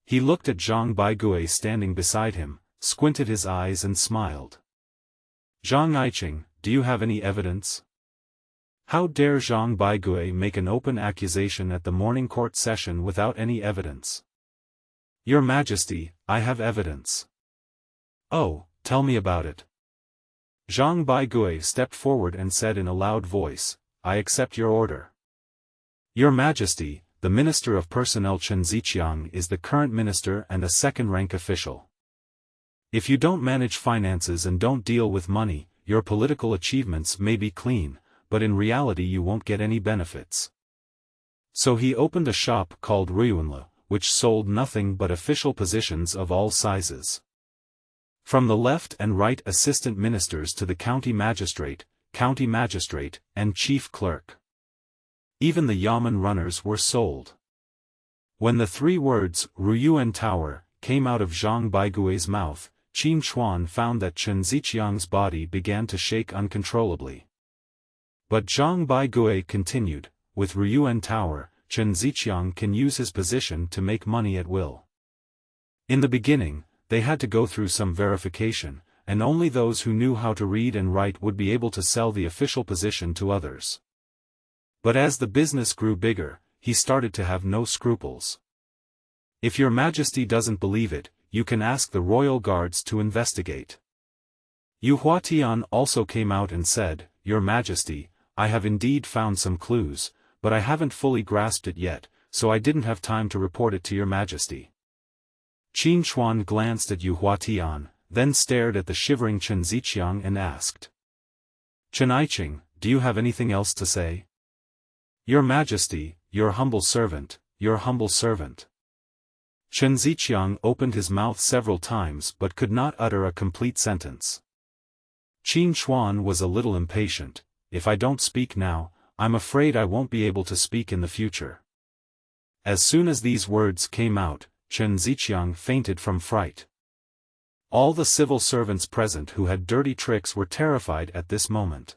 He looked at Zhang Baigui standing beside him, squinted his eyes and smiled. Zhang Yiqing, do you have any evidence? How dare Zhang Baigui make an open accusation at the morning court session without any evidence? Your Majesty, I have evidence. Oh, tell me about it. Zhang Baigui stepped forward and said in a loud voice, I accept your order. Your Majesty, the Minister of Personnel Chen Ziqiang is the current minister and a second-rank official. If you don't manage finances and don't deal with money, your political achievements may be clean, but in reality you won't get any benefits. So he opened a shop called Ruyunle, which sold nothing but official positions of all sizes. From the left and right assistant ministers to the county magistrate, and chief clerk. Even the yamen runners were sold. When the three words, Ruyuan Tower, came out of Zhang Baigui's mouth, Qin Chuan found that Chen Ziqiang's body began to shake uncontrollably. But Zhang Baigui continued, with Ruyuan Tower, Chen Ziqiang can use his position to make money at will. In the beginning, they had to go through some verification, and only those who knew how to read and write would be able to sell the official position to others. But as the business grew bigger, he started to have no scruples. If your Majesty doesn't believe it, you can ask the royal guards to investigate. Yu Huatian also came out and said, Your Majesty, I have indeed found some clues, but I haven't fully grasped it yet, so I didn't have time to report it to your Majesty. Qin Chuan glanced at Yu Huatian, then stared at the shivering Chen Ziqiang and asked. Chen Yiqing, do you have anything else to say? Your Majesty, your humble servant, your humble servant. Chen Ziqiang opened his mouth several times but could not utter a complete sentence. Qin Chuan was a little impatient. If I don't speak now, I'm afraid I won't be able to speak in the future. As soon as these words came out, Chen Ziqiang fainted from fright. All the civil servants present who had dirty tricks were terrified at this moment.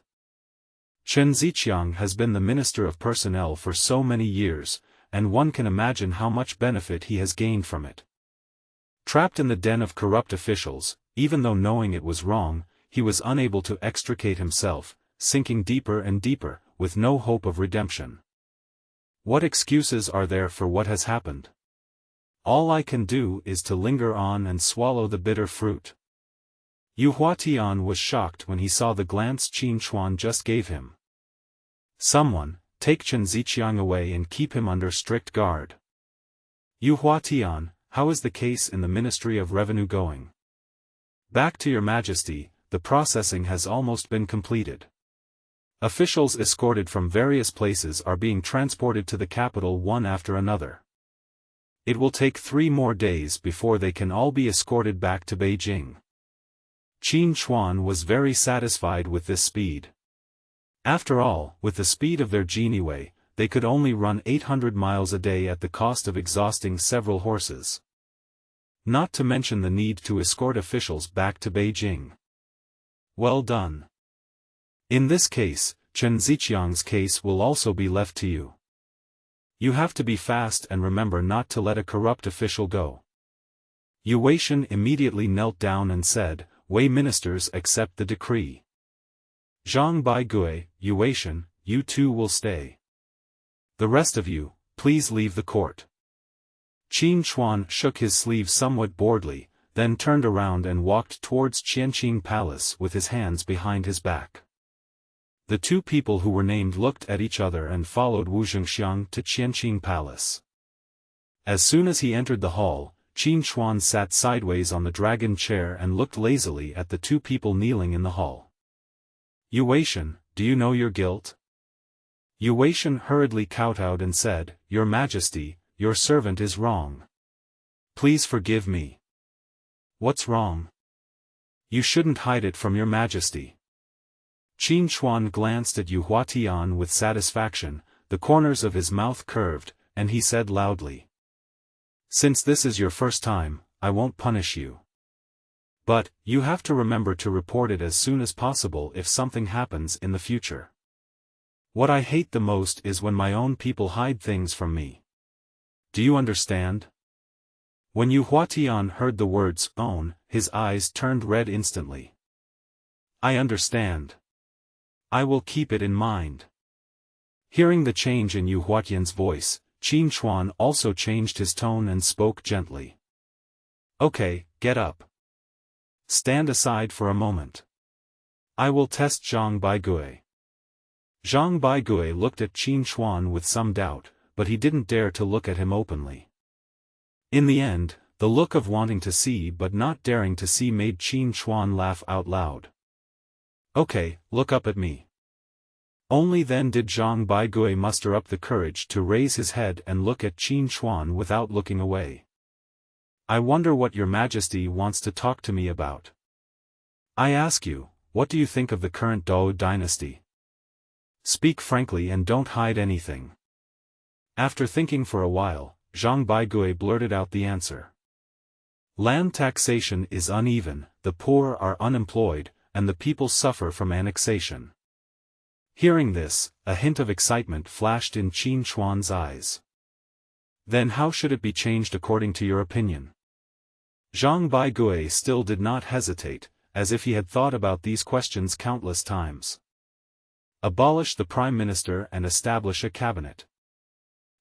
Chen Ziqiang has been the Minister of Personnel for so many years, and one can imagine how much benefit he has gained from it. Trapped in the den of corrupt officials, even though knowing it was wrong, he was unable to extricate himself, sinking deeper and deeper, with no hope of redemption. What excuses are there for what has happened? All I can do is to linger on and swallow the bitter fruit. Yu Huatian was shocked when he saw the glance Qin Chuan just gave him. Someone, take Chen Ziqiang away and keep him under strict guard. Yu Huatian, how is the case in the Ministry of Revenue going? Back to your Majesty, the processing has almost been completed. Officials escorted from various places are being transported to the capital one after another. It will take 3 more days before they can all be escorted back to Beijing. Qin Chuan was very satisfied with this speed. After all, with the speed of their genieway, they could only run 800 miles a day at the cost of exhausting several horses. Not to mention the need to escort officials back to Beijing. Well done. In this case, Chen Ziqiang's case will also be left to you. You have to be fast and remember not to let a corrupt official go. Yu Weishan immediately knelt down and said, Wei ministers accept the decree. Zhang Baigui, Yu Weishan, you two will stay. The rest of you, please leave the court. Qin Chuan shook his sleeve somewhat boredly, then turned around and walked towards Qianqing Palace with his hands behind his back. The two people who were named looked at each other and followed Wu Zhengxiang to Qianqing Palace. As soon as he entered the hall, Qin Chuan sat sideways on the dragon chair and looked lazily at the two people kneeling in the hall. Yu Weishan, do you know your guilt? Yu Weishan hurriedly kowtowed and said, Your Majesty, your servant is wrong. Please forgive me. What's wrong? You shouldn't hide it from your Majesty. Qin Chuan glanced at Yu Huatian with satisfaction, the corners of his mouth curved, and he said loudly. Since this is your first time, I won't punish you. But, you have to remember to report it as soon as possible if something happens in the future. What I hate the most is when my own people hide things from me. Do you understand? When Yu Huatian heard the words own, his eyes turned red instantly. I understand. I will keep it in mind. Hearing the change in Yu Huatian's voice, Qin Chuan also changed his tone and spoke gently. Okay, get up. Stand aside for a moment. I will test Zhang Baigui. Zhang Baigui looked at Qin Chuan with some doubt, but he didn't dare to look at him openly. In the end, the look of wanting to see but not daring to see made Qin Chuan laugh out loud. Okay, look up at me. Only then did Zhang Baigui muster up the courage to raise his head and look at Qin Chuan without looking away. I wonder what your Majesty wants to talk to me about. I ask you, what do you think of the current Dou dynasty? Speak frankly and don't hide anything. After thinking for a while, Zhang Baigui blurted out the answer. Land taxation is uneven, the poor are unemployed, and the people suffer from annexation. Hearing this, a hint of excitement flashed in Qin Chuan's eyes. Then how should it be changed according to your opinion? Zhang Baigui still did not hesitate, as if he had thought about these questions countless times. Abolish the Prime Minister and establish a cabinet.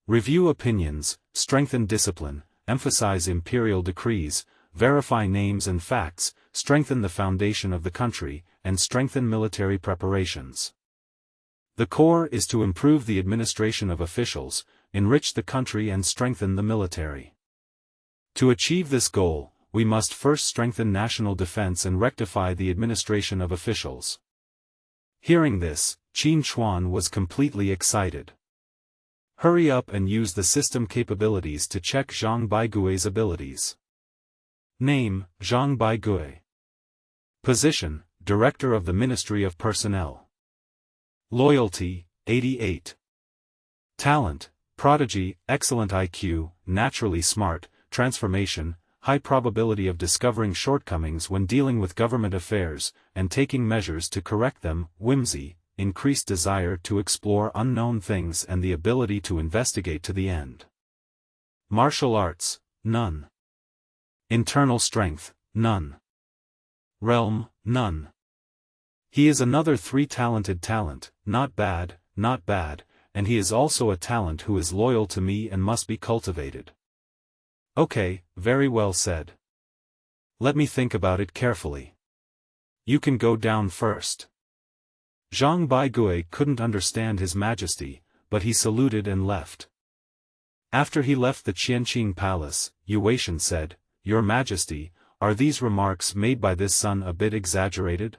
Review opinions, strengthen discipline, emphasize imperial decrees, verify names and facts, strengthen the foundation of the country, and strengthen military preparations. The core is to improve the administration of officials, enrich the country and strengthen the military. To achieve this goal, we must first strengthen national defense and rectify the administration of officials. Hearing this, Qin Chuan was completely excited. Hurry up and use the system capabilities to check Zhang Baigui's abilities. Name, Zhang Baigui. Position, Director of the Ministry of Personnel. Loyalty, 88. Talent, prodigy, excellent IQ, naturally smart, transformation, high probability of discovering shortcomings when dealing with government affairs, and taking measures to correct them, whimsy, increased desire to explore unknown things and the ability to investigate to the end. Martial arts, none. Internal strength, none. Realm, none. He is another 3-talented talent, not bad, and he is also a talent who is loyal to me and must be cultivated. Okay, very well said. Let me think about it carefully. You can go down first. Zhang Baigui couldn't understand His Majesty, but he saluted and left. After he left the Qianqing Palace, Yu Weishan said, Your Majesty, are these remarks made by this son a bit exaggerated?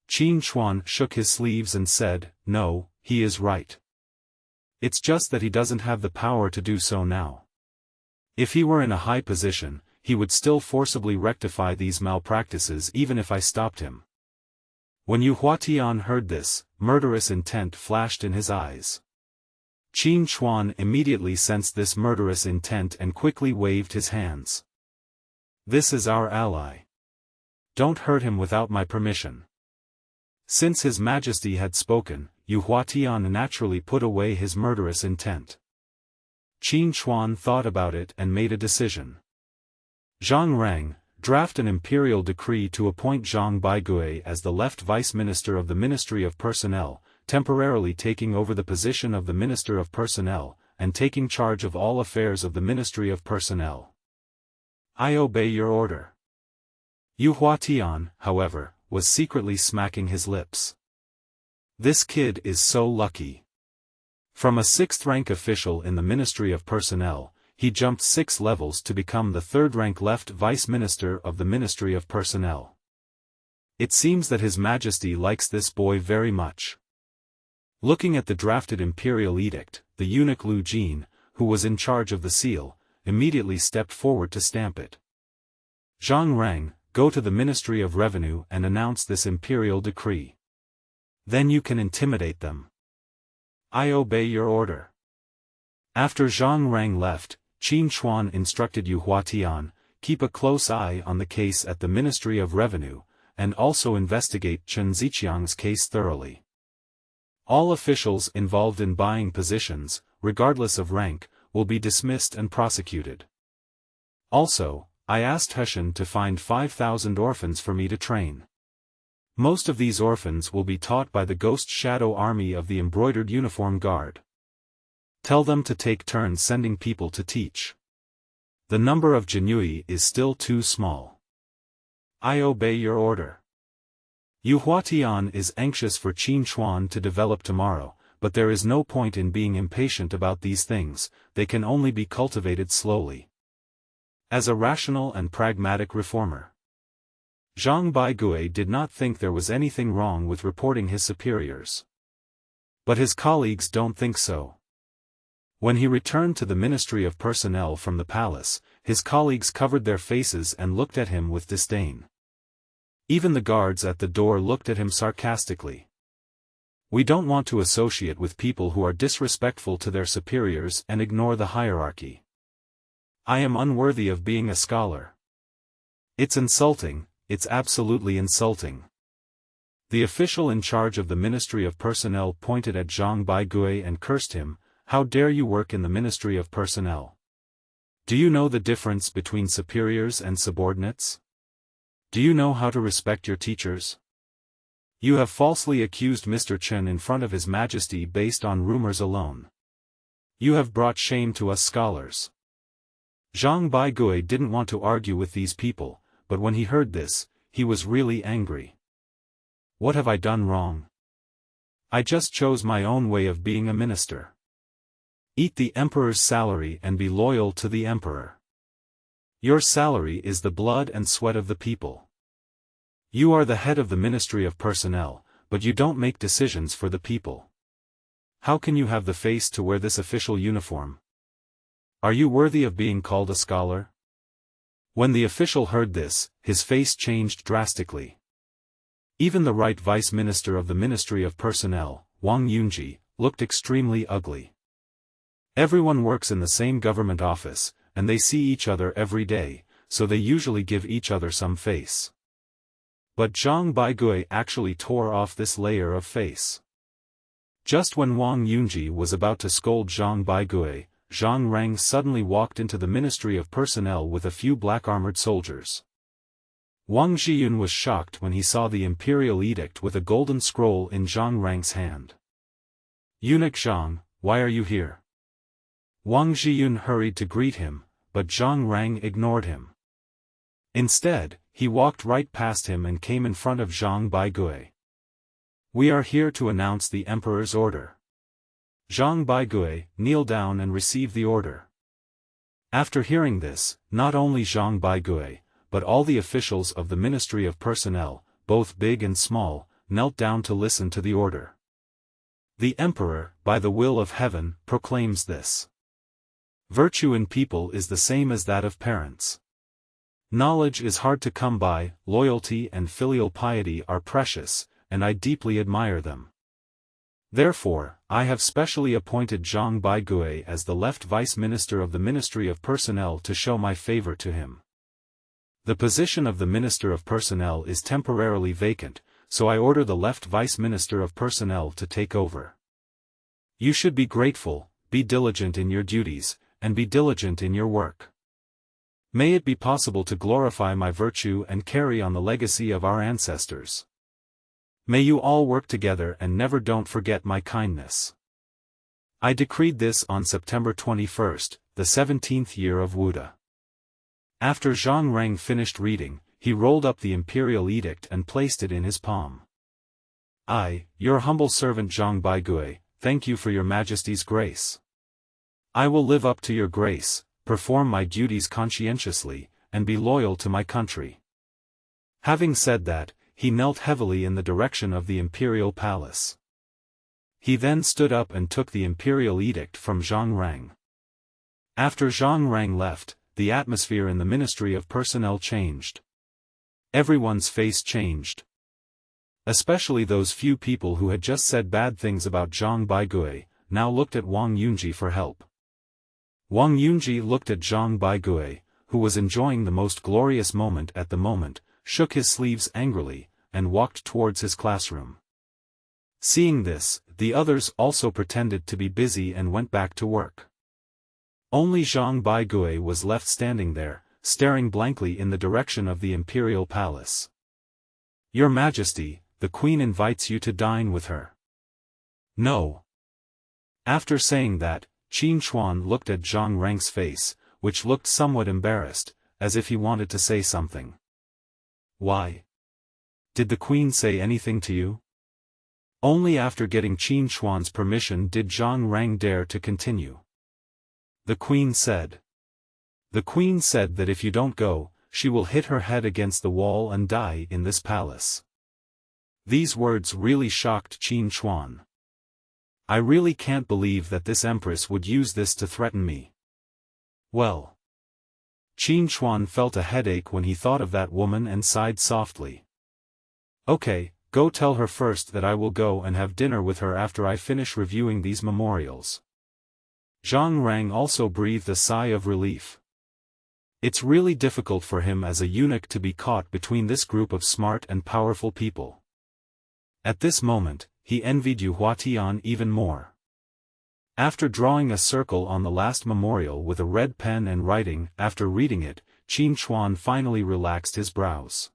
Qin Chuan shook his sleeves and said, No, he is right. It's just that he doesn't have the power to do so now. If he were in a high position, he would still forcibly rectify these malpractices even if I stopped him. When Yu Huatian heard this, murderous intent flashed in his eyes. Qin Hui immediately sensed this murderous intent and quickly waved his hands. This is our ally. Don't hurt him without my permission. Since His Majesty had spoken, Yuhuatian naturally put away his murderous intent. Qin Hui thought about it and made a decision. Zhang Rang, draft an imperial decree to appoint Zhang Baigui as the left vice minister of the Ministry of Personnel, temporarily taking over the position of the Minister of Personnel, and taking charge of all affairs of the Ministry of Personnel. I obey your order. Yuhuatian, however, was secretly smacking his lips. This kid is so lucky. From a 6th-rank official in the Ministry of Personnel, he jumped 6 levels to become the 3rd-rank left vice minister of the Ministry of Personnel. It seems that His Majesty likes this boy very much. Looking at the drafted imperial edict, the eunuch Lu Jin, who was in charge of the seal, immediately stepped forward to stamp it. Zhang Rang, go to the Ministry of Revenue and announce this imperial decree. Then you can intimidate them. I obey your order. After Zhang Rang left, Qin Hui instructed Yuhuatian, keep a close eye on the case at the Ministry of Revenue, and also investigate Chen Ziqiang's case thoroughly. All officials involved in buying positions, regardless of rank, will be dismissed and prosecuted. Also, I asked Heshen to find 5,000 orphans for me to train. Most of these orphans will be taught by the Ghost Shadow Army of the Embroidered Uniform Guard. Tell them to take turns sending people to teach. The number of Jinui is still too small. I obey your order. Yuhuatian is anxious for Qin Hui to develop tomorrow, but there is no point in being impatient about these things, they can only be cultivated slowly. As a rational and pragmatic reformer, Zhang Baigui did not think there was anything wrong with reporting his superiors. But his colleagues don't think so. When he returned to the Ministry of Personnel from the palace, his colleagues covered their faces and looked at him with disdain. Even the guards at the door looked at him sarcastically. We don't want to associate with people who are disrespectful to their superiors and ignore the hierarchy. I am unworthy of being a scholar. It's insulting, it's absolutely insulting. The official in charge of the Ministry of Personnel pointed at Zhang Baigui and cursed him, how dare you work in the Ministry of Personnel? Do you know the difference between superiors and subordinates? Do you know how to respect your teachers? You have falsely accused Mr. Chen in front of His Majesty based on rumors alone. You have brought shame to us scholars. Zhang Baigui didn't want to argue with these people, but when he heard this, he was really angry. What have I done wrong? I just chose my own way of being a minister. Eat the emperor's salary and be loyal to the emperor. Your salary is the blood and sweat of the people. You are the head of the Ministry of Personnel, but you don't make decisions for the people. How can you have the face to wear this official uniform? Are you worthy of being called a scholar? When the official heard this, his face changed drastically. Even the right vice minister of the Ministry of Personnel, Wang Yunji, looked extremely ugly. Everyone works in the same government office, and they see each other every day, so they usually give each other some face. But Zhang Baigui actually tore off this layer of face. Just when Wang Yunji was about to scold Zhang Baigui, Zhang Rang suddenly walked into the Ministry of Personnel with a few black-armored soldiers. Wang Zhiyun was shocked when he saw the imperial edict with a golden scroll in Zhang Rang's hand. Eunuch Zhang, why are you here? Wang Zhiyun hurried to greet him, but Zhang Rang ignored him. Instead, he walked right past him and came in front of Zhang Baigui. We are here to announce the emperor's order. Zhang Baigui, kneel down and receive the order. After hearing this, not only Zhang Baigui, but all the officials of the Ministry of Personnel, both big and small, knelt down to listen to the order. The emperor, by the will of heaven, proclaims this. Virtue in people is the same as that of parents. Knowledge is hard to come by, loyalty and filial piety are precious, and I deeply admire them. Therefore, I have specially appointed Zhang Baigui as the left vice minister of the Ministry of Personnel to show my favor to him. The position of the Minister of Personnel is temporarily vacant, so I order the left vice minister of Personnel to take over. You should be grateful, be diligent in your duties, and be diligent in your work. May it be possible to glorify my virtue and carry on the legacy of our ancestors. May you all work together and never don't forget my kindness. I decreed this on September 21st, the 17th year of Wuda. After Zhang Reng finished reading, he rolled up the imperial edict and placed it in his palm. I, your humble servant Zhang Baigui, thank you for your majesty's grace. I will live up to your grace, perform my duties conscientiously, and be loyal to my country. Having said that, he knelt heavily in the direction of the imperial palace. He then stood up and took the imperial edict from Zhang Reng. After Zhang Reng left, the atmosphere in the Ministry of Personnel changed. Everyone's face changed. Especially those few people who had just said bad things about Zhang Baigui, now looked at Wang Yunji for help. Wang Yunji looked at Zhang Baigui, who was enjoying the most glorious moment at the moment, shook his sleeves angrily, and walked towards his classroom. Seeing this, the others also pretended to be busy and went back to work. Only Zhang Baigui was left standing there, staring blankly in the direction of the imperial palace. Your Majesty, the Queen invites you to dine with her. No. After saying that, Qin Chuan looked at Zhang Reng's face, which looked somewhat embarrassed, as if he wanted to say something. Why? Did the Queen say anything to you? Only after getting Qin Chuan's permission did Zhang Reng dare to continue. The Queen said. The Queen said that if you don't go, she will hit her head against the wall and die in this palace. These words really shocked Qin Chuan. I really can't believe that this Empress would use this to threaten me. Well. Qin Chuan felt a headache when he thought of that woman and sighed softly. Okay, go tell her first that I will go and have dinner with her after I finish reviewing these memorials. Zhang Reng also breathed a sigh of relief. It's really difficult for him as a eunuch to be caught between this group of smart and powerful people. At this moment, he envied Yu Huatian even more. After drawing a circle on the last memorial with a red pen and writing, after reading it, Qin Chuan finally relaxed his brows.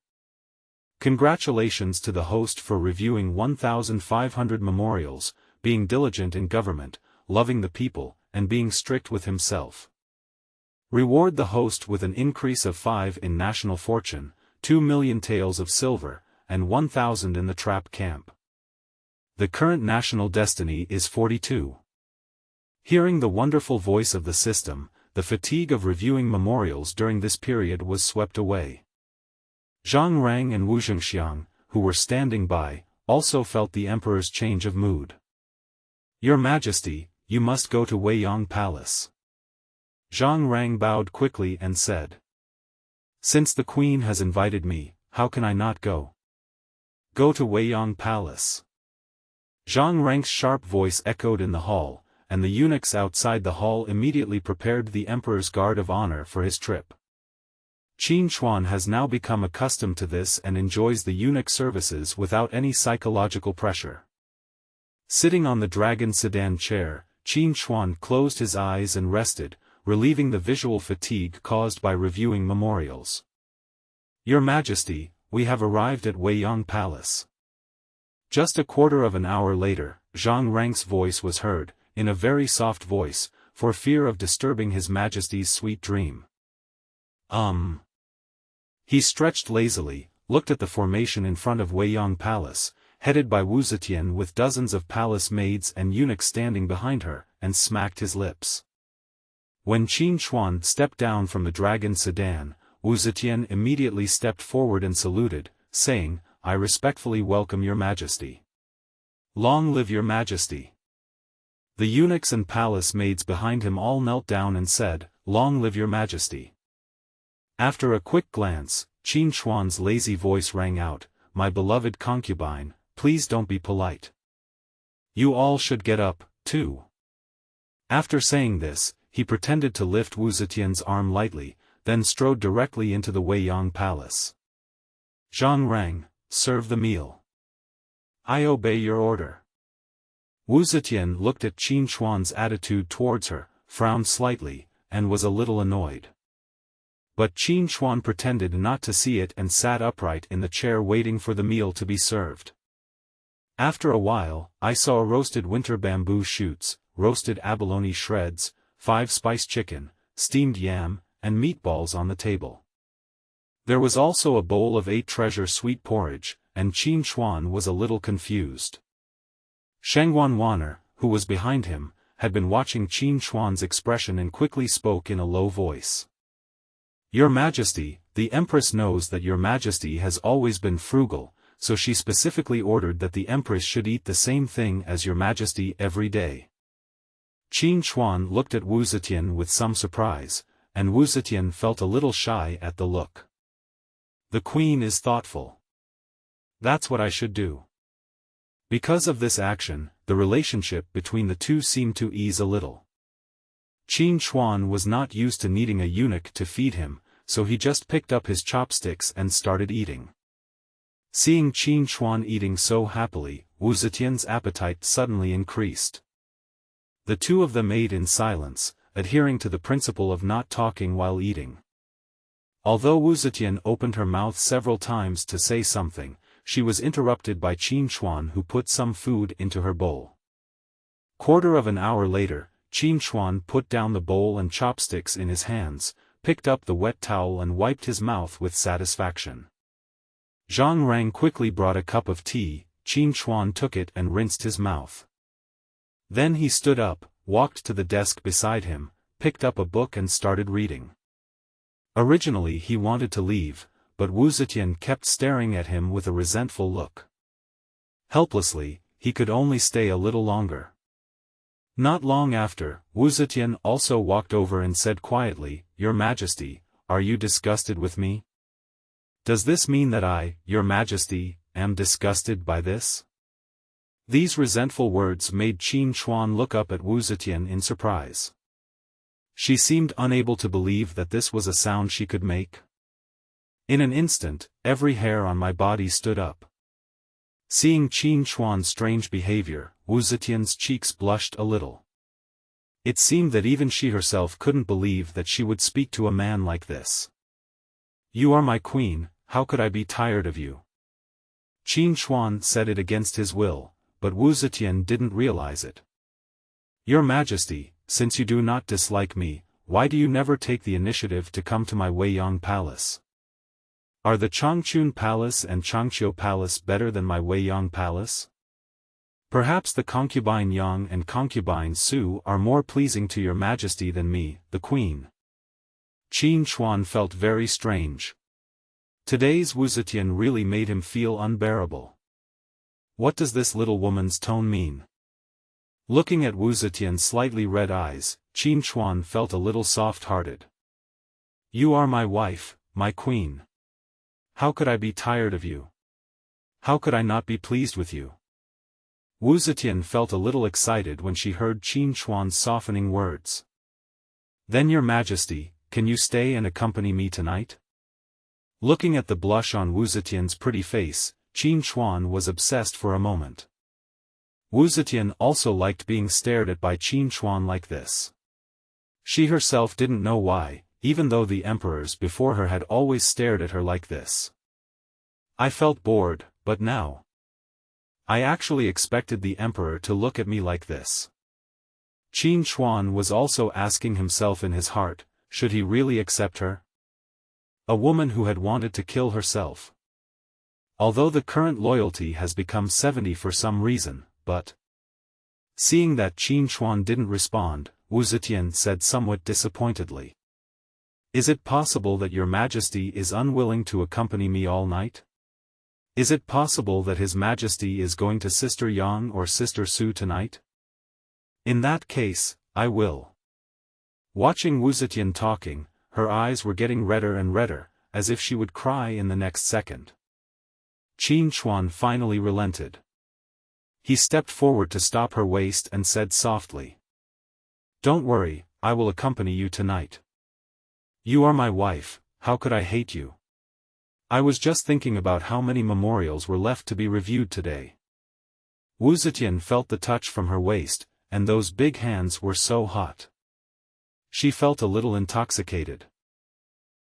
Congratulations to the host for reviewing 1,500 memorials, being diligent in government, loving the people, and being strict with himself. Reward the host with an increase of 5 in national fortune, 2 million taels of silver, and 1,000 in the trap camp. The current national destiny is 42. Hearing the wonderful voice of the system, the fatigue of reviewing memorials during this period was swept away. Zhang Reng and Wu Zhengxiang, who were standing by, also felt the emperor's change of mood. Your Majesty, you must go to Weiyang Palace. Zhang Reng bowed quickly and said. Since the Queen has invited me, how can I not go? Go to Weiyang Palace. Zhang Reng's sharp voice echoed in the hall, and the eunuchs outside the hall immediately prepared the emperor's guard of honor for his trip. Qin Chuan has now become accustomed to this and enjoys the eunuch services without any psychological pressure. Sitting on the dragon sedan chair, Qin Chuan closed his eyes and rested, relieving the visual fatigue caused by reviewing memorials. Your Majesty, we have arrived at Weiyang Palace. Just a quarter of an hour later, Zhang Reng's voice was heard, in a very soft voice, for fear of disturbing His Majesty's sweet dream. He stretched lazily, looked at the formation in front of Weiyang Palace, headed by Wu Zetian with dozens of palace maids and eunuchs standing behind her, and smacked his lips. When Qin Chuan stepped down from the dragon sedan, Wu Zetian immediately stepped forward and saluted, saying, I respectfully welcome your Majesty. Long live your Majesty. The eunuchs and palace maids behind him all knelt down and said, Long live your Majesty. After a quick glance, Qin Chuan's lazy voice rang out, My beloved concubine, please don't be polite. You all should get up, too. After saying this, he pretended to lift Wu Zetian's arm lightly, then strode directly into the Weiyang Palace. Zhang Rang, serve the meal. I obey your order. Wu Zetian looked at Qin Hui's attitude towards her, frowned slightly, and was a little annoyed. But Qin Hui pretended not to see it and sat upright in the chair waiting for the meal to be served. After a while, I saw roasted winter bamboo shoots, roasted abalone shreds, 5 spiced chicken, steamed yam, and meatballs on the table. There was also a bowl of 8 treasure sweet porridge, and Qin Hui was a little confused. Shengguan Wan'er, who was behind him, had been watching Qin Hui's expression and quickly spoke in a low voice. Your Majesty, the Empress knows that your Majesty has always been frugal, so she specifically ordered that the Empress should eat the same thing as your Majesty every day. Qin Hui looked at Wu Zetian with some surprise, and Wu Zetian felt a little shy at the look. The Queen is thoughtful. That's what I should do. Because of this action, the relationship between the two seemed to ease a little. Qin Hui was not used to needing a eunuch to feed him, so he just picked up his chopsticks and started eating. Seeing Qin Hui eating so happily, Wu Zetian's appetite suddenly increased. The two of them ate in silence, adhering to the principle of not talking while eating. Although Wu Zetian opened her mouth several times to say something, she was interrupted by Qin Hui, who put some food into her bowl. Quarter of an hour later, Qin Hui put down the bowl and chopsticks in his hands, picked up the wet towel and wiped his mouth with satisfaction. Zhang Rang quickly brought a cup of tea. Qin Hui took it and rinsed his mouth. Then he stood up, walked to the desk beside him, picked up a book and started reading. Originally he wanted to leave, but Wu Zetian kept staring at him with a resentful look. Helplessly, he could only stay a little longer. Not long after, Wu Zetian also walked over and said quietly, Your Majesty, are you disgusted with me? Does this mean that I, Your Majesty, am disgusted by this? These resentful words made Qin Hui look up at Wu Zetian in surprise. She seemed unable to believe that this was a sound she could make. In an instant, every hair on my body stood up. Seeing Qin Hui's strange behavior, Wu Zetian's cheeks blushed a little. It seemed that even she herself couldn't believe that she would speak to a man like this. You are my queen, how could I be tired of you? Qin Hui said it against his will, but Wu Zetian didn't realize it. Your Majesty, since you do not dislike me, why do you never take the initiative to come to my Weiyang Palace? Are the Changchun Palace and Changqiu Palace better than my Weiyang Palace? Perhaps the concubine Yang and concubine Su are more pleasing to your Majesty than me, the Queen. Qin Hui felt very strange. Today's Wu Zetian really made him feel unbearable. What does this little woman's tone mean? Looking at Wu Zetian's slightly red eyes, Qin Hui felt a little soft-hearted. You are my wife, my queen. How could I be tired of you? How could I not be pleased with you? Wu Zetian felt a little excited when she heard Qin Hui's softening words. Then Your Majesty, can you stay and accompany me tonight? Looking at the blush on Wu Zetian's pretty face, Qin Hui was obsessed for a moment. Wu Zetian also liked being stared at by Qin Hui like this. She herself didn't know why, even though the emperors before her had always stared at her like this. I felt bored, but now. I actually expected the emperor to look at me like this. Qin Hui was also asking himself in his heart, should he really accept her? A woman who had wanted to kill herself. Although the current loyalty has become 70 for some reason, but... Seeing that Qin Hui didn't respond, Wu Zetian said somewhat disappointedly. Is it possible that Your Majesty is unwilling to accompany me all night? Is it possible that His Majesty is going to Sister Yang or Sister Su tonight? In that case, I will. Watching Wu Zetian talking, her eyes were getting redder and redder, as if she would cry in the next second. Qin Hui finally relented. He stepped forward to stop her waist and said softly. "Don't worry, I will accompany you tonight. You are my wife, how could I hate you? I was just thinking about how many memorials were left to be reviewed today." Zetian felt the touch from her waist, and those big hands were so hot. She felt a little intoxicated.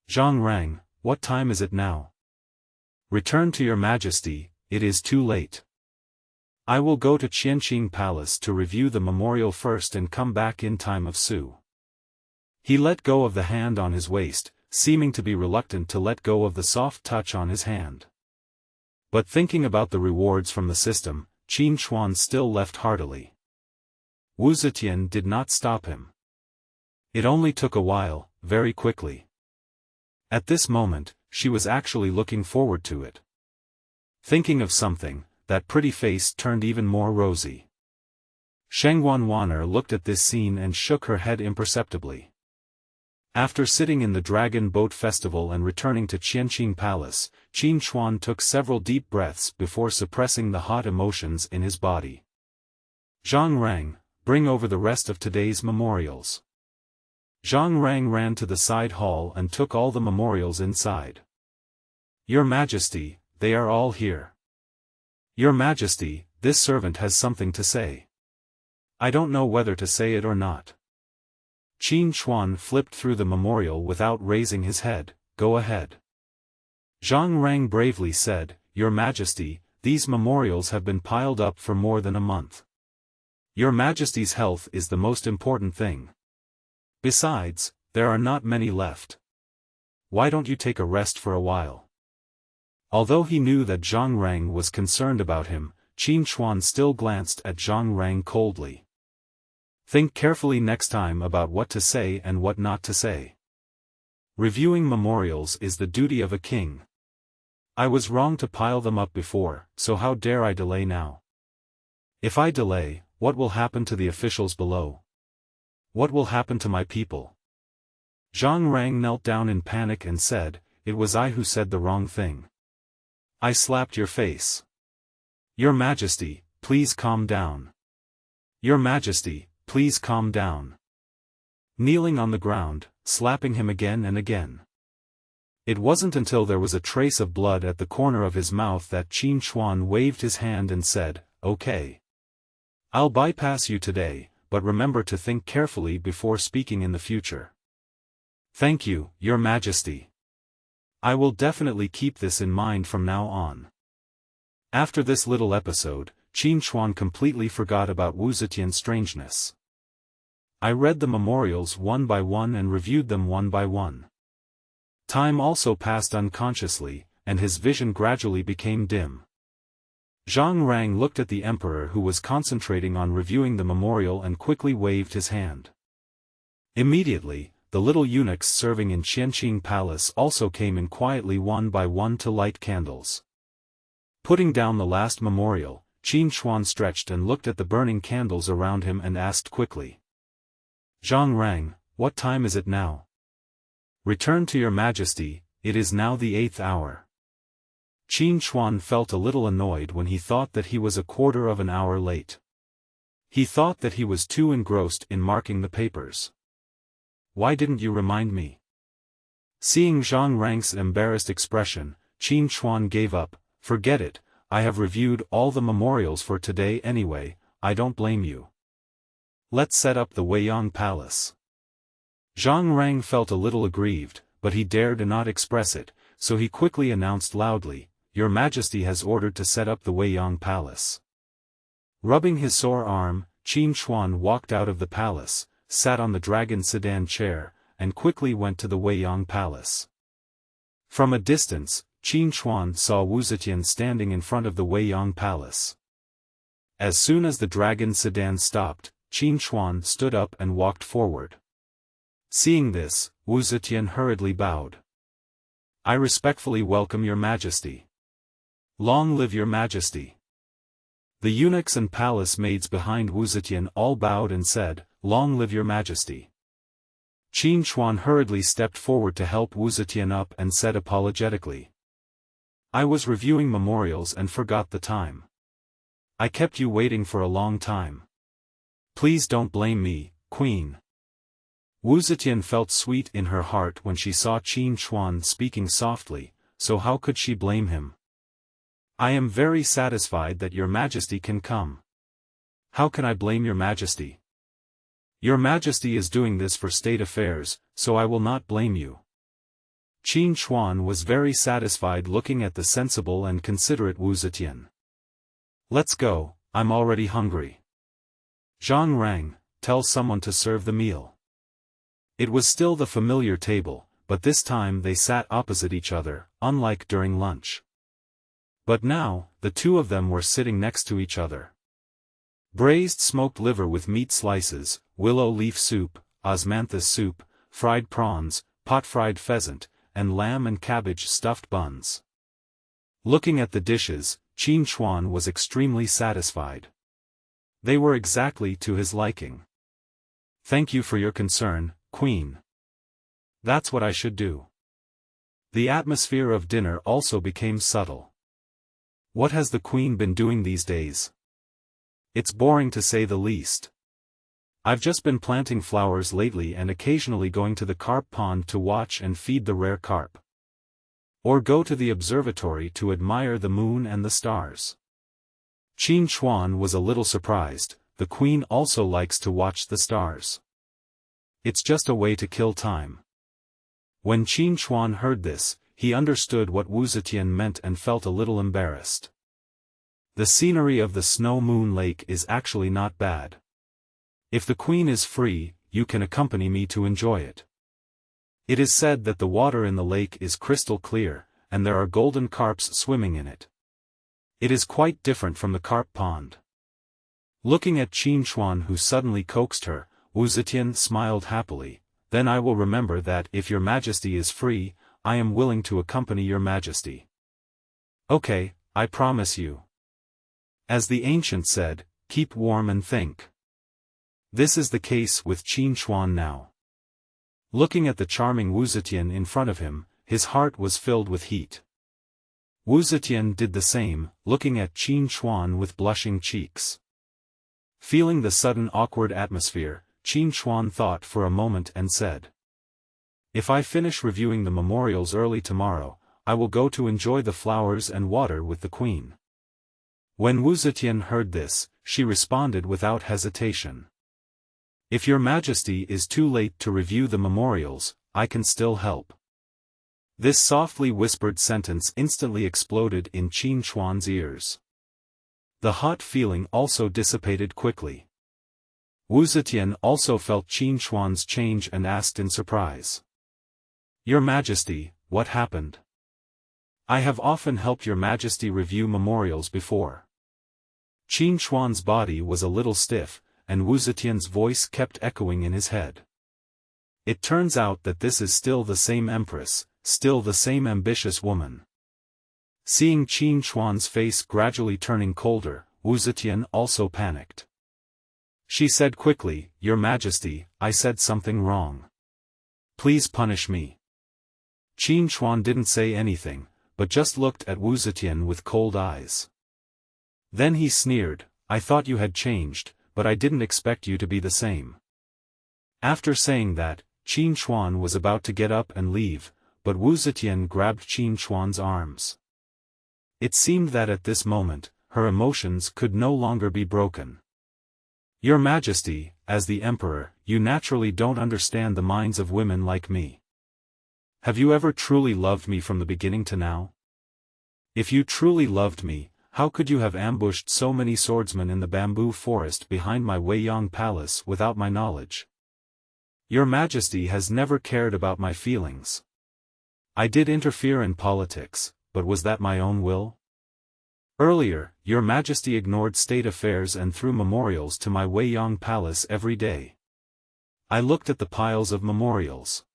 "Zhang Rang, what time is it now?" "Return to your majesty, it is too late. I will go to Qianqing Palace to review the memorial first and come back in time of Su." He let go of the hand on his waist, seeming to be reluctant to let go of the soft touch on his hand. But thinking about the rewards from the system, Qin Chuan still left heartily. Zetian did not stop him. It only took a while, very quickly. At this moment, she was actually looking forward to it. Thinking of something, that pretty face turned even more rosy. Shengguan Wan'er looked at this scene and shook her head imperceptibly. After sitting in the Dragon Boat Festival and returning to Qianqing Palace, Qin Chuan took several deep breaths before suppressing the hot emotions in his body. "Zhang Rang, bring over the rest of today's memorials." Zhang Rang ran to the side hall and took all the memorials inside. "Your Majesty, they are all here." "Your Majesty, this servant has something to say." "I don't know whether to say it or not." Qin Chuan flipped through the memorial without raising his head. "Go ahead." Zhang Rang bravely said, "Your Majesty, these memorials have been piled up for more than a month. Your Majesty's health is the most important thing. Besides, there are not many left. Why don't you take a rest for a while?" Although he knew that Zhang Rang was concerned about him, Qin Chuan still glanced at Zhang Rang coldly. "Think carefully next time about what to say and what not to say. Reviewing memorials is the duty of a king. I was wrong to pile them up before, so how dare I delay now? If I delay, what will happen to the officials below? What will happen to my people?" Zhang Rang knelt down in panic and said, "It was I who said the wrong thing. I slapped your face. Your Majesty, please calm down. Your Majesty, please calm down." Kneeling on the ground, slapping him again and again. It wasn't until there was a trace of blood at the corner of his mouth that Qin Chuan waved his hand and said, "Okay. I'll bypass you today, but remember to think carefully before speaking in the future." "Thank you, Your Majesty. I will definitely keep this in mind from now on." After this little episode, Qin Chuan completely forgot about Zetian's strangeness. I read the memorials one by one and reviewed them one by one. Time also passed unconsciously, and his vision gradually became dim. Zhang Rang looked at the emperor who was concentrating on reviewing the memorial and quickly waved his hand. Immediately, the little eunuchs serving in Qianqing Palace also came in quietly one by one to light candles. Putting down the last memorial, Qin Chuan stretched and looked at the burning candles around him and asked quickly. "Zhang Rang, what time is it now?" "Return to your Majesty, it is now the 8th hour." Qin Chuan felt a little annoyed when he thought that he was a quarter of an hour late. He thought that he was too engrossed in marking the papers. "Why didn't you remind me?" Seeing Zhang Rang's embarrassed expression, Qin Chuan gave up. "Forget it, I have reviewed all the memorials for today anyway, I don't blame you. Let's set up the Weiyang Palace." Zhang Rang felt a little aggrieved, but he dared not express it, so he quickly announced loudly, "Your Majesty has ordered to set up the Weiyang Palace." Rubbing his sore arm, Qin Chuan walked out of the palace, sat on the dragon sedan chair, and quickly went to the Weiyang Palace. From a distance, Qin Chuan saw Zetian standing in front of the Weiyang Palace. As soon as the dragon sedan stopped, Qin Chuan stood up and walked forward. Seeing this, Zetian hurriedly bowed. "I respectfully welcome your Majesty." "Long live your Majesty." The eunuchs and palace maids behind Zetian all bowed and said, "Long live your Majesty." Qin Chuan hurriedly stepped forward to help Zetian up and said apologetically, "I was reviewing memorials and forgot the time. I kept you waiting for a long time. Please don't blame me, Queen. Zetian felt sweet in her heart when she saw Qin Hui speaking softly, so how could she blame him? I am very satisfied that your majesty can come. How can I blame your majesty? Your majesty is doing this for state affairs, so I will not blame you. Qin Hui was very satisfied looking at the sensible and considerate Zetian. Let's go, I'm already hungry. Zhang Rang, tell someone to serve the meal. It was still the familiar table, but this time they sat opposite each other, unlike during lunch. But now, the two of them were sitting next to each other. Braised smoked liver with meat slices, willow leaf soup, osmanthus soup, fried prawns, pot-fried pheasant, and lamb and cabbage stuffed buns. Looking at the dishes, Qin Hui was extremely satisfied. They were exactly to his liking. Thank you for your concern, Queen. That's what I should do. The atmosphere of dinner also became subtle. What has the Queen been doing these days? It's boring to say the least. I've just been planting flowers lately and occasionally going to the carp pond to watch and feed the rare carp. Or go to the observatory to admire the moon and the stars. Qin Hui was a little surprised. The Queen also likes to watch the stars. It's just a way to kill time. When Qin Hui heard this, he understood what Zetian meant and felt a little embarrassed. The scenery of the Snow Moon Lake is actually not bad. If the Queen is free, you can accompany me to enjoy it. It is said that the water in the lake is crystal clear, and there are golden carps swimming in it. It is quite different from the carp pond. Looking at Qin Hui who suddenly coaxed her, Zetian smiled happily. Then I will remember that if your majesty is free, I am willing to accompany your majesty. Okay, I promise you. As the ancient said, keep warm and think. This is the case with Qin Hui now. Looking at the charming Zetian in front of him, his heart was filled with heat. Zetian did the same, looking at Qin Hui with blushing cheeks. Feeling the sudden awkward atmosphere, Qin Hui thought for a moment and said, if I finish reviewing the memorials early tomorrow, I will go to enjoy the flowers and water with the Queen. When Zetian heard this, she responded without hesitation. If your majesty is too late to review the memorials, I can still help. This softly whispered sentence instantly exploded in Qin Hui's ears. The hot feeling also dissipated quickly. Zetian also felt Qin Hui's change and asked in surprise. Your Majesty, what happened? I have often helped your Majesty review memorials before. Qin Hui's body was a little stiff, and Zetian's voice kept echoing in his head. It turns out that this is still the same Empress, still the same ambitious woman. Seeing Qin Hui's face gradually turning colder, Zetian also panicked. She said quickly, Your Majesty, I said something wrong. Please punish me. Qin Hui didn't say anything, but just looked at Zetian with cold eyes. Then he sneered, I thought you had changed, but I didn't expect you to be the same. After saying that, Qin Hui was about to get up and leave, but Zetian grabbed Qin Hui's arms. It seemed that at this moment, her emotions could no longer be broken. Your Majesty, as the Emperor, you naturally don't understand the minds of women like me. Have you ever truly loved me from the beginning to now? If you truly loved me, how could you have ambushed so many swordsmen in the bamboo forest behind my Weiyang palace without my knowledge? Your Majesty has never cared about my feelings. I did interfere in politics, but was that my own will? Earlier, Your Majesty ignored state affairs and threw memorials to my Weiyang palace every day. I looked at the piles of memorials.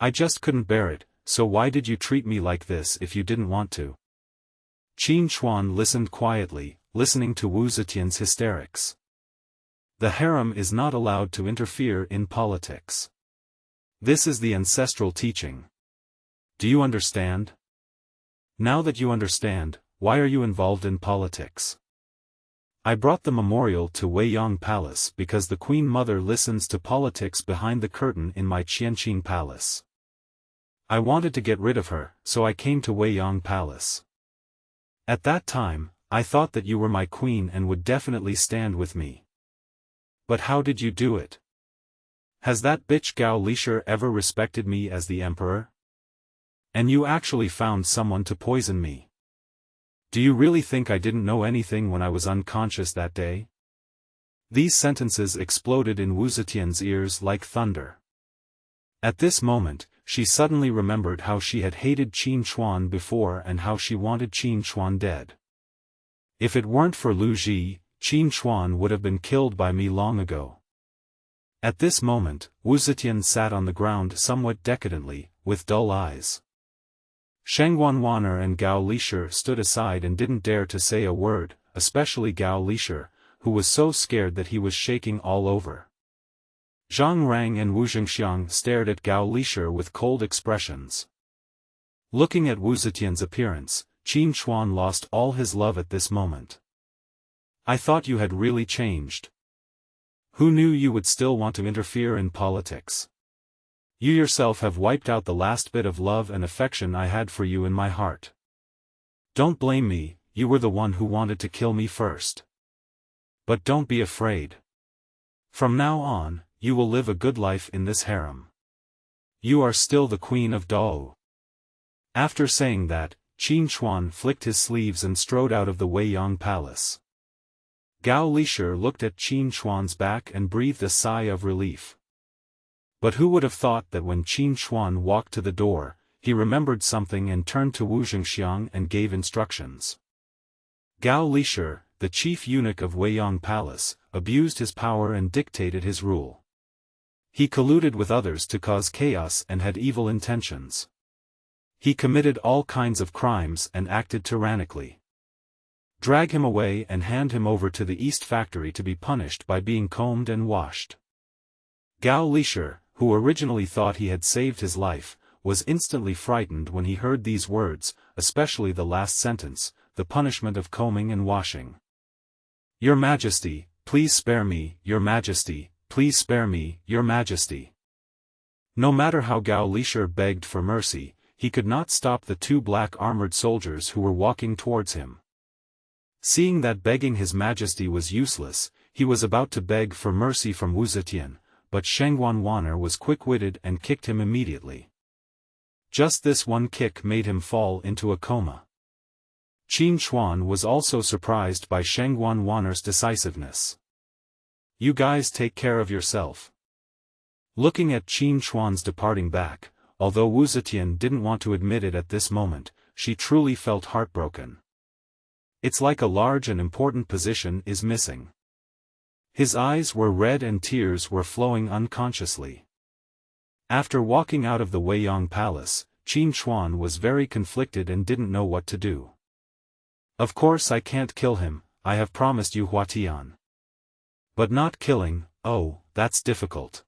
I just couldn't bear it, so why did you treat me like this if you didn't want to? Qin Hui listened quietly, listening to Zetian's hysterics. The harem is not allowed to interfere in politics. This is the ancestral teaching. Do you understand? Now that you understand, why are you involved in politics? I brought the memorial to Weiyang Palace because the Queen Mother listens to politics behind the curtain in my Qianqing Palace. I wanted to get rid of her, so I came to Weiyang Palace. At that time, I thought that you were my queen and would definitely stand with me. But how did you do it? Has that bitch Gao Qiu ever respected me as the emperor? And you actually found someone to poison me. Do you really think I didn't know anything when I was unconscious that day? These sentences exploded in Wu Zetian's ears like thunder. At this moment, she suddenly remembered how she had hated Qin Chuan before and how she wanted Qin Chuan dead. If it weren't for Lu Ji, Qin Chuan would have been killed by me long ago. At this moment, Wu Zetian sat on the ground somewhat decadently, with dull eyes. Shangguanwaner and Gao Qiu stood aside and didn't dare to say a word, especially Gao Qiu, who was so scared that he was shaking all over. Zhang Rang and Wu Zhengxiang stared at Gao Qiu with cold expressions. Looking at Wu Zetian's appearance, Qin Chuan lost all his love at this moment. I thought you had really changed. Who knew you would still want to interfere in politics? You yourself have wiped out the last bit of love and affection I had for you in my heart. Don't blame me, you were the one who wanted to kill me first. But don't be afraid. From now on, you will live a good life in this harem. You are still the queen of Dao. After saying that, Qin Chuan flicked his sleeves and strode out of the Weiyang Palace. Gao Qiu looked at Qin Chuan's back and breathed a sigh of relief. But who would have thought that when Qin Chuan walked to the door, he remembered something and turned to Wu Zhengxiang and gave instructions. Gao Qiu, the chief eunuch of Weiyang Palace, abused his power and dictated his rule. He colluded with others to cause chaos and had evil intentions. He committed all kinds of crimes and acted tyrannically. Drag him away and hand him over to the East Factory to be punished by being combed and washed. Gao Qiu, who originally thought he had saved his life, was instantly frightened when he heard these words, especially the last sentence, the punishment of combing and washing. Your Majesty, please spare me, Your Majesty, please spare me, Your Majesty. No matter how Gao Qiu begged for mercy, he could not stop the two black armored soldiers who were walking towards him. Seeing that begging His Majesty was useless, he was about to beg for mercy from Wu Zetian, but Shangguanwaner was quick-witted and kicked him immediately. Just this one kick made him fall into a coma. Qin Chuan was also surprised by Shangguanwaner's decisiveness. You guys take care of yourself. Looking at Qin Chuan's departing back, although Wu Zetian didn't want to admit it at this moment, she truly felt heartbroken. It's like a large and important position is missing. His eyes were red and tears were flowing unconsciously. After walking out of the Weiyang Palace, Qin Chuan was very conflicted and didn't know what to do. Of course I can't kill him, I have promised you Huatian. But not killing, oh, that's difficult.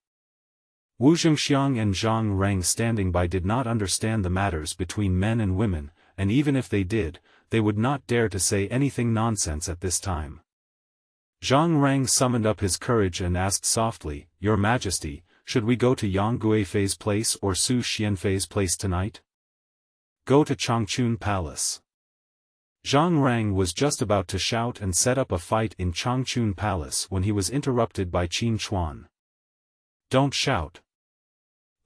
Wu Zhengxiang and Zhang Rang standing by did not understand the matters between men and women, and even if they did, they would not dare to say anything nonsense at this time. Zhang Rang summoned up his courage and asked softly, Your Majesty, should we go to Yang Guifei's place or Su Xianfei's place tonight? Go to Changchun Palace. Zhang Rang was just about to shout and set up a fight in Changchun Palace when he was interrupted by Qin Chuan. Don't shout.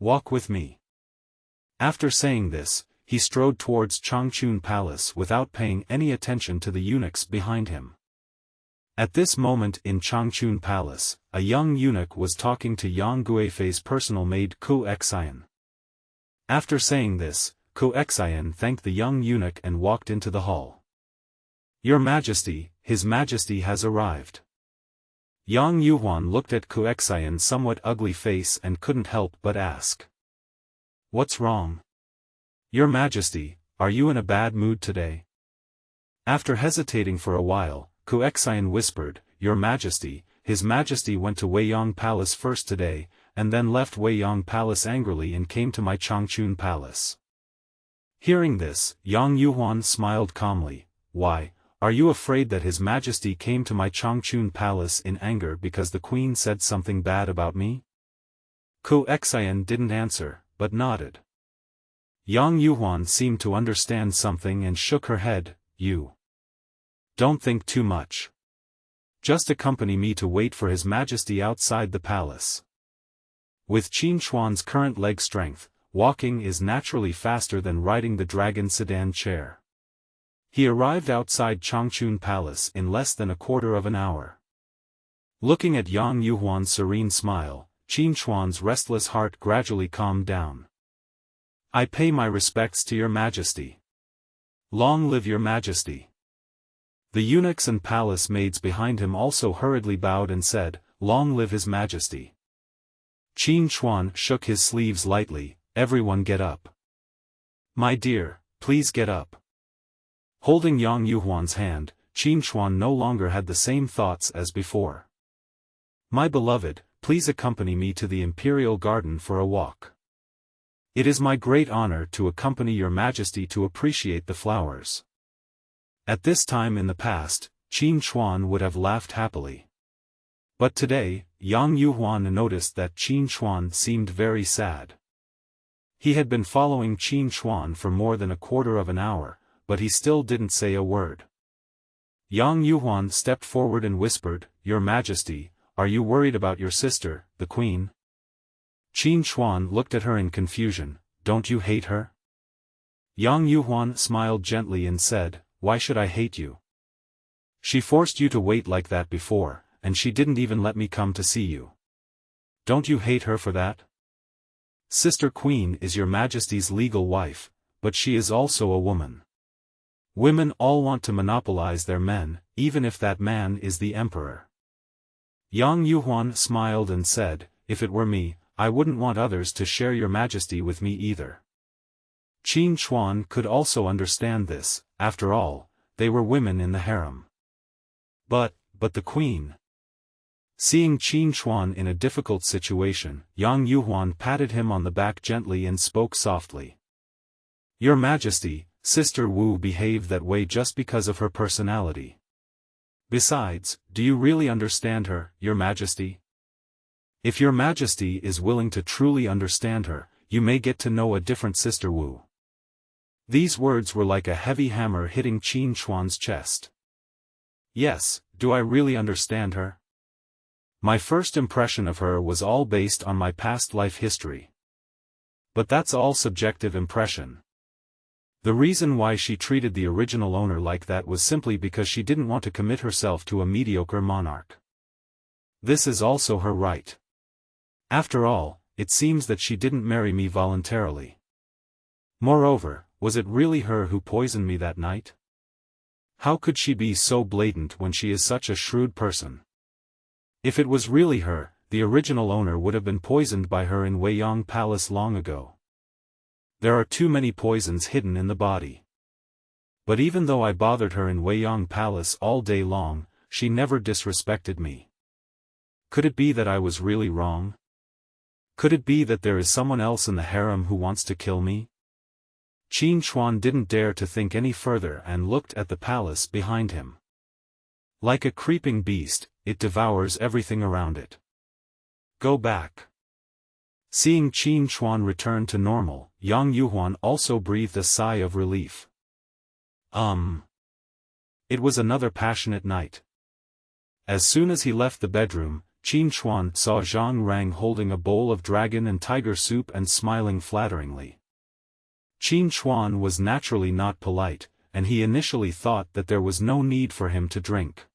Walk with me. After saying this, he strode towards Changchun Palace without paying any attention to the eunuchs behind him. At this moment in Changchun Palace, a young eunuch was talking to Yang Guifei's personal maid Ku Xian. After saying this, Ku Xian thanked the young eunuch and walked into the hall. Your Majesty, His Majesty has arrived. Yang Yuhuan looked at Ku Xian's somewhat ugly face and couldn't help but ask. What's wrong? Your Majesty, are you in a bad mood today? After hesitating for a while, Ku Xian whispered, Your Majesty, His Majesty went to Weiyang Palace first today, and then left Weiyang Palace angrily and came to my Changchun Palace. Hearing this, Yang Yuhuan smiled calmly. Why, Are you afraid that His Majesty came to my Changchun palace in anger because the Queen said something bad about me? Ko Xian didn't answer, but nodded. Yang Yuhuan seemed to understand something and shook her head. You don't think too much. Just accompany me to wait for His Majesty outside the palace. With Qin Chuan's current leg strength, walking is naturally faster than riding the dragon sedan chair. He arrived outside Changchun Palace in less than a quarter of an hour. Looking at Yang Yuhuan's serene smile, Qin Chuan's restless heart gradually calmed down. I pay my respects to your Majesty. Long live your Majesty. The eunuchs and palace maids behind him also hurriedly bowed and said, Long live His Majesty. Qin Chuan shook his sleeves lightly. Everyone get up. My dear, please get up. Holding Yang Yuhuan's hand, Qin Chuan no longer had the same thoughts as before. My beloved, please accompany me to the Imperial Garden for a walk. It is my great honor to accompany your Majesty to appreciate the flowers. At this time in the past, Qin Chuan would have laughed happily. But today, Yang Yuhuan noticed that Qin Chuan seemed very sad. He had been following Qin Chuan for more than a quarter of an hour, but he still didn't say a word. Yang Yuhuan stepped forward and whispered, Your Majesty, are you worried about your sister, the Queen? Qin Chuan looked at her in confusion. Don't you hate her? Yang Yuhuan smiled gently and said, Why should I hate you? She forced you to wait like that before, and she didn't even let me come to see you. Don't you hate her for that? Sister Queen is your Majesty's legal wife, but she is also a woman. Women all want to monopolize their men, even if that man is the emperor. Yang Yuhuan smiled and said, If it were me, I wouldn't want others to share your Majesty with me either. Qin Chuan could also understand this. After all, they were women in the harem. But the Queen. Seeing Qin Chuan in a difficult situation, Yang Yuhuan patted him on the back gently and spoke softly. Your Majesty, Sister Wu behaved that way just because of her personality. Besides, do you really understand her, Your Majesty? If Your Majesty is willing to truly understand her, you may get to know a different Sister Wu. These words were like a heavy hammer hitting Qin Chuan's chest. Yes, do I really understand her? My first impression of her was all based on my past life history. But that's all subjective impression. The reason why she treated the original owner like that was simply because she didn't want to commit herself to a mediocre monarch. This is also her right. After all, it seems that she didn't marry me voluntarily. Moreover, was it really her who poisoned me that night? How could she be so blatant when she is such a shrewd person? If it was really her, the original owner would have been poisoned by her in Weiyang Palace long ago. There are too many poisons hidden in the body. But even though I bothered her in Weiyang Palace all day long, she never disrespected me. Could it be that I was really wrong? Could it be that there is someone else in the harem who wants to kill me? Qin Chuan didn't dare to think any further and looked at the palace behind him. Like a creeping beast, it devours everything around it. Go back. Seeing Qin Chuan return to normal, Yang Yuhuan also breathed a sigh of relief. It was another passionate night. As soon as he left the bedroom, Qin Chuan saw Zhang Rang holding a bowl of dragon and tiger soup and smiling flatteringly. Qin Chuan was naturally not polite, and he initially thought that there was no need for him to drink.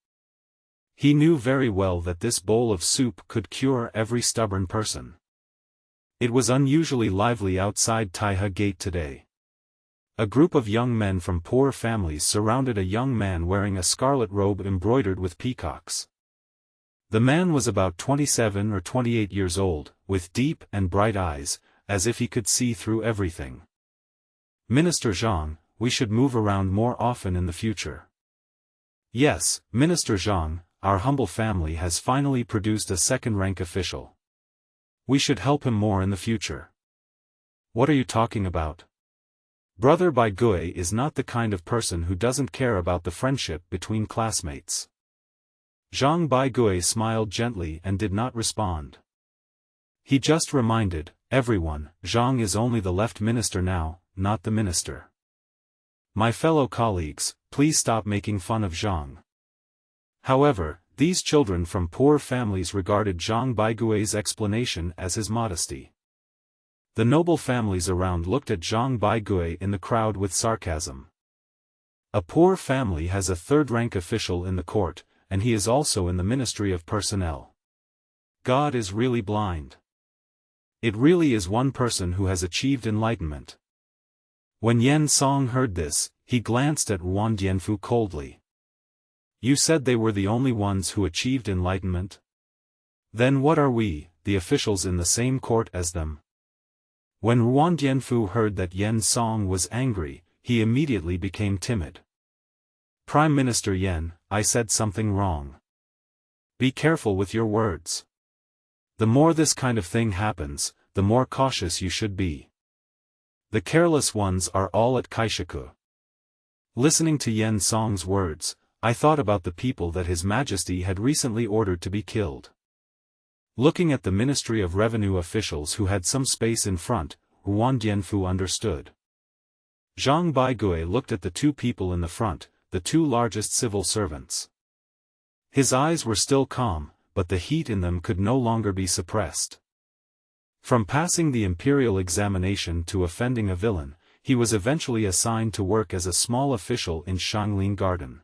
He knew very well that this bowl of soup could cure every stubborn person. It was unusually lively outside Taihe Gate today. A group of young men from poor families surrounded a young man wearing a scarlet robe embroidered with peacocks. The man was about 27 or 28 years old, with deep and bright eyes, as if he could see through everything. Minister Zhang, we should move around more often in the future. Yes, Minister Zhang, our humble family has finally produced a second-rank official. We should help him more in the future. What are you talking about? Brother Bai Gui is not the kind of person who doesn't care about the friendship between classmates. Zhang Bai Gui smiled gently and did not respond. He just reminded everyone, Zhang is only the left minister now, not the minister. My fellow colleagues, please stop making fun of Zhang. However, these children from poor families regarded Zhang Baigui's explanation as his modesty. The noble families around looked at Zhang Baigui in the crowd with sarcasm. A poor family has a third-rank official in the court, and he is also in the Ministry of Personnel. God is really blind. It really is one person who has achieved enlightenment. When Yan Song heard this, he glanced at Wang Dianfu coldly. You said they were the only ones who achieved enlightenment? Then what are we, the officials in the same court as them? When Wang Dianfu heard that Yan Song was angry, he immediately became timid. Prime Minister Yan, I said something wrong. Be careful with your words. The more this kind of thing happens, the more cautious you should be. The careless ones are all at Kaishaku. Listening to Yan Song's words, I thought about the people that His Majesty had recently ordered to be killed. Looking at the Ministry of Revenue officials who had some space in front, Wang Dianfu understood. Zhang Baigui looked at the two people in the front, the two largest civil servants. His eyes were still calm, but the heat in them could no longer be suppressed. From passing the imperial examination to offending a villain, he was eventually assigned to work as a small official in Shanglin Garden.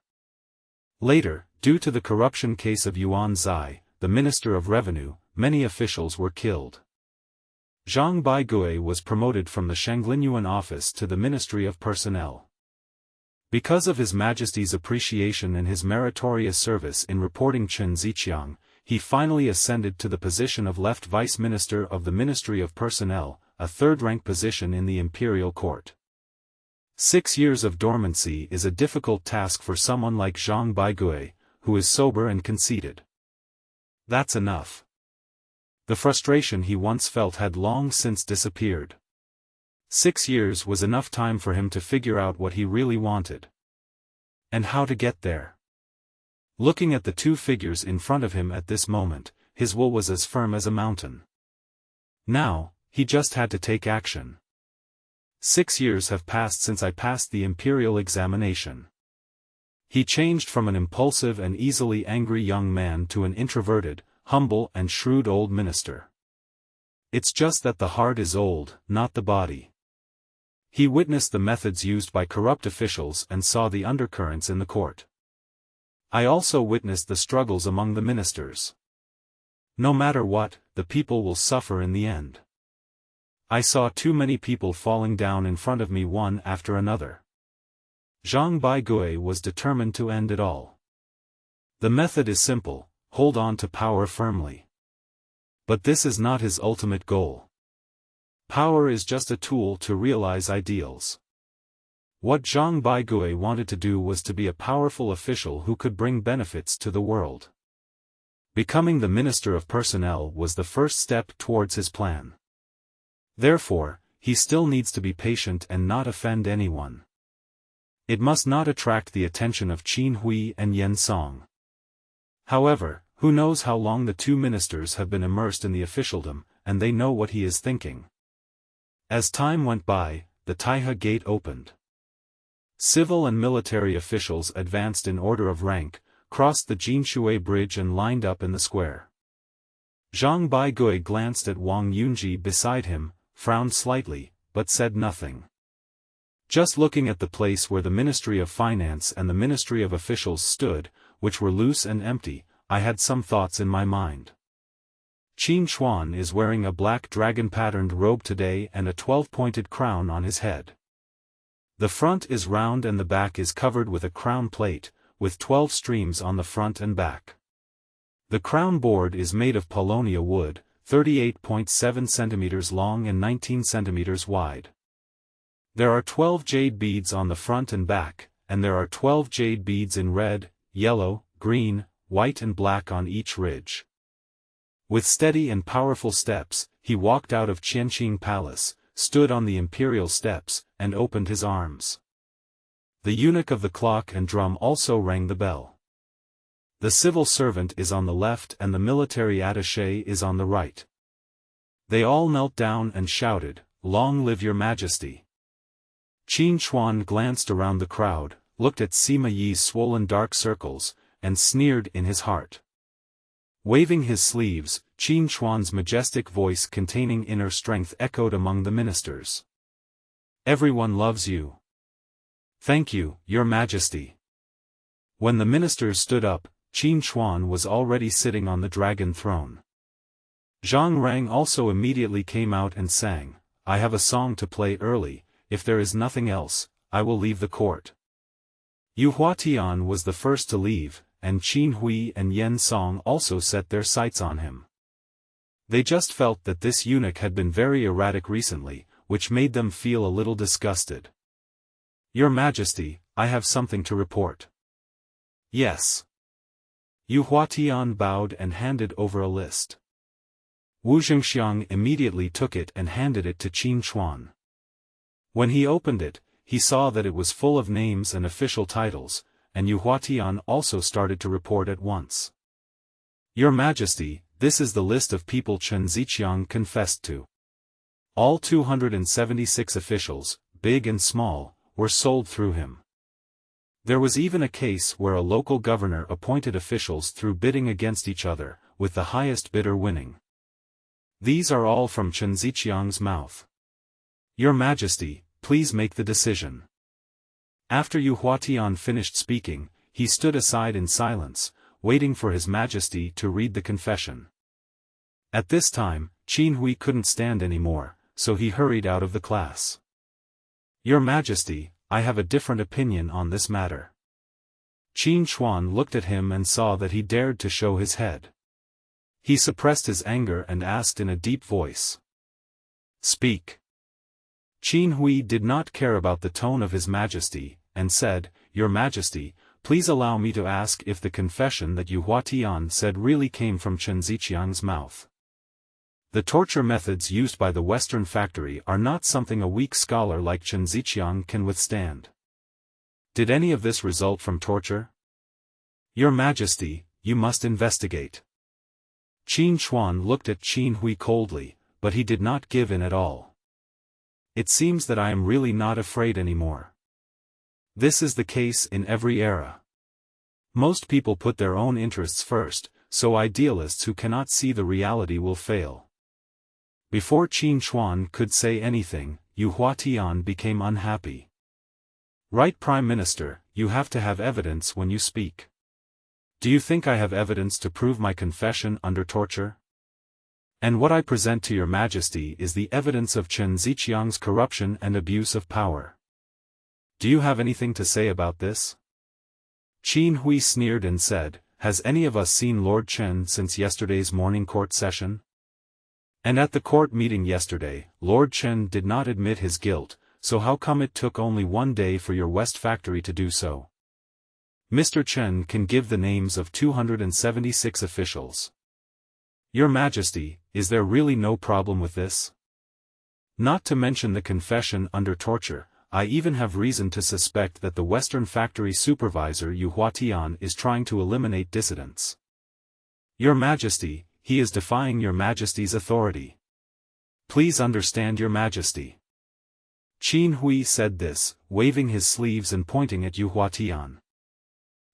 Later, due to the corruption case of Yuan Zai, the Minister of Revenue, many officials were killed. Zhang Baigui was promoted from the Shanglinyuan office to the Ministry of Personnel. Because of His Majesty's appreciation and his meritorious service in reporting Chen Ziqiang, he finally ascended to the position of Left Vice Minister of the Ministry of Personnel, a third-rank position in the Imperial Court. 6 years of dormancy is a difficult task for someone like Zhang Baigui, who is sober and conceited. That's enough. The frustration he once felt had long since disappeared. 6 years was enough time for him to figure out what he really wanted. And how to get there. Looking at the two figures in front of him at this moment, his will was as firm as a mountain. Now, he just had to take action. 6 years have passed since I passed the imperial examination. He changed from an impulsive and easily angry young man to an introverted, humble and shrewd old minister. It's just that the heart is old, not the body. He witnessed the methods used by corrupt officials and saw the undercurrents in the court. I also witnessed the struggles among the ministers. No matter what, the people will suffer in the end. I saw too many people falling down in front of me one after another. Zhang Baigui was determined to end it all. The method is simple, hold on to power firmly. But this is not his ultimate goal. Power is just a tool to realize ideals. What Zhang Baigui wanted to do was to be a powerful official who could bring benefits to the world. Becoming the Minister of Personnel was the first step towards his plan. Therefore, he still needs to be patient and not offend anyone. It must not attract the attention of Qin Hui and Yan Song. However, who knows how long the two ministers have been immersed in the officialdom, and they know what he is thinking. As time went by, the Taihe Gate opened. Civil and military officials advanced in order of rank, crossed the Jinshui Bridge and lined up in the square. Zhang Baigui glanced at Wang Yunji beside him, frowned slightly, but said nothing. Just looking at the place where the Ministry of Finance and the Ministry of Officials stood, which were loose and empty, I had some thoughts in my mind. Qin Chuan is wearing a black dragon-patterned robe today and a 12-pointed crown on his head. The front is round and the back is covered with a crown plate, with 12 streams on the front and back. The crown board is made of paulownia wood, 38.7 centimeters long and 19 centimeters wide. There are 12 jade beads on the front and back, and there are 12 jade beads in red, yellow, green, white and black on each ridge. With steady and powerful steps, he walked out of Qianqing Palace, stood on the imperial steps, and opened his arms. The eunuch of the clock and drum also rang the bell. The civil servant is on the left and the military attaché is on the right. They all knelt down and shouted, "Long live your majesty!" Qin Hui glanced around the crowd, looked at Sima Yi's swollen dark circles, and sneered in his heart. Waving his sleeves, Qin Hui's majestic voice containing inner strength echoed among the ministers. "Everyone loves you. Thank you, your majesty." When the ministers stood up, Qin Hui was already sitting on the dragon throne. Zhang Rang also immediately came out and sang, "I have a song to play early, if there is nothing else, I will leave the court." Yuhuatian was the first to leave, and Qin Hui and Yan Song also set their sights on him. They just felt that this eunuch had been very erratic recently, which made them feel a little disgusted. "Your Majesty, I have something to report." "Yes." Yuhuatian bowed and handed over a list. Wu Zhengxiang immediately took it and handed it to Qin Hui. When he opened it, he saw that it was full of names and official titles, and Yuhuatian also started to report at once. "Your Majesty, this is the list of people Chen Ziqiang confessed to. All 276 officials, big and small, were sold through him. There was even a case where a local governor appointed officials through bidding against each other, with the highest bidder winning. These are all from Chen Ziqiang's mouth. Your Majesty, please make the decision." After Yuhuatian finished speaking, he stood aside in silence, waiting for His Majesty to read the confession. At this time, Qin Hui couldn't stand anymore, so he hurried out of the class. "Your Majesty, I have a different opinion on this matter." Qin Hui looked at him and saw that he dared to show his head. He suppressed his anger and asked in a deep voice. "Speak." Qin Hui did not care about the tone of His Majesty, and said, "Your Majesty, please allow me to ask if the confession that Yuhuatian said really came from Chen Ziqiang's mouth. The torture methods used by the Western factory are not something a weak scholar like Chen Ziqiang can withstand. Did any of this result from torture? Your Majesty, you must investigate." Qin Hui looked at Qin Hui coldly, but he did not give in at all. "It seems that I am really not afraid anymore. This is the case in every era. Most people put their own interests first, so idealists who cannot see the reality will fail." Before Qin Hui could say anything, Yuhuatian became unhappy. "Right, Prime Minister, you have to have evidence when you speak. Do you think I have evidence to prove my confession under torture? And what I present to your Majesty is the evidence of Chen Ziqiang's corruption and abuse of power. Do you have anything to say about this?" Qin Hui sneered and said, "Has any of us seen Lord Chen since yesterday's morning court session? And at the court meeting yesterday, Lord Chen did not admit his guilt, so how come it took only 1 day for your West factory to do so? Mr. Chen can give the names of 276 officials. Your Majesty, is there really no problem with this? Not to mention the confession under torture, I even have reason to suspect that the Western factory supervisor Yuhuatian is trying to eliminate dissidents. Your Majesty, he is defying your Majesty's authority. Please understand your Majesty." Qin Hui said this, waving his sleeves and pointing at Yuhuatian.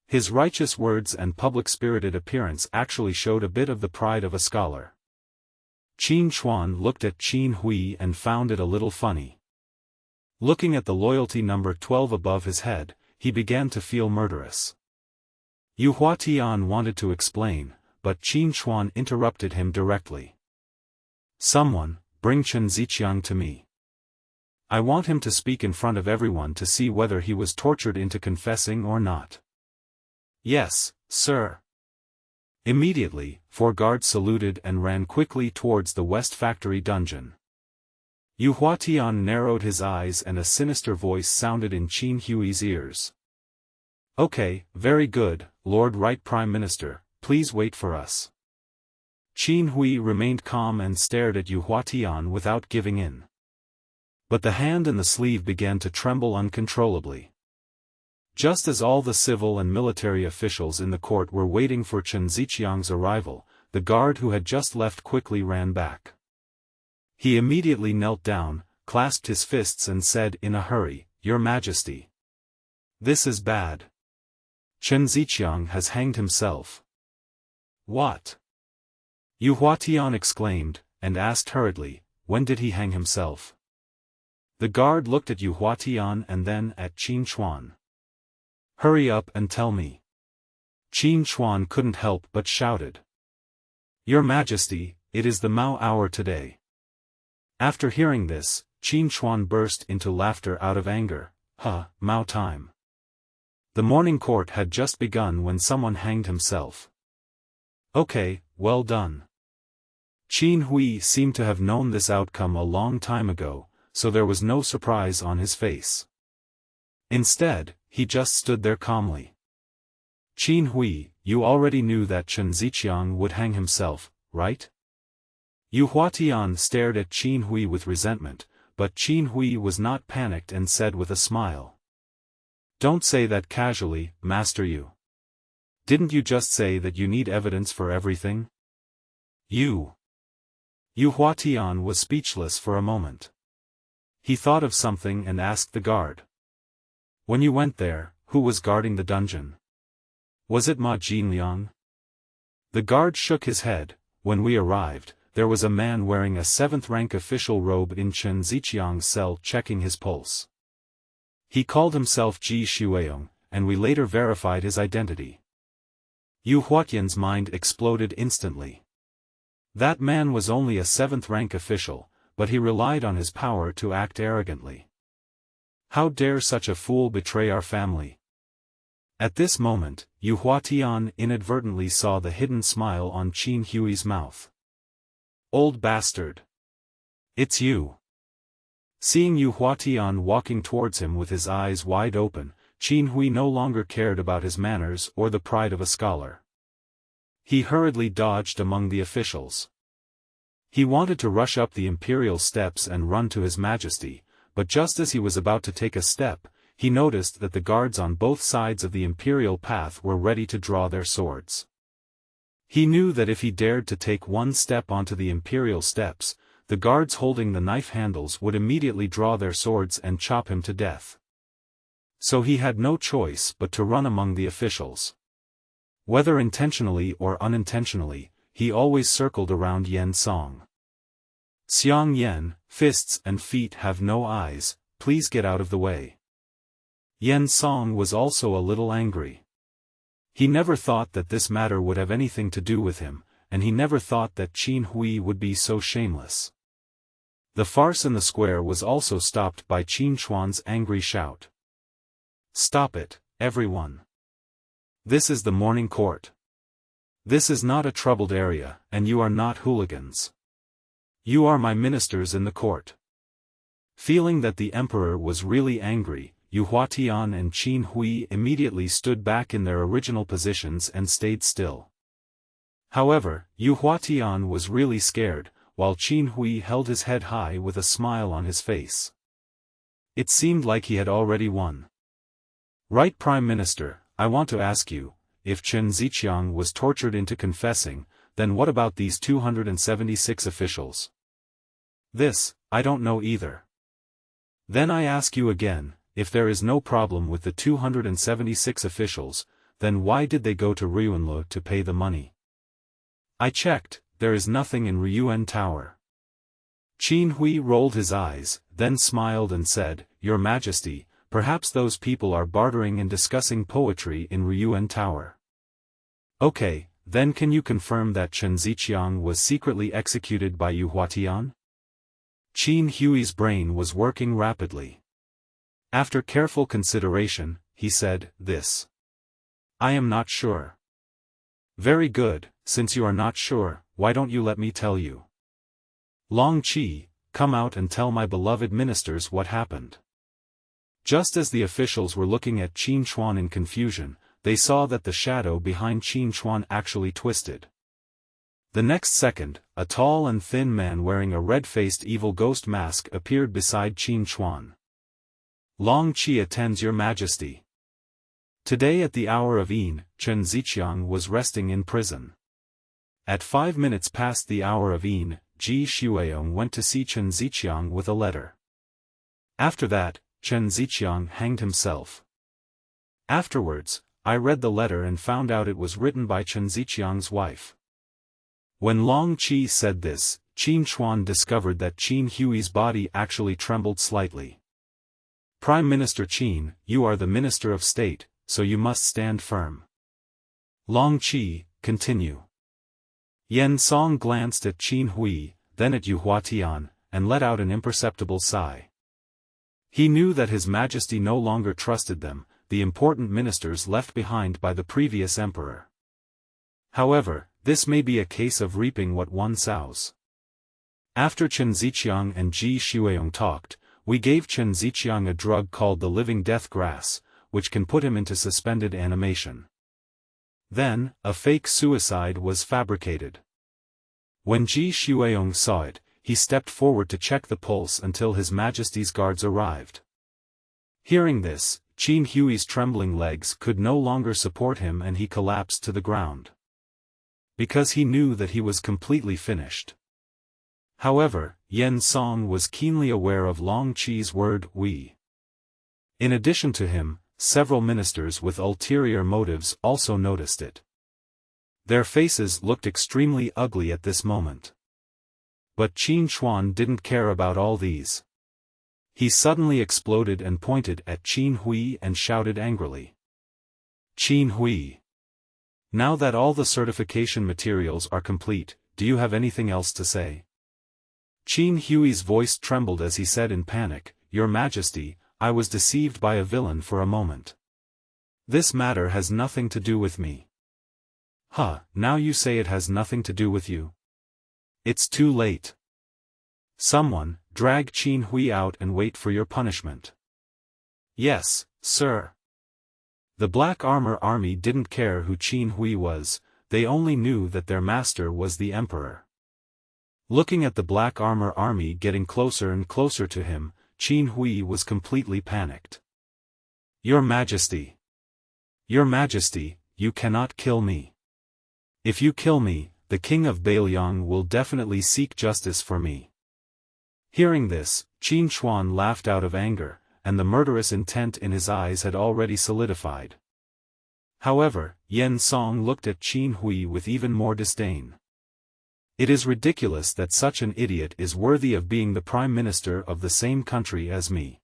His righteous words and public-spirited appearance actually showed a bit of the pride of a scholar. Qin Hui looked at Qin Hui and found it a little funny. Looking at the loyalty number 12 above his head, he began to feel murderous. Yuhuatian wanted to explain, but Qin Hui interrupted him directly. "Someone, bring Chen Ziqiang to me. I want him to speak in front of everyone to see whether he was tortured into confessing or not." "Yes, sir." Immediately, 4 guards saluted and ran quickly towards the West Factory dungeon. Yuhuatian narrowed his eyes and a sinister voice sounded in Qin Hui's ears. "Okay, very good, Lord Right Prime Minister, please wait for us." Qin Hui remained calm and stared at Yuhuatian without giving in. But the hand and the sleeve began to tremble uncontrollably. Just as all the civil and military officials in the court were waiting for Chen Ziqiang's arrival, the guard who had just left quickly ran back. He immediately knelt down, clasped his fists and said in a hurry, "Your Majesty. This is bad. Chen Ziqiang has hanged himself." "What?" Yu Huatian exclaimed, and asked hurriedly, "When did he hang himself?" The guard looked at Yu Huatian and then at Qin Chuan. "Hurry up and tell me." Qin Chuan couldn't help but shouted. "Your Majesty, it is the Mao hour today." After hearing this, Qin Chuan burst into laughter out of anger. Mao time. The morning court had just begun when someone hanged himself. Okay, well done. Qin Hui seemed to have known this outcome a long time ago, so there was no surprise on his face. Instead, he just stood there calmly. "Qin Hui, you already knew that Chen Ziqiang would hang himself, right?" Yu Huatian stared at Qin Hui with resentment, but Qin Hui was not panicked and said with a smile. "Don't say that casually, Master Yu. Didn't you just say that you need evidence for everything?" Yu Huatian was speechless for a moment. He thought of something and asked the guard. "When you went there, who was guarding the dungeon? Was it Ma Jinliang?" The guard shook his head. "When we arrived, there was a man wearing a 7th-rank official robe in Chen Ziqiang's cell checking his pulse. He called himself Ji Shueyong, and we later verified his identity." Yu Huatian's mind exploded instantly. That man was only a 7th-rank official, but he relied on his power to act arrogantly. How dare such a fool betray our family? At this moment, Yu Huatian inadvertently saw the hidden smile on Qin Hui's mouth. "Old bastard! It's you!" Seeing Yu Huatian walking towards him with his eyes wide open, Qin Hui no longer cared about his manners or the pride of a scholar. He hurriedly dodged among the officials. He wanted to rush up the imperial steps and run to His Majesty, but just as he was about to take a step, he noticed that the guards on both sides of the imperial path were ready to draw their swords. He knew that if he dared to take one step onto the imperial steps, the guards holding the knife handles would immediately draw their swords and chop him to death. So he had no choice but to run among the officials. Whether intentionally or unintentionally, he always circled around Yan Song. "Xiang Yan, fists and feet have no eyes, please get out of the way." Yan Song was also a little angry. He never thought that this matter would have anything to do with him, and he never thought that Qin Hui would be so shameless. The farce in the square was also stopped by Qin Chuan's angry shout. "Stop it, everyone. This is the morning court. This is not a troubled area, and you are not hooligans. You are my ministers in the court." Feeling that the emperor was really angry, Yu Huatian and Qin Hui immediately stood back in their original positions and stayed still. However, Yu Huatian was really scared, while Qin Hui held his head high with a smile on his face. It seemed like he had already won. "Right, Prime Minister, I want to ask you, if Chen Ziqiang was tortured into confessing, then what about these 276 officials?" "This, I don't know either." "Then I ask you again, if there is no problem with the 276 officials, then why did they go to Ryuanlu to pay the money?" "I checked, there is nothing in Ryuan Tower." Qin Hui rolled his eyes, then smiled and said, "Your Majesty, perhaps those people are bartering and discussing poetry in Ryuan Tower." "Okay, then can you confirm that Chen Ziqiang was secretly executed by Yu Huatian?" Qin Hui's brain was working rapidly. After careful consideration, he said, "This. I am not sure." "Very good, since you are not sure, why don't you let me tell you?" "Long Qi, come out and tell my beloved ministers what happened." Just as the officials were looking at Qin Chuan in confusion, they saw that the shadow behind Qin Chuan actually twisted. The next second, a tall and thin man wearing a red-faced evil ghost mask appeared beside Qin Chuan. Long Qi attends your majesty. Today at the hour of Yin, Chen Ziqiang was resting in prison. At 5 minutes past the hour of Yin, Ji Shuiyong went to see Chen Ziqiang with a letter. After that, Chen Ziqiang hanged himself. Afterwards, I read the letter and found out it was written by Chen Ziqiang's wife. When Long Qi said this, Qin Chuan discovered that Qin Hui's body actually trembled slightly. Prime Minister Qin, you are the Minister of State, so you must stand firm. Long Qi, continue. Yan Song glanced at Qin Hui, then at Yu Huatian, and let out an imperceptible sigh. He knew that His Majesty no longer trusted them, the important ministers left behind by the previous emperor. However, this may be a case of reaping what one sows. After Chen Ziqiang and Ji Shuiyong talked, we gave Chen Ziqiang a drug called the living death grass, which can put him into suspended animation. Then, a fake suicide was fabricated. When Ji Shuiyong saw it, he stepped forward to check the pulse until His Majesty's guards arrived. Hearing this, Qin Hui's trembling legs could no longer support him and he collapsed to the ground. Because he knew that he was completely finished. However, Yan Song was keenly aware of Long Qi's word "we." In addition to him, several ministers with ulterior motives also noticed it. Their faces looked extremely ugly at this moment. But Qin Chuan didn't care about all these. He suddenly exploded and pointed at Qin Hui and shouted angrily. Qin Hui! Now that all the certification materials are complete, do you have anything else to say? Qin Hui's voice trembled as he said in panic, Your Majesty, I was deceived by a villain for a moment. This matter has nothing to do with me. Now you say it has nothing to do with you? It's too late. Someone, drag Qin Hui out and wait for your punishment. Yes, sir. The Black Armor Army didn't care who Qin Hui was, they only knew that their master was the emperor. Looking at the Black Armor Army getting closer and closer to him, Qin Hui was completely panicked. Your Majesty! Your Majesty, you cannot kill me. If you kill me, the King of Bailiang will definitely seek justice for me. Hearing this, Qin Chuan laughed out of anger, and the murderous intent in his eyes had already solidified. However, Yan Song looked at Qin Hui with even more disdain. It is ridiculous that such an idiot is worthy of being the Prime Minister of the same country as me.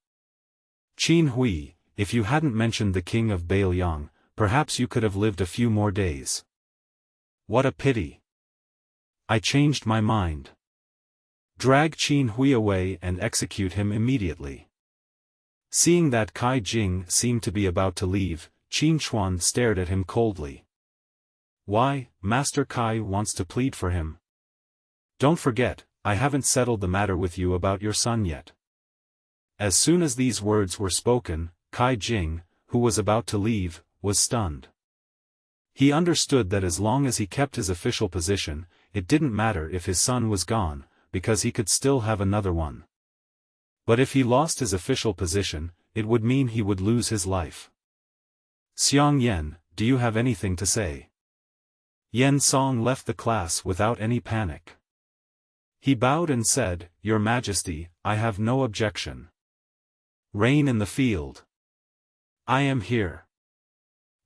Qin Hui, if you hadn't mentioned the King of Bailiang, perhaps you could have lived a few more days. What a pity. I changed my mind. Drag Qin Hui away and execute him immediately. Seeing that Kai Jing seemed to be about to leave, Qin Chuan stared at him coldly. Why, Master Kai wants to plead for him. Don't forget, I haven't settled the matter with you about your son yet. As soon as these words were spoken, Kai Jing, who was about to leave, was stunned. He understood that as long as he kept his official position, it didn't matter if his son was gone, because he could still have another one. But if he lost his official position, it would mean he would lose his life. Xiang Yan, do you have anything to say? Yan Song left the class without any panic. He bowed and said, Your Majesty, I have no objection. Rain in the field. I am here.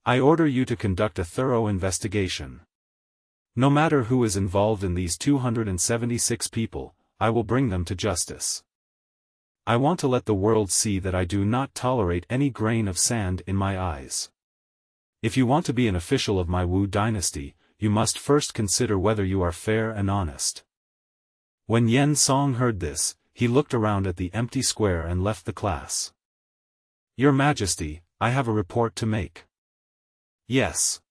I order you to conduct a thorough investigation. No matter who is involved in these 276 people, I will bring them to justice. I want to let the world see that I do not tolerate any grain of sand in my eyes. If you want to be an official of my Wu dynasty, you must first consider whether you are fair and honest. When Yan Song heard this, he looked around at the empty square and left the class. Your Majesty, I have a report to make. Yes.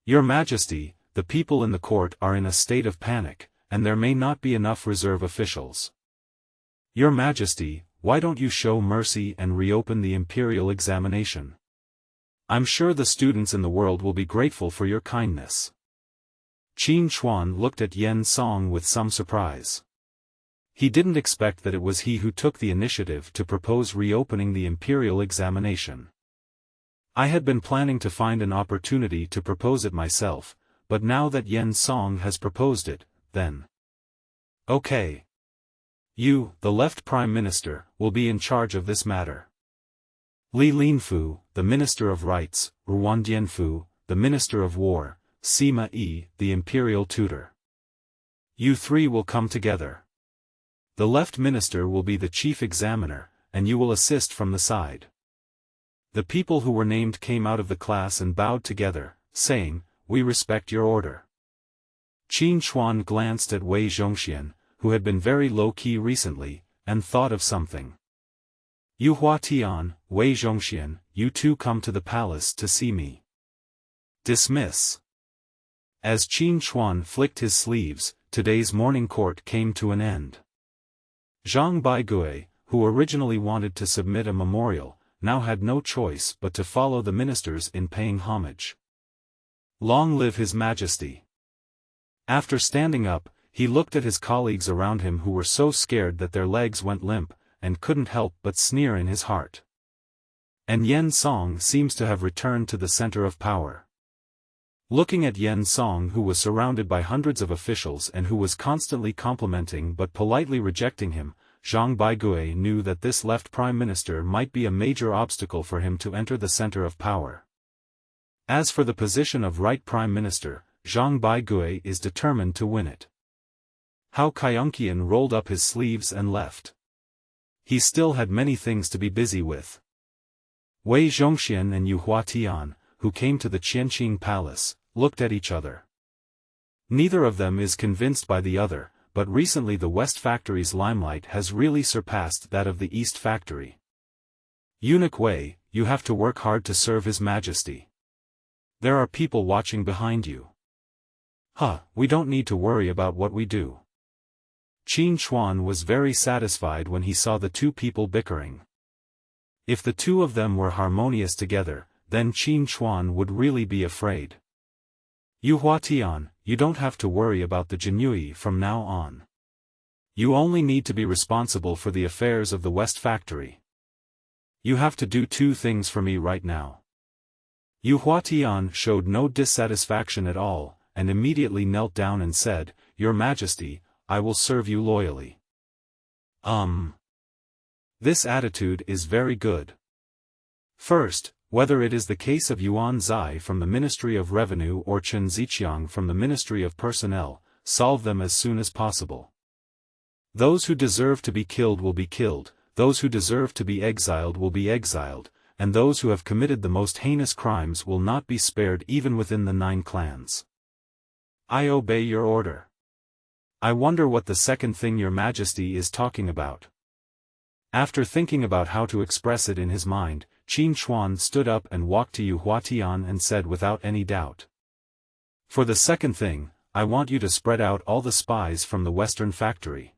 Your Majesty, the people in the court are in a state of panic, and there may not be enough reserve officials. Your Majesty, why don't you show mercy and reopen the imperial examination? I'm sure the students in the world will be grateful for your kindness. Qin Hui looked at Yan Song with some surprise. He didn't expect that it was he who took the initiative to propose reopening the imperial examination. I had been planning to find an opportunity to propose it myself, but now that Yan Song has proposed it, then. Okay. You, the left Prime Minister, will be in charge of this matter. Li Linfu, the Minister of Rights, Ruan Dianfu, the Minister of War, Sima Yi, the Imperial Tutor. You three will come together. The left minister will be the chief examiner, and you will assist from the side. The people who were named came out of the class and bowed together, saying, "We respect your order." Qin Hui glanced at Wei Zhongxian, who had been very low-key recently, and thought of something. "Yu Huatian, Wei Zhongxian, you two come to the palace to see me." Dismiss. As Qin Hui flicked his sleeves, today's morning court came to an end. Zhang Baigui, who originally wanted to submit a memorial, now had no choice but to follow the ministers in paying homage. Long live His Majesty! After standing up, he looked at his colleagues around him who were so scared that their legs went limp, and couldn't help but sneer in his heart. And Yan Song seems to have returned to the center of power. Looking at Yan Song, who was surrounded by hundreds of officials and who was constantly complimenting but politely rejecting him, Zhang Baigui knew that this left prime minister might be a major obstacle for him to enter the center of power. As for the position of right prime minister, Zhang Baigui is determined to win it. Hao Qian rolled up his sleeves and left. He still had many things to be busy with. Wei Zhongxian and Yu Huatian, who came to the Qianqing Palace, looked at each other. Neither of them is convinced by the other, but recently the West Factory's limelight has really surpassed that of the East Factory. Eunuch Wei, you have to work hard to serve His Majesty. There are people watching behind you. We don't need to worry about what we do. Qin Hui was very satisfied when he saw the two people bickering. If the two of them were harmonious together, then Qin Hui would really be afraid. Yu Huatian, you don't have to worry about the Jinui from now on. You only need to be responsible for the affairs of the West Factory. You have to do two things for me right now. Yu Huatian showed no dissatisfaction at all, and immediately knelt down and said, "Your Majesty, I will serve you loyally." This attitude is very good. First, whether it is the case of Yuan Zai from the Ministry of Revenue or Chen Ziqiang from the Ministry of Personnel, solve them as soon as possible. Those who deserve to be killed will be killed, those who deserve to be exiled will be exiled, and those who have committed the most heinous crimes will not be spared even within the 9 clans. I obey your order. I wonder what the second thing Your Majesty is talking about. After thinking about how to express it in his mind, Qin Hui stood up and walked to Yu Huatian and said without any doubt. For the second thing, I want you to spread out all the spies from the Western Factory.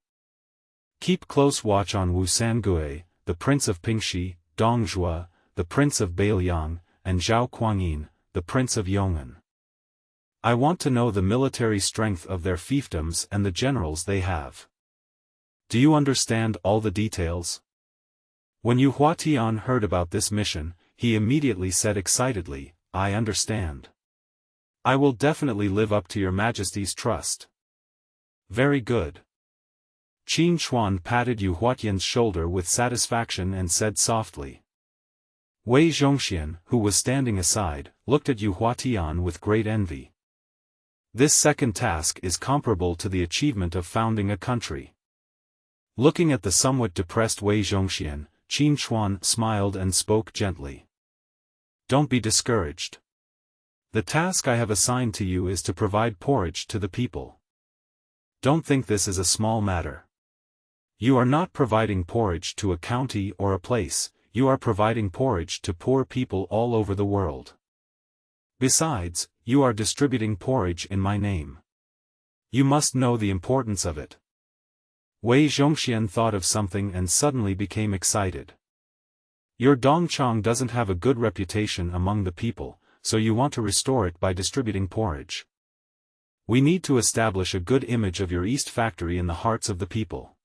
Keep close watch on Wu Sangui, the Prince of Pingxi, Dong Zhua, the Prince of Bailiang, and Zhao Kuangyin, the Prince of Yong'an. I want to know the military strength of their fiefdoms and the generals they have. Do you understand all the details? When Yu Huatian heard about this mission, he immediately said excitedly, I understand. I will definitely live up to Your Majesty's trust. Very good. Qin Hui patted Yu Huatian's shoulder with satisfaction and said softly. Wei Zhongxian, who was standing aside, looked at Yu Huatian with great envy. This second task is comparable to the achievement of founding a country. Looking at the somewhat depressed Wei Zhongxian, Qin Hui smiled and spoke gently. Don't be discouraged. The task I have assigned to you is to provide porridge to the people. Don't think this is a small matter. You are not providing porridge to a county or a place, you are providing porridge to poor people all over the world. Besides, you are distributing porridge in my name. You must know the importance of it. Wei Zhongxian thought of something and suddenly became excited. Your Dongchang doesn't have a good reputation among the people, so you want to restore it by distributing porridge. We need to establish a good image of your East Factory in the hearts of the people.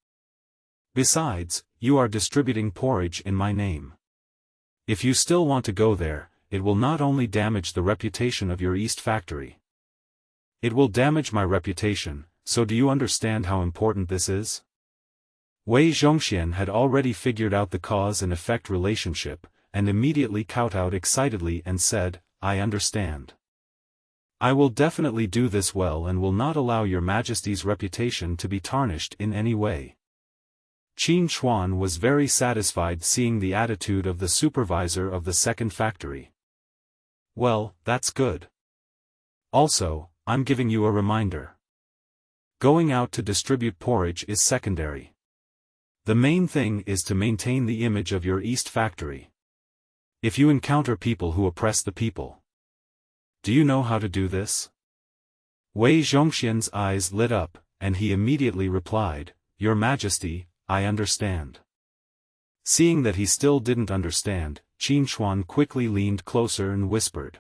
Besides, you are distributing porridge in my name. If you still want to go there, it will not only damage the reputation of your East Factory. It will damage my reputation, so do you understand how important this is? Wei Zhongxian had already figured out the cause and effect relationship, and immediately kowtowed excitedly and said, I understand. I will definitely do this well and will not allow your Majesty's reputation to be tarnished in any way. Qin Chuan was very satisfied seeing the attitude of the supervisor of the second factory. Well, that's good. Also, I'm giving you a reminder. Going out to distribute porridge is secondary. The main thing is to maintain the image of your East Factory. If you encounter people who oppress the people. Do you know how to do this? Wei Zhongxian's eyes lit up, and he immediately replied, Your Majesty, I understand. Seeing that he still didn't understand, Qin Chuan quickly leaned closer and whispered.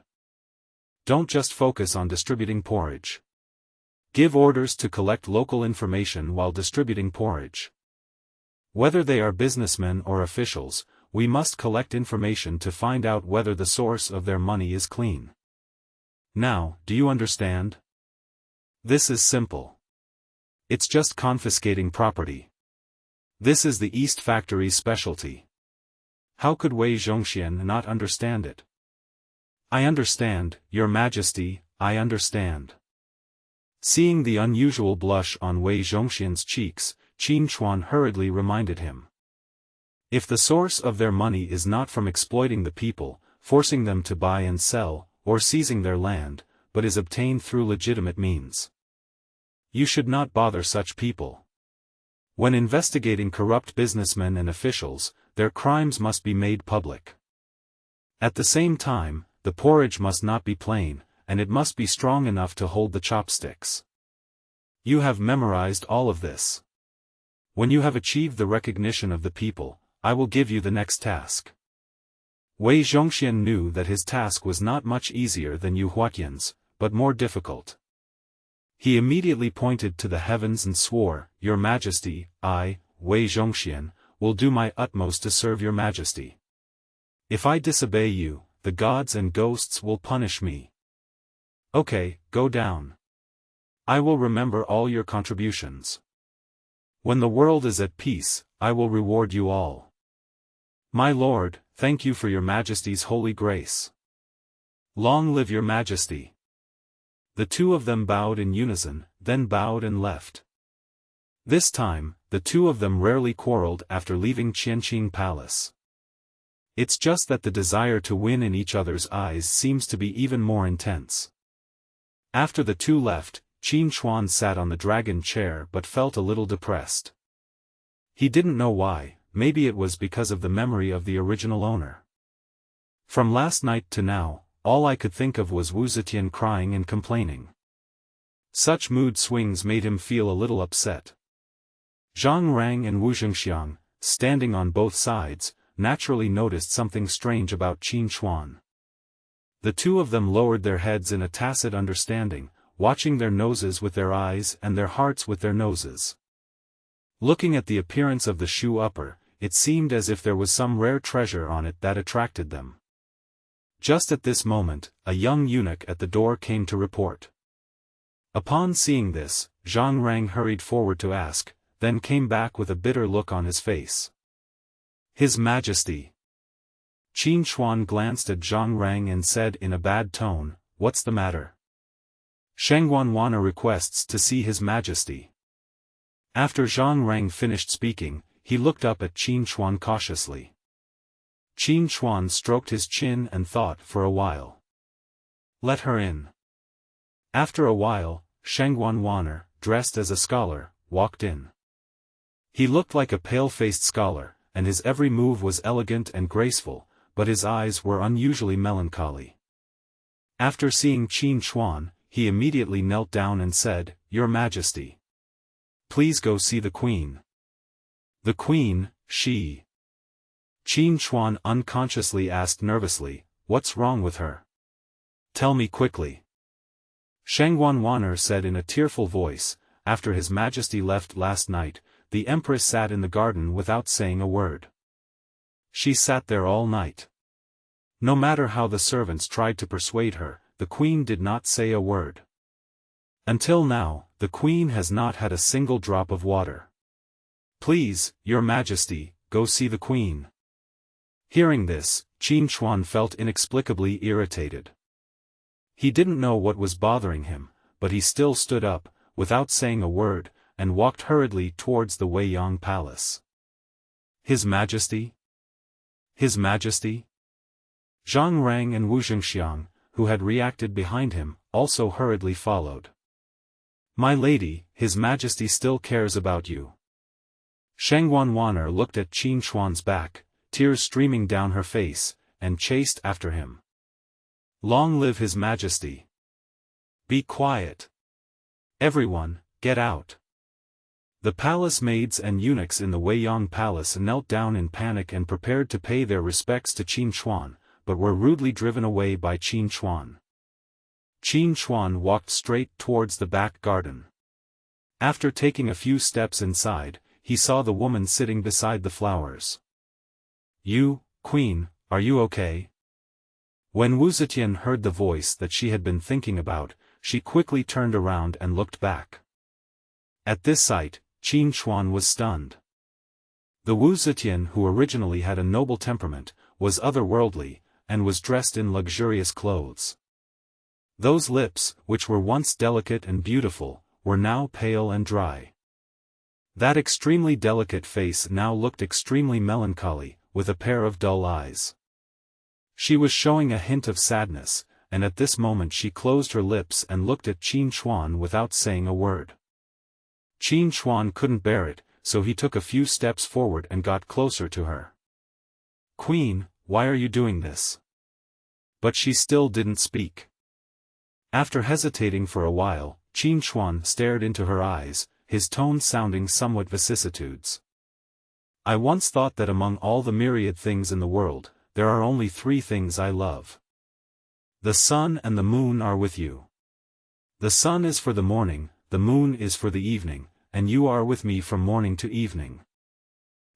Don't just focus on distributing porridge. Give orders to collect local information while distributing porridge. Whether they are businessmen or officials, we must collect information to find out whether the source of their money is clean. Now, do you understand? This is simple. It's just confiscating property. This is the East Factory's specialty. How could Wei Zhongxian not understand it? I understand, Your Majesty, I understand. Seeing the unusual blush on Wei Zhongxian's cheeks, Qin Chuan hurriedly reminded him. If the source of their money is not from exploiting the people, forcing them to buy and sell, or seizing their land, but is obtained through legitimate means, you should not bother such people. When investigating corrupt businessmen and officials, their crimes must be made public. At the same time, the porridge must not be plain, and it must be strong enough to hold the chopsticks. You have memorized all of this. When you have achieved the recognition of the people, I will give you the next task. Wei Zhongxian knew that his task was not much easier than Yu Huatian's, but more difficult. He immediately pointed to the heavens and swore, Your Majesty, I, Wei Zhongxian, will do my utmost to serve Your Majesty. If I disobey you, the gods and ghosts will punish me. Okay, go down. I will remember all your contributions. When the world is at peace, I will reward you all. My lord, thank you for Your Majesty's holy grace. Long live Your Majesty. The two of them bowed in unison, then bowed and left. This time, the two of them rarely quarreled after leaving Qianqing Palace. It's just that the desire to win in each other's eyes seems to be even more intense. After the two left, Qin Chuan sat on the dragon chair but felt a little depressed. He didn't know why, maybe it was because of the memory of the original owner. From last night to now, all I could think of was Wu Zetian crying and complaining. Such mood swings made him feel a little upset. Zhang Rang and Wu Zhengxiang, standing on both sides, naturally noticed something strange about Qin Chuan. The two of them lowered their heads in a tacit understanding, watching their noses with their eyes and their hearts with their noses. Looking at the appearance of the shoe upper, it seemed as if there was some rare treasure on it that attracted them. Just at this moment, a young eunuch at the door came to report. Upon seeing this, Zhang Rang hurried forward to ask, then came back with a bitter look on his face. His Majesty. Qin Chuan glanced at Zhang Rang and said in a bad tone, What's the matter? Shangguanwana requests to see His Majesty. After Zhang Rang finished speaking, he looked up at Qin Chuan cautiously. Qin Chuan stroked his chin and thought for a while. Let her in. After a while, Shangguanwana, dressed as a scholar, walked in. He looked like a pale-faced scholar, and his every move was elegant and graceful, but his eyes were unusually melancholy. After seeing Qin Chuan, he immediately knelt down and said, Your Majesty. Please go see the Queen. The Queen, she. Qin Chuan unconsciously asked nervously, What's wrong with her? Tell me quickly. Shangguan said in a tearful voice, after His Majesty left last night, the Empress sat in the garden without saying a word. She sat there all night. No matter how the servants tried to persuade her, the Queen did not say a word. Until now, the Queen has not had a single drop of water. Please, Your Majesty, go see the Queen. Hearing this, Qin Hui felt inexplicably irritated. He didn't know what was bothering him, but he still stood up, without saying a word, and walked hurriedly towards the Weiyang Palace. His Majesty? His Majesty? Zhang Rang and Wu Zhengxiang, who had reacted behind him, also hurriedly followed. My lady, His Majesty still cares about you. Shangguan looked at Qin Hui's back, tears streaming down her face, and chased after him. Long live His Majesty. Be quiet. Everyone, get out. The palace maids and eunuchs in the Weiyang Palace knelt down in panic and prepared to pay their respects to Qin Hui, but were rudely driven away by Qin Hui. Qin Hui walked straight towards the back garden. After taking a few steps inside, he saw the woman sitting beside the flowers. You, Queen, are you okay? When Wu Zetian heard the voice that she had been thinking about, she quickly turned around and looked back. At this sight, Qin Hui was stunned. The Wu Zetian who originally had a noble temperament, was otherworldly, and was dressed in luxurious clothes. Those lips, which were once delicate and beautiful, were now pale and dry. That extremely delicate face now looked extremely melancholy, with a pair of dull eyes. She was showing a hint of sadness, and at this moment she closed her lips and looked at Qin Hui without saying a word. Qin Hui couldn't bear it, so he took a few steps forward and got closer to her. Queen, why are you doing this? But she still didn't speak. After hesitating for a while, Qin Hui stared into her eyes, his tone sounding somewhat vicissitudes. I once thought that among all the myriad things in the world, there are only 3 things I love. The sun and the moon are with you. The sun is for the morning, the moon is for the evening, and you are with me from morning to evening.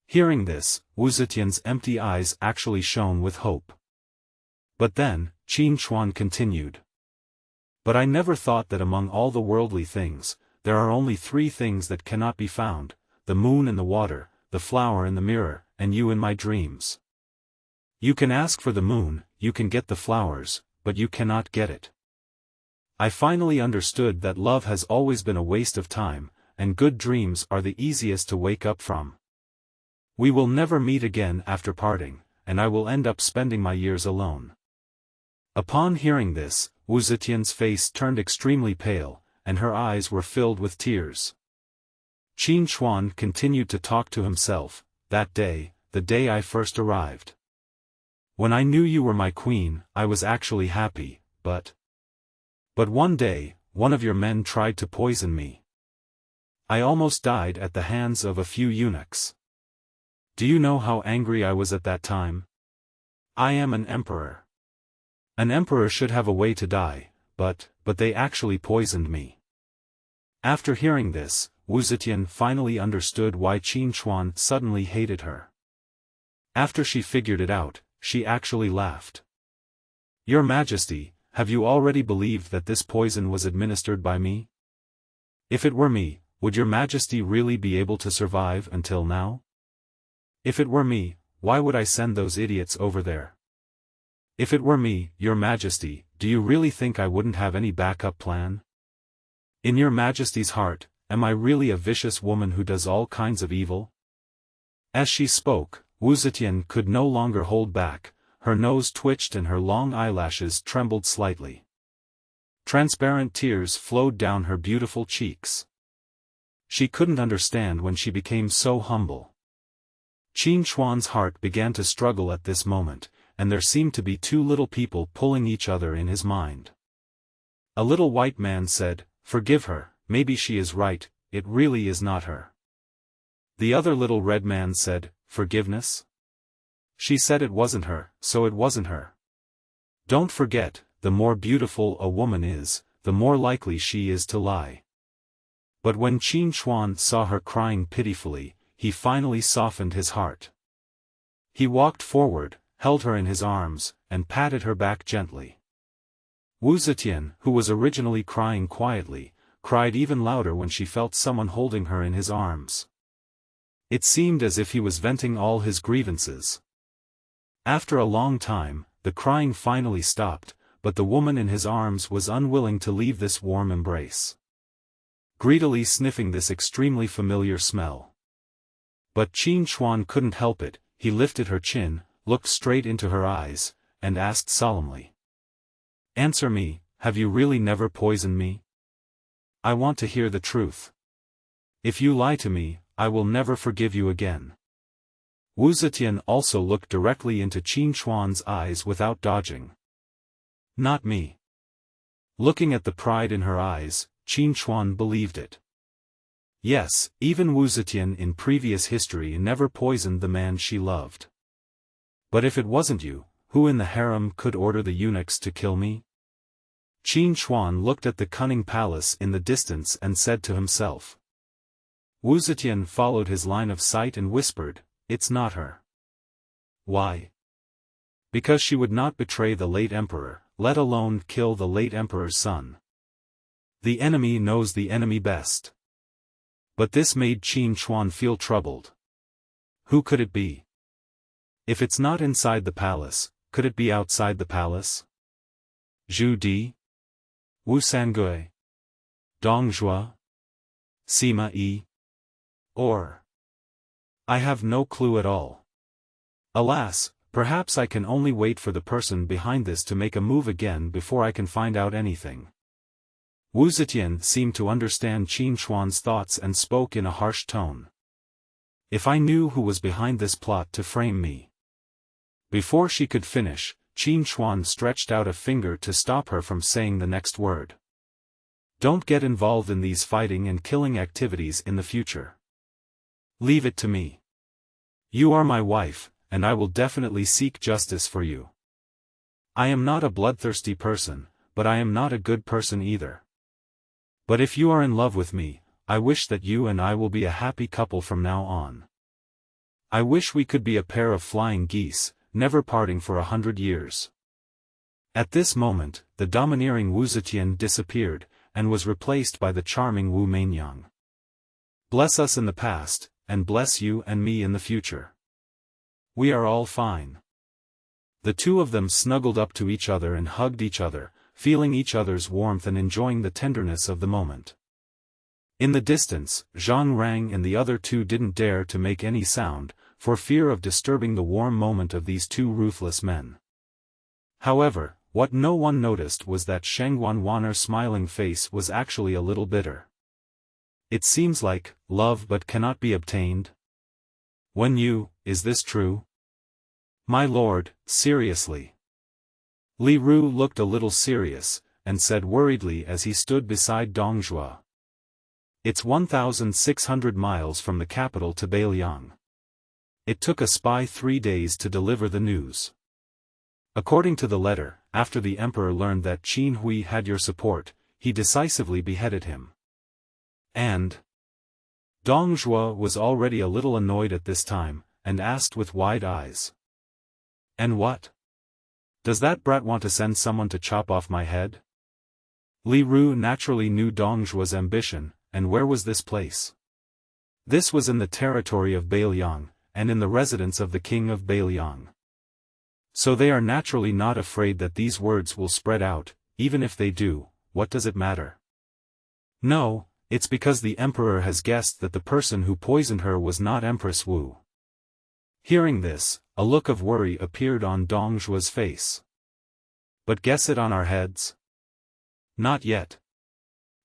Hearing this, Wu Zetian's empty eyes actually shone with hope. But then, Qin Hui continued. But I never thought that among all the worldly things, there are only 3 things that cannot be found, the moon in the water, the flower in the mirror, and you in my dreams. You can ask for the moon, you can get the flowers, but you cannot get it. I finally understood that love has always been a waste of time, and good dreams are the easiest to wake up from. We will never meet again after parting, and I will end up spending my years alone. Upon hearing this, Wu Zetian's face turned extremely pale, and her eyes were filled with tears. Qin Hui continued to talk to himself. That day, the day I first arrived. When I knew you were my queen, I was actually happy, but one day, one of your men tried to poison me. I almost died at the hands of a few eunuchs. Do you know how angry I was at that time? I am an emperor. An emperor should have a way to die, but they actually poisoned me. After hearing this, Wu Zetian finally understood why Qin Hui suddenly hated her. After she figured it out, she actually laughed. Your Majesty, have you already believed that this poison was administered by me? If it were me, would your Majesty really be able to survive until now? If it were me, why would I send those idiots over there? If it were me, your Majesty, do you really think I wouldn't have any backup plan? In your Majesty's heart, am I really a vicious woman who does all kinds of evil? As she spoke, Wu Zetian could no longer hold back, her nose twitched and her long eyelashes trembled slightly. Transparent tears flowed down her beautiful cheeks. She couldn't understand when she became so humble. Qin Hui's heart began to struggle at this moment, and there seemed to be 2 little people pulling each other in his mind. A little white man said, "Forgive her, maybe she is right, it really is not her." The other little red man said, "Forgiveness? She said it wasn't her, so it wasn't her. Don't forget, the more beautiful a woman is, the more likely she is to lie. But when Qin Hui saw her crying pitifully, he finally softened his heart. He walked forward, held her in his arms, and patted her back gently. Zetian, who was originally crying quietly, cried even louder when she felt someone holding her in his arms. It seemed as if he was venting all his grievances. After a long time, the crying finally stopped, but the woman in his arms was unwilling to leave this warm embrace, greedily sniffing this extremely familiar smell. But Qin Hui couldn't help it. He lifted her chin, looked straight into her eyes, and asked solemnly, "Answer me, have you really never poisoned me? I want to hear the truth. If you lie to me, I will never forgive you again." Zetian also looked directly into Qin Hui's eyes without dodging. "Not me." Looking at the pride in her eyes, Qin Hui believed it. Yes, even Zetian in previous history never poisoned the man she loved. "But if it wasn't you, who in the harem could order the eunuchs to kill me?" Qin Hui looked at the cunning palace in the distance and said to himself. Zetian followed his line of sight and whispered, "It's not her." "Why?" "Because she would not betray the late emperor, let alone kill the late emperor's son. The enemy knows the enemy best." But this made Qin Hui feel troubled. Who could it be? If it's not inside the palace, could it be outside the palace? Zhu Di? Wu Sangui? Dongjua? Sima Yi? Or? I have no clue at all. Alas, perhaps I can only wait for the person behind this to make a move again before I can find out anything. Zetian seemed to understand Qin Hui's thoughts and spoke in a harsh tone. "If I knew who was behind this plot to frame me." Before she could finish, Qin Hui stretched out a finger to stop her from saying the next word. "Don't get involved in these fighting and killing activities in the future. Leave it to me. You are my wife, and I will definitely seek justice for you. I am not a bloodthirsty person, but I am not a good person either. But if you are in love with me, I wish that you and I will be a happy couple from now on. I wish we could be a pair of flying geese, never parting for 100 years. At this moment, the domineering Zetian disappeared, and was replaced by the charming Wu Mainyang. Bless us in the past, and bless you and me in the future. We are all fine. The two of them snuggled up to each other and hugged each other, feeling each other's warmth and enjoying the tenderness of the moment. In the distance, Zhang Rang and the other two didn't dare to make any sound, for fear of disturbing the warm moment of these two ruthless men. However, what no one noticed was that Sheng Wanwan's smiling face was actually a little bitter. It seems like, love but cannot be obtained. When you, is this true? My lord, seriously. Li Ru looked a little serious, and said worriedly as he stood beside Dongjua. It's 1,600 miles from the capital to Beiliang. It took a spy 3 days to deliver the news. According to the letter, after the emperor learned that Qin Hui had your support, he decisively beheaded him. And? Dongjua was already a little annoyed at this time, and asked with wide eyes. And what? Does that brat want to send someone to chop off my head? Li Ru naturally knew Dongjua's ambition, and where was this place? This was in the territory of Beiliang, and in the residence of the king of Beiliang. So they are naturally not afraid that these words will spread out. Even if they do, what does it matter? No, it's because the emperor has guessed that the person who poisoned her was not Empress Wu. Hearing this, a look of worry appeared on Dongjua's face. But guess it on our heads? Not yet.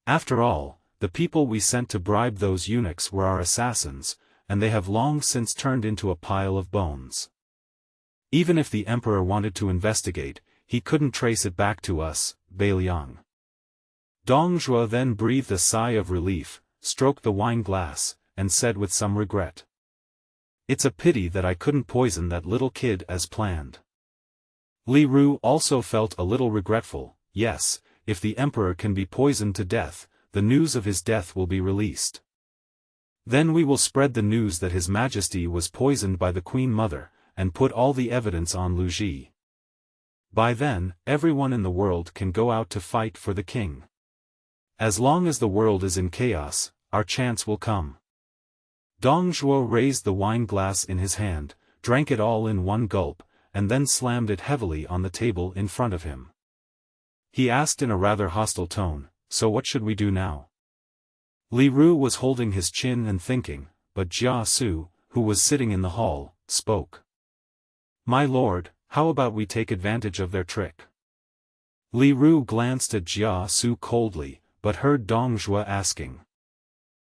After all, the people we sent to bribe those eunuchs were our assassins, and they have long since turned into a pile of bones. Even if the emperor wanted to investigate, he couldn't trace it back to us, Beiliang. Dongjua then breathed a sigh of relief, stroked the wine glass, and said with some regret. It's a pity that I couldn't poison that little kid as planned. Li Ru also felt a little regretful. Yes, if the emperor can be poisoned to death, the news of his death will be released. Then we will spread the news that His Majesty was poisoned by the Queen Mother, and put all the evidence on Lu Ji. By then, everyone in the world can go out to fight for the king. As long as the world is in chaos, our chance will come. Dong Zhuo raised the wine glass in his hand, drank it all in one gulp, and then slammed it heavily on the table in front of him. He asked in a rather hostile tone, "So what should we do now?" Li Ru was holding his chin and thinking, but Jia Su, who was sitting in the hall, spoke. "My lord, how about we take advantage of their trick?" Li Ru glanced at Jia Su coldly, but heard Dong Zhuo asking,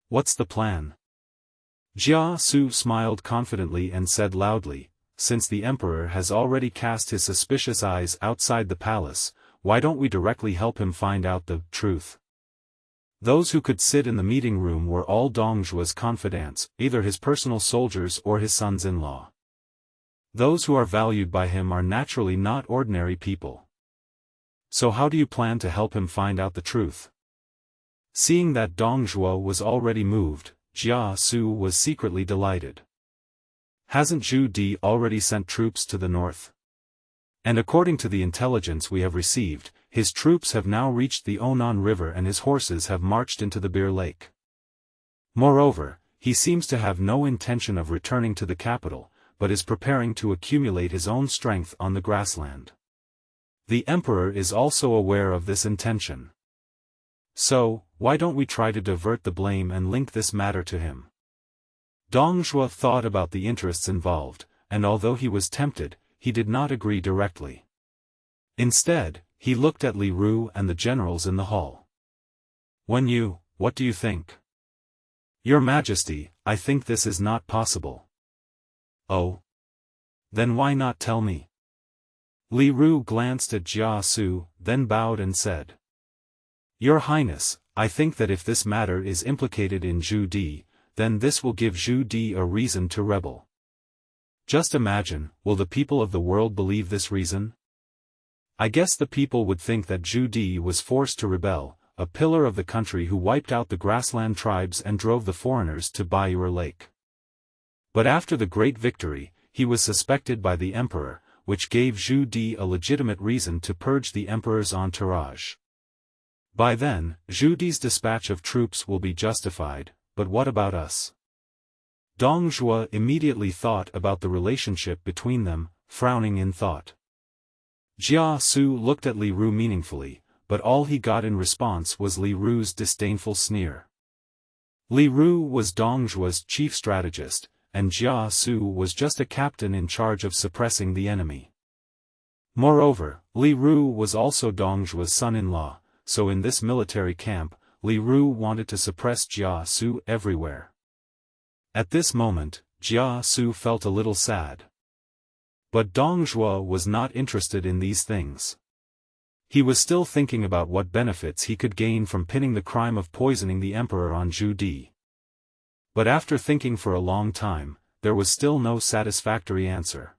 "What's the plan?" Jia Su smiled confidently and said loudly, "Since the emperor has already cast his suspicious eyes outside the palace, why don't we directly help him find out the truth?" Those who could sit in the meeting room were all Dong Zhuo's confidants, either his personal soldiers or his sons-in-law. Those who are valued by him are naturally not ordinary people. So how do you plan to help him find out the truth? Seeing that Dong Zhuo was already moved, Jia Su was secretly delighted. Hasn't Zhu Di already sent troops to the north? And according to the intelligence we have received, his troops have now reached the Onan River and his horses have marched into the Beer Lake. Moreover, he seems to have no intention of returning to the capital, but is preparing to accumulate his own strength on the grassland. The emperor is also aware of this intention. So, why don't we try to divert the blame and link this matter to him? Dong Zhuo thought about the interests involved, and although he was tempted, he did not agree directly. Instead, he looked at Li Ru and the generals in the hall. What do you think? Your Majesty, I think this is not possible. Oh? Then why not tell me? Li Ru glanced at Jia Su, then bowed and said. Your Highness, I think that if this matter is implicated in Zhu Di, then this will give Zhu Di a reason to rebel. Just imagine, will the people of the world believe this reason? I guess the people would think that Zhu Di was forced to rebel, a pillar of the country who wiped out the grassland tribes and drove the foreigners to Beer Lake. But after the great victory, he was suspected by the emperor, which gave Zhu Di a legitimate reason to purge the emperor's entourage. By then, Zhu Di's dispatch of troops will be justified, but what about us? Dong Zhuo immediately thought about the relationship between them, frowning in thought. Jia Su looked at Li Ru meaningfully, but all he got in response was Li Ru's disdainful sneer. Li Ru was Dong Zhuo's chief strategist, and Jia Su was just a captain in charge of suppressing the enemy. Moreover, Li Ru was also Dong Zhuo's son-in-law, so in this military camp, Li Ru wanted to suppress Jia Su everywhere. At this moment, Jia Su felt a little sad. But Dong Zhuo was not interested in these things. He was still thinking about what benefits he could gain from pinning the crime of poisoning the emperor on Zhu Di. But after thinking for a long time, there was still no satisfactory answer.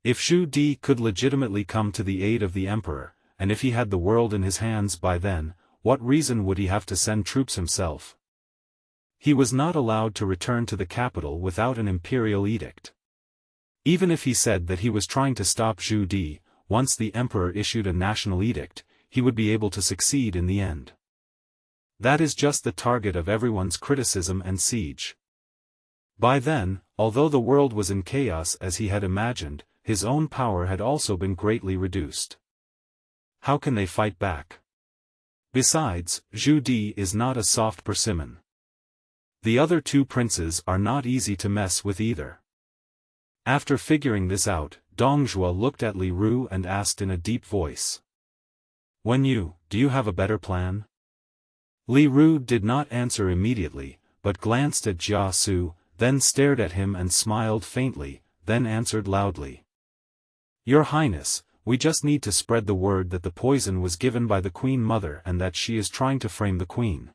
If Zhu Di could legitimately come to the aid of the emperor, and if he had the world in his hands by then, what reason would he have to send troops himself? He was not allowed to return to the capital without an imperial edict. Even if he said that he was trying to stop Zhu Di, once the emperor issued a national edict, he would be able to succeed in the end. That is just the target of everyone's criticism and siege. By then, although the world was in chaos as he had imagined, his own power had also been greatly reduced. How can they fight back? Besides, Zhu Di is not a soft persimmon. The other two princes are not easy to mess with either. After figuring this out, Dong Zhuo looked at Li Ru and asked in a deep voice. Do you have a better plan? Li Ru did not answer immediately, but glanced at Jia Su, then stared at him and smiled faintly, then answered loudly. Your Highness, we just need to spread the word that the poison was given by the Queen Mother and that she is trying to frame the Queen.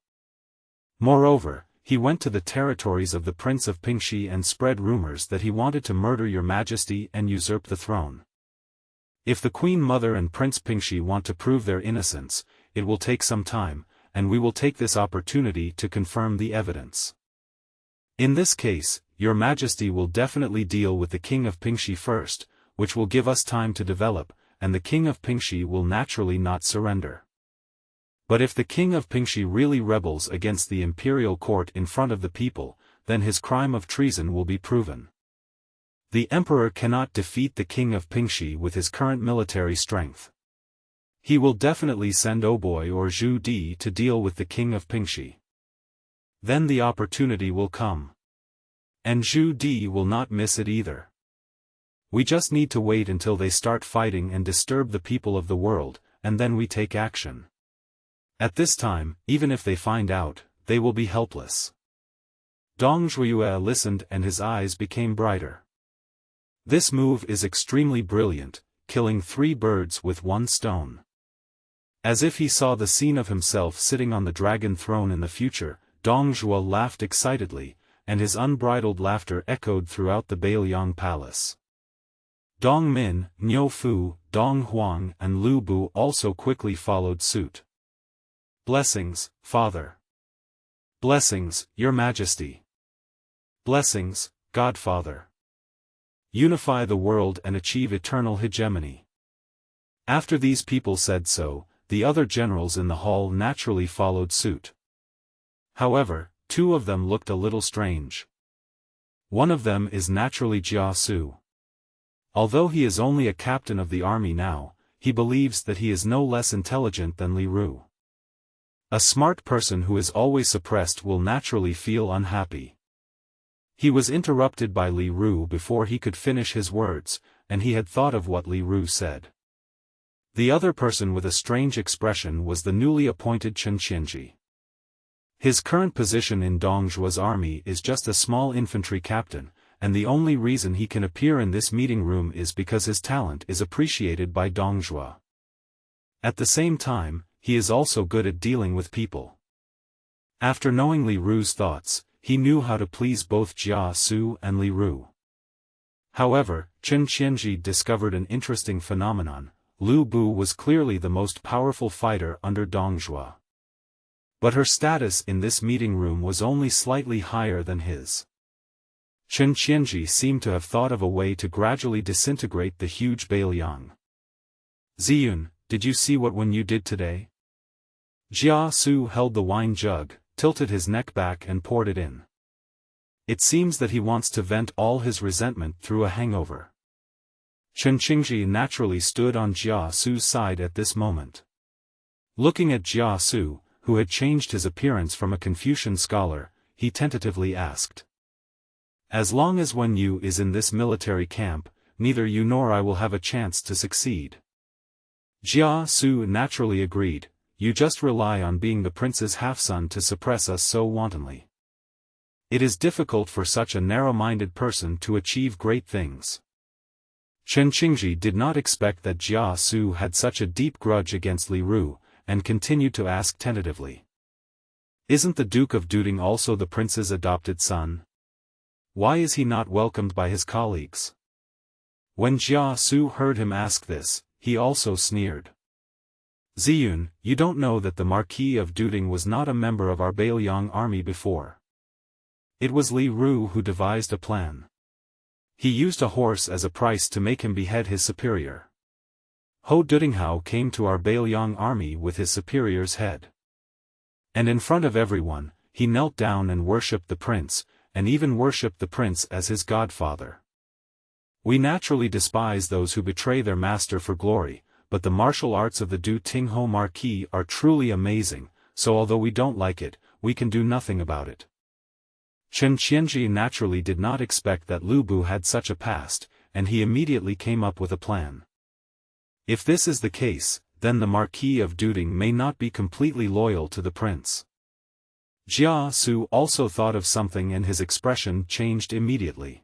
Moreover, he went to the territories of the Prince of Pingxi and spread rumors that he wanted to murder your Majesty and usurp the throne. If the Queen Mother and Prince Pingxi want to prove their innocence, it will take some time, and we will take this opportunity to confirm the evidence. In this case, Your Majesty will definitely deal with the King of Pingxi first, which will give us time to develop, and the King of Pingxi will naturally not surrender. But if the King of Pingxi really rebels against the imperial court in front of the people, then his crime of treason will be proven. The emperor cannot defeat the King of Pingxi with his current military strength. He will definitely send Oboi or Zhu Di to deal with the King of Pingxi. Then the opportunity will come. And Zhu Di will not miss it either. We just need to wait until they start fighting and disturb the people of the world, and then we take action. At this time, even if they find out, they will be helpless. Dong Zhuiyue listened and his eyes became brighter. This move is extremely brilliant, killing 3 birds with 1 stone. As if he saw the scene of himself sitting on the dragon throne in the future, Dong Zhuo laughed excitedly, and his unbridled laughter echoed throughout the Bailiang Palace. Dong Min, Niu Fu, Dong Huang and Lu Bu also quickly followed suit. Blessings, Father. Blessings, Your Majesty. Blessings, Godfather. Unify the world and achieve eternal hegemony. After these people said so, the other generals in the hall naturally followed suit. However, 2 of them looked a little strange. One of them is naturally Jia Su. Although he is only a captain of the army now, he believes that he is no less intelligent than Li Ru. A smart person who is always suppressed will naturally feel unhappy. He was interrupted by Li Ru before he could finish his words, and he had thought of what Li Ru said. The other person with a strange expression was the newly appointed Chen Qianji. His current position in Dong Zhuo's army is just a small infantry captain, and the only reason he can appear in this meeting room is because his talent is appreciated by Dong Zhuo. At the same time, he is also good at dealing with people. After knowing Li Ru's thoughts, he knew how to please both Jia Su and Li Ru. However, Chen Qianji discovered an interesting phenomenon. Lu Bu was clearly the most powerful fighter under Dong Zhuo. But her status in this meeting room was only slightly higher than his. Chen Qianji seemed to have thought of a way to gradually disintegrate the huge Bailiang. Ziyun, did you see what Wen Yu did today? Jia Su held the wine jug, tilted his neck back and poured it in. It seems that he wants to vent all his resentment through a hangover. Chen Qingji naturally stood on Jia Su's side at this moment. Looking at Jia Su, who had changed his appearance from a Confucian scholar, he tentatively asked. As long as Wen Yu is in this military camp, neither you nor I will have a chance to succeed. Jia Su naturally agreed, you just rely on being the prince's half-son to suppress us so wantonly. It is difficult for such a narrow-minded person to achieve great things. Chen Qingji did not expect that Jia Su had such a deep grudge against Li Ru, and continued to ask tentatively. Isn't the Duke of Duding also the prince's adopted son? Why is he not welcomed by his colleagues? When Jia Su heard him ask this, he also sneered. Ziyun, you don't know that the Marquis of Duding was not a member of our Bailiang army before. It was Li Ru who devised a plan. He used a horse as a price to make him behead his superior. Ho Dudinghao came to our Bailiang army with his superior's head. And in front of everyone, he knelt down and worshipped the prince, and even worshipped the prince as his godfather. We naturally despise those who betray their master for glory, but the martial arts of the Du Tingho Marquis are truly amazing, so although we don't like it, we can do nothing about it. Chen Qianji naturally did not expect that Lu Bu had such a past, and he immediately came up with a plan. If this is the case, then the Marquis of Duding may not be completely loyal to the prince. Jia Su also thought of something and his expression changed immediately.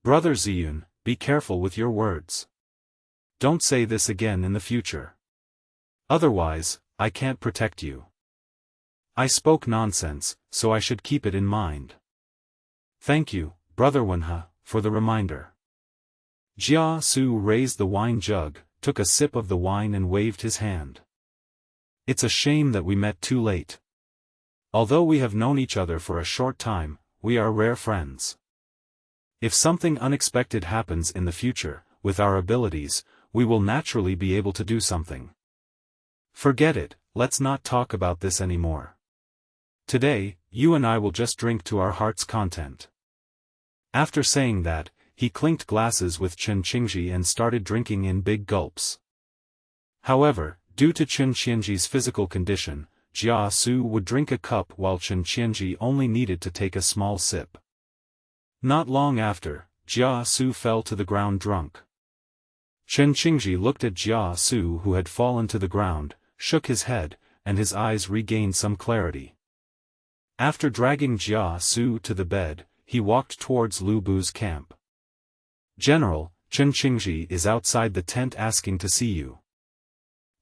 Brother Ziyun, be careful with your words. Don't say this again in the future. Otherwise, I can't protect you. I spoke nonsense, so I should keep it in mind. Thank you, Brother Wenhe, for the reminder. Jia Su raised the wine jug, took a sip of the wine and waved his hand. It's a shame that we met too late. Although we have known each other for a short time, we are rare friends. If something unexpected happens in the future, with our abilities, we will naturally be able to do something. Forget it, let's not talk about this anymore. Today, you and I will just drink to our heart's content. After saying that, he clinked glasses with Chen Qingji and started drinking in big gulps. However, due to Chen Qingji's physical condition, Jia Su would drink a cup while Chen Qingji only needed to take a small sip. Not long after, Jia Su fell to the ground drunk. Chen Qingji looked at Jia Su who had fallen to the ground, shook his head, and his eyes regained some clarity. After dragging Jia Su to the bed, he walked towards Lu Bu's camp. "General, Chen Qingji is outside the tent asking to see you."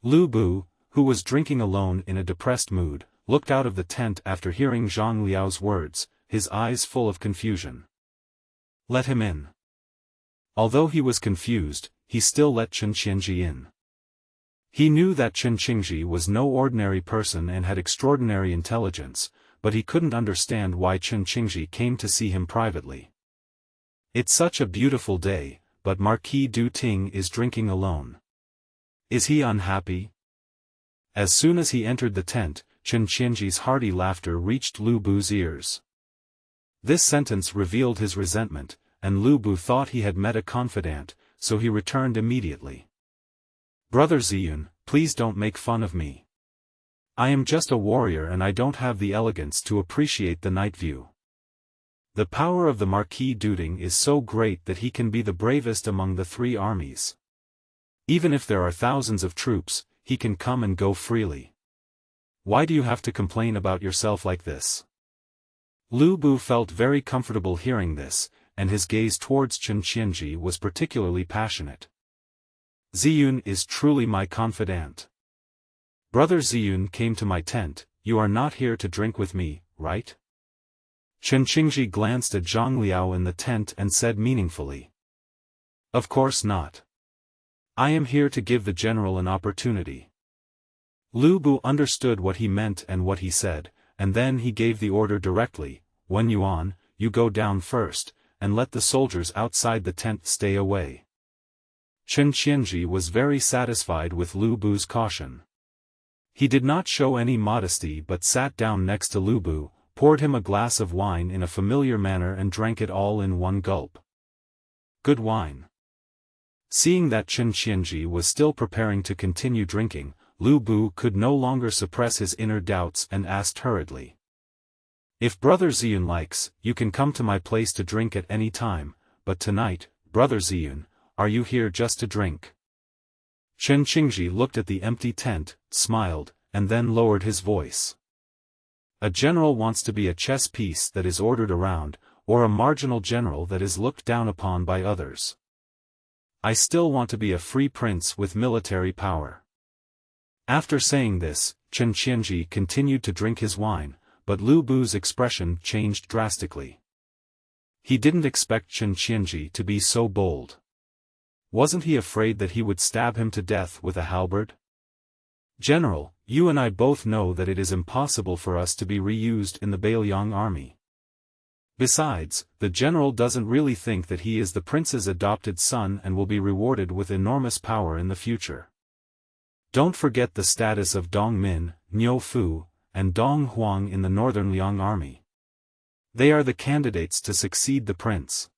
Lu Bu, who was drinking alone in a depressed mood, looked out of the tent after hearing Zhang Liao's words, his eyes full of confusion. "Let him in." Although he was confused, he still let Chen Qingji in. He knew that Chen Qingji was no ordinary person and had extraordinary intelligence, but he couldn't understand why Chen Qingji came to see him privately. It's such a beautiful day, but Marquis Du Ting is drinking alone. Is he unhappy? As soon as he entered the tent, Chen Qingji's hearty laughter reached Lu Bu's ears. This sentence revealed his resentment, and Lu Bu thought he had met a confidant, so he returned immediately. "Brother Ziyun, please don't make fun of me. I am just a warrior and I don't have the elegance to appreciate the night view. The power of the Marquis Du Ting is so great that he can be the bravest among the 3 armies. Even if there are thousands of troops, he can come and go freely. Why do you have to complain about yourself like this?" Lu Bu felt very comfortable hearing this, and his gaze towards Chen Qingji was particularly passionate. "Ziyun is truly my confidant. Brother Ziyun came to my tent, you are not here to drink with me, right?" Chen Qingji glanced at Zhang Liao in the tent and said meaningfully. "Of course not. I am here to give the general an opportunity." Lu Bu understood what he meant and what he said, and then he gave the order directly, "Wen Yuan, you go down first, and let the soldiers outside the tent stay away." Chen Qingji was very satisfied with Lu Bu's caution. He did not show any modesty but sat down next to Lu Bu, poured him a glass of wine in a familiar manner and drank it all in one gulp. "Good wine." Seeing that Chen Qingji was still preparing to continue drinking, Lu Bu could no longer suppress his inner doubts and asked hurriedly. "If Brother Ziyun likes, you can come to my place to drink at any time, but tonight, Brother Ziyun, are you here just to drink?" Chen Qingji looked at the empty tent, smiled, and then lowered his voice. "A general wants to be a chess piece that is ordered around, or a marginal general that is looked down upon by others. I still want to be a free prince with military power." After saying this, Chen Qingji continued to drink his wine, but Lu Bu's expression changed drastically. He didn't expect Chen Qingji to be so bold. Wasn't he afraid that he would stab him to death with a halberd? "General, you and I both know that it is impossible for us to be reused in the Bailiang army. Besides, the general doesn't really think that he is the prince's adopted son and will be rewarded with enormous power in the future. Don't forget the status of Dong Min, Niu Fu, and Dong Huang in the Northern Liang army. They are the candidates to succeed the prince.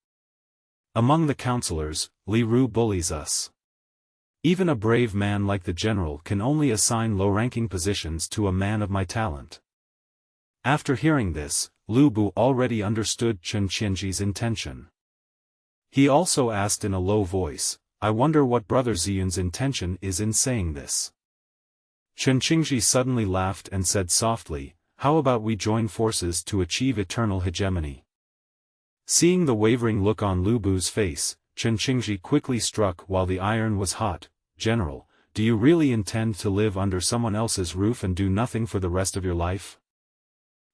Among the counselors, Li Ru bullies us. Even a brave man like the general can only assign low-ranking positions to a man of my talent." After hearing this, Lu Bu already understood Chen Qingji's intention. He also asked in a low voice, "I wonder what Brother Ziyun's intention is in saying this." Chen Qingji suddenly laughed and said softly, "How about we join forces to achieve eternal hegemony?" Seeing the wavering look on Lu Bu's face, Chen Qingji quickly struck while the iron was hot, "General, do you really intend to live under someone else's roof and do nothing for the rest of your life?"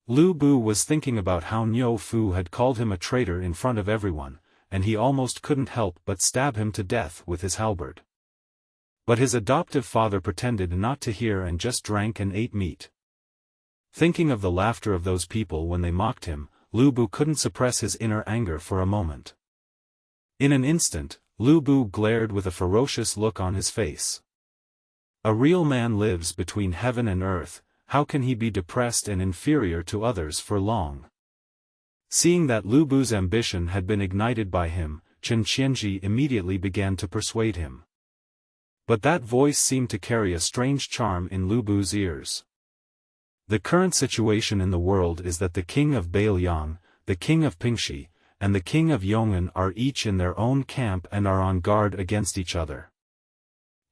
Lu Bu was thinking about how Niu Fu had called him a traitor in front of everyone, and he almost couldn't help but stab him to death with his halberd. But his adoptive father pretended not to hear and just drank and ate meat. Thinking of the laughter of those people when they mocked him, Lu Bu couldn't suppress his inner anger for a moment. In an instant, Lu Bu glared with a ferocious look on his face. A real man lives between heaven and earth, how can he be depressed and inferior to others for long? Seeing that Lu Bu's ambition had been ignited by him, Chen Qianji immediately began to persuade him. But that voice seemed to carry a strange charm in Lu Bu's ears. The current situation in the world is that the king of Bailiang, the king of Pingxi, and the king of Yong'an are each in their own camp and are on guard against each other.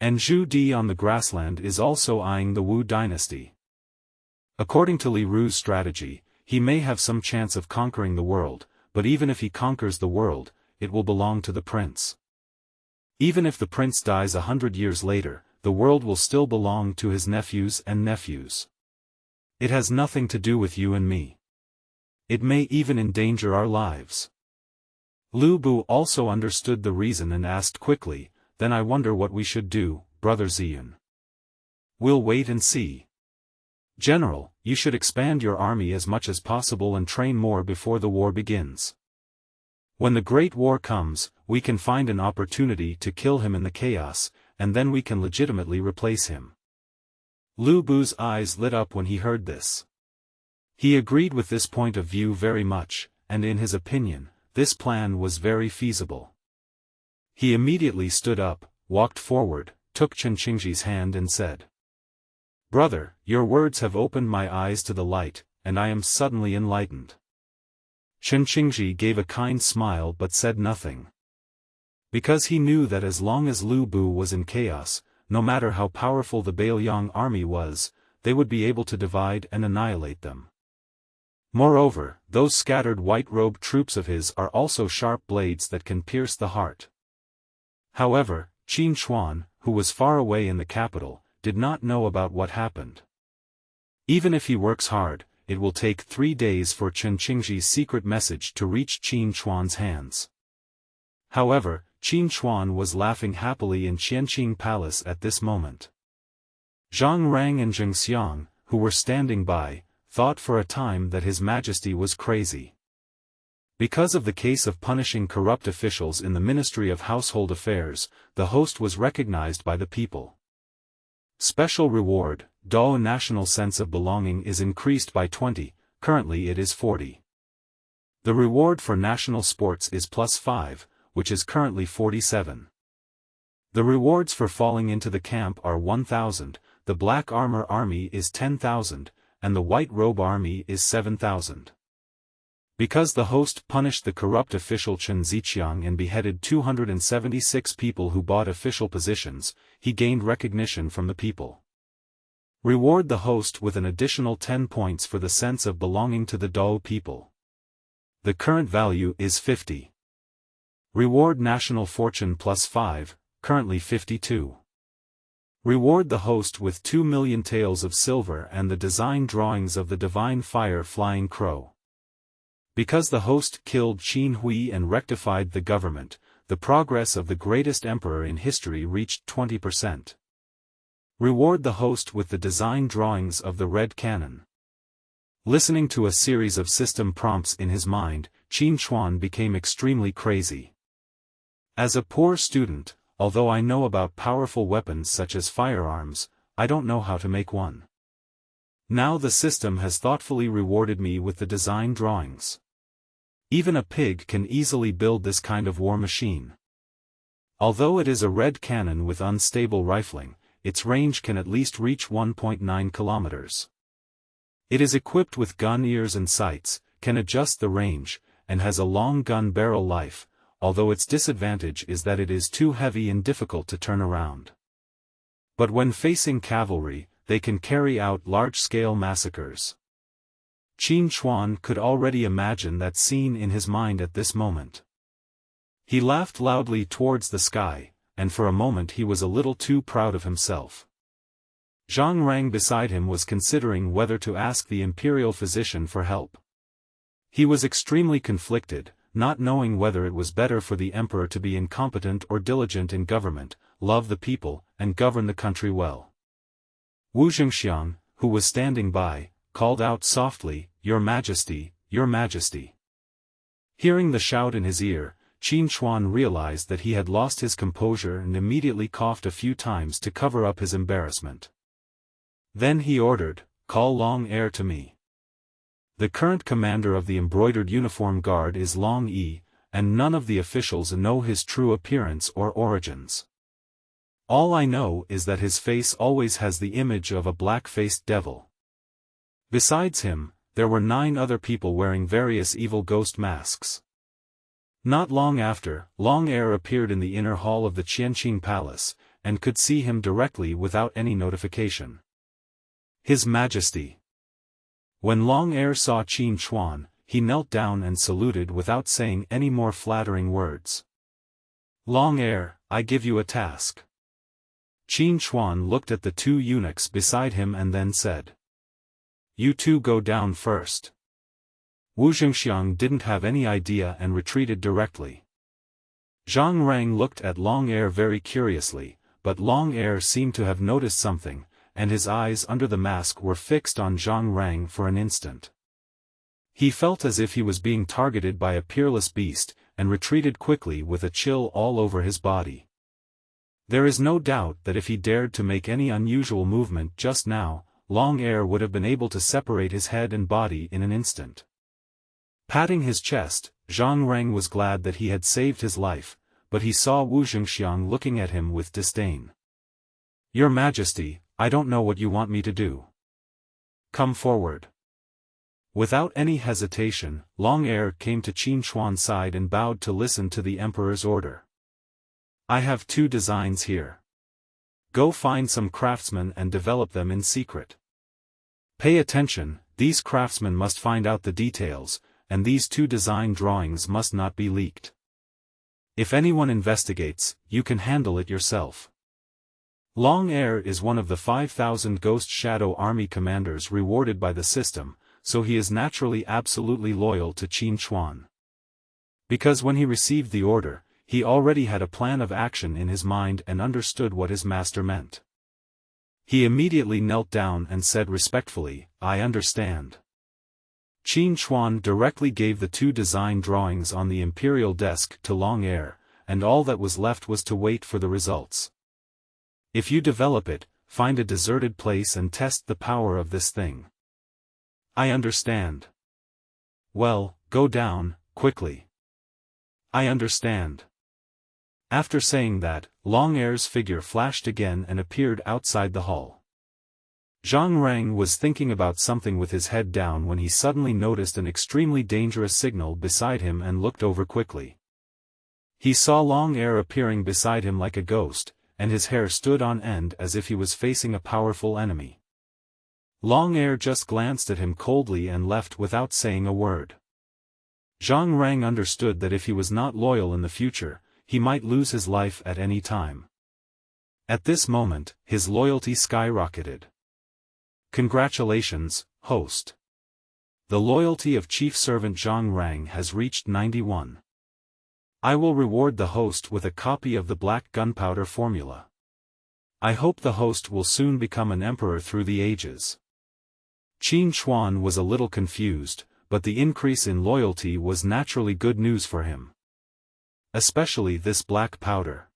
And Zhu Di on the grassland is also eyeing the Wu dynasty. According to Li Ru's strategy, he may have some chance of conquering the world, but even if he conquers the world, it will belong to the prince. Even if the prince dies 100 years later, the world will still belong to his nephews and nephews. It has nothing to do with you and me. It may even endanger our lives. Lu Bu also understood the reason and asked quickly, then I wonder what we should do, Brother Zetian. We'll wait and see. General, you should expand your army as much as possible and train more before the war begins. When the Great War comes, we can find an opportunity to kill him in the chaos, and then we can legitimately replace him. Lu Bu's eyes lit up when he heard this. He agreed with this point of view very much, and in his opinion, this plan was very feasible. He immediately stood up, walked forward, took Chen Qingji's hand and said, "Brother, your words have opened my eyes to the light, and I am suddenly enlightened." Chen Qingji gave a kind smile but said nothing. Because he knew that as long as Lu Bu was in chaos, no matter how powerful the Bailiang army was, they would be able to divide and annihilate them. Moreover, those scattered white-robed troops of his are also sharp blades that can pierce the heart. However, Qin Chuan, who was far away in the capital, did not know about what happened. Even if he works hard, it will take 3 days for Chen Qingji's secret message to reach Qin Chuan's hands. However, Qin Chuan was laughing happily in Qianqing Palace at this moment. Zhang Rang and Zheng Xiang, who were standing by, thought for a time that His Majesty was crazy. Because of the case of punishing corrupt officials in the Ministry of Household Affairs, the host was recognized by the people. Special reward, Dao national sense of belonging is increased by 20, currently it is 40. The reward for national sports is +5, which is currently 47. The rewards for falling into the camp are 1,000, the black armor army is 10,000, and the white robe army is 7,000. Because the host punished the corrupt official Chen Ziqiang and beheaded 276 people who bought official positions, he gained recognition from the people. Reward the host with an additional 10 points for the sense of belonging to the Dao people. The current value is 50. Reward national fortune +5, currently 52. Reward the host with 2 million taels of silver and the design drawings of the divine fire flying crow. Because the host killed Qin Hui and rectified the government, the progress of the greatest emperor in history reached 20%. Reward the host with the design drawings of the red cannon. Listening to a series of system prompts in his mind, Qin Chuan became extremely crazy. As a poor student, although I know about powerful weapons such as firearms, I don't know how to make one. Now the system has thoughtfully rewarded me with the design drawings. Even a pig can easily build this kind of war machine. Although it is a red cannon with unstable rifling, its range can at least reach 1.9 kilometers. It is equipped with gun ears and sights, can adjust the range, and has a long gun barrel life, although its disadvantage is that it is too heavy and difficult to turn around. But when facing cavalry, they can carry out large-scale massacres. Qin Chuan could already imagine that scene in his mind at this moment. He laughed loudly towards the sky, and for a moment he was a little too proud of himself. Zhang Rang beside him was considering whether to ask the imperial physician for help. He was extremely conflicted, not knowing whether it was better for the emperor to be incompetent or diligent in government, love the people, and govern the country well." Wu Zhengxiang, who was standing by, called out softly, "Your Majesty, Your Majesty." Hearing the shout in his ear, Qin Chuan realized that he had lost his composure and immediately coughed a few times to cover up his embarrassment. Then he ordered, "Call Long Heir to me." The current commander of the embroidered uniform guard is Long Yi, and none of the officials know his true appearance or origins. All I know is that his face always has the image of a black-faced devil. Besides him, there were 9 other people wearing various evil ghost masks. Not long after, Long Heir appeared in the inner hall of the Qianqing Palace, and could see him directly without any notification. His Majesty. When Long Heir saw Qin Chuan, he knelt down and saluted without saying any more flattering words. "Long Heir, I give you a task." Qin Chuan looked at the 2 eunuchs beside him and then said, "You 2 go down first." Wu Zhengxiang didn't have any idea and retreated directly. Zhang Rang looked at Long Heir very curiously, but Long Heir seemed to have noticed something, and his eyes under the mask were fixed on Zhang Rang for an instant. He felt as if he was being targeted by a peerless beast, and retreated quickly with a chill all over his body. There is no doubt that if he dared to make any unusual movement just now, Long Heir would have been able to separate his head and body in an instant. Patting his chest, Zhang Rang was glad that he had saved his life, but he saw Wu Zhengxiang looking at him with disdain. "Your Majesty, I don't know what you want me to do. Come forward." Without any hesitation, Long Heir came to Qin Chuan's side and bowed to listen to the Emperor's order. "I have 2 designs here. Go find some craftsmen and develop them in secret. Pay attention, these craftsmen must find out the details, and these 2 design drawings must not be leaked. If anyone investigates, you can handle it yourself." Long Heir is one of the 5,000 Ghost Shadow Army commanders rewarded by the system, so he is naturally absolutely loyal to Qin Chuan. Because when he received the order, he already had a plan of action in his mind and understood what his master meant. He immediately knelt down and said respectfully, "I understand." Qin Chuan directly gave the 2 design drawings on the imperial desk to Long Heir, and all that was left was to wait for the results. "If you develop it, find a deserted place and test the power of this thing." "I understand." "Well, go down, quickly." "I understand." After saying that, Long Heir's figure flashed again and appeared outside the hall. Zhang Rang was thinking about something with his head down when he suddenly noticed an extremely dangerous signal beside him and looked over quickly. He saw Long Heir appearing beside him like a ghost, and his hair stood on end as if he was facing a powerful enemy. Long Heir just glanced at him coldly and left without saying a word. Zhang Rang understood that if he was not loyal in the future, he might lose his life at any time. At this moment, his loyalty skyrocketed. "Congratulations, host. The loyalty of Chief Servant Zhang Rang has reached 91. I will reward the host with a copy of the black gunpowder formula. I hope the host will soon become an emperor through the ages." Qin Chuan was a little confused, but the increase in loyalty was naturally good news for him. Especially this black powder.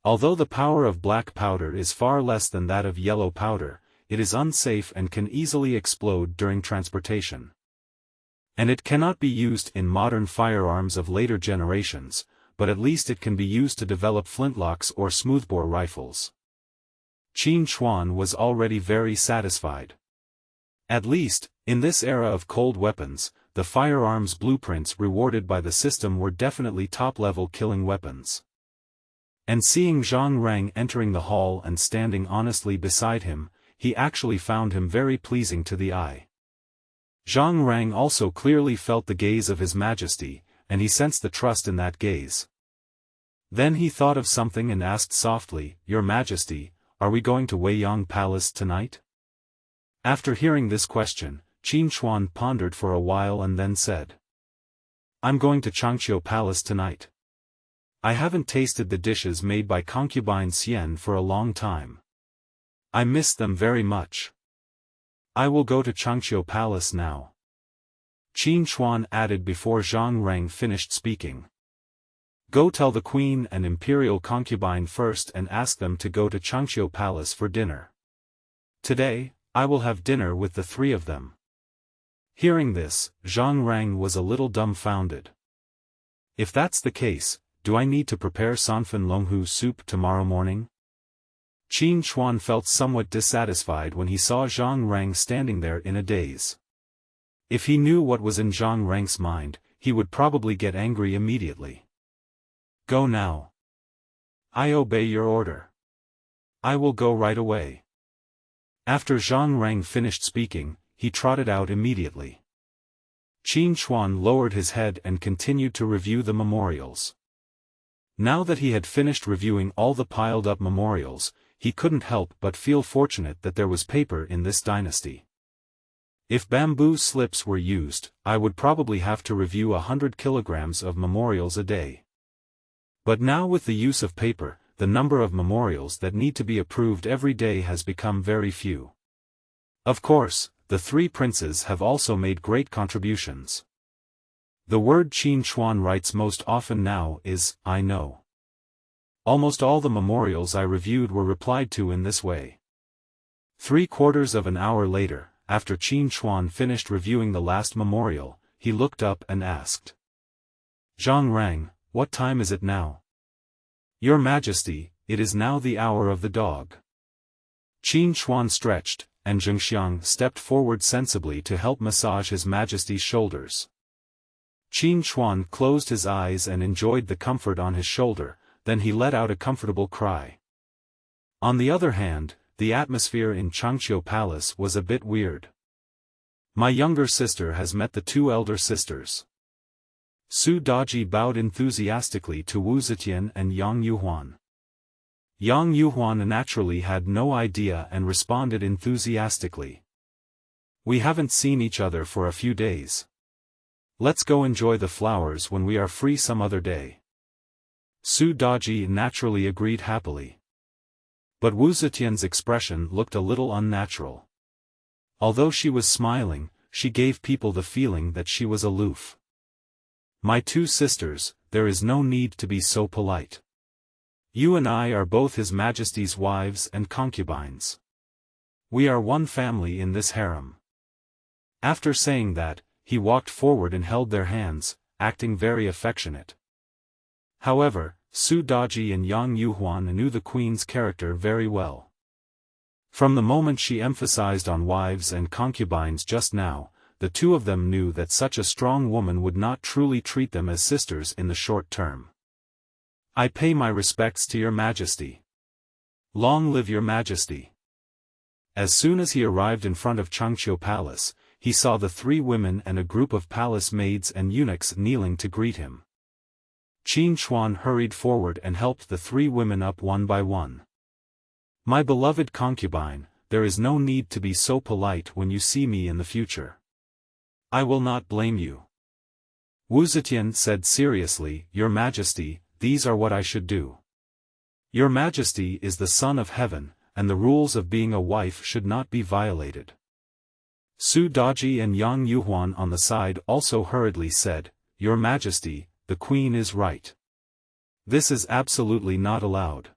Although the power of black powder is far less than that of yellow powder, it is unsafe and can easily explode during transportation. And it cannot be used in modern firearms of later generations, but at least it can be used to develop flintlocks or smoothbore rifles. Qin Chuan was already very satisfied. At least, in this era of cold weapons, the firearms blueprints rewarded by the system were definitely top-level killing weapons. And seeing Zhang Rang entering the hall and standing honestly beside him, he actually found him very pleasing to the eye. Zhang Rang also clearly felt the gaze of His Majesty, and he sensed the trust in that gaze. Then he thought of something and asked softly, "Your Majesty, are we going to Weiyang Palace tonight?" After hearing this question, Qin Chuan pondered for a while and then said, "I'm going to Changqiu Palace tonight. I haven't tasted the dishes made by concubine Xian for a long time. I miss them very much. I will go to Changqiu Palace now. Qin Chuan added before Zhang Reng finished speaking. Go tell the queen and imperial concubine first and ask them to go to Changqiu Palace for dinner. Today, I will have dinner with the three of them. Hearing this, Zhang Reng was a little dumbfounded. If that's the case, do I need to prepare Sanfen Longhu soup tomorrow morning? Qin Chuan felt somewhat dissatisfied when he saw Zhang Reng standing there in a daze. If he knew what was in Zhang Reng's mind, he would probably get angry immediately. Go now. I obey your order. I will go right away. After Zhang Reng finished speaking, he trotted out immediately. Qin Chuan lowered his head and continued to review the memorials. Now that he had finished reviewing all the piled-up memorials, he couldn't help but feel fortunate that there was paper in this dynasty. If bamboo slips were used, I would probably have to review 100 kilograms of memorials a day. But now with the use of paper, the number of memorials that need to be approved every day has become very few. Of course, the three princes have also made great contributions. The word Qin Chuan writes most often now is, I know. Almost all the memorials I reviewed were replied to in this way. 3/4 of an hour later, after Qin Chuan finished reviewing the last memorial, he looked up and asked. Zhang Reng, what time is it now? Your Majesty, it is now the hour of the dog. Qin Chuan stretched, and Zhengxiang stepped forward sensibly to help massage His Majesty's shoulders. Qin Chuan closed his eyes and enjoyed the comfort on his shoulder, then he let out a comfortable cry. On the other hand, the atmosphere in Changqiu Palace was a bit weird. My younger sister has met the two elder sisters. Su Daji bowed enthusiastically to Wu Zetian and Yang Yuhuan. Yang Yuhuan naturally had no idea and responded enthusiastically. We haven't seen each other for a few days. Let's go enjoy the flowers when we are free some other day. Su Daji naturally agreed happily. But Wu Zetian's expression looked a little unnatural. Although she was smiling, she gave people the feeling that she was aloof. My two sisters, there is no need to be so polite. You and I are both His Majesty's wives and concubines. We are one family in this harem. After saying that, he walked forward and held their hands, acting very affectionate. However, Su Daji and Yang Yuhuan knew the queen's character very well. From the moment she emphasized on wives and concubines just now, the two of them knew that such a strong woman would not truly treat them as sisters in the short term. I pay my respects to your Majesty. Long live your Majesty. As soon as he arrived in front of Changqiu Palace, he saw the three women and a group of palace maids and eunuchs kneeling to greet him. Qin Chuan hurried forward and helped the three women up one by one. My beloved concubine, there is no need to be so polite when you see me in the future. I will not blame you. Wu Zetian said seriously, Your Majesty, these are what I should do. Your Majesty is the Son of Heaven, and the rules of being a wife should not be violated. Su Daji and Yang Yuhuan on the side also hurriedly said, Your Majesty, the Queen is right. This is absolutely not allowed.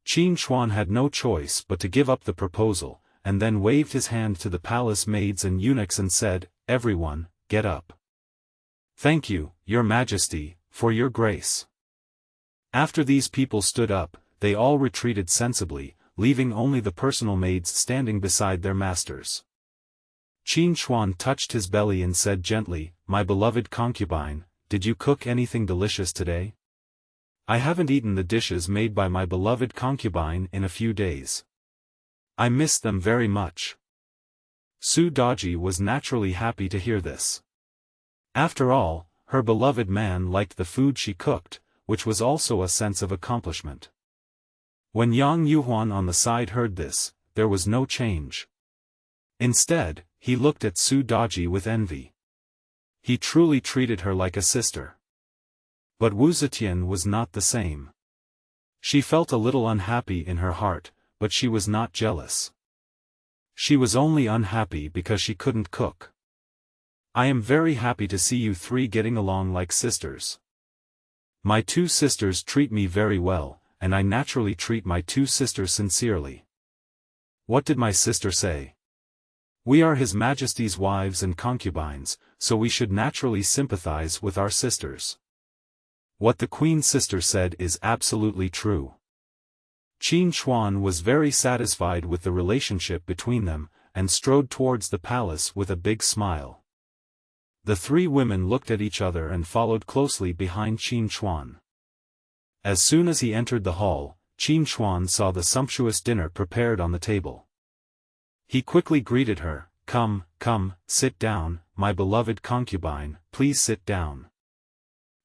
Qin Chuan had no choice but to give up the proposal, and then waved his hand to the palace maids and eunuchs and said, Everyone, get up. Thank you, Your Majesty, for your grace. After these people stood up, they all retreated sensibly, leaving only the personal maids standing beside their masters. Qin Chuan touched his belly and said gently, My beloved concubine, did you cook anything delicious today? I haven't eaten the dishes made by my beloved concubine in a few days. I miss them very much. Su Daji was naturally happy to hear this. After all, her beloved man liked the food she cooked, which was also a sense of accomplishment. When Yang Yuhuan on the side heard this, there was no change. Instead, he looked at Su Daji with envy. He truly treated her like a sister. But Wu Zetian was not the same. She felt a little unhappy in her heart, but she was not jealous. She was only unhappy because she couldn't cook. I am very happy to see you three getting along like sisters. My two sisters treat me very well, and I naturally treat my two sisters sincerely. What did my sister say? We are His Majesty's wives and concubines, so we should naturally sympathize with our sisters. What the Queen's sister said is absolutely true. Qin Hui was very satisfied with the relationship between them, and strode towards the palace with a big smile. The three women looked at each other and followed closely behind Qin Hui. As soon as he entered the hall, Qin Hui saw the sumptuous dinner prepared on the table. He quickly greeted her, "Come, come, sit down, my beloved concubine, please sit down."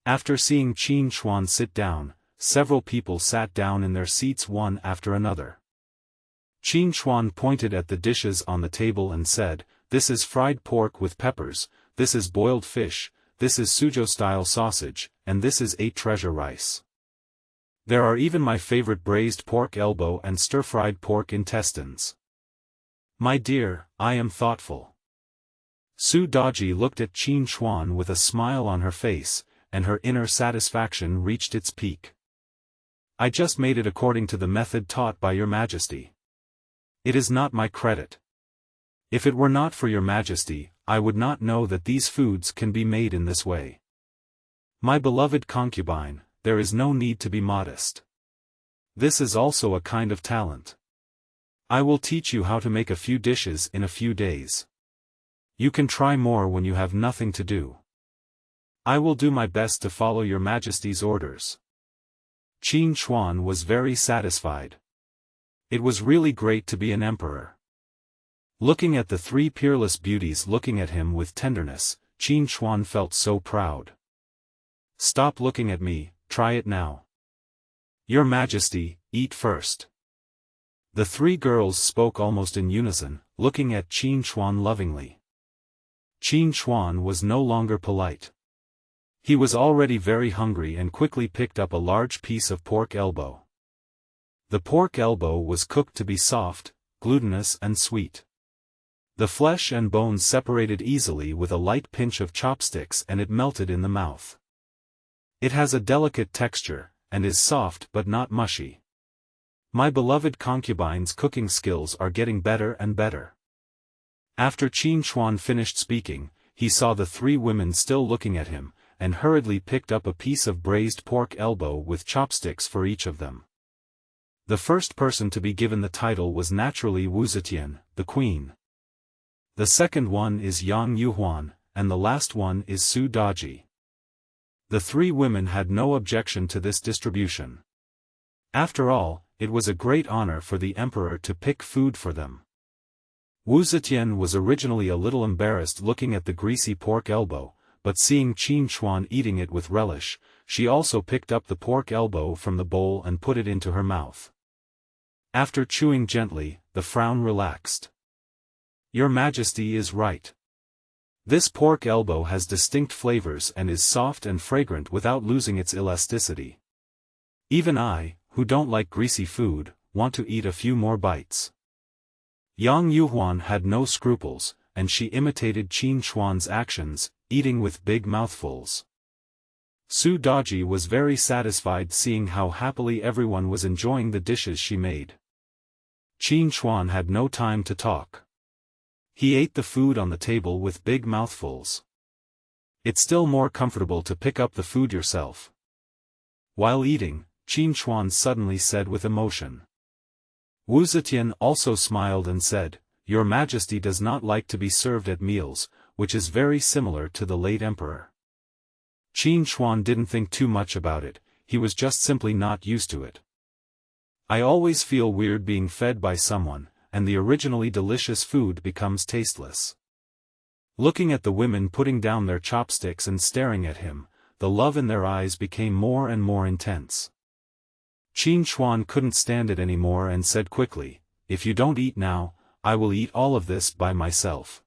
After seeing Qin Hui sit down, several people sat down in their seats one after another. Qin Hui pointed at the dishes on the table and said, "This is fried pork with peppers, this is boiled fish, this is Suzhou-style sausage, and this is 8 treasure rice. There are even my favorite braised pork elbow and stir-fried pork intestines. My dear, I am thoughtful." Su Daji looked at Qin Hui with a smile on her face, and her inner satisfaction reached its peak. "I just made it according to the method taught by Your Majesty. It is not my credit. If it were not for Your Majesty, I would not know that these foods can be made in this way. My beloved concubine, there is no need to be modest. This is also a kind of talent. I will teach you how to make a few dishes in a few days. You can try more when you have nothing to do. I will do my best to follow Your Majesty's orders." Qin Hui was very satisfied. It was really great to be an emperor. Looking at the three peerless beauties looking at him with tenderness, Qin Hui felt so proud. "Stop looking at me, try it now. Your Majesty, eat first." The three girls spoke almost in unison, looking at Qin Hui lovingly. Qin Hui was no longer polite. He was already very hungry and quickly picked up a large piece of pork elbow. The pork elbow was cooked to be soft, glutinous and sweet. The flesh and bones separated easily with a light pinch of chopsticks and it melted in the mouth. It has a delicate texture, and is soft but not mushy. My beloved concubine's cooking skills are getting better and better. After Qin Hui finished speaking, he saw the three women still looking at him, and hurriedly picked up a piece of braised pork elbow with chopsticks for each of them. The first person to be given the title was naturally Wu Zetian, the queen. The second one is Yang Yuhuan, and the last one is Su Daji. The three women had no objection to this distribution. After all, it was a great honor for the emperor to pick food for them. Wu Zetian was originally a little embarrassed looking at the greasy pork elbow, but seeing Qin Hui eating it with relish, she also picked up the pork elbow from the bowl and put it into her mouth. After chewing gently, the frown relaxed. Your Majesty is right. This pork elbow has distinct flavors and is soft and fragrant without losing its elasticity. Even I, who don't like greasy food, want to eat a few more bites. Yang Yuhuan had no scruples, and she imitated Qin Hui's actions, eating with big mouthfuls. Su Daji was very satisfied seeing how happily everyone was enjoying the dishes she made. Qin Hui had no time to talk. He ate the food on the table with big mouthfuls. It's still more comfortable to pick up the food yourself. While eating, Qin Hui suddenly said with emotion. Wu Zetian also smiled and said, Your Majesty does not like to be served at meals, which is very similar to the late emperor. Qin Hui didn't think too much about it, he was just simply not used to it. I always feel weird being fed by someone, and the originally delicious food becomes tasteless. Looking at the women putting down their chopsticks and staring at him, the love in their eyes became more and more intense. Qin Hui couldn't stand it anymore and said quickly, If you don't eat now, I will eat all of this by myself.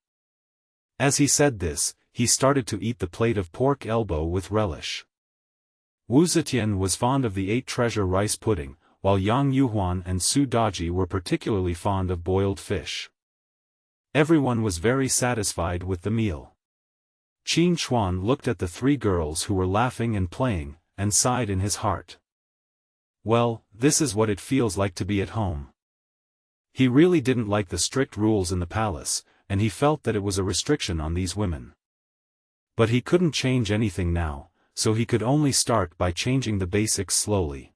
As he said this, he started to eat the plate of pork elbow with relish. Zetian was fond of the 8-treasure rice pudding, while Yang Yuhuan and Su Daji were particularly fond of boiled fish. Everyone was very satisfied with the meal. Qin Chuan looked at the 3 girls who were laughing and playing, and sighed in his heart. Well, this is what it feels like to be at home. He really didn't like the strict rules in the palace, and he felt that it was a restriction on these women. But he couldn't change anything now, so he could only start by changing the basics slowly.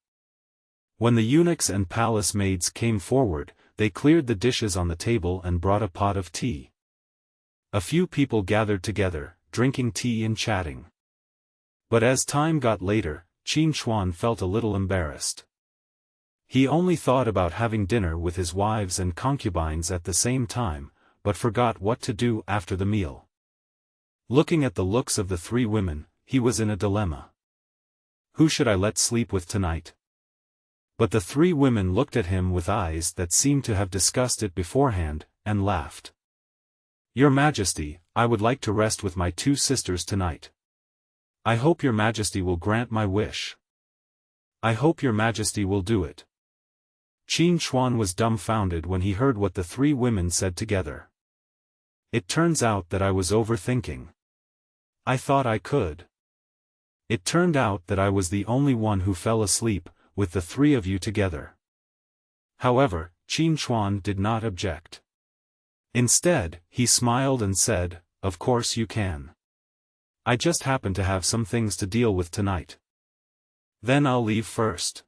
When the eunuchs and palace maids came forward, they cleared the dishes on the table and brought a pot of tea. A few people gathered together, drinking tea and chatting. But as time got later, Qin Chuan felt a little embarrassed. He only thought about having dinner with his wives and concubines at the same time, but forgot what to do after the meal. Looking at the looks of the 3 women, he was in a dilemma. Who should I let sleep with tonight? But the 3 women looked at him with eyes that seemed to have discussed it beforehand, and laughed. Your Majesty, I would like to rest with my 2 sisters tonight. I hope your Majesty will grant my wish. I hope your Majesty will do it. Qin Chuan was dumbfounded when he heard what the 3 women said together. It turns out that I was overthinking. I thought I could. It turned out that I was the only one who fell asleep, with the 3 of you together. However, Qin Chuan did not object. Instead, he smiled and said, of course you can. I just happen to have some things to deal with tonight. Then I'll leave first.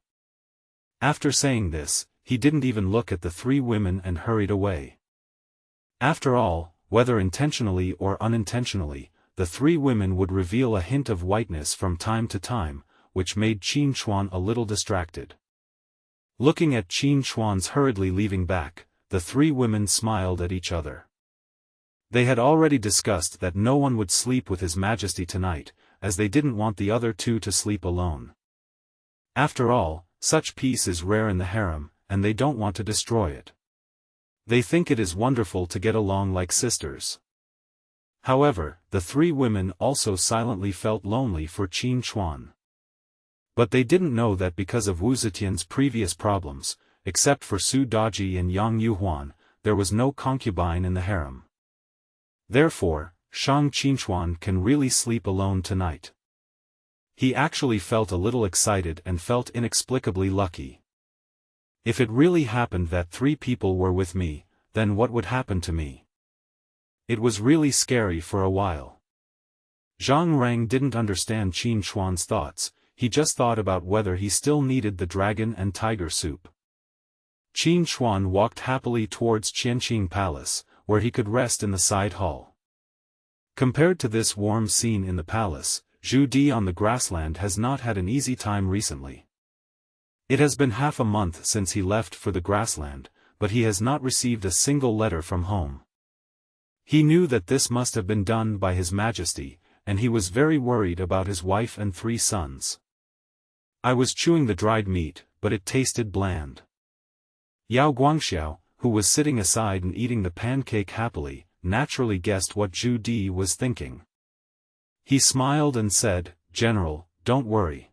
After saying this, he didn't even look at the 3 women and hurried away. After all, whether intentionally or unintentionally, the 3 women would reveal a hint of whiteness from time to time, which made Qin Chuan a little distracted. Looking at Qin Chuan's hurriedly leaving back, the 3 women smiled at each other. They had already discussed that no one would sleep with His Majesty tonight, as they didn't want the other 2 to sleep alone. After all, such peace is rare in the harem, and they don't want to destroy it. They think it is wonderful to get along like sisters. However, the 3 women also silently felt lonely for Qin Chuan. But they didn't know that because of Wu Zetian's previous problems, except for Su Daji and Yang Yuhuan, there was no concubine in the harem. Therefore, Shang Qinchuan can really sleep alone tonight. He actually felt a little excited and felt inexplicably lucky. If it really happened that 3 people were with me, then what would happen to me? It was really scary for a while. Zhang Rang didn't understand Qin Chuan's thoughts, he just thought about whether he still needed the dragon and tiger soup. Qin Chuan walked happily towards Qianqing Palace, where he could rest in the side hall. Compared to this warm scene in the palace, Zhu Di on the grassland has not had an easy time recently. It has been half a month since he left for the grassland, but he has not received a single letter from home. He knew that this must have been done by His Majesty, and he was very worried about his wife and 3 sons. I was chewing the dried meat, but it tasted bland. Yao Guangxiao, who was sitting aside and eating the pancake happily, naturally guessed what Zhu Di was thinking. He smiled and said, "General, don't worry.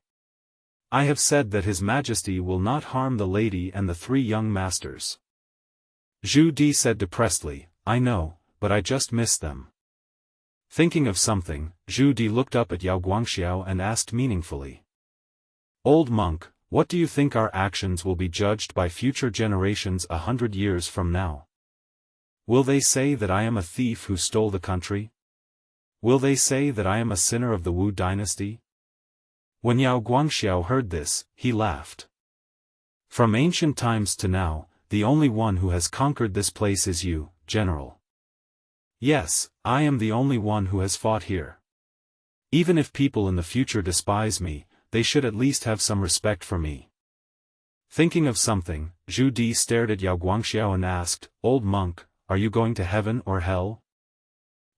I have said that His Majesty will not harm the lady and the 3 young masters." Zhu Di said depressedly, "I know, but I just miss them." Thinking of something, Zhu Di looked up at Yao Guangxiao and asked meaningfully, "Old monk, what do you think our actions will be judged by future generations 100 years from now? Will they say that I am a thief who stole the country? Will they say that I am a sinner of the Wu dynasty?" When Yao Guangxiao heard this, he laughed. "From ancient times to now, the only one who has conquered this place is you, General. Yes, I am the only one who has fought here. Even if people in the future despise me, they should at least have some respect for me." Thinking of something, Zhu Di stared at Yao Guangxiao and asked, "Old monk, are you going to heaven or hell?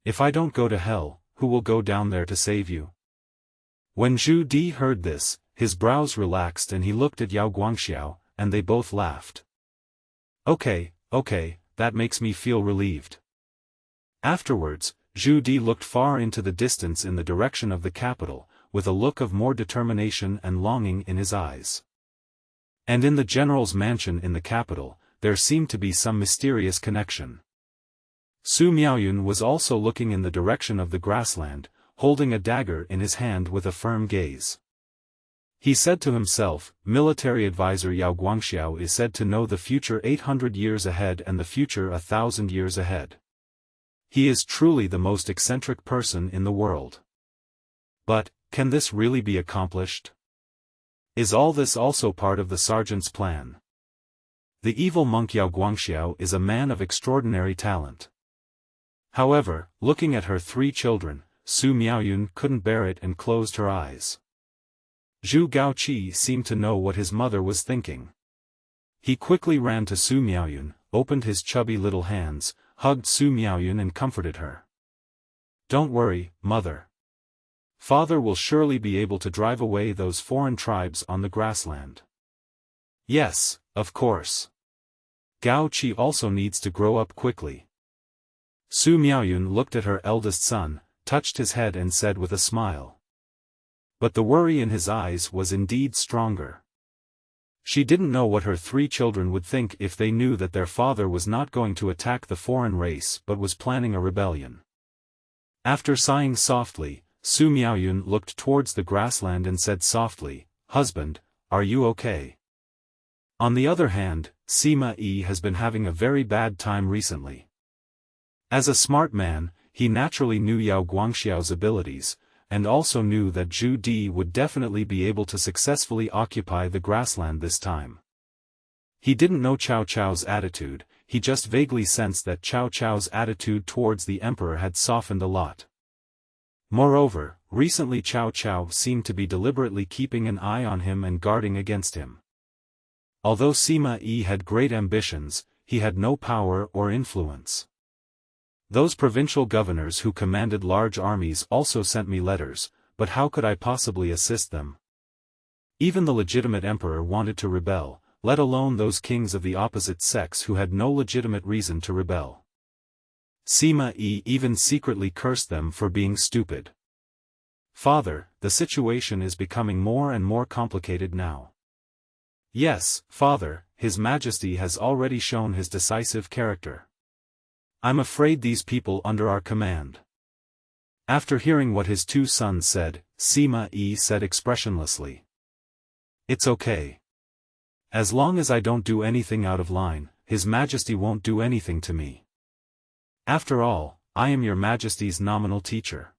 If I don't go to hell, who will go down there to save you?" When Zhu Di heard this, his brows relaxed and he looked at Yao Guangxiao, and they both laughed. Okay, that makes me feel relieved." Afterwards, Zhu Di looked far into the distance in the direction of the capital, with a look of more determination and longing in his eyes. And in the general's mansion in the capital, there seemed to be some mysterious connection. Su Miaoyun was also looking in the direction of the grassland, holding a dagger in his hand with a firm gaze. He said to himself, military advisor Yao Guangxiao is said to know the future 800 years ahead and the future 1,000 years ahead. He is truly the most eccentric person in the world. But, can this really be accomplished? Is all this also part of the sergeant's plan? The evil monk Yao Guangxiao is a man of extraordinary talent. However, looking at her 3 children, Su Miaoyun couldn't bear it and closed her eyes. Zhu Gaoqi seemed to know what his mother was thinking. He quickly ran to Su Miaoyun, opened his chubby little hands, hugged Su Miaoyun and comforted her. Don't worry, mother. Father will surely be able to drive away those foreign tribes on the grassland. Yes, of course. Gao Qi also needs to grow up quickly. Su Miaoyun looked at her eldest son, touched his head and said with a smile. But the worry in his eyes was indeed stronger. She didn't know what her 3 children would think if they knew that their father was not going to attack the foreign race but was planning a rebellion. After sighing softly, Su Miaoyun looked towards the grassland and said softly, "Husband, are you okay?" On the other hand, Sima Yi has been having a very bad time recently. As a smart man, he naturally knew Yao Guangxiao's abilities, and also knew that Zhu Di would definitely be able to successfully occupy the grassland this time. He didn't know Cao Cao's attitude, he just vaguely sensed that Cao Cao's attitude towards the emperor had softened a lot. Moreover, recently Cao Cao seemed to be deliberately keeping an eye on him and guarding against him. Although Sima Yi had great ambitions, he had no power or influence. Those provincial governors who commanded large armies also sent me letters, but how could I possibly assist them? Even the legitimate emperor wanted to rebel, let alone those kings of the opposite sex who had no legitimate reason to rebel. Sima Yi even secretly cursed them for being stupid. Father, the situation is becoming more and more complicated now. Yes, Father, His Majesty has already shown his decisive character. I'm afraid these people under our command. After hearing what his 2 sons said, Sima Yi said expressionlessly. It's okay. As long as I don't do anything out of line, His Majesty won't do anything to me. After all, I am your Majesty's nominal teacher.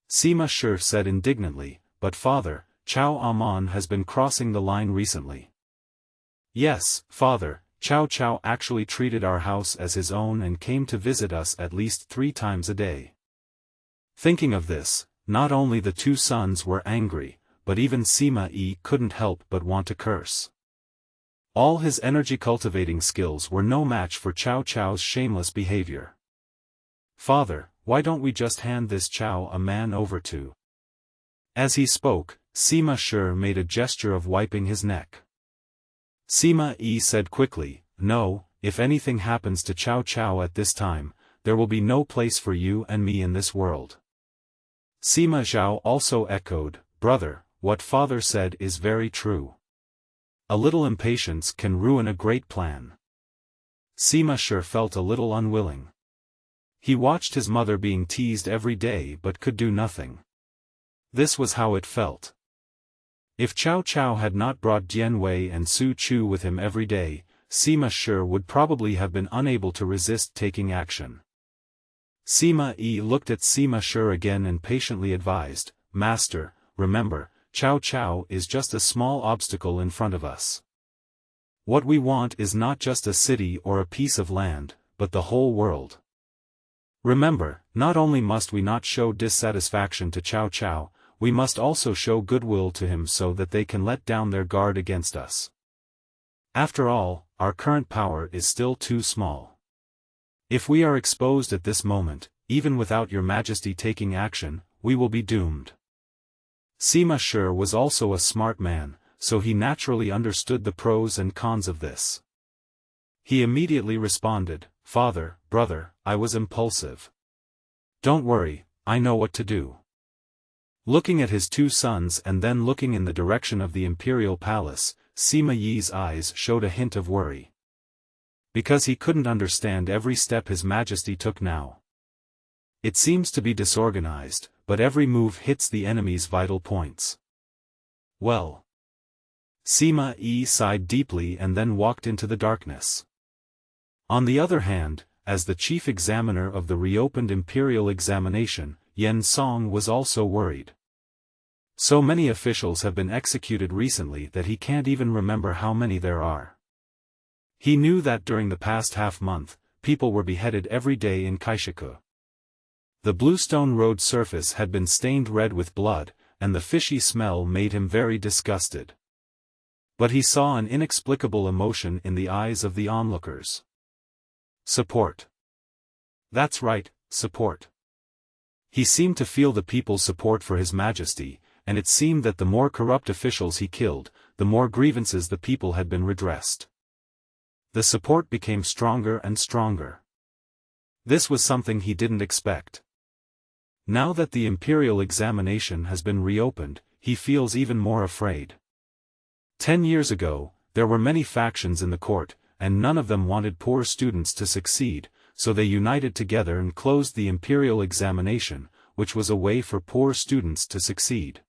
Sima Shi said indignantly, but Father, Cao Amon has been crossing the line recently. Yes, Father, Cao Cao actually treated our house as his own and came to visit us at least 3 times a day. Thinking of this, not only the 2 sons were angry, but even Sima Yi couldn't help but want to curse. All his energy-cultivating skills were no match for Cao Cao's shameless behavior. Father, why don't we just hand this Cao a man over to? As he spoke, Sima Shi made a gesture of wiping his neck. Sima Yi said quickly, no, if anything happens to Cao Cao at this time, there will be no place for you and me in this world. Sima Zhao also echoed, brother, what father said is very true. A little impatience can ruin a great plan. Sima Shi felt a little unwilling. He watched his mother being teased every day but could do nothing. This was how it felt. If Cao Cao had not brought Dian Wei and Su Chu with him every day, Sima Shi would probably have been unable to resist taking action. Sima Yi looked at Sima Shi again and patiently advised, Master, remember, Cao Cao is just a small obstacle in front of us. What we want is not just a city or a piece of land, but the whole world. Remember, not only must we not show dissatisfaction to Cao Cao, we must also show goodwill to him so that they can let down their guard against us. After all, our current power is still too small. If we are exposed at this moment, even without your Majesty taking action, we will be doomed. Sima Shi was also a smart man, so he naturally understood the pros and cons of this. He immediately responded, Father, brother, I was impulsive. Don't worry, I know what to do. Looking at his two sons and then looking in the direction of the imperial palace, Sima Yi's eyes showed a hint of worry. Because he couldn't understand every step His Majesty took now. It seems to be disorganized, but every move hits the enemy's vital points. Well. Sima Yi sighed deeply and then walked into the darkness. On the other hand, as the chief examiner of the reopened imperial examination, Yan Song was also worried. So many officials have been executed recently that he can't even remember how many there are. He knew that during the past half-month, people were beheaded every day in Kaishiku. The bluestone road surface had been stained red with blood, and the fishy smell made him very disgusted. But he saw an inexplicable emotion in the eyes of the onlookers. Support. That's right, support. He seemed to feel the people's support for His Majesty, and it seemed that the more corrupt officials he killed, the more grievances the people had been redressed. The support became stronger and stronger. This was something he didn't expect. Now that the imperial examination has been reopened, he feels even more afraid. 10 years ago, there were many factions in the court, and none of them wanted poor students to succeed, so they united together and closed the imperial examination, which was a way for poor students to succeed.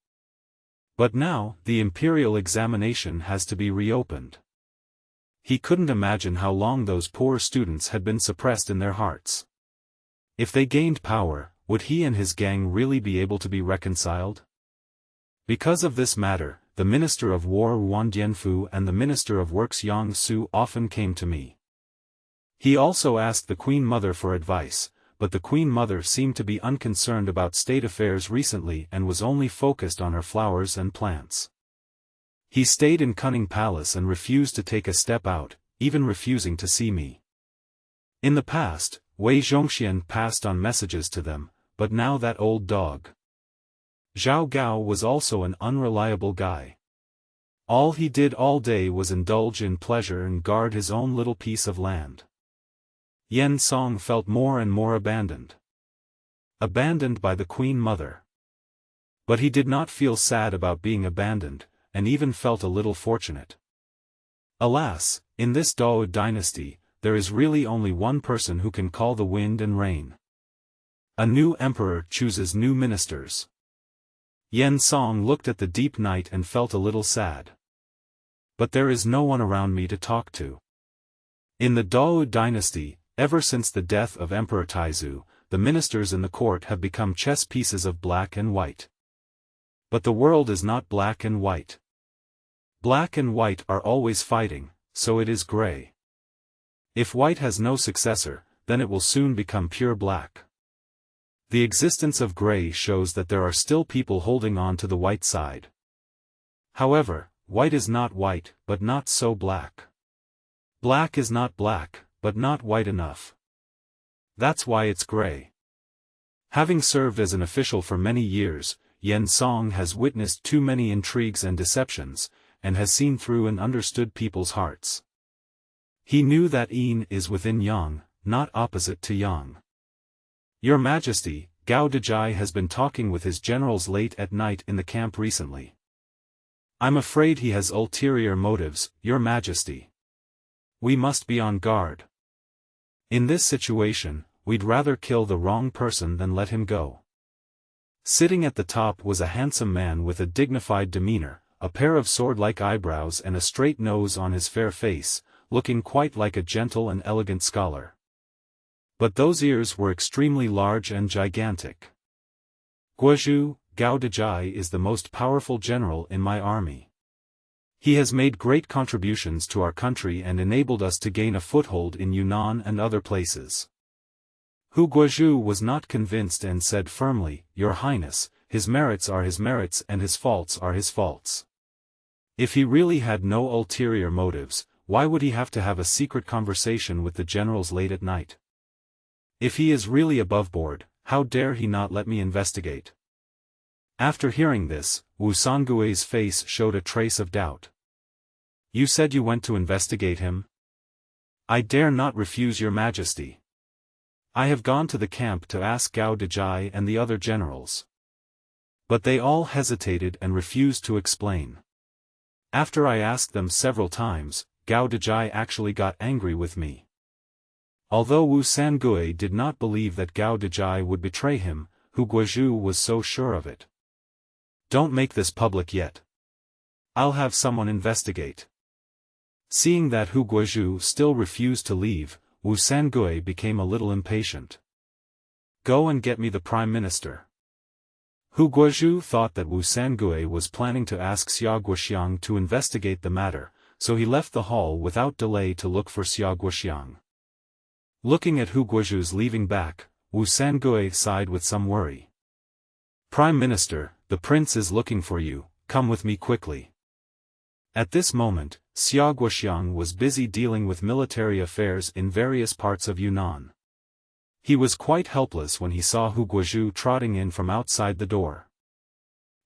But now, the imperial examination has to be reopened. He couldn't imagine how long those poor students had been suppressed in their hearts. If they gained power, would he and his gang really be able to be reconciled? Because of this matter, the Minister of War Wang Dianfu and the Minister of Works Yang Su often came to me. He also asked the Queen Mother for advice, but the Queen Mother seemed to be unconcerned about state affairs recently and was only focused on her flowers and plants. He stayed in Cunning Palace and refused to take a step out, even refusing to see me. In the past, Wei Zhongxian passed on messages to them, but now that old dog Zhao Gao was also an unreliable guy. All he did all day was indulge in pleasure and guard his own little piece of land. Yan Song felt more and more abandoned. Abandoned by the Queen Mother. But he did not feel sad about being abandoned, and even felt a little fortunate. Alas, in this Dao dynasty, there is really only one person who can call the wind and rain. A new emperor chooses new ministers. Yan Song looked at the deep night and felt a little sad. But there is no one around me to talk to. In the Dao dynasty, ever since the death of Emperor Taizu, the ministers in the court have become chess pieces of black and white. But the world is not black and white. Black and white are always fighting, so it is gray. If white has no successor, then it will soon become pure black. The existence of gray shows that there are still people holding on to the white side. However, white is not white, but not so black. Black is not black, but not white enough. That's why it's gray. Having served as an official for many years, Yan Song has witnessed too many intrigues and deceptions, and has seen through and understood people's hearts. He knew that yin is within yang, not opposite to yang. Your Majesty, Gao Dejai has been talking with his generals late at night in the camp recently. I'm afraid he has ulterior motives, Your Majesty. We must be on guard. In this situation, we'd rather kill the wrong person than let him go. Sitting at the top was a handsome man with a dignified demeanor, a pair of sword-like eyebrows and a straight nose on his fair face, looking quite like a gentle and elegant scholar. But those ears were extremely large and gigantic. Guozhu, Gao Dejai is the most powerful general in my army. He has made great contributions to our country and enabled us to gain a foothold in Yunnan and other places. Hu Guozhu was not convinced and said firmly, Your Highness, his merits are his merits and his faults are his faults. If he really had no ulterior motives, why would he have to have a secret conversation with the generals late at night? If he is really above board, how dare he not let me investigate? After hearing this, Wu Sangui's face showed a trace of doubt. You said you went to investigate him? I dare not refuse Your Majesty. I have gone to the camp to ask Gao Dejai and the other generals. But they all hesitated and refused to explain. After I asked them several times, Gao Dejai actually got angry with me. Although Wu Sangui did not believe that Gao Dejai would betray him, Hu Guozhu was so sure of it. Don't make this public yet. I'll have someone investigate. Seeing that Hu Guozhu still refused to leave, Wu Sangui became a little impatient. Go and get me the Prime Minister. Hu Guozhu thought that Wu Sangui was planning to ask Xia Guoxiang to investigate the matter, so he left the hall without delay to look for Xia Guoxiang. Looking at Hu Guozhu's leaving back, Wu Sangui sighed with some worry. Prime Minister, the prince is looking for you, come with me quickly. At this moment, Xia Guoxiang was busy dealing with military affairs in various parts of Yunnan. He was quite helpless when he saw Hu Guozhu trotting in from outside the door.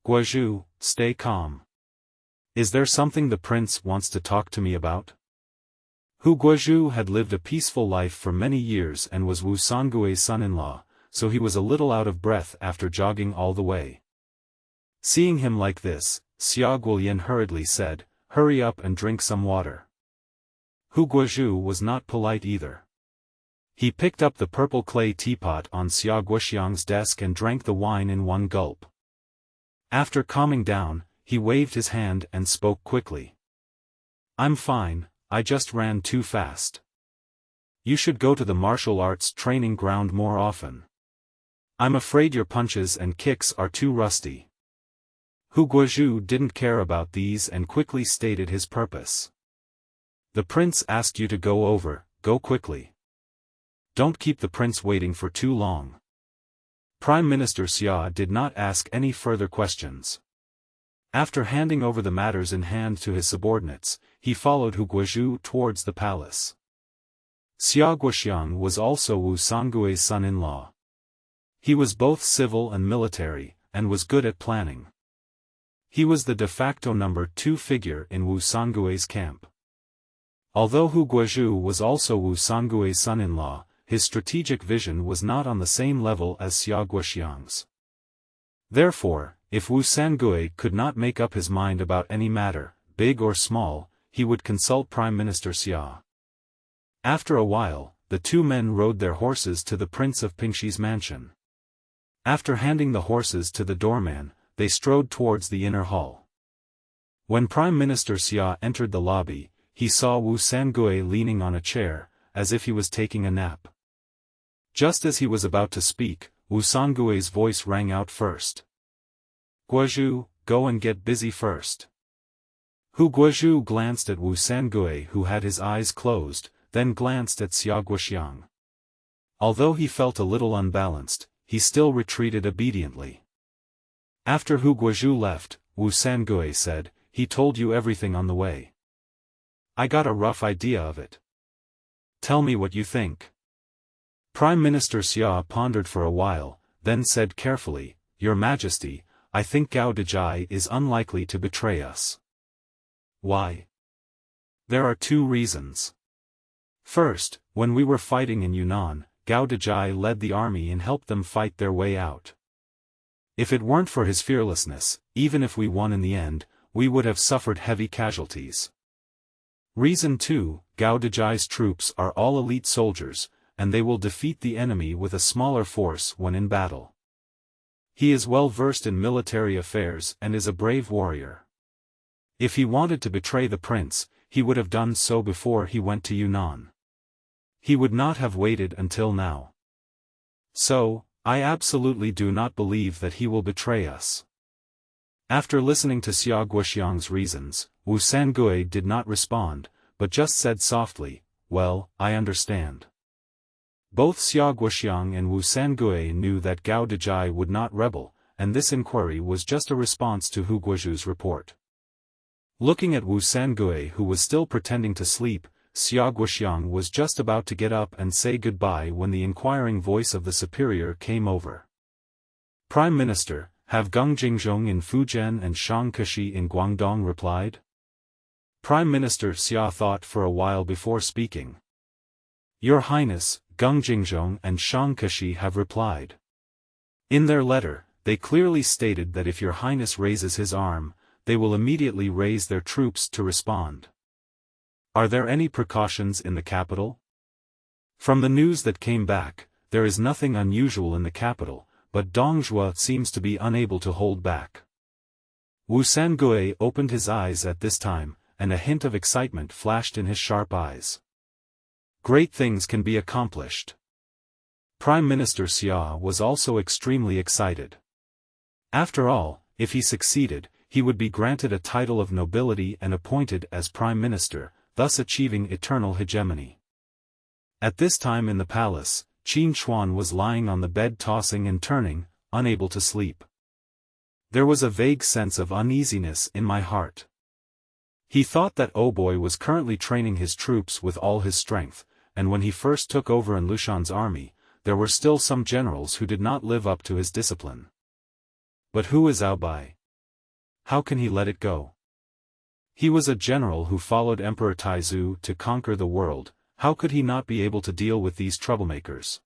Guozhu, stay calm. Is there something the prince wants to talk to me about? Hu Guozhu had lived a peaceful life for many years and was Wu Sangui's son-in-law, so he was a little out of breath after jogging all the way. Seeing him like this, Xia Guolian hurriedly said, hurry up and drink some water. Hu Guozhu was not polite either. He picked up the purple clay teapot on Xia Guoxiang's desk and drank the wine in one gulp. After calming down, he waved his hand and spoke quickly. I'm fine, I just ran too fast. You should go to the martial arts training ground more often. I'm afraid your punches and kicks are too rusty. Hu Guozhu didn't care about these and quickly stated his purpose. The prince asked you to go over, go quickly. Don't keep the prince waiting for too long. Prime Minister Xia did not ask any further questions. After handing over the matters in hand to his subordinates, he followed Hu Guozhu towards the palace. Xia Guoxiang was also Wu Sangui's son-in-law. He was both civil and military, and was good at planning. He was the de facto number 2 figure in Wu Sangui's camp. Although Hu Guozhu was also Wu Sangui's son-in-law, his strategic vision was not on the same level as Xia Guoxiang's. Therefore, if Wu Sangui could not make up his mind about any matter, big or small, he would consult Prime Minister Xia. After a while, the two men rode their horses to the Prince of Pingshi's mansion. After handing the horses to the doorman, they strode towards the inner hall. When Prime Minister Xia entered the lobby, he saw Wu Sangui leaning on a chair, as if he was taking a nap. Just as he was about to speak, Wu Sangui's voice rang out first. Guozhu, go and get busy first. Hu Guozhu glanced at Wu Sangui who had his eyes closed, then glanced at Xia Guoxiang. Although he felt a little unbalanced, he still retreated obediently. After Hu Guozhu left, Wu Sangui said, he told you everything on the way. I got a rough idea of it. Tell me what you think. Prime Minister Xia pondered for a while, then said carefully, Your Majesty, I think Gao Dejai is unlikely to betray us. Why? There are 2 reasons. First, when we were fighting in Yunnan, Gao Dejai led the army and helped them fight their way out. If it weren't for his fearlessness, even if we won in the end, we would have suffered heavy casualties. Reason 2, Gao Dejai's troops are all elite soldiers, and they will defeat the enemy with a smaller force when in battle. He is well versed in military affairs and is a brave warrior. If he wanted to betray the prince, he would have done so before he went to Yunnan. He would not have waited until now. So, I absolutely do not believe that he will betray us. After listening to Xia Guoxiang's reasons, Wu Sangui did not respond, but just said softly, well, I understand. Both Xia Guoxiang and Wu Sangui knew that Gao Dejai would not rebel, and this inquiry was just a response to Hu Guozhu's report. Looking at Wu Sangui who was still pretending to sleep, Xia Guoxiang was just about to get up and say goodbye when the inquiring voice of the superior came over. Prime Minister, have Geng Jingzhong in Fujian and Shang Keshi in Guangdong replied? Prime Minister Xia thought for a while before speaking. Your Highness, Geng Jingzhong and Shang Keshi have replied. In their letter, they clearly stated that if your highness raises his arm, they will immediately raise their troops to respond. Are there any precautions in the capital? From the news that came back, there is nothing unusual in the capital, but Dongjua seems to be unable to hold back. Wu Sangui opened his eyes at this time, and a hint of excitement flashed in his sharp eyes. Great things can be accomplished. Prime Minister Xia was also extremely excited. After all, if he succeeded, he would be granted a title of nobility and appointed as Prime Minister, thus achieving eternal hegemony. At this time in the palace, Qin Chuan was lying on the bed tossing and turning, unable to sleep. There was a vague sense of uneasiness in my heart. He thought that Oboy was currently training his troops with all his strength, and when he first took over in Lushan's army, there were still some generals who did not live up to his discipline. But who is Aobai? How can he let it go? He was a general who followed Emperor Taizu to conquer the world. How could he not be able to deal with these troublemakers?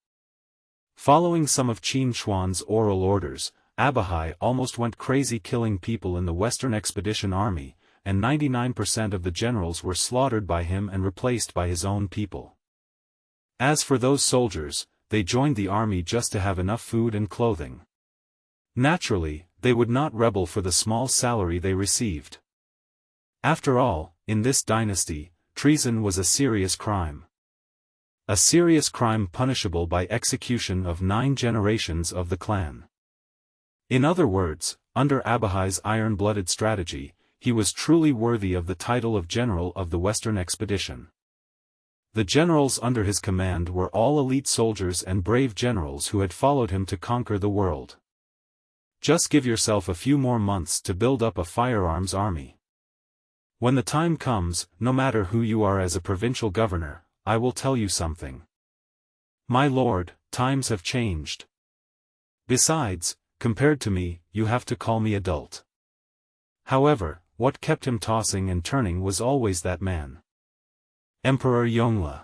Following some of Qin Chuan's oral orders, Aobai almost went crazy killing people in the Western Expedition Army, and 99% of the generals were slaughtered by him and replaced by his own people. As for those soldiers, they joined the army just to have enough food and clothing. Naturally, they would not rebel for the small salary they received. After all, in this dynasty, treason was a serious crime. A serious crime punishable by execution of 9 generations of the clan. In other words, under Aobai's iron-blooded strategy, he was truly worthy of the title of General of the Western Expedition. The generals under his command were all elite soldiers and brave generals who had followed him to conquer the world. Just give yourself a few more months to build up a firearms army. When the time comes, no matter who you are as a provincial governor, I will tell you something. My lord, times have changed. Besides, compared to me, you have to call me adult. However, what kept him tossing and turning was always that man. Emperor Yongle.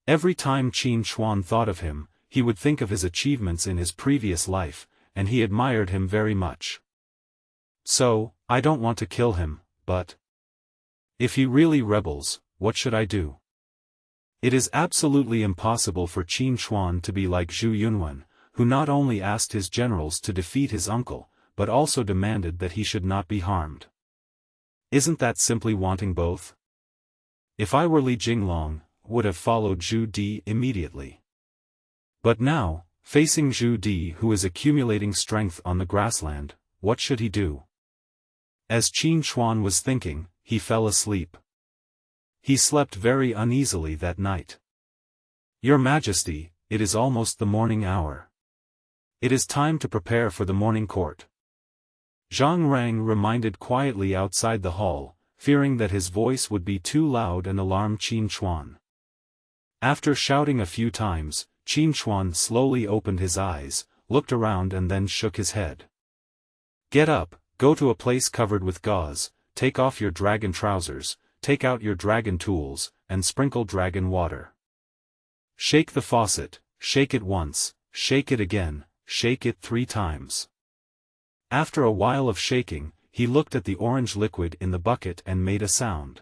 Every time Qin Chuan thought of him, he would think of his achievements in his previous life, and he admired him very much. So, I don't want to kill him, but if he really rebels, what should I do? It is absolutely impossible for Qin Chuan to be like Zhu Yunwen, who not only asked his generals to defeat his uncle, but also demanded that he should not be harmed. Isn't that simply wanting both? If I were Li Jinglong, would have followed Zhu Di immediately. But now, facing Zhu Di who is accumulating strength on the grassland, what should he do? As Qin Chuan was thinking, he fell asleep. He slept very uneasily that night. Your Majesty, it is almost the morning hour. It is time to prepare for the morning court. Zhang Rang reminded quietly outside the hall, fearing that his voice would be too loud and alarm Qin Chuan. After shouting a few times, Qin Chuan slowly opened his eyes, looked around and then shook his head. Get up, go to a place covered with gauze, take off your dragon trousers, take out your dragon tools, and sprinkle dragon water. Shake the faucet, shake it once, shake it again, shake it 3 times. After a while of shaking, he looked at the orange liquid in the bucket and made a sound.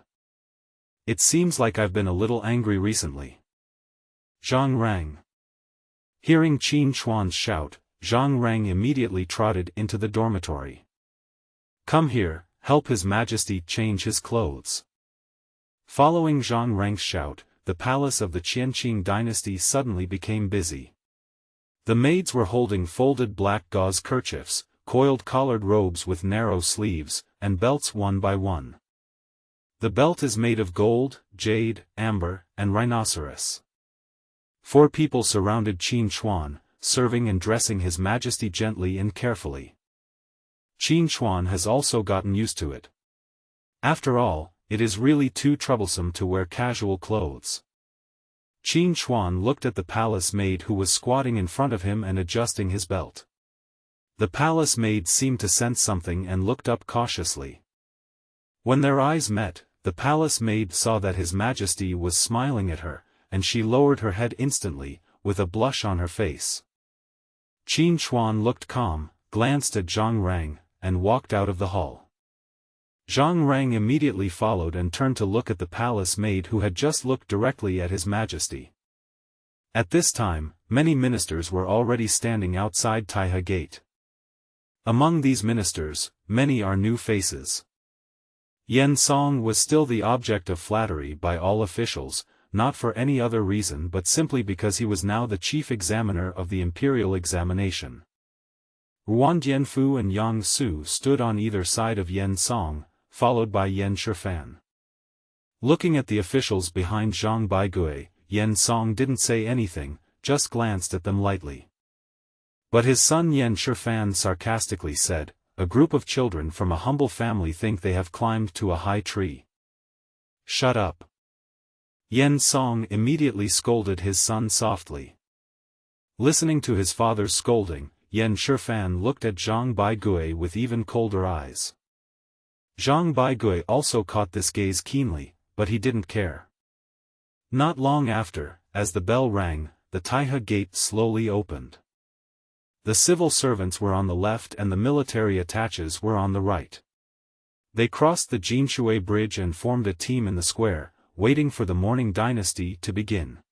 It seems like I've been a little angry recently. Zhang Rang. Hearing Qin Chuan's shout, Zhang Rang immediately trotted into the dormitory. Come here, help His Majesty change his clothes. Following Zhang Rang's shout, the palace of the Qianqing dynasty suddenly became busy. The maids were holding folded black gauze kerchiefs, coiled collared robes with narrow sleeves, and belts one by one. The belt is made of gold, jade, amber, and rhinoceros. 4 people surrounded Qin Chuan, serving and dressing His Majesty gently and carefully. Qin Chuan has also gotten used to it. After all, it is really too troublesome to wear casual clothes. Qin Chuan looked at the palace maid who was squatting in front of him and adjusting his belt. The palace maid seemed to sense something and looked up cautiously. When their eyes met, the palace maid saw that His Majesty was smiling at her, and she lowered her head instantly, with a blush on her face. Qin Chuan looked calm, glanced at Zhang Rang, and walked out of the hall. Zhang Rang immediately followed and turned to look at the palace maid who had just looked directly at His Majesty. At this time, many ministers were already standing outside Taihe Gate. Among these ministers, many are new faces. Yan Song was still the object of flattery by all officials, not for any other reason but simply because he was now the chief examiner of the imperial examination. Ruan Dianfu and Yang Su stood on either side of Yan Song, followed by Yan Shifan. Looking at the officials behind Zhang Baigui, Yan Song didn't say anything, just glanced at them lightly. But his son Yan Shifan sarcastically said, "A group of children from a humble family think they have climbed to a high tree." "Shut up." Yan Song immediately scolded his son softly. Listening to his father's scolding, Yan Shifan looked at Zhang Baigui with even colder eyes. Zhang Baigui also caught this gaze keenly, but he didn't care. Not long after, as the bell rang, the Taihe Gate slowly opened. The civil servants were on the left and the military attaches were on the right. They crossed the Jinshui Bridge and formed a team in the square, waiting for the morning dynasty to begin.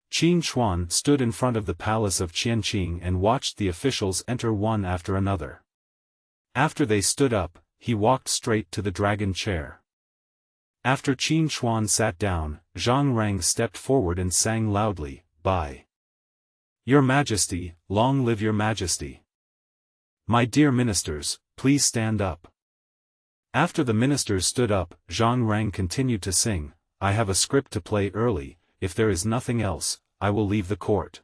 Qin Chuan stood in front of the palace of Qianqing and watched the officials enter one after another. After they stood up, he walked straight to the dragon chair. After Qin Chuan sat down, Zhang Rang stepped forward and sang loudly, "By Your Majesty, long live Your Majesty. My dear ministers, please stand up." After the ministers stood up, Zhang Rang continued to sing, "I have a script to play early, if there is nothing else, I will leave the court."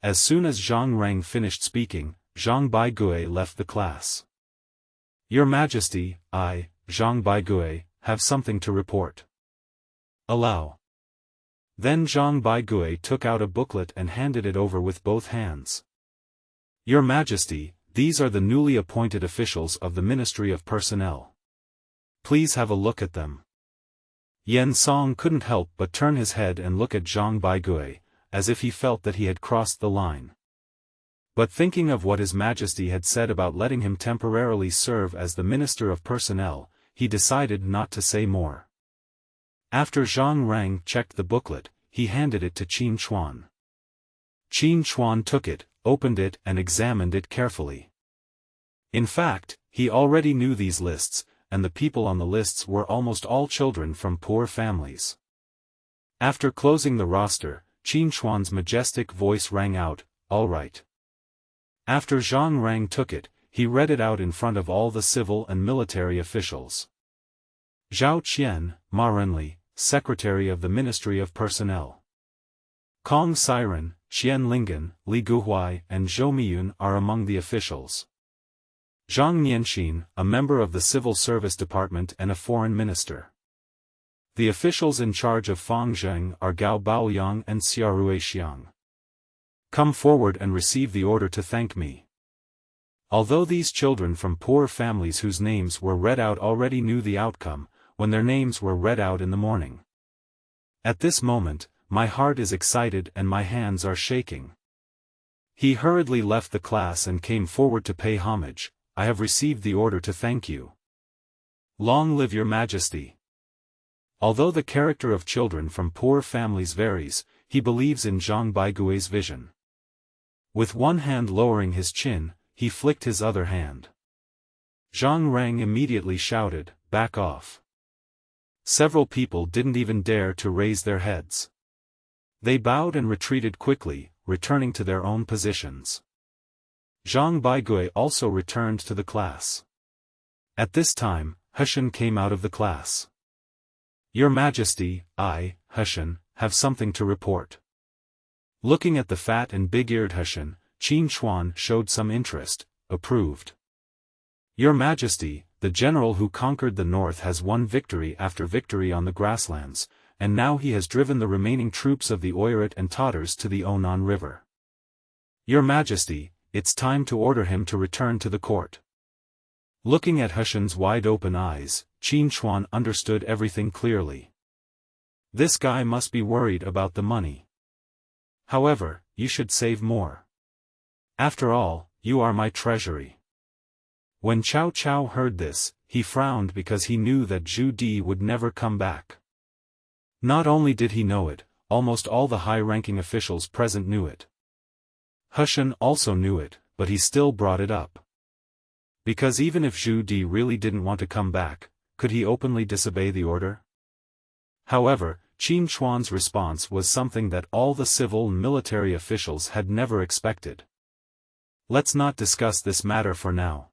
As soon as Zhang Rang finished speaking, Zhang Baigui left the class. "Your Majesty, I, Zhang Baigui, have something to report." "Allow." Then Zhang Baigui took out a booklet and handed it over with both hands. "Your Majesty, these are the newly appointed officials of the Ministry of Personnel. Please have a look at them." Yan Song couldn't help but turn his head and look at Zhang Baigui, as if he felt that he had crossed the line. But thinking of what His Majesty had said about letting him temporarily serve as the Minister of Personnel, he decided not to say more. After Zhang Rang checked the booklet, he handed it to Qin Chuan. Qin Chuan took it, opened it and examined it carefully. In fact, he already knew these lists, and the people on the lists were almost all children from poor families. After closing the roster, Qin Chuan's majestic voice rang out, "All right." After Zhang Rang took it, he read it out in front of all the civil and military officials. Zhao Qian, Ma Renli, Secretary of the Ministry of Personnel. Kong Siren, Xian Lingen, Li Guhuai and Zhou Miyun are among the officials. Zhang Nianxin, a member of the Civil Service Department and a foreign minister. The officials in charge of Fangzheng are Gao Baoyang and Xiarue Xiang. Come forward and receive the order to thank me. Although these children from poor families whose names were read out already knew the outcome, when their names were read out in the morning. At this moment, my heart is excited and my hands are shaking. He hurriedly left the class and came forward to pay homage. "I have received the order to thank you. Long live Your Majesty." Although the character of children from poor families varies, he believes in Zhang Baigui's vision. With one hand lowering his chin, he flicked his other hand. Zhang Rang immediately shouted, "Back off." Several people didn't even dare to raise their heads. They bowed and retreated quickly, returning to their own positions. Zhang Baigui also returned to the class. At this time, Heshen came out of the class. "Your Majesty, I, Heshen, have something to report." Looking at the fat and big-eared Heshen, Qin Chuan showed some interest, approved. "Your Majesty, the general who conquered the north has won victory after victory on the grasslands, and now he has driven the remaining troops of the Oirat and Tatars to the Onan River. Your Majesty, it's time to order him to return to the court." Looking at Heshen's wide-open eyes, Qin Chuan understood everything clearly. This guy must be worried about the money. However, you should save more. After all, you are my treasury." When Cao Cao heard this, he frowned because he knew that Zhu Di would never come back. Not only did he know it, almost all the high-ranking officials present knew it. Hushan also knew it, but he still brought it up. Because even if Zhu Di really didn't want to come back, could he openly disobey the order? However, Qin Chuan's response was something that all the civil and military officials had never expected. "Let's not discuss this matter for now.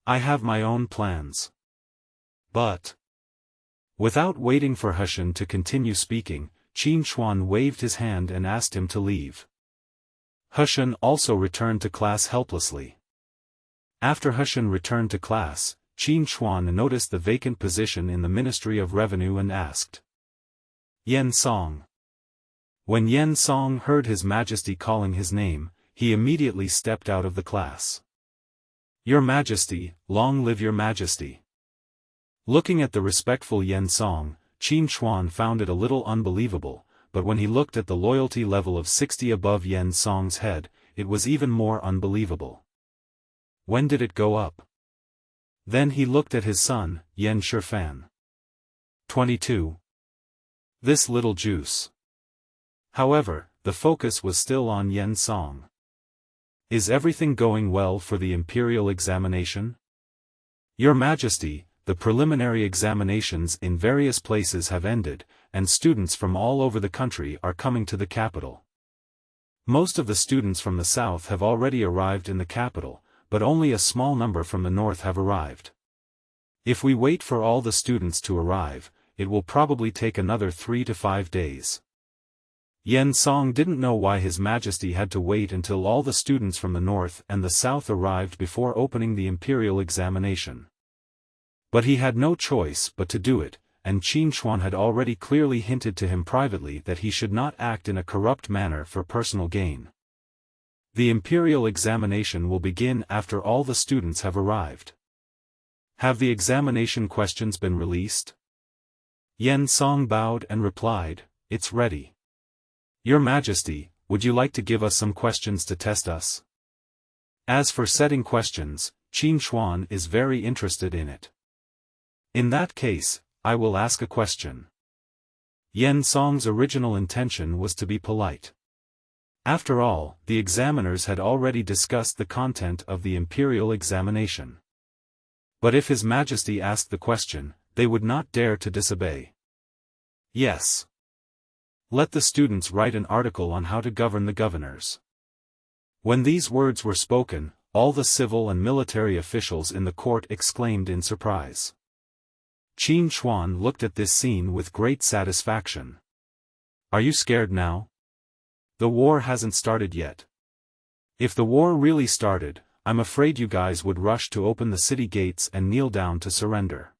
I have my own plans." But without waiting for Hushan to continue speaking, Qin Chuan waved his hand and asked him to leave. Hushan also returned to class helplessly. After Hushan returned to class, Qin Chuan noticed the vacant position in the Ministry of Revenue and asked, "Yan Song." When Yan Song heard His Majesty calling his name, he immediately stepped out of the class. "Your Majesty, long live your Majesty." Looking at the respectful Yan Song, Qin Chuan found it a little unbelievable, but when he looked at the loyalty level of 60 above Yan Song's head, it was even more unbelievable. When did it go up? Then he looked at his son, Yan Shifan. 22. This little juice. However, the focus was still on Yan Song. "Is everything going well for the imperial examination?" "Your Majesty, the preliminary examinations in various places have ended, and students from all over the country are coming to the capital. Most of the students from the south have already arrived in the capital, but only a small number from the north have arrived. If we wait for all the students to arrive, it will probably take another 3 to 5 days. Yan Song didn't know why His Majesty had to wait until all the students from the north and the south arrived before opening the imperial examination. But he had no choice but to do it, and Qin Chuan had already clearly hinted to him privately that he should not act in a corrupt manner for personal gain. The imperial examination will begin after all the students have arrived. Have the examination questions been released? Yan Song bowed and replied, "It's ready." "Your Majesty, would you like to give us some questions to test us?" As for setting questions, Qin Chuan is very interested in it. "In that case, I will ask a question." Yan Song's original intention was to be polite. After all, the examiners had already discussed the content of the imperial examination. But if His Majesty asked the question, they would not dare to disobey. "Yes. Let the students write an article on how to govern the governors." When these words were spoken, all the civil and military officials in the court exclaimed in surprise. Qin Chuan looked at this scene with great satisfaction. "Are you scared now? The war hasn't started yet. If the war really started, I'm afraid you guys would rush to open the city gates and kneel down to surrender.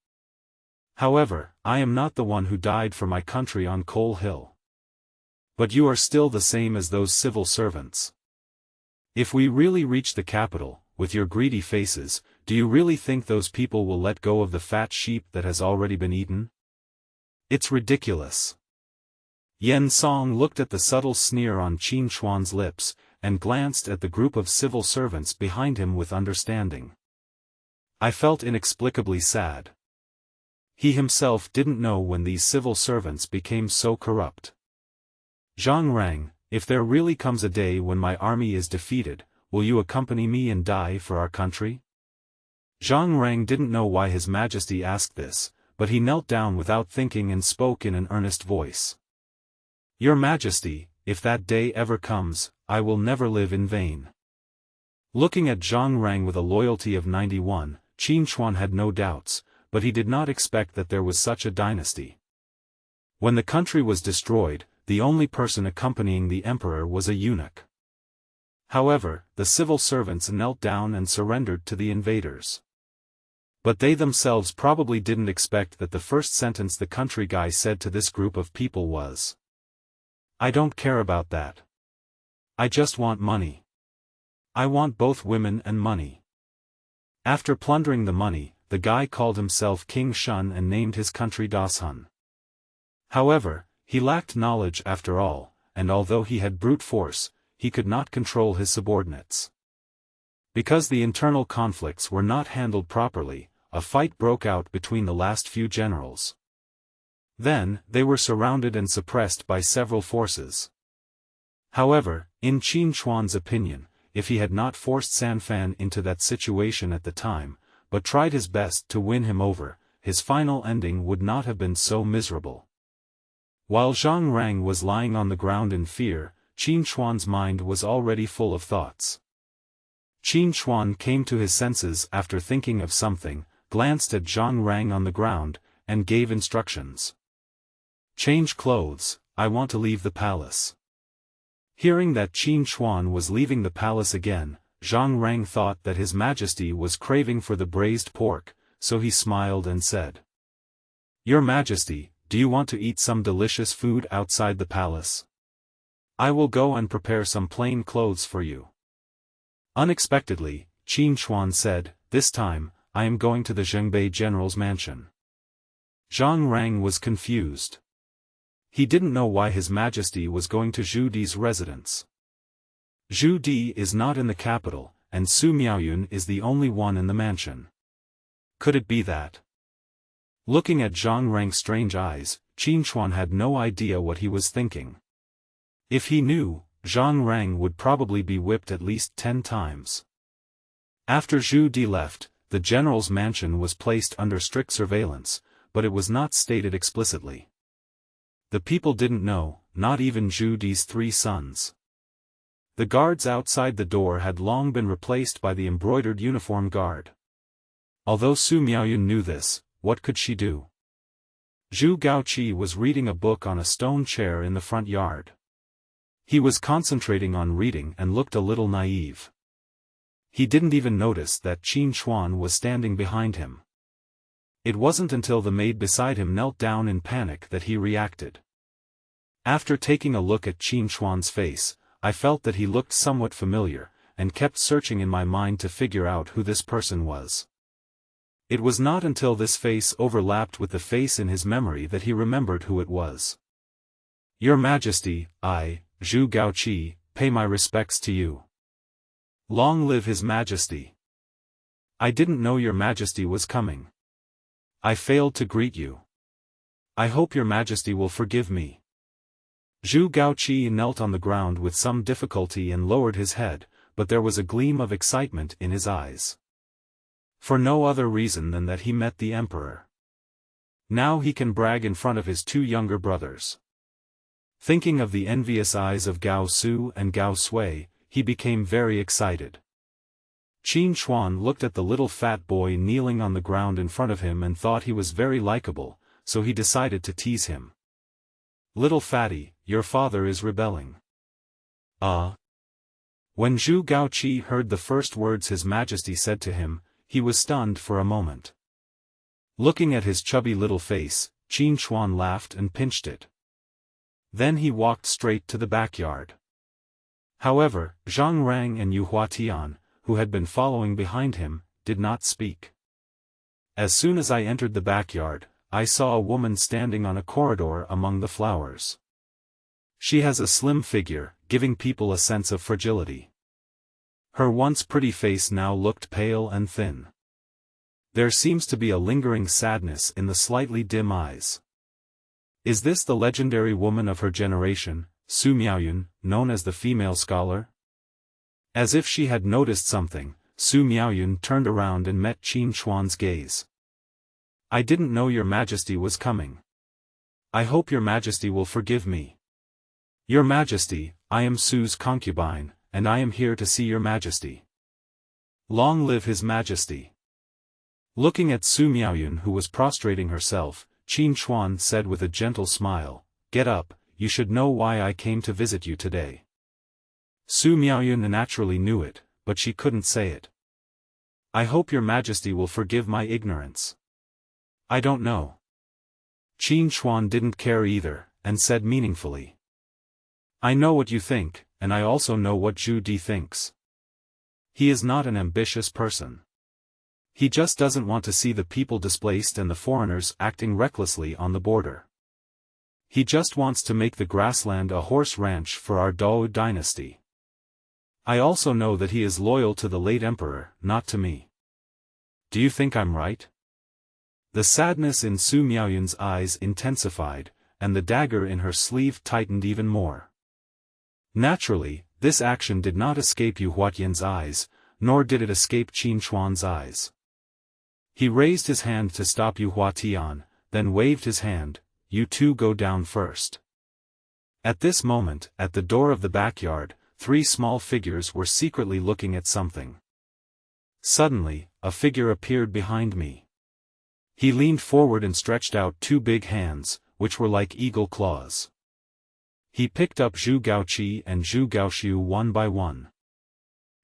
However, I am not the one who died for my country on Coal Hill. But you are still the same as those civil servants. If we really reach the capital, with your greedy faces, do you really think those people will let go of the fat sheep that has already been eaten? It's ridiculous." Yan Song looked at the subtle sneer on Qin Chuan's lips, and glanced at the group of civil servants behind him with understanding. I felt inexplicably sad. He himself didn't know when these civil servants became so corrupt. "Zhang Rang, if there really comes a day when my army is defeated, will you accompany me and die for our country?" Zhang Rang didn't know why His Majesty asked this, but he knelt down without thinking and spoke in an earnest voice. "Your Majesty, if that day ever comes, I will never live in vain." Looking at Zhang Rang with a loyalty of 91, Qin Chuan had no doubts, but he did not expect that there was such a dynasty. When the country was destroyed, the only person accompanying the emperor was a eunuch. However, the civil servants knelt down and surrendered to the invaders. But they themselves probably didn't expect that the first sentence the country guy said to this group of people was, "I don't care about that. I just want money. I want both women and money." After plundering the money, the guy called himself King Shun and named his country Dashun. However, he lacked knowledge after all, and although he had brute force, he could not control his subordinates. Because the internal conflicts were not handled properly, a fight broke out between the last few generals. Then, they were surrounded and suppressed by several forces. However, in Qin Hui's opinion, if he had not forced Sanfan into that situation at the time, but tried his best to win him over, his final ending would not have been so miserable. While Zhang Rang was lying on the ground in fear, Qin Hui's mind was already full of thoughts. Qin Hui came to his senses after thinking of something, glanced at Zhang Rang on the ground, and gave instructions. "Change clothes, I want to leave the palace." Hearing that Qin Hui was leaving the palace again, Zhang Rang thought that His Majesty was craving for the braised pork, so he smiled and said, "Your Majesty, do you want to eat some delicious food outside the palace? I will go and prepare some plain clothes for you." Unexpectedly, Qin Hui said, "This time, I am going to the Zhengbei general's mansion." Zhang Rang was confused. He didn't know why His Majesty was going to Zhu Di's residence. Zhu Di is not in the capital, and Su Miaoyun is the only one in the mansion. Could it be that? Looking at Zhang Rang's strange eyes, Qin Hui had no idea what he was thinking. If he knew, Zhang Rang would probably be whipped at least 10 times. After Zhu Di left, the general's mansion was placed under strict surveillance, but it was not stated explicitly. The people didn't know, not even Zhu Di's 3 sons. The guards outside the door had long been replaced by the embroidered uniform guard. Although Su Miaoyun knew this, what could she do? Zhu Gaoqi was reading a book on a stone chair in the front yard. He was concentrating on reading and looked a little naive. He didn't even notice that Qin Hui was standing behind him. It wasn't until the maid beside him knelt down in panic that he reacted. After taking a look at Qin Hui's face, I felt that he looked somewhat familiar, and kept searching in my mind to figure out who this person was. It was not until this face overlapped with the face in his memory that he remembered who it was. "Your Majesty, I, Zhu Gaoqi, pay my respects to you." "Long live His Majesty." "I didn't know Your Majesty was coming. I failed to greet you. I hope Your Majesty will forgive me." Zhu Gaoqi knelt on the ground with some difficulty and lowered his head, but there was a gleam of excitement in his eyes. For no other reason than that he met the emperor. Now he can brag in front of his 2 younger brothers. Thinking of the envious eyes of Gao Su and Gao Sui, he became very excited. Qin Hui looked at the little fat boy kneeling on the ground in front of him and thought he was very likable, so he decided to tease him. "Little fatty, your father is rebelling." When Zhu Gaoqi heard the first words His Majesty said to him, he was stunned for a moment. Looking at his chubby little face, Qin Hui laughed and pinched it. Then he walked straight to the backyard. However, Zhang Rang and Yu Huatian, who had been following behind him, did not speak. As soon as I entered the backyard, I saw a woman standing on a corridor among the flowers. She has a slim figure, giving people a sense of fragility. Her once pretty face now looked pale and thin. There seems to be a lingering sadness in the slightly dim eyes. Is this the legendary woman of her generation, Su Miaoyun, known as the female scholar? As if she had noticed something, Su Miaoyun turned around and met Qin Hui's gaze. "I didn't know Your Majesty was coming. I hope Your Majesty will forgive me." "Your Majesty, I am Su's concubine, and I am here to see Your Majesty." "Long live His Majesty." Looking at Su Miaoyun, who was prostrating herself, Qin Hui said with a gentle smile, "Get up, you should know why I came to visit you today." Su Miaoyun naturally knew it, but she couldn't say it. "I hope Your Majesty will forgive my ignorance. I don't know." Qin Hui didn't care either, and said meaningfully, "I know what you think, and I also know what Zhu Di thinks. He is not an ambitious person. He just doesn't want to see the people displaced and the foreigners acting recklessly on the border. He just wants to make the grassland a horse ranch for our Dou dynasty." I also know that he is loyal to the late emperor, not to me. Do you think I'm right? The sadness in Su Miaoyun's eyes intensified, and the dagger in her sleeve tightened even more. Naturally, this action did not escape Yu Huatian's eyes, nor did it escape Qin Chuan's eyes. He raised his hand to stop Yu Huatian, then waved his hand, "You two go down first." At this moment, at the door of the backyard, 3 small figures were secretly looking at something. Suddenly, a figure appeared behind me. He leaned forward and stretched out 2 big hands, which were like eagle claws. He picked up Zhu Gaoqi and Zhu Gaoqiu one by one.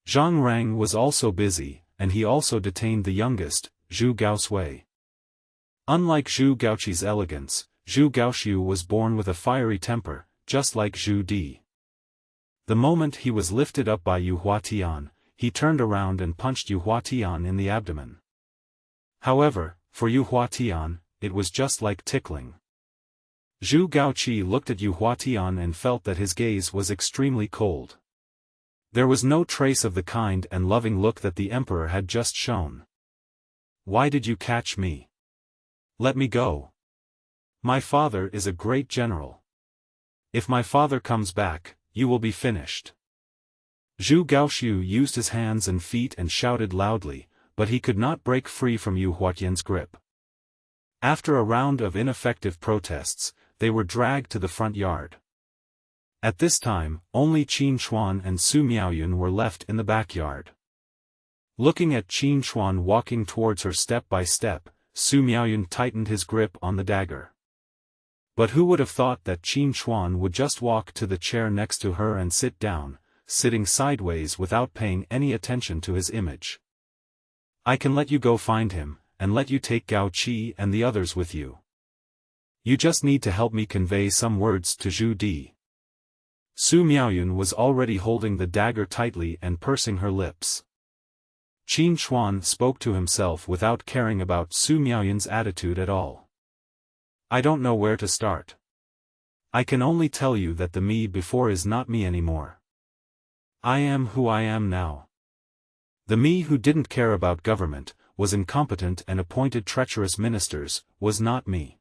Zhang Rang was also busy, and he also detained the youngest, Zhu Gaosui. Unlike Zhu Gaoqi's elegance, Zhu Gaoqiu was born with a fiery temper, just like Zhu Di. The moment he was lifted up by Yu Huatian, he turned around and punched Yu Huatian in the abdomen. However, for Yu Huatian, it was just like tickling. Zhu Gaoqi looked at Yu Huatian and felt that his gaze was extremely cold. There was no trace of the kind and loving look that the emperor had just shown. "Why did you catch me? Let me go. My father is a great general. If my father comes back, you will be finished." Zhu Gaoqiu used his hands and feet and shouted loudly, but he could not break free from Yu Huatian's grip. After a round of ineffective protests, they were dragged to the front yard. At this time, only Qin Chuan and Su Miaoyun were left in the backyard. Looking at Qin Chuan walking towards her step by step, Su Miaoyun tightened his grip on the dagger. But who would have thought that Qin Chuan would just walk to the chair next to her and sit down, sitting sideways without paying any attention to his image. "I can let you go find him, and let you take Gao Qi and the others with you. You just need to help me convey some words to Zhu Di." Su Miaoyun was already holding the dagger tightly and pursing her lips. Qin Chuan spoke to himself without caring about Su Miaoyun's attitude at all. "I don't know where to start. I can only tell you that the me before is not me anymore. I am who I am now. The me who didn't care about government, was incompetent and appointed treacherous ministers, was not me.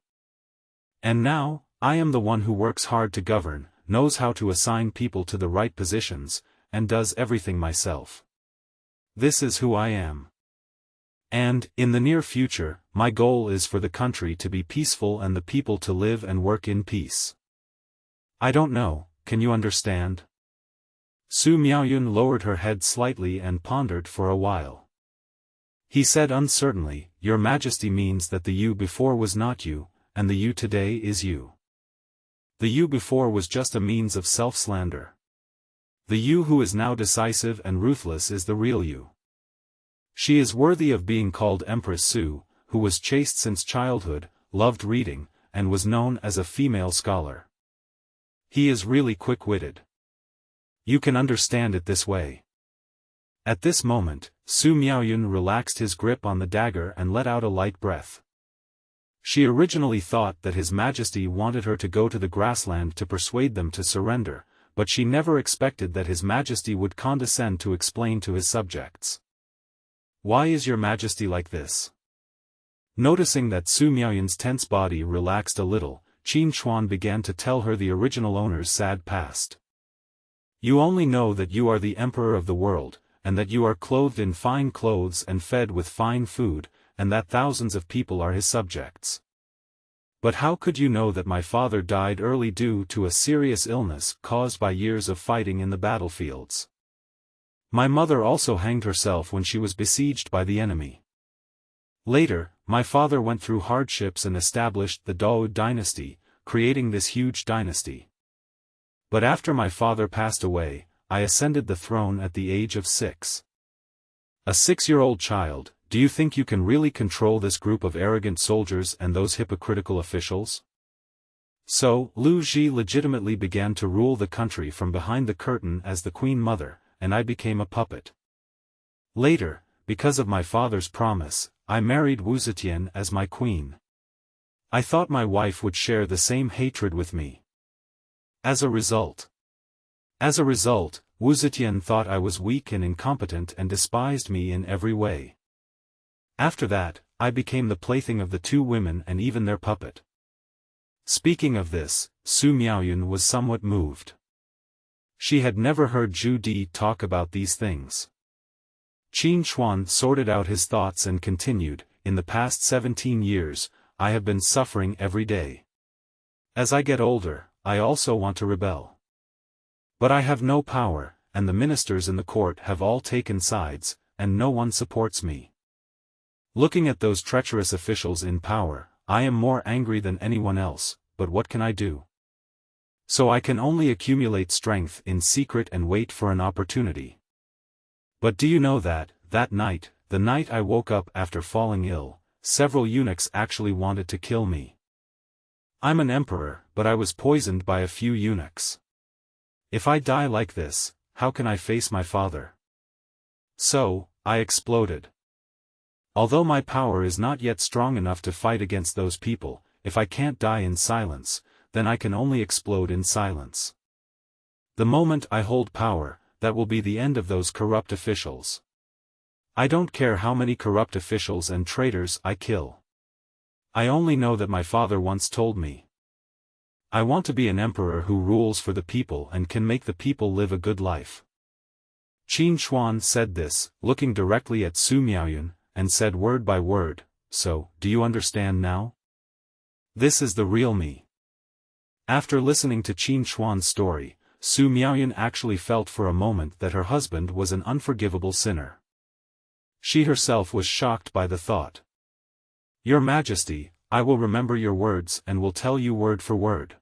And now, I am the one who works hard to govern, knows how to assign people to the right positions, and does everything myself. This is who I am. And, in the near future, my goal is for the country to be peaceful and the people to live and work in peace. I don't know, can you understand?" Su Miaoyun lowered her head slightly and pondered for a while. He said uncertainly, "Your Majesty means that the you before was not you, and the you today is you. The you before was just a means of self-slander. The you who is now decisive and ruthless is the real you. She is worthy of being called Empress Su, who was chaste since childhood, loved reading, and was known as a female scholar. He is really quick-witted. You can understand it this way." At this moment, Su Miaoyun relaxed his grip on the dagger and let out a light breath. She originally thought that His Majesty wanted her to go to the grassland to persuade them to surrender, but she never expected that His Majesty would condescend to explain to his subjects. "Why is your Majesty like this?" Noticing that Su Miaoyun's tense body relaxed a little, Qin Chuan began to tell her the original owner's sad past. "You only know that you are the emperor of the world, and that you are clothed in fine clothes and fed with fine food, and that thousands of people are his subjects. But how could you know that my father died early due to a serious illness caused by years of fighting in the battlefields? My mother also hanged herself when she was besieged by the enemy. Later, my father went through hardships and established the Dowager dynasty, creating this huge dynasty. But after my father passed away, I ascended the throne at the age of 6. A 6-year-old child, do you think you can really control this group of arrogant soldiers and those hypocritical officials?" So, Liu Ji legitimately began to rule the country from behind the curtain as the Queen Mother, and I became a puppet. Later, because of my father's promise, I married Wu Zetian as my queen. I thought my wife would share the same hatred with me. As a result, Zetian thought I was weak and incompetent and despised me in every way. After that, I became the plaything of the two women and even their puppet. Speaking of this, Su Miaoyun was somewhat moved. She had never heard Zhu Di talk about these things. Qin Chuan sorted out his thoughts and continued, in the past 17 years, I have been suffering every day. As I get older, I also want to rebel. But I have no power, and the ministers in the court have all taken sides, and no one supports me. Looking at those treacherous officials in power, I am more angry than anyone else, but what can I do? So I can only accumulate strength in secret and wait for an opportunity. But do you know that night, the night I woke up after falling ill, several eunuchs actually wanted to kill me. I'm an emperor, but I was poisoned by a few eunuchs. If I die like this, how can I face my father? So, I exploded. Although my power is not yet strong enough to fight against those people, if I can't die in silence, then I can only explode in silence. The moment I hold power, that will be the end of those corrupt officials. I don't care how many corrupt officials and traitors I kill. I only know that my father once told me. I want to be an emperor who rules for the people and can make the people live a good life. Qin Chuan said this, looking directly at Su Miaoyun, and said word by word, so, do you understand now? This is the real me. After listening to Qin Chuan's story, Su Miaoyun actually felt for a moment that her husband was an unforgivable sinner. She herself was shocked by the thought. Your Majesty, I will remember your words and will tell you word for word.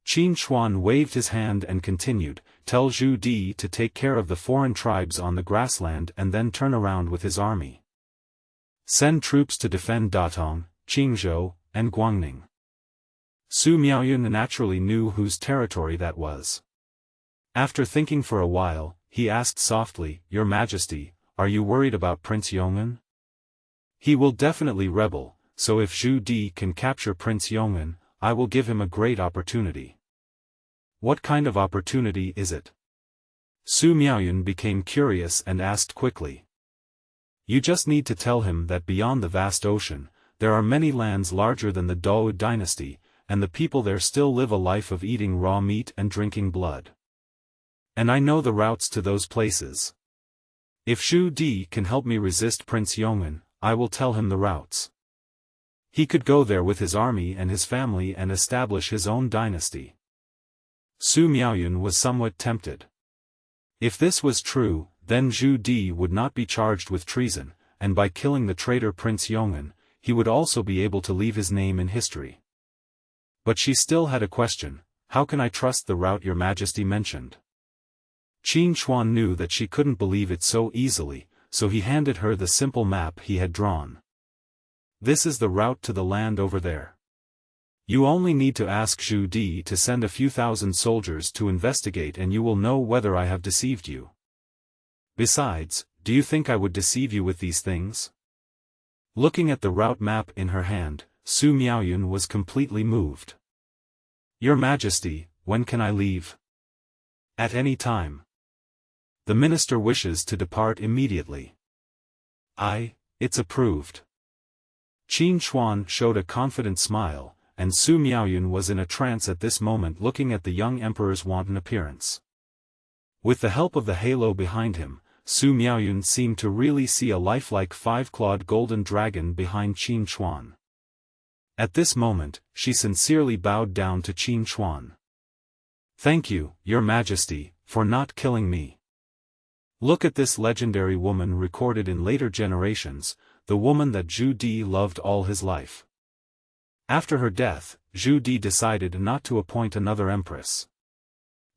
Qin Chuan waved his hand and continued, tell Zhu Di to take care of the foreign tribes on the grassland and then turn around with his army. Send troops to defend Datong, Qingzhou, and Guangning. Su Miaoyun naturally knew whose territory that was. After thinking for a while, he asked softly, Your Majesty, are you worried about Prince Yong'an? He will definitely rebel, so if Zhu Di can capture Prince Yong'an, I will give him a great opportunity. What kind of opportunity is it? Su Miaoyun became curious and asked quickly. You just need to tell him that beyond the vast ocean, there are many lands larger than the Dou dynasty, and the people there still live a life of eating raw meat and drinking blood. And I know the routes to those places. If Zhu Di can help me resist Prince Yong'an, I will tell him the routes. He could go there with his army and his family and establish his own dynasty. Su Miaoyun was somewhat tempted. If this was true, then Zhu Di would not be charged with treason, and by killing the traitor Prince Yong'an, he would also be able to leave his name in history. But she still had a question, how can I trust the route Your Majesty mentioned? Qin Chuan knew that she couldn't believe it so easily, so he handed her the simple map he had drawn. This is the route to the land over there. You only need to ask Zhu Di to send a few thousand soldiers to investigate and you will know whether I have deceived you. Besides, do you think I would deceive you with these things? Looking at the route map in her hand, Su Miaoyun was completely moved. Your Majesty, when can I leave? At any time. The minister wishes to depart immediately. It's approved. Qin Chuan showed a confident smile, and Su Miaoyun was in a trance at this moment looking at the young emperor's wanton appearance. With the help of the halo behind him, Su Miaoyun seemed to really see a lifelike five-clawed golden dragon behind Qin Chuan. At this moment, she sincerely bowed down to Qin Chuan. Thank you, Your Majesty, for not killing me. Look at this legendary woman recorded in later generations, the woman that Zhu Di loved all his life. After her death, Zhu Di decided not to appoint another empress.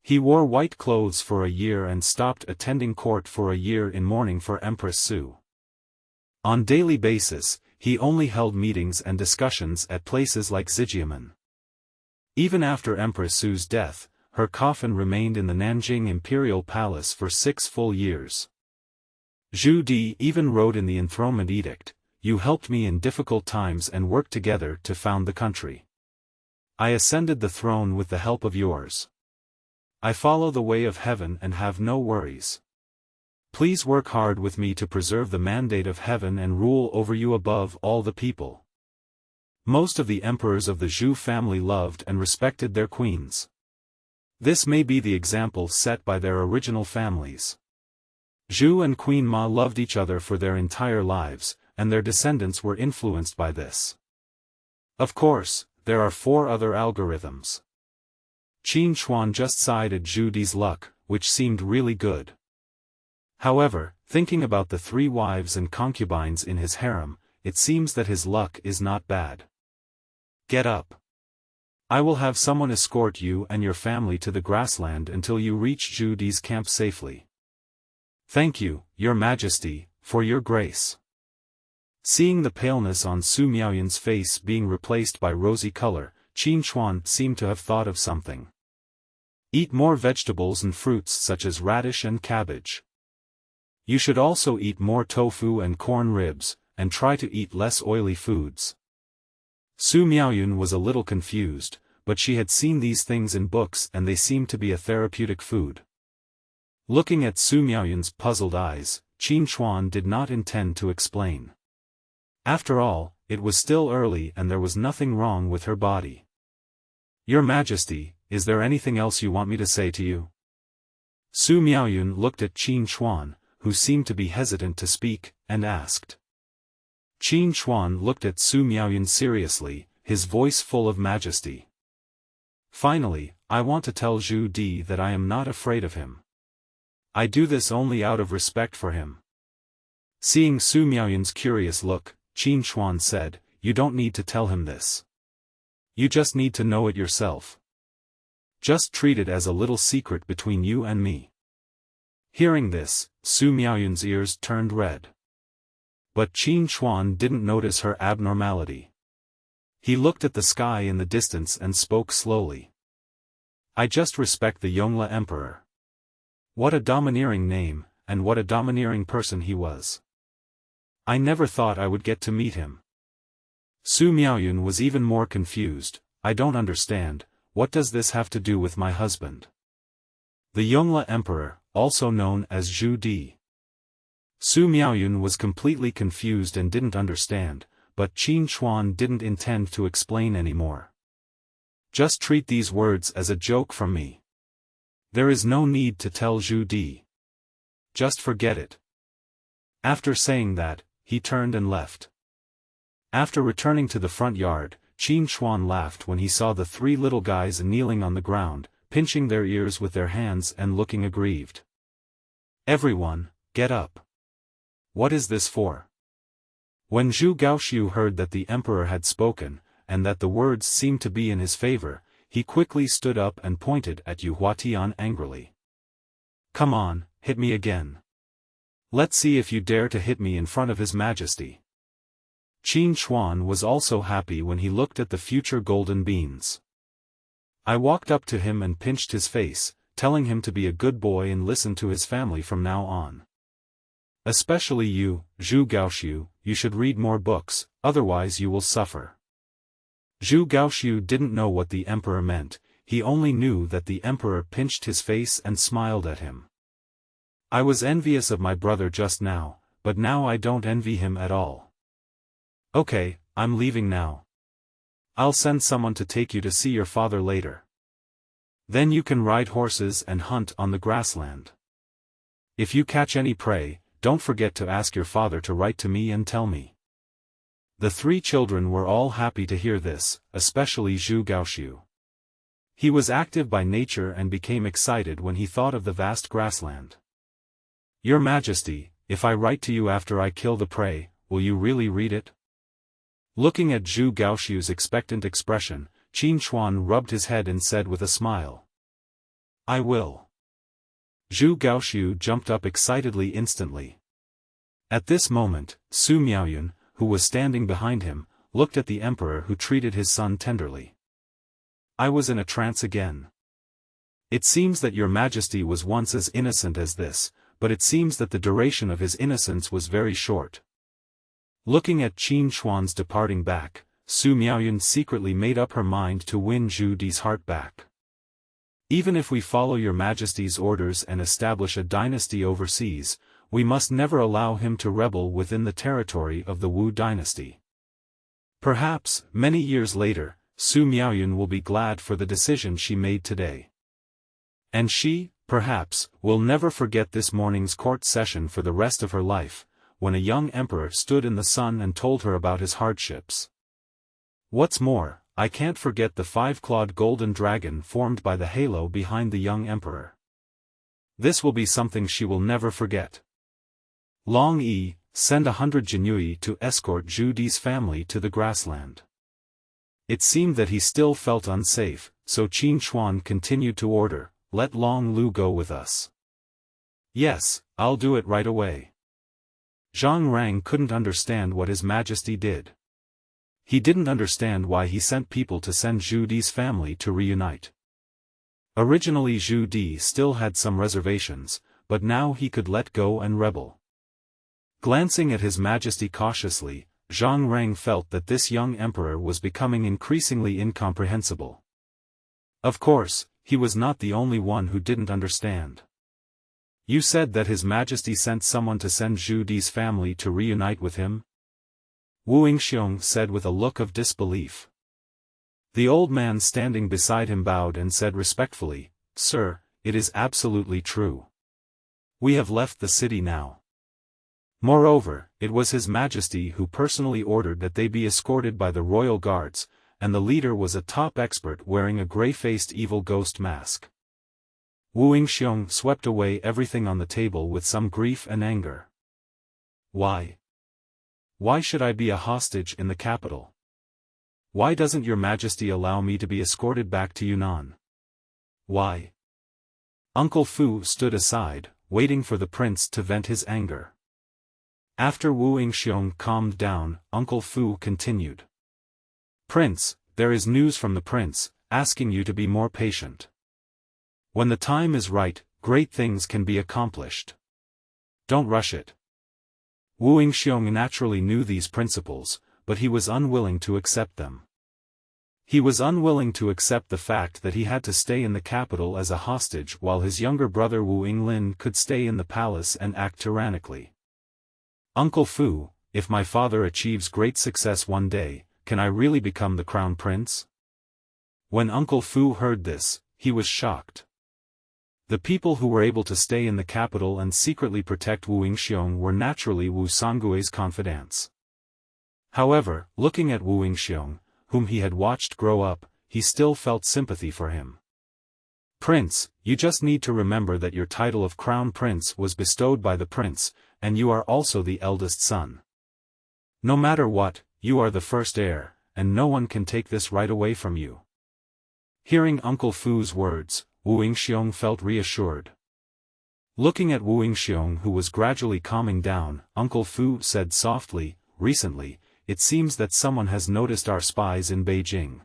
He wore white clothes for a year and stopped attending court for a year in mourning for Empress Su. On daily basis, he only held meetings and discussions at places like Zetian. Even after Empress Su's death, her coffin remained in the Nanjing Imperial Palace for 6 full years. Zhu Di even wrote in the enthronement edict, "You helped me in difficult times and worked together to found the country. I ascended the throne with the help of yours. I follow the way of heaven and have no worries. Please work hard with me to preserve the mandate of heaven and rule over you above all the people. Most of the emperors of the Zhou family loved and respected their queens. This may be the example set by their original families. Zhou and Queen Ma loved each other for their entire lives, and their descendants were influenced by this. Of course, there are 4 other algorithms. Qin Hui just sighed at Zhu Di's luck, which seemed really good. However, thinking about the 3 wives and concubines in his harem, it seems that his luck is not bad. Get up. I will have someone escort you and your family to the grassland until you reach Zhu Di's camp safely. Thank you, Your Majesty, for your grace. Seeing the paleness on Su Miaoyun's face being replaced by rosy color, Qin Hui seemed to have thought of something. Eat more vegetables and fruits such as radish and cabbage. You should also eat more tofu and corn ribs, and try to eat less oily foods. Su Miaoyun was a little confused, but she had seen these things in books and they seemed to be a therapeutic food. Looking at Su Miaoyun's puzzled eyes, Qin Hui did not intend to explain. After all, it was still early and there was nothing wrong with her body. Your Majesty, is there anything else you want me to say to you? Su Miaoyun looked at Qin Hui, who seemed to be hesitant to speak, and asked. Qin Hui looked at Su Miaoyun seriously, his voice full of majesty. Finally, I want to tell Zhu Di that I am not afraid of him. I do this only out of respect for him. Seeing Su Miaoyun's curious look, Qin Hui said, you don't need to tell him this. You just need to know it yourself. Just treat it as a little secret between you and me. Hearing this, Su Miaoyun's ears turned red. But Qin Hui didn't notice her abnormality. He looked at the sky in the distance and spoke slowly. I just respect the Yongle Emperor. What a domineering name, and what a domineering person he was. I never thought I would get to meet him. Su Miaoyun was even more confused. I don't understand, what does this have to do with my husband? The Yongle Emperor, also known as Zhu Di. Su Miaoyun was completely confused and didn't understand, but Qin Hui didn't intend to explain anymore. Just treat these words as a joke from me. There is no need to tell Zhu Di. Just forget it. After saying that, he turned and left. After returning to the front yard, Qin Hui laughed when he saw the 3 little guys kneeling on the ground, pinching their ears with their hands and looking aggrieved. Everyone, get up. What is this for? When Zhu Gao Qiu heard that the emperor had spoken, and that the words seemed to be in his favor, he quickly stood up and pointed at Yu Huatian angrily. Come on, hit me again. Let's see if you dare to hit me in front of His Majesty. Qin Hui was also happy when he looked at the future golden beans. I walked up to him and pinched his face, telling him to be a good boy and listen to his family from now on. Especially you, Zhu Gaoxiu, you should read more books, otherwise you will suffer. Zhu Gaoxiu didn't know what the emperor meant, he only knew that the emperor pinched his face and smiled at him. I was envious of my brother just now, but now I don't envy him at all. Okay, I'm leaving now. I'll send someone to take you to see your father later. Then you can ride horses and hunt on the grassland. If you catch any prey, don't forget to ask your father to write to me and tell me. The 3 children were all happy to hear this, especially Zhu Gaoxiu. He was active by nature and became excited when he thought of the vast grassland. Your Majesty, if I write to you after I kill the prey, will you really read it? Looking at Zhu Gaoxiu's expectant expression, Qin Hui rubbed his head and said with a smile. I will. Zhu Gaoxiu jumped up excitedly instantly. At this moment, Su Miaoyun, who was standing behind him, looked at the emperor who treated his son tenderly. I was in a trance again. It seems that your Majesty was once as innocent as this, but it seems that the duration of his innocence was very short. Looking at Qin Hui's departing back, Su Miaoyun secretly made up her mind to win Zhu Di's heart back. Even if we follow your Majesty's orders and establish a dynasty overseas, we must never allow him to rebel within the territory of the Wu dynasty. Perhaps, many years later, Su Miaoyun will be glad for the decision she made today. And she, perhaps, will never forget this morning's court session for the rest of her life, when a young emperor stood in the sun and told her about his hardships. What's more, I can't forget the 5-clawed golden dragon formed by the halo behind the young emperor. This will be something she will never forget. Long Yi, send 100 jinui to escort Zhu Di's family to the grassland. It seemed that he still felt unsafe, so Qin Chuan continued to order, let Long Lu go with us. Yes, I'll do it right away. Zhang Rang couldn't understand what His Majesty did. He didn't understand why he sent people to send Zhu Di's family to reunite. Originally Zhu Di still had some reservations, but now he could let go and rebel. Glancing at His Majesty cautiously, Zhang Rang felt that this young emperor was becoming increasingly incomprehensible. Of course, he was not the only one who didn't understand. You said that His Majesty sent someone to send Zhu Di's family to reunite with him? Wu Yingxiong said with a look of disbelief. The old man standing beside him bowed and said respectfully, Sir, it is absolutely true. We have left the city now. Moreover, it was His Majesty who personally ordered that they be escorted by the royal guards, and the leader was a top expert wearing a grey-faced evil ghost mask. Wu Yingxiong swept away everything on the table with some grief and anger. Why? Why should I be a hostage in the capital? Why doesn't your Majesty allow me to be escorted back to Yunnan? Why? Uncle Fu stood aside, waiting for the prince to vent his anger. After Wu Yingxiong calmed down, Uncle Fu continued. Prince, there is news from the prince, asking you to be more patient. When the time is right, great things can be accomplished. Don't rush it. Wu Yingxiong naturally knew these principles, but he was unwilling to accept them. He was unwilling to accept the fact that he had to stay in the capital as a hostage while his younger brother Wu Yinglin could stay in the palace and act tyrannically. Uncle Fu, if my father achieves great success one day, can I really become the crown prince? When Uncle Fu heard this, he was shocked. The people who were able to stay in the capital and secretly protect Wu Yingxiong were naturally Wu Songgui's confidants. However, looking at Wu Yingxiong, whom he had watched grow up, he still felt sympathy for him. Prince, you just need to remember that your title of crown prince was bestowed by the prince, and you are also the eldest son. No matter what, you are the first heir, and no one can take this right away from you. Hearing Uncle Fu's words, Wu Yingxiong felt reassured. Looking at Wu Yingxiong who was gradually calming down, Uncle Fu said softly, recently, it seems that someone has noticed our spies in Beijing.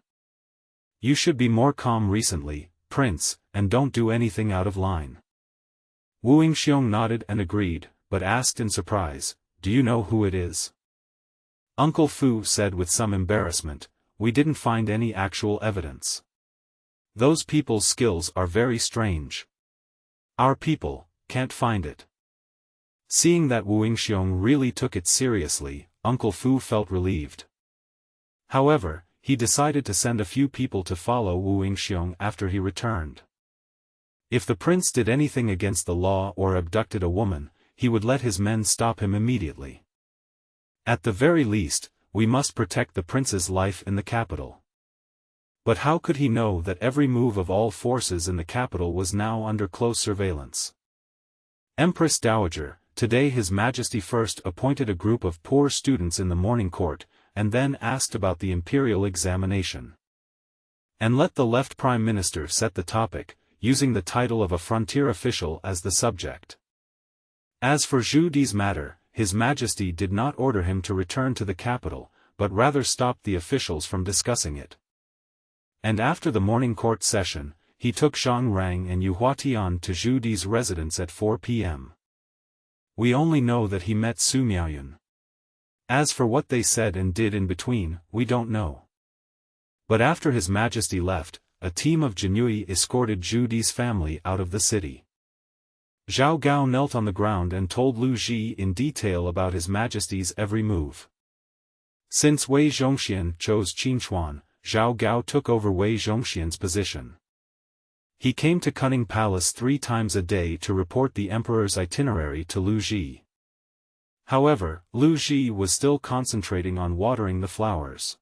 You should be more calm recently, Prince, and don't do anything out of line. Wu Yingxiong nodded and agreed, but asked in surprise, do you know who it is? Uncle Fu said with some embarrassment, we didn't find any actual evidence. Those people's skills are very strange. Our people can't find it. Seeing that Wu Yingxiong really took it seriously, Uncle Fu felt relieved. However, he decided to send a few people to follow Wu Yingxiong after he returned. If the prince did anything against the law or abducted a woman, he would let his men stop him immediately. At the very least, we must protect the prince's life in the capital. But how could he know that every move of all forces in the capital was now under close surveillance? Empress Dowager, today His Majesty first appointed a group of poor students in the morning court, and then asked about the imperial examination. And let the left Prime Minister set the topic, using the title of a frontier official as the subject. As for Zhu Di's matter, His Majesty did not order him to return to the capital, but rather stopped the officials from discussing it. And after the morning court session, he took Zhang Rang and Yu Huatian to Zhu Di's residence at 4 p.m. We only know that he met Su Miaoyun. As for what they said and did in between, we don't know. But after His Majesty left, a team of Jinhui escorted Zhu Di's family out of the city. Zhao Gao knelt on the ground and told Lu Ji in detail about His Majesty's every move. Since Wei Zhongxian chose Qin Chuan, Zhao Gao took over Wei Zhongxian's position. He came to Cunning Palace 3 times a day to report the emperor's itinerary to Lu Ji. However, Lu Ji was still concentrating on watering the flowers.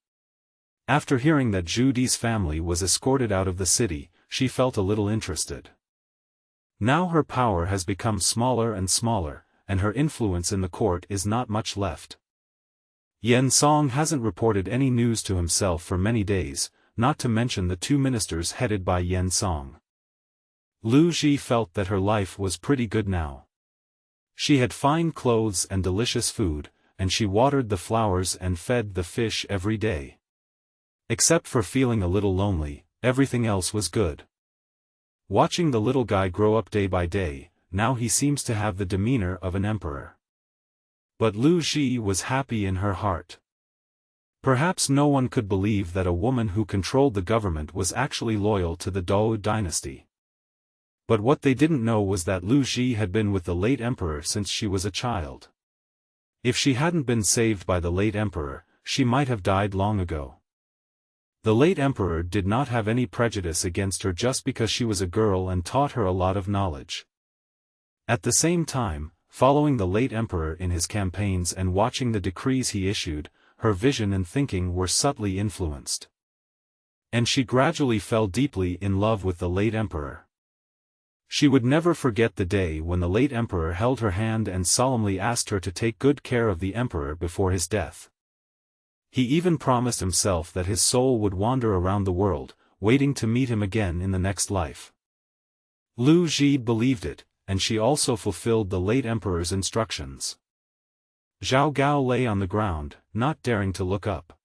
After hearing that Zhu Di's family was escorted out of the city, she felt a little interested. Now her power has become smaller and smaller, and her influence in the court is not much left. Yan Song hasn't reported any news to himself for many days, not to mention the 2 ministers headed by Yan Song. Lu Ji felt that her life was pretty good now. She had fine clothes and delicious food, and she watered the flowers and fed the fish every day. Except for feeling a little lonely, everything else was good. Watching the little guy grow up day by day, now he seems to have the demeanor of an emperor. But Lu Ji was happy in her heart. Perhaps no one could believe that a woman who controlled the government was actually loyal to the Dou dynasty. But what they didn't know was that Lu Ji had been with the late emperor since she was a child. If she hadn't been saved by the late emperor, she might have died long ago. The late emperor did not have any prejudice against her just because she was a girl and taught her a lot of knowledge. At the same time, following the late emperor in his campaigns and watching the decrees he issued, her vision and thinking were subtly influenced. And she gradually fell deeply in love with the late emperor. She would never forget the day when the late emperor held her hand and solemnly asked her to take good care of the emperor before his death. He even promised himself that his soul would wander around the world, waiting to meet him again in the next life. Lu Ji believed it, and she also fulfilled the late emperor's instructions. Zhao Gao lay on the ground, not daring to look up.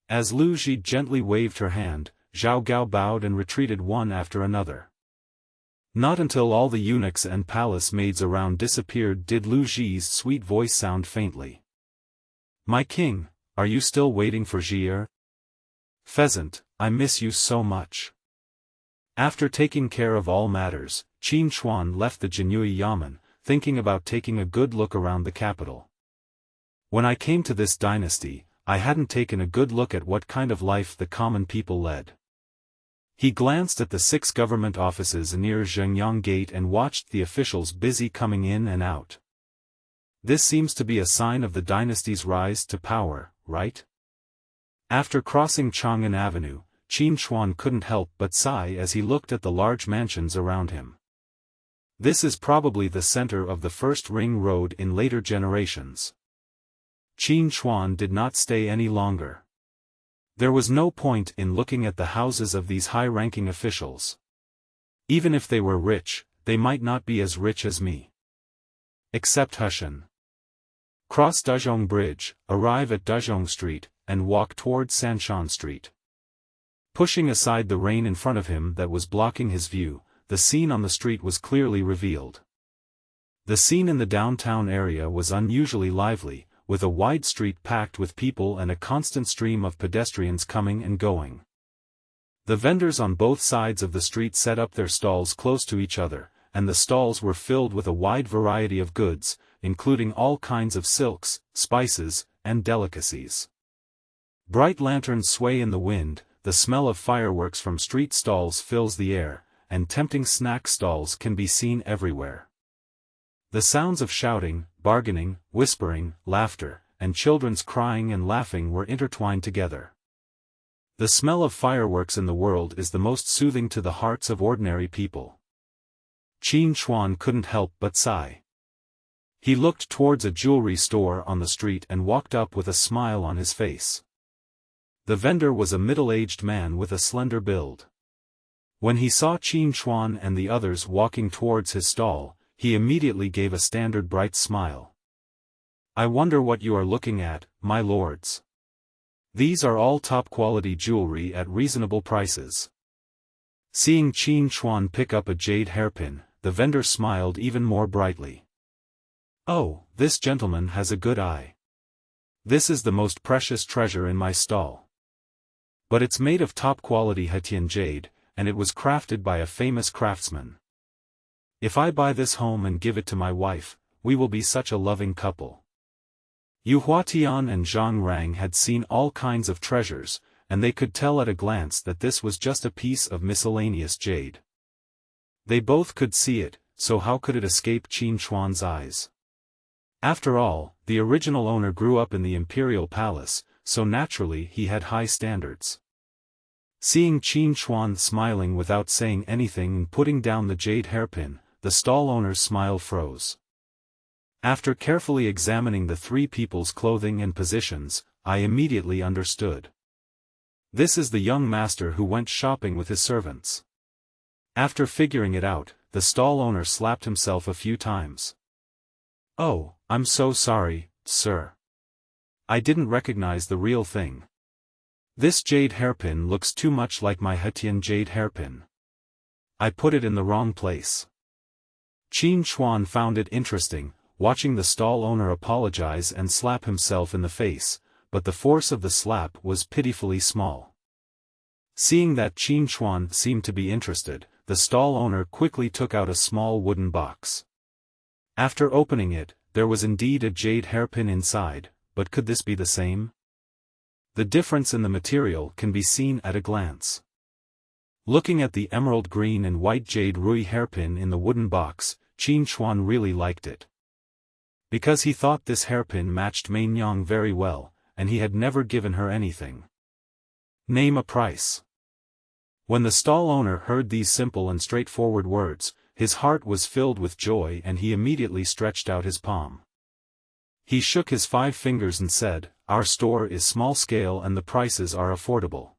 As Lu Ji gently waved her hand, Zhao Gao bowed and retreated one after another. Not until all the eunuchs and palace maids around disappeared did Lu Ji's sweet voice sound faintly. "My king, are you still waiting for Zhi'er? Pheasant, I miss you so much." After taking care of all matters, Qin Chuan left the Jinhui Yamen, thinking about taking a good look around the capital. When I came to this dynasty, I hadn't taken a good look at what kind of life the common people led. He glanced at the 6 government offices near Zhengyang Gate and watched the officials busy coming in and out. This seems to be a sign of the dynasty's rise to power, right? After crossing Chang'an Avenue, Qin Chuan couldn't help but sigh as he looked at the large mansions around him. This is probably the center of the first ring road in later generations. Qin Chuan did not stay any longer. There was no point in looking at the houses of these high-ranking officials. Even if they were rich, they might not be as rich as me. Except Hushan. Cross Dazhong Bridge, arrive at Dazhong Street, and walk toward Sanshan Street. Pushing aside the rain in front of him that was blocking his view, the scene on the street was clearly revealed. The scene in the downtown area was unusually lively, with a wide street packed with people and a constant stream of pedestrians coming and going. The vendors on both sides of the street set up their stalls close to each other, and the stalls were filled with a wide variety of goods, including all kinds of silks, spices, and delicacies. Bright lanterns sway in the wind, the smell of fireworks from street stalls fills the air, and tempting snack stalls can be seen everywhere. The sounds of shouting, bargaining, whispering, laughter, and children's crying and laughing were intertwined together. The smell of fireworks in the world is the most soothing to the hearts of ordinary people. Qin Chuan couldn't help but sigh. He looked towards a jewelry store on the street and walked up with a smile on his face. The vendor was a middle-aged man with a slender build. When he saw Qin Chuan and the others walking towards his stall, he immediately gave a standard bright smile. "I wonder what you are looking at, my lords. These are all top-quality jewelry at reasonable prices." Seeing Qin Chuan pick up a jade hairpin, the vendor smiled even more brightly. "Oh, this gentleman has a good eye. This is the most precious treasure in my stall." But it's made of top-quality Zetian jade, and it was crafted by a famous craftsman. If I buy this home and give it to my wife, we will be such a loving couple. Yu Huatian and Zhang Rang had seen all kinds of treasures, and they could tell at a glance that this was just a piece of miscellaneous jade. They both could see it, so how could it escape Qin Hui's eyes? After all, the original owner grew up in the Imperial Palace, so naturally he had high standards. Seeing Qin Hui smiling without saying anything and putting down the jade hairpin, the stall owner's smile froze. After carefully examining the three people's clothing and positions, I immediately understood. This is the young master who went shopping with his servants. After figuring it out, the stall owner slapped himself a few times. Oh, I'm so sorry, sir. I didn't recognize the real thing. This jade hairpin looks too much like my Zetian jade hairpin. I put it in the wrong place. Qin Hui found it interesting, watching the stall owner apologize and slap himself in the face, but the force of the slap was pitifully small. Seeing that Qin Hui seemed to be interested, the stall owner quickly took out a small wooden box. After opening it, there was indeed a jade hairpin inside, but could this be the same? The difference in the material can be seen at a glance. Looking at the emerald green and white jade rui hairpin in the wooden box, Qin Hui really liked it. Because he thought this hairpin matched Mainyang very well, and he had never given her anything. Name a price. When the stall owner heard these simple and straightforward words, his heart was filled with joy and he immediately stretched out his palm. He shook his 5 fingers and said, "Our store is small scale and the prices are affordable.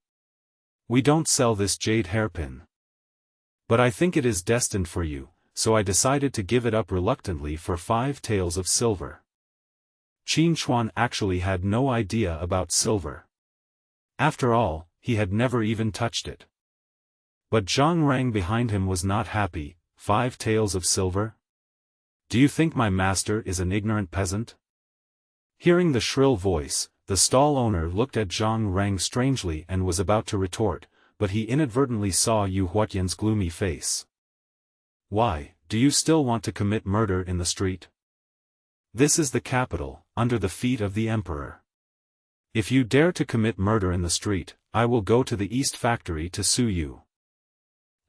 We don't sell this jade hairpin. But I think it is destined for you, so I decided to give it up reluctantly for 5 taels of silver." Qin Hui actually had no idea about silver. After all, he had never even touched it. But Zhang Rang behind him was not happy. 5 taels of silver? Do you think my master is an ignorant peasant? Hearing the shrill voice, the stall owner looked at Zhang Rang strangely and was about to retort, but he inadvertently saw Yu Huatian's gloomy face. Why, do you still want to commit murder in the street? This is the capital, under the feet of the emperor. If you dare to commit murder in the street, I will go to the East Factory to sue you.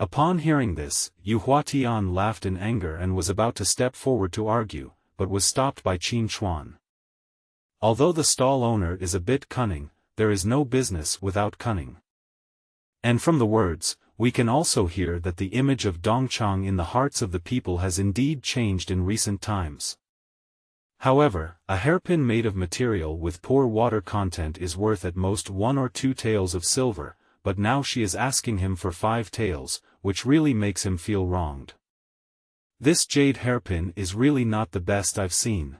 Upon hearing this, Yu Huatian laughed in anger and was about to step forward to argue, but was stopped by Qin Hui. Although the stall owner is a bit cunning, there is no business without cunning. And from the words, we can also hear that the image of Dongchang in the hearts of the people has indeed changed in recent times. However, a hairpin made of material with poor water content is worth at most 1 or 2 taels of silver, but now she is asking him for 5 taels, which really makes him feel wronged. This jade hairpin is really not the best I've seen.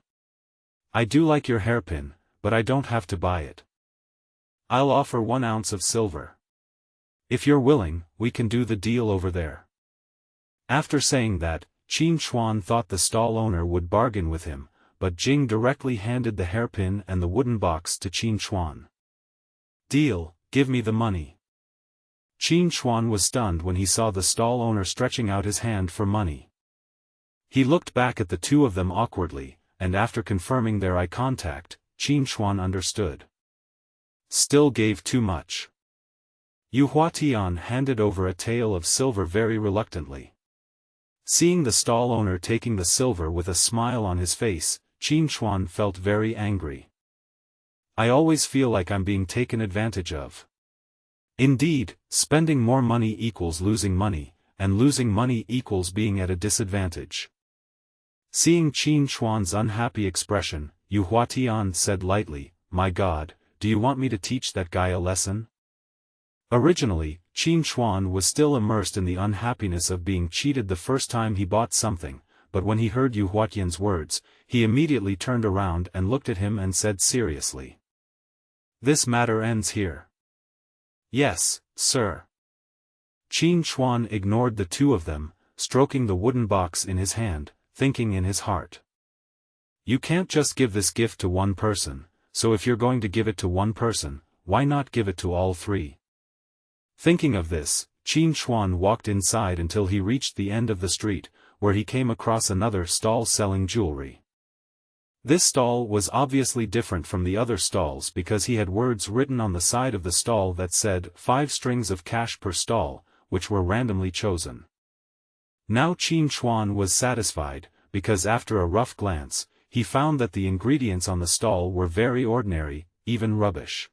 I do like your hairpin, but I don't have to buy it. I'll offer 1 ounce of silver. If you're willing, we can do the deal over there. After saying that, Qin Hui thought the stall owner would bargain with him, but Jing directly handed the hairpin and the wooden box to Qin Hui. Deal, give me the money. Qin Hui was stunned when he saw the stall owner stretching out his hand for money. He looked back at the two of them awkwardly, and after confirming their eye contact, Qin Hui understood. Still gave too much. Yu Huatian handed over a tael of silver very reluctantly. Seeing the stall owner taking the silver with a smile on his face, Qin Hui felt very angry. I always feel like I'm being taken advantage of. Indeed, spending more money equals losing money, and losing money equals being at a disadvantage. Seeing Qin Hui's unhappy expression, Yu Huatian said lightly, "My God, do you want me to teach that guy a lesson?" Originally, Qin Hui was still immersed in the unhappiness of being cheated the first time he bought something, but when he heard Yu Huatian's words, he immediately turned around and looked at him and said seriously, "This matter ends here." "Yes, sir." Qin Hui ignored the two of them, stroking the wooden box in his hand, thinking in his heart. You can't just give this gift to one person, so if you're going to give it to one person, why not give it to all 3? Thinking of this, Qin Hui walked inside until he reached the end of the street, where he came across another stall selling jewelry. This stall was obviously different from the other stalls because he had words written on the side of the stall that said 5 strings of cash per stall, which were randomly chosen. Now Qin Hui was satisfied, because after a rough glance, he found that the ingredients on the stall were very ordinary, even rubbish.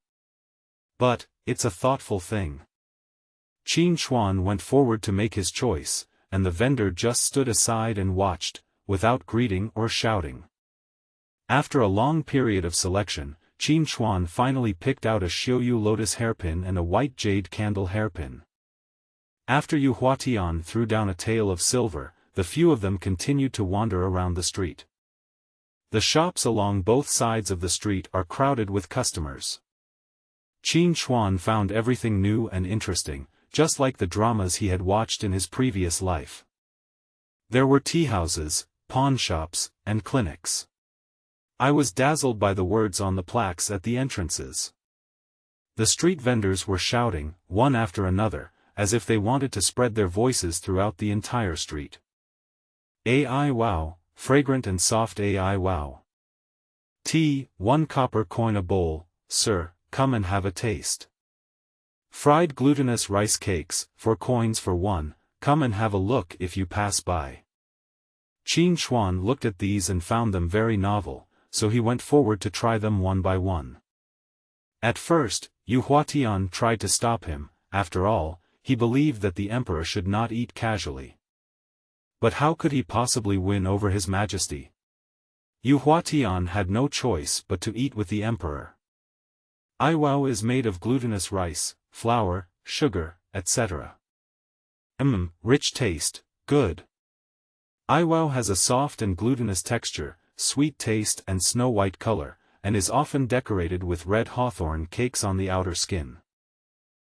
But, it's a thoughtful thing. Qin Hui went forward to make his choice, and the vendor just stood aside and watched, without greeting or shouting. After a long period of selection, Qin Hui finally picked out a Xiuyu lotus hairpin and a white jade candle hairpin. After Yu Huatian threw down a tael of silver, the few of them continued to wander around the street. The shops along both sides of the street are crowded with customers. Qin Hui found everything new and interesting, just like the dramas he had watched in his previous life. There were tea houses, pawn shops, and clinics. I was dazzled by the words on the plaques at the entrances. The street vendors were shouting, one after another, as if they wanted to spread their voices throughout the entire street. AI wow, fragrant and soft AI wow. Tea, 1 copper coin a bowl, sir, come and have a taste. Fried glutinous rice cakes, 4 coins for 1, come and have a look if you pass by. Qin Hui looked at these and found them very novel, so he went forward to try them one by one. At first, Yu Huatian tried to stop him. After all, he believed that the emperor should not eat casually. But how could he possibly win over his majesty? Yu Huatian had no choice but to eat with the emperor. Iwao is made of glutinous rice, flour, sugar, etc. Rich taste, good. Iwao has a soft and glutinous texture, sweet taste and snow-white color, and is often decorated with red hawthorn cakes on the outer skin.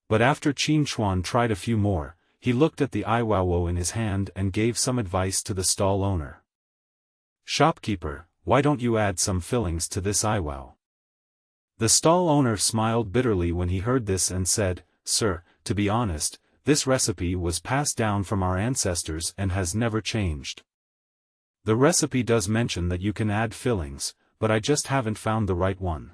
But after Qin Hui tried a few more, he looked at the Iwao in his hand and gave some advice to the stall owner. Shopkeeper, why don't you add some fillings to this Iwao? The stall owner smiled bitterly when he heard this and said, Sir, to be honest, this recipe was passed down from our ancestors and has never changed. The recipe does mention that you can add fillings, but I just haven't found the right one.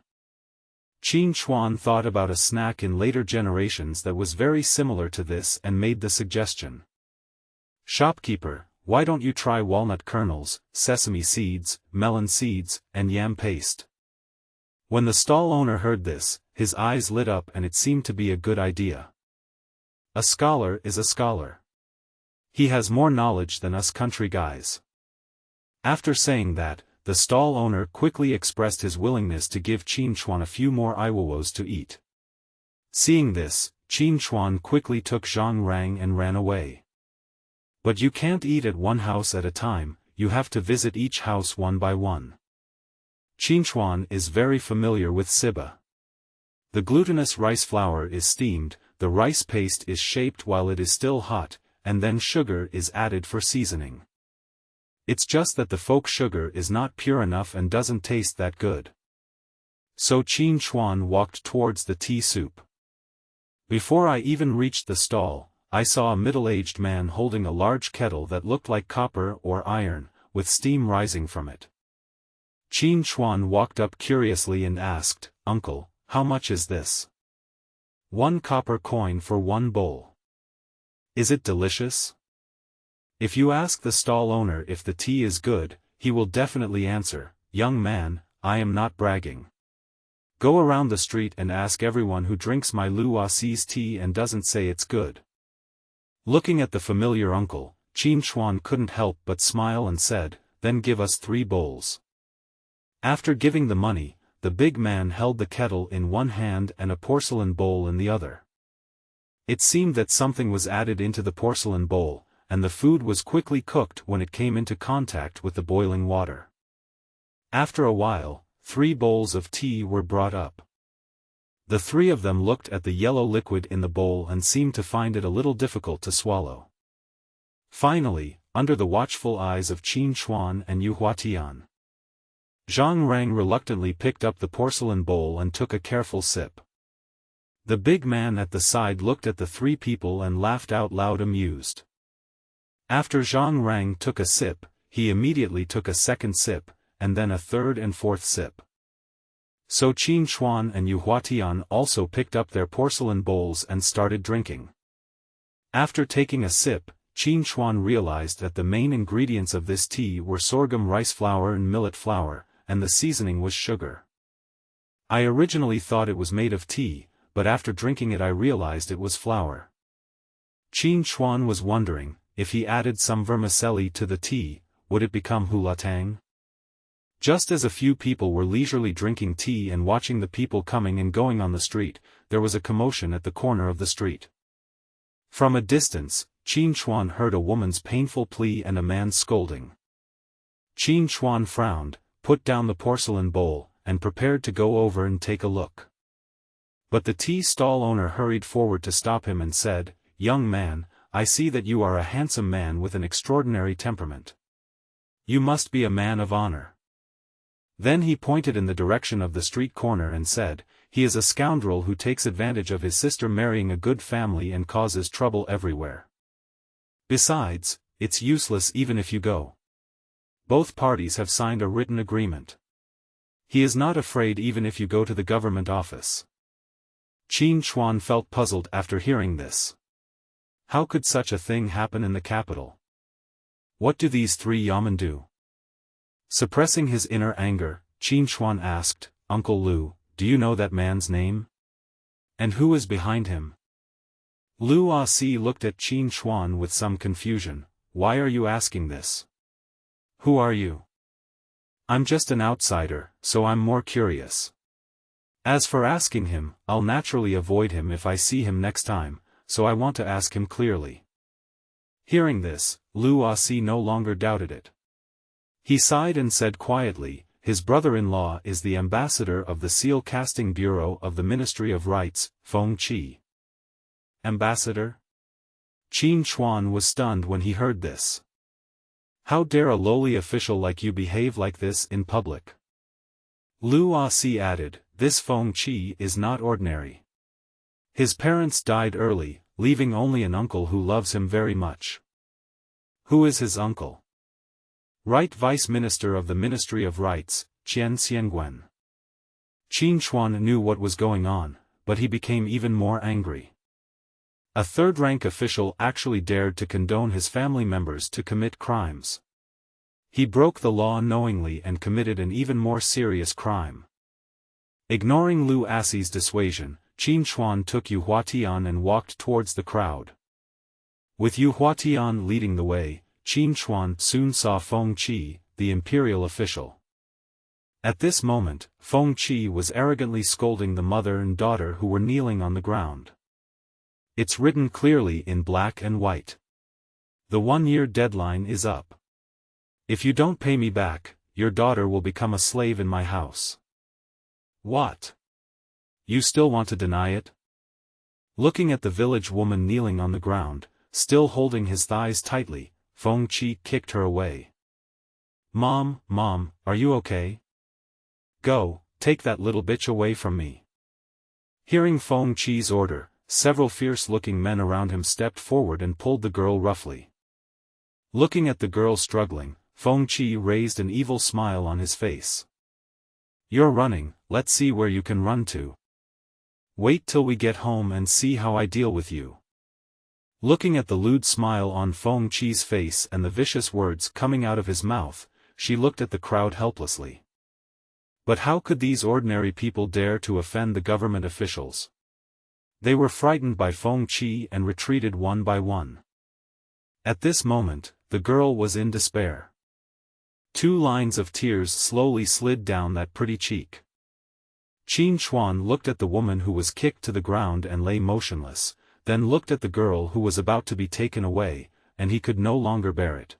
Qin Hui thought about a snack in later generations that was very similar to this and made the suggestion. Shopkeeper, why don't you try walnut kernels, sesame seeds, melon seeds, and yam paste? When the stall owner heard this, his eyes lit up and it seemed to be a good idea. A scholar is a scholar. He has more knowledge than us country guys. After saying that, the stall owner quickly expressed his willingness to give Qin Hui a few more Iwawos to eat. Seeing this, Qin Hui quickly took Zhang Rang and ran away. But you can't eat at one house at a time, you have to visit each house one by one. Qin Hui is very familiar with Siba. The glutinous rice flour is steamed, the rice paste is shaped while it is still hot, and then sugar is added for seasoning. It's just that the folk sugar is not pure enough and doesn't taste that good. So Qin Hui walked towards the tea soup. Before I even reached the stall, I saw a middle-aged man holding a large kettle that looked like copper or iron, with steam rising from it. Qin Hui walked up curiously and asked, Uncle, how much is this? 1 copper coin for 1 bowl. Is it delicious? If you ask the stall owner if the tea is good, he will definitely answer, Young man, I am not bragging. Go around the street and ask everyone who drinks my Luoxi's tea and doesn't say it's good. Looking at the familiar uncle, Qin Hui couldn't help but smile and said, Then give us 3 bowls. After giving the money, the big man held the kettle in one hand and a porcelain bowl in the other. It seemed that something was added into the porcelain bowl, and the food was quickly cooked when it came into contact with the boiling water. After a while, 3 bowls of tea were brought up. The 3 of them looked at the yellow liquid in the bowl and seemed to find it a little difficult to swallow. Finally, under the watchful eyes of Qin Hui and Yu Huatian, Zhang Rang reluctantly picked up the porcelain bowl and took a careful sip. The big man at the side looked at the three people and laughed out loud, amused. After Zhang Rang took a sip, he immediately took a second sip, and then a third and fourth sip. So Qin Chuan and Yu Huatian also picked up their porcelain bowls and started drinking. After taking a sip, Qin Chuan realized that the main ingredients of this tea were sorghum rice flour and millet flour, and the seasoning was sugar. I originally thought it was made of tea, but after drinking it I realized it was flour. Qin Chuan was wondering, if he added some vermicelli to the tea, would it become hulatang? Just as a few people were leisurely drinking tea and watching the people coming and going on the street, there was a commotion at the corner of the street. From a distance, Qin Chuan heard a woman's painful plea and a man's scolding. Qin Chuan frowned, put down the porcelain bowl, and prepared to go over and take a look. But the tea stall owner hurried forward to stop him and said, "Young man, I see that you are a handsome man with an extraordinary temperament. You must be a man of honor." Then he pointed in the direction of the street corner and said, "He is a scoundrel who takes advantage of his sister marrying a good family and causes trouble everywhere. Besides, it's useless even if you go. Both parties have signed a written agreement. He is not afraid even if you go to the government office." Qin Chuan felt puzzled after hearing this. How could such a thing happen in the capital? What do these three yeomen do? Suppressing his inner anger, Qin Chuan asked, "Uncle Lu, do you know that man's name? And who is behind him?" Lu Asi looked at Qin Chuan with some confusion. "Why are you asking this? Who are you?" "I'm just an outsider, so I'm more curious. As for asking him, I'll naturally avoid him if I see him next time, so I want to ask him clearly." Hearing this, Lu Asi no longer doubted it. He sighed and said quietly, "His brother-in-law is the ambassador of the seal-casting bureau of the Ministry of Rights, Feng Qi." Ambassador? Qin Chuan was stunned when he heard this. How dare a lowly official like you behave like this in public? Lu Asi added, "This Feng Qi is not ordinary. His parents died early, leaving only an uncle who loves him very much." "Who is his uncle?" "Right Vice Minister of the Ministry of Rights, Qian Xiangwen." Qin Chuan knew what was going on, but he became even more angry. A third-rank official actually dared to condone his family members to commit crimes. He broke the law knowingly and committed an even more serious crime. Ignoring Lu Asi's dissuasion, Qin Chuan took Yu Huatian and walked towards the crowd. With Yu Huatian leading the way, Qin Chuan soon saw Feng Qi, the imperial official. At this moment, Feng Qi was arrogantly scolding the mother and daughter who were kneeling on the ground. It's written clearly in black and white. The 1-year deadline is up. If you don't pay me back, your daughter will become a slave in my house. What? You still want to deny it? Looking at the village woman kneeling on the ground, still holding his thighs tightly, Feng Qi kicked her away. Mom, are you okay? Go, take that little bitch away from me." Hearing Feng Qi's order, several fierce-looking men around him stepped forward and pulled the girl roughly. Looking at the girl struggling, Feng Qi raised an evil smile on his face. "You're running, let's see where you can run to. Wait till we get home and see how I deal with you." Looking at the lewd smile on Feng Qi's face and the vicious words coming out of his mouth, she looked at the crowd helplessly. But how could these ordinary people dare to offend the government officials? They were frightened by Feng Qi and retreated one by one. At this moment, the girl was in despair. 2 lines of tears slowly slid down that pretty cheek. Qin Chuan looked at the woman who was kicked to the ground and lay motionless, then looked at the girl who was about to be taken away, and he could no longer bear it.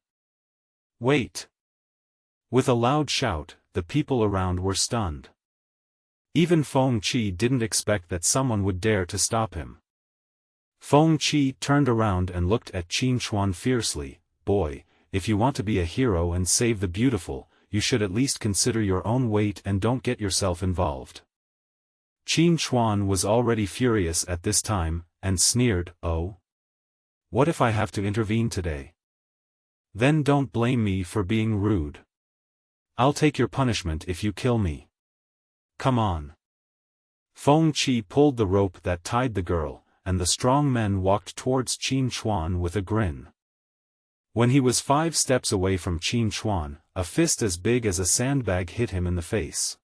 "Wait!" With a loud shout, the people around were stunned. Even Feng Qi didn't expect that someone would dare to stop him. Feng Qi turned around and looked at Qin Chuan fiercely. "Boy, if you want to be a hero and save the beautiful, you should at least consider your own weight and don't get yourself involved." Qin Hui was already furious at this time, and sneered, "Oh? What if I have to intervene today? Then don't blame me for being rude. I'll take your punishment if you kill me. Come on." Feng Qi pulled the rope that tied the girl, and the strong men walked towards Qin Hui with a grin. When he was 5 steps away from Qin Hui, a fist as big as a sandbag hit him in the face.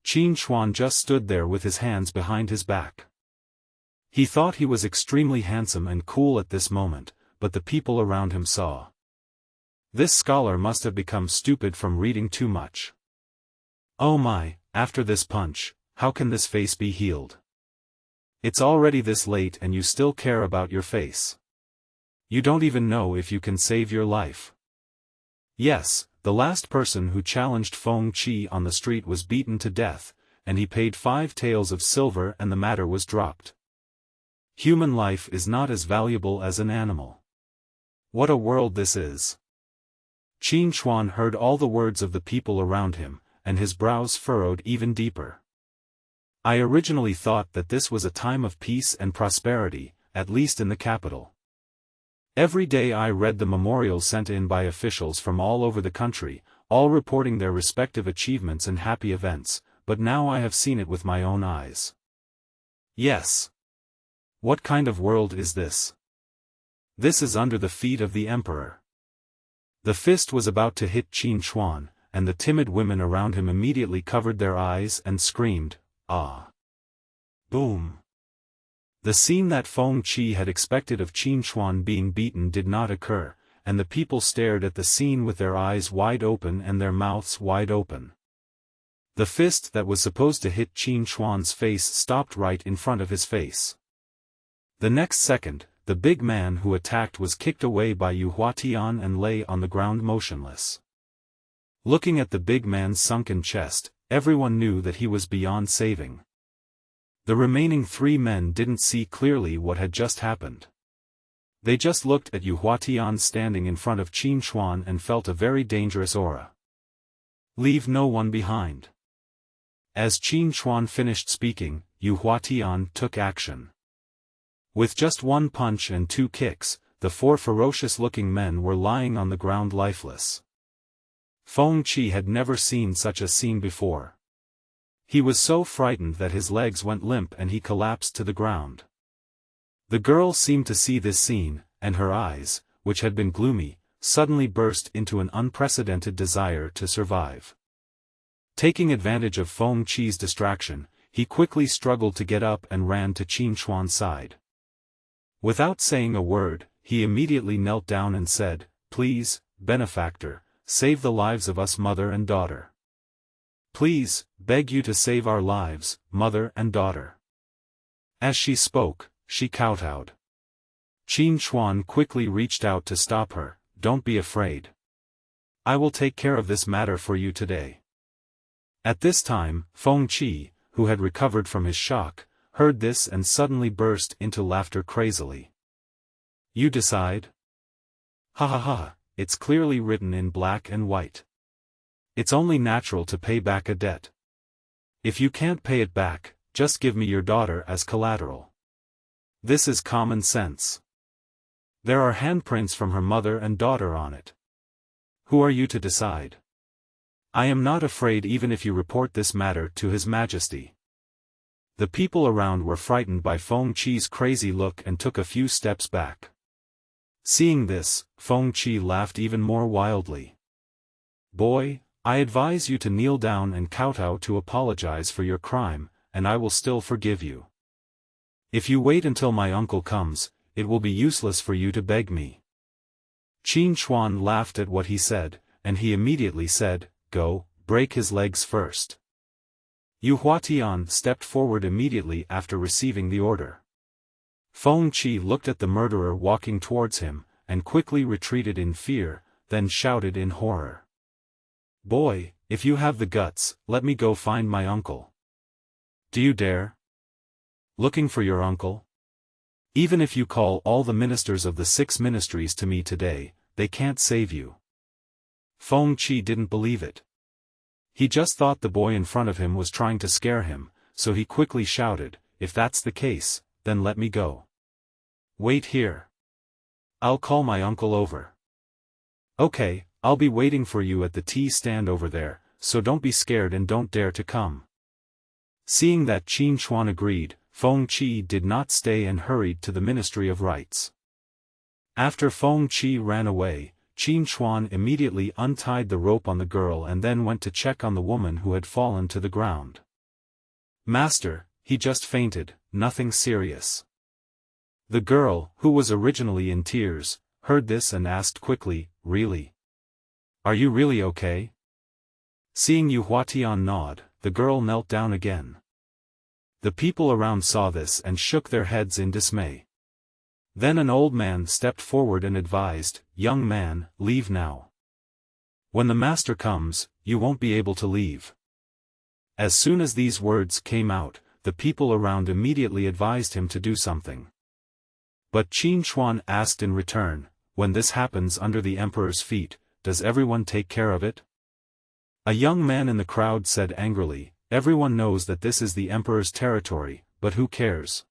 Qin Hui just stood there with his hands behind his back. He thought he was extremely handsome and cool at this moment, but the people around him saw. This scholar must have become stupid from reading too much. Oh my, after this punch, how can this face be healed? It's already this late and you still care about your face. You don't even know if you can save your life. Yes, the last person who challenged Feng Qi on the street was beaten to death, and he paid 5 taels of silver and the matter was dropped. Human life is not as valuable as an animal. What a world this is. Qin Hui heard all the words of the people around him, and his brows furrowed even deeper. I originally thought that this was a time of peace and prosperity, at least in the capital. Every day I read the memorials sent in by officials from all over the country, all reporting their respective achievements and happy events, but now I have seen it with my own eyes. Yes. What kind of world is this? This is under the feet of the emperor. The fist was about to hit Qin Hui, and the timid women around him immediately covered their eyes and screamed, "Ah!" Boom! The scene that Feng Qi had expected of Qin Hui being beaten did not occur, and the people stared at the scene with their eyes wide open and their mouths wide open. The fist that was supposed to hit Qin Hui's face stopped right in front of his face. The next second, the big man who attacked was kicked away by Zetian and lay on the ground motionless. Looking at the big man's sunken chest, everyone knew that he was beyond saving. The remaining 3 men didn't see clearly what had just happened. They just looked at Zetian standing in front of Qin Hui and felt a very dangerous aura. Leave no one behind. As Qin Hui finished speaking, Zetian took action. With just 1 punch and 2 kicks, the 4 ferocious-looking men were lying on the ground lifeless. Feng Qi had never seen such a scene before. He was so frightened that his legs went limp and he collapsed to the ground. The girl seemed to see this scene, and her eyes, which had been gloomy, suddenly burst into an unprecedented desire to survive. Taking advantage of Feng Qi's distraction, he quickly struggled to get up and ran to Qin Hui's side. Without saying a word, he immediately knelt down and said, "Please, benefactor, save the lives of us mother and daughter. Please, beg you to save our lives, mother and daughter." As she spoke, she kowtowed. Qin Hui quickly reached out to stop her. "Don't be afraid. I will take care of this matter for you today." At this time, Feng Qi, who had recovered from his shock, heard this and suddenly burst into laughter crazily. "You decide? Ha ha ha, it's clearly written in black and white. It's only natural to pay back a debt. If you can't pay it back, just give me your daughter as collateral. This is common sense. There are handprints from her mother and daughter on it. Who are you to decide? I am not afraid even if you report this matter to His Majesty." The people around were frightened by Feng Qi's crazy look and took a few steps back. Seeing this, Feng Qi laughed even more wildly. "Boy, I advise you to kneel down and kowtow to apologize for your crime, and I will still forgive you. If you wait until my uncle comes, it will be useless for you to beg me." Qin Hui laughed at what he said, and he immediately said, "Go, break his legs first." Zetian stepped forward immediately after receiving the order. Feng Qi looked at the murderer walking towards him, and quickly retreated in fear, then shouted in horror. "Boy, if you have the guts, let me go find my uncle." "Do you dare? Looking for your uncle? Even if you call all the ministers of the 6 ministries to me today, they can't save you." Feng Qi didn't believe it. He just thought the boy in front of him was trying to scare him, so he quickly shouted, "If that's the case, then let me go. Wait here. I'll call my uncle over." "Okay, I'll be waiting for you at the tea stand over there, so don't be scared and don't dare to come." Seeing that Qin Chuan agreed, Feng Qi did not stay and hurried to the Ministry of Rites. After Feng Qi ran away, Qin Chuan immediately untied the rope on the girl and then went to check on the woman who had fallen to the ground. "Master, he just fainted, nothing serious." The girl, who was originally in tears, heard this and asked quickly, "Really? Are you really okay?" Seeing Yu Huatian nod, the girl knelt down again. The people around saw this and shook their heads in dismay. Then an old man stepped forward and advised, "Young man, leave now. When the master comes, you won't be able to leave." As soon as these words came out, the people around immediately advised him to do something. But Qin Chuan asked in return, "When this happens under the emperor's feet, does everyone take care of it?" A young man in the crowd said angrily, "Everyone knows that this is the emperor's territory, but who cares?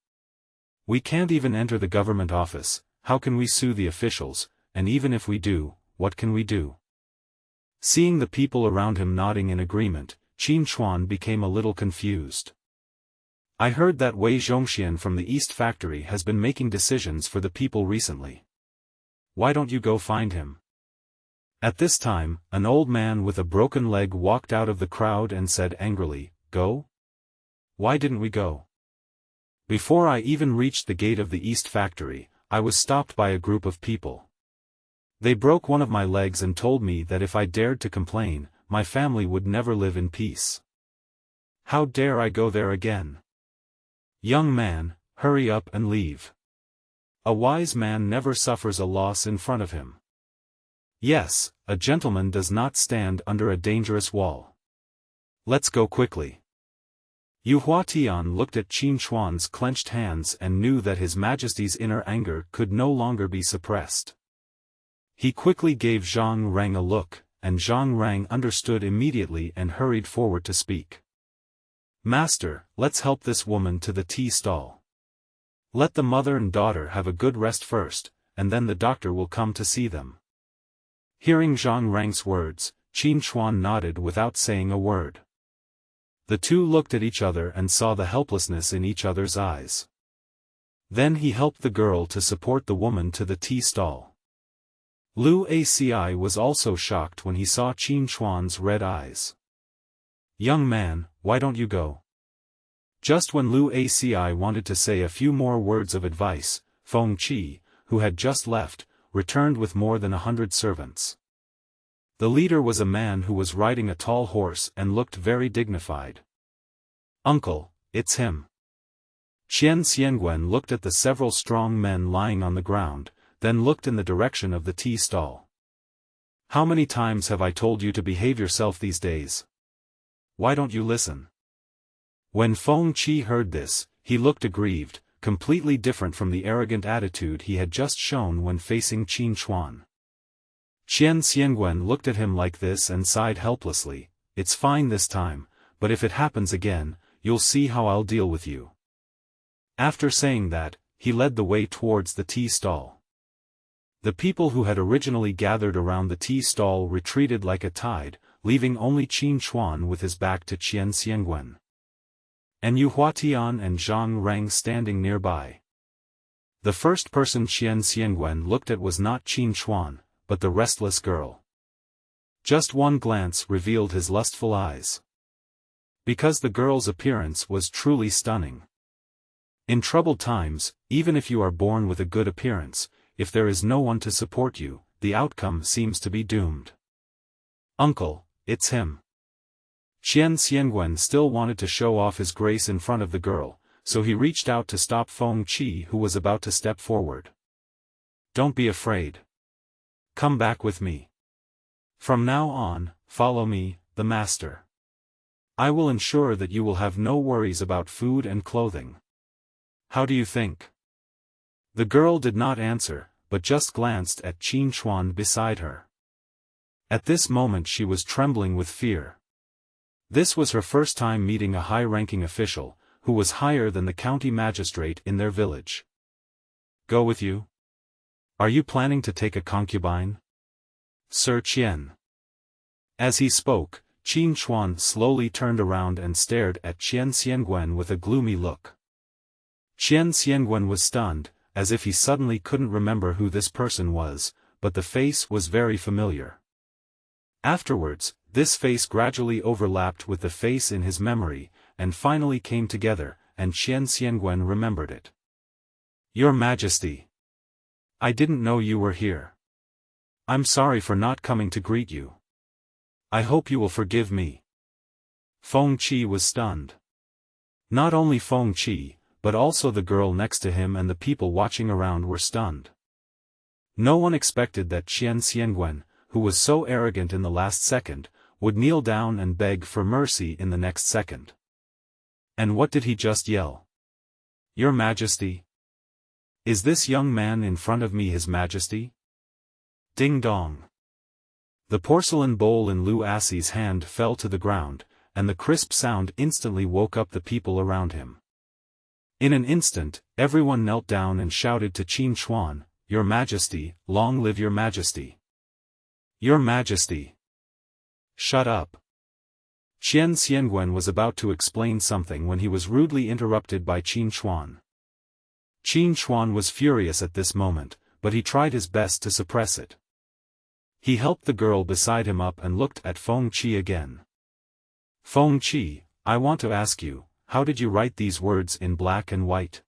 We can't even enter the government office, how can we sue the officials, and even if we do, what can we do?" Seeing the people around him nodding in agreement, Qin Chuan became a little confused. "I heard that Wei Zhongxian from the East Factory has been making decisions for the people recently. Why don't you go find him?" At this time, an old man with a broken leg walked out of the crowd and said angrily, "Go? Why didn't we go? Before I even reached the gate of the East Factory, I was stopped by a group of people. They broke one of my legs and told me that if I dared to complain, my family would never live in peace. How dare I go there again? Young man, hurry up and leave. A wise man never suffers a loss in front of him. Yes, a gentleman does not stand under a dangerous wall. Let's go quickly." Yu Huatian looked at Qin Chuan's clenched hands and knew that His Majesty's inner anger could no longer be suppressed. He quickly gave Zhang Rang a look, and Zhang Rang understood immediately and hurried forward to speak. "Master, let's help this woman to the tea stall. Let the mother and daughter have a good rest first, and then the doctor will come to see them." Hearing Zhang Rang's words, Qin Chuan nodded without saying a word. The two looked at each other and saw the helplessness in each other's eyes. Then he helped the girl to support the woman to the tea stall. Lu Aci was also shocked when he saw Qin Chuan's red eyes. "Young man, why don't you go?" Just when Lu Aci wanted to say a few more words of advice, Feng Qi, who had just left, returned with more than 100 servants. The leader was a man who was riding a tall horse and looked very dignified. "Uncle, it's him." Qian Xiangwen looked at the several strong men lying on the ground, then looked in the direction of the tea stall. "How many times have I told you to behave yourself these days? Why don't you listen?" When Feng Qi heard this, he looked aggrieved, completely different from the arrogant attitude he had just shown when facing Qin Chuan. Qian Xiangwen looked at him like this and sighed helplessly, "It's fine this time, but if it happens again, you'll see how I'll deal with you." After saying that, he led the way towards the tea stall. The people who had originally gathered around the tea stall retreated like a tide, leaving only Qin Chuan with his back to Qian Xiangwen. And Yu Huatian and Zhang Rang standing nearby. The first person Qian Xiangwen looked at was not Qin Chuan, but the restless girl. Just one glance revealed his lustful eyes. Because the girl's appearance was truly stunning. In troubled times, even if you are born with a good appearance, if there is no one to support you, the outcome seems to be doomed. "Uncle, it's him." Qian Xiangwen still wanted to show off his grace in front of the girl, so he reached out to stop Feng Qi, who was about to step forward. "Don't be afraid. Come back with me. From now on, follow me, the master. I will ensure that you will have no worries about food and clothing. How do you think?" The girl did not answer, but just glanced at Qin Chuan beside her. At this moment she was trembling with fear. This was her first time meeting a high-ranking official, who was higher than the county magistrate in their village. Go with you? Are you planning to take a concubine? Sir Qian. As he spoke, Qin Chuan slowly turned around and stared at Qian Xiangwen with a gloomy look. Qian Xiangwen was stunned, as if he suddenly couldn't remember who this person was, but the face was very familiar. Afterwards, this face gradually overlapped with the face in his memory, and finally came together, and Qian Xiangwen remembered it. Your Majesty. I didn't know you were here. I'm sorry for not coming to greet you. I hope you will forgive me. Feng Qi was stunned. Not only Feng Qi, but also the girl next to him and the people watching around were stunned. No one expected that Qian Xiangwen, who was so arrogant in the last second, would kneel down and beg for mercy in the next second. And what did he just yell? Your Majesty? Is this young man in front of me His Majesty? Ding dong. The porcelain bowl in Lu Asi's hand fell to the ground, and the crisp sound instantly woke up the people around him. In an instant, everyone knelt down and shouted to Qin Chuan, Your Majesty, long live Your Majesty. Your Majesty. Shut up. Qian Xiangwen was about to explain something when he was rudely interrupted by Qin Chuan. Qin Chuan was furious at this moment, but he tried his best to suppress it. He helped the girl beside him up and looked at Feng Qi again. Feng Qi, I want to ask you, how did you write these words in black and white?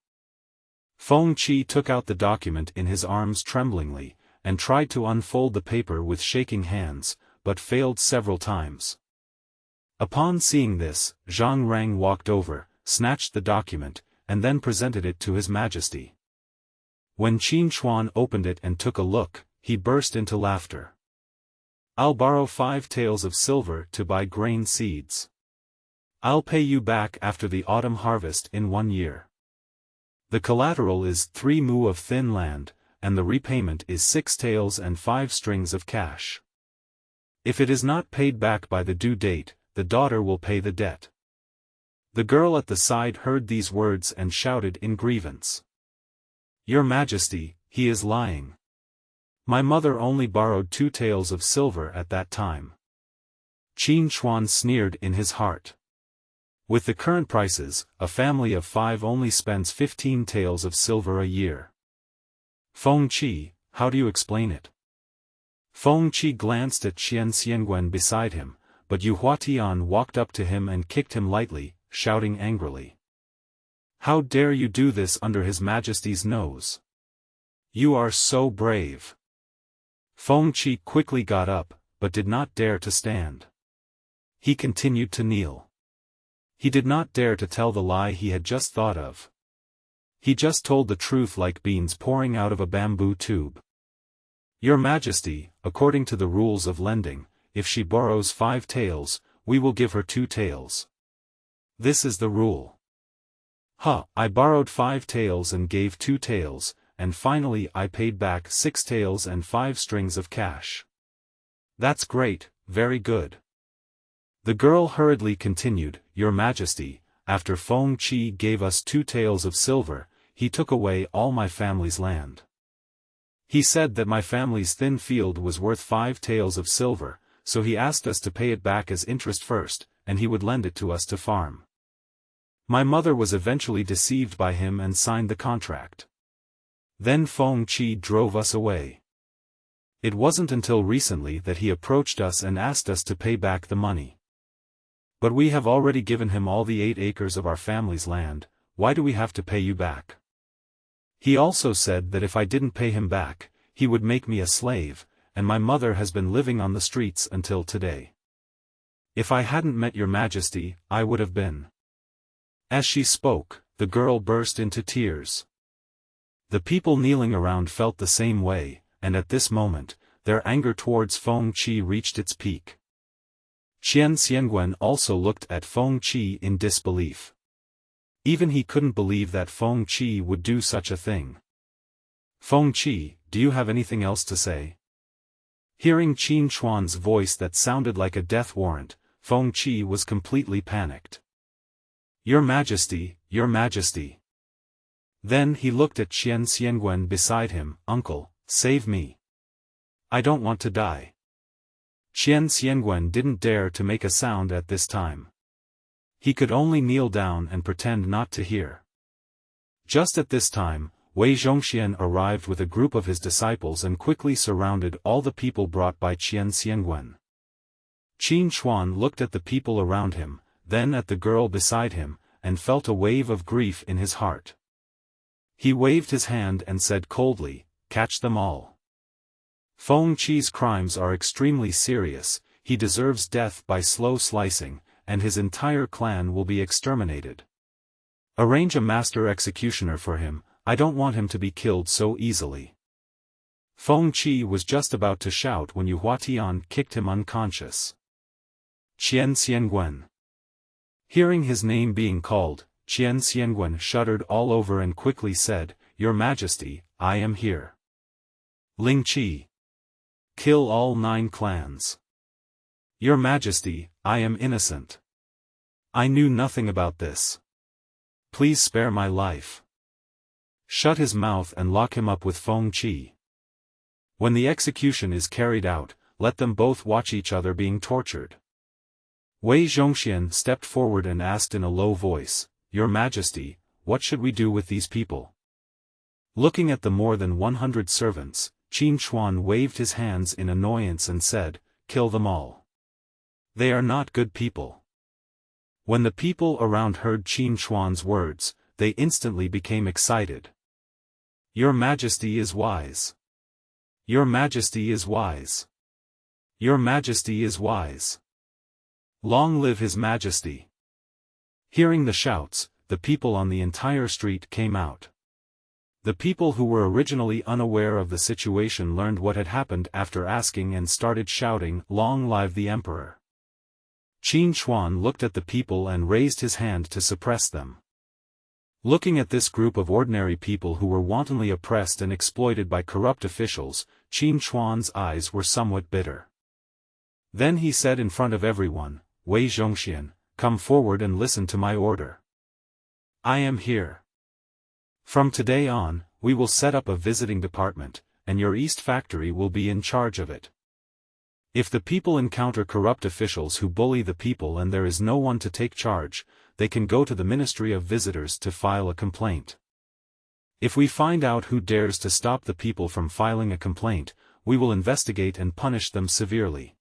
Feng Qi took out the document in his arms tremblingly, and tried to unfold the paper with shaking hands, but failed several times. Upon seeing this, Zhang Rang walked over, snatched the document, and then presented it to His Majesty. When Qin Chuan opened it and took a look, he burst into laughter. I'll borrow 5 taels of silver to buy grain seeds. I'll pay you back after the autumn harvest in 1 year. The collateral is 3 mu of thin land, and the repayment is 6 taels and 5 strings of cash. If it is not paid back by the due date, the daughter will pay the debt. The girl at the side heard these words and shouted in grievance. Your Majesty, he is lying. My mother only borrowed 2 taels of silver at that time. Qin Chuan sneered in his heart. With the current prices, a family of 5 only spends 15 taels of silver a year. Feng Qi, how do you explain it? Feng Qi glanced at Qian Xiangwen beside him, but Yu Huatian walked up to him and kicked him lightly, shouting angrily. How dare you do this under His Majesty's nose? You are so brave. Feng Qi quickly got up, but did not dare to stand. He continued to kneel. He did not dare to tell the lie he had just thought of. He just told the truth like beans pouring out of a bamboo tube. Your Majesty, according to the rules of lending, if she borrows 5 taels, we will give her 2 taels. This is the rule. I borrowed 5 taels and gave 2 taels, and finally I paid back 6 taels and 5 strings of cash. That's great, very good. The girl hurriedly continued, Your Majesty, after Feng Qi gave us 2 taels of silver, he took away all my family's land. He said that my family's thin field was worth 5 taels of silver, so he asked us to pay it back as interest first, and he would lend it to us to farm. My mother was eventually deceived by him and signed the contract. Then Feng Qi drove us away. It wasn't until recently that he approached us and asked us to pay back the money. But we have already given him all the 8 acres of our family's land, why do we have to pay you back? He also said that if I didn't pay him back, he would make me a slave, and my mother has been living on the streets until today. If I hadn't met Your Majesty, I would have been. As she spoke, the girl burst into tears. The people kneeling around felt the same way, and at this moment, their anger towards Feng Qi reached its peak. Qian Xiangwen also looked at Feng Qi in disbelief. Even he couldn't believe that Feng Qi would do such a thing. Feng Qi, do you have anything else to say? Hearing Qin Chuan's voice that sounded like a death warrant, Feng Qi was completely panicked. Your Majesty, Your Majesty. Then he looked at Qian Xiangwen beside him. Uncle, save me. I don't want to die. Qian Xiangwen didn't dare to make a sound at this time. He could only kneel down and pretend not to hear. Just at this time, Wei Zhongxian arrived with a group of his disciples and quickly surrounded all the people brought by Qian Xiangwen. Qin Chuan looked at the people around him, then at the girl beside him, and felt a wave of grief in his heart. He waved his hand and said coldly, "Catch them all. Feng Qi's crimes are extremely serious, he deserves death by slow slicing, and his entire clan will be exterminated. Arrange a master executioner for him, I don't want him to be killed so easily." Feng Qi was just about to shout when Yu Huatian kicked him unconscious. Qian Xiangwen. Hearing his name being called, Qian Xiangwen shuddered all over and quickly said, "Your Majesty, I am here." Ling Qi. Kill all 9 clans. Your Majesty, I am innocent. I knew nothing about this. Please spare my life. Shut his mouth and lock him up with Feng Qi. When the execution is carried out, let them both watch each other being tortured. Wei Zhongxian stepped forward and asked in a low voice, "Your Majesty, what should we do with these people?" Looking at the more than 100 servants, Qin Chuan waved his hands in annoyance and said, "Kill them all. They are not good people." When the people around heard Qin Chuan's words, they instantly became excited. "Your Majesty is wise. Your Majesty is wise. Your Majesty is wise. Long live His Majesty." Hearing the shouts, the people on the entire street came out. The people who were originally unaware of the situation learned what had happened after asking and started shouting, "Long live the Emperor." Qin Chuan looked at the people and raised his hand to suppress them. Looking at this group of ordinary people who were wantonly oppressed and exploited by corrupt officials, Qin Chuan's eyes were somewhat bitter. Then he said in front of everyone, "Wei Zhongxian, come forward and listen to my order. I am here. From today on, we will set up a visiting department, and your East Factory will be in charge of it. If the people encounter corrupt officials who bully the people and there is no one to take charge, they can go to the Ministry of Visitors to file a complaint. If we find out who dares to stop the people from filing a complaint, we will investigate and punish them severely.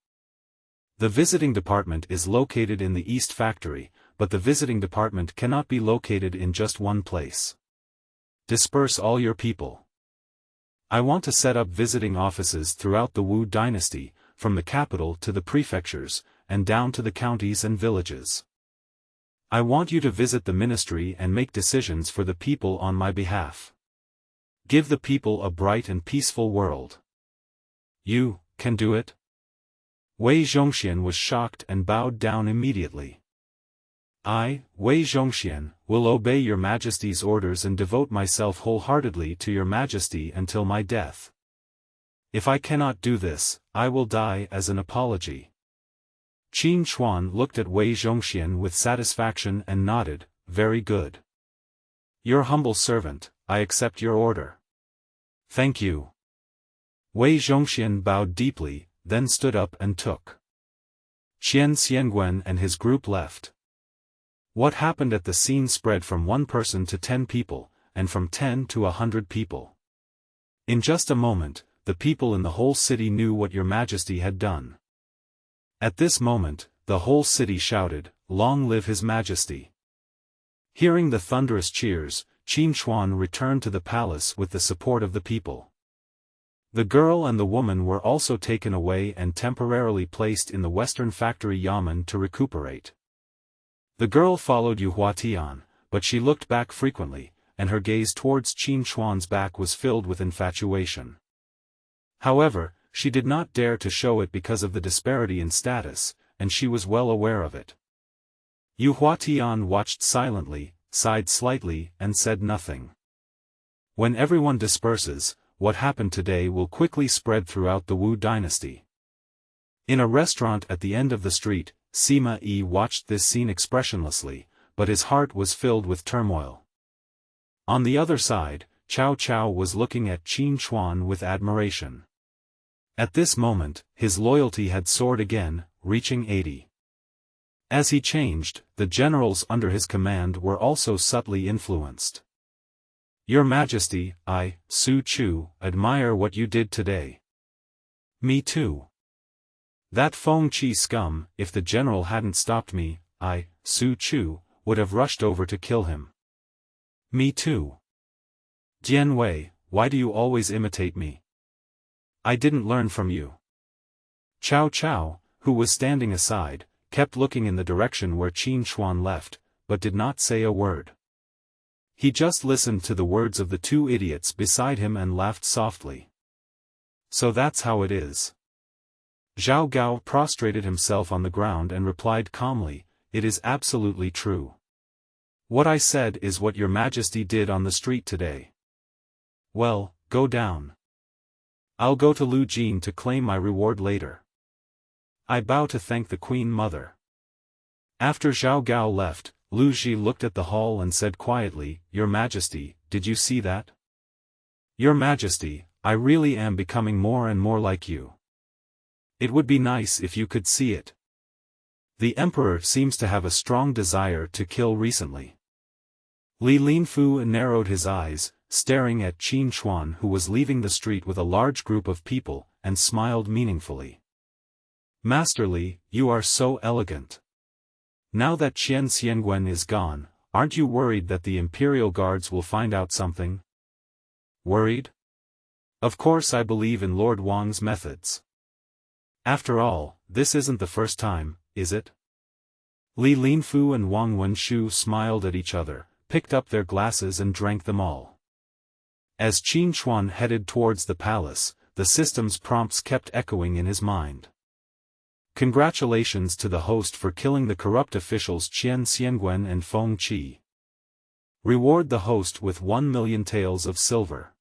The visiting department is located in the East Factory, but the visiting department cannot be located in just one place. Disperse all your people. I want to set up visiting offices throughout the Wu dynasty, from the capital to the prefectures, and down to the counties and villages. I want you to visit the ministry and make decisions for the people on my behalf. Give the people a bright and peaceful world. You can do it?" Wei Zhongxian was shocked and bowed down immediately. "I, Wei Zhongxian, will obey your Majesty's orders and devote myself wholeheartedly to your Majesty until my death. If I cannot do this, I will die as an apology." Qin Chuan looked at Wei Zhongxian with satisfaction and nodded, "Very good. Your humble servant, I accept your order." "Thank you." Wei Zhongxian bowed deeply, then stood up and took. Qian Xiangwen and his group left. What happened at the scene spread from 1 person to 10 people, and from 10 to 100 people. In just a moment, the people in the whole city knew what your Majesty had done. At this moment, the whole city shouted, "Long live His Majesty." Hearing the thunderous cheers, Qin Chuan returned to the palace with the support of the people. The girl and the woman were also taken away and temporarily placed in the Western Factory Yamen to recuperate. The girl followed Yu Huatian, but she looked back frequently, and her gaze towards Qin Chuan's back was filled with infatuation. However, she did not dare to show it because of the disparity in status, and she was well aware of it. Yu Huatian watched silently, sighed slightly, and said nothing. When everyone disperses, what happened today will quickly spread throughout the Wu dynasty. In a restaurant at the end of the street, Sima Yi watched this scene expressionlessly, but his heart was filled with turmoil. On the other side, Cao Cao was looking at Qin Chuan with admiration. At this moment, his loyalty had soared again, reaching 80. As he changed, the generals under his command were also subtly influenced. Your Majesty, I, Su Chu, admire what you did today. Me too. That Feng Qi scum, if the general hadn't stopped me, I, Su Chu, would have rushed over to kill him. Me too. Jian Wei, why do you always imitate me? I didn't learn from you. Cao Cao, who was standing aside, kept looking in the direction where Qin Chuan left, but did not say a word. He just listened to the words of the two idiots beside him and laughed softly. So that's how it is. Zhao Gao prostrated himself on the ground and replied calmly, it is absolutely true. What I said is what your Majesty did on the street today. Well, go down. I'll go to Lu Jin to claim my reward later. I bow to thank the Queen Mother. After Zhao Gao left, Lu Ji looked at the hall and said quietly, Your Majesty, did you see that? Your Majesty, I really am becoming more and more like you. It would be nice if you could see it. The Emperor seems to have a strong desire to kill recently. Li Linfu narrowed his eyes, staring at Qin Chuan who was leaving the street with a large group of people, and smiled meaningfully. Master Li, you are so elegant. Now that Qian Xiangwen is gone, aren't you worried that the Imperial Guards will find out something? Worried? Of course I believe in Lord Wang's methods. After all, this isn't the first time, is it? Li Linfu and Wang Wenshu smiled at each other, picked up their glasses and drank them all. As Qin Chuan headed towards the palace, the system's prompts kept echoing in his mind. Congratulations to the host for killing the corrupt officials Qian Xiangwen and Feng Qi. Reward the host with 1 million taels of silver.